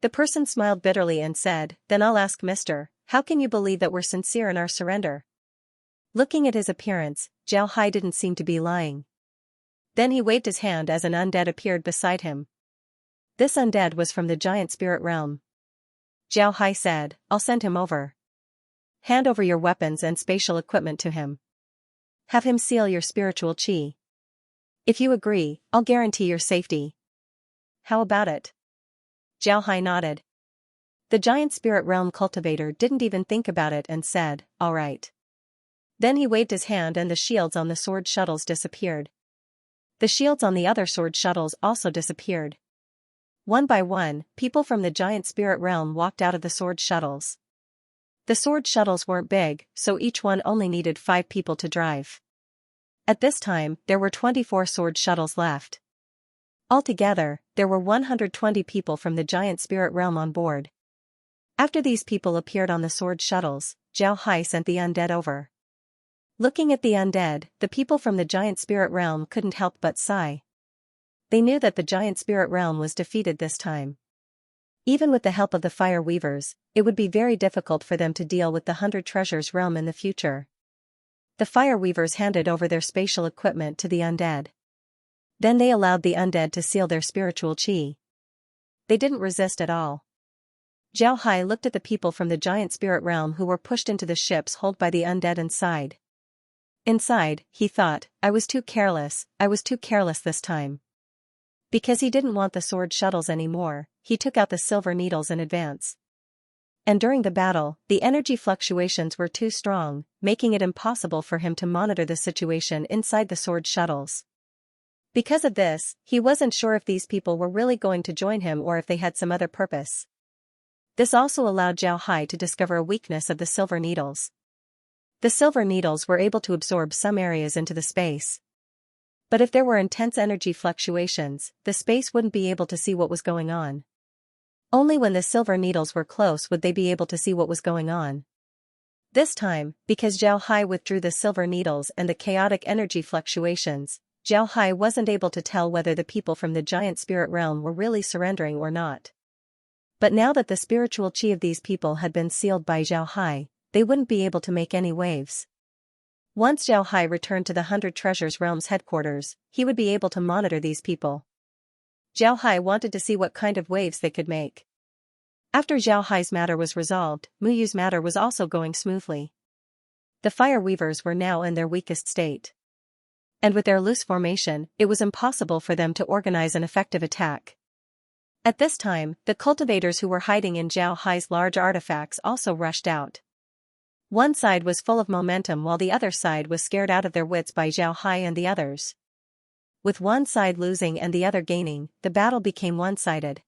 The person smiled bitterly and said, "Then I'll ask Mr. How can you believe that we're sincere in our surrender?" Looking at his appearance, Zhao Hai didn't seem to be lying. Then he waved his hand as an undead appeared beside him. This undead was from the giant spirit realm. Zhao Hai said, "I'll send him over. Hand over your weapons and spatial equipment to him. Have him seal your spiritual qi. If you agree, I'll guarantee your safety. How about it?" Zhao Hai nodded. The giant spirit realm cultivator didn't even think about it and said, "All right." Then he waved his hand and the shields on the sword shuttles disappeared. The shields on the other sword shuttles also disappeared. One by one, people from the giant spirit realm walked out of the sword shuttles. The sword shuttles weren't big, so each one only needed 5 people to drive. At this time, there were 24 sword shuttles left. Altogether, there were 120 people from the giant spirit realm on board. After these people appeared on the sword shuttles, Zhao Hai sent the undead over. Looking at the undead, the people from the giant spirit realm couldn't help but sigh. They knew that the giant spirit realm was defeated this time. Even with the help of the fire weavers, it would be very difficult for them to deal with the 100 treasures realm in the future. The fire weavers handed over their spatial equipment to the undead. Then they allowed the undead to seal their spiritual qi. They didn't resist at all. Zhao Hai looked at the people from the giant spirit realm who were pushed into the ships held by the undead and sighed. Inside, he thought, I was too careless this time. Because he didn't want the sword shuttles anymore, he took out the silver needles in advance. And during the battle, the energy fluctuations were too strong, making it impossible for him to monitor the situation inside the sword shuttles. Because of this, he wasn't sure if these people were really going to join him or if they had some other purpose. This also allowed Zhao Hai to discover a weakness of the silver needles. The silver needles were able to absorb some areas into the space. But if there were intense energy fluctuations, the space wouldn't be able to see what was going on. Only when the silver needles were close would they be able to see what was going on. This time, because Zhao Hai withdrew the silver needles and the chaotic energy fluctuations, Zhao Hai wasn't able to tell whether the people from the giant spirit realm were really surrendering or not. But now that the spiritual qi of these people had been sealed by Zhao Hai, they wouldn't be able to make any waves. Once Zhao Hai returned to the 100 Treasures Realm's headquarters, he would be able to monitor these people. Zhao Hai wanted to see what kind of waves they could make. After Zhao Hai's matter was resolved, Mu Yu's matter was also going smoothly. The fire weavers were now in their weakest state. And with their loose formation, it was impossible for them to organize an effective attack. At this time, the cultivators who were hiding in Zhao Hai's large artifacts also rushed out. One side was full of momentum while the other side was scared out of their wits by Zhao Hai and the others. With one side losing and the other gaining, the battle became one-sided.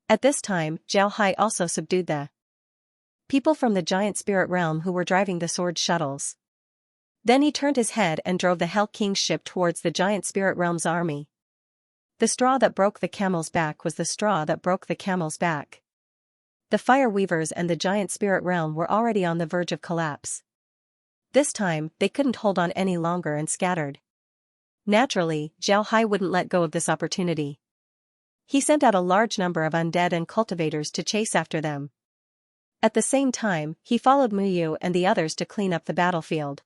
At this time, Zhao Hai also subdued the people from the giant spirit realm who were driving the sword shuttles. Then he turned his head and drove the Hell King's ship towards the giant spirit realm's army. The straw that broke the camel's back was the straw that broke the camel's back. The fire weavers and the giant spirit realm were already on the verge of collapse. This time, they couldn't hold on any longer and scattered. Naturally, Zhao Hai wouldn't let go of this opportunity. He sent out a large number of undead and cultivators to chase after them. At the same time, he followed Mu Yu and the others to clean up the battlefield.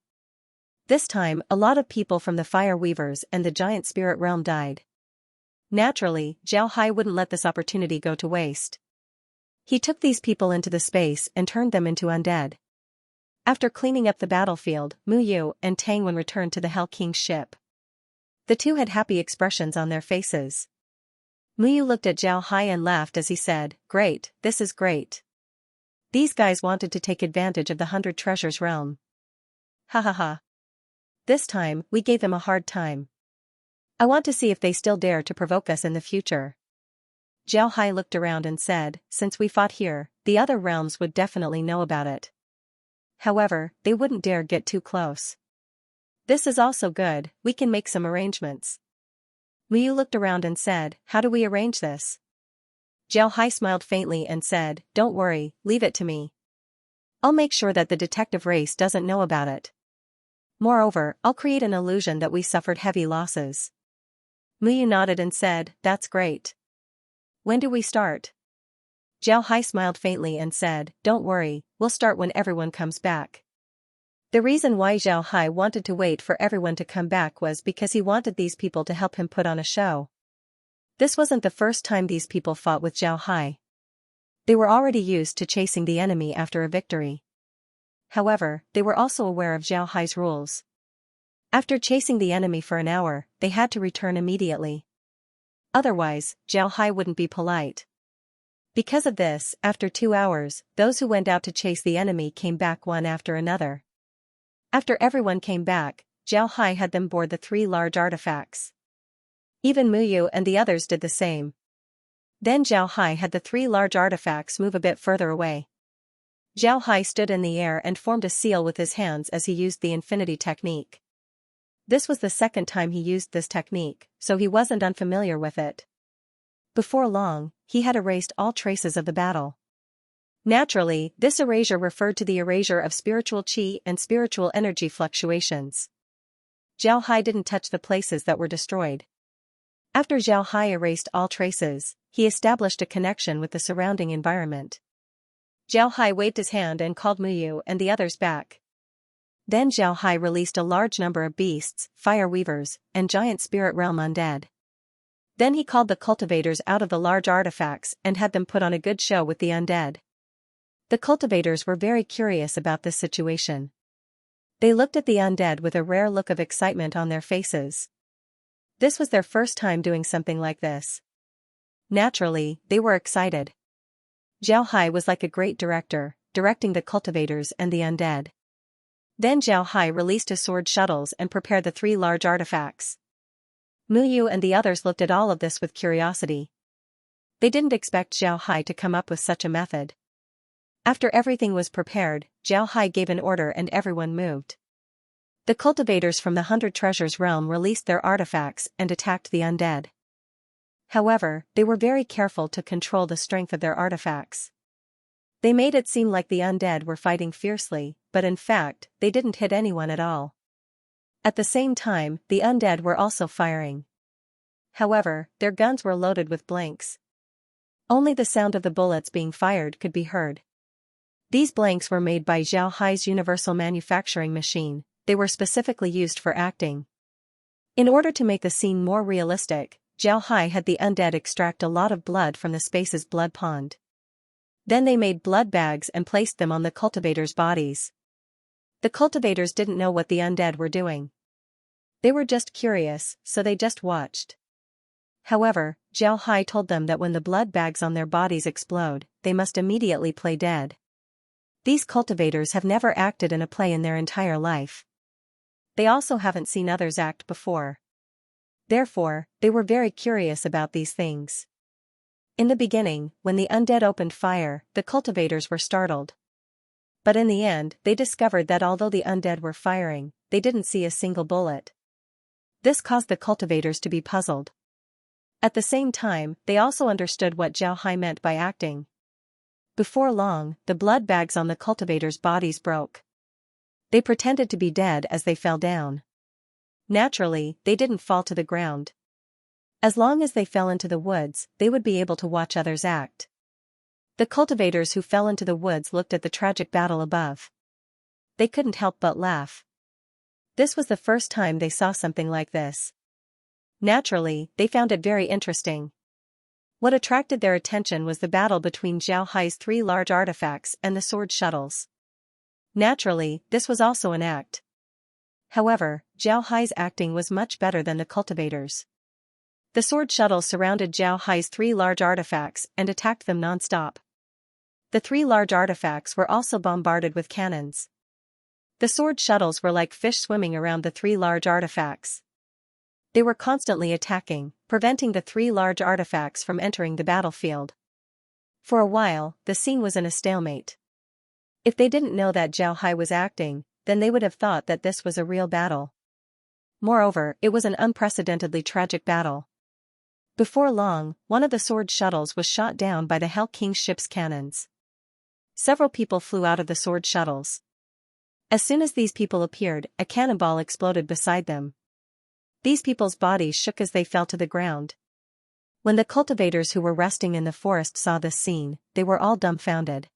This time, a lot of people from the fire weavers and the giant spirit realm died. Naturally, Zhao Hai wouldn't let this opportunity go to waste. He took these people into the space and turned them into undead. After cleaning up the battlefield, Mu Yu and Tang Wen returned to the Hell King's ship. The two had happy expressions on their faces. Mu Yu looked at Zhao Hai and laughed as he said, "Great, this is great. These guys wanted to take advantage of the 100 Treasures realm. Ha ha ha. This time, we gave them a hard time. I want to see if they still dare to provoke us in the future." Zhao Hai looked around and said, "Since we fought here, the other realms would definitely know about it. However, they wouldn't dare get too close. This is also good, we can make some arrangements." Mu Yu looked around and said, "How do we arrange this?" Zhao Hai smiled faintly and said, "Don't worry, leave it to me. I'll make sure that the detective race doesn't know about it. Moreover, I'll create an illusion that we suffered heavy losses." Mu Yu nodded and said, "That's great. When do we start?" Zhao Hai smiled faintly and said, "Don't worry, we'll start when everyone comes back." The reason why Zhao Hai wanted to wait for everyone to come back was because he wanted these people to help him put on a show. This wasn't the first time these people fought with Zhao Hai. They were already used to chasing the enemy after a victory. However, they were also aware of Zhao Hai's rules. After chasing the enemy for an hour, they had to return immediately. Otherwise, Zhao Hai wouldn't be polite. Because of this, after 2 hours, those who went out to chase the enemy came back one after another. After everyone came back, Zhao Hai had them board the 3 large artifacts. Even Muyu and the others did the same. Then Zhao Hai had the 3 large artifacts move a bit further away. Zhao Hai stood in the air and formed a seal with his hands as he used the infinity technique. This was the second time he used this technique, so he wasn't unfamiliar with it. Before long, he had erased all traces of the battle. Naturally, this erasure referred to the erasure of spiritual qi and spiritual energy fluctuations. Zhao Hai didn't touch the places that were destroyed. After Zhao Hai erased all traces, he established a connection with the surrounding environment. Zhao Hai waved his hand and called Muyu and the others back. Then Zhao Hai released a large number of beasts, fire weavers, and giant spirit realm undead. Then he called the cultivators out of the large artifacts and had them put on a good show with the undead. The cultivators were very curious about this situation. They looked at the undead with a rare look of excitement on their faces. This was their first time doing something like this. Naturally, they were excited. Zhao Hai was like a great director, directing the cultivators and the undead. Then Zhao Hai released his sword shuttles and prepared the 3 large artifacts. Muyu and the others looked at all of this with curiosity. They didn't expect Zhao Hai to come up with such a method. After everything was prepared, Zhao Hai gave an order and everyone moved. The cultivators from the 100 Treasures realm released their artifacts and attacked the undead. However, they were very careful to control the strength of their artifacts. They made it seem like the undead were fighting fiercely, but in fact, they didn't hit anyone at all. At the same time, the undead were also firing. However, their guns were loaded with blanks. Only the sound of the bullets being fired could be heard. These blanks were made by Zhao Hai's universal manufacturing machine. They were specifically used for acting. In order to make the scene more realistic, Zhao Hai had the undead extract a lot of blood from the space's blood pond. Then they made blood bags and placed them on the cultivators' bodies. The cultivators didn't know what the undead were doing. They were just curious, so they just watched. However, Zhao Hai told them that when the blood bags on their bodies explode, they must immediately play dead. These cultivators have never acted in a play in their entire life. They also haven't seen others act before. Therefore, they were very curious about these things. In the beginning, when the undead opened fire, the cultivators were startled. But in the end, they discovered that although the undead were firing, they didn't see a single bullet. This caused the cultivators to be puzzled. At the same time, they also understood what Zhao Hai meant by acting. Before long, the blood bags on the cultivators' bodies broke. They pretended to be dead as they fell down. Naturally, they didn't fall to the ground. As long as they fell into the woods, they would be able to watch others act. The cultivators who fell into the woods looked at the tragic battle above. They couldn't help but laugh. This was the first time they saw something like this. Naturally, they found it very interesting. What attracted their attention was the battle between Zhao Hai's 3 large artifacts and the sword shuttles. Naturally, this was also an act. However, Zhao Hai's acting was much better than the cultivators. The sword shuttles surrounded Zhao Hai's 3 large artifacts and attacked them non-stop. The 3 large artifacts were also bombarded with cannons. The sword shuttles were like fish swimming around the 3 large artifacts. They were constantly attacking, preventing the 3 large artifacts from entering the battlefield. For a while, the scene was in a stalemate. If they didn't know that Zhao Hai was acting, then they would have thought that this was a real battle. Moreover, it was an unprecedentedly tragic battle. Before long, one of the sword shuttles was shot down by the Hell King's ship's cannons. Several people flew out of the sword shuttles. As soon as these people appeared, a cannonball exploded beside them. These people's bodies shook as they fell to the ground. When the cultivators who were resting in the forest saw this scene, they were all dumbfounded.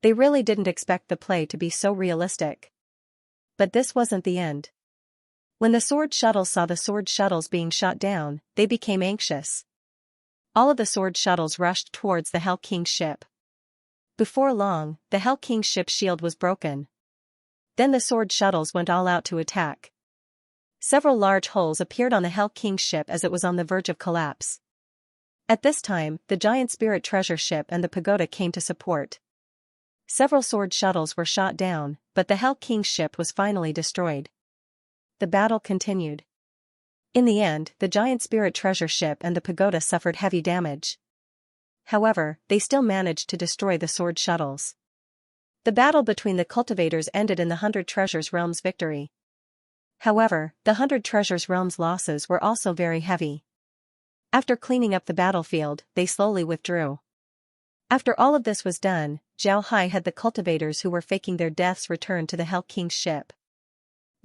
They really didn't expect the play to be so realistic. But this wasn't the end. When the sword shuttles saw the sword shuttles being shot down, they became anxious. All of the sword shuttles rushed towards the Hell King's ship. Before long, the Hell King's ship's shield was broken. Then the sword shuttles went all out to attack. Several large holes appeared on the Hell King's ship as it was on the verge of collapse. At this time, the giant spirit treasure ship and the pagoda came to support. Several sword shuttles were shot down, but the Hell King's ship was finally destroyed. The battle continued. In the end, the giant spirit treasure ship and the pagoda suffered heavy damage. However, they still managed to destroy the sword shuttles. The battle between the cultivators ended in the 100 Treasures Realm's victory. However, the 100 Treasures Realm's losses were also very heavy. After cleaning up the battlefield, they slowly withdrew. After all of this was done, Zhao Hai had the cultivators who were faking their deaths return to the Hell King's ship.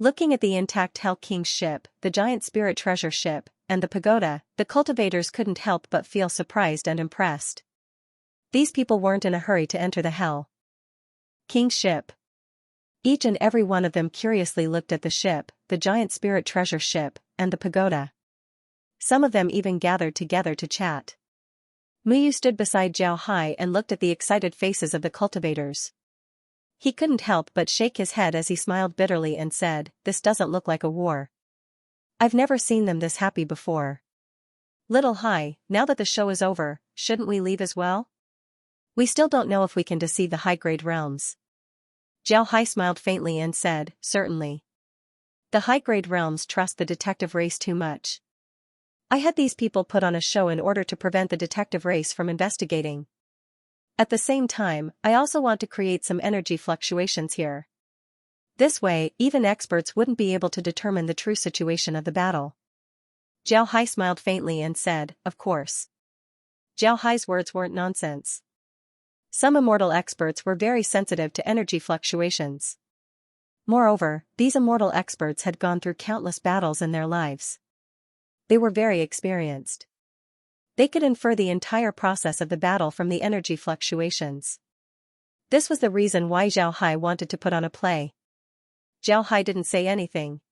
Looking at the intact Hell King's ship, the giant spirit treasure ship, and the pagoda, the cultivators couldn't help but feel surprised and impressed. These people weren't in a hurry to enter the Hell King's ship. Each and every one of them curiously looked at the ship, the giant spirit treasure ship, and the pagoda. Some of them even gathered together to chat. Muyu stood beside Zhao Hai and looked at the excited faces of the cultivators. He couldn't help but shake his head as he smiled bitterly and said, "This doesn't look like a war. I've never seen them this happy before. Little Hai, now that the show is over, shouldn't we leave as well? We still don't know if we can deceive the high-grade realms." Zhao Hai smiled faintly and said, "Certainly. The high-grade realms trust the detective race too much. I had these people put on a show in order to prevent the detective race from investigating. At the same time, I also want to create some energy fluctuations here. This way, even experts wouldn't be able to determine the true situation of the battle." Zhao Hai smiled faintly and said, "Of course." Zhao Hai's words weren't nonsense. Some immortal experts were very sensitive to energy fluctuations. Moreover, these immortal experts had gone through countless battles in their lives. They were very experienced. They could infer the entire process of the battle from the energy fluctuations. This was the reason why Zhao Hai wanted to put on a play. Zhao Hai didn't say anything.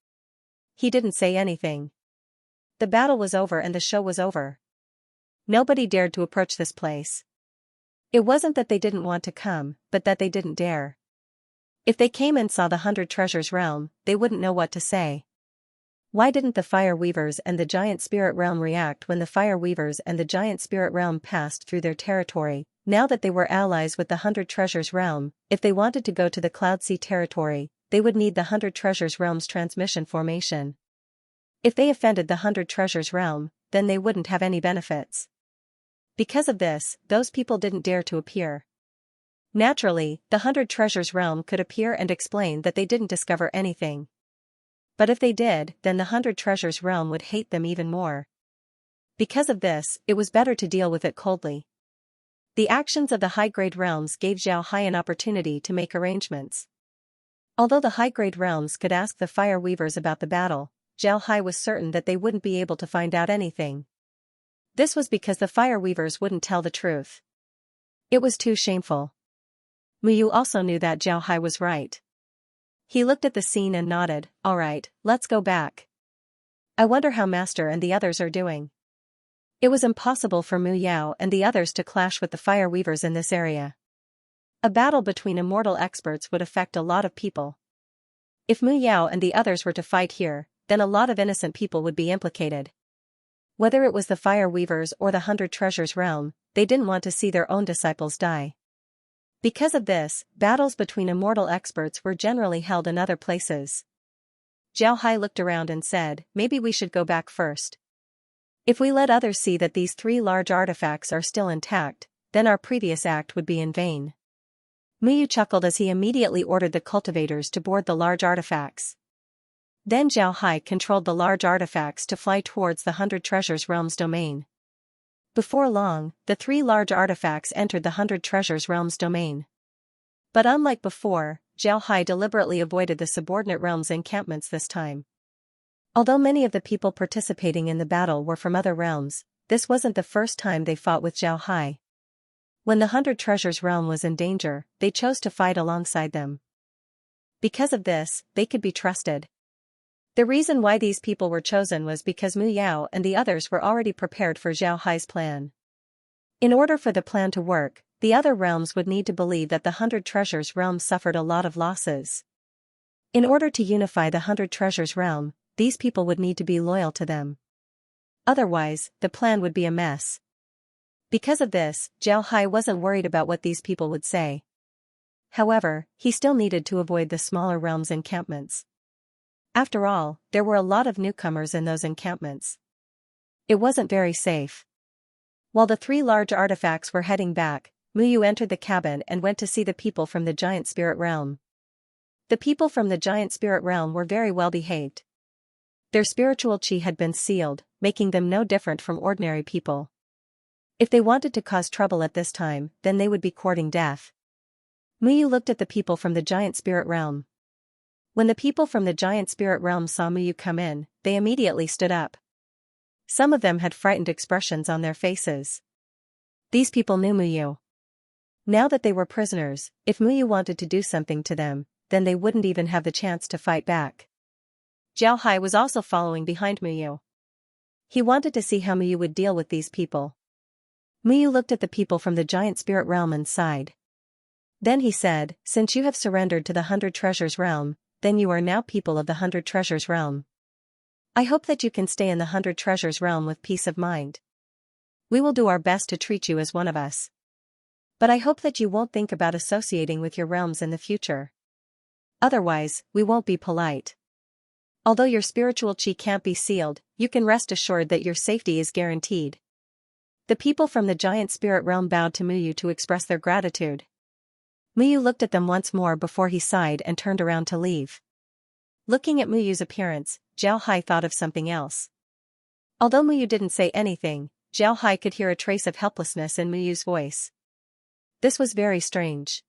He didn't say anything. The battle was over and the show was over. Nobody dared to approach this place. It wasn't that they didn't want to come, but that they didn't dare. If they came and saw the 100 Treasures Realm, they wouldn't know what to say. Why didn't the Fire Weavers and the Giant Spirit Realm react when the Fire Weavers and the Giant Spirit Realm passed through their territory? Now that they were allies with the 100 Treasures Realm, if they wanted to go to the Cloud Sea territory, they would need the 100 Treasures Realm's transmission formation. If they offended the 100 Treasures Realm, then they wouldn't have any benefits. Because of this, those people didn't dare to appear. Naturally, the 100 Treasures Realm could appear and explain that they didn't discover anything. But if they did, then the 100 Treasures Realm would hate them even more. Because of this, it was better to deal with it coldly. The actions of the high-grade realms gave Zhao Hai an opportunity to make arrangements. Although the high-grade realms could ask the Fire Weavers about the battle, Zhao Hai was certain that they wouldn't be able to find out anything. This was because the Fire Weavers wouldn't tell the truth. It was too shameful. Muyu also knew that Zhao Hai was right. He looked at the scene and nodded, "All right, let's go back. I wonder how Master and the others are doing." It was impossible for Mu Yao and the others to clash with the Fire Weavers in this area. A battle between immortal experts would affect a lot of people. If Mu Yao and the others were to fight here, then a lot of innocent people would be implicated. Whether it was the Fire Weavers or the 100 Treasures Realm, they didn't want to see their own disciples die. Because of this, battles between immortal experts were generally held in other places. Zhao Hai looked around and said, "Maybe we should go back first. If we let others see that these 3 large artifacts are still intact, then our previous act would be in vain." Muyu chuckled as he immediately ordered the cultivators to board the large artifacts. Then Zhao Hai controlled the large artifacts to fly towards the 100 Treasures Realm's domain. Before long, the 3 large artifacts entered the 100 Treasures Realm's domain. But unlike before, Zhao Hai deliberately avoided the subordinate realms' encampments this time. Although many of the people participating in the battle were from other realms, this wasn't the first time they fought with Zhao Hai. When the 100 Treasures Realm was in danger, they chose to fight alongside them. Because of this, they could be trusted. The reason why these people were chosen was because Mu Yao and the others were already prepared for Zhao Hai's plan. In order for the plan to work, the other realms would need to believe that the 100 Treasures Realm suffered a lot of losses. In order to unify the 100 Treasures Realm, these people would need to be loyal to them. Otherwise, the plan would be a mess. Because of this, Zhao Hai wasn't worried about what these people would say. However, he still needed to avoid the smaller realms' encampments. After all, there were a lot of newcomers in those encampments. It wasn't very safe. While the three large artifacts were heading back, Muyu entered the cabin and went to see the people from the giant spirit realm. The people from the giant spirit realm were very well behaved. Their spiritual chi had been sealed, making them no different from ordinary people. If they wanted to cause trouble at this time, then they would be courting death. Muyu looked at the people from the giant spirit realm. When the people from the giant spirit realm saw Muyu come in, they immediately stood up. Some of them had frightened expressions on their faces. These people knew Muyu. Now that they were prisoners, if Muyu wanted to do something to them, then they wouldn't even have the chance to fight back. Zhao Hai was also following behind Muyu. He wanted to see how Muyu would deal with these people. Muyu looked at the people from the giant spirit realm and sighed. Then he said, "Since you have surrendered to the 100 Treasures realm, then you are now people of the 100 Treasures realm. I hope that you can stay in the 100 Treasures realm with peace of mind. We will do our best to treat you as one of us. But I hope that you won't think about associating with your realms in the future. Otherwise, we won't be polite. Although your spiritual chi can't be sealed, you can rest assured that your safety is guaranteed." The people from the giant spirit realm bowed to Muyu to express their gratitude. Muyu looked at them once more before he sighed and turned around to leave. Looking at Muyu's appearance, Zhao Hai thought of something else. Although Muyu didn't say anything, Zhao Hai could hear a trace of helplessness in Muyu's voice. This was very strange.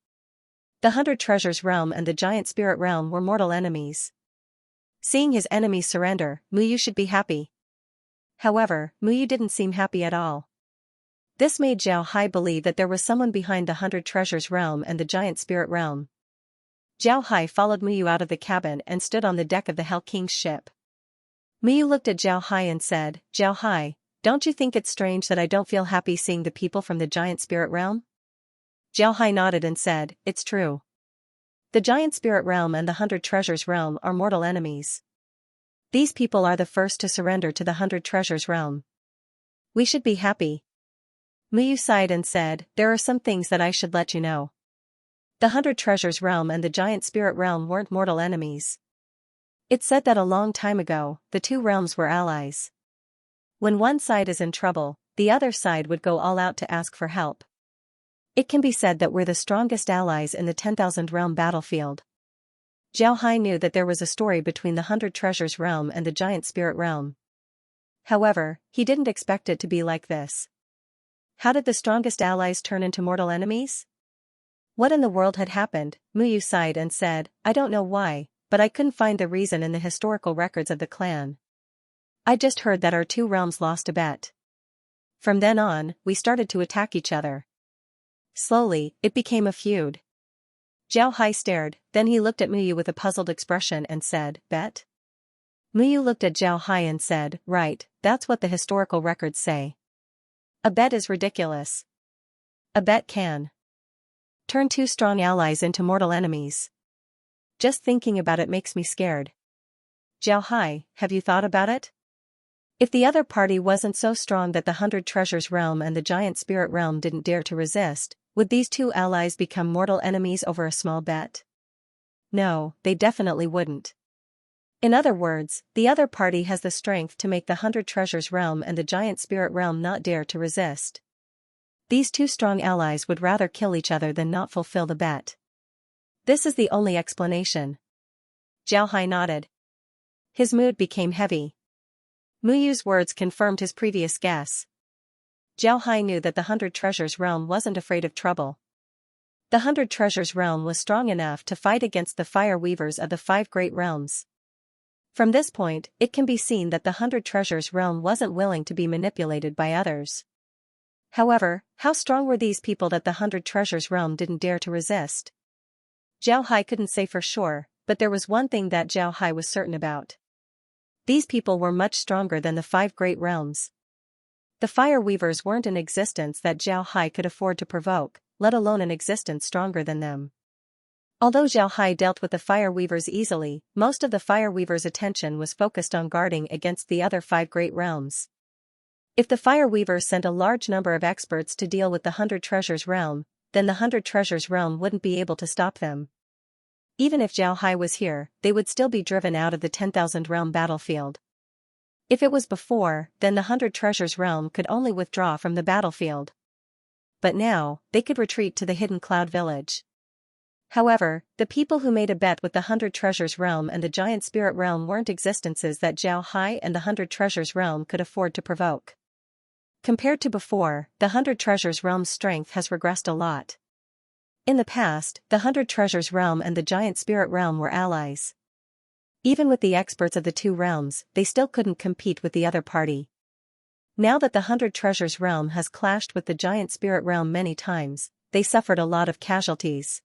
The 100 Treasures realm and the giant spirit realm were mortal enemies. Seeing his enemies surrender, Muyu should be happy. However, Muyu didn't seem happy at all. This made Zhao Hai believe that there was someone behind the 100 Treasures realm and the giant spirit realm. Zhao Hai followed Muyu out of the cabin and stood on the deck of the Hell King's ship. Muyu looked at Zhao Hai and said, "Zhao Hai, don't you think it's strange that I don't feel happy seeing the people from the giant spirit realm?" Zhao Hai nodded and said, "It's true. The giant spirit realm and the 100 Treasures realm are mortal enemies. These people are the first to surrender to the 100 Treasures realm. We should be happy." Muyu sighed and said, "There are some things that I should let you know. The 100 Treasures realm and the giant spirit realm weren't mortal enemies. It's said that a long time ago, the two realms were allies. When one side is in trouble, the other side would go all out to ask for help. It can be said that we're the strongest allies in the 10,000 realm battlefield." Zhao Hai knew that there was a story between the 100 Treasures realm and the giant spirit realm. However, he didn't expect it to be like this. How did the strongest allies turn into mortal enemies? What in the world had happened? Muyu sighed and said, "I don't know why, but I couldn't find the reason in the historical records of the clan. I just heard that our two realms lost a bet. From then on, we started to attack each other. Slowly, it became a feud." Zhao Hai stared, then he looked at Muyu with a puzzled expression and said, "Bet?" Muyu looked at Zhao Hai and said, "Right, that's what the historical records say. A bet is ridiculous. A bet can turn two strong allies into mortal enemies. Just thinking about it makes me scared. Zhao Hai, have you thought about it? If the other party wasn't so strong that the 100 Treasures realm and the giant spirit realm didn't dare to resist, would these two allies become mortal enemies over a small bet? No, they definitely wouldn't. In other words, the other party has the strength to make the 100 Treasures realm and the giant spirit realm not dare to resist. These two strong allies would rather kill each other than not fulfill the bet. This is the only explanation." Zhao Hai nodded. His mood became heavy. Muyu's words confirmed his previous guess. Zhao Hai knew that the 100 Treasures realm wasn't afraid of trouble. The 100 Treasures realm was strong enough to fight against the fire weavers of the 5 great realms. From this point, it can be seen that the 100 Treasures realm wasn't willing to be manipulated by others. However, how strong were these people that the 100 Treasures realm didn't dare to resist? Zhao Hai couldn't say for sure, but there was one thing that Zhao Hai was certain about. These people were much stronger than the 5 great realms. The fire weavers weren't an existence that Zhao Hai could afford to provoke, let alone an existence stronger than them. Although Zhao Hai dealt with the fire weavers easily, most of the fire weavers' attention was focused on guarding against the other 5 great realms. If the fire weavers sent a large number of experts to deal with the 100 Treasures realm, then the 100 Treasures realm wouldn't be able to stop them. Even if Zhao Hai was here, they would still be driven out of the 10,000 realm battlefield. If it was before, then the 100 Treasures realm could only withdraw from the battlefield. But now, they could retreat to the hidden cloud village. However, the people who made a bet with the 100 Treasures realm and the Giant Spirit realm weren't existences that Zhao Hai and the 100 Treasures realm could afford to provoke. Compared to before, the 100 Treasures realm's strength has regressed a lot. In the past, the 100 Treasures realm and the Giant Spirit realm were allies. Even with the experts of the two realms, they still couldn't compete with the other party. Now that the 100 Treasures realm has clashed with the Giant Spirit realm many times, they suffered a lot of casualties.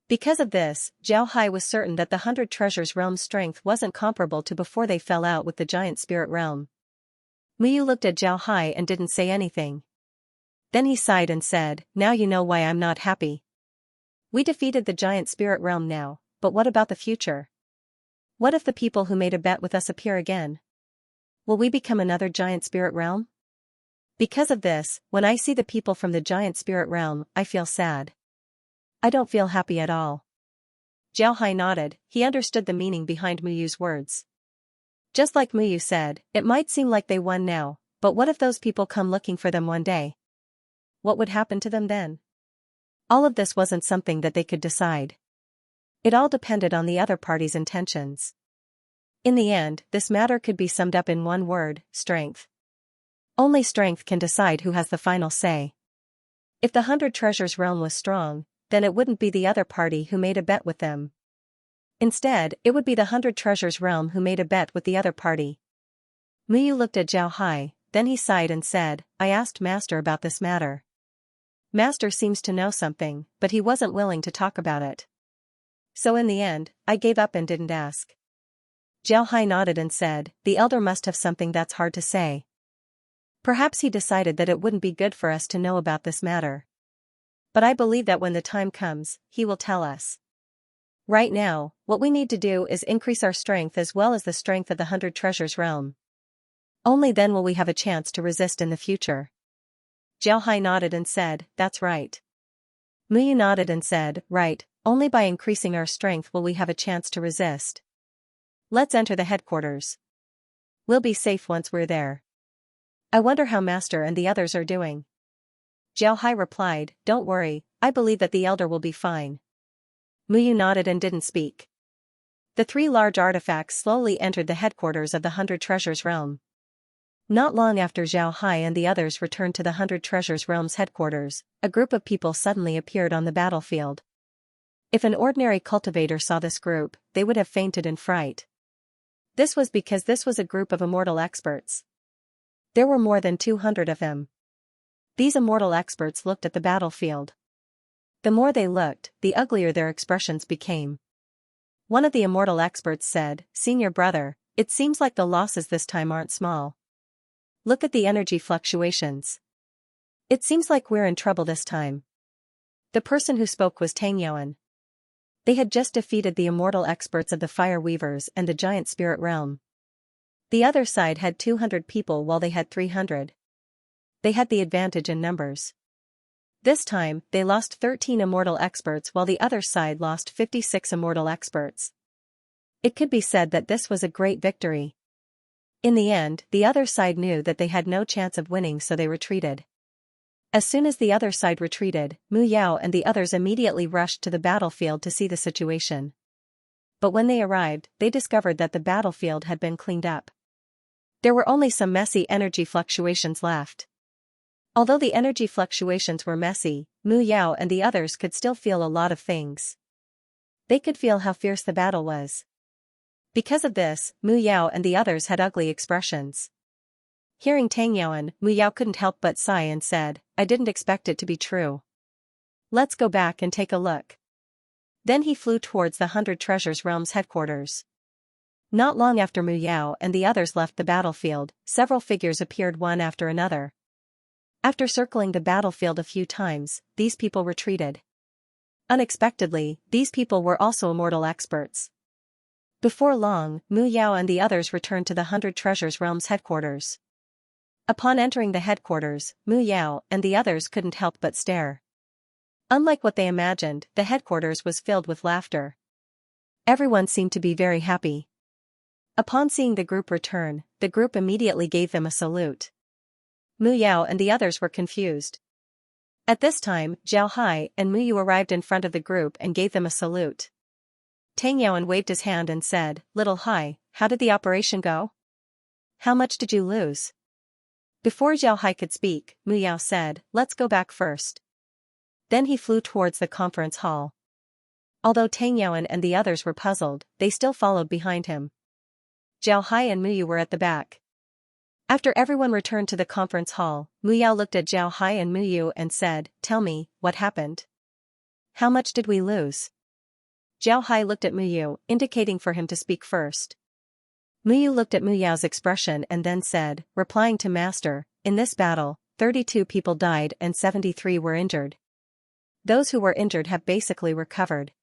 Because of this, Zhao Hai was certain that the 100 Treasures realm's strength wasn't comparable to before they fell out with the Giant Spirit realm. Muyu looked at Zhao Hai and didn't say anything. Then he sighed and said, "Now you know why I'm not happy. We defeated the Giant Spirit realm now, but what about the future? What if the people who made a bet with us appear again? Will we become another Giant Spirit realm? Because of this, when I see the people from the Giant Spirit realm, I feel sad. I don't feel happy at all." Zhao Hai nodded. He understood the meaning behind Muyu's words. Just like Muyu said, it might seem like they won now, but what if those people come looking for them one day? What would happen to them then? All of this wasn't something that they could decide. It all depended on the other party's intentions. In the end, this matter could be summed up in one word: strength. Only strength can decide who has the final say. If the 100 Treasures realm was strong, then it wouldn't be the other party who made a bet with them. Instead, it would be the 100 Treasures realm who made a bet with the other party. Muyu looked at Zhao Hai, then he sighed and said, "I asked Master about this matter. Master seems to know something, but he wasn't willing to talk about it. So in the end, I gave up and didn't ask." Zhao Hai nodded and said, "The elder must have something that's hard to say. Perhaps he decided that it wouldn't be good for us to know about this matter. But I believe that when the time comes, he will tell us. Right now, what we need to do is increase our strength as well as the strength of the 100 Treasures realm. Only then will we have a chance to resist in the future." Zhao Hai nodded and said, "That's right." Muyu nodded and said, "Right, only by increasing our strength will we have a chance to resist. Let's enter the headquarters. We'll be safe once we're there. I wonder how Master and the others are doing." Zhao Hai replied, "Don't worry, I believe that the elder will be fine." Muyu nodded and didn't speak. The three large artifacts slowly entered the headquarters of the 100 Treasures realm. Not long after Zhao Hai and the others returned to the 100 Treasures realm's headquarters, a group of people suddenly appeared on the battlefield. If an ordinary cultivator saw this group, they would have fainted in fright. This was because this was a group of immortal experts. There were more than 200 of them. These immortal experts looked at the battlefield. The more they looked, the uglier their expressions became. One of the immortal experts said, "Senior brother, it seems like the losses this time aren't small. Look at the energy fluctuations. It seems like we're in trouble this time." The person who spoke was Tang Yuan. They had just defeated the immortal experts of the Fire Weavers and the Giant Spirit realm. The other side had 200 people while they had 300. They had the advantage in numbers. This time, they lost 13 immortal experts while the other side lost 56 immortal experts. It could be said that this was a great victory. In the end, the other side knew that they had no chance of winning, so they retreated. As soon as the other side retreated, Mu Yao and the others immediately rushed to the battlefield to see the situation. But when they arrived, they discovered that the battlefield had been cleaned up. There were only some messy energy fluctuations left. Although the energy fluctuations were messy, Mu Yao and the others could still feel a lot of things. They could feel how fierce the battle was. Because of this, Mu Yao and the others had ugly expressions. Hearing Tang Yuan, Mu Yao couldn't help but sigh and said, "I didn't expect it to be true. Let's go back and take a look." Then he flew towards the 100 Treasures realm's headquarters. Not long after Mu Yao and the others left the battlefield, several figures appeared one after another. After circling the battlefield a few times, these people retreated. Unexpectedly, these people were also immortal experts. Before long, Mu Yao and the others returned to the 100 Treasures realm's headquarters. Upon entering the headquarters, Mu Yao and the others couldn't help but stare. Unlike what they imagined, the headquarters was filled with laughter. Everyone seemed to be very happy. Upon seeing the group return, the group immediately gave them a salute. Mu Yao and the others were confused. At this time, Zhao Hai and Mu Yu arrived in front of the group and gave them a salute. Tang Yaoan waved his hand and said, "Little Hai, how did the operation go? How much did you lose?" Before Zhao Hai could speak, Mu Yao said, "Let's go back first." Then he flew towards the conference hall. Although Tang Yaoan and the others were puzzled, they still followed behind him. Zhao Hai and Mu Yu were at the back. After everyone returned to the conference hall, Mu Yao looked at Zhao Hai and Mu Yu and said, "Tell me, what happened? How much did we lose?" Zhao Hai looked at Mu Yu, indicating for him to speak first. Mu Yu looked at Mu Yao's expression and then said, replying to Master, "In this battle, 32 people died and 73 were injured. Those who were injured have basically recovered."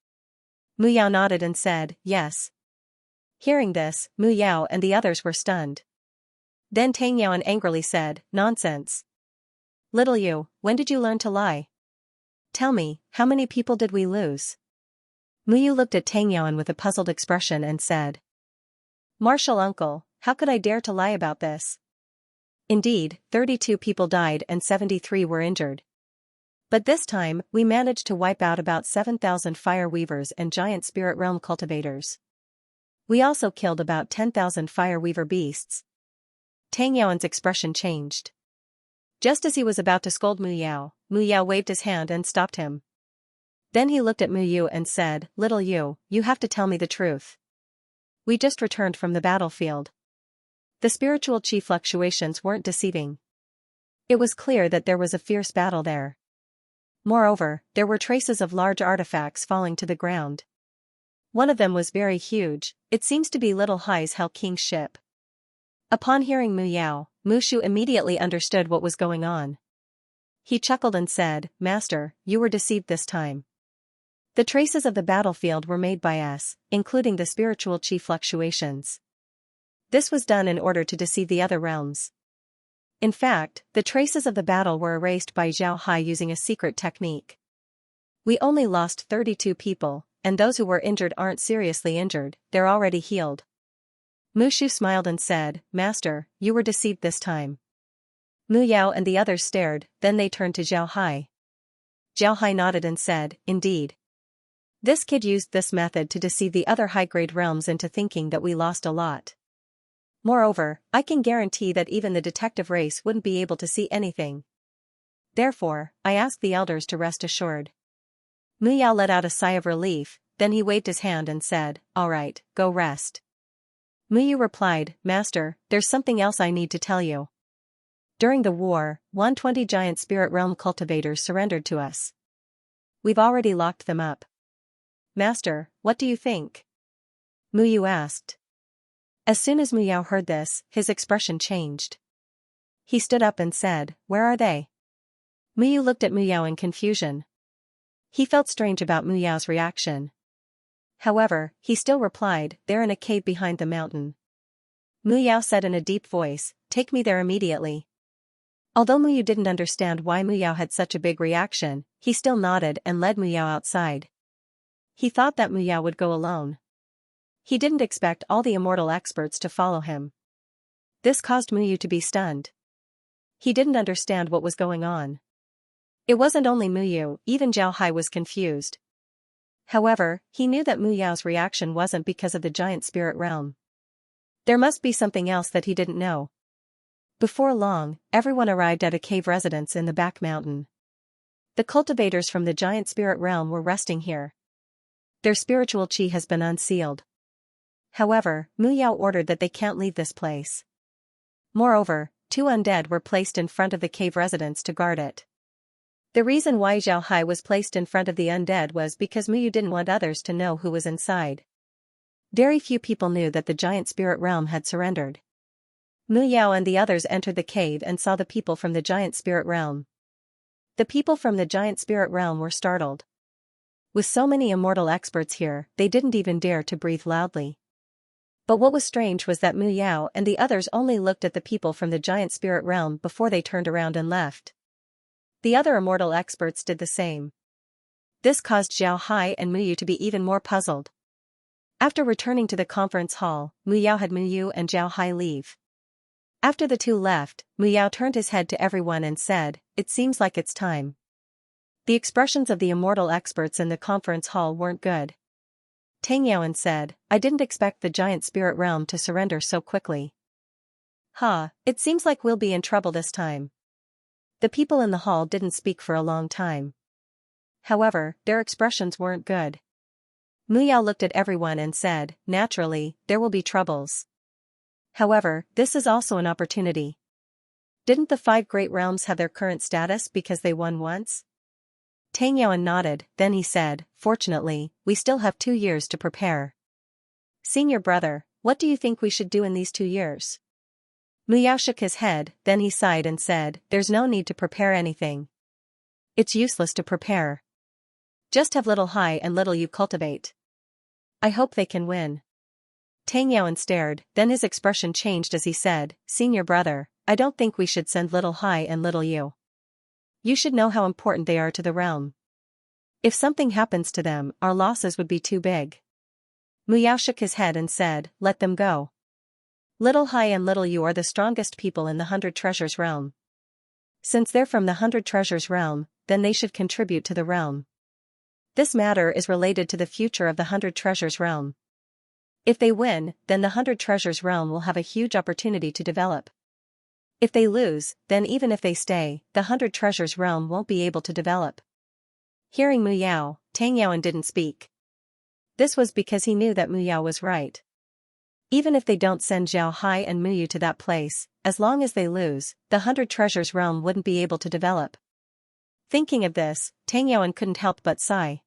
Mu Yao nodded and said, "Yes." Hearing this, Mu Yao and the others were stunned. Then Tang Yaoan angrily said, "Nonsense. Little you, when did you learn to lie? Tell me, how many people did we lose?" Mu Yu looked at Tang Yaoan with a puzzled expression and said, "Martial uncle, how could I dare to lie about this? Indeed, 32 people died and 73 were injured. But this time, we managed to wipe out about 7,000 fire weavers and giant spirit realm cultivators. We also killed about 10,000 fire weaver beasts." Tang Yaoan's expression changed. Just as he was about to scold Mu Yao waved his hand and stopped him. Then he looked at Mu Yu and said, "Little you have to tell me the truth. We just returned from the battlefield. The spiritual chi fluctuations weren't deceiving. It was clear that there was a fierce battle there. Moreover, there were traces of large artifacts falling to the ground. One of them was very huge, it seems to be Little Hai's Hell King's ship." Upon hearing Mu Yao, Mu Shu immediately understood what was going on. He chuckled and said, "Master, you were deceived this time. The traces of the battlefield were made by us, including the spiritual chi fluctuations. This was done in order to deceive the other realms. In fact, the traces of the battle were erased by Zhao Hai using a secret technique. We only lost 32 people, and those who were injured aren't seriously injured, they're already healed." Mu Shu smiled and said, "Master, you were deceived this time." Mu Yao and the others stared, then they turned to Zhao Hai. Zhao Hai nodded and said, "Indeed. This kid used this method to deceive the other high-grade realms into thinking that we lost a lot. Moreover, I can guarantee that even the detective race wouldn't be able to see anything. Therefore, I ask the elders to rest assured." Mu Yao let out a sigh of relief, then he waved his hand and said, "All right, go rest." Mu Yu replied, "Master, there's something else I need to tell you. During the war, 120 giant spirit realm cultivators surrendered to us. We've already locked them up." "Master, what do you think?" Mu Yu asked. As soon as Mu Yao heard this, his expression changed. He stood up and said, "Where are they?" Mu Yu looked at Mu Yao in confusion. He felt strange about Mu Yao's reaction. However, he still replied, "They're in a cave behind the mountain." Mu Yao said in a deep voice, "Take me there immediately." Although Mu Yu didn't understand why Mu Yao had such a big reaction, he still nodded and led Mu Yao outside. He thought that Mu Yao would go alone. He didn't expect all the immortal experts to follow him. This caused Mu Yu to be stunned. He didn't understand what was going on. It wasn't only Mu Yu, even Zhao Hai was confused. However, he knew that Mu Yao's reaction wasn't because of the giant spirit realm. There must be something else that he didn't know. Before long, everyone arrived at a cave residence in the back mountain. The cultivators from the giant spirit realm were resting here. Their spiritual chi has been unsealed. However, Mu Yao ordered that they can't leave this place. Moreover, 2 undead were placed in front of the cave residence to guard it. The reason why Zhao Hai was placed in front of the undead was because Mu Yu didn't want others to know who was inside. Very few people knew that the giant spirit realm had surrendered. Mu Yao and the others entered the cave and saw the people from the giant spirit realm. The people from the giant spirit realm were startled. With so many immortal experts here, they didn't even dare to breathe loudly. But what was strange was that Mu Yao and the others only looked at the people from the giant spirit realm before they turned around and left. The other immortal experts did the same. This caused Zhao Hai and Mu Yu to be even more puzzled. After returning to the conference hall, Mu Yao had Mu Yu and Zhao Hai leave. After the two left, Mu Yao turned his head to everyone and said, "It seems like it's time." The expressions of the immortal experts in the conference hall weren't good. Tang Yaoan said, "I didn't expect the giant spirit realm to surrender so quickly." It seems like we'll be in trouble this time." The people in the hall didn't speak for a long time. However, their expressions weren't good. Mu Yao looked at everyone and said, "Naturally, there will be troubles. However, this is also an opportunity. Didn't the 5 great realms have their current status because they won once?" Tang Yaoan nodded, then he said, "Fortunately, we still have 2 years to prepare." "Senior brother, what do you think we should do in these 2 years?" Mu Yao shook his head, then he sighed and said, "There's no need to prepare anything. It's useless to prepare. Just have little Hai and little Yu cultivate. I hope they can win." Tang Yaoan stared, then his expression changed as he said, "Senior brother, I don't think we should send little Hai and little Yu. You should know how important they are to the realm. If something happens to them, our losses would be too big." Mu Yao shook his head and said, "Let them go. Little Hai and little Yu are the strongest people in the 100 Treasures realm. Since they're from the 100 Treasures realm, then they should contribute to the realm. This matter is related to the future of the 100 Treasures realm. If they win, then the 100 Treasures realm will have a huge opportunity to develop. If they lose, then even if they stay, the 100 Treasures realm won't be able to develop." Hearing Mu Yao, Tang Yaoan didn't speak. This was because he knew that Mu Yao was right. Even if they don't send Zhao Hai and Mu Yu to that place, as long as they lose, the 100 Treasures realm wouldn't be able to develop. Thinking of this, Tang Yaoan couldn't help but sigh.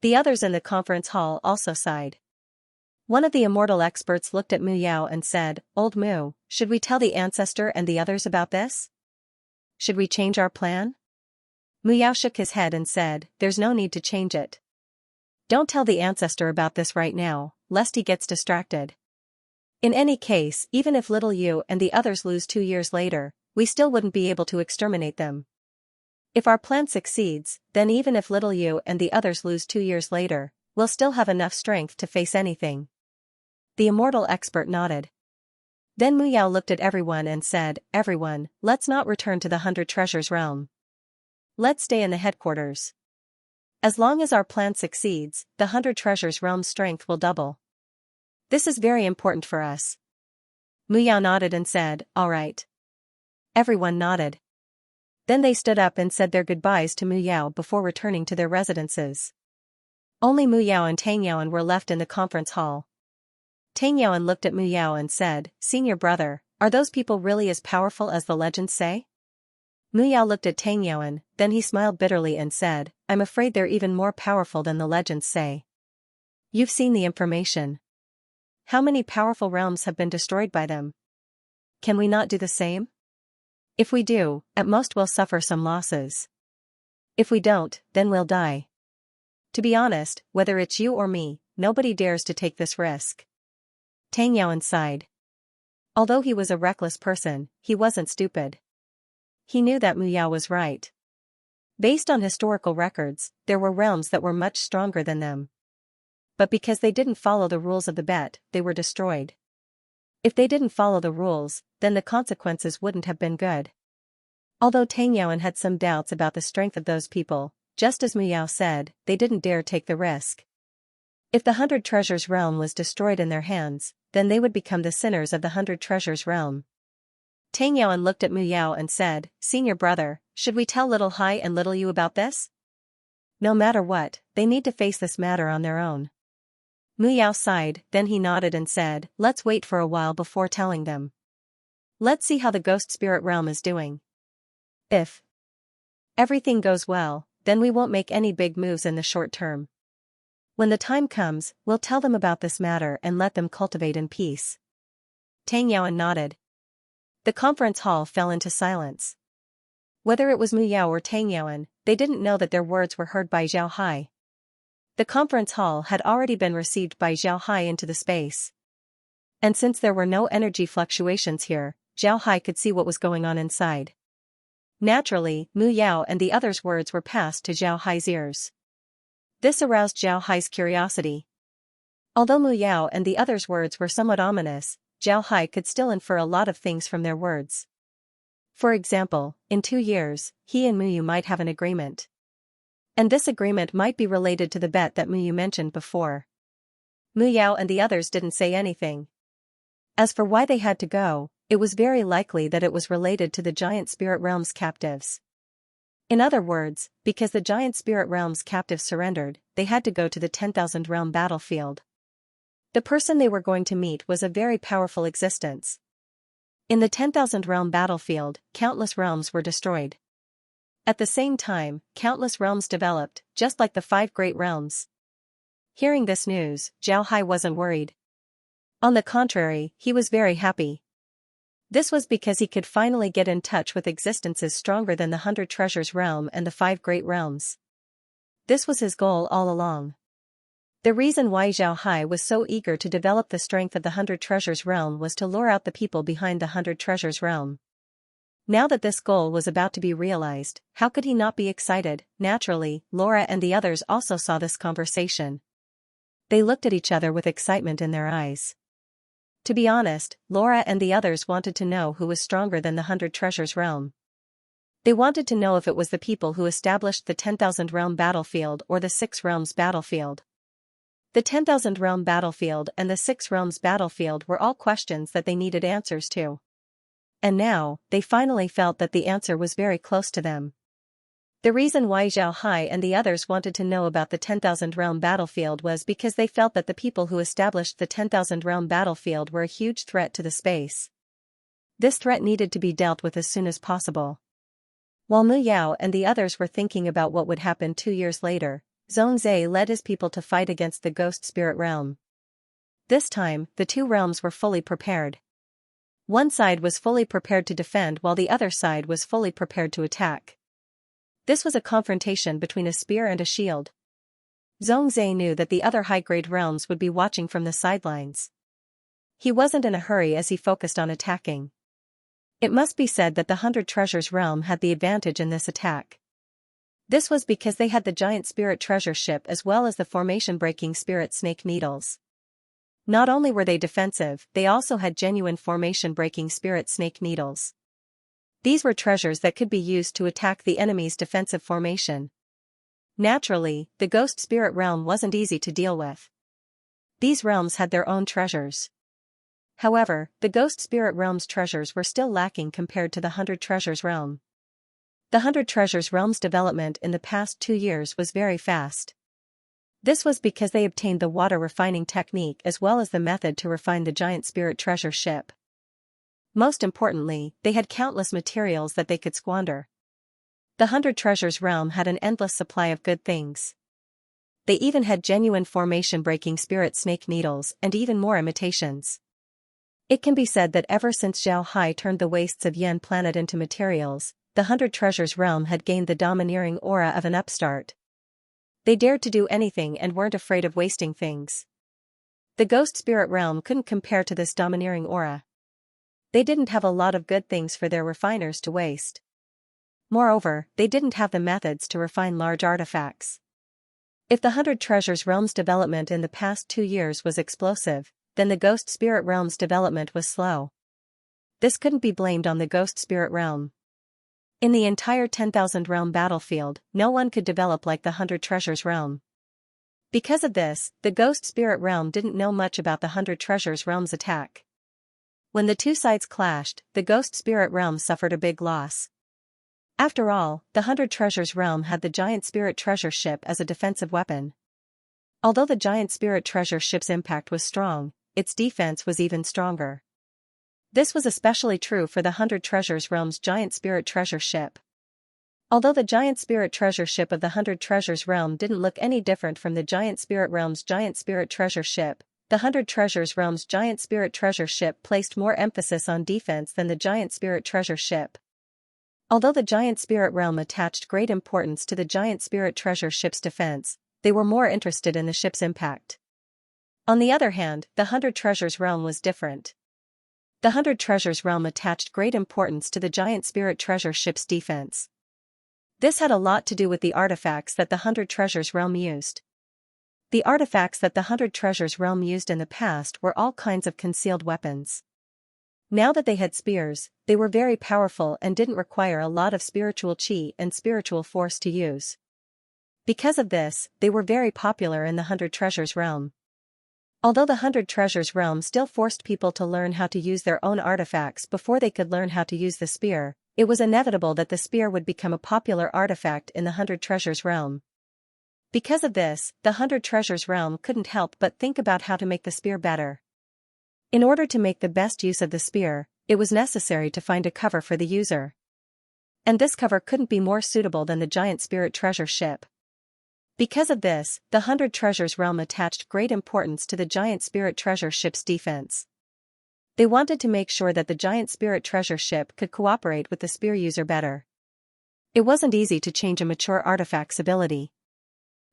The others in the conference hall also sighed. One of the immortal experts looked at Mu Yao and said, "Old Mu, should we tell the ancestor and the others about this? Should we change our plan?" Mu Yao shook his head and said, "There's no need to change it. Don't tell the ancestor about this right now, lest he gets distracted. In any case, even if little Yu and the others lose 2 years later, we still wouldn't be able to exterminate them. If our plan succeeds, then even if little Yu and the others lose 2 years later, we'll still have enough strength to face anything." The immortal expert nodded. Then Mu Yao looked at everyone and said, "Everyone, let's not return to the 100 Treasures realm. Let's stay in the headquarters. As long as our plan succeeds, the 100 Treasures realm's strength will double. This is very important for us." Mu Yao nodded and said, "All right." Everyone nodded. Then they stood up and said their goodbyes to Mu Yao before returning to their residences. Only Mu Yao and Tang Yaoan were left in the conference hall. Tang Yaoan looked at Mu Yao and said, "Senior brother, are those people really as powerful as the legends say?" Mu Yao looked at Tang Yaoan, then he smiled bitterly and said, "I'm afraid they're even more powerful than the legends say. You've seen the information. How many powerful realms have been destroyed by them? Can we not do the same? If we do, at most we'll suffer some losses. If we don't, then we'll die. To be honest, whether it's you or me, nobody dares to take this risk." Tang Yaoan sighed. Although he was a reckless person, he wasn't stupid. He knew that Mu Yao was right. Based on historical records, there were realms that were much stronger than them. But because they didn't follow the rules of the bet, they were destroyed. If they didn't follow the rules, then the consequences wouldn't have been good. Although Tang Yaoan had some doubts about the strength of those people, just as Mu Yao said, they didn't dare take the risk. If the 100 Treasures realm was destroyed in their hands, then they would become the sinners of the 100 Treasures realm. Tang Yaoan looked at Mu Yao and said, "Senior brother, should we tell little Hai and little Yu about this? No matter what, they need to face this matter on their own." Mu Yao sighed, then he nodded and said, "Let's wait for a while before telling them. Let's see how the ghost spirit realm is doing. If everything goes well, then we won't make any big moves in the short term. When the time comes, we'll tell them about this matter and let them cultivate in peace." Tang Yaoan nodded. The conference hall fell into silence. Whether it was Mu Yao or Tang Yaoan, they didn't know that their words were heard by Zhao Hai. The conference hall had already been received by Zhao Hai into the space. And since there were no energy fluctuations here, Zhao Hai could see what was going on inside. Naturally, Mu Yao and the others' words were passed to Zhao Hai's ears. This aroused Zhao Hai's curiosity. Although Mu Yao and the others' words were somewhat ominous, Zhao Hai could still infer a lot of things from their words. For example, in 2 years, he and Mu Yu might have an agreement. And this agreement might be related to the bet that Mu Yu mentioned before. Mu Yao and the others didn't say anything. As for why they had to go, it was very likely that it was related to the giant spirit realm's captives. In other words, because the giant spirit realm's captives surrendered, they had to go to the 10,000 realm battlefield. The person they were going to meet was a very powerful existence. In the 10,000 realm battlefield, countless realms were destroyed. At the same time, countless realms developed, just like the 5 great realms. Hearing this news, Zhao Hai wasn't worried. On the contrary, he was very happy. This was because he could finally get in touch with existences stronger than the 100 Treasures realm and the 5 great realms. This was his goal all along. The reason why Zhao Hai was so eager to develop the strength of the 100 Treasures realm was to lure out the people behind the 100 Treasures realm. Now that this goal was about to be realized, how could he not be excited? Naturally, Laura and the others also saw this conversation. They looked at each other with excitement in their eyes. To be honest, Laura and the others wanted to know who was stronger than the 100 Treasures realm. They wanted to know if it was the people who established the 10,000 realm battlefield or the 6 realms battlefield. The 10,000 realm battlefield and the 6 realms battlefield were all questions that they needed answers to. And now, they finally felt that the answer was very close to them. The reason why Zhao Hai and the others wanted to know about the 10,000 realm battlefield was because they felt that the people who established the 10,000 realm battlefield were a huge threat to the space. This threat needed to be dealt with as soon as possible. While Mu Yao and the others were thinking about what would happen 2 years later, Xianxia led his people to fight against the ghost spirit realm. This time, the 2 realms were fully prepared. One side was fully prepared to defend while the other side was fully prepared to attack. This was a confrontation between a spear and a shield. Xianxia knew that the other high-grade realms would be watching from the sidelines. He wasn't in a hurry as he focused on attacking. It must be said that the 100 Treasures realm had the advantage in this attack. This was because they had the giant spirit treasure ship as well as the formation-breaking spirit snake needles. Not only were they defensive, they also had genuine formation-breaking spirit snake needles. These were treasures that could be used to attack the enemy's defensive formation. Naturally, the ghost spirit realm wasn't easy to deal with. These realms had their own treasures. However, the ghost spirit realm's treasures were still lacking compared to the 100 Treasures realm. The 100 Treasures realm's development in the past 2 years was very fast. This was because they obtained the water refining technique as well as the method to refine the giant spirit treasure ship. Most importantly, they had countless materials that they could squander. The 100 Treasures realm had an endless supply of good things. They even had genuine formation-breaking spirit snake needles and even more imitations. It can be said that ever since Zhao Hai turned the wastes of Yan planet into materials, the 100 Treasures realm had gained the domineering aura of an upstart. They dared to do anything and weren't afraid of wasting things. The ghost spirit realm couldn't compare to this domineering aura. They didn't have a lot of good things for their refiners to waste. Moreover, they didn't have the methods to refine large artifacts. If the 100 Treasures realm's development in the past 2 years was explosive, then the ghost spirit realm's development was slow. This couldn't be blamed on the ghost spirit realm. In the entire 10,000 realm battlefield, no one could develop like the 100 Treasures realm. Because of this, the ghost spirit realm didn't know much about the 100 Treasures realm's attack. When the 2 sides clashed, the ghost spirit realm suffered a big loss. After all, the 100 Treasures realm had the giant spirit treasure ship as a defensive weapon. Although the giant spirit treasure ship's impact was strong, its defense was even stronger. This was especially true for the 100 Treasures realm's giant spirit treasure ship. Although the giant spirit treasure ship of the 100 Treasures realm didn't look any different from the giant spirit realm's giant spirit treasure ship, the 100 Treasures realm's giant spirit treasure ship placed more emphasis on defense than the giant spirit treasure ship. Although the giant spirit realm attached great importance to the giant spirit treasure ship's defense, they were more interested in the ship's impact. On the other hand, the 100 Treasures realm was different. The 100 Treasures realm attached great importance to the giant spirit treasure ship's defense. This had a lot to do with the artifacts that the 100 Treasures realm used. The artifacts that the 100 Treasures realm used in the past were all kinds of concealed weapons. Now that they had spears, they were very powerful and didn't require a lot of spiritual chi and spiritual force to use. Because of this, they were very popular in the 100 Treasures realm. Although the 100 Treasures realm still forced people to learn how to use their own artifacts before they could learn how to use the spear, it was inevitable that the spear would become a popular artifact in the 100 Treasures realm. Because of this, the 100 Treasures realm couldn't help but think about how to make the spear better. In order to make the best use of the spear, it was necessary to find a cover for the user. And this cover couldn't be more suitable than the giant spirit treasure ship. Because of this, the 100 Treasures realm attached great importance to the giant spirit treasure ship's defense. They wanted to make sure that the giant spirit treasure ship could cooperate with the spear user better. It wasn't easy to change a mature artifact's ability.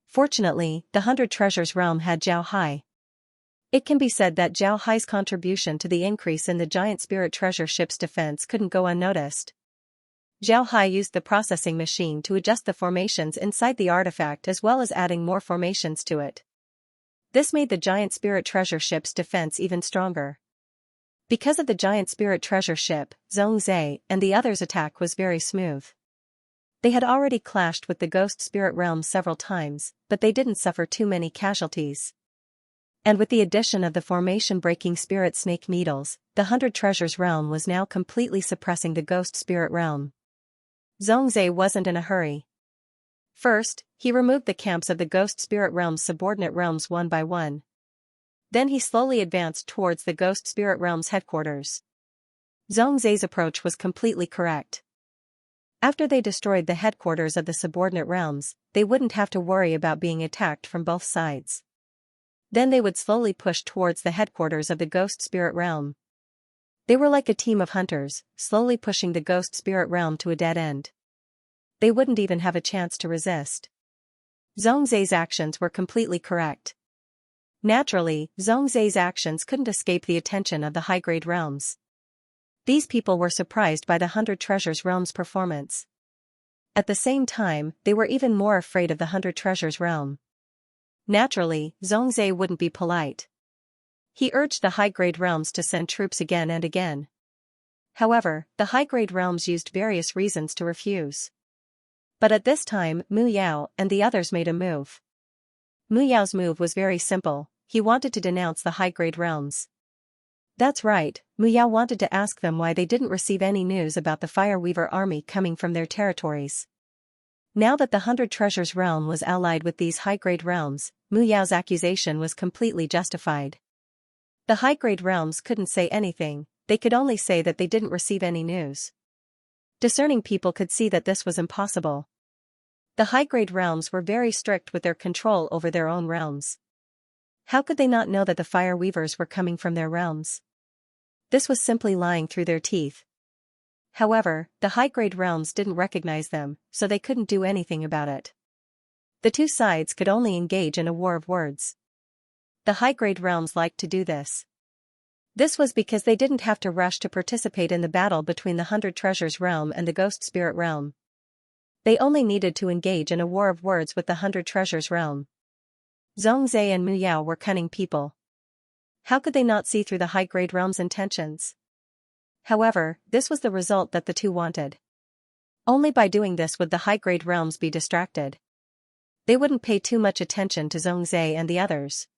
Fortunately, the 100 Treasures realm had Zhao Hai. It can be said that Zhao Hai's contribution to the increase in the giant spirit treasure ship's defense couldn't go unnoticed. Zhao Hai used the processing machine to adjust the formations inside the artifact as well as adding more formations to it. This made the giant spirit treasure ship's defense even stronger. Because of the giant spirit treasure ship, Xianxia and the others' attack was very smooth. They had already clashed with the ghost spirit realm several times, but they didn't suffer too many casualties. And with the addition of the formation-breaking spirit snake needles, the 100 Treasures realm was now completely suppressing the ghost spirit realm. Xianxia wasn't in a hurry. First, he removed the camps of the ghost spirit realm's subordinate realms one by one. Then he slowly advanced towards the ghost spirit realm's headquarters. Xianxia's approach was completely correct. After they destroyed the headquarters of the subordinate realms, they wouldn't have to worry about being attacked from both sides. Then they would slowly push towards the headquarters of the ghost spirit realm. They were like a team of hunters, slowly pushing the ghost spirit realm to a dead end. They wouldn't even have a chance to resist. Xianxia's actions were completely correct. Naturally, Xianxia's actions couldn't escape the attention of the high-grade realms. These people were surprised by the 100 Treasures realm's performance. At the same time, they were even more afraid of the 100 Treasures realm. Naturally, Xianxia wouldn't be polite. He urged the high-grade realms to send troops again and again. However, the high-grade realms used various reasons to refuse. But at this time, Mu Yao and the others made a move. Mu Yao's move was very simple. He wanted to denounce the high-grade realms. That's right, Mu Yao wanted to ask them why they didn't receive any news about the Fireweaver army coming from their territories. Now that the 100 Treasures realm was allied with these high-grade realms, Mu Yao's accusation was completely justified. The high-grade realms couldn't say anything, they could only say that they didn't receive any news. Discerning people could see that this was impossible. The high-grade realms were very strict with their control over their own realms. How could they not know that the Fire Weavers were coming from their realms? This was simply lying through their teeth. However, the high-grade realms didn't recognize them, so they couldn't do anything about it. The two sides could only engage in a war of words. The high-grade realms liked to do this. This was because they didn't have to rush to participate in the battle between the 100 Treasures realm and the Ghost Spirit realm. They only needed to engage in a war of words with the 100 Treasures realm. Xianxia and Mu Yao were cunning people. How could they not see through the high-grade realm's intentions? However, this was the result that the two wanted. Only by doing this would the high-grade realms be distracted. They wouldn't pay too much attention to Xianxia and the others.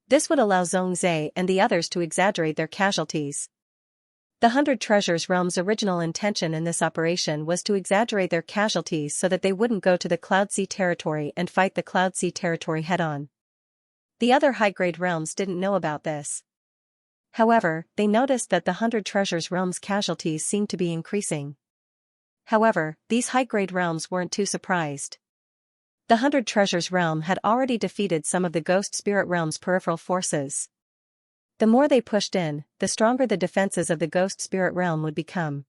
This would allow Xianxia and the others to exaggerate their casualties. The 100 Treasures realm's original intention in this operation was to exaggerate their casualties so that they wouldn't go to the Cloud Sea territory and fight the Cloud Sea territory head-on. The other high-grade realms didn't know about this. However, they noticed that the 100 Treasures realm's casualties seemed to be increasing. However, these high-grade realms weren't too surprised. The 100 Treasures realm had already defeated some of the Ghost Spirit realm's peripheral forces. The more they pushed in, the stronger the defenses of the Ghost Spirit realm would become.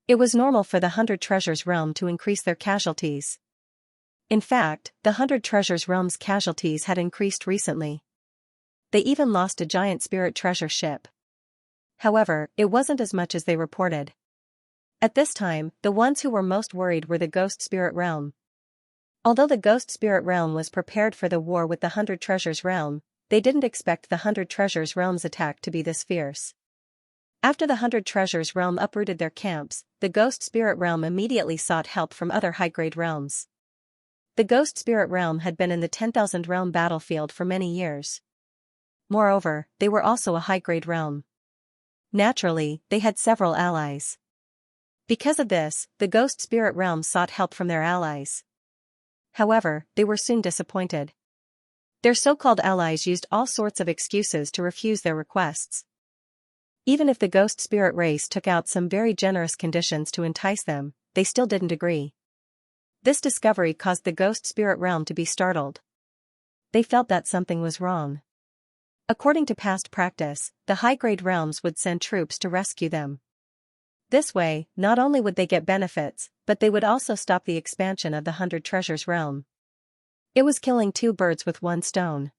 It was normal for the 100 Treasures realm to increase their casualties. In fact, the 100 Treasures realm's casualties had increased recently. They even lost a giant spirit treasure ship. However, it wasn't as much as they reported. At this time, the ones who were most worried were the Ghost Spirit realm. Although the Ghost Spirit Realm was prepared for the war with the Hundred Treasures Realm, they didn't expect the Hundred Treasures Realm's attack to be this fierce. After the Hundred Treasures Realm uprooted their camps, the Ghost Spirit Realm immediately sought help from other high-grade realms. The Ghost Spirit Realm had been in the 10,000 realm battlefield for many years. Moreover, they were also a high-grade realm. Naturally, they had several allies. Because of this, the Ghost Spirit Realm sought help from their allies. However, they were soon disappointed. Their so-called allies used all sorts of excuses to refuse their requests. Even if the Ghost Spirit race took out some very generous conditions to entice them, they still didn't agree. This discovery caused the Ghost Spirit Realm to be startled. They felt that something was wrong. According to past practice, the high-grade realms would send troops to rescue them. This way, not only would they get benefits, but they would also stop the expansion of the Hundred Treasures Realm. It was killing two birds with one stone.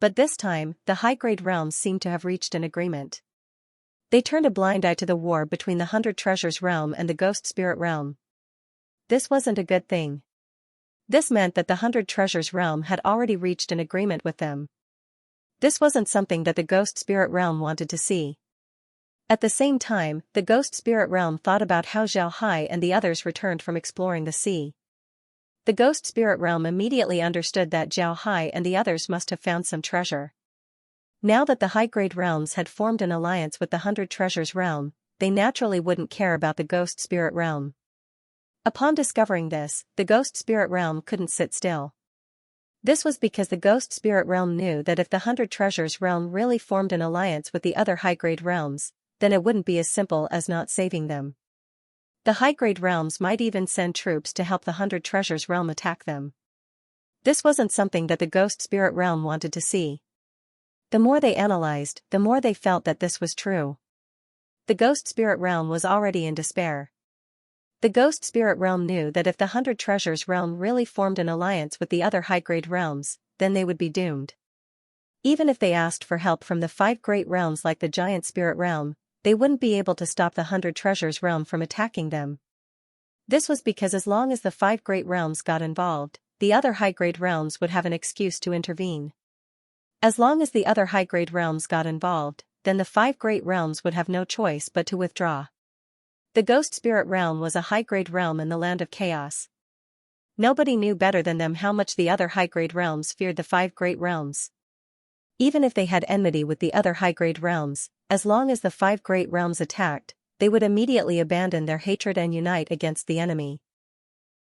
But this time, the high-grade realms seemed to have reached an agreement. They turned a blind eye to the war between the Hundred Treasures Realm and the Ghost Spirit Realm. This wasn't a good thing. This meant that the Hundred Treasures Realm had already reached an agreement with them. This wasn't something that the Ghost Spirit Realm wanted to see. At the same time, the Ghost Spirit Realm thought about how Xianxia and the others returned from exploring the sea. The Ghost Spirit Realm immediately understood that Xianxia and the others must have found some treasure. Now that the high-grade realms had formed an alliance with the Hundred Treasures Realm, they naturally wouldn't care about the Ghost Spirit Realm. Upon discovering this, the Ghost Spirit Realm couldn't sit still. This was because the Ghost Spirit Realm knew that if the Hundred Treasures Realm really formed an alliance with the other high-grade realms, then it wouldn't be as simple as not saving them. The high-grade realms might even send troops to help the Hundred Treasures Realm attack them. This wasn't something that the Ghost Spirit Realm wanted to see. The more they analyzed, the more they felt that this was true. The Ghost Spirit Realm was already in despair. The Ghost Spirit Realm knew that if the Hundred Treasures Realm really formed an alliance with the other high-grade realms, then they would be doomed. Even if they asked for help from the 5 great realms like the Giant Spirit Realm, they wouldn't be able to stop the Hundred Treasures Realm from attacking them. This was because as long as the 5 great realms got involved, the other high-grade realms would have an excuse to intervene. As long as the other high-grade realms got involved, then the 5 great realms would have no choice but to withdraw. The Ghost Spirit Realm was a high-grade realm in the Land of Chaos. Nobody knew better than them how much the other high-grade realms feared the 5 great realms. Even if they had enmity with the other high-grade realms, as long as the 5 great realms attacked, they would immediately abandon their hatred and unite against the enemy.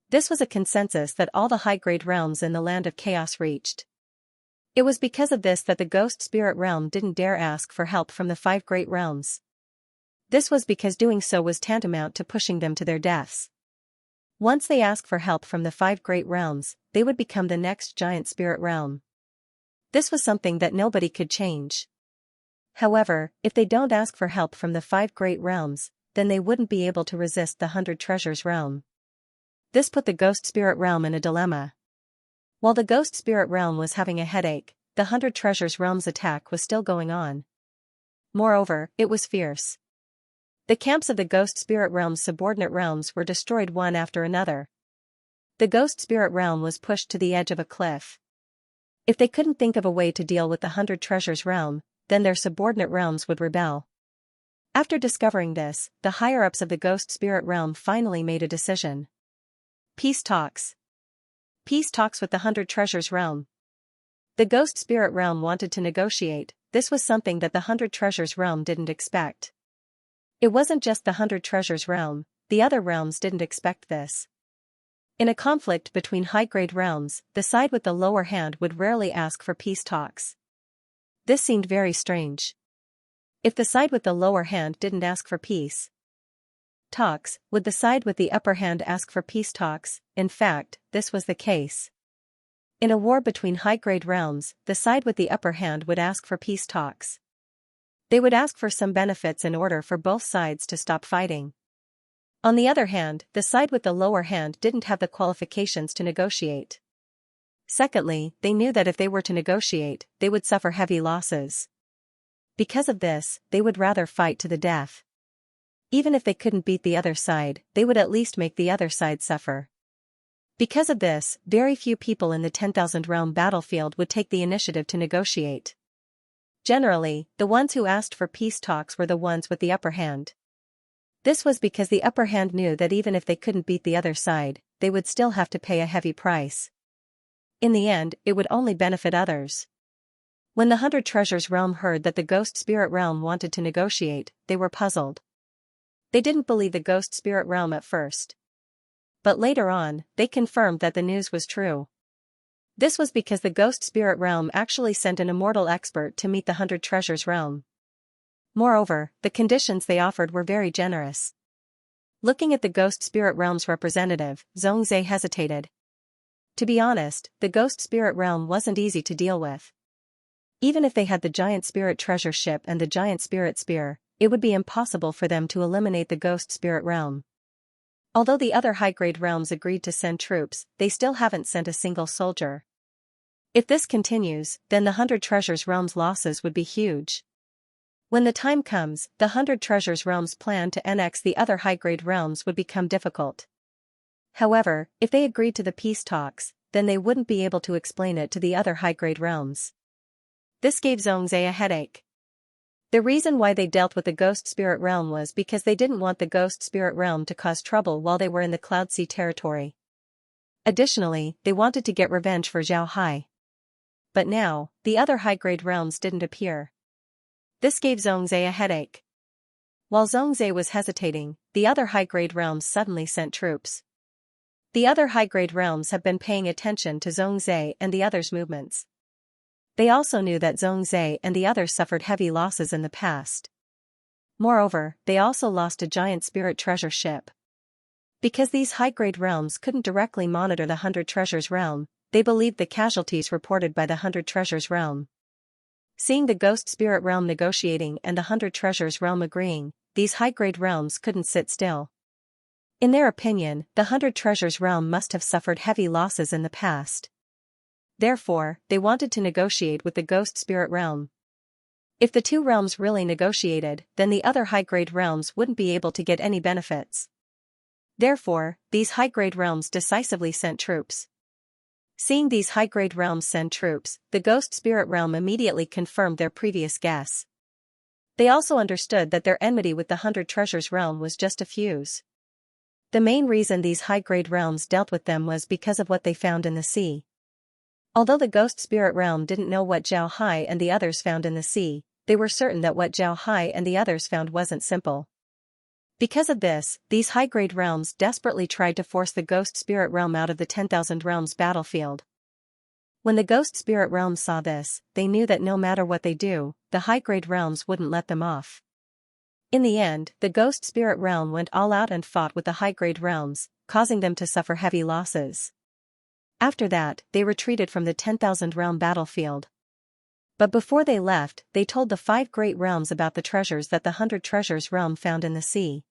This was a consensus that all the high-grade realms in the Land of Chaos reached. It was because of this that the Ghost Spirit Realm didn't dare ask for help from the 5 great realms. This was because doing so was tantamount to pushing them to their deaths. Once they asked for help from the 5 great realms, they would become the next Giant Spirit Realm. This was something that nobody could change. However, if they don't ask for help from the 5 great realms, then they wouldn't be able to resist the Hundred Treasures Realm. This put the Ghost Spirit Realm in a dilemma. While the Ghost Spirit Realm was having a headache, the Hundred Treasures Realm's attack was still going on. Moreover, it was fierce. The camps of the Ghost Spirit Realm's subordinate realms were destroyed one after another. The Ghost Spirit Realm was pushed to the edge of a cliff. If they couldn't think of a way to deal with the Hundred Treasures Realm, then their subordinate realms would rebel. After discovering this, the higher-ups of the Ghost Spirit Realm finally made a decision. Peace talks. Peace talks with the Hundred Treasures Realm. The Ghost Spirit Realm wanted to negotiate. This was something that the Hundred Treasures Realm didn't expect. It wasn't just the Hundred Treasures Realm, the other realms didn't expect this. In a conflict between high-grade realms, the side with the lower hand would rarely ask for peace talks. This seemed very strange. If the side with the lower hand didn't ask for peace talks, would the side with the upper hand ask for peace talks? In fact, this was the case. In a war between high-grade realms, the side with the upper hand would ask for peace talks. They would ask for some benefits in order for both sides to stop fighting. On the other hand, the side with the lower hand didn't have the qualifications to negotiate. Secondly, they knew that if they were to negotiate, they would suffer heavy losses. Because of this, they would rather fight to the death. Even if they couldn't beat the other side, they would at least make the other side suffer. Because of this, very few people in the 10,000 realm battlefield would take the initiative to negotiate. Generally, the ones who asked for peace talks were the ones with the upper hand. This was because the upper hand knew that even if they couldn't beat the other side, they would still have to pay a heavy price. In the end, it would only benefit others. When the 100 Treasures realm heard that the Ghost Spirit realm wanted to negotiate, they were puzzled. They didn't believe the Ghost Spirit realm at first. But later on, they confirmed that the news was true. This was because the Ghost Spirit realm actually sent an immortal expert to meet the 100 Treasures realm. Moreover, the conditions they offered were very generous. Looking at the Ghost Spirit realm's representative, Xianxia hesitated. To be honest, the Ghost Spirit realm wasn't easy to deal with. Even if they had the Giant Spirit treasure ship and the Giant Spirit spear, it would be impossible for them to eliminate the Ghost Spirit realm. Although the other high-grade realms agreed to send troops, they still haven't sent a single soldier. If this continues, then the 100 Treasures realm's losses would be huge. When the time comes, the 100 Treasures realm's plan to annex the other high-grade realms would become difficult. However, if they agreed to the peace talks, then they wouldn't be able to explain it to the other high-grade realms. This gave Xianxia a headache. The reason why they dealt with the Ghost Spirit realm was because they didn't want the Ghost Spirit realm to cause trouble while they were in the Cloud Sea territory. Additionally, they wanted to get revenge for Xianxia. But now, the other high-grade realms didn't appear. This gave Xianxia a headache. While Xianxia was hesitating, the other high-grade realms suddenly sent troops. The other high-grade realms have been paying attention to Xianxia and the others' movements. They also knew that Xianxia and the others suffered heavy losses in the past. Moreover, they also lost a Giant Spirit treasure ship. Because these high-grade realms couldn't directly monitor the 100 Treasures realm, they believed the casualties reported by the 100 Treasures realm. Seeing the Ghost Spirit realm negotiating and the 100 Treasures realm agreeing, these high-grade realms couldn't sit still. In their opinion, the 100 Treasures realm must have suffered heavy losses in the past. Therefore, they wanted to negotiate with the Ghost Spirit realm. If the two realms really negotiated, then the other high-grade realms wouldn't be able to get any benefits. Therefore, these high-grade realms decisively sent troops. Seeing these high-grade realms send troops, the Ghost Spirit realm immediately confirmed their previous guess. They also understood that their enmity with the 100 Treasures realm was just a fuse. The main reason these high-grade realms dealt with them was because of what they found in the sea. Although the Ghost Spirit realm didn't know what Xianxia and the others found in the sea, they were certain that what Xianxia and the others found wasn't simple. Because of this, these high-grade realms desperately tried to force the Ghost Spirit realm out of the 10,000 realms battlefield. When the Ghost Spirit realm saw this, they knew that no matter what they do, the high-grade realms wouldn't let them off. In the end, the Ghost Spirit realm went all out and fought with the high-grade realms, causing them to suffer heavy losses. After that, they retreated from the 10,000 realm battlefield. But before they left, they told the 5 great realms about the treasures that the 100 Treasures realm found in the sea.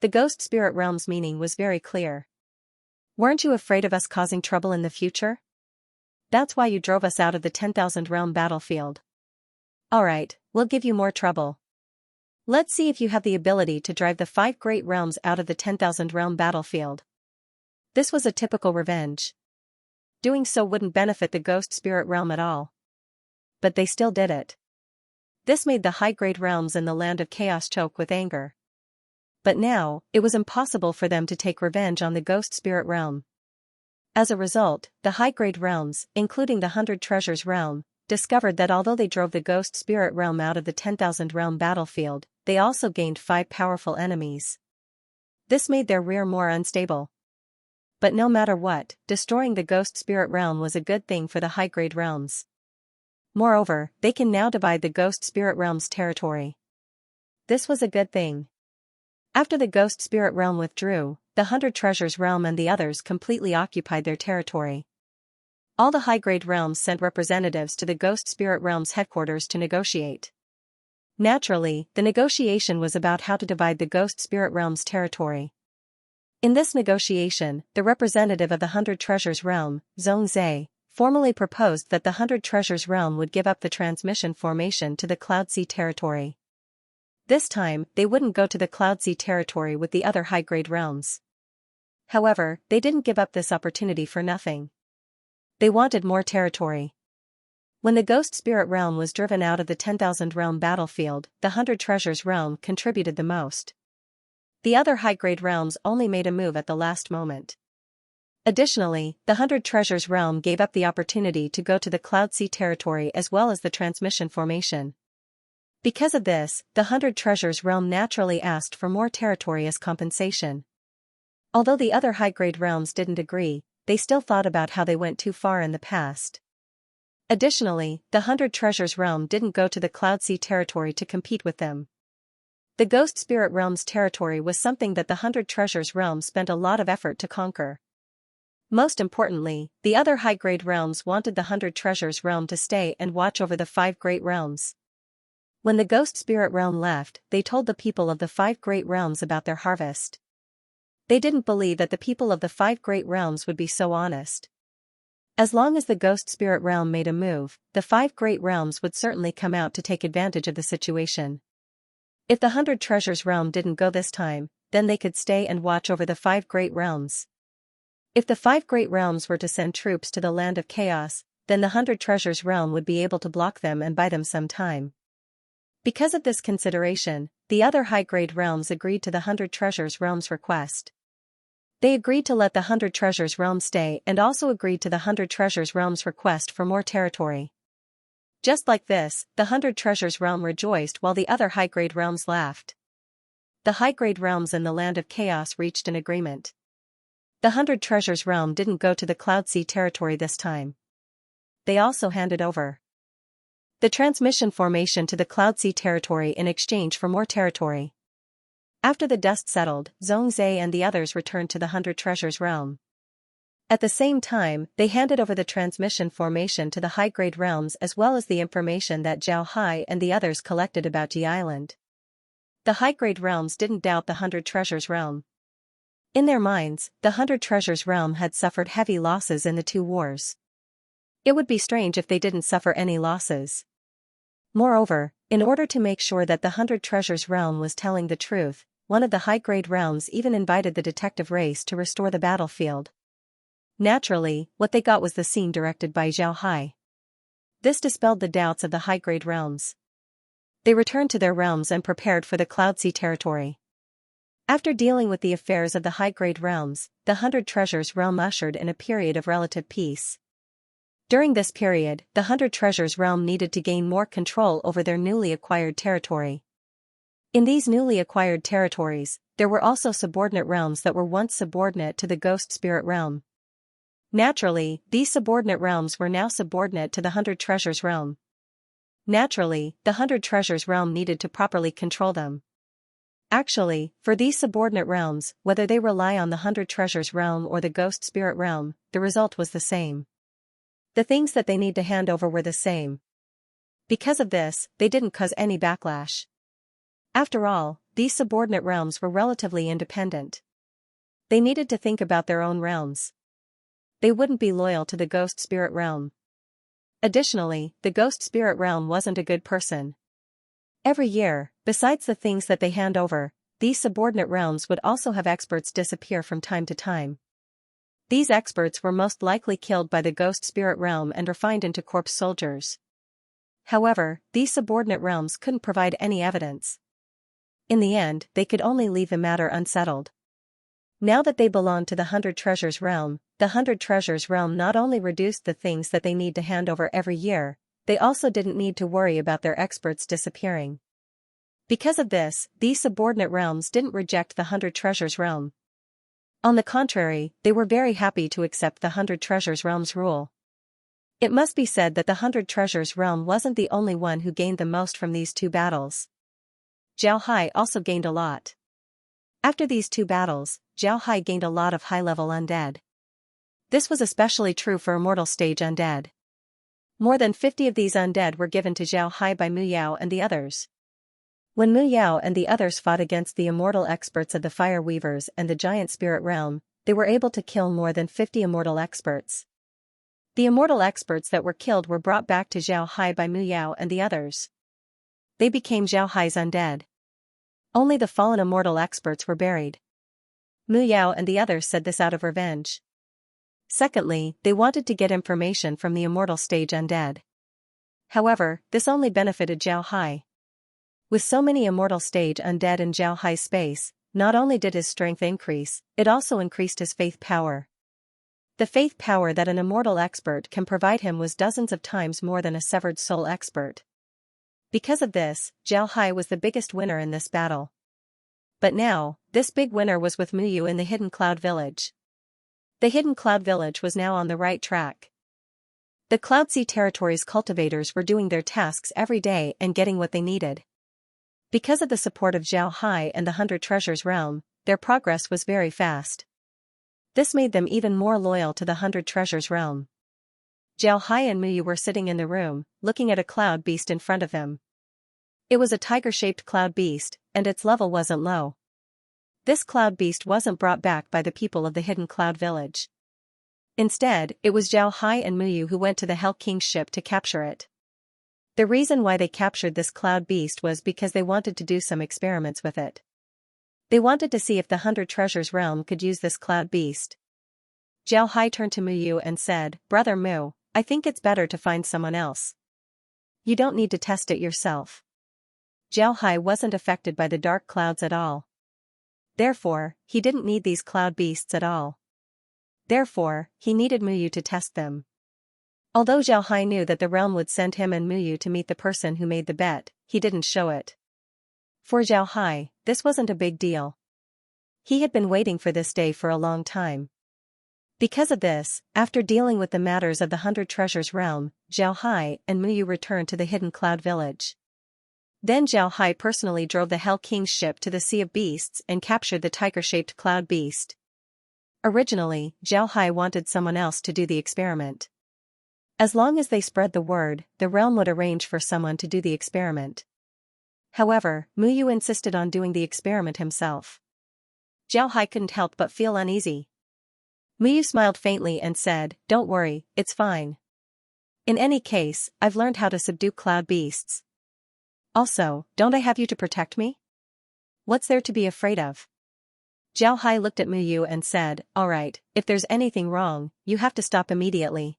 The Ghost Spirit realm's meaning was very clear. Weren't you afraid of us causing trouble in the future? That's why you drove us out of the 10,000 realm battlefield. Alright, we'll give you more trouble. Let's see if you have the ability to drive the 5 great realms out of the 10,000 realm battlefield. This was a typical revenge. Doing so wouldn't benefit the Ghost Spirit realm at all. But they still did it. This made the high-grade realms in the land of chaos choke with anger. But now, it was impossible for them to take revenge on the Ghost Spirit realm. As a result, the high-grade realms, including the 100 Treasures realm, discovered that although they drove the Ghost Spirit realm out of the 10,000 realm battlefield, they also gained 5 powerful enemies. This made their rear more unstable. But no matter what, destroying the Ghost Spirit realm was a good thing for the high-grade realms. Moreover, they can now divide the Ghost Spirit realm's territory. This was a good thing. After the Ghost Spirit realm withdrew, the 100 Treasures realm and the others completely occupied their territory. All the high-grade realms sent representatives to the Ghost Spirit realm's headquarters to negotiate. Naturally, the negotiation was about how to divide the Ghost Spirit realm's territory. In this negotiation, the representative of the 100 Treasures realm, Xianxia, formally proposed that the 100 Treasures realm would give up the transmission formation to the Cloud Sea territory. This time, they wouldn't go to the Cloud Sea territory with the other high-grade realms. However, they didn't give up this opportunity for nothing. They wanted more territory. When the Ghost Spirit Realm was driven out of the 10,000 realm battlefield, the 100 Treasures Realm contributed the most. The other high-grade realms only made a move at the last moment. Additionally, the 100 Treasures Realm gave up the opportunity to go to the Cloud Sea territory as well as the Transmission Formation. Because of this, the 100 Treasures Realm naturally asked for more territory as compensation. Although the other high-grade realms didn't agree, they still thought about how they went too far in the past. Additionally, the 100 Treasures Realm didn't go to the Cloud Sea territory to compete with them. The Ghost Spirit Realm's territory was something that the 100 Treasures Realm spent a lot of effort to conquer. Most importantly, the other high-grade realms wanted the 100 Treasures Realm to stay and watch over the 5 great realms. When the Ghost Spirit Realm left, they told the people of the 5 great realms about their harvest. They didn't believe that the people of the 5 great realms would be so honest. As long as the Ghost Spirit Realm made a move, the 5 great realms would certainly come out to take advantage of the situation. If the 100 Treasures Realm didn't go this time, then they could stay and watch over the 5 great realms. If the 5 great realms were to send troops to the Land of Chaos, then the 100 Treasures Realm would be able to block them and buy them some time. Because of this consideration, the other high-grade realms agreed to the 100 Treasures Realm's request. They agreed to let the 100 Treasures Realm stay and also agreed to the 100 Treasures Realm's request for more territory. Just like this, the 100 Treasures Realm rejoiced while the other high-grade realms laughed. The high-grade realms in the Land of Chaos reached an agreement. The 100 Treasures Realm didn't go to the Cloud Sea territory this time. They also handed over the Transmission Formation to the Cloud Sea territory in exchange for more territory. After the dust settled, Xianxia and the others returned to the 100 Treasures Realm. At the same time, they handed over the Transmission Formation to the high-grade realms as well as the information that Zhao Hai and the others collected about Yi Island. The high-grade realms didn't doubt the 100 Treasures Realm. In their minds, the 100 Treasures Realm had suffered heavy losses in the 2 wars. It would be strange if they didn't suffer any losses. Moreover, in order to make sure that the 100 Treasures Realm was telling the truth, one of the high-grade realms even invited the detective race to restore the battlefield. Naturally, what they got was the scene directed by Zhao Hai. This dispelled the doubts of the high-grade realms. They returned to their realms and prepared for the Cloud Sea territory. After dealing with the affairs of the high-grade realms, the 100 Treasures Realm ushered in a period of relative peace. During this period, the 100 Treasures Realm needed to gain more control over their newly acquired territory. In these newly acquired territories, there were also subordinate realms that were once subordinate to the Ghost Spirit Realm. Naturally, these subordinate realms were now subordinate to the 100 Treasures Realm. Naturally, the 100 Treasures Realm needed to properly control them. Actually, for these subordinate realms, whether they rely on the 100 Treasures Realm or the Ghost Spirit Realm, the result was the same. The things that they need to hand over were the same. Because of this, they didn't cause any backlash. After all, these subordinate realms were relatively independent. They needed to think about their own realms. They wouldn't be loyal to the Ghost Spirit Realm. Additionally, the Ghost Spirit Realm wasn't a good person. Every year, besides the things that they hand over, these subordinate realms would also have experts disappear from time to time. These experts were most likely killed by the Ghost Spirit Realm and refined into corpse soldiers. However, these subordinate realms couldn't provide any evidence. In the end, they could only leave the matter unsettled. Now that they belonged to the 100 Treasures Realm, the 100 Treasures Realm not only reduced the things that they need to hand over every year, they also didn't need to worry about their experts disappearing. Because of this, these subordinate realms didn't reject the 100 Treasures Realm. On the contrary, they were very happy to accept the 100 Treasures Realm's rule. It must be said that the 100 Treasures Realm wasn't the only one who gained the most from these 2 battles. Zhao Hai also gained a lot. After these 2 battles, Zhao Hai gained a lot of high-level undead. This was especially true for immortal stage undead. More than 50 of these undead were given to Zhao Hai by Mu Yao and the others. When Mu Yao and the others fought against the immortal experts of the Fire Weavers and the Giant Spirit Realm, they were able to kill more than 50 immortal experts. The immortal experts that were killed were brought back to Zhao Hai by Mu Yao and the others. They became Zhao Hai's undead. Only the fallen immortal experts were buried. Mu Yao and the others said this out of revenge. Secondly, they wanted to get information from the immortal stage undead. However, this only benefited Zhao Hai. With so many immortal stage undead in Zhao Hai's space, not only did his strength increase, it also increased his faith power. The faith power that an immortal expert can provide him was dozens of times more than a severed soul expert. Because of this, Zhao Hai was the biggest winner in this battle. But now, this big winner was with Mu Yu in the Hidden Cloud Village. The Hidden Cloud Village was now on the right track. The Cloud Sea Territory's cultivators were doing their tasks every day and getting what they needed. Because of the support of Zhao Hai and the 100 Treasures realm, their progress was very fast. This made them even more loyal to the 100 Treasures realm. Zhao Hai and Mu Yu were sitting in the room, looking at a cloud beast in front of him. It was a tiger-shaped cloud beast, and its level wasn't low. This cloud beast wasn't brought back by the people of the Hidden Cloud Village. Instead, it was Zhao Hai and Mu Yu who went to the Hell King's ship to capture it. The reason why they captured this cloud beast was because they wanted to do some experiments with it. They wanted to see if the 100 Treasures realm could use this cloud beast. Zhao Hai turned to Mu Yu and said, "Brother Mu, I think it's better to find someone else. You don't need to test it yourself." Zhao Hai wasn't affected by the dark clouds at all. Therefore, he didn't need these cloud beasts at all. Therefore, he needed Mu Yu to test them. Although Zhao Hai knew that the realm would send him and Mu Yu to meet the person who made the bet, he didn't show it. For Zhao Hai, this wasn't a big deal. He had been waiting for this day for a long time. Because of this, after dealing with the matters of the 100 Treasures realm, Zhao Hai and Mu Yu returned to the Hidden Cloud Village. Then Zhao Hai personally drove the Hell King's ship to the Sea of Beasts and captured the tiger-shaped cloud beast. Originally, Zhao Hai wanted someone else to do the experiment. As long as they spread the word, the realm would arrange for someone to do the experiment. However, Mu Yu insisted on doing the experiment himself. Zhao Hai couldn't help but feel uneasy. Mu Yu smiled faintly and said, "Don't worry, it's fine. In any case, I've learned how to subdue cloud beasts. Also, don't I have you to protect me? What's there to be afraid of?" Zhao Hai looked at Mu Yu and said, "Alright, if there's anything wrong, you have to stop immediately."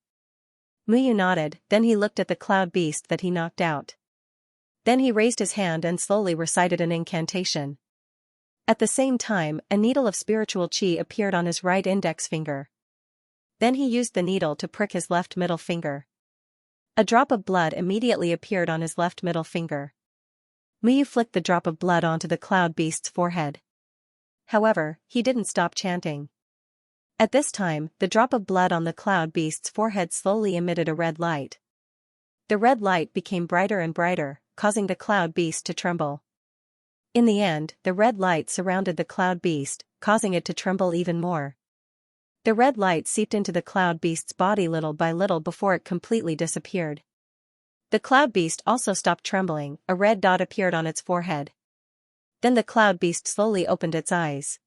Mu Yu nodded, then he looked at the cloud beast that he knocked out. Then he raised his hand and slowly recited an incantation. At the same time, a needle of spiritual qi appeared on his right index finger. Then he used the needle to prick his left middle finger. A drop of blood immediately appeared on his left middle finger. Mu Yu flicked the drop of blood onto the cloud beast's forehead. However, he didn't stop chanting. At this time, the drop of blood on the cloud beast's forehead slowly emitted a red light. The red light became brighter and brighter, causing the cloud beast to tremble. In the end, the red light surrounded the cloud beast, causing it to tremble even more. The red light seeped into the cloud beast's body little by little before it completely disappeared. The cloud beast also stopped trembling, a red dot appeared on its forehead. Then the cloud beast slowly opened its eyes.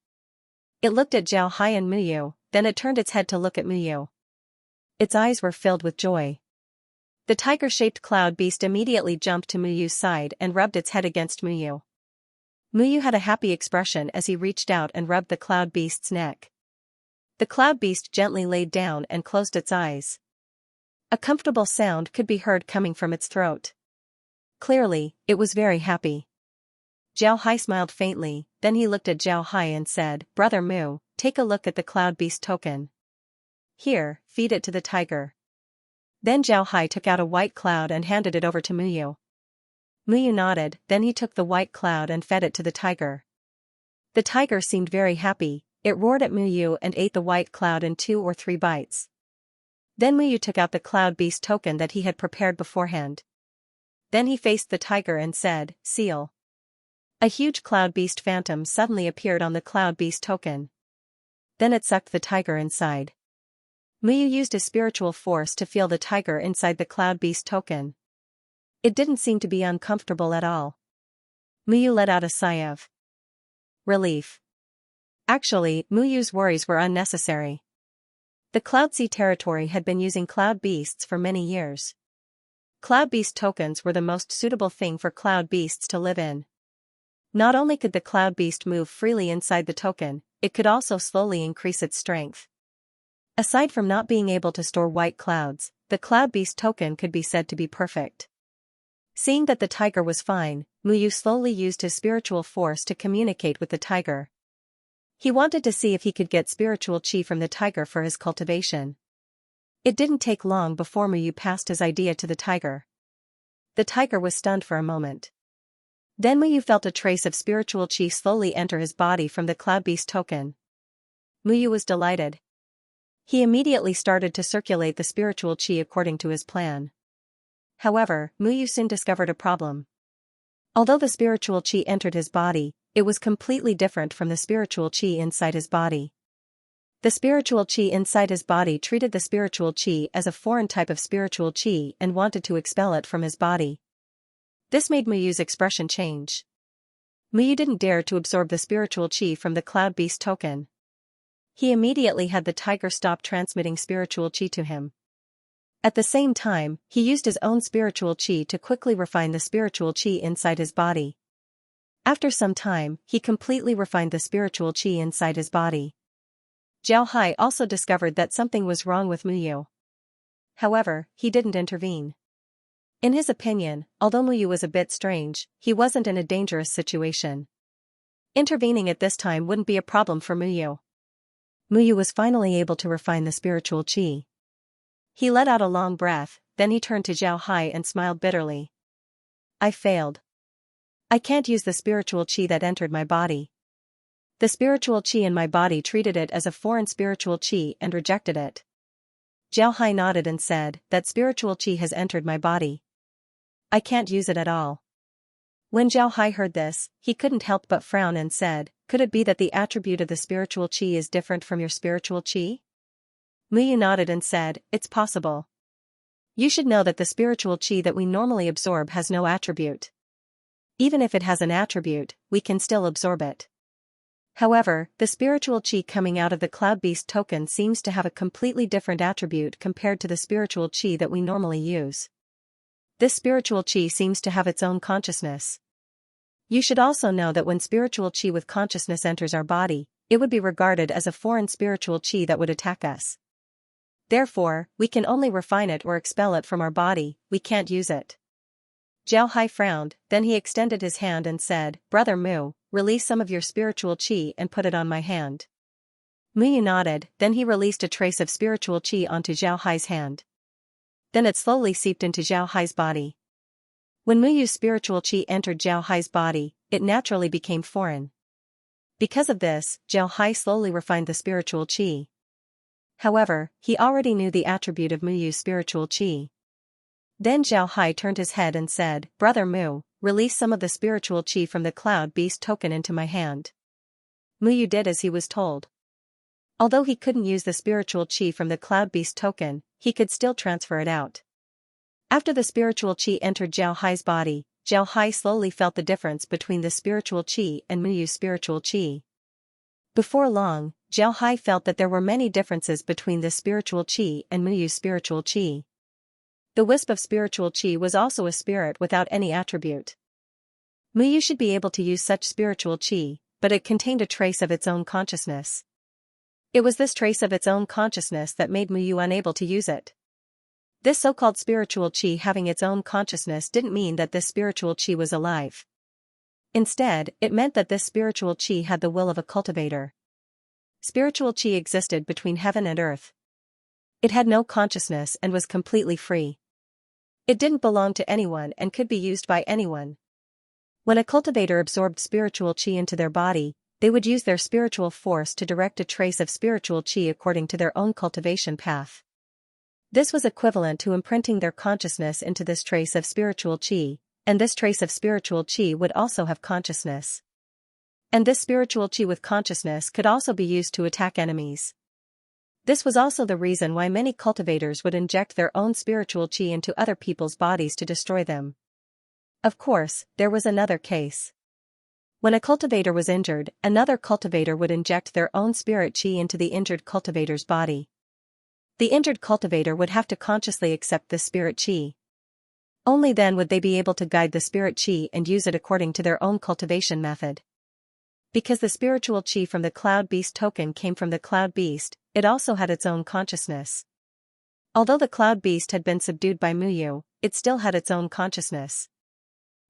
It looked at Zhao Hai and Mu Yu, then it turned its head to look at Mu Yu. Its eyes were filled with joy. The tiger-shaped cloud beast immediately jumped to Mu Yu's side and rubbed its head against Mu Yu. Mu Yu had a happy expression as he reached out and rubbed the cloud beast's neck. The cloud beast gently laid down and closed its eyes. A comfortable sound could be heard coming from its throat. Clearly, it was very happy. Zhao Hai smiled faintly, then he looked at Zhao Hai and said, "Brother Mu, take a look at the cloud beast token. Here, feed it to the tiger." Then Zhao Hai took out a white cloud and handed it over to Mu Yu. Mu Yu nodded, then he took the white cloud and fed it to the tiger. The tiger seemed very happy, it roared at Mu Yu and ate the white cloud in 2 or 3 bites. Then Mu Yu took out the cloud beast token that he had prepared beforehand. Then he faced the tiger and said, "Seal." A huge cloud beast phantom suddenly appeared on the cloud beast token. Then it sucked the tiger inside. Mu Yu used his spiritual force to feel the tiger inside the cloud beast token. It didn't seem to be uncomfortable at all. Mu Yu let out a sigh of relief. Actually, Mu Yu's worries were unnecessary. The Cloud Sea territory had been using cloud beasts for many years. Cloud beast tokens were the most suitable thing for cloud beasts to live in. Not only could the cloud beast move freely inside the token, it could also slowly increase its strength. Aside from not being able to store white clouds, the Cloud Beast token could be said to be perfect. Seeing that the tiger was fine, Muyu slowly used his spiritual force to communicate with the tiger. He wanted to see if he could get spiritual chi from the tiger for his cultivation. It didn't take long before Muyu passed his idea to the tiger. The tiger was stunned for a moment. Then Muyu felt a trace of spiritual chi slowly enter his body from the Cloud Beast token. Muyu was delighted. He immediately started to circulate the spiritual chi according to his plan. However, Muyu soon discovered a problem. Although the spiritual chi entered his body, it was completely different from the spiritual chi inside his body. The spiritual chi inside his body treated the spiritual chi as a foreign type of spiritual chi and wanted to expel it from his body. This made Muyu's expression change. Muyu didn't dare to absorb the spiritual chi from the Cloud Beast token. He immediately had the tiger stop transmitting spiritual chi to him. At the same time, he used his own spiritual chi to quickly refine the spiritual chi inside his body. After some time, he completely refined the spiritual chi inside his body. Zhao Hai also discovered that something was wrong with Muyu. However, he didn't intervene. In his opinion, although Muyu was a bit strange, he wasn't in a dangerous situation. Intervening at this time wouldn't be a problem for Muyu. Muyu was finally able to refine the spiritual chi. He let out a long breath, then he turned to Zhao Hai and smiled bitterly. I failed. I can't use the spiritual chi that entered my body. The spiritual chi in my body treated it as a foreign spiritual chi and rejected it. Zhao Hai nodded and said, that spiritual chi has entered my body. I can't use it at all. When Zhao Hai heard this, he couldn't help but frown and said, could it be that the attribute of the spiritual chi is different from your spiritual chi? Muyu nodded and said, it's possible. You should know that the spiritual chi that we normally absorb has no attribute. Even if it has an attribute, we can still absorb it. However, the spiritual chi coming out of the Cloud Beast token seems to have a completely different attribute compared to the spiritual chi that we normally use. This spiritual chi seems to have its own consciousness. You should also know that when spiritual chi with consciousness enters our body, it would be regarded as a foreign spiritual chi that would attack us. Therefore, we can only refine it or expel it from our body, we can't use it. Zhao Hai frowned, then he extended his hand and said, Brother Mu, release some of your spiritual chi and put it on my hand. Muyu nodded, then he released a trace of spiritual chi onto Zhao Hai's hand. Then it slowly seeped into Zhao Hai's body. When Muyu's spiritual chi entered Zhao Hai's body, it naturally became foreign. Because of this, Zhao Hai slowly refined the spiritual chi. However, he already knew the attribute of Muyu's spiritual chi. Then Zhao Hai turned his head and said, Brother Mu, release some of the spiritual chi from the Cloud Beast token into my hand. Muyu did as he was told. Although he couldn't use the spiritual chi from the Cloud Beast token, he could still transfer it out. After the spiritual chi entered Zhao Hai's body, Zhao Hai slowly felt the difference between the spiritual chi and Muyu's spiritual chi. Before long, Zhao Hai felt that there were many differences between the spiritual chi and Muyu's spiritual chi. The wisp of spiritual chi was also a spirit without any attribute. Muyu should be able to use such spiritual chi, but it contained a trace of its own consciousness. It was this trace of its own consciousness that made Muyu unable to use it. This so-called spiritual chi having its own consciousness didn't mean that this spiritual chi was alive. Instead, it meant that this spiritual chi had the will of a cultivator. Spiritual chi existed between heaven and earth. It had no consciousness and was completely free. It didn't belong to anyone and could be used by anyone. When a cultivator absorbed spiritual chi into their body, they would use their spiritual force to direct a trace of spiritual chi according to their own cultivation path. This was equivalent to imprinting their consciousness into this trace of spiritual chi, and this trace of spiritual chi would also have consciousness. And this spiritual chi with consciousness could also be used to attack enemies. This was also the reason why many cultivators would inject their own spiritual chi into other people's bodies to destroy them. Of course, there was another case. When a cultivator was injured, another cultivator would inject their own spirit chi into the injured cultivator's body. The injured cultivator would have to consciously accept this spirit chi. Only then would they be able to guide the spirit chi and use it according to their own cultivation method. Because the spiritual chi from the cloud beast token came from the cloud beast, it also had its own consciousness. Although the cloud beast had been subdued by Muyu, it still had its own consciousness.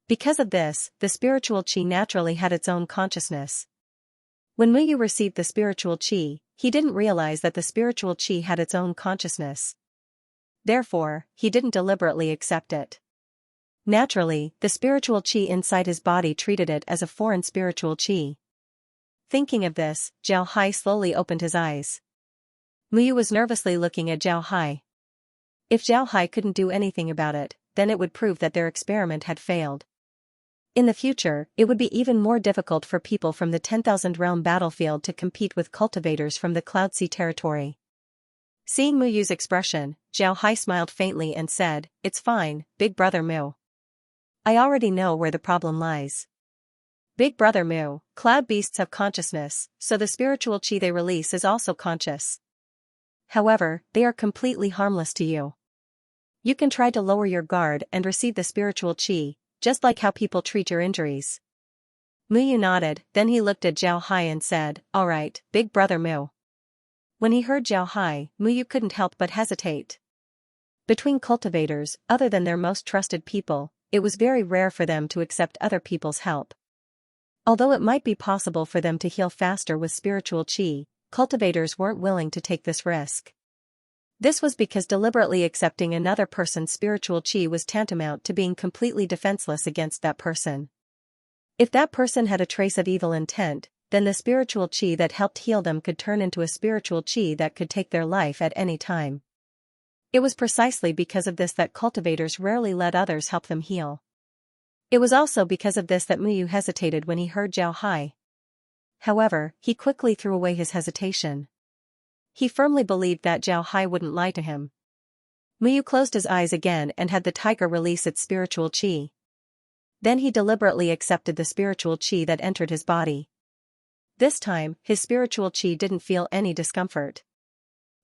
Because of this, the spiritual chi naturally had its own consciousness. When Muyu received the spiritual chi, he didn't realize that the spiritual chi had its own consciousness. Therefore, he didn't deliberately accept it. Naturally, the spiritual chi inside his body treated it as a foreign spiritual chi. Thinking of this, Zhao Hai slowly opened his eyes. Muyu was nervously looking at Zhao Hai. If Zhao Hai couldn't do anything about it, then it would prove that their experiment had failed. In the future, it would be even more difficult for people from the 10,000 realm battlefield to compete with cultivators from the Cloud Sea territory. Seeing Muyu's expression, Zhao Hai smiled faintly and said, "It's fine, Big Brother Mu. I already know where the problem lies. Big Brother Mu, cloud beasts have consciousness, so the spiritual chi they release is also conscious. However, they are completely harmless to you. You can try to lower your guard and receive the spiritual chi, just like how people treat your injuries." Muyu nodded, then he looked at Zhao Hai and said, "Alright, Big Brother Mu." When he heard Zhao Hai, Muyu couldn't help but hesitate. Between cultivators, other than their most trusted people, it was very rare for them to accept other people's help. Although it might be possible for them to heal faster with spiritual chi, cultivators weren't willing to take this risk. This was because deliberately accepting another person's spiritual chi was tantamount to being completely defenseless against that person. If that person had a trace of evil intent, then the spiritual chi that helped heal them could turn into a spiritual chi that could take their life at any time. It was precisely because of this that cultivators rarely let others help them heal. It was also because of this that Muyu hesitated when he heard Zhao Hai. However, he quickly threw away his hesitation. He firmly believed that Zhao Hai wouldn't lie to him. Muyu closed his eyes again and had the tiger release its spiritual chi. Then he deliberately accepted the spiritual chi that entered his body. This time, his spiritual chi didn't feel any discomfort.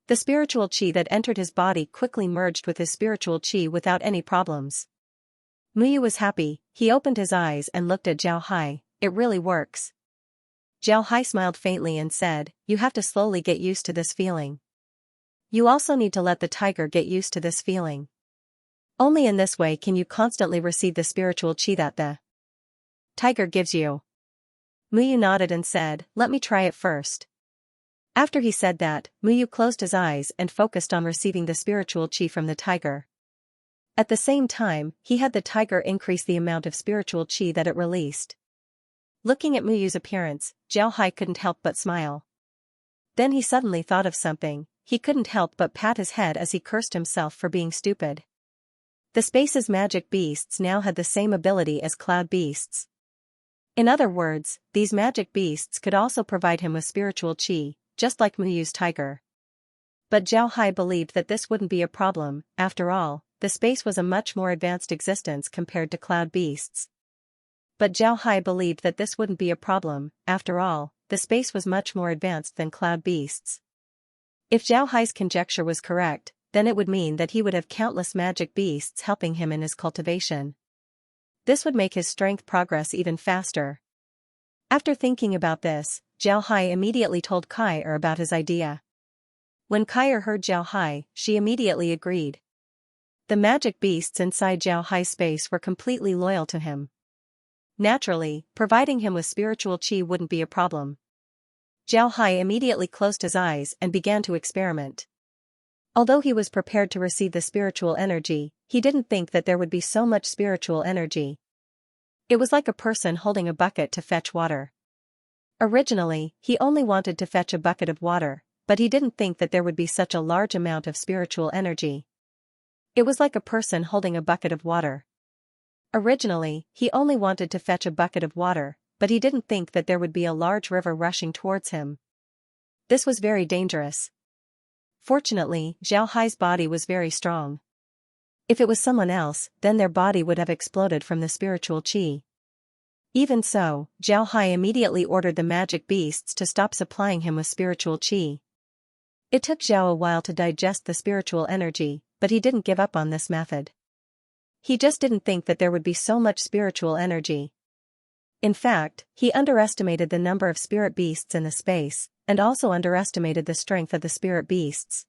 The spiritual chi that entered his body quickly merged with his spiritual chi without any problems. Muyu was happy. He opened his eyes and looked at Zhao Hai. "It really works." Zhao Hai smiled faintly and said, "You have to slowly get used to this feeling. You also need to let the tiger get used to this feeling. Only in this way can you constantly receive the spiritual chi that the tiger gives you." Muyu nodded and said, "Let me try it first." After he said that, Muyu closed his eyes and focused on receiving the spiritual chi from the tiger. At the same time, he had the tiger increase the amount of spiritual chi that it released. Looking at Muyu's appearance, Zhao Hai couldn't help but smile. Then he suddenly thought of something. He couldn't help but pat his head as he cursed himself for being stupid. The space's magic beasts now had the same ability as cloud beasts. In other words, these magic beasts could also provide him with spiritual chi, just like Muyu's tiger. But Zhao Hai believed that this wouldn't be a problem. After all, the space was a much more advanced existence compared to cloud beasts. But Zhao Hai believed that this wouldn't be a problem. After all, the space was much more advanced than cloud beasts. If Zhao Hai's conjecture was correct, then it would mean that he would have countless magic beasts helping him in his cultivation. This would make his strength progress even faster. After thinking about this, Zhao Hai immediately told Kai about his idea. When Kai heard Zhao Hai, she immediately agreed. The magic beasts inside Zhao Hai's space were completely loyal to him. Naturally, providing him with spiritual chi wouldn't be a problem. Zhao Hai immediately closed his eyes and began to experiment. Although he was prepared to receive the spiritual energy, he didn't think that there would be so much spiritual energy. It was like a person holding a bucket to fetch water. Originally, he only wanted to fetch a bucket of water, but he didn't think that there would be such a large amount of spiritual energy. It was like a person holding a bucket of water. Originally, he only wanted to fetch a bucket of water, but he didn't think that there would be a large river rushing towards him. This was very dangerous. Fortunately, Zhao Hai's body was very strong. If it was someone else, then their body would have exploded from the spiritual chi. Even so, Zhao Hai immediately ordered the magic beasts to stop supplying him with spiritual chi. It took Zhao a while to digest the spiritual energy, but he didn't give up on this method. He just didn't think that there would be so much spiritual energy. In fact, he underestimated the number of spirit beasts in the space, and also underestimated the strength of the spirit beasts.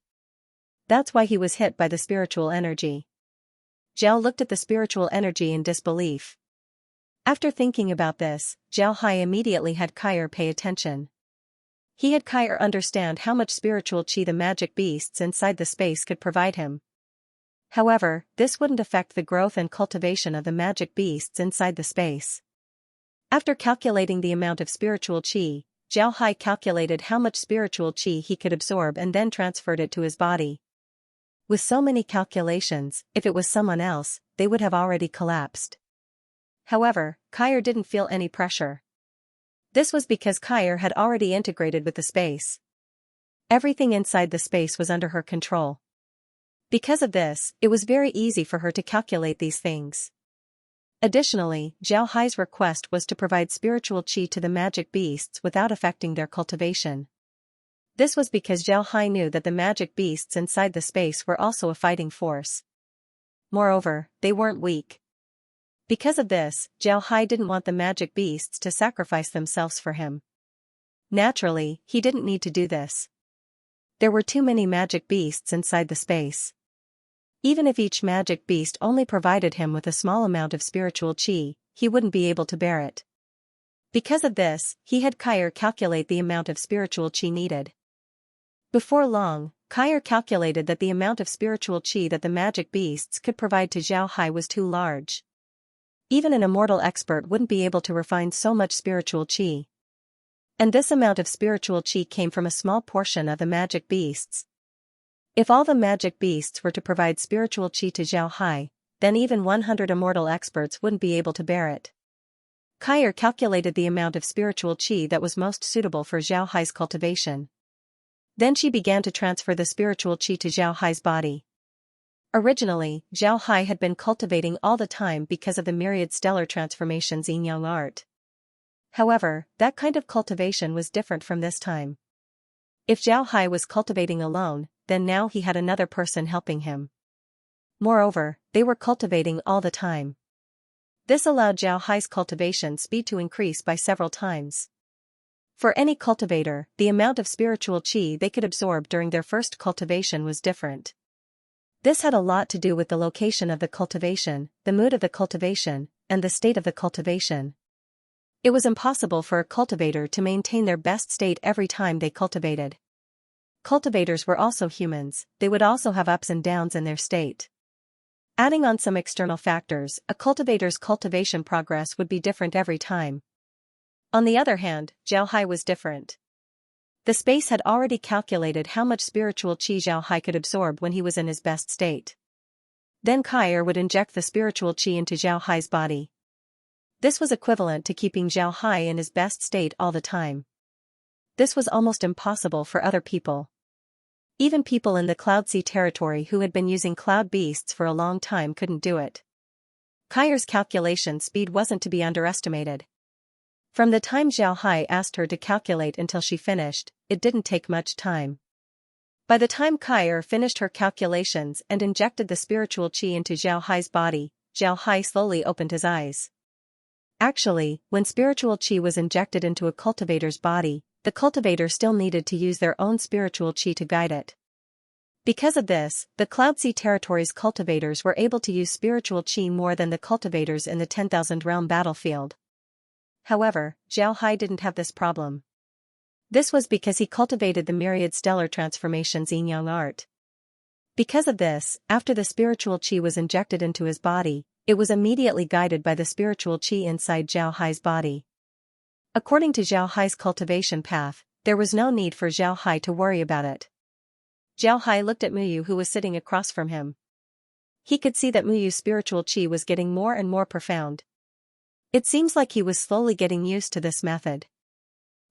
That's why he was hit by the spiritual energy. Zhao looked at the spiritual energy in disbelief. After thinking about this, Zhao Hai immediately had Kai'er pay attention. He had Kai'er understand how much spiritual qi the magic beasts inside the space could provide him. However, this wouldn't affect the growth and cultivation of the magic beasts inside the space. After calculating the amount of spiritual qi, Zhao Hai calculated how much spiritual qi he could absorb and then transferred it to his body. With so many calculations, if it was someone else, they would have already collapsed. However, Kai'er didn't feel any pressure. This was because Kai'er had already integrated with the space. Everything inside the space was under her control. Because of this, it was very easy for her to calculate these things. Additionally, Zhao Hai's request was to provide spiritual qi to the magic beasts without affecting their cultivation. This was because Zhao Hai knew that the magic beasts inside the space were also a fighting force. Moreover, they weren't weak. Because of this, Zhao Hai didn't want the magic beasts to sacrifice themselves for him. Naturally, he didn't need to do this. There were too many magic beasts inside the space. Even if each magic beast only provided him with a small amount of spiritual qi, he wouldn't be able to bear it. Because of this, he had Kai'er calculate the amount of spiritual qi needed. Before long, Kai'er calculated that the amount of spiritual qi that the magic beasts could provide to Zhao Hai was too large. Even an immortal expert wouldn't be able to refine so much spiritual qi. And this amount of spiritual qi came from a small portion of the magic beasts. If all the magic beasts were to provide spiritual qi to Zhao Hai, then even 100 immortal experts wouldn't be able to bear it. Kai'er calculated the amount of spiritual qi that was most suitable for Zhao Hai's cultivation. Then she began to transfer the spiritual qi to Zhao Hai's body. Originally, Zhao Hai had been cultivating all the time because of the myriad stellar transformations in Yang art. However, that kind of cultivation was different from this time. If Zhao Hai was cultivating alone, then now he had another person helping him. Moreover, they were cultivating all the time. This allowed Zhao Hai's cultivation speed to increase by several times. For any cultivator, the amount of spiritual qi they could absorb during their first cultivation was different. This had a lot to do with the location of the cultivation, the mood of the cultivation, and the state of the cultivation. It was impossible for a cultivator to maintain their best state every time they cultivated. Cultivators were also humans, they would also have ups and downs in their state. Adding on some external factors, a cultivator's cultivation progress would be different every time. On the other hand, Zhao Hai was different. The space had already calculated how much spiritual qi Zhao Hai could absorb when he was in his best state. Then Kai'er would inject the spiritual qi into Zhao Hai's body. This was equivalent to keeping Zhao Hai in his best state all the time. This was almost impossible for other people. Even people in the Cloud Sea territory who had been using cloud beasts for a long time couldn't do it. Kai'er's calculation speed wasn't to be underestimated. From the time Zhao Hai asked her to calculate until she finished, it didn't take much time. By the time Kai'er finished her calculations and injected the spiritual qi into Zhao Hai's body, Zhao Hai slowly opened his eyes. Actually, when spiritual qi was injected into a cultivator's body, the cultivator still needed to use their own spiritual qi to guide it. Because of this, the Cloud Sea territory's cultivators were able to use spiritual qi more than the cultivators in the 10,000 realm battlefield. However, Zhao Hai didn't have this problem. This was because he cultivated the myriad stellar transformations in Yang art. Because of this, after the spiritual qi was injected into his body, it was immediately guided by the spiritual qi inside Zhao Hai's body. According to Zhao Hai's cultivation path, there was no need for Zhao Hai to worry about it. Zhao Hai looked at Muyu who was sitting across from him. He could see that Muyu's spiritual qi was getting more and more profound. It seems like he was slowly getting used to this method.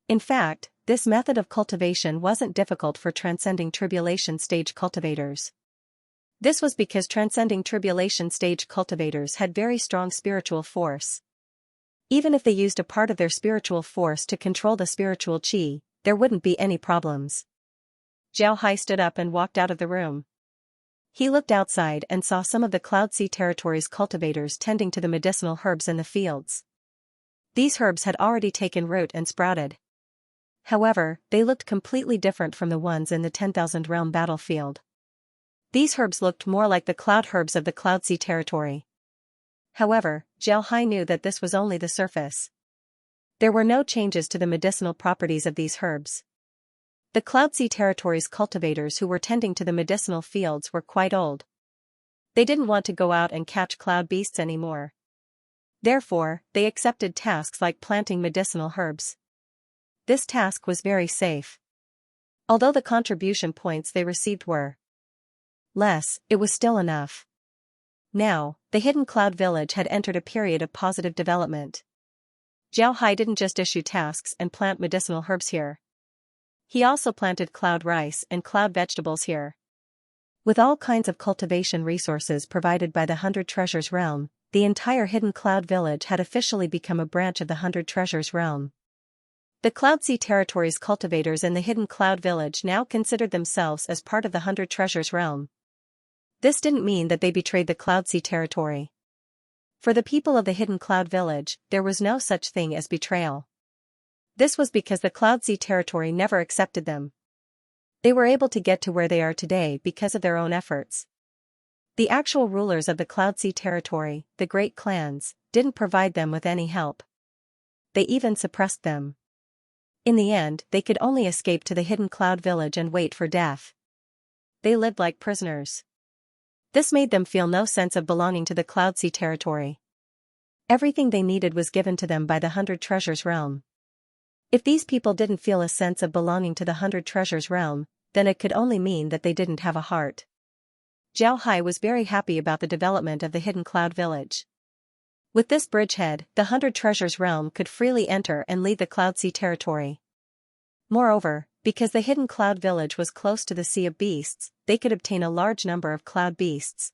In fact, this method of cultivation wasn't difficult for transcending tribulation stage cultivators. This was because transcending tribulation stage cultivators had very strong spiritual force. Even if they used a part of their spiritual force to control the spiritual qi, there wouldn't be any problems. Zhao Hai stood up and walked out of the room. He looked outside and saw some of the Cloud Sea territory's cultivators tending to the medicinal herbs in the fields. These herbs had already taken root and sprouted. However, they looked completely different from the ones in the 10,000 realm battlefield. These herbs looked more like the cloud herbs of the Cloud Sea territory. However, Xiaohai knew that this was only the surface. There were no changes to the medicinal properties of these herbs. The Cloud Sea territory's cultivators who were tending to the medicinal fields were quite old. They didn't want to go out and catch cloud beasts anymore. Therefore, they accepted tasks like planting medicinal herbs. This task was very safe. Although the contribution points they received were less, it was still enough. Now, the hidden cloud village had entered a period of positive development. Xiaohai didn't just issue tasks and plant medicinal herbs here. He also planted cloud rice and cloud vegetables here. With all kinds of cultivation resources provided by the 100 Treasures realm, the entire hidden cloud village had officially become a branch of the 100 Treasures realm. The Cloud Sea territory's cultivators in the hidden cloud village now considered themselves as part of the 100 Treasures realm. This didn't mean that they betrayed the Cloud Sea territory. For the people of the hidden cloud village, there was no such thing as betrayal. This was because the Cloud Sea territory never accepted them. They were able to get to where they are today because of their own efforts. The actual rulers of the Cloud Sea territory, the great clans, didn't provide them with any help. They even suppressed them. In the end, they could only escape to the hidden cloud village and wait for death. They lived like prisoners. This made them feel no sense of belonging to the Cloud Sea territory. Everything they needed was given to them by the 100 Treasures realm. If these people didn't feel a sense of belonging to the 100 Treasures realm, then it could only mean that they didn't have a heart. Xiaohai was very happy about the development of the hidden cloud village. With this bridgehead, the 100 Treasures realm could freely enter and leave the Cloud Sea territory. Moreover, because the hidden cloud village was close to the Sea of Beasts, they could obtain a large number of cloud beasts.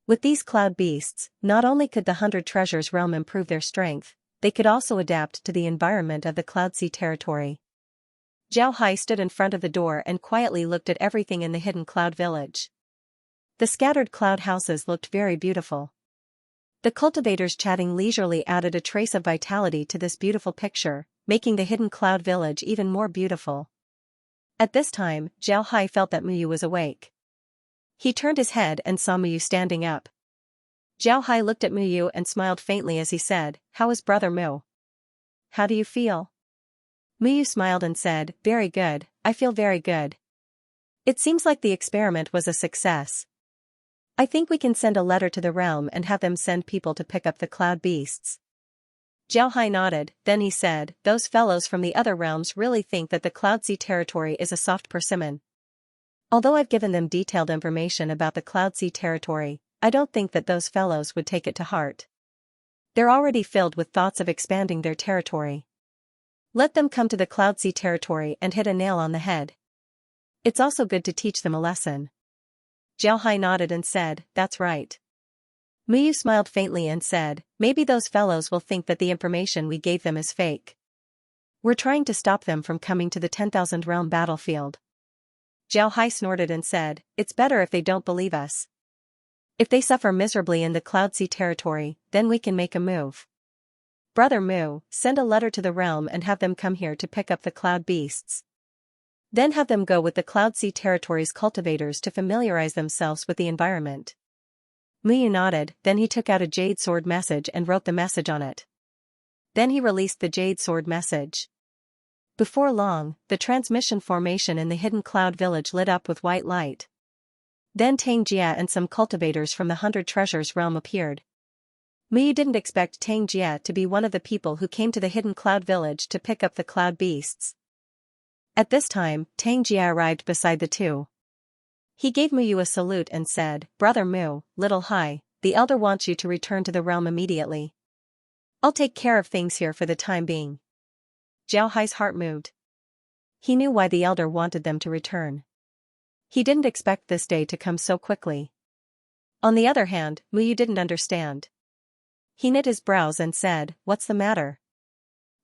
With these cloud beasts, not only could the 100 Treasures realm improve their strength, they could also adapt to the environment of the Cloud Sea territory. Xiaohai stood in front of the door and quietly looked at everything in the hidden cloud village. The scattered cloud houses looked very beautiful. The cultivators chatting leisurely added a trace of vitality to this beautiful picture, making the hidden cloud village even more beautiful. At this time, Xiaohai felt that Muyu was awake. He turned his head and saw Muyu standing up. Xiaohai looked at Muyu and smiled faintly as he said, "How is brother Mu? How do you feel?" Muyu smiled and said, "Very good, I feel very good. It seems like the experiment was a success. I think we can send a letter to the realm and have them send people to pick up the cloud beasts." Xiaohai nodded, then he said, "Those fellows from the other realms really think that the Cloud Sea territory is a soft persimmon. Although I've given them detailed information about the Cloud Sea territory, I don't think that those fellows would take it to heart. They're already filled with thoughts of expanding their territory. Let them come to the Cloud Sea territory and hit a nail on the head. It's also good to teach them a lesson." Xiaohai nodded and said, "That's right." Muyu smiled faintly and said, "Maybe those fellows will think that the information we gave them is fake. We're trying to stop them from coming to the 10,000 realm battlefield." Xiaohai snorted and said, "It's better if they don't believe us. If they suffer miserably in the Cloud Sea territory, then we can make a move. Brother Mu, send a letter to the realm and have them come here to pick up the cloud beasts. Then have them go with the Cloud Sea territory's cultivators to familiarize themselves with the environment." Muyu nodded, then he took out a jade sword message and wrote the message on it. Then he released the jade sword message. Before long, the transmission formation in the hidden cloud village lit up with white light. Then Xianxia and some cultivators from the 100 Treasures realm appeared. Muyu didn't expect Xianxia to be one of the people who came to the hidden cloud village to pick up the cloud beasts. At this time, Xianxia arrived beside the two. He gave Muyu a salute and said, "Brother Mu, Little Hai, the elder wants you to return to the realm immediately. I'll take care of things here for the time being." Xiaohai's heart moved. He knew why the elder wanted them to return. He didn't expect this day to come so quickly. On the other hand, Muyu didn't understand. He knit his brows and said, "What's the matter?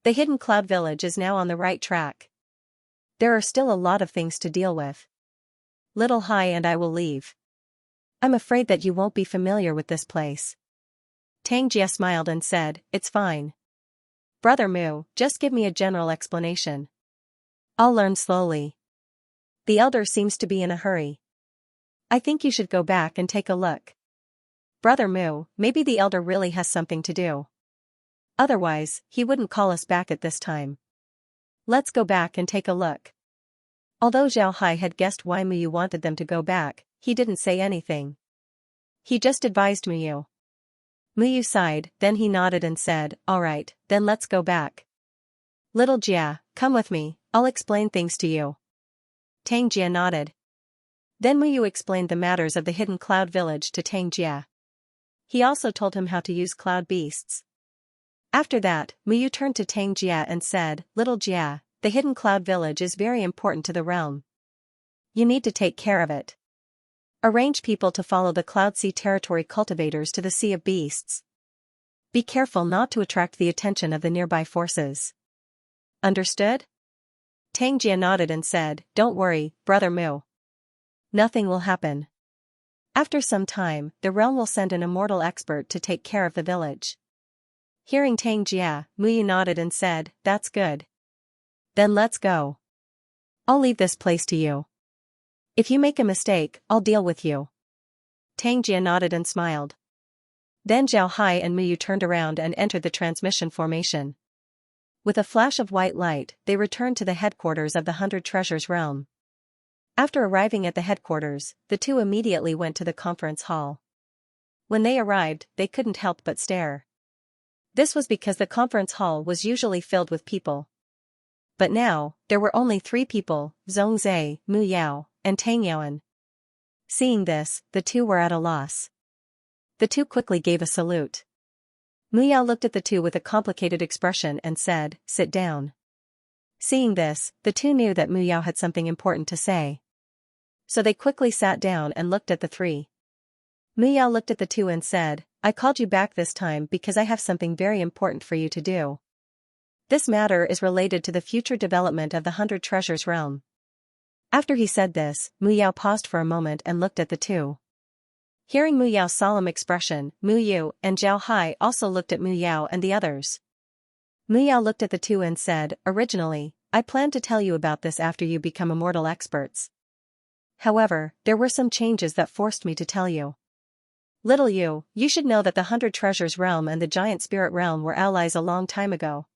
The hidden cloud village is now on the right track. There are still a lot of things to deal with. Little Hai and I will leave. I'm afraid that you won't be familiar with this place." Xianxia smiled and said, "It's fine. Brother Mu, just give me a general explanation. I'll learn slowly. The elder seems to be in a hurry. I think you should go back and take a look. Brother Mu, maybe the elder really has something to do. Otherwise, he wouldn't call us back at this time. Let's go back and take a look. Although Zhao Hai had guessed why Muyu wanted them to go back, he didn't say anything. He just advised Muyu. Muyu sighed, then he nodded and said, "Alright, then let's go back. Little Jia, come with me, I'll explain things to you." Tang Jia nodded. Then Muyu explained the matters of the hidden cloud village to Tang Jia. He also told him how to use cloud beasts. After that, Muyu turned to Tang Jia and said, "Little Jia, the hidden cloud village is very important to the realm. You need to take care of it. Arrange people to follow the Cloud Sea territory cultivators to the Sea of Beasts. Be careful not to attract the attention of the nearby forces. Understood?" Tang Jia nodded and said, "Don't worry, Brother Mu. Nothing will happen. After some time, the realm will send an immortal expert to take care of the village." Hearing Tang Jia, Muyu nodded and said, "That's good. Then let's go. I'll leave this place to you. If you make a mistake, I'll deal with you." Tang Jia nodded and smiled. Then Zhao Hai and Muyu turned around and entered the transmission formation. With a flash of white light, they returned to the headquarters of the 100 Treasures realm. After arriving at the headquarters, the two immediately went to the conference hall. When they arrived, they couldn't help but stare. This was because the conference hall was usually filled with people. But now, there were only 3 people, Zhongzhe, Mu Yao, and Tang Yaoan. Seeing this, the two were at a loss. The two quickly gave a salute. Mu Yao looked at the two with a complicated expression and said, "Sit down." Seeing this, the two knew that Mu Yao had something important to say. So they quickly sat down and looked at the 3. Mu Yao looked at the two and said, "I called you back this time because I have something very important for you to do. This matter is related to the future development of the 100 Treasures realm." After he said this, Mu Yao paused for a moment and looked at the two. Hearing Mu Yao's solemn expression, Mu Yu and Zhao Hai also looked at Mu Yao and the others. Mu Yao looked at the two and said, "Originally, I planned to tell you about this after you become immortal experts. However, there were some changes that forced me to tell you. Little Yu, you should know that the 100 Treasures realm and the Giant Spirit realm were allies a long time ago.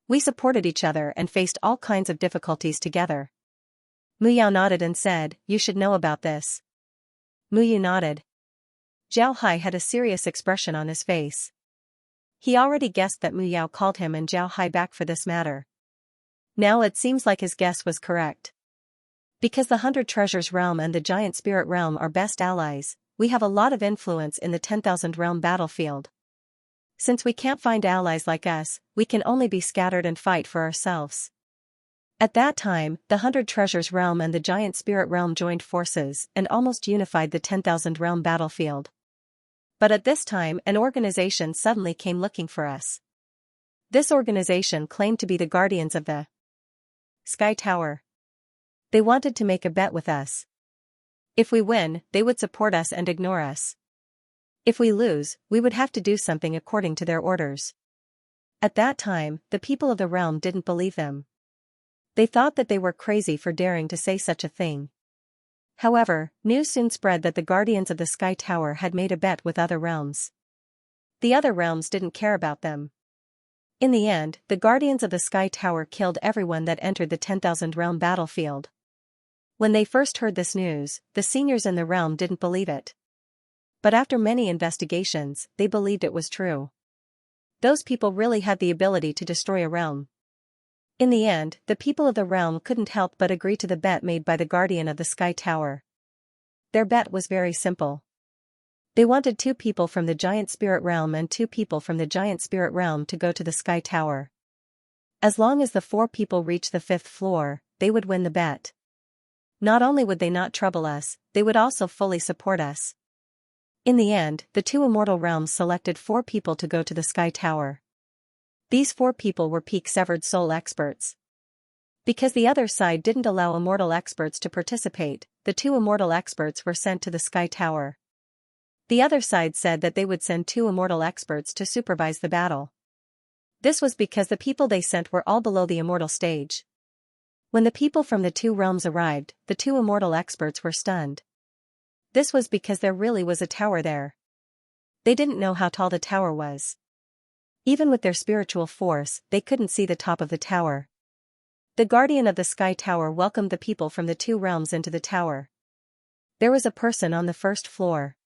We supported each other and faced all kinds of difficulties together." Mu Yao nodded and said, "You should know about this." Mu Yu nodded. Zhao Hai had a serious expression on his face. He already guessed that Mu Yao called him and Zhao Hai back for this matter. Now it seems like his guess was correct. Because the 100 Treasures realm and the Giant Spirit realm are best allies, we have a lot of influence in the 10,000 realm battlefield. Since we can't find allies like us, we can only be scattered and fight for ourselves. At that time, the 100 Treasures realm and the Giant Spirit realm joined forces and almost unified the 10,000 realm battlefield. But at this time, an organization suddenly came looking for us. This organization claimed to be the guardians of the Sky Tower. They wanted to make a bet with us. If we win, they would support us and ignore us. If we lose, we would have to do something according to their orders. At that time, the people of the realm didn't believe them. They thought that they were crazy for daring to say such a thing. However, news soon spread that the guardians of the Sky Tower had made a bet with other realms. The other realms didn't care about them. In the end, the guardians of the Sky Tower killed everyone that entered the 10,000 realm battlefield. When they first heard this news, the seniors in the realm didn't believe it. But after many investigations, they believed it was true. Those people really had the ability to destroy a realm. In the end, the people of the realm couldn't help but agree to the bet made by the guardian of the Sky Tower. Their bet was very simple. They wanted 2 people from the Giant Spirit realm and 2 people from the Giant Spirit realm to go to the Sky Tower. As long as the 4 people reached the 5th floor, they would win the bet. Not only would they not trouble us, they would also fully support us. In the end, the 2 immortal realms selected 4 people to go to the Sky Tower. These 4 people were peak severed soul experts. Because the other side didn't allow immortal experts to participate, the 2 immortal experts were sent to the Sky Tower. The other side said that they would send 2 immortal experts to supervise the battle. This was because the people they sent were all below the immortal stage. When the people from the two realms arrived, the two immortal experts were stunned. This was because there really was a tower there. They didn't know how tall the tower was. Even with their spiritual force, they couldn't see the top of the tower. The guardian of the sky tower welcomed the people from the two realms into the tower. There was a person on the first floor.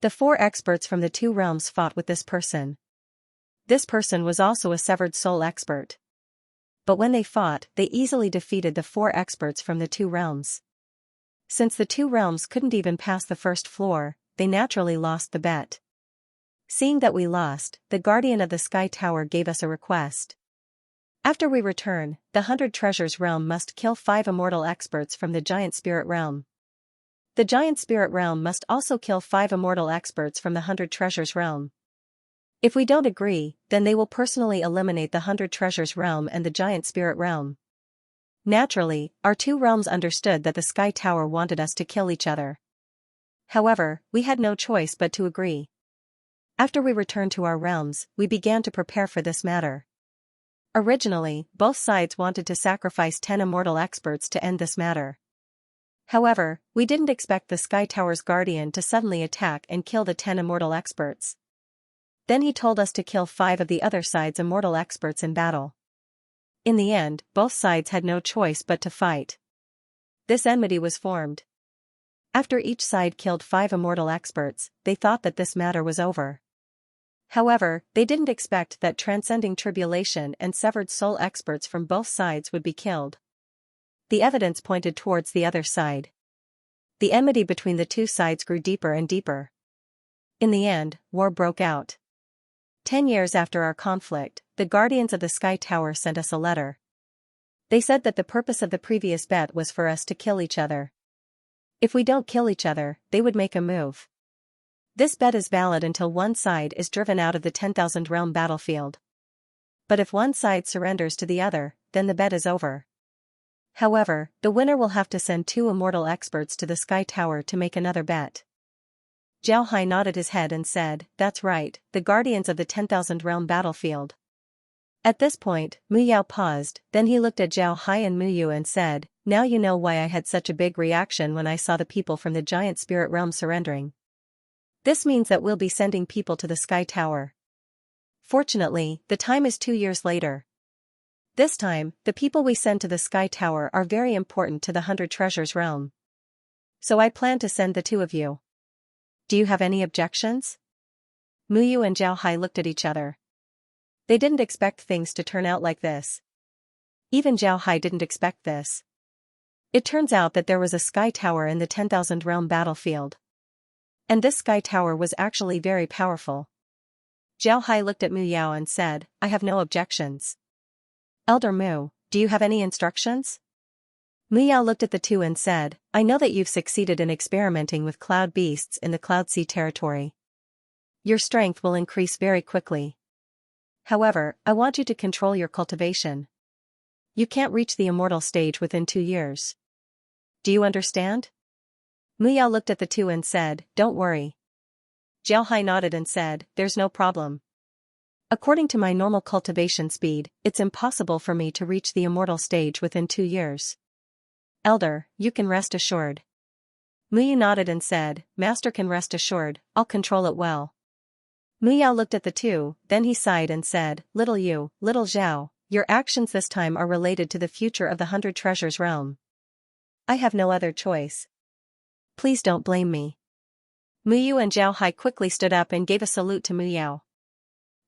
The four experts from the two realms fought with this person. This person was also a severed soul expert. But when they fought, they easily defeated the four experts from the two realms. Since the two realms couldn't even pass the first floor, they naturally lost the bet. Seeing that we lost, the guardian of the sky tower gave us a request. After we return, the 100 Treasures realm must kill 5 immortal experts from the giant spirit realm. The giant spirit realm must also kill 5 immortal experts from the 100 Treasures realm. If we don't agree, then they will personally eliminate the 100 Treasures realm and the giant spirit realm. Naturally, our two realms understood that the sky tower wanted us to kill each other. However, we had no choice but to agree. After we returned to our realms, we began to prepare for this matter. Originally, both sides wanted to sacrifice 10 immortal experts to end this matter. However, we didn't expect the Sky Tower's guardian to suddenly attack and kill the 10 immortal experts. Then he told us to kill 5 of the other side's immortal experts in battle. In the end, both sides had no choice but to fight. This enmity was formed. After each side killed 5 immortal experts, they thought that this matter was over. However, they didn't expect that transcending tribulation and severed soul experts from both sides would be killed. The evidence pointed towards the other side. The enmity between the two sides grew deeper and deeper. In the end, war broke out. 10 years after our conflict, the guardians of the Sky Tower sent us a letter. They said that the purpose of the previous bet was for us to kill each other. If we don't kill each other, they would make a move. This bet is valid until one side is driven out of the 10,000 realm battlefield. But if one side surrenders to the other, then the bet is over. However, the winner will have to send 2 immortal experts to the Sky Tower to make another bet. Zhao Hai nodded his head and said, "That's right, the guardians of the 10,000 realm battlefield." At this point, Mu Yao paused, then he looked at Zhao Hai and Mu Yu and said, "Now you know why I had such a big reaction when I saw the people from the giant spirit realm surrendering. This means that we'll be sending people to the Sky Tower. Fortunately, the time is 2 years later. This time, the people we send to the Sky Tower are very important to the 100 Treasures realm. So I plan to send the 2 of you. Do you have any objections?" Mu Yu and Zhao Hai looked at each other. They didn't expect things to turn out like this. Even Zhao Hai didn't expect this. It turns out that there was a Sky Tower in the 10,000 realm battlefield. And this Sky Tower was actually very powerful. Zhao Hai looked at Mu Yao and said, "I have no objections. Elder Mu, do you have any instructions?" Mu Yao looked at the 2 and said, "I know that you've succeeded in experimenting with cloud beasts in the Cloud Sea territory. Your strength will increase very quickly. However, I want you to control your cultivation. You can't reach the immortal stage within 2 years. Do you understand?" Mu Yao looked at the 2 and said, "Don't worry." Zhao Hai nodded and said, "There's no problem. According to my normal cultivation speed, it's impossible for me to reach the immortal stage within 2 years. Elder, you can rest assured." Mu Yu nodded and said, "Master can rest assured, I'll control it well." Mu Yao looked at the 2, then he sighed and said, "Little Yu, little Zhao, your actions this time are related to the future of the 100 Treasures realm. I have no other choice. Please don't blame me." Mu Yu and Zhao Hai quickly stood up and gave a salute to Mu Yao.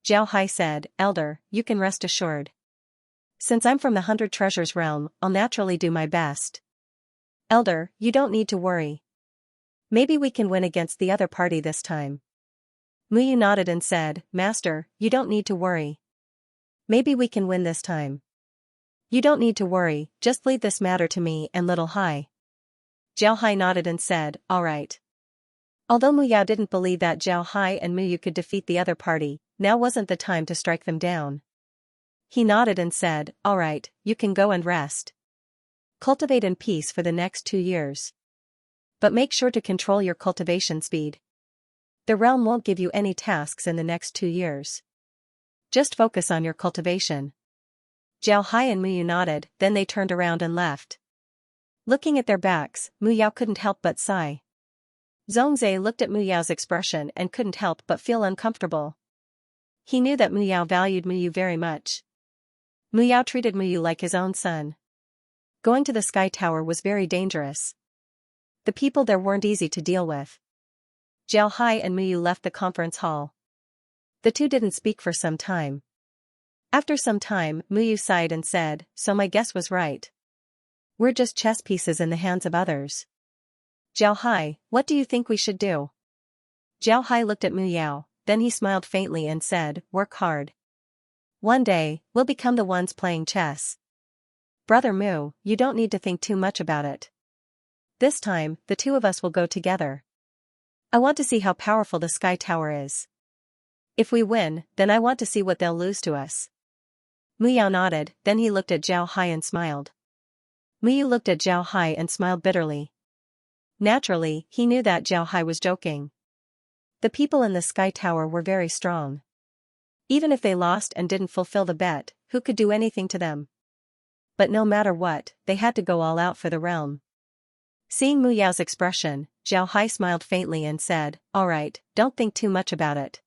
Zhao Hai said, "Elder, you can rest assured. Since I'm from the 100 Treasures realm, I'll naturally do my best. Elder, you don't need to worry. Maybe we can win against the other party this time." Mu Yu nodded and said, "Master, you don't need to worry. Maybe we can win this time. You don't need to worry, just leave this matter to me and Little Hai." Zhao Hai nodded and said, "All right." Although Mu Yao didn't believe that Zhao Hai and Mu Yu could defeat the other party, now wasn't the time to strike them down. He nodded and said, "All right, you can go and rest. Cultivate in peace for the next 2 years. But make sure to control your cultivation speed. The realm won't give you any tasks in the next 2 years. Just focus on your cultivation. Zhao Hai and Muyu nodded, then they turned around and left. Looking at their backs, Mu Yao couldn't help but sigh. Zhongzhe looked at Mu Yao's expression and couldn't help but feel uncomfortable. He knew that Mu Yao valued Mu Yu very much. Mu Yao treated Mu Yu like his own son. Going to the Sky Tower was very dangerous. The people there weren't easy to deal with. Zhao Hai and Mu Yu left the conference hall. The two didn't speak for some time. After some time, Mu Yu sighed and said, "So my guess was right. We're just chess pieces in the hands of others. Zhao Hai, what do you think we should do?" Zhao Hai looked at Mu Yao, then he smiled faintly and said, "Work hard. One day, we'll become the ones playing chess. Brother Mu, you don't need to think too much about it. This time, the two of us will go together. I want to see how powerful the Sky Tower is. If we win, then I want to see what they'll lose to us." Mu Yao nodded, then he looked at Zhao Hai and smiled. Mu Yu looked at Zhao Hai and smiled bitterly. Naturally, he knew that Zhao Hai was joking. The people in the Sky Tower were very strong. Even if they lost and didn't fulfill the bet, who could do anything to them? But no matter what, they had to go all out for the realm. Seeing Mu Yao's expression, Zhao Hai smiled faintly and said, "All right, don't think too much about it.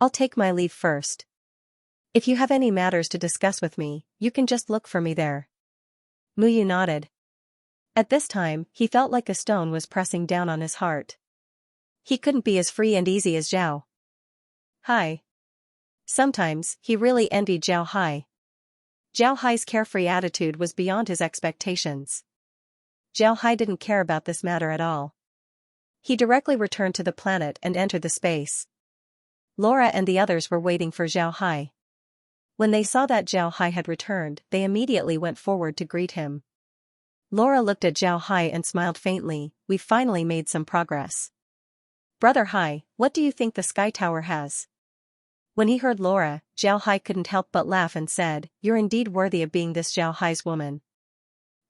I'll take my leave first. If you have any matters to discuss with me, you can just look for me there." Mu Yu nodded. At this time, he felt like a stone was pressing down on his heart. He couldn't be as free and easy as Zhao Hai. Sometimes, he really envied Zhao Hai. Zhao Hai's carefree attitude was beyond his expectations. Zhao Hai didn't care about this matter at all. He directly returned to the planet and entered the space. Laura and the others were waiting for Zhao Hai. When they saw that Zhao Hai had returned, they immediately went forward to greet him. Laura looked at Zhao Hai and smiled faintly. "We've finally made some progress. Brother Hai, what do you think the Sky Tower has?" When he heard Laura, Zhao Hai couldn't help but laugh and said, "You're indeed worthy of being this Zhao Hai's woman.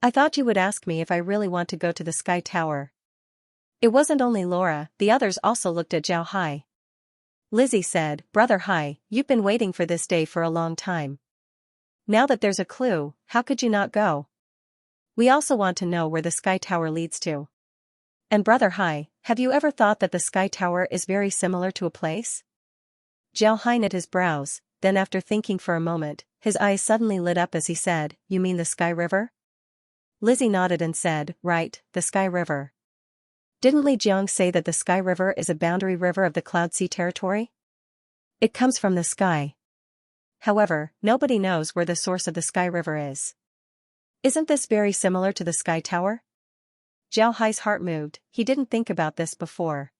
I thought you would ask me if I really want to go to the Sky Tower." It wasn't only Laura, the others also looked at Zhao Hai. Lizzie said, "Brother Hai, you've been waiting for this day for a long time. Now that there's a clue, how could you not go? We also want to know where the Sky Tower leads to. And Brother Hai, have you ever thought that the Sky Tower is very similar to a place?" Zhao Hai knit his brows, then after thinking for a moment, his eyes suddenly lit up as he said, "You mean the Sky River?" Lizzie nodded and said, "Right, the Sky River. Didn't Li Jiang say that the Sky River is a boundary river of the Cloud Sea territory? It comes from the sky. However, nobody knows where the source of the Sky River is. Isn't this very similar to the Sky Tower?" Zhao Hai's heart moved. He didn't think about this before.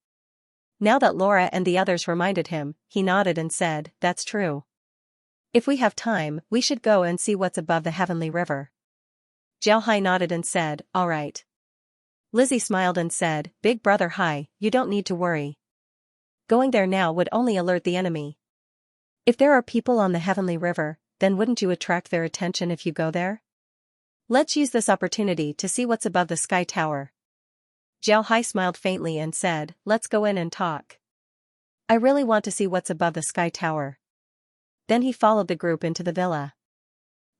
Now that Laura and the others reminded him, he nodded and said, "That's true. If we have time, we should go and see what's above the Heavenly River." Zhao Hai nodded and said, "All right." Lizzie smiled and said, "Big Brother Hai, you don't need to worry. Going there now would only alert the enemy. If there are people on the Heavenly River, then wouldn't you attract their attention if you go there? Let's use this opportunity to see what's above the Sky Tower." Zhao Hai smiled faintly and said, "Let's go in and talk. I really want to see what's above the Sky Tower." Then he followed the group into the villa.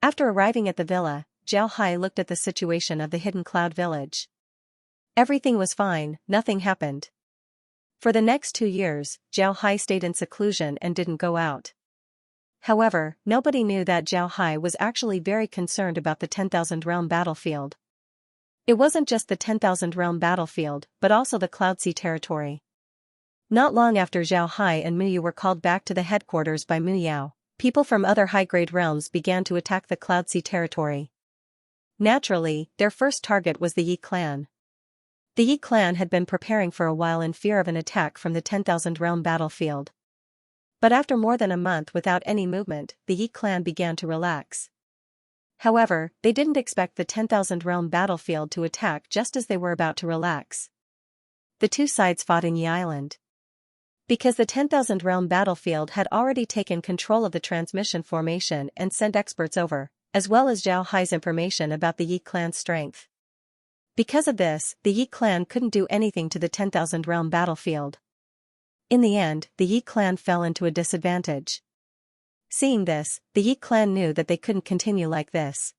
After arriving at the villa, Zhao Hai looked at the situation of the hidden cloud village. Everything was fine, nothing happened. For the next 2 years, Zhao Hai stayed in seclusion and didn't go out. However, nobody knew that Zhao Hai was actually very concerned about the 10,000 realm battlefield. It wasn't just the 10,000 realm battlefield, but also the Cloud Sea territory. Not long after Zhao Hai and Mu Yu were called back to the headquarters by Mu Yao, people from other high-grade realms began to attack the Cloud Sea territory. Naturally, their first target was the Yi clan. The Yi clan had been preparing for a while in fear of an attack from the 10,000 realm battlefield. But after more than a month without any movement, the Yi clan began to relax. However, they didn't expect the 10,000 realm battlefield to attack just as they were about to relax. The two sides fought in Yi Island. Because the 10,000 realm battlefield had already taken control of the transmission formation and sent experts over, as well as Zhao Hai's information about the Yi clan's strength. Because of this, the Yi clan couldn't do anything to the 10,000 realm battlefield. In the end, the Yi clan fell into a disadvantage. Seeing this, the Yi clan knew that they couldn't continue like this.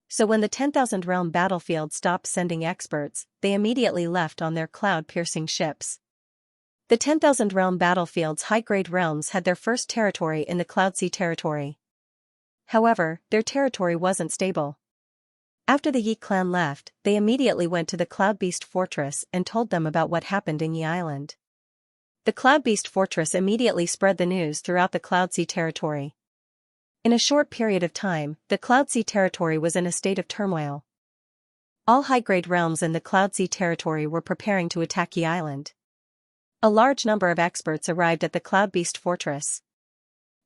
So when the 10,000 realm battlefield stopped sending experts, they immediately left on their cloud-piercing ships. The 10,000 realm battlefield's high-grade realms had their first territory in the Cloud Sea territory. However, their territory wasn't stable. After the Yi clan left, they immediately went to the Cloud Beast Fortress and told them about what happened in Yi Island. The Cloud Beast Fortress immediately spread the news throughout the Cloud Sea territory. In a short period of time, the Cloud Sea territory was in a state of turmoil. All high-grade realms in the Cloud Sea territory were preparing to attack Yi Island. A large number of experts arrived at the Cloud Beast Fortress.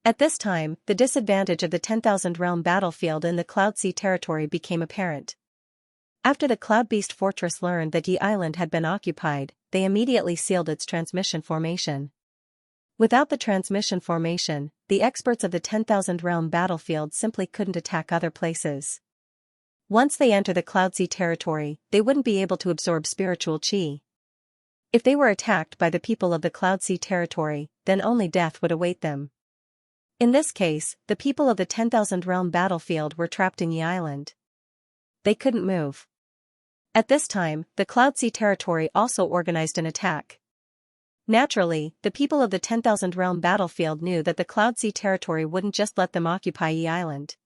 At this time, the disadvantage of the 10,000 realm battlefield in the Cloud Sea territory became apparent. After the Cloud Beast Fortress learned that Yi Island had been occupied, they immediately sealed its transmission formation. Without the transmission formation, the experts of the 10,000 realm battlefield simply couldn't attack other places. Once they enter the Cloud Sea territory, they wouldn't be able to absorb spiritual qi. If they were attacked by the people of the Cloud Sea territory, then only death would await them. In this case, the people of the 10,000 realm battlefield were trapped in Yi Island. They couldn't move. At this time, the Cloud Sea territory also organized an attack. Naturally, the people of the 10,000 realm battlefield knew that the Cloud Sea territory wouldn't just let them occupy Yi Island.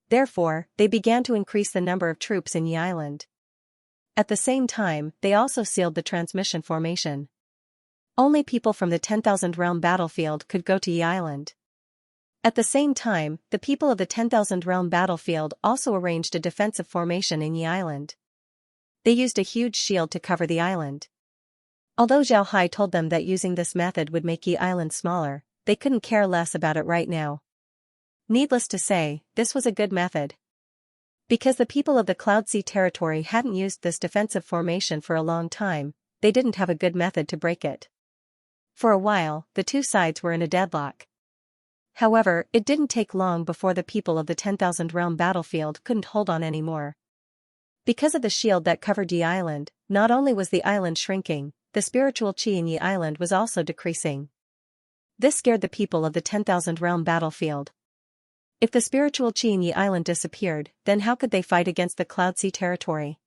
Therefore, they began to increase the number of troops in Yi Island. At the same time, they also sealed the transmission formation. Only people from the 10,000 realm battlefield could go to Yi Island. At the same time, the people of the 10,000 realm battlefield also arranged a defensive formation in Yi Island. They used a huge shield to cover the island. Although Zhao Hai told them that using this method would make Yi Island smaller, they couldn't care less about it right now. Needless to say, this was a good method. Because the people of the Cloud Sea territory hadn't used this defensive formation for a long time, they didn't have a good method to break it. For a while, the two sides were in a deadlock. However, it didn't take long before the people of the 10,000 realm battlefield couldn't hold on anymore. Because of the shield that covered Yi Island, not only was the island shrinking, the spiritual qi in Yi Island was also decreasing. This scared the people of the 10,000 realm battlefield. If the spiritual qi in Yi Island disappeared, then how could they fight against the Cloud Sea territory?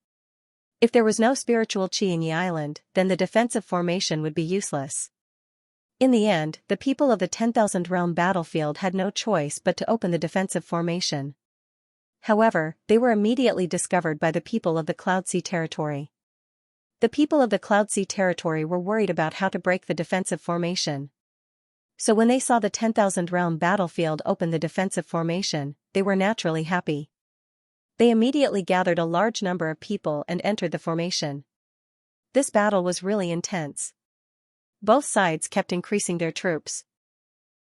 If there was no spiritual qi in Yi Island, then the defensive formation would be useless. In the end, the people of the 10,000 realm battlefield had no choice but to open the defensive formation. However, they were immediately discovered by the people of the Cloud Sea territory. The people of the Cloud Sea territory were worried about how to break the defensive formation. So when they saw the 10,000 realm battlefield open the defensive formation, they were naturally happy. They immediately gathered a large number of people and entered the formation. This battle was really intense. Both sides kept increasing their troops.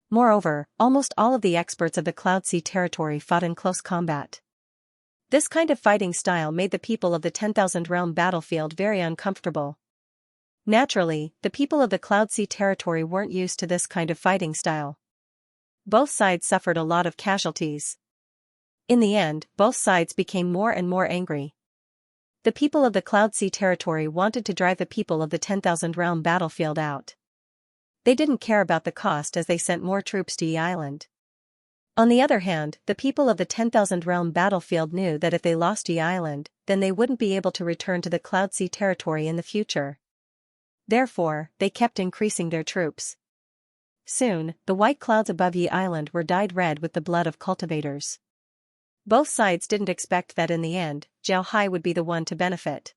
Moreover, almost all of the experts of the Cloud Sea territory fought in close combat. This kind of fighting style made the people of the 10,000 realm battlefield very uncomfortable. Naturally, the people of the Cloud Sea territory weren't used to this kind of fighting style. Both sides suffered a lot of casualties. In the end, both sides became more and more angry. The people of the Cloud Sea territory wanted to drive the people of the 10,000 realm battlefield out. They didn't care about the cost as they sent more troops to Yi Island. On the other hand, the people of the 10,000 realm battlefield knew that if they lost Yi Island, then they wouldn't be able to return to the Cloud Sea territory in the future. Therefore, they kept increasing their troops. Soon, the white clouds above Yi Island were dyed red with the blood of cultivators. Both sides didn't expect that in the end, Zhao Hai would be the one to benefit.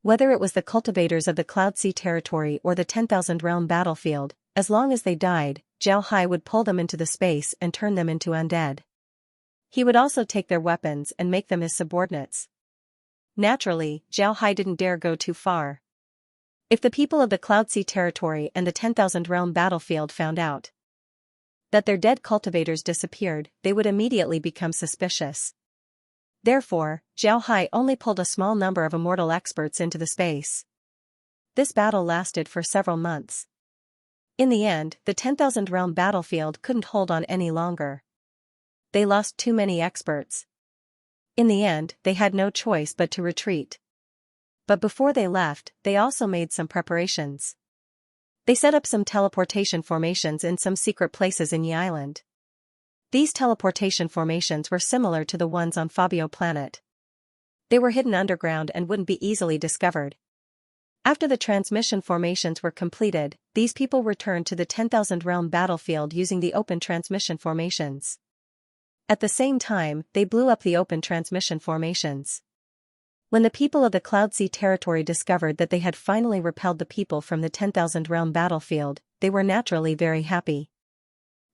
Whether it was the cultivators of the Cloud Sea territory or the 10,000 realm battlefield, as long as they died, Zhao Hai would pull them into the space and turn them into undead. He would also take their weapons and make them his subordinates. Naturally, Zhao Hai didn't dare go too far. If the people of the Cloud Sea territory and the 10,000 realm battlefield found out that their dead cultivators disappeared, they would immediately become suspicious. Therefore, Zhao Hai only pulled a small number of immortal experts into the space. This battle lasted for several months. In the end, the 10,000 realm battlefield couldn't hold on any longer. They lost too many experts. In the end, they had no choice but to retreat. But before they left, they also made some preparations. They set up some teleportation formations in some secret places in Yi Island. These teleportation formations were similar to the ones on Fabio planet. They were hidden underground and wouldn't be easily discovered. After the transmission formations were completed, these people returned to the 10,000 realm battlefield using the open transmission formations. At the same time, they blew up the open transmission formations. When the people of the Cloud Sea territory discovered that they had finally repelled the people from the 10,000 realm battlefield, they were naturally very happy.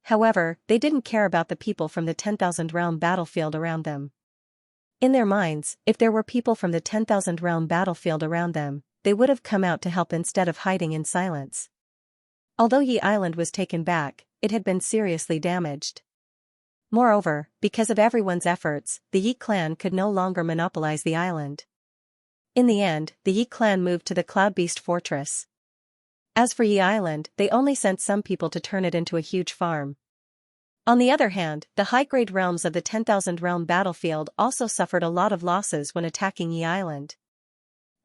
However, they didn't care about the people from the 10,000 realm battlefield around them. In their minds, if there were people from the 10,000 realm battlefield around them, they would have come out to help instead of hiding in silence. Although Yi Island was taken back, it had been seriously damaged. Moreover, because of everyone's efforts, the Yi clan could no longer monopolize the island. In the end, the Yi clan moved to the Cloud Beast Fortress. As for Yi Island, they only sent some people to turn it into a huge farm. On the other hand, the high-grade realms of the 10,000 realm battlefield also suffered a lot of losses when attacking Yi Island.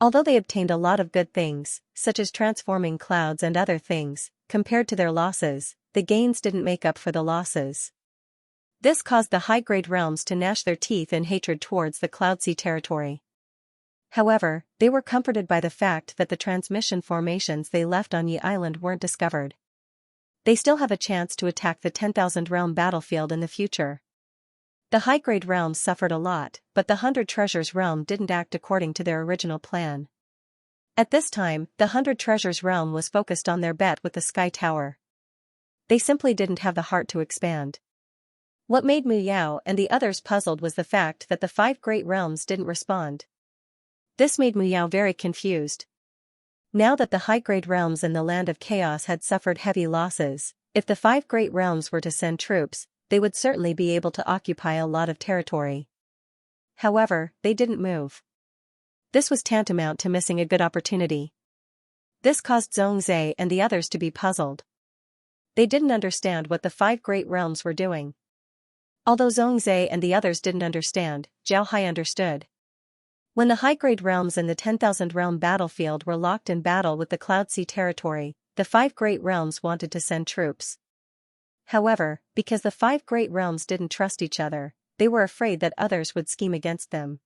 Although they obtained a lot of good things, such as transforming clouds and other things, compared to their losses, the gains didn't make up for the losses. This caused the high-grade realms to gnash their teeth in hatred towards the Cloud Sea territory. However, they were comforted by the fact that the transmission formations they left on Yi Island weren't discovered. They still have a chance to attack the 10,000 realm battlefield in the future. The high-grade realms suffered a lot, but the 100 Treasures realm didn't act according to their original plan. At this time, the 100 Treasures realm was focused on their bet with the Sky Tower. They simply didn't have the heart to expand. What made Mu Yao and the others puzzled was the fact that the 5 great realms didn't respond. This made Mu Yao very confused. Now that the high-grade realms in the Land of Chaos had suffered heavy losses, if the 5 great realms were to send troops, they would certainly be able to occupy a lot of territory. However, they didn't move. This was tantamount to missing a good opportunity. This caused Xianxia and the others to be puzzled. They didn't understand what the 5 great realms were doing. Although Xianxia and the others didn't understand, Zhao Hai understood. When the high-grade realms in the 10,000 realm battlefield were locked in battle with the Cloud Sea territory, the 5 great realms wanted to send troops. However, because the 5 great realms didn't trust each other, they were afraid that others would scheme against them.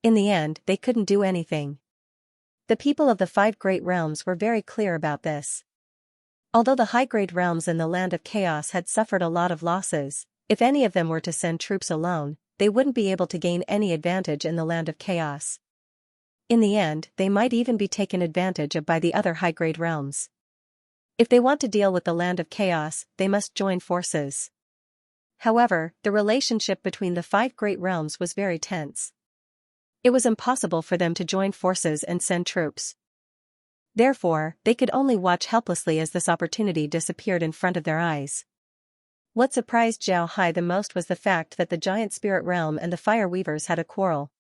In the end, they couldn't do anything. The people of the 5 great realms were very clear about this. Although the high-grade realms in the Land of Chaos had suffered a lot of losses, if any of them were to send troops alone, they wouldn't be able to gain any advantage in the Land of Chaos. In the end, they might even be taken advantage of by the other high-grade realms. If they want to deal with the Land of Chaos, they must join forces. However, the relationship between the 5 great realms was very tense. It was impossible for them to join forces and send troops. Therefore, they could only watch helplessly as this opportunity disappeared in front of their eyes. What surprised Zhao Hai the most was the fact that the Giant Spirit Realm and the Fire Weavers had a quarrel.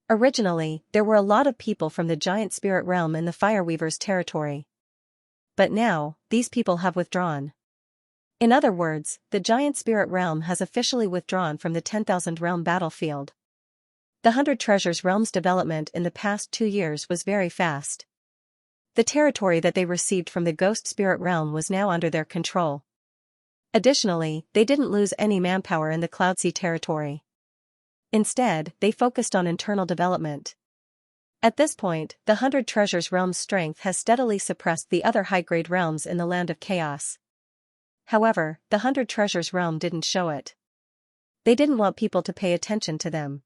Originally, there were a lot of people from the Giant Spirit Realm in the Fire Weavers' territory. But now, these people have withdrawn. In other words, the Giant Spirit Realm has officially withdrawn from the 10,000 realm battlefield. The 100 Treasures Realm's development in the past 2 years was very fast. The territory that they received from the Ghost Spirit Realm was now under their control. Additionally, they didn't lose any manpower in the Cloud Sea territory. Instead, they focused on internal development. At this point, the 100 Treasures Realm's strength has steadily suppressed the other high-grade realms in the Land of Chaos. However, the 100 Treasures Realm didn't show it. They didn't want people to pay attention to them.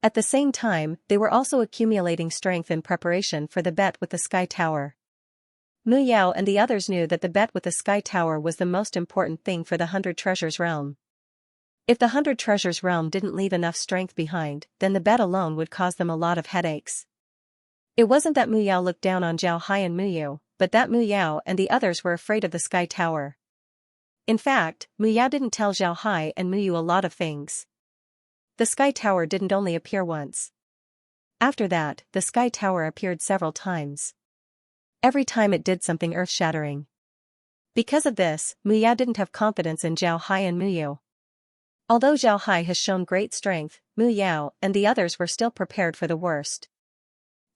At the same time, they were also accumulating strength in preparation for the bet with the Sky Tower. Mu Yao and the others knew that the bet with the Sky Tower was the most important thing for the 100 Treasures Realm. If the 100 Treasures Realm didn't leave enough strength behind, then the bet alone would cause them a lot of headaches. It wasn't that Mu Yao looked down on Zhao Hai and Mu Yu, but that Mu Yao and the others were afraid of the Sky Tower. In fact, Mu Yao didn't tell Zhao Hai and Mu Yu a lot of things. The Sky Tower didn't only appear once. After that, the Sky Tower appeared several times. Every time it did something earth-shattering. Because of this, Mu Yao didn't have confidence in Zhao Hai and Mu Yu. Although Zhao Hai has shown great strength, Mu Yao and the others were still prepared for the worst.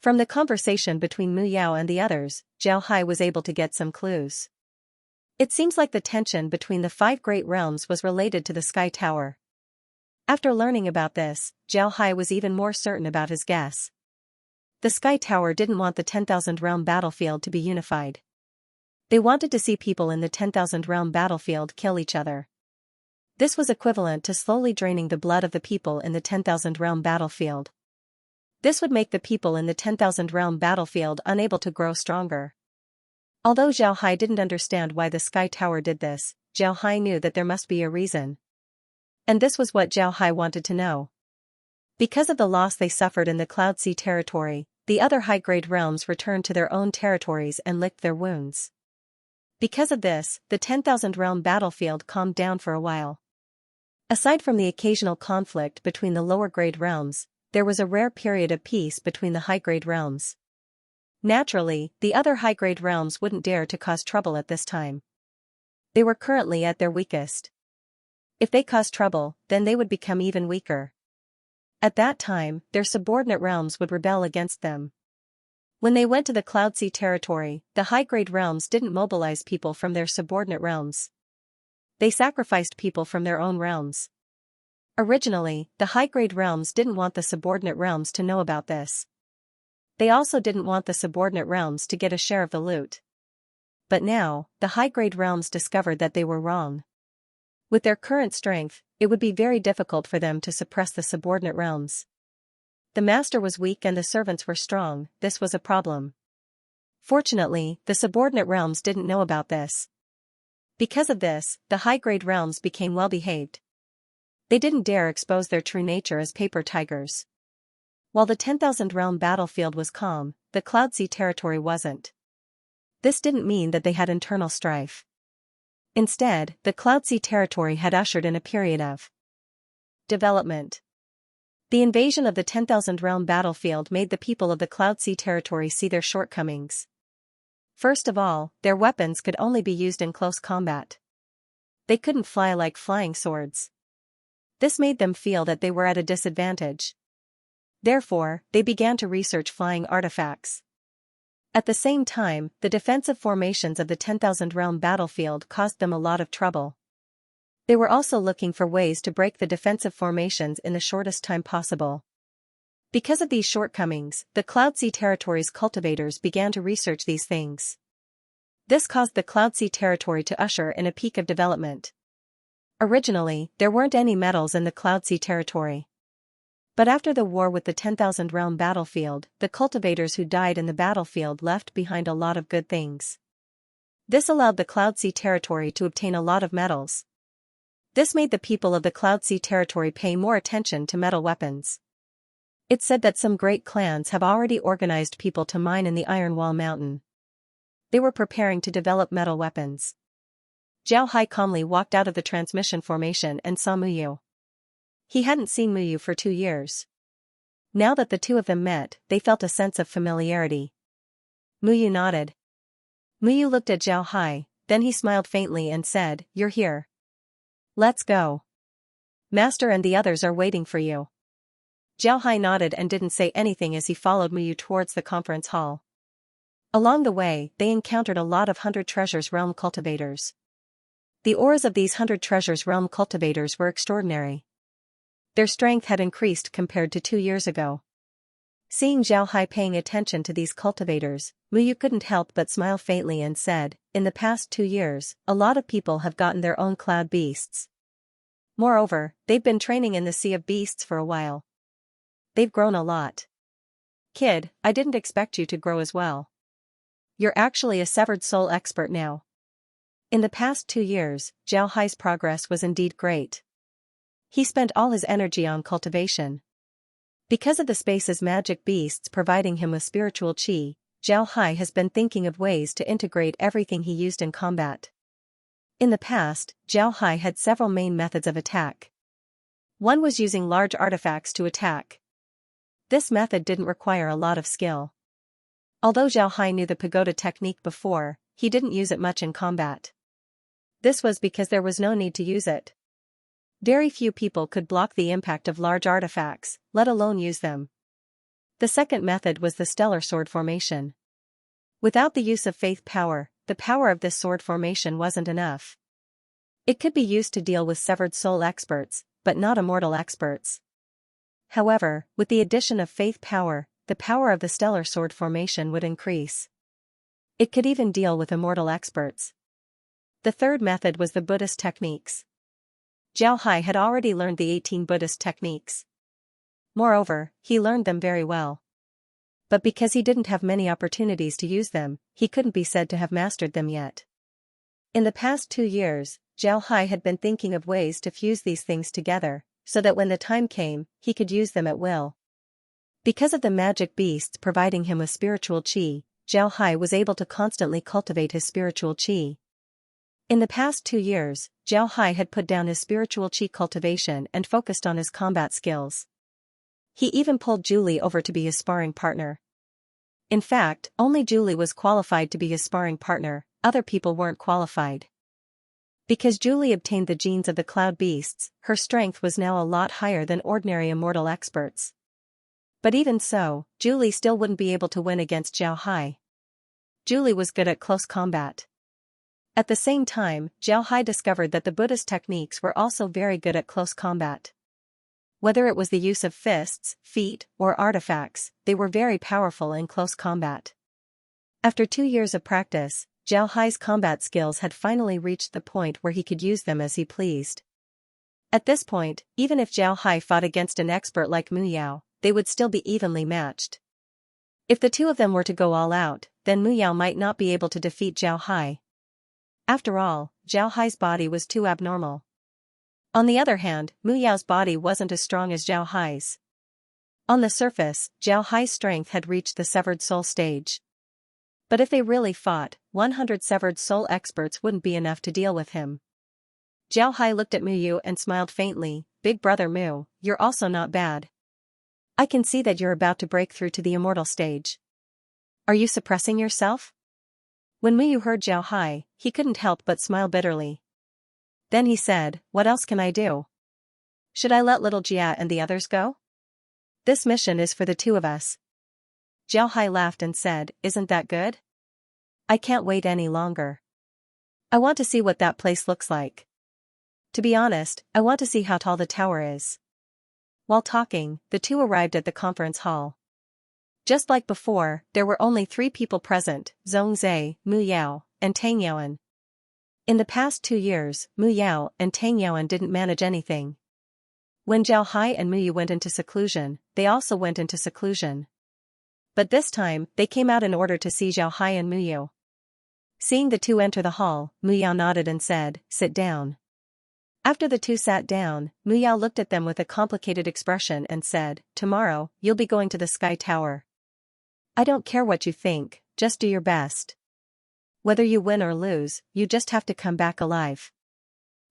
From the conversation between Mu Yao and the others, Zhao Hai was able to get some clues. It seems like the tension between the five great realms was related to the Sky Tower. After learning about this, Zhao Hai was even more certain about his guess. The Sky Tower didn't want the 10,000 realm battlefield to be unified. They wanted to see people in the 10,000 realm battlefield kill each other. This was equivalent to slowly draining the blood of the people in the 10,000 realm battlefield. This would make the people in the 10,000 realm battlefield unable to grow stronger. Although Zhao Hai didn't understand why the Sky Tower did this, Zhao Hai knew that there must be a reason. And this was what Zhao Hai wanted to know. Because of the loss they suffered in the Cloud Sea territory, the other high-grade realms returned to their own territories and licked their wounds. Because of this, the 10,000 realm battlefield calmed down for a while. Aside from the occasional conflict between the lower-grade realms, there was a rare period of peace between the high-grade realms. Naturally, the other high-grade realms wouldn't dare to cause trouble at this time. They were currently at their weakest. If they caused trouble, then they would become even weaker. At that time, their subordinate realms would rebel against them. When they went to the Cloud Sea territory, the high-grade realms didn't mobilize people from their subordinate realms. They sacrificed people from their own realms. Originally, the high-grade realms didn't want the subordinate realms to know about this. They also didn't want the subordinate realms to get a share of the loot. But now, the high-grade realms discovered that they were wrong. With their current strength, it would be very difficult for them to suppress the subordinate realms. The master was weak and the servants were strong. This was a problem. Fortunately, the subordinate realms didn't know about this. Because of this, the high-grade realms became well-behaved. They didn't dare expose their true nature as paper tigers. While the 10,000 realm battlefield was calm, the Cloud Sea territory wasn't. This didn't mean that they had internal strife. Instead, the Cloud Sea territory had ushered in a period of development. The invasion of the 10,000 realm battlefield made the people of the Cloud Sea territory see their shortcomings. First of all, their weapons could only be used in close combat. They couldn't fly like flying swords. This made them feel that they were at a disadvantage. Therefore, they began to research flying artifacts. At the same time, the defensive formations of the 10,000 realm battlefield caused them a lot of trouble. They were also looking for ways to break the defensive formations in the shortest time possible. Because of these shortcomings, the Cloud Sea territory's cultivators began to research these things. This caused the Cloud Sea territory to usher in a peak of development. Originally, there weren't any metals in the Cloud Sea territory. But after the war with the 10,000 realm battlefield, the cultivators who died in the battlefield left behind a lot of good things. This allowed the Cloud Sea territory to obtain a lot of metals. This made the people of the Cloud Sea territory pay more attention to metal weapons. It's said that some great clans have already organized people to mine in the Iron Wall Mountain. They were preparing to develop metal weapons. Zhao Hai calmly walked out of the transmission formation and saw Muyu. He hadn't seen Muyu for 2 years. Now that the two of them met, they felt a sense of familiarity. Muyu nodded. Muyu looked at Zhao Hai, then he smiled faintly and said, "You're here. Let's go. Master and the others are waiting for you." Zhao Hai nodded and didn't say anything as he followed Muyu towards the conference hall. Along the way, they encountered a lot of 100 Treasures Realm cultivators. The auras of these 100 Treasures Realm cultivators were extraordinary. Their strength had increased compared to 2 years ago. Seeing Zhao Hai paying attention to these cultivators, Muyu couldn't help but smile faintly and said, "In the past 2 years, a lot of people have gotten their own cloud beasts. Moreover, they've been training in the Sea of Beasts for a while. They've grown a lot. Kid, I didn't expect you to grow as well. You're actually a severed soul expert now." In the past 2 years, Zhao Hai's progress was indeed great. He spent all his energy on cultivation. Because of the space's magic beasts providing him with spiritual chi, Zhao Hai has been thinking of ways to integrate everything he used in combat. In the past, Zhao Hai had several main methods of attack. One was using large artifacts to attack. This method didn't require a lot of skill. Although Zhao Hai knew the pagoda technique before, he didn't use it much in combat. This was because there was no need to use it. Very few people could block the impact of large artifacts, let alone use them. The second method was the stellar sword formation. Without the use of faith power, the the power of this sword formation wasn't enough. It could be used to deal with severed soul experts, but not immortal experts. However, with the addition of faith power, the power of the stellar sword formation would increase. It could even deal with immortal experts. The third method was the Buddhist techniques. Zhao Hai had already learned the 18 Buddhist techniques. Moreover, he learned them very well. But because he didn't have many opportunities to use them, he couldn't be said to have mastered them yet. In the past 2 years, Zhao Hai had been thinking of ways to fuse these things together, so that when the time came, he could use them at will. Because of the magic beasts providing him with spiritual qi, Zhao Hai was able to constantly cultivate his spiritual qi. In the past 2 years, Zhao Hai had put down his spiritual qi cultivation and focused on his combat skills. He even pulled Julie over to be his sparring partner. In fact, only Julie was qualified to be his sparring partner, other people weren't qualified. Because Julie obtained the genes of the cloud beasts, her strength was now a lot higher than ordinary immortal experts. But even so, Julie still wouldn't be able to win against Zhao Hai. Julie was good at close combat. At the same time, Zhao Hai discovered that the Buddhist techniques were also very good at close combat. Whether it was the use of fists, feet, or artifacts, they were very powerful in close combat. After 2 years of practice, Zhao Hai's combat skills had finally reached the point where he could use them as he pleased. At this point, even if Zhao Hai fought against an expert like Mu Yao, they would still be evenly matched. If the two of them were to go all out, then Mu Yao might not be able to defeat Zhao Hai. After all, Zhao Hai's body was too abnormal. On the other hand, Mu Yao's body wasn't as strong as Zhao Hai's. On the surface, Zhao Hai's strength had reached the severed soul stage. But if they really fought, 100 severed soul experts wouldn't be enough to deal with him. Zhao Hai looked at Mu Yu and smiled faintly. Big brother Mu, you're also not bad. I can see that you're about to break through to the immortal stage. Are you suppressing yourself? When Mu Yu heard Zhao Hai, he couldn't help but smile bitterly. Then he said, what else can I do? Should I let little Jia and the others go? This mission is for the two of us. Zhao Hai laughed and said, isn't that good? I can't wait any longer. I want to see what that place looks like. To be honest, I want to see how tall the tower is. While talking, the two arrived at the conference hall. Just like before, there were only 3 people present, Zhongzhe, Mu Yao, and Tang Yaoan. In the past 2 years, Mu Yao and Tang Yaoan didn't manage anything. When Zhao Hai and Mu Yu went into seclusion, they also went into seclusion. But this time, they came out in order to see Zhao Hai and Mu Yu. Seeing the two enter the hall, Mu Yao nodded and said, sit down. After the two sat down, Mu Yao looked at them with a complicated expression and said, tomorrow, you'll be going to the Sky Tower. I don't care what you think, just do your best. Whether you win or lose, you just have to come back alive.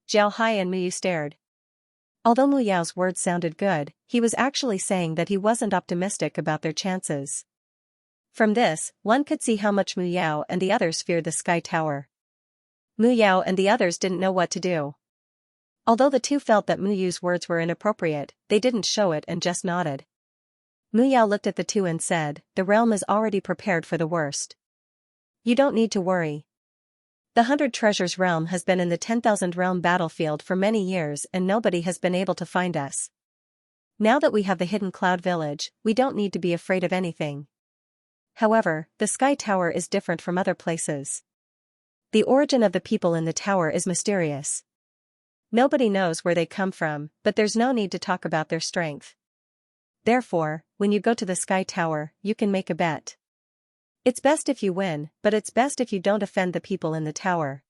Zhao Hai and Mu Yu stared. Although Mu Yao's words sounded good, he was actually saying that he wasn't optimistic about their chances. From this, one could see how much Mu Yao and the others feared the Sky Tower. Mu Yao and the others didn't know what to do. Although the two felt that Mu Yu's words were inappropriate, they didn't show it and just nodded. Mu Yao looked at the two and said, the realm is already prepared for the worst. You don't need to worry. The 100 Treasures realm has been in the 10,000 realm battlefield for many years and nobody has been able to find us. Now that we have the hidden cloud village, we don't need to be afraid of anything. However, the Sky Tower is different from other places. The origin of the people in the tower is mysterious. Nobody knows where they come from, but there's no need to talk about their strength. Therefore, when you go to the Sky Tower, you can make a bet. It's best if you win, but it's best if you don't offend the people in the tower.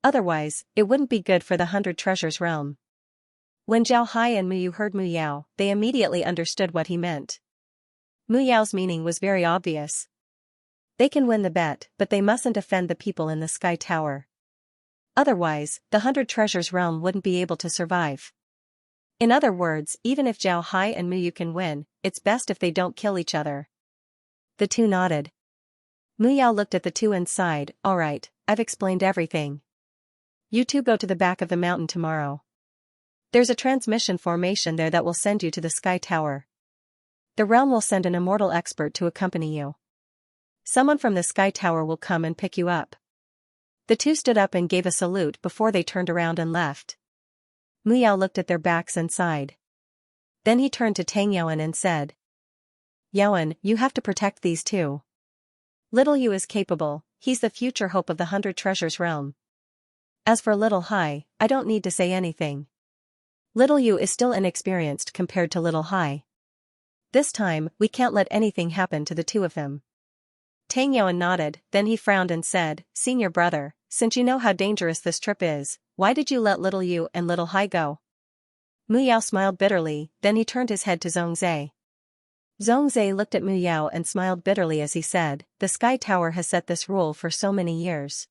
Otherwise, it wouldn't be good for the 100 Treasures realm. When Zhao Hai and Mu Yu heard Mu Yao, they immediately understood what he meant. Mu Yao's meaning was very obvious. They can win the bet, but they mustn't offend the people in the Sky Tower. Otherwise, the 100 Treasures realm wouldn't be able to survive. In other words, even if Zhao Hai and Mu Yu can win, it's best if they don't kill each other. The two nodded. Mu Yao looked at the two and sighed, alright, I've explained everything. You two go to the back of the mountain tomorrow. There's a transmission formation there that will send you to the Sky Tower. The realm will send an immortal expert to accompany you. Someone from the Sky Tower will come and pick you up. The two stood up and gave a salute before they turned around and left. Mu Yao looked at their backs and sighed. Then he turned to Tang Yuan and said, Yuan, you have to protect these two. Little Yu is capable, he's the future hope of the 100 Treasures realm. As for Little Hai, I don't need to say anything. Little Yu is still inexperienced compared to Little Hai. This time, we can't let anything happen to the two of them. Tang Yuan nodded, then he frowned and said, Senior brother, since you know how dangerous this trip is, why did you let Little Yu and Little Hai go? Mu Yao smiled bitterly, then he turned his head to Zhongzhe. Zhongzhe looked at Mu Yao and smiled bitterly as he said, the Sky Tower has set this rule for so many years.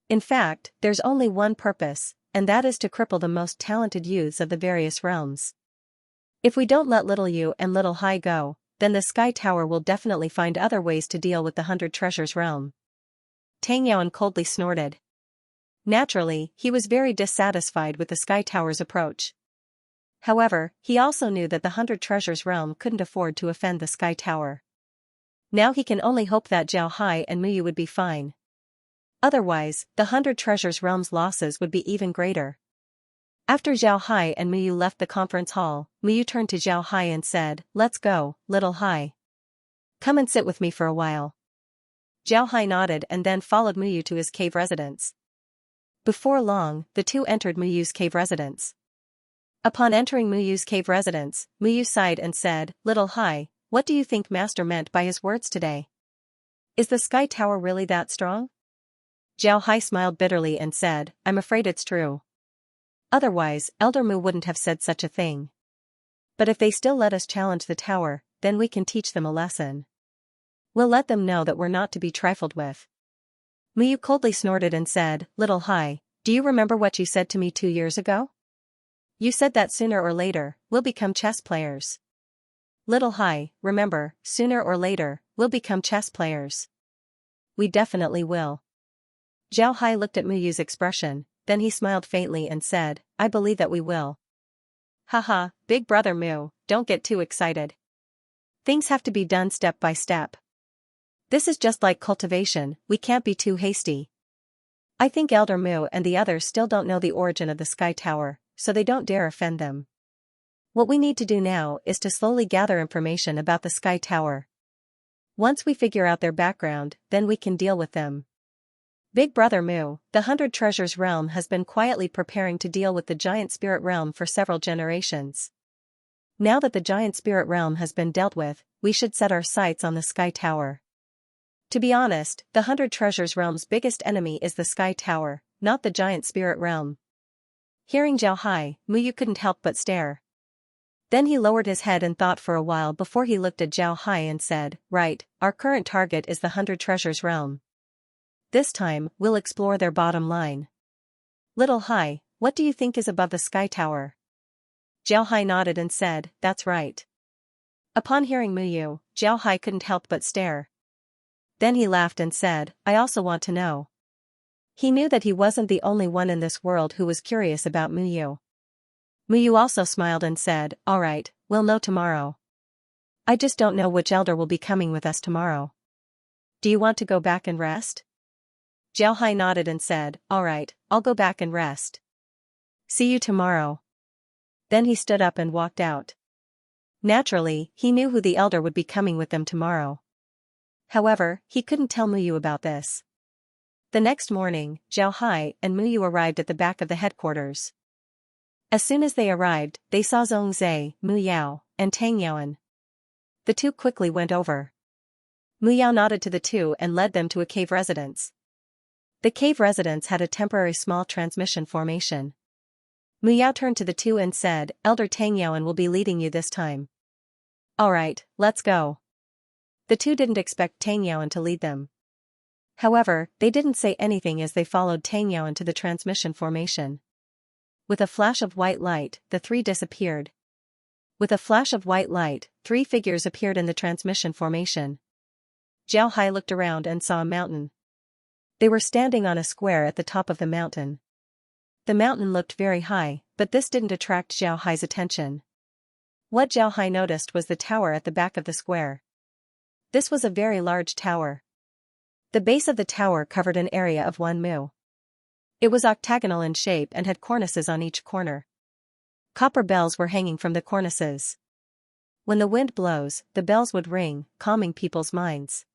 In fact, there's only one purpose, and that is to cripple the most talented youths of the various realms. If we don't let Little Yu and Little Hai go, then the Sky Tower will definitely find other ways to deal with the 100 Treasures realm. Tang Yuan coldly snorted. Naturally, he was very dissatisfied with the Sky Tower's approach. However, he also knew that the 100 Treasures realm couldn't afford to offend the Sky Tower. Now he can only hope that Zhao Hai and Mu Yu would be fine. Otherwise, the 100 Treasures realm's losses would be even greater. After Zhao Hai and Mu Yu left the conference hall, Mu Yu turned to Zhao Hai and said, Let's go, Little Hai. Come and sit with me for a while. Zhao Hai nodded and then followed Mu Yu to his cave residence. Before long, the two entered Mu Yu's cave residence. Upon entering Mu Yu's cave residence, Mu Yu sighed and said, Little Hai, what do you think Master meant by his words today? Is the Sky Tower really that strong? Zhao Hai smiled bitterly and said, I'm afraid it's true. Otherwise, Elder Mu wouldn't have said such a thing. But if they still let us challenge the tower, then we can teach them a lesson. We'll let them know that we're not to be trifled with. Mu Yu coldly snorted and said, Little Hai, do you remember what you said to me 2 years ago? You said that sooner or later, we'll become chess players. Little Hai, remember, sooner or later, we'll become chess players. We definitely will. Zhao Hai looked at Mu Yu's expression, then he smiled faintly and said, I believe that we will. Haha, big brother Mu, don't get too excited. Things have to be done step by step. This is just like cultivation, we can't be too hasty. I think Elder Mu and the others still don't know the origin of the Sky Tower, so they don't dare offend them. What we need to do now is to slowly gather information about the Sky Tower. Once we figure out their background, then we can deal with them. Big Brother Mu, the 100 Treasures realm has been quietly preparing to deal with the Giant Spirit realm for several generations. Now that the Giant Spirit realm has been dealt with, we should set our sights on the Sky Tower. To be honest, the 100 Treasures realm's biggest enemy is the Sky Tower, not the Giant Spirit realm. Hearing Zhao Hai, Mu Yu couldn't help but stare. Then he lowered his head and thought for a while before he looked at Zhao Hai and said, Right, our current target is the 100 Treasures realm. This time, we'll explore their bottom line. Little Hai, what do you think is above the Sky Tower? Zhao Hai nodded and said, That's right. Upon hearing Mu Yu, Zhao Hai couldn't help but stare. Then he laughed and said, I also want to know. He knew that he wasn't the only one in this world who was curious about Mu Yu. Mu Yu also smiled and said, All right, we'll know tomorrow. I just don't know which elder will be coming with us tomorrow. Do you want to go back and rest? Zhao Hai nodded and said, All right, I'll go back and rest. See you tomorrow. Then he stood up and walked out. Naturally, he knew who the elder would be coming with them tomorrow. However, he couldn't tell Mu Yu about this. The next morning, Zhao Hai and Mu Yu arrived at the back of the headquarters. As soon as they arrived, they saw Zhongzhe, Mu Yao, and Tang Yuan. The two quickly went over. Mu Yao nodded to the two and led them to a cave residence. The cave residence had a temporary small transmission formation. Mu Yao turned to the two and said, Elder Tang Yuan will be leading you this time. All right, let's go. The two didn't expect Tang Yuan to lead them. However, they didn't say anything as they followed Tang Yuan to the transmission formation. With a flash of white light, the three disappeared. With a flash of white light, 3 figures appeared in the transmission formation. Zhao Hai looked around and saw a mountain. They were standing on a square at the top of the mountain. The mountain looked very high, but this didn't attract Zhao Hai's attention. What Zhao Hai noticed was the tower at the back of the square. This was a very large tower. The base of the tower covered an area of 1 mu. It was octagonal in shape and had cornices on each corner. Copper bells were hanging from the cornices. When the wind blows, the bells would ring, calming people's minds.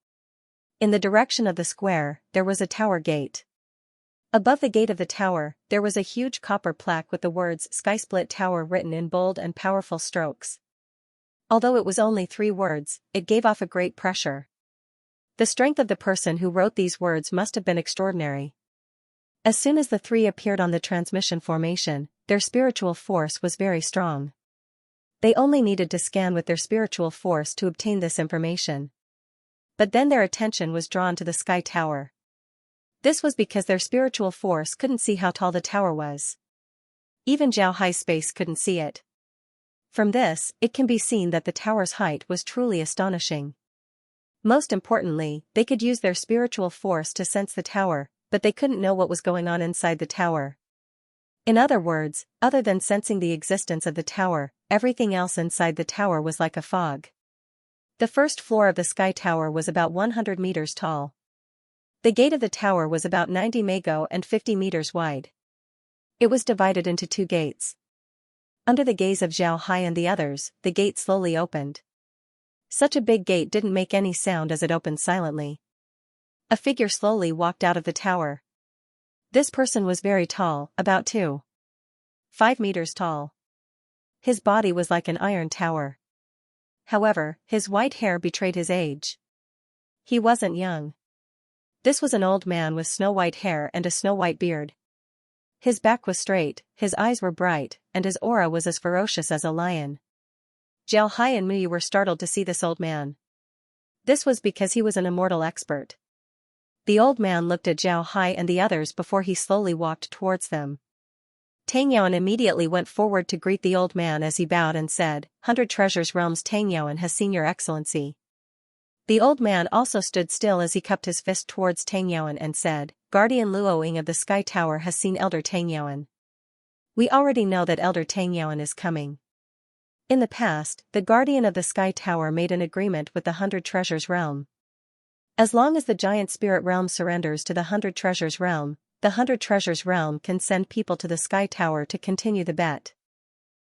In the direction of the square, there was a tower gate. Above the gate of the tower, there was a huge copper plaque with the words "Sky Split Tower" written in bold and powerful strokes. Although it was only 3 words, it gave off a great pressure. The strength of the person who wrote these words must have been extraordinary. As soon as the 3 appeared on the transmission formation, their spiritual force was very strong. They only needed to scan with their spiritual force to obtain this information. But then their attention was drawn to the sky tower. This was because their spiritual force couldn't see how tall the tower was. Even Zhao Hai's space couldn't see it. From this, it can be seen that the tower's height was truly astonishing. Most importantly, they could use their spiritual force to sense the tower, but they couldn't know what was going on inside the tower. In other words, other than sensing the existence of the tower, everything else inside the tower was like a fog. The first floor of the sky tower was about 100 meters tall. The gate of the tower was about 90 mago and 50 meters wide. It was divided into 2 gates. Under the gaze of Zhao Hai and the others, the gate slowly opened. Such a big gate didn't make any sound as it opened silently. A figure slowly walked out of the tower. This person was very tall, about 2.5 meters tall. His body was like an iron tower. However, his white hair betrayed his age. He wasn't young. This was an old man with snow-white hair and a snow-white beard. His back was straight, his eyes were bright, and his aura was as ferocious as a lion. Zhao Hai and Muyu were startled to see this old man. This was because he was an immortal expert. The old man looked at Zhao Hai and the others before he slowly walked towards them. Tang Yuan immediately went forward to greet the old man as he bowed and said, "100 Treasures Realms Tang Yuan has seen your excellency." The old man also stood still as he cupped his fist towards Tang Yuan and said, "Guardian Luoying of the Sky Tower has seen Elder Tang Yuan. We already know that Elder Tang Yuan is coming." In the past, the Guardian of the Sky Tower made an agreement with the 100 Treasures Realm. As long as the Giant Spirit Realm surrenders to the 100 Treasures Realm, the 100 Treasures Realm can send people to the Sky Tower to continue the bet.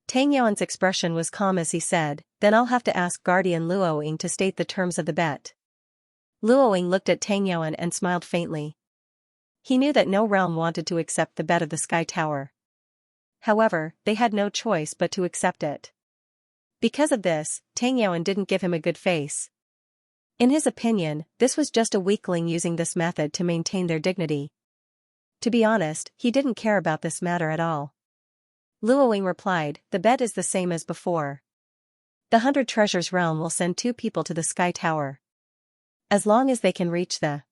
Tang Yuan's expression was calm as he said, "Then I'll have to ask Guardian Luoying to state the terms of the bet." Luoying looked at Tang Yuan and smiled faintly. He knew that no realm wanted to accept the bet of the Sky Tower. However, they had no choice but to accept it. Because of this, Tang Yuan didn't give him a good face. In his opinion, this was just a weakling using this method to maintain their dignity. To be honest, he didn't care about this matter at all. Luoying replied, "The bet is the same as before. The 100 Treasures Realm will send 2 people to the Sky Tower. As long as they can reach the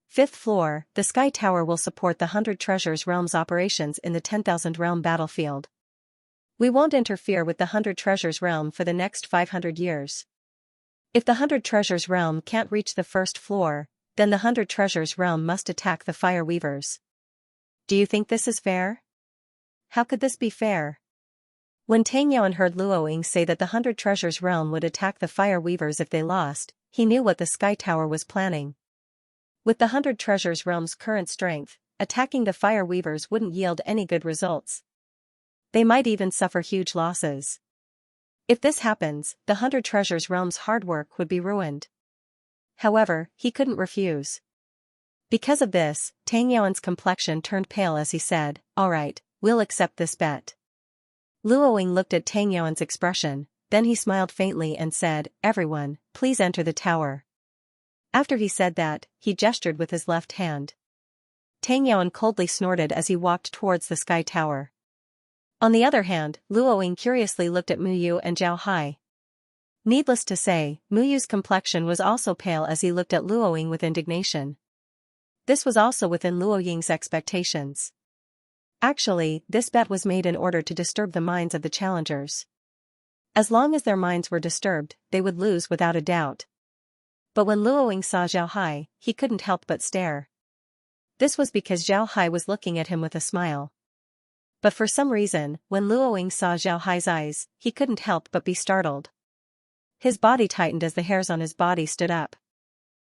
5th floor, the Sky Tower will support the 100 Treasures Realm's operations in the 10,000 Realm battlefield. We won't interfere with the 100 Treasures Realm for the next 500 years. If the 100 Treasures Realm can't reach the 1st floor, then the 100 Treasures Realm must attack the Fire Weavers. Do you think this is fair? How could this be fair?" When Tang Yuan heard Luoying say that the 100 Treasures Realm would attack the Fire Weavers if they lost, he knew what the Sky Tower was planning. With the 100 Treasures Realm's current strength, attacking the Fire Weavers wouldn't yield any good results. They might even suffer huge losses. If this happens, the 100 Treasures Realm's hard work would be ruined. However, he couldn't refuse. Because of this, Tang Yuan's complexion turned pale as he said, "All right, we'll accept this bet." Luoying looked at Tang Yuan's expression, then he smiled faintly and said, "Everyone, please enter the tower." After he said that, he gestured with his left hand. Tang Yuan coldly snorted as he walked towards the Sky Tower. On the other hand, Luoying curiously looked at Muyu and Zhao Hai. Needless to say, Muyu's complexion was also pale as he looked at Luoying with indignation. This was also within Luoying's expectations. Actually, this bet was made in order to disturb the minds of the challengers. As long as their minds were disturbed, they would lose without a doubt. But when Luoying saw Zhao Hai, he couldn't help but stare. This was because Zhao Hai was looking at him with a smile. But for some reason, when Luoying saw Zhao Hai's eyes, he couldn't help but be startled. His body tightened as the hairs on his body stood up.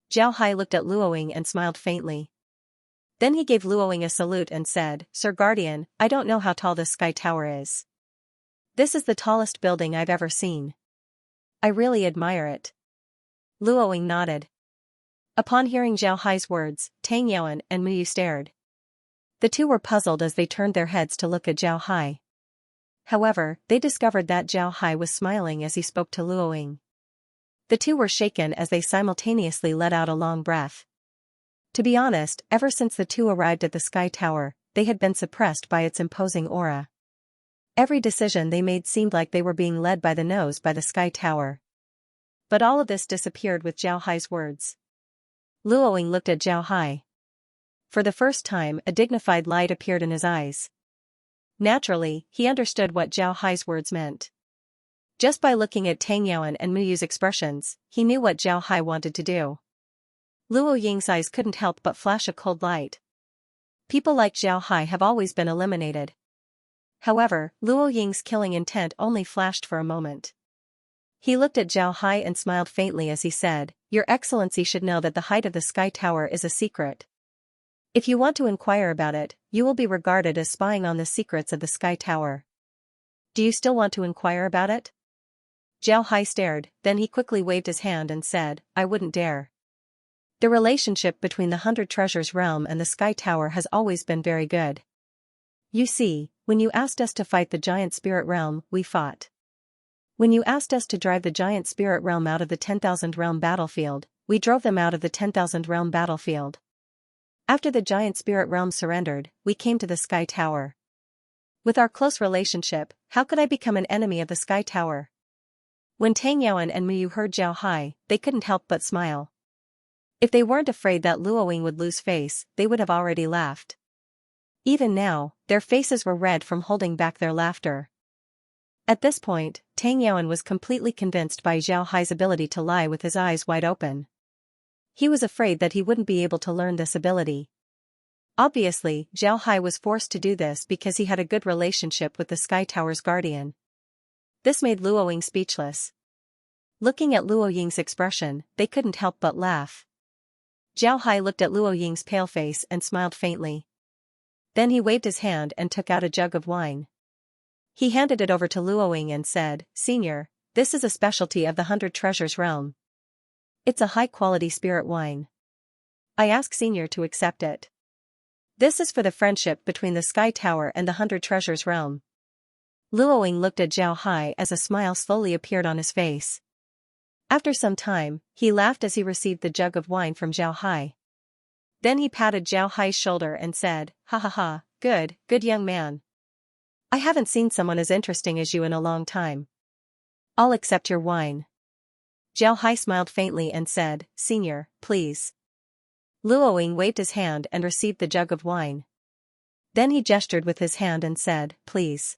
Zhao Hai looked at Luoying and smiled faintly. Then he gave Luoying a salute and said, "Sir Guardian, I don't know how tall this sky tower is. This is the tallest building I've ever seen. I really admire it." Luoying nodded. Upon hearing Zhao Hai's words, Tang Yuan and Mu Yu stared. The two were puzzled as they turned their heads to look at Zhao Hai. However, they discovered that Zhao Hai was smiling as he spoke to Luoying. The two were shaken as they simultaneously let out a long breath. To be honest, ever since the two arrived at the Sky Tower, they had been suppressed by its imposing aura. Every decision they made seemed like they were being led by the nose by the Sky Tower. But all of this disappeared with Zhao Hai's words. Luoying looked at Zhao Hai. For the first time, a dignified light appeared in his eyes. Naturally, he understood what Zhao Hai's words meant. Just by looking at Tang Yuan and Mu Yu's expressions, he knew what Zhao Hai wanted to do. Luoying's eyes couldn't help but flash a cold light. People like Zhao Hai have always been eliminated. However, Luoying's killing intent only flashed for a moment. He looked at Zhao Hai and smiled faintly as he said, "Your Excellency should know that the height of the Sky Tower is a secret. If you want to inquire about it, you will be regarded as spying on the secrets of the Sky Tower. Do you still want to inquire about it?" Zhao Hai stared, then he quickly waved his hand and said, "I wouldn't dare. The relationship between the 100 Treasures Realm and the Sky Tower has always been very good. You see, when you asked us to fight the Giant Spirit Realm, we fought. When you asked us to drive the Giant Spirit Realm out of the 10,000 Realm battlefield, we drove them out of the 10,000 Realm battlefield. After the Giant Spirit Realm surrendered, we came to the Sky Tower. With our close relationship, how could I become an enemy of the Sky Tower?" When Tang Yuan and Mu Yu heard Zhao Hai, they couldn't help but smile. If they weren't afraid that Luoying would lose face, they would have already laughed. Even now, their faces were red from holding back their laughter. At this point, Tang Yuan was completely convinced by Zhao Hai's ability to lie with his eyes wide open. He was afraid that he wouldn't be able to learn this ability. Obviously, Zhao Hai was forced to do this because he had a good relationship with the Sky Tower's guardian. This made Luoying speechless. Looking at Luoying's expression, they couldn't help but laugh. Zhao Hai looked at Luoying's pale face and smiled faintly. Then he waved his hand and took out a jug of wine. He handed it over to Luoying and said, "Senior, this is a specialty of the 100 Treasures Realm. It's a high-quality spirit wine. I ask Senior to accept it. This is for the friendship between the Sky Tower and the 100 Treasures Realm." Luoying looked at Zhao Hai as a smile slowly appeared on his face. After some time, he laughed as he received the jug of wine from Zhao Hai. Then he patted Zhao Hai's shoulder and said, "Ha ha ha, good young man. I haven't seen someone as interesting as you in a long time. I'll accept your wine." Zhao Hai smiled faintly and said, "Senior, please." Luoying waved his hand and received the jug of wine. Then he gestured with his hand and said, "Please."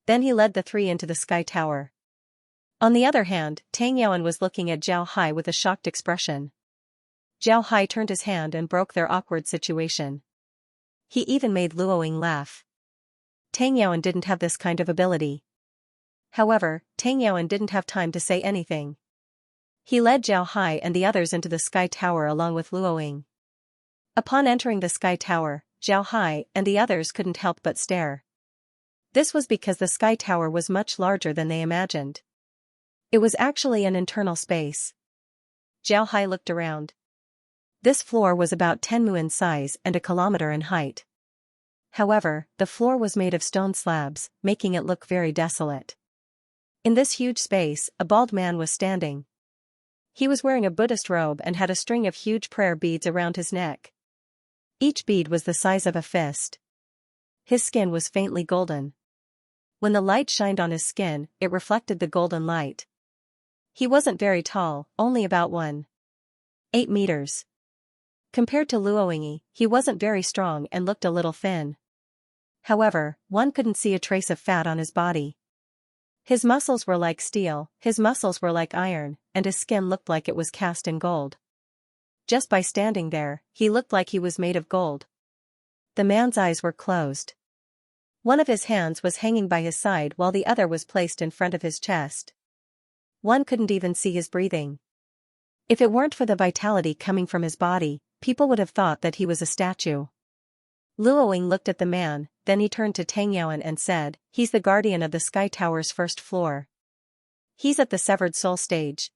Then he led the three into the Sky Tower. On the other hand, Tang Yuan was looking at Zhao Hai with a shocked expression. Zhao Hai turned his hand and broke their awkward situation. He even made Luoying laugh. Tang Yuan didn't have this kind of ability. However, Tang Yuan didn't have time to say anything. He led Zhao Hai and the others into the Sky Tower along with Luoying. Upon entering the Sky Tower, Zhao Hai and the others couldn't help but stare. This was because the Sky Tower was much larger than they imagined. It was actually an internal space. Zhao Hai looked around. This floor was about 10 mu in size and a kilometer in height. However, the floor was made of stone slabs, making it look very desolate. In this huge space, a bald man was standing. He was wearing a Buddhist robe and had a string of huge prayer beads around his neck. Each bead was the size of a fist. His skin was faintly golden. When the light shined on his skin, it reflected the golden light. He wasn't very tall, only about 1.8 meters. Compared to Luoying, he wasn't very strong and looked a little thin. However, one couldn't see a trace of fat on his body. His muscles were like steel, his muscles were like iron, and his skin looked like it was cast in gold. Just by standing there, he looked like he was made of gold. The man's eyes were closed. One of his hands was hanging by his side while the other was placed in front of his chest. One couldn't even see his breathing. If it weren't for the vitality coming from his body, people would have thought that he was a statue. Luoying looked at the man, then he turned to Tang Yuan and said, "He's the guardian of the Sky Tower's first floor. He's at the Severed Soul stage.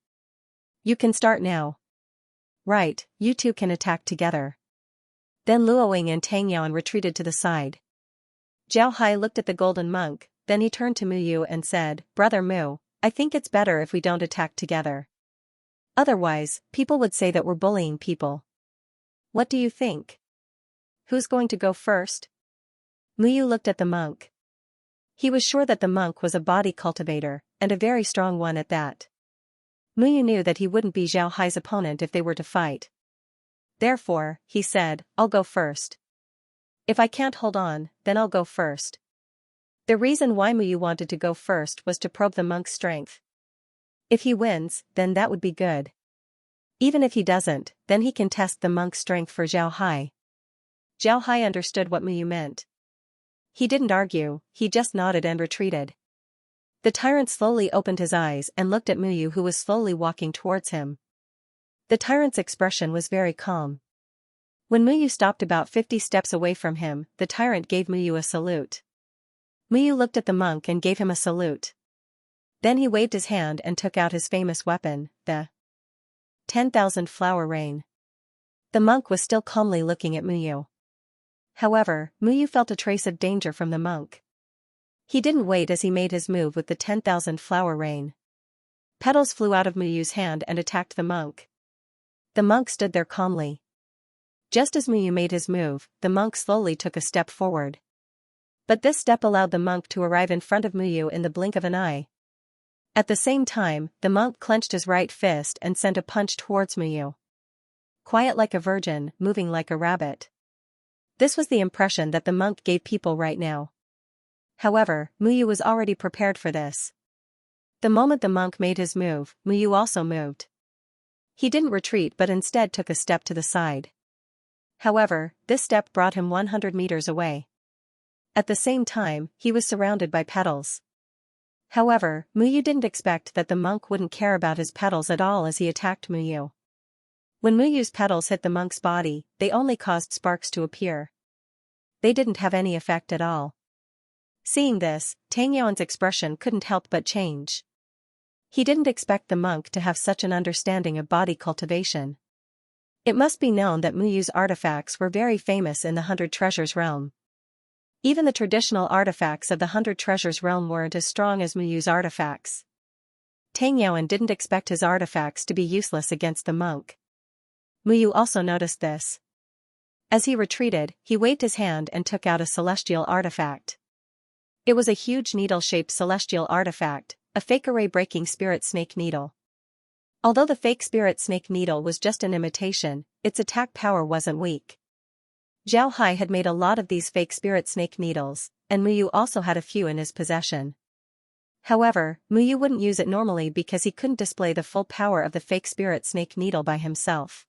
You can start now." "Right, you two can attack together." Then Luoying and Tang Yuan retreated to the side. Zhao Hai looked at the golden monk, then he turned to Mu Yu and said, "Brother Mu, I think it's better if we don't attack together. Otherwise, people would say that we're bullying people. What do you think? Who's going to go first?" Mu Yu looked at the monk. He was sure that the monk was a body cultivator, and a very strong one at that. Mu Yu knew that he wouldn't be Zhao Hai's opponent if they were to fight. Therefore, he said, "I'll go first. If I can't hold on, then I'll go first." The reason why Mu Yu wanted to go first was to probe the monk's strength. If he wins, then that would be good. Even if he doesn't, then he can test the monk's strength for Zhao Hai. Zhao Hai understood what Mu Yu meant. He didn't argue, he just nodded and retreated. The tyrant slowly opened his eyes and looked at Mu Yu, who was slowly walking towards him. The tyrant's expression was very calm. When Mu Yu stopped about 50 steps away from him, the tyrant gave Mu Yu a salute. Mu Yu looked at the monk and gave him a salute. Then he waved his hand and took out his famous weapon, the 10,000 flower rain. The monk was still calmly looking at Mu Yu. However, Mu Yu felt a trace of danger from the monk. He didn't wait as he made his move with the 10,000 flower rain. Petals flew out of Mu Yu's hand and attacked the monk. The monk stood there calmly. Just as Mu Yu made his move, the monk slowly took a step forward. But this step allowed the monk to arrive in front of Mu Yu in the blink of an eye. At the same time, the monk clenched his right fist and sent a punch towards Mu Yu. Quiet like a virgin, moving like a rabbit. This was the impression that the monk gave people right now. However, Mu Yu was already prepared for this. The moment the monk made his move, Mu Yu also moved. He didn't retreat but instead took a step to the side. However, this step brought him 100 meters away. At the same time, he was surrounded by petals. However, Mu Yu didn't expect that the monk wouldn't care about his petals at all as he attacked Mu Yu. When Mu Yu's petals hit the monk's body, they only caused sparks to appear. They didn't have any effect at all. Seeing this, Tang Yuan's expression couldn't help but change. He didn't expect the monk to have such an understanding of body cultivation. It must be known that Mu Yu's artifacts were very famous in the 100 Treasures realm. Even the traditional artifacts of the 100 Treasures realm weren't as strong as Mu Yu's artifacts. Tang Yuan didn't expect his artifacts to be useless against the monk. Mu Yu also noticed this. As he retreated, he waved his hand and took out a celestial artifact. It was a huge needle-shaped celestial artifact, a fake array-breaking spirit snake needle. Although the fake spirit snake needle was just an imitation, its attack power wasn't weak. Zhao Hai had made a lot of these fake spirit snake needles, and Mu Yu also had a few in his possession. However, Mu Yu wouldn't use it normally because he couldn't display the full power of the fake spirit snake needle by himself.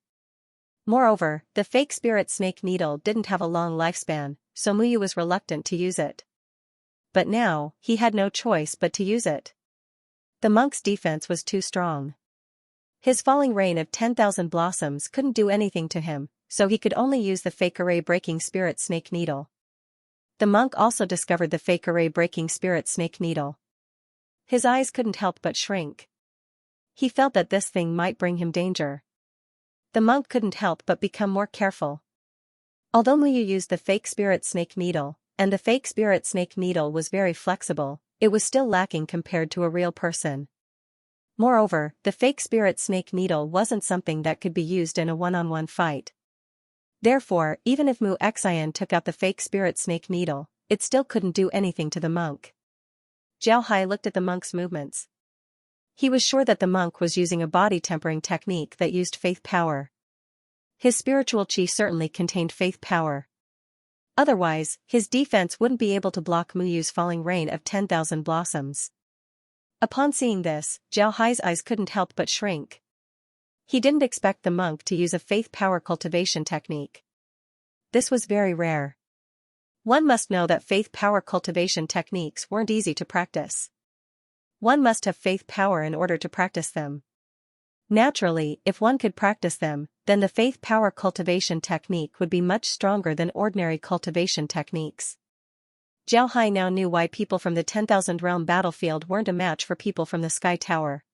Moreover, the fake spirit snake needle didn't have a long lifespan, so Mu Yu was reluctant to use it. But now, he had no choice but to use it. The monk's defense was too strong. His falling rain of 10,000 blossoms couldn't do anything to him, so he could only use the fake array-breaking spirit snake needle. The monk also discovered the fake array-breaking spirit snake needle. His eyes couldn't help but shrink. He felt that this thing might bring him danger. The monk couldn't help but become more careful. Although Mu Yu used the fake spirit snake needle, and the fake spirit snake needle was very flexible, it was still lacking compared to a real person. Moreover, the fake spirit snake needle wasn't something that could be used in a one-on-one fight. Therefore, even if Mu Xian took out the fake spirit snake needle, it still couldn't do anything to the monk. Zhao Hai looked at the monk's movements. He was sure that the monk was using a body tempering technique that used faith power. His spiritual chi certainly contained faith power. Otherwise, his defense wouldn't be able to block Mu Yu's falling rain of 10,000 blossoms. Upon seeing this, Zhao Hai's eyes couldn't help but shrink. He didn't expect the monk to use a faith power cultivation technique. This was very rare. One must know that faith power cultivation techniques weren't easy to practice. One must have faith power in order to practice them. Naturally, if one could practice them, then the faith power cultivation technique would be much stronger than ordinary cultivation techniques. Zhao Hai now knew why people from the 10,000 realm battlefield weren't a match for people from the Sky Tower.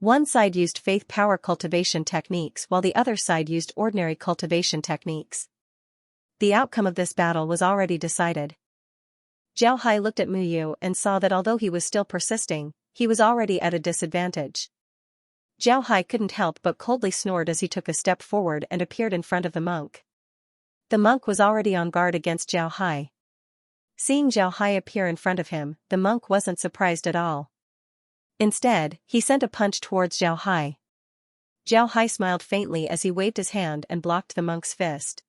One side used faith power cultivation techniques while the other side used ordinary cultivation techniques. The outcome of this battle was already decided. Zhao Hai looked at Mu Yu and saw that although he was still persisting, he was already at a disadvantage. Zhao Hai couldn't help but coldly snored as he took a step forward and appeared in front of the monk. The monk was already on guard against Zhao Hai. Seeing Zhao Hai appear in front of him, the monk wasn't surprised at all. Instead, he sent a punch towards Zhao Hai. Zhao Hai smiled faintly as he waved his hand and blocked the monk's fist.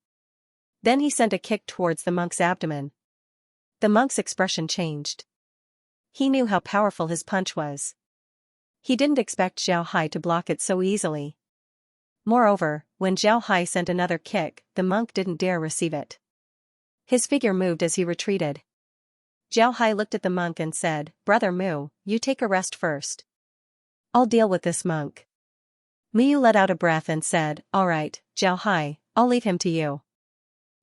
Then he sent a kick towards the monk's abdomen. The monk's expression changed. He knew how powerful his punch was. He didn't expect Zhao Hai to block it so easily. Moreover, when Zhao Hai sent another kick, the monk didn't dare receive it. His figure moved as he retreated. Zhao Hai looked at the monk and said, "Brother Mu, you take a rest first. I'll deal with this monk." Mu let out a breath and said, "All right, Zhao Hai, I'll leave him to you."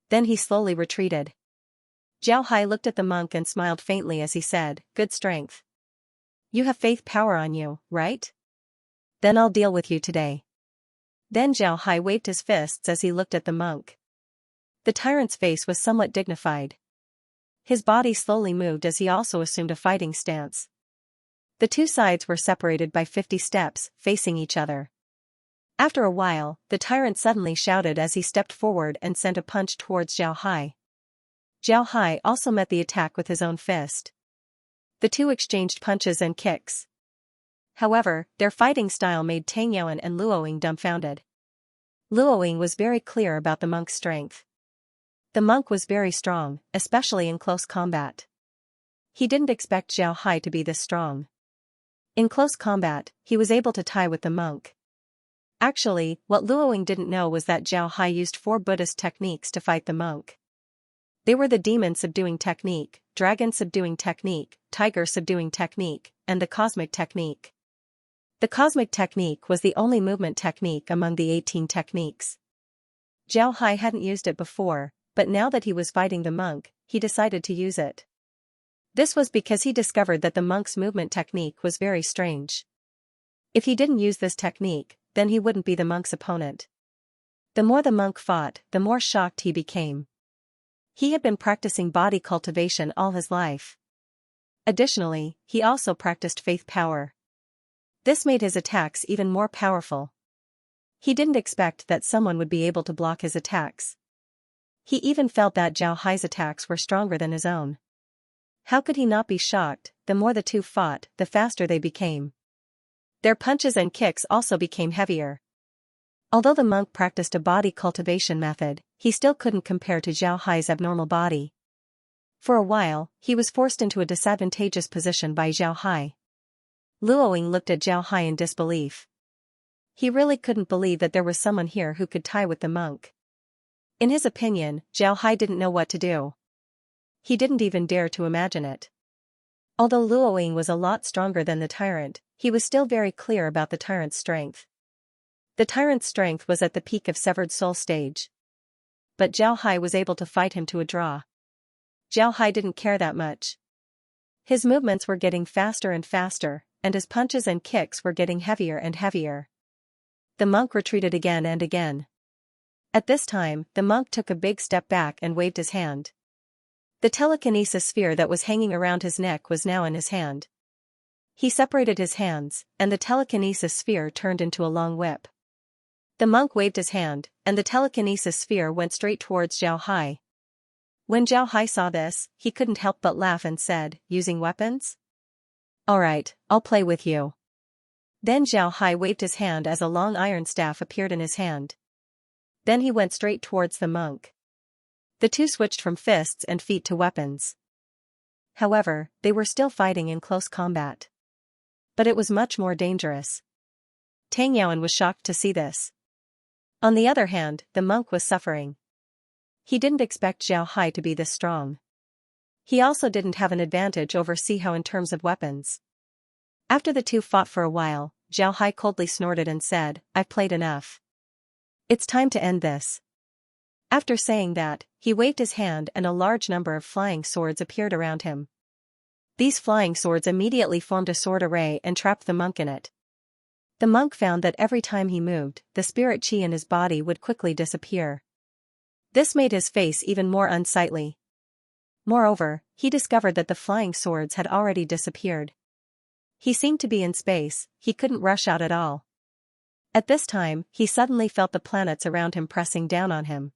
Then he slowly retreated. Zhao Hai looked at the monk and smiled faintly as he said, "Good strength. You have faith power on you, right? Then I'll deal with you today." Then Zhao Hai waved his fists as he looked at the monk. The tyrant's face was somewhat dignified. His body slowly moved as he also assumed a fighting stance. The two sides were separated by 50 steps, facing each other. After a while, the tyrant suddenly shouted as he stepped forward and sent a punch towards Zhao Hai. Zhao Hai also met the attack with his own fist. The two exchanged punches and kicks. However, their fighting style made Tang Yuan and Luoying dumbfounded. Luoying was very clear about the monk's strength. The monk was very strong, especially in close combat. He didn't expect Zhao Hai to be this strong. In close combat, he was able to tie with the monk. Actually, what Luoying didn't know was that Zhao Hai used 4 Buddhist techniques to fight the monk. They were the demon subduing technique, dragon subduing technique, tiger subduing technique, and the cosmic technique. The cosmic technique was the only movement technique among the 18 techniques. Zhao Hai hadn't used it before, but now that he was fighting the monk, he decided to use it. This was because he discovered that the monk's movement technique was very strange. If he didn't use this technique, then he wouldn't be the monk's opponent. The more the monk fought, the more shocked he became. He had been practicing body cultivation all his life. Additionally, he also practiced faith power. This made his attacks even more powerful. He didn't expect that someone would be able to block his attacks. He even felt that Zhao Hai's attacks were stronger than his own. How could he not be shocked? The more the two fought, the faster they became. Their punches and kicks also became heavier. Although the monk practiced a body cultivation method, he still couldn't compare to Zhao Hai's abnormal body. For a while, he was forced into a disadvantageous position by Zhao Hai. Luoying looked at Zhao Hai in disbelief. He really couldn't believe that there was someone here who could tie with the monk. In his opinion, Zhao Hai didn't know what to do. He didn't even dare to imagine it. Although Luoying was a lot stronger than the tyrant, he was still very clear about the tyrant's strength. The tyrant's strength was at the peak of Severed Soul stage. But Zhao Hai was able to fight him to a draw. Zhao Hai didn't care that much. His movements were getting faster and faster, and his punches and kicks were getting heavier and heavier. The monk retreated again and again. At this time, the monk took a big step back and waved his hand. The telekinesis sphere that was hanging around his neck was now in his hand. He separated his hands, and the telekinesis sphere turned into a long whip. The monk waved his hand, and the telekinesis sphere went straight towards Zhao Hai. When Zhao Hai saw this, he couldn't help but laugh and said, "Using weapons? All right, I'll play with you." Then Zhao Hai waved his hand as a long iron staff appeared in his hand. Then he went straight towards the monk. The two switched from fists and feet to weapons. However, they were still fighting in close combat. But it was much more dangerous. Tang Yuan was shocked to see this. On the other hand, the monk was suffering. He didn't expect Zhao Hai to be this strong. He also didn't have an advantage over Sihao in terms of weapons. After the two fought for a while, Zhao Hai coldly snorted and said, "I've played enough. It's time to end this. After saying that, he waved his hand and a large number of flying swords appeared around him. These flying swords immediately formed a sword array and trapped the monk in it. The monk found that every time he moved, the spirit chi in his body would quickly disappear. This made his face even more unsightly. Moreover, he discovered that the flying swords had already disappeared. He seemed to be in space, he couldn't rush out at all. At this time, he suddenly felt the planets around him pressing down on him.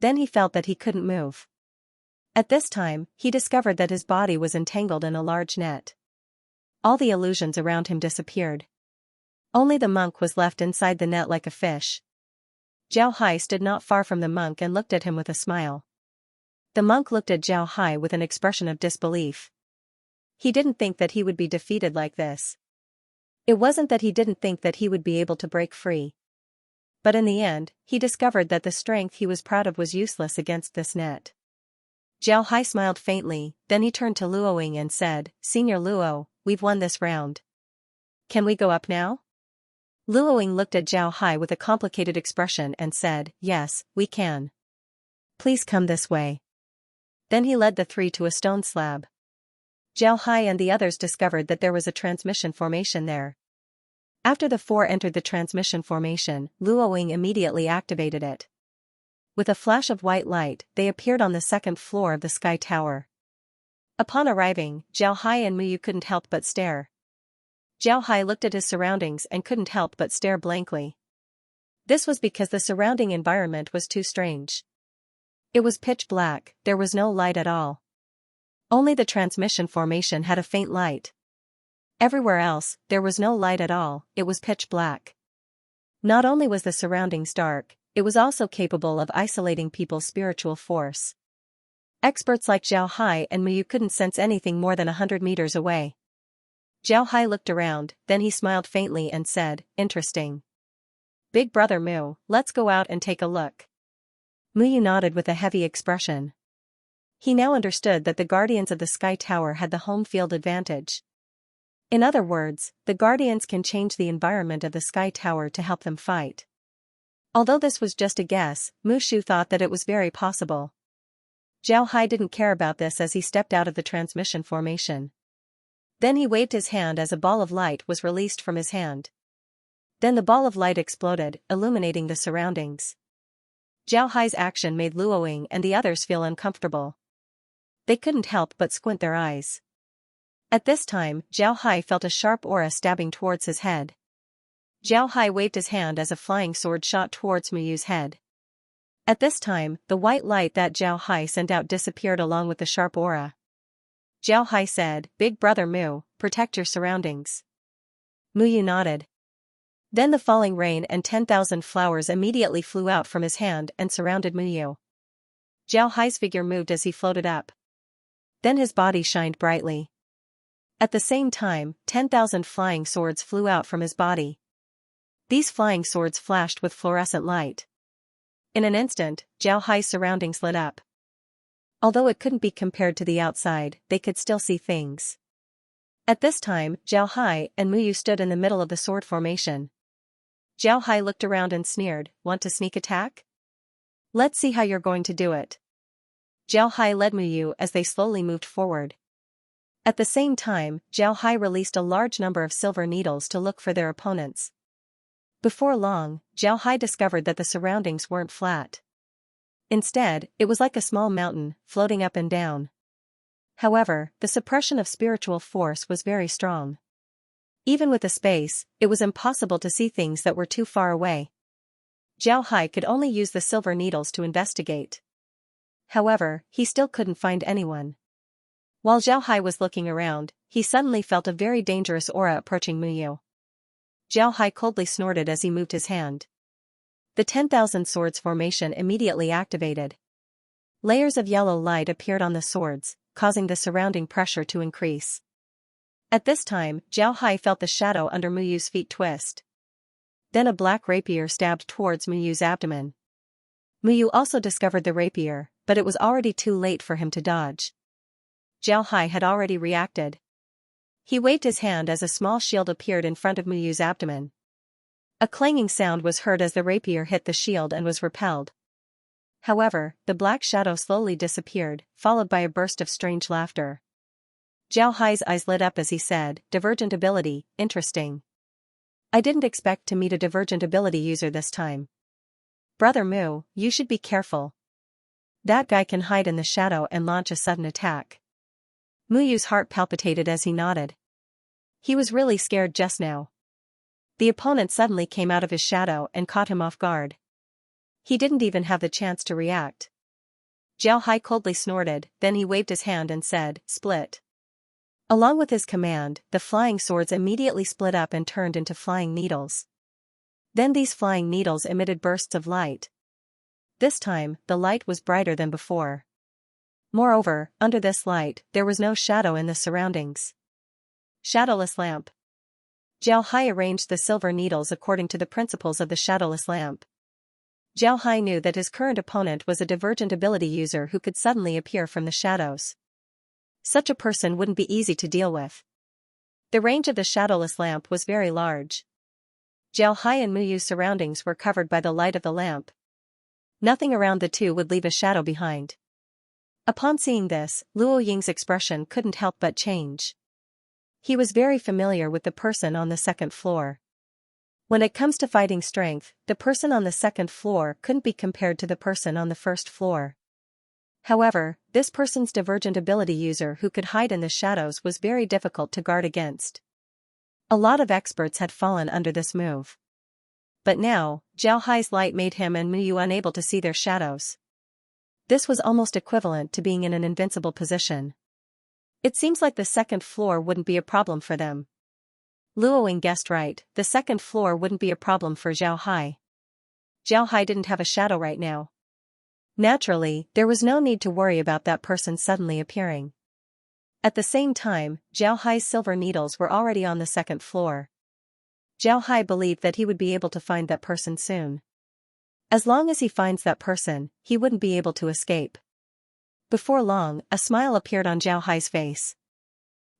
Then he felt that he couldn't move. At this time, he discovered that his body was entangled in a large net. All the illusions around him disappeared. Only the monk was left inside the net like a fish. Zhao Hai stood not far from the monk and looked at him with a smile. The monk looked at Zhao Hai with an expression of disbelief. He didn't think that he would be defeated like this. It wasn't that he didn't think that he would be able to break free. But in the end, he discovered that the strength he was proud of was useless against this net. Zhao Hai smiled faintly, then he turned to Luoying and said, "Senior Luo, we've won this round. Can we go up now?" Luoying looked at Zhao Hai with a complicated expression and said, "Yes, we can. Please come this way." Then he led the three to a stone slab. Zhao Hai and the others discovered that there was a transmission formation there. After the four entered the transmission formation, Luoying immediately activated it. With a flash of white light, they appeared on the second floor of the Sky Tower. Upon arriving, Zhao Hai and Muyu couldn't help but stare. Zhao Hai looked at his surroundings and couldn't help but stare blankly. This was because the surrounding environment was too strange. It was pitch black, there was no light at all. Only the transmission formation had a faint light. Everywhere else, there was no light at all, it was pitch black. Not only was the surroundings dark, it was also capable of isolating people's spiritual force. Experts like Zhao Hai and Muyu couldn't sense anything more than 100 meters away. Zhao Hai looked around, then he smiled faintly and said, "Interesting. Big brother Mu, let's go out and take a look." Muyu nodded with a heavy expression. He now understood that the Guardians of the Sky Tower had the home field advantage. In other words, the Guardians can change the environment of the Sky Tower to help them fight. Although this was just a guess, Mushu thought that it was very possible. Zhao Hai didn't care about this as he stepped out of the transmission formation. Then he waved his hand as a ball of light was released from his hand. Then the ball of light exploded, illuminating the surroundings. Zhao Hai's action made Luoying and the others feel uncomfortable. They couldn't help but squint their eyes. At this time, Zhao Hai felt a sharp aura stabbing towards his head. Zhao Hai waved his hand as a flying sword shot towards Muyu's head. At this time, the white light that Zhao Hai sent out disappeared along with the sharp aura. Zhao Hai said, "Big brother Mu, protect your surroundings." Muyu nodded. Then the falling rain and 10,000 flowers immediately flew out from his hand and surrounded Muyu. Zhao Hai's figure moved as he floated up. Then his body shined brightly. At the same time, 10,000 flying swords flew out from his body. These flying swords flashed with fluorescent light. In an instant, Zhao Hai's surroundings lit up. Although it couldn't be compared to the outside, they could still see things. At this time, Zhao Hai and Muyu stood in the middle of the sword formation. Zhao Hai looked around and sneered, "Want to sneak attack? Let's see how you're going to do it." Zhao Hai led Muyu as they slowly moved forward. At the same time, Zhao Hai released a large number of silver needles to look for their opponents. Before long, Zhao Hai discovered that the surroundings weren't flat. Instead, it was like a small mountain, floating up and down. However, the suppression of spiritual force was very strong. Even with the space, it was impossible to see things that were too far away. Zhao Hai could only use the silver needles to investigate. However, he still couldn't find anyone. While Zhao Hai was looking around, he suddenly felt a very dangerous aura approaching Muyu. Zhao Hai coldly snorted as he moved his hand. The 10,000 swords formation immediately activated. Layers of yellow light appeared on the swords, causing the surrounding pressure to increase. At this time, Zhao Hai felt the shadow under Muyu's feet twist. Then a black rapier stabbed towards Muyu's abdomen. Muyu also discovered the rapier, but it was already too late for him to dodge. Zhao Hai had already reacted. He waved his hand as a small shield appeared in front of Muyu's abdomen. A clanging sound was heard as the rapier hit the shield and was repelled. However, the black shadow slowly disappeared, followed by a burst of strange laughter. Zhao Hai's eyes lit up as he said, "Divergent ability, interesting. I didn't expect to meet a divergent ability user this time. Brother Mu, you should be careful. That guy can hide in the shadow and launch a sudden attack." Mu Yu's heart palpitated as he nodded. He was really scared just now. The opponent suddenly came out of his shadow and caught him off guard. He didn't even have the chance to react. Zhao Hai coldly snorted, then he waved his hand and said, "Split." Along with his command, the flying swords immediately split up and turned into flying needles. Then these flying needles emitted bursts of light. This time, the light was brighter than before. Moreover, under this light, there was no shadow in the surroundings. Shadowless lamp. Zhao Hai arranged the silver needles according to the principles of the shadowless lamp. Zhao Hai knew that his current opponent was a divergent ability user who could suddenly appear from the shadows. Such a person wouldn't be easy to deal with. The range of the shadowless lamp was very large. Zhao Hai and Mu Yu's surroundings were covered by the light of the lamp. Nothing around the two would leave a shadow behind. Upon seeing this, Luo Ying's expression couldn't help but change. He was very familiar with the person on the second floor. When it comes to fighting strength, the person on the second floor couldn't be compared to the person on the first floor. However, this person's divergent ability user who could hide in the shadows was very difficult to guard against. A lot of experts had fallen under this move. But now, Zhao Hai's light made him and Mu Yu unable to see their shadows. This was almost equivalent to being in an invincible position. It seems like the second floor wouldn't be a problem for them. Luo Ying guessed right, the second floor wouldn't be a problem for Zhao Hai. Zhao Hai didn't have a shadow right now. Naturally, there was no need to worry about that person suddenly appearing. At the same time, Zhao Hai's silver needles were already on the second floor. Zhao Hai believed that he would be able to find that person soon. As long as he finds that person, he wouldn't be able to escape. Before long, a smile appeared on Zhao Hai's face.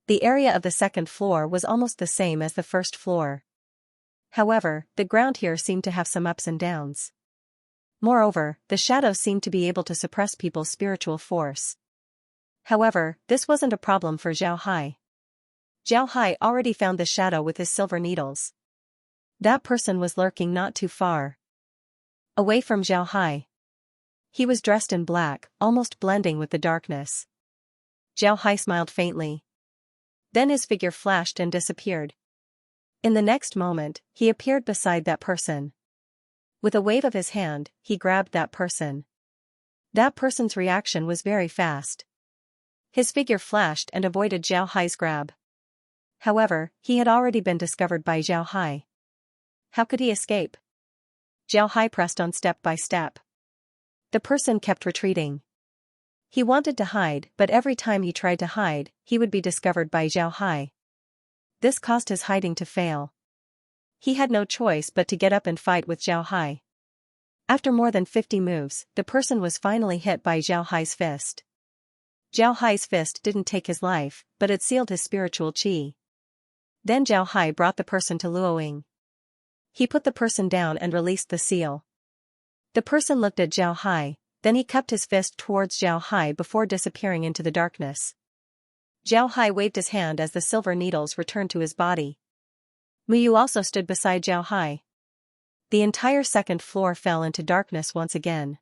The area of the second floor was almost the same as the first floor. However, the ground here seemed to have some ups and downs. Moreover, the shadows seemed to be able to suppress people's spiritual force. However, this wasn't a problem for Zhao Hai. Zhao Hai already found the shadow with his silver needles. That person was lurking not too far away from Zhao Hai. He was dressed in black, almost blending with the darkness. Zhao Hai smiled faintly. Then his figure flashed and disappeared. In the next moment, he appeared beside that person. With a wave of his hand, he grabbed that person. That person's reaction was very fast. His figure flashed and avoided Zhao Hai's grab. However, he had already been discovered by Zhao Hai. How could he escape? Zhao Hai pressed on step by step. The person kept retreating. He wanted to hide, but every time he tried to hide, he would be discovered by Zhao Hai. This caused his hiding to fail. He had no choice but to get up and fight with Zhao Hai. After more than 50 moves, the person was finally hit by Zhao Hai's fist. Zhao Hai's fist didn't take his life, but it sealed his spiritual qi. Then Zhao Hai brought the person to Luo Ying. He put the person down and released the seal. The person looked at Zhao Hai, then he cupped his fist towards Zhao Hai before disappearing into the darkness. Zhao Hai waved his hand as the silver needles returned to his body. Mu Yu also stood beside Zhao Hai. The entire second floor fell into darkness once again.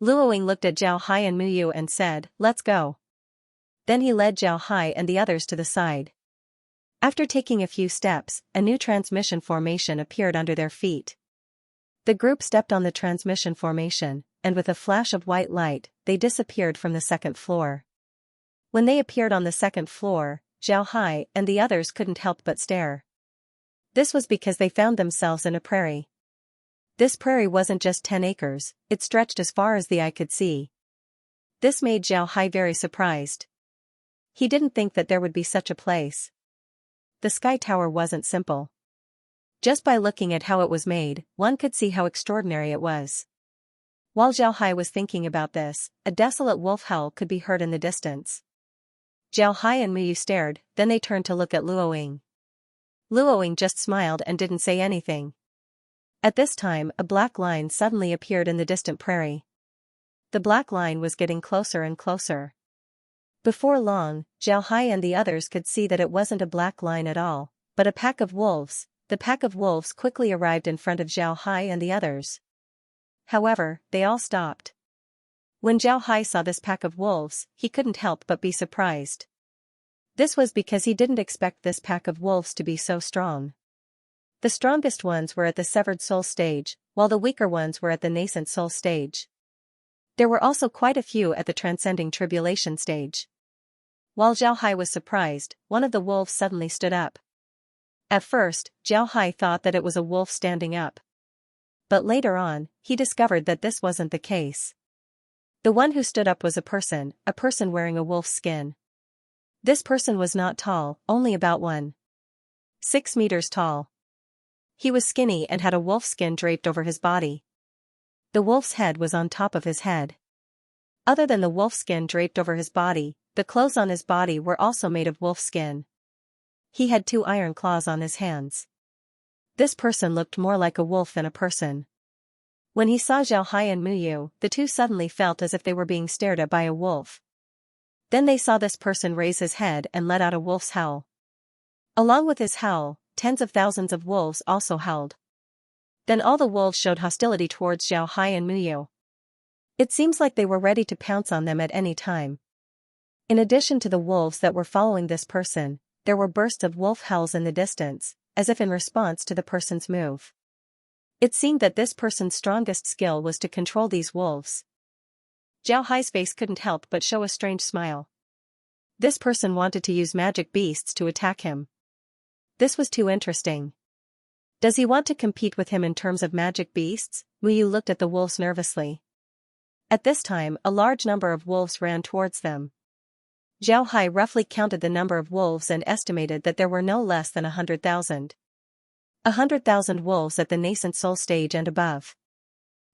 Luo Ying looked at Zhao Hai and Mu Yu and said, "Let's go." Then he led Zhao Hai and the others to the side. After taking a few steps, a new transmission formation appeared under their feet. The group stepped on the transmission formation, and with a flash of white light, they disappeared from the second floor. When they appeared on the second floor, Zhao Hai and the others couldn't help but stare. This was because they found themselves in a prairie. This prairie wasn't just 10 acres, it stretched as far as the eye could see. This made Zhao Hai very surprised. He didn't think that there would be such a place. The sky tower wasn't simple. Just by looking at how it was made, one could see how extraordinary it was. While Zhao Hai was thinking about this, a desolate wolf howl could be heard in the distance. Zhao Hai and Mu Yu stared, then they turned to look at Luo Ying. Luo Ying just smiled and didn't say anything. At this time, a black line suddenly appeared in the distant prairie. The black line was getting closer and closer. Before long, Xiaohai and the others could see that it wasn't a black line at all, but a pack of wolves. The pack of wolves quickly arrived in front of Xiaohai and the others. However, they all stopped. When Xiaohai saw this pack of wolves, he couldn't help but be surprised. This was because he didn't expect this pack of wolves to be so strong. The strongest ones were at the severed soul stage, while the weaker ones were at the nascent soul stage. There were also quite a few at the transcending tribulation stage. While Xiaohai was surprised, one of the wolves suddenly stood up. At first, Xiaohai thought that it was a wolf standing up. But later on, he discovered that this wasn't the case. The one who stood up was a person wearing a wolf's skin. This person was not tall, only about 1.6 meters tall. He was skinny and had a wolf skin draped over his body. The wolf's head was on top of his head. Other than the wolf skin draped over his body, the clothes on his body were also made of wolf skin. He had 2 iron claws on his hands. This person looked more like a wolf than a person. When he saw Xiaohai and Muyu, the two suddenly felt as if they were being stared at by a wolf. Then they saw this person raise his head and let out a wolf's howl. Along with his howl, tens of thousands of wolves also howled. Then all the wolves showed hostility towards Xiaohai and Muyu. It seems like they were ready to pounce on them at any time. In addition to the wolves that were following this person, there were bursts of wolf howls in the distance, as if in response to the person's move. It seemed that this person's strongest skill was to control these wolves. Xiaohai's face couldn't help but show a strange smile. This person wanted to use magic beasts to attack him. This was too interesting. Does he want to compete with him in terms of magic beasts? Muyu looked at the wolves nervously. At this time, a large number of wolves ran towards them. Xiaohai roughly counted the number of wolves and estimated that there were no less than 100,000. 100,000 wolves at the nascent soul stage and above.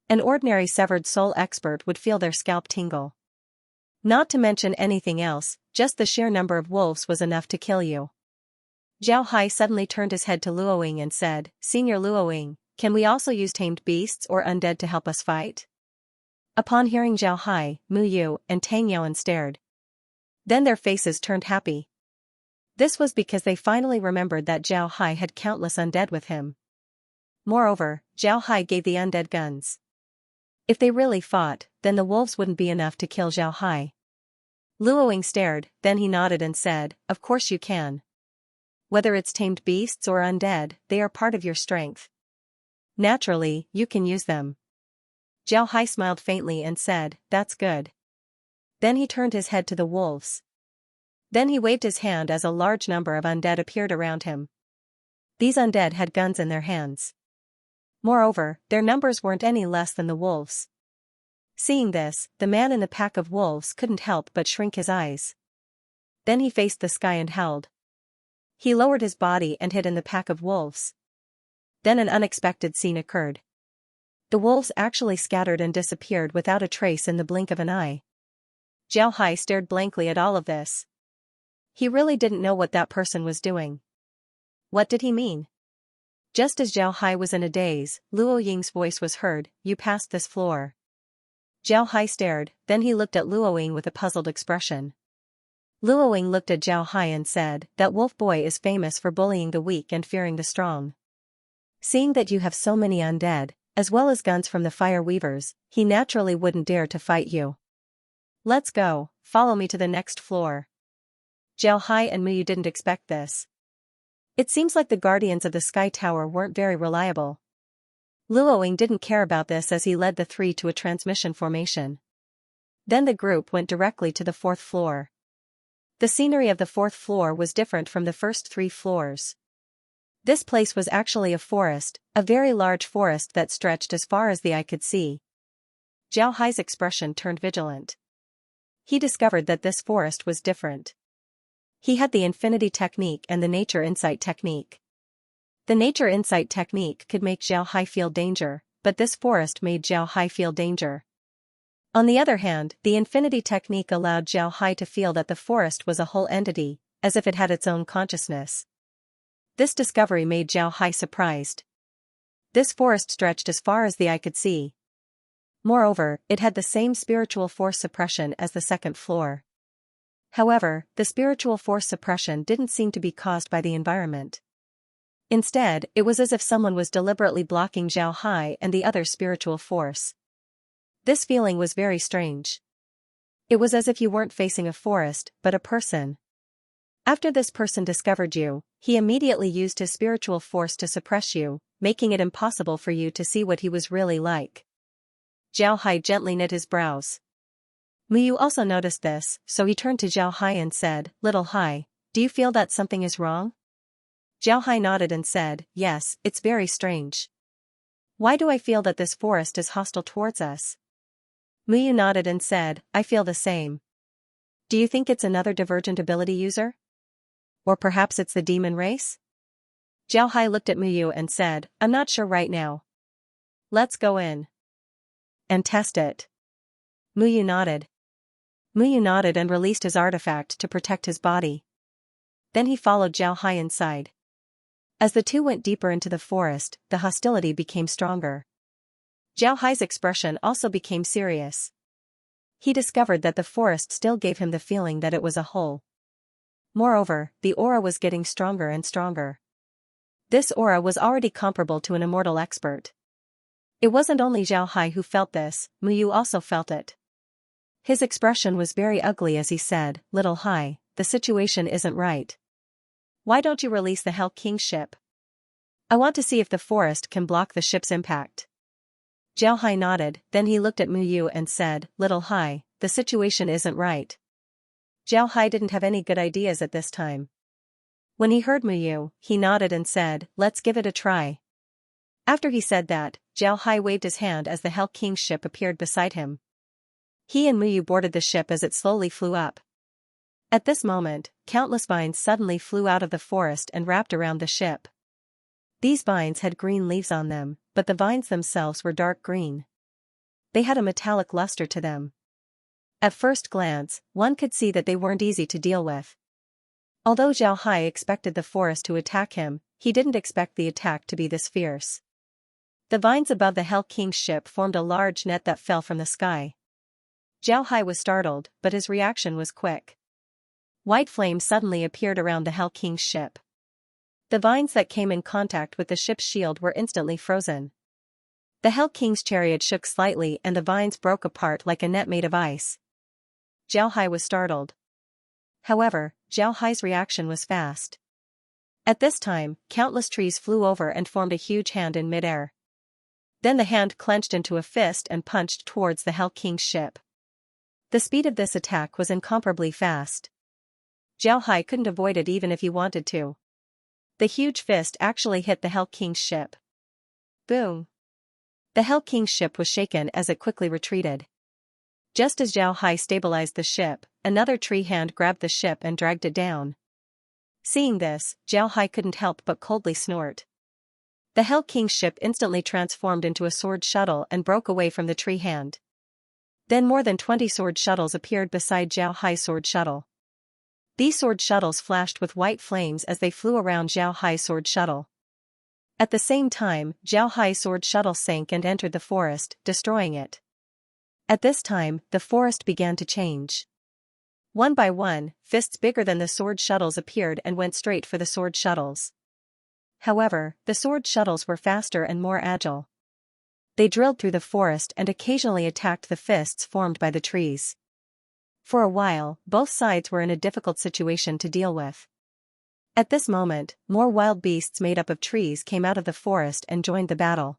An ordinary severed soul expert would feel their scalp tingle. Not to mention anything else, just the sheer number of wolves was enough to kill you. Xiaohai suddenly turned his head to Luoying and said, "Senior Luoying, can we also use tamed beasts or undead to help us fight?" Upon hearing Xiaohai, Muyu, and Tang Yuan stared. Then their faces turned happy. This was because they finally remembered that Xiaohai had countless undead with him. Moreover, Xiaohai gave the undead guns. If they really fought, then the wolves wouldn't be enough to kill Xiaohai. Luoying stared, then he nodded and said, "Of course you can. Whether it's tamed beasts or undead, they are part of your strength. Naturally, you can use them." Xiaohai smiled faintly and said, "That's good." Then he turned his head to the wolves. Then he waved his hand as a large number of undead appeared around him. These undead had guns in their hands. Moreover, their numbers weren't any less than the wolves. Seeing this, the man in the pack of wolves couldn't help but shrink his eyes. Then he faced the sky and howled. He lowered his body and hid in the pack of wolves. Then an unexpected scene occurred. The wolves actually scattered and disappeared without a trace in the blink of an eye. Xiaohai stared blankly at all of this. He really didn't know what that person was doing. What did he mean? Just as Xiaohai was in a daze, Luoying's voice was heard, "You passed this floor." Xiaohai stared, then he looked at Luoying with a puzzled expression. Luoying looked at Xiaohai and said, "That wolf boy is famous for bullying the weak and fearing the strong. Seeing that you have so many undead, as well as guns from the fire weavers, he naturally wouldn't dare to fight you. Let's go, follow me to the next floor." Xiaohai and Muyu didn't expect this. It seems like the guardians of the Sky Tower weren't very reliable. Luoying didn't care about this as he led the three to a transmission formation. Then the group went directly to the 4th floor. The scenery of the 4th floor was different from the first 3 floors. This place was actually a forest, a very large forest that stretched as far as the eye could see. Xiaohai's expression turned vigilant. He discovered that this forest was different. He had the Infinity Technique and the Nature Insight Technique. The Nature Insight Technique could make Xiaohai feel danger, but this forest made Xiaohai feel danger. On the other hand, the Infinity Technique allowed Xiaohai to feel that the forest was a whole entity, as if it had its own consciousness. This discovery made Xiaohai surprised. This forest stretched as far as the eye could see. Moreover, it had the same spiritual force suppression as the second floor. However, the spiritual force suppression didn't seem to be caused by the environment. Instead, it was as if someone was deliberately blocking Zhao Hai and the other spiritual force. This feeling was very strange. It was as if you weren't facing a forest, but a person. After this person discovered you, he immediately used his spiritual force to suppress you, making it impossible for you to see what he was really like. Zhao Hai gently knit his brows. Muyu also noticed this, so he turned to Zhao Hai and said, "Little Hai, do you feel that something is wrong?" Zhao Hai nodded and said, "Yes, it's very strange. Why do I feel that this forest is hostile towards us?" Muyu nodded and said, "I feel the same. Do you think it's another divergent ability user? Or perhaps it's the demon race?" Zhao Hai looked at Muyu and said, "I'm not sure right now. Let's go in and test it." Muyu nodded. Muyu nodded and released his artifact to protect his body. Then he followed Zhao Hai inside. As the two went deeper into the forest, the hostility became stronger. Zhao Hai's expression also became serious. He discovered that the forest still gave him the feeling that it was a whole. Moreover, the aura was getting stronger and stronger. This aura was already comparable to an immortal expert. It wasn't only Zhao Hai who felt this, Muyu also felt it. His expression was very ugly as he said, "Little Hai, the situation isn't right. Why don't you release the Hell King's ship? I want to see if the forest can block the ship's impact." Zhao Hai nodded, then he looked at Muyu and said, "Little Hai, the situation isn't right." Zhao Hai didn't have any good ideas at this time. When he heard Muyu, he nodded and said, "Let's give it a try." After he said that, Zhao Hai waved his hand as the Hell King's ship appeared beside him. He and Muyu boarded the ship as it slowly flew up. At this moment, countless vines suddenly flew out of the forest and wrapped around the ship. These vines had green leaves on them, but the vines themselves were dark green. They had a metallic luster to them. At first glance, one could see that they weren't easy to deal with. Although Zhao Hai expected the forest to attack him, he didn't expect the attack to be this fierce. The vines above the Hell King's ship formed a large net that fell from the sky. Zhao Hai was startled, but his reaction was quick. White flames suddenly appeared around the Hell King's ship. The vines that came in contact with the ship's shield were instantly frozen. The Hell King's chariot shook slightly and the vines broke apart like a net made of ice. Zhao Hai was startled. However, Zhao Hai's reaction was fast. At this time, countless trees flew over and formed a huge hand in midair. Then the hand clenched into a fist and punched towards the Hell King's ship. The speed of this attack was incomparably fast. Zhao Hai couldn't avoid it even if he wanted to. The huge fist actually hit the Hell King's ship. Boom! The Hell King's ship was shaken as it quickly retreated. Just as Zhao Hai stabilized the ship, another tree hand grabbed the ship and dragged it down. Seeing this, Zhao Hai couldn't help but coldly snort. The Hell King's ship instantly transformed into a sword shuttle and broke away from the tree hand. Then more than 20 sword shuttles appeared beside Zhao Hai's sword shuttle. These sword shuttles flashed with white flames as they flew around Zhao Hai's sword shuttle. At the same time, Zhao Hai's sword shuttle sank and entered the forest, destroying it. At this time, the forest began to change. One by one, fists bigger than the sword shuttles appeared and went straight for the sword shuttles. However, the sword shuttles were faster and more agile. They drilled through the forest and occasionally attacked the fists formed by the trees. For a while, both sides were in a difficult situation to deal with. At this moment, more wild beasts made up of trees came out of the forest and joined the battle.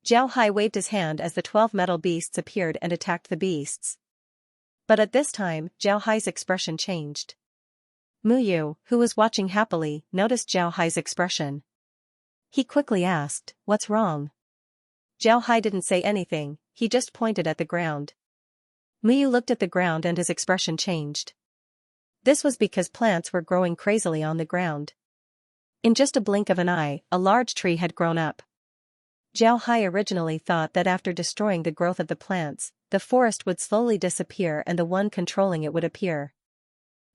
Zhao Hai waved his hand as the 12 metal beasts appeared and attacked the beasts. But at this time, Zhao Hai's expression changed. Muyu, who was watching happily, noticed Zhao Hai's expression. He quickly asked, "What's wrong?" Zhao Hai didn't say anything, he just pointed at the ground. Muyu looked at the ground and his expression changed. This was because plants were growing crazily on the ground. In just a blink of an eye, a large tree had grown up. Zhao Hai originally thought that after destroying the growth of the plants, the forest would slowly disappear and the one controlling it would appear.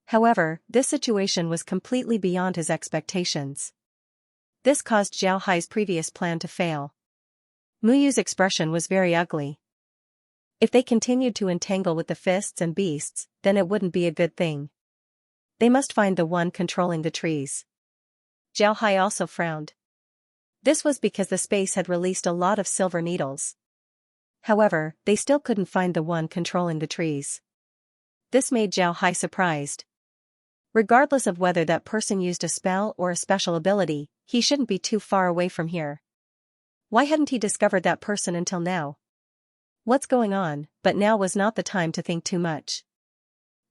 However, this situation was completely beyond his expectations. This caused Zhao Hai's previous plan to fail. Muyu's expression was very ugly. If they continued to entangle with the fists and beasts, then it wouldn't be a good thing. They must find the one controlling the trees. Zhao Hai also frowned. This was because the space had released a lot of silver needles. However, they still couldn't find the one controlling the trees. This made Zhao Hai surprised. Regardless of whether that person used a spell or a special ability, he shouldn't be too far away from here. Why hadn't he discovered that person until now? What's going on? But now was not the time to think too much.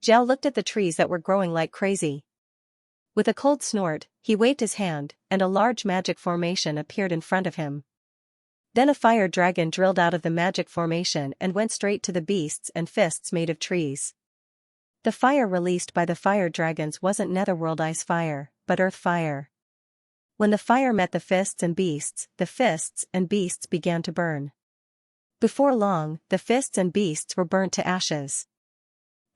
Zhao looked at the trees that were growing like crazy. With a cold snort, he waved his hand, and a large magic formation appeared in front of him. Then a fire dragon drilled out of the magic formation and went straight to the beasts and fists made of trees. The fire released by the fire dragons wasn't netherworld ice fire, but earth fire. When the fire met the fists and beasts began to burn. Before long, the fists and beasts were burnt to ashes.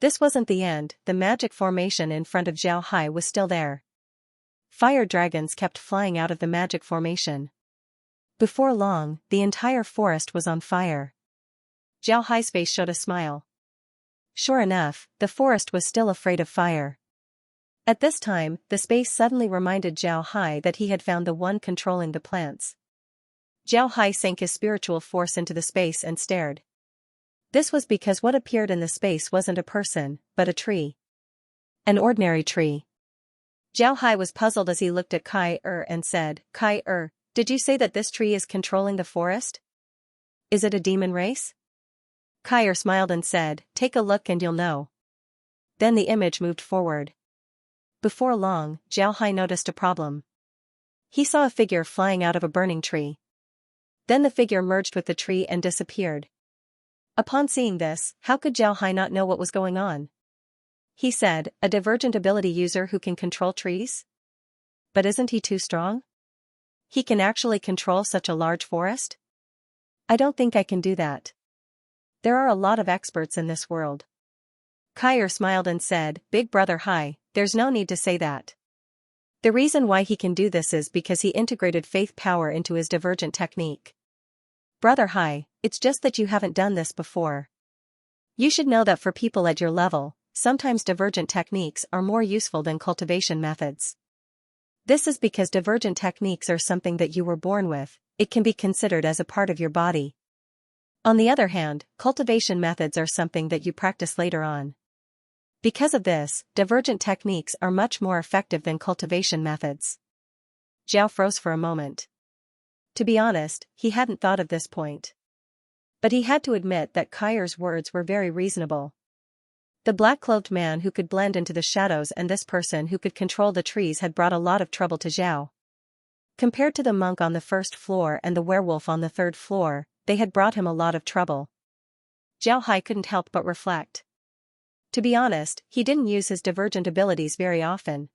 This wasn't the end, the magic formation in front of Zhao Hai was still there. Fire dragons kept flying out of the magic formation. Before long, the entire forest was on fire. Zhao Hai's face showed a smile. Sure enough, the forest was still afraid of fire. At this time, the space suddenly reminded Zhao Hai that he had found the one controlling the plants. Zhao Hai sank his spiritual force into the space and stared. This was because what appeared in the space wasn't a person, but a tree. An ordinary tree. Zhao Hai was puzzled as he looked at Kai and said, Kai did you say that this tree is controlling the forest? Is it a demon race? Kai smiled and said, take a look and you'll know. Then the image moved forward. Before long, Zhao Hai noticed a problem. He saw a figure flying out of a burning tree. Then the figure merged with the tree and disappeared. Upon seeing this, how could Zhao Hai not know what was going on? He said, a divergent ability user who can control trees? But isn't he too strong? He can actually control such a large forest? I don't think I can do that. There are a lot of experts in this world. Kai smiled and said, Big Brother Hai, there's no need to say that. The reason why he can do this is because he integrated faith power into his divergent technique. Brother Hai, it's just that you haven't done this before. You should know that for people at your level, sometimes divergent techniques are more useful than cultivation methods. This is because divergent techniques are something that you were born with, it can be considered as a part of your body. On the other hand, cultivation methods are something that you practice later on. Because of this, divergent techniques are much more effective than cultivation methods. Zhao froze for a moment. To be honest, he hadn't thought of this point. But he had to admit that Kai's words were very reasonable. The black-clothed man who could blend into the shadows and this person who could control the trees had brought a lot of trouble to Zhao. Compared to the monk on the first floor and the werewolf on the third floor, they had brought him a lot of trouble. Zhao Hai couldn't help but reflect. To be honest, he didn't use his divergent abilities very often.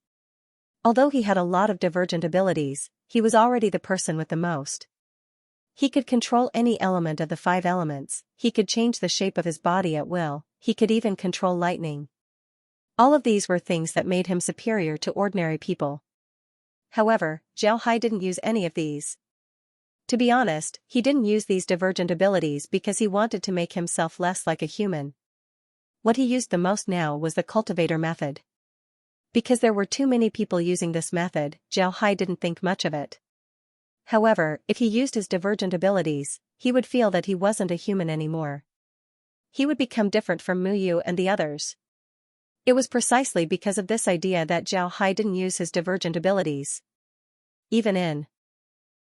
Although he had a lot of divergent abilities, he was already the person with the most. He could control any element of the 5 elements, he could change the shape of his body at will, he could even control lightning. All of these were things that made him superior to ordinary people. However, Zhao Hai didn't use any of these. To be honest, he didn't use these divergent abilities because he wanted to make himself less like a human. What he used the most now was the cultivator method. Because there were too many people using this method, Zhao Hai didn't think much of it. However, if he used his divergent abilities, he would feel that he wasn't a human anymore. He would become different from Muyu and the others. It was precisely because of this idea that Zhao Hai didn't use his divergent abilities. Even in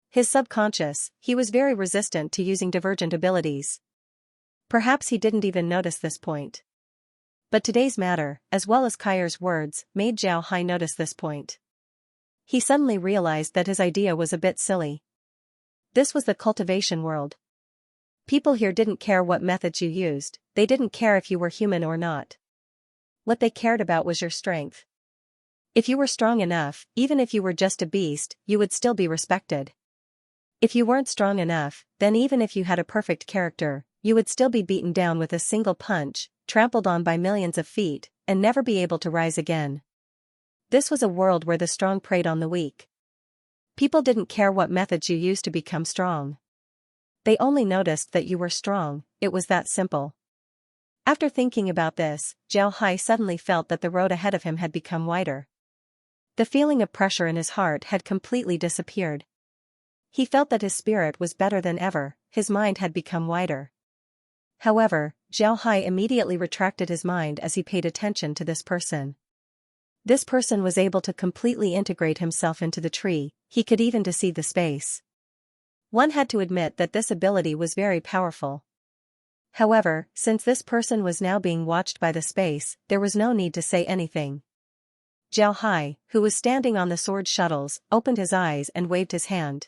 his subconscious, he was very resistant to using divergent abilities. Perhaps he didn't even notice this point. But today's matter, as well as Kai's words, made Zhao Hai notice this point. He suddenly realized that his idea was a bit silly. This was the cultivation world. People here didn't care what methods you used, they didn't care if you were human or not. What they cared about was your strength. If you were strong enough, even if you were just a beast, you would still be respected. If you weren't strong enough, then even if you had a perfect character, you would still be beaten down with a single punch, trampled on by millions of feet, and never be able to rise again. This was a world where the strong preyed on the weak. People didn't care what methods you used to become strong. They only noticed that you were strong, it was that simple. After thinking about this, Zhao Hai suddenly felt that the road ahead of him had become wider. The feeling of pressure in his heart had completely disappeared. He felt that his spirit was better than ever, his mind had become wider. However, Zhao Hai immediately retracted his mind as he paid attention to this person. This person was able to completely integrate himself into the tree, he could even see the space. One had to admit that this ability was very powerful. However, since this person was now being watched by the space, there was no need to say anything. Zhao Hai, who was standing on the sword shuttles, opened his eyes and waved his hand.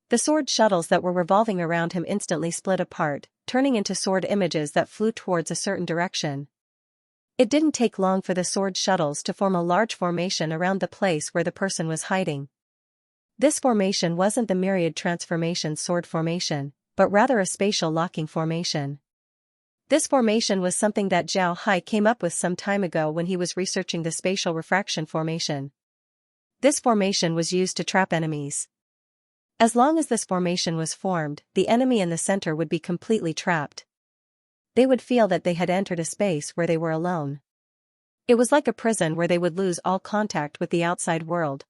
The sword shuttles that were revolving around him instantly split apart, turning into sword images that flew towards a certain direction. It didn't take long for the sword shuttles to form a large formation around the place where the person was hiding. This formation wasn't the myriad transformation sword formation, but rather a spatial locking formation. This formation was something that Zhao Hai came up with some time ago when he was researching the spatial refraction formation. This formation was used to trap enemies. As long as this formation was formed, the enemy in the center would be completely trapped. They would feel that they had entered a space where they were alone. It was like a prison where they would lose all contact with the outside world.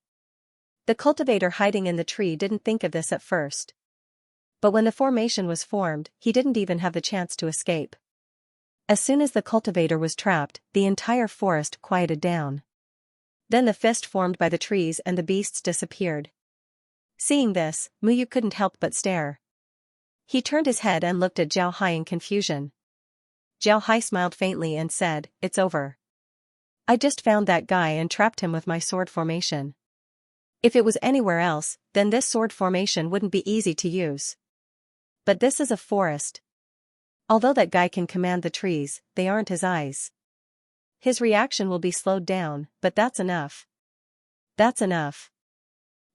The cultivator hiding in the tree didn't think of this at first. But when the formation was formed, he didn't even have the chance to escape. As soon as the cultivator was trapped, the entire forest quieted down. Then the fist formed by the trees and the beasts disappeared. Seeing this, Muyu couldn't help but stare. He turned his head and looked at Zhao Hai in confusion. Zhao Hai smiled faintly and said, "It's over. I just found that guy and trapped him with my sword formation. If it was anywhere else, then this sword formation wouldn't be easy to use. But this is a forest. Although that guy can command the trees, they aren't his eyes. His reaction will be slowed down, but that's enough. That's enough."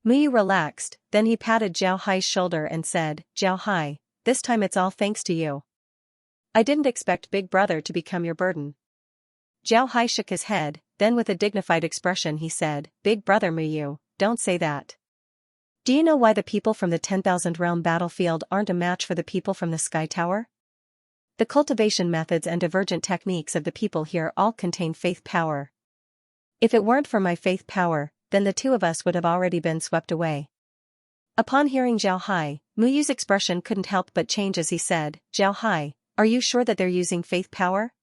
Muyu relaxed, then he patted Zhao Hai's shoulder and said, "Zhao Hai, this time it's all thanks to you. I didn't expect Big Brother to become your burden." Zhao Hai shook his head, then with a dignified expression he said, "Big Brother Muyu, don't say that. Do you know why the people from the 10,000 realm battlefield aren't a match for the people from the Sky Tower? The cultivation methods and divergent techniques of the people here all contain faith power. If it weren't for my faith power, then the two of us would have already been swept away." Upon hearing Zhao Hai, Muyu's expression couldn't help but change as he said, "Zhao Hai, are you sure that they're using faith power?"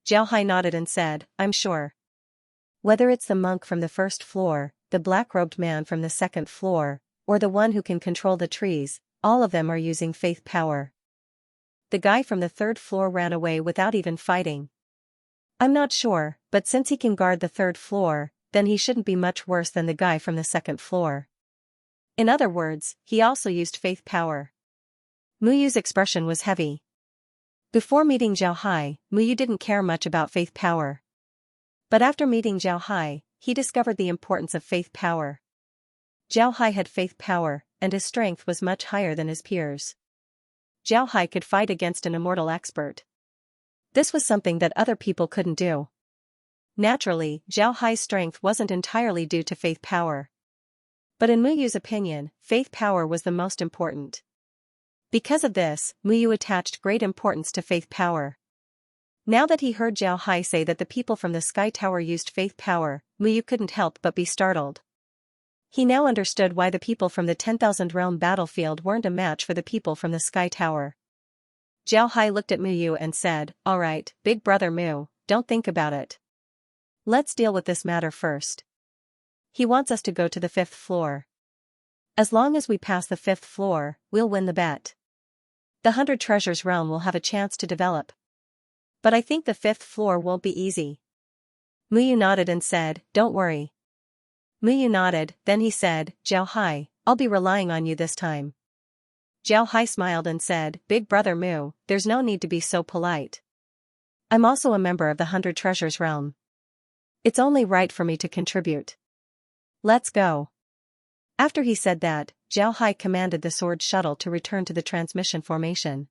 Zhao Hai nodded and said, "I'm sure. Whether it's the monk from the first floor, the black-robed man from the second floor, or the one who can control the trees, all of them are using faith power. The guy from the third floor ran away without even fighting. I'm not sure, but since he can guard the third floor, then he shouldn't be much worse than the guy from the second floor. In other words, he also used faith power." Muyu's expression was heavy. Before meeting Zhao Hai, Muyu didn't care much about faith power. But after meeting Zhao Hai, he discovered the importance of faith power. Zhao Hai had faith power, and his strength was much higher than his peers. Zhao Hai could fight against an immortal expert. This was something that other people couldn't do. Naturally, Zhao Hai's strength wasn't entirely due to faith power. But in Muyu's opinion, faith power was the most important. Because of this, Muyu attached great importance to faith power. Now that he heard Zhao Hai say that the people from the Sky Tower used faith power, Muyu couldn't help but be startled. He now understood why the people from the 10,000 realm battlefield weren't a match for the people from the Sky Tower. Zhao Hai looked at Muyu and said, "Alright, Big Brother Mu, don't think about it. Let's deal with this matter first. He wants us to go to the 5th floor. As long as we pass the 5th floor, we'll win the bet. The 100 Treasures realm will have a chance to develop. But I think the 5th floor won't be easy." Muyu nodded and said, "Don't worry." Muyu nodded, then he said, "Zhao Hai, I'll be relying on you this time." Zhao Hai smiled and said, "Big Brother Mu, there's no need to be so polite. I'm also a member of the 100 Treasures realm. It's only right for me to contribute. Let's go." After he said that, Zhao Hai commanded the sword shuttle to return to the transmission formation.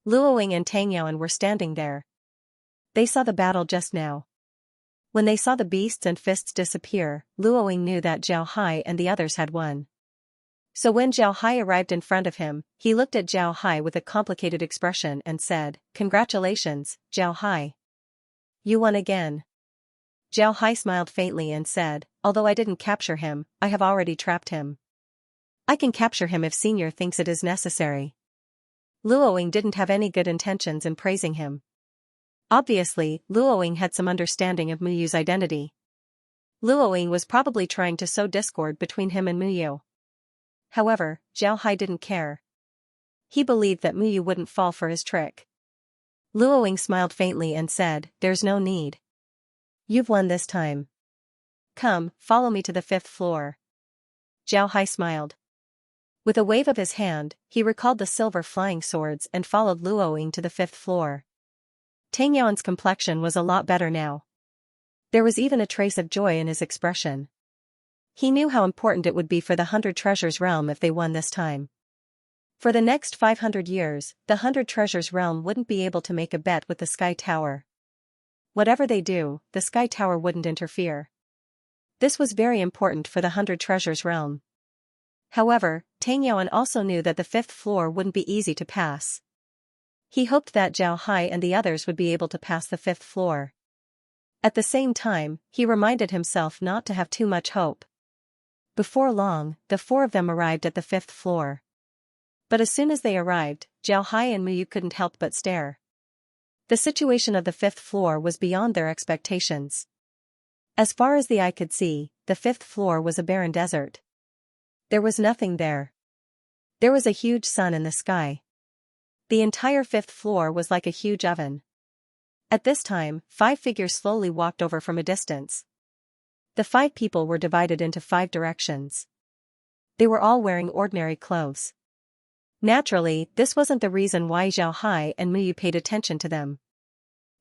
Luoying and Tang Yuan were standing there. They saw the battle just now. When they saw the beasts and fists disappear, Luoying knew that Zhao Hai and the others had won. So when Zhao Hai arrived in front of him, he looked at Zhao Hai with a complicated expression and said, "Congratulations, Zhao Hai. You won again." Zhao Hai smiled faintly and said, "Although I didn't capture him, I have already trapped him. I can capture him if Senior thinks it is necessary." Luoying didn't have any good intentions in praising him. Obviously, Luoying had some understanding of Muyu's identity. Luoying was probably trying to sow discord between him and Muyu. However, Zhao Hai didn't care. He believed that Muyu wouldn't fall for his trick. Luoying smiled faintly and said, "There's no need. You've won this time. Come, follow me to the 5th floor." Zhao Hai smiled. With a wave of his hand, he recalled the silver flying swords and followed Luoying to the 5th floor. Tang Yuan's complexion was a lot better now. There was even a trace of joy in his expression. He knew how important it would be for the 100 Treasures realm if they won this time. For the next 500 years, the 100 Treasures realm wouldn't be able to make a bet with the Sky Tower. Whatever they do, the Sky Tower wouldn't interfere. This was very important for the 100 Treasures realm. However, Tang Yuan also knew that the 5th floor wouldn't be easy to pass. He hoped that Zhao Hai and the others would be able to pass the 5th floor. At the same time, he reminded himself not to have too much hope. Before long, the 4 of them arrived at the 5th floor. But as soon as they arrived, Zhao Hai and Muyu couldn't help but stare. The situation of the 5th floor was beyond their expectations. As far as the eye could see, the 5th floor was a barren desert. There was nothing there. There was a huge sun in the sky. The entire 5th floor was like a huge oven. At this time, 5 figures slowly walked over from a distance. The 5 people were divided into 5 directions. They were all wearing ordinary clothes. Naturally, this wasn't the reason why Zhao Hai and Muyu paid attention to them.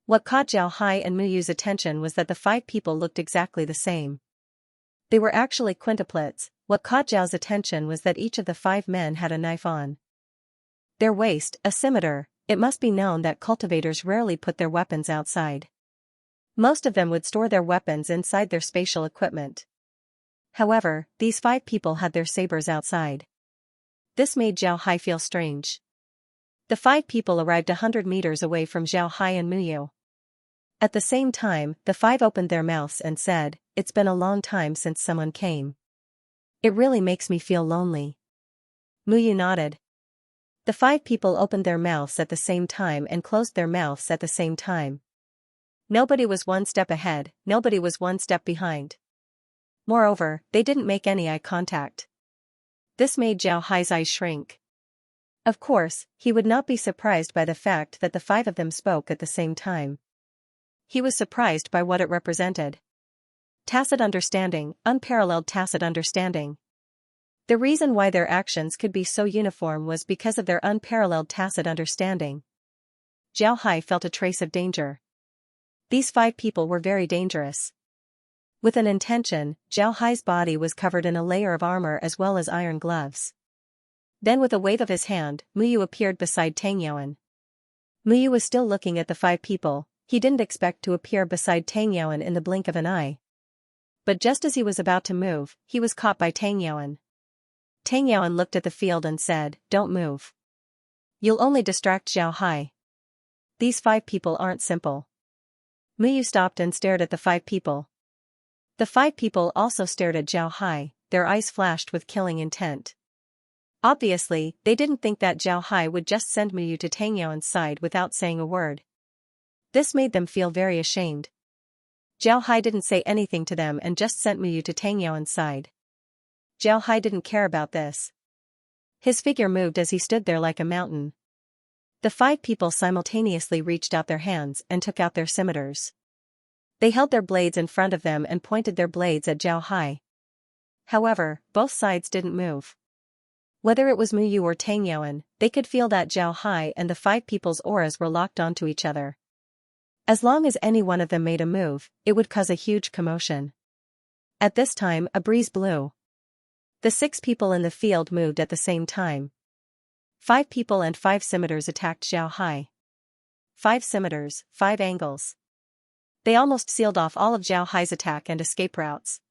What caught Zhao Hai and Muyu's attention was that the 5 people looked exactly the same. They were actually quintuplets. What caught Zhao's attention was that each of the 5 men had a knife on their waist, a scimitar. It must be known that cultivators rarely put their weapons outside. Most of them would store their weapons inside their spatial equipment. However, these 5 people had their sabers outside. This made Zhao Hai feel strange. The 5 people arrived 100 meters away from Zhao Hai and Muyu. At the same time, the 5 opened their mouths and said, "It's been a long time since someone came. It really makes me feel lonely." Muyu nodded. The 5 people opened their mouths at the same time and closed their mouths at the same time. Nobody was one step ahead, nobody was one step behind. Moreover, they didn't make any eye contact. This made Zhao Hai's eyes shrink. Of course, he would not be surprised by the fact that the 5 of them spoke at the same time. He was surprised by what it represented. Tacit understanding, unparalleled tacit understanding. The reason why their actions could be so uniform was because of their unparalleled tacit understanding. Zhao Hai felt a trace of danger. These 5 people were very dangerous. With an intention, Zhao Hai's body was covered in a layer of armor as well as iron gloves. Then with a wave of his hand, Muyu appeared beside Tang Yuan. Muyu was still looking at the 5 people. He didn't expect to appear beside Tang Yuan in the blink of an eye. But just as he was about to move, he was caught by Tang Yuan. Tang Yuan looked at the field and said, "Don't move. You'll only distract Zhao Hai. These 5 people aren't simple." Muyu stopped and stared at the 5 people. The 5 people also stared at Zhao Hai, their eyes flashed with killing intent. Obviously, they didn't think that Zhao Hai would just send Muyu to Tang Yuan's side without saying a word. This made them feel very ashamed. Zhao Hai didn't say anything to them and just sent Muyu to Tang Yuan's side. Zhao Hai didn't care about this. His figure moved as he stood there like a mountain. The 5 people simultaneously reached out their hands and took out their scimitars. They held their blades in front of them and pointed their blades at Zhao Hai. However, both sides didn't move. Whether it was Muyu or Tang Yuan, they could feel that Zhao Hai and the 5 people's auras were locked onto each other. As long as any one of them made a move, it would cause a huge commotion. At this time, a breeze blew. The 6 people in the field moved at the same time. 5 people and 5 scimitars attacked Zhao Hai. 5 scimitars, 5 angles. They almost sealed off all of Zhao Hai's attack and escape routes.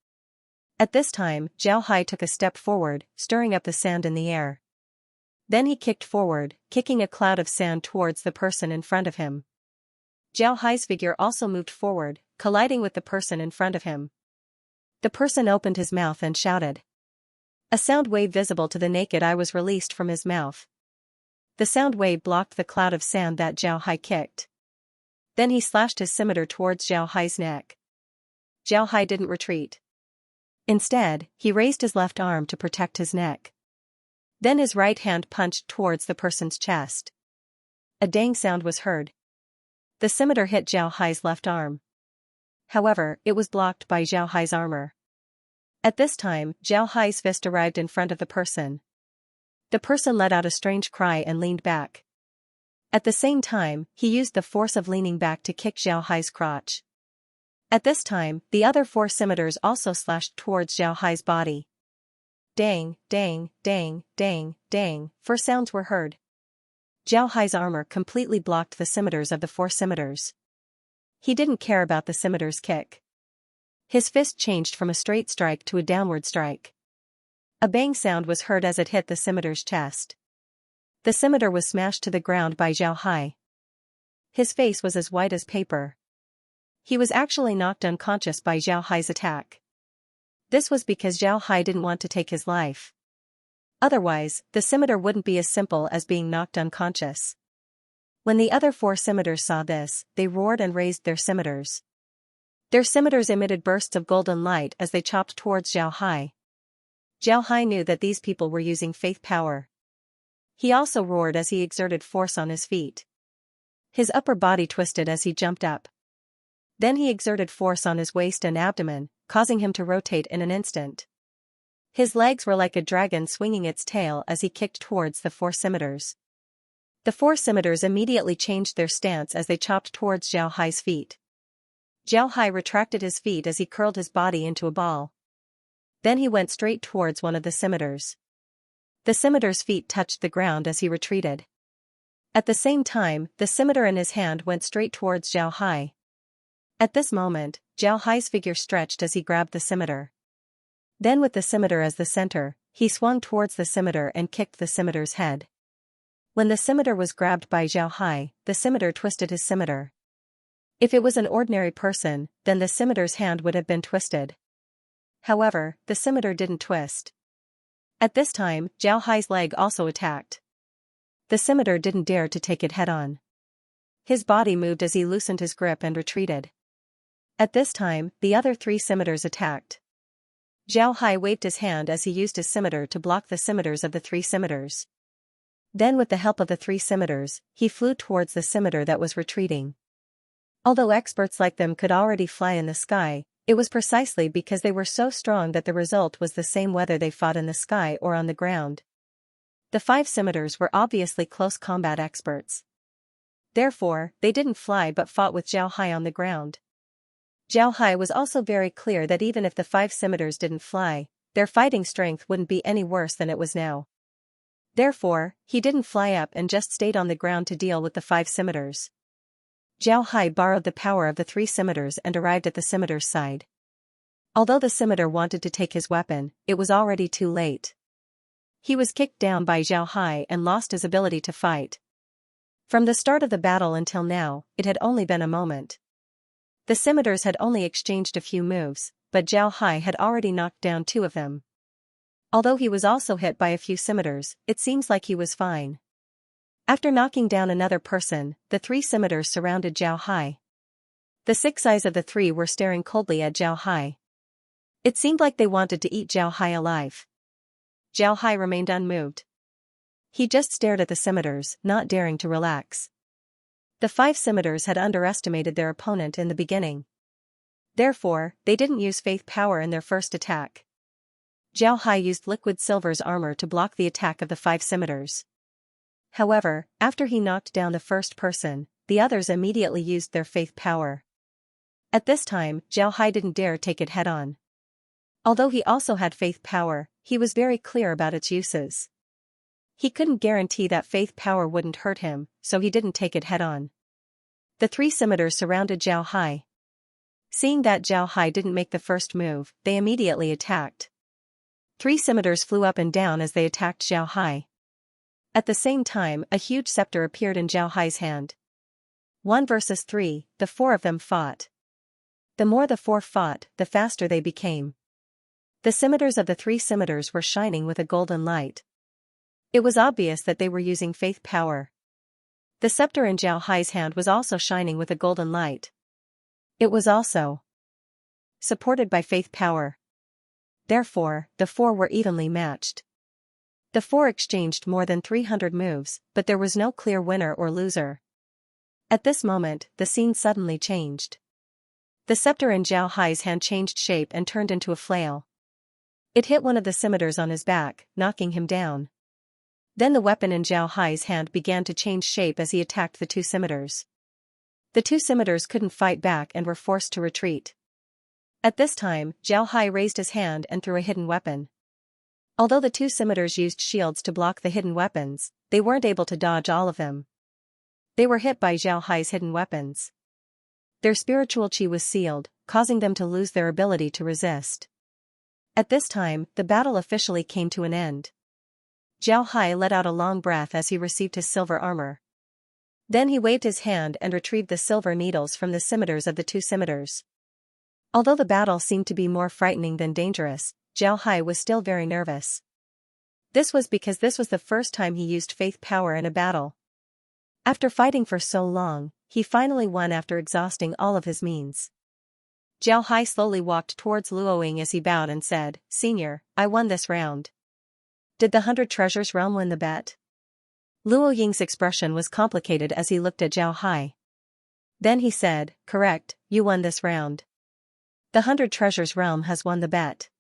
At this time, Zhao Hai took a step forward, stirring up the sand in the air. Then he kicked forward, kicking a cloud of sand towards the person in front of him. Zhao Hai's figure also moved forward, colliding with the person in front of him. The person opened his mouth and shouted. A sound wave visible to the naked eye was released from his mouth. The sound wave blocked the cloud of sand that Zhao Hai kicked. Then he slashed his scimitar towards Zhao Hai's neck. Zhao Hai didn't retreat. Instead, he raised his left arm to protect his neck. Then his right hand punched towards the person's chest. A dang sound was heard. The scimitar hit Zhao Hai's left arm. However, it was blocked by Zhao Hai's armor. At this time, Zhao Hai's fist arrived in front of the person. The person let out a strange cry and leaned back. At the same time, he used the force of leaning back to kick Zhao Hai's crotch. At this time, the other 4 scimitars also slashed towards Zhao Hai's body. Dang, dang, dang, dang, dang, 4 sounds were heard. Zhao Hai's armor completely blocked the scimitars of the 4 scimitars. He didn't care about the scimitar's kick. His fist changed from a straight strike to a downward strike. A bang sound was heard as it hit the scimitar's chest. The scimitar was smashed to the ground by Zhao Hai. His face was as white as paper. He was actually knocked unconscious by Zhao Hai's attack. This was because Zhao Hai didn't want to take his life. Otherwise, the scimitar wouldn't be as simple as being knocked unconscious. When the other 4 scimitars saw this, they roared and raised their scimitars. Their scimitars emitted bursts of golden light as they chopped towards Zhao Hai. Zhao Hai knew that these people were using faith power. He also roared as he exerted force on his feet. His upper body twisted as he jumped up. Then he exerted force on his waist and abdomen, causing him to rotate in an instant. His legs were like a dragon swinging its tail as he kicked towards the 4 scimitars. The 4 scimitars immediately changed their stance as they chopped towards Zhao Hai's feet. Zhao Hai retracted his feet as he curled his body into a ball. Then he went straight towards one of the scimitars. The scimitar's feet touched the ground as he retreated. At the same time, the scimitar in his hand went straight towards Zhao Hai. At this moment, Zhao Hai's figure stretched as he grabbed the scimitar. Then with the scimitar as the center, he swung towards the scimitar and kicked the scimitar's head. When the scimitar was grabbed by Zhao Hai, the scimitar twisted his scimitar. If it was an ordinary person, then the scimitar's hand would have been twisted. However, the scimitar didn't twist. At this time, Zhao Hai's leg also attacked. The scimitar didn't dare to take it head-on. His body moved as he loosened his grip and retreated. At this time, the other 3 scimitars attacked. Zhao Hai waved his hand as he used his scimitar to block the scimitars of the 3 scimitars. Then with the help of the 3 scimitars, he flew towards the scimitar that was retreating. Although experts like them could already fly in the sky, it was precisely because they were so strong that the result was the same whether they fought in the sky or on the ground. The 5 scimitars were obviously close combat experts. Therefore, they didn't fly but fought with Zhao Hai on the ground. Zhao Hai was also very clear that even if the 5 scimitars didn't fly, their fighting strength wouldn't be any worse than it was now. Therefore, he didn't fly up and just stayed on the ground to deal with the 5 scimitars. Zhao Hai borrowed the power of the 3 scimitars and arrived at the scimitar's side. Although the scimitar wanted to take his weapon, it was already too late. He was kicked down by Zhao Hai and lost his ability to fight. From the start of the battle until now, it had only been a moment. The scimitars had only exchanged a few moves, but Zhao Hai had already knocked down 2 of them. Although he was also hit by a few scimitars, it seems like he was fine. After knocking down another person, the 3 scimitars surrounded Zhao Hai. The 6 eyes of the 3 were staring coldly at Zhao Hai. It seemed like they wanted to eat Zhao Hai alive. Zhao Hai remained unmoved. He just stared at the scimitars, not daring to relax. The 5 scimitars had underestimated their opponent in the beginning. Therefore, they didn't use faith power in their first attack. Zhao Hai used liquid silver's armor to block the attack of the 5 scimitars. However, after he knocked down the first person, the others immediately used their faith power. At this time, Zhao Hai didn't dare take it head-on. Although he also had faith power, he was very clear about its uses. He couldn't guarantee that faith power wouldn't hurt him, so he didn't take it head-on. The 3 scimitars surrounded Zhao Hai. Seeing that Zhao Hai didn't make the first move, they immediately attacked. 3 scimitars flew up and down as they attacked Zhao Hai. At the same time, a huge scepter appeared in Zhao Hai's hand. 1 versus 3, the 4 of them fought. The more the 4 fought, the faster they became. The scimitars of the 3 scimitars were shining with a golden light. It was obvious that they were using faith power. The scepter in Zhao Hai's hand was also shining with a golden light. It was also supported by faith power. Therefore, the 4 were evenly matched. The 4 exchanged more than 300 moves, but there was no clear winner or loser. At this moment, the scene suddenly changed. The scepter in Zhao Hai's hand changed shape and turned into a flail. It hit one of the scimitars on his back, knocking him down. Then the weapon in Zhao Hai's hand began to change shape as he attacked the 2 scimitars. The 2 scimitars couldn't fight back and were forced to retreat. At this time, Zhao Hai raised his hand and threw a hidden weapon. Although the 2 scimitars used shields to block the hidden weapons, they weren't able to dodge all of them. They were hit by Zhao Hai's hidden weapons. Their spiritual chi was sealed, causing them to lose their ability to resist. At this time, the battle officially came to an end. Zhao Hai let out a long breath as he received his silver armor. Then he waved his hand and retrieved the silver needles from the scimitars of the 2 scimitars. Although the battle seemed to be more frightening than dangerous, Zhao Hai was still very nervous. This was because this was the first time he used faith power in a battle. After fighting for so long, he finally won after exhausting all of his means. Zhao Hai slowly walked towards Luoying as he bowed and said, "Senior, I won this round." "Did the 100 Treasures realm win the bet?" Luo Ying's expression was complicated as he looked at Zhao Hai. Then he said, "Correct, you won this round. The 100 Treasures realm has won the bet.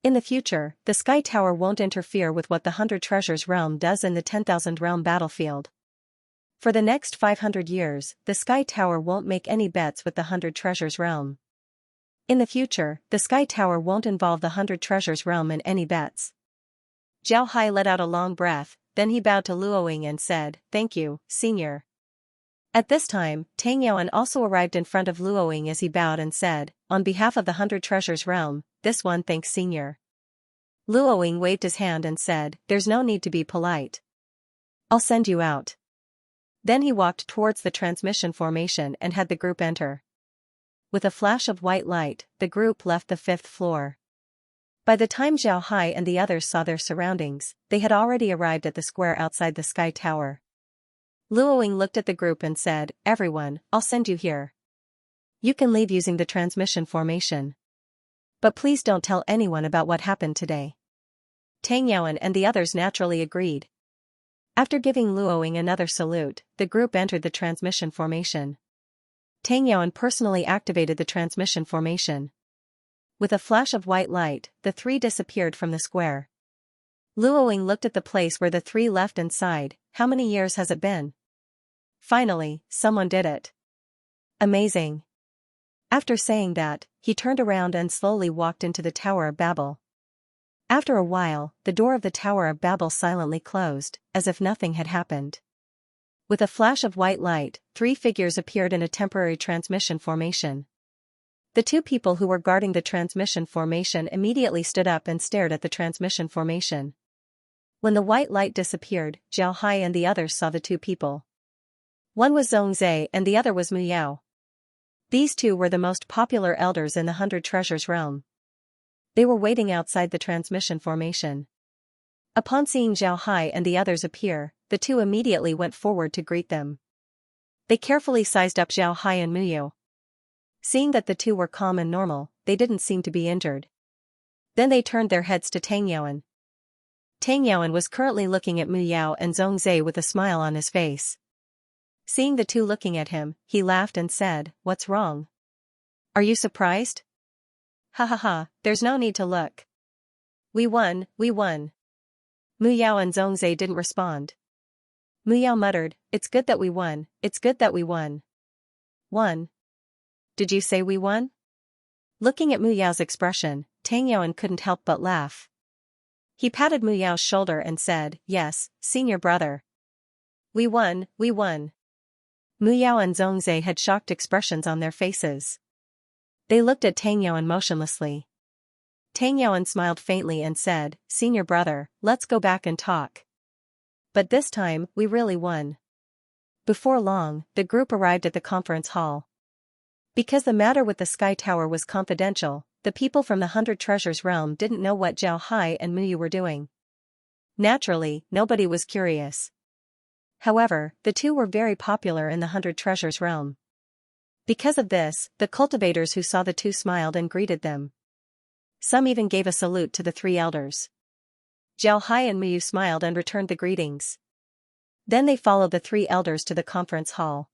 In the future, the Sky Tower won't interfere with what the 100 Treasures realm does in the 10,000 realm battlefield. For the next 500 years, the Sky Tower won't make any bets with the 100 Treasures realm. In the future, the Sky Tower won't involve the 100 Treasures realm in any bets." Zhao Hai let out a long breath, then he bowed to Luoying and said, "Thank you, senior." At this time, Tang Yuan also arrived in front of Luoying as he bowed and said, "On behalf of the 100 Treasures realm, this one thanks senior." Luoying waved his hand and said, "There's no need to be polite. I'll send you out." Then he walked towards the transmission formation and had the group enter. With a flash of white light, the group left the 5th floor. By the time Zhao Hai and the others saw their surroundings, they had already arrived at the square outside the Sky Tower. Luoying looked at the group and said, "Everyone, I'll send you here. You can leave using the transmission formation. But please don't tell anyone about what happened today." Tang Yuan and the others naturally agreed. After giving Luoying another salute, the group entered the transmission formation. Tang Yuan personally activated the transmission formation. With a flash of white light, the 3 disappeared from the square. Luoying looked at the place where the 3 left and sighed, "How many years has it been? Finally, someone did it. Amazing." After saying that, he turned around and slowly walked into the Tower of Babel. After a while, the door of the Tower of Babel silently closed, as if nothing had happened. With a flash of white light, 3 figures appeared in a temporary transmission formation. The 2 people who were guarding the transmission formation immediately stood up and stared at the transmission formation. When the white light disappeared, Zhao Hai and the others saw the 2 people. One was Zhongzhe and the other was Mu Yao. These 2 were the most popular elders in the 100 Treasures realm. They were waiting outside the transmission formation. Upon seeing Zhao Hai and the others appear, the 2 immediately went forward to greet them. They carefully sized up Zhao Hai and Mu Yao. Seeing that the 2 were calm and normal, they didn't seem to be injured. Then they turned their heads to Tang Yuan. Tang Yuan was currently looking at Mu Yao and Zhongzhe with a smile on his face. Seeing the 2 looking at him, he laughed and said, "What's wrong? Are you surprised?" "Ha ha ha, there's no need to look. We won, we won." Mu Yao and Zhongzhe didn't respond. Mu Yao muttered, "It's good that we won, it's good that we won." "Won? Did you say we won?" Looking at Mu Yao's expression, Tang Yuan couldn't help but laugh. He patted Mu Yao's shoulder and said, "Yes, senior brother. We won, we won." Mu Yao and Zhongzhe had shocked expressions on their faces. They looked at Tang Yuan motionlessly. Tang Yuan smiled faintly and said, "Senior brother, let's go back and talk. But this time, we really won." Before long, the group arrived at the conference hall. Because the matter with the Sky Tower was confidential, the people from the 100 Treasures realm didn't know what Zhao Hai and Mu Yu were doing. Naturally, nobody was curious. However, the two were very popular in the 100 Treasures realm. Because of this, the cultivators who saw the two smiled and greeted them. Some even gave a salute to the three elders. Zhao Hai and Mu Yu smiled and returned the greetings. Then they followed the three elders to the conference hall.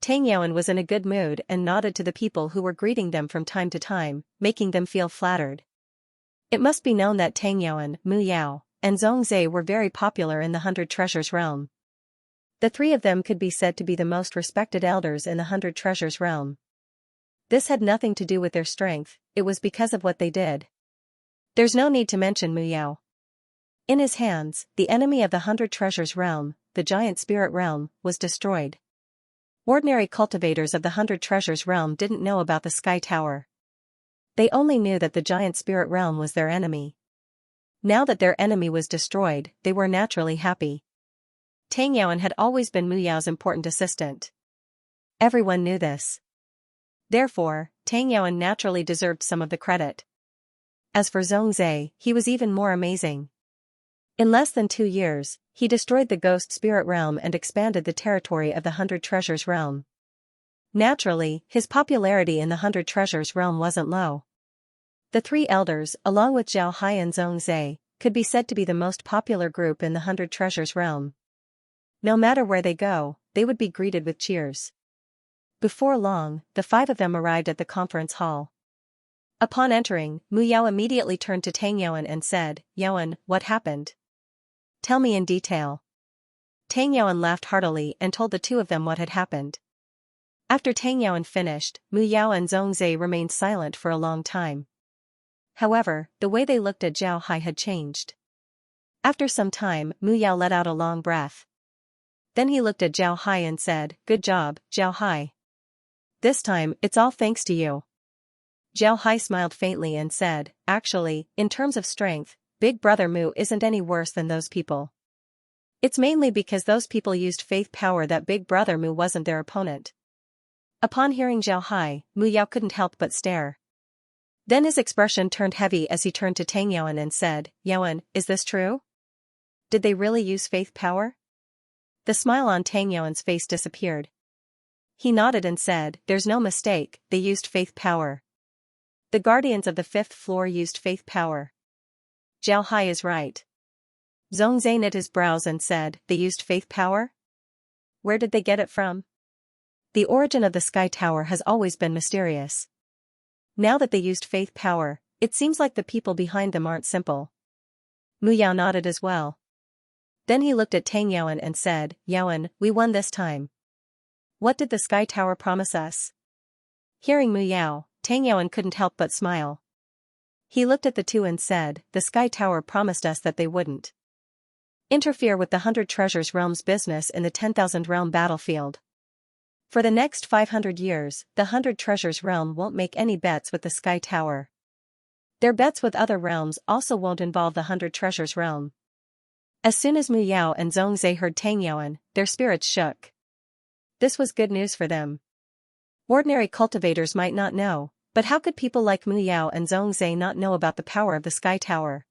Tang Yuan was in a good mood and nodded to the people who were greeting them from time to time, making them feel flattered. It must be known that Tang Yuan, Mu Yao, and Zhongzhe were very popular in the 100 Treasures realm. The three of them could be said to be the most respected elders in the 100 Treasures realm. This had nothing to do with their strength, it was because of what they did. There's no need to mention Mu Yao. In his hands, the enemy of the 100 Treasures realm, the giant spirit realm, was destroyed. Ordinary cultivators of the 100 Treasures realm didn't know about the Sky Tower. They only knew that the giant spirit realm was their enemy. Now that their enemy was destroyed, they were naturally happy. Tang Yuan had always been Mu Yao's important assistant. Everyone knew this. Therefore, Tang Yuan naturally deserved some of the credit. As for Zhongzhe, he was even more amazing. In less than 2 years, he destroyed the ghost spirit realm and expanded the territory of the 100 Treasures realm. Naturally, his popularity in the 100 Treasures realm wasn't low. The three elders, along with Zhao Hai and Zhongzhe, could be said to be the most popular group in the 100 Treasures realm. No matter where they go, they would be greeted with cheers. Before long, the 5 of them arrived at the conference hall. Upon entering, Mu Yao immediately turned to Tang Yuan and said, "Yuan, what happened? Tell me in detail." Tang Yuan laughed heartily and told the two of them what had happened. After Tang Yuan finished, Mu Yao and Zhongzhe remained silent for a long time. However, the way they looked at Zhao Hai had changed. After some time, Mu Yao let out a long breath. Then he looked at Zhao Hai and said, "Good job, Zhao Hai. This time, it's all thanks to you." Zhao Hai smiled faintly and said, "Actually, in terms of strength, Big Brother Mu isn't any worse than those people. It's mainly because those people used faith power that Big Brother Mu wasn't their opponent." Upon hearing Zhao Hai, Mu Yao couldn't help but stare. Then his expression turned heavy as he turned to Tang Yuan and said, "Yuan, is this true? Did they really use faith power?" The smile on Tang Yuan's face disappeared. He nodded and said, "There's no mistake, they used faith power. The guardians of the 5th floor used faith power." Zhao Hai is right. Zhongzhe knit his brows and said, "They used faith power? Where did they get it from?" The origin of the Sky Tower has always been mysterious. Now that they used faith power, it seems like the people behind them aren't simple. Mu Yao nodded as well. Then he looked at Tang Yuan and said, "Yuan, we won this time. What did the Sky Tower promise us?" Hearing Mu Yao, Tang Yuan couldn't help but smile. He looked at the two and said, "The Sky Tower promised us that they wouldn't interfere with the 100 Treasures realm's business in the 10,000 realm battlefield. For the next 500 years, the 100 Treasures realm won't make any bets with the Sky Tower. Their bets with other realms also won't involve the 100 Treasures realm." As soon as Mu Yao and Zhongzhe heard Tang Yuan, their spirits shook. This was good news for them. Ordinary cultivators might not know, but how could people like Mu Yao and Zhongzhe not know about the power of the Sky Tower?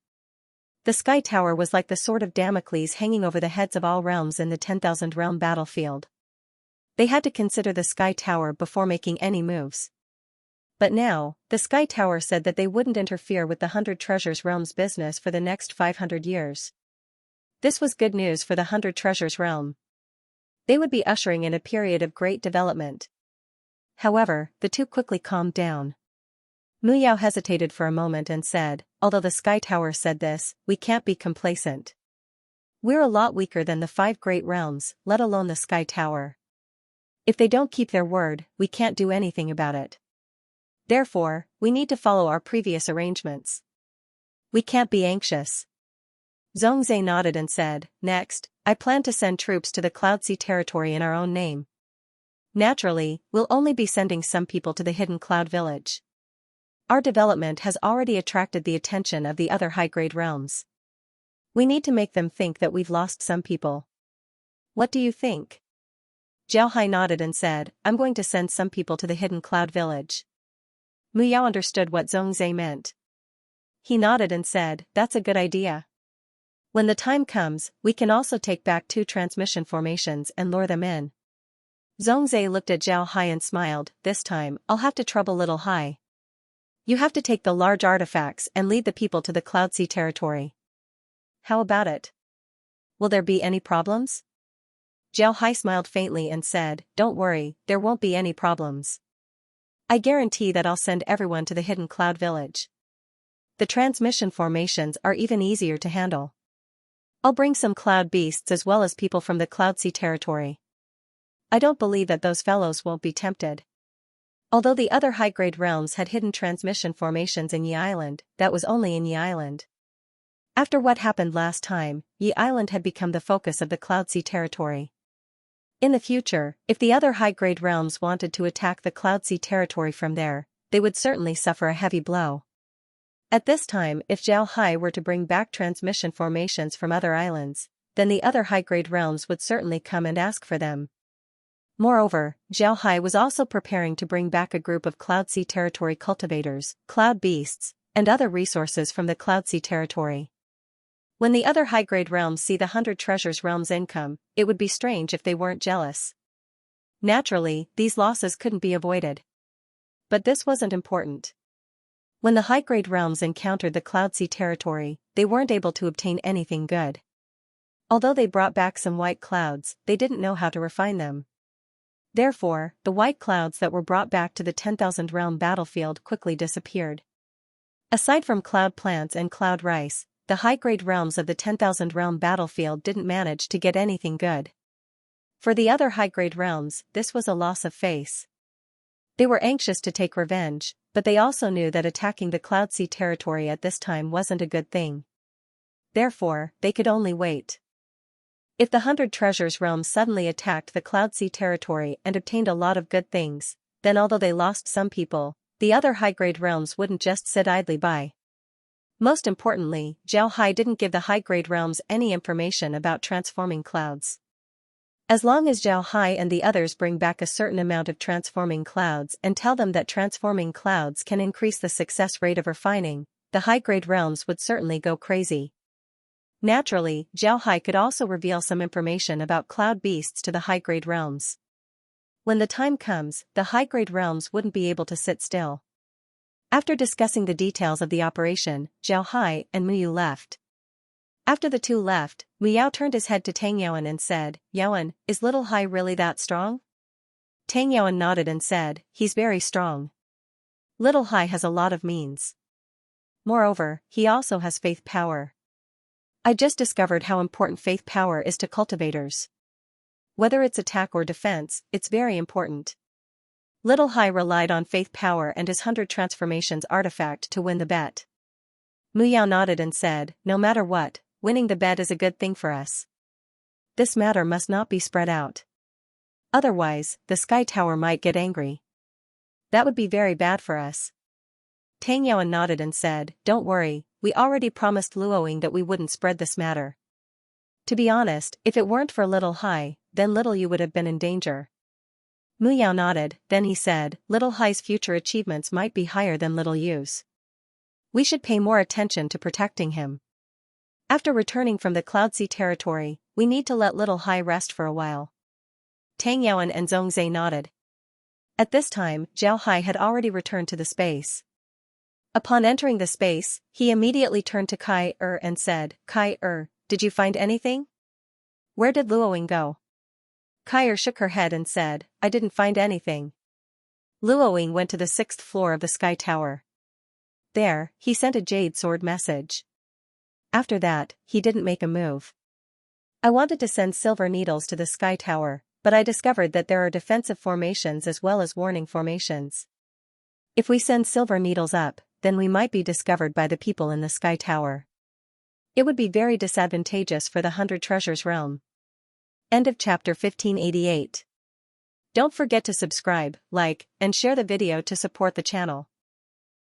The Sky Tower was like the sword of Damocles hanging over the heads of all realms in the 10,000 realm battlefield. They had to consider the Sky Tower before making any moves. But now, the Sky Tower said that they wouldn't interfere with the 100 Treasures realm's business for the next 500 years. This was good news for the 100 Treasures realm. They would be ushering in a period of great development. However, the two quickly calmed down. Mu Yao hesitated for a moment and said, "Although the Sky Tower said this, we can't be complacent. We're a lot weaker than the 5 great realms, let alone the Sky Tower. If they don't keep their word, we can't do anything about it. Therefore, we need to follow our previous arrangements. We can't be anxious." Zhongzhe nodded and said, "Next, I plan to send troops to the Cloud Sea territory in our own name. Naturally, we'll only be sending some people to the hidden cloud village. Our development has already attracted the attention of the other high-grade realms. We need to make them think that we've lost some people. What do you think? Xiaohai nodded and said, I'm going to send some people to the hidden cloud village. Mu Yao understood what Zhongzhe meant. He nodded and said, that's a good idea. When the time comes, we can also take back 2 transmission formations and lure them in. Zhongzhe looked at Xiaohai and smiled, this time, I'll have to trouble Little Hai. You have to take the large artifacts and lead the people to the Cloud Sea territory. How about it? Will there be any problems? Xiaohai smiled faintly and said, don't worry, there won't be any problems. I guarantee that I'll send everyone to the hidden cloud village. The transmission formations are even easier to handle. I'll bring some cloud beasts as well as people from the Cloud Sea territory. I don't believe that those fellows won't be tempted. Although the other high-grade realms had hidden transmission formations in Yi Island, that was only in Yi Island. After what happened last time, Yi Island had become the focus of the Cloud Sea territory. In the future, if the other high-grade realms wanted to attack the Cloud Sea territory from there, they would certainly suffer a heavy blow. At this time, if Xiaohai were to bring back transmission formations from other islands, then the other high-grade realms would certainly come and ask for them. Moreover, Xiaohai was also preparing to bring back a group of Cloud Sea territory cultivators, cloud beasts, and other resources from the Cloud Sea territory. When the other high-grade realms see the 100 Treasures realm's income, it would be strange if they weren't jealous. Naturally, these losses couldn't be avoided. But this wasn't important. When the high-grade realms encountered the Cloud Sea territory, they weren't able to obtain anything good. Although they brought back some white clouds, they didn't know how to refine them. Therefore, the white clouds that were brought back to the 10,000 realm battlefield quickly disappeared. Aside from cloud plants and cloud rice, the high-grade realms of the 10,000 realm battlefield didn't manage to get anything good. For the other high-grade realms, this was a loss of face. They were anxious to take revenge, but they also knew that attacking the Cloud Sea territory at this time wasn't a good thing. Therefore, they could only wait. If the 100 Treasures realm suddenly attacked the Cloud Sea territory and obtained a lot of good things, then although they lost some people, the other high-grade realms wouldn't just sit idly by. Most importantly, Xiaohai didn't give the high-grade realms any information about transforming clouds. As long as Xiaohai and the others bring back a certain amount of transforming clouds and tell them that transforming clouds can increase the success rate of refining, the high-grade realms would certainly go crazy. Naturally, Xiaohai could also reveal some information about cloud beasts to the high-grade realms. When the time comes, the high-grade realms wouldn't be able to sit still. After discussing the details of the operation, Xiaohai and Mu Yu left. After the two left, Mu Yao turned his head to Tang Yaoan and said, Yaoan, is Little Hai really that strong? Tang Yaoan nodded and said, he's very strong. Little Hai has a lot of means. Moreover, he also has faith power. I just discovered how important faith power is to cultivators. Whether it's attack or defense, it's very important. Little Hai relied on faith power and his 100 transformations artifact to win the bet. Mu Yao nodded and said, no matter what, winning the bet is a good thing for us. This matter must not be spread out. Otherwise, the Sky Tower might get angry. That would be very bad for us. Tang Yaoan nodded and said, don't worry, we already promised Luoying that we wouldn't spread this matter. To be honest, if it weren't for Little Hai, then Little Yu would have been in danger. Mu Yao nodded, then he said, Little Hai's future achievements might be higher than Little Yu's. We should pay more attention to protecting him. After returning from the Cloud Sea territory, we need to let Little Hai rest for a while. Tang Yaoan and Zhongzhe nodded. At this time, Xiaohai had already returned to the space. Upon entering the space, he immediately turned to Kai and said, Kai did you find anything? Where did Luoying go? Kai shook her head and said, I didn't find anything. Luoying went to the 6th floor of the Sky Tower. There, he sent a jade sword message. After that, he didn't make a move. I wanted to send silver needles to the Sky Tower, but I discovered that there are defensive formations as well as warning formations. If we send silver needles up, then we might be discovered by the people in the Sky Tower. It would be very disadvantageous for the 100 Treasures realm. End of chapter 1588. Don't forget to subscribe, like, and share the video to support the channel.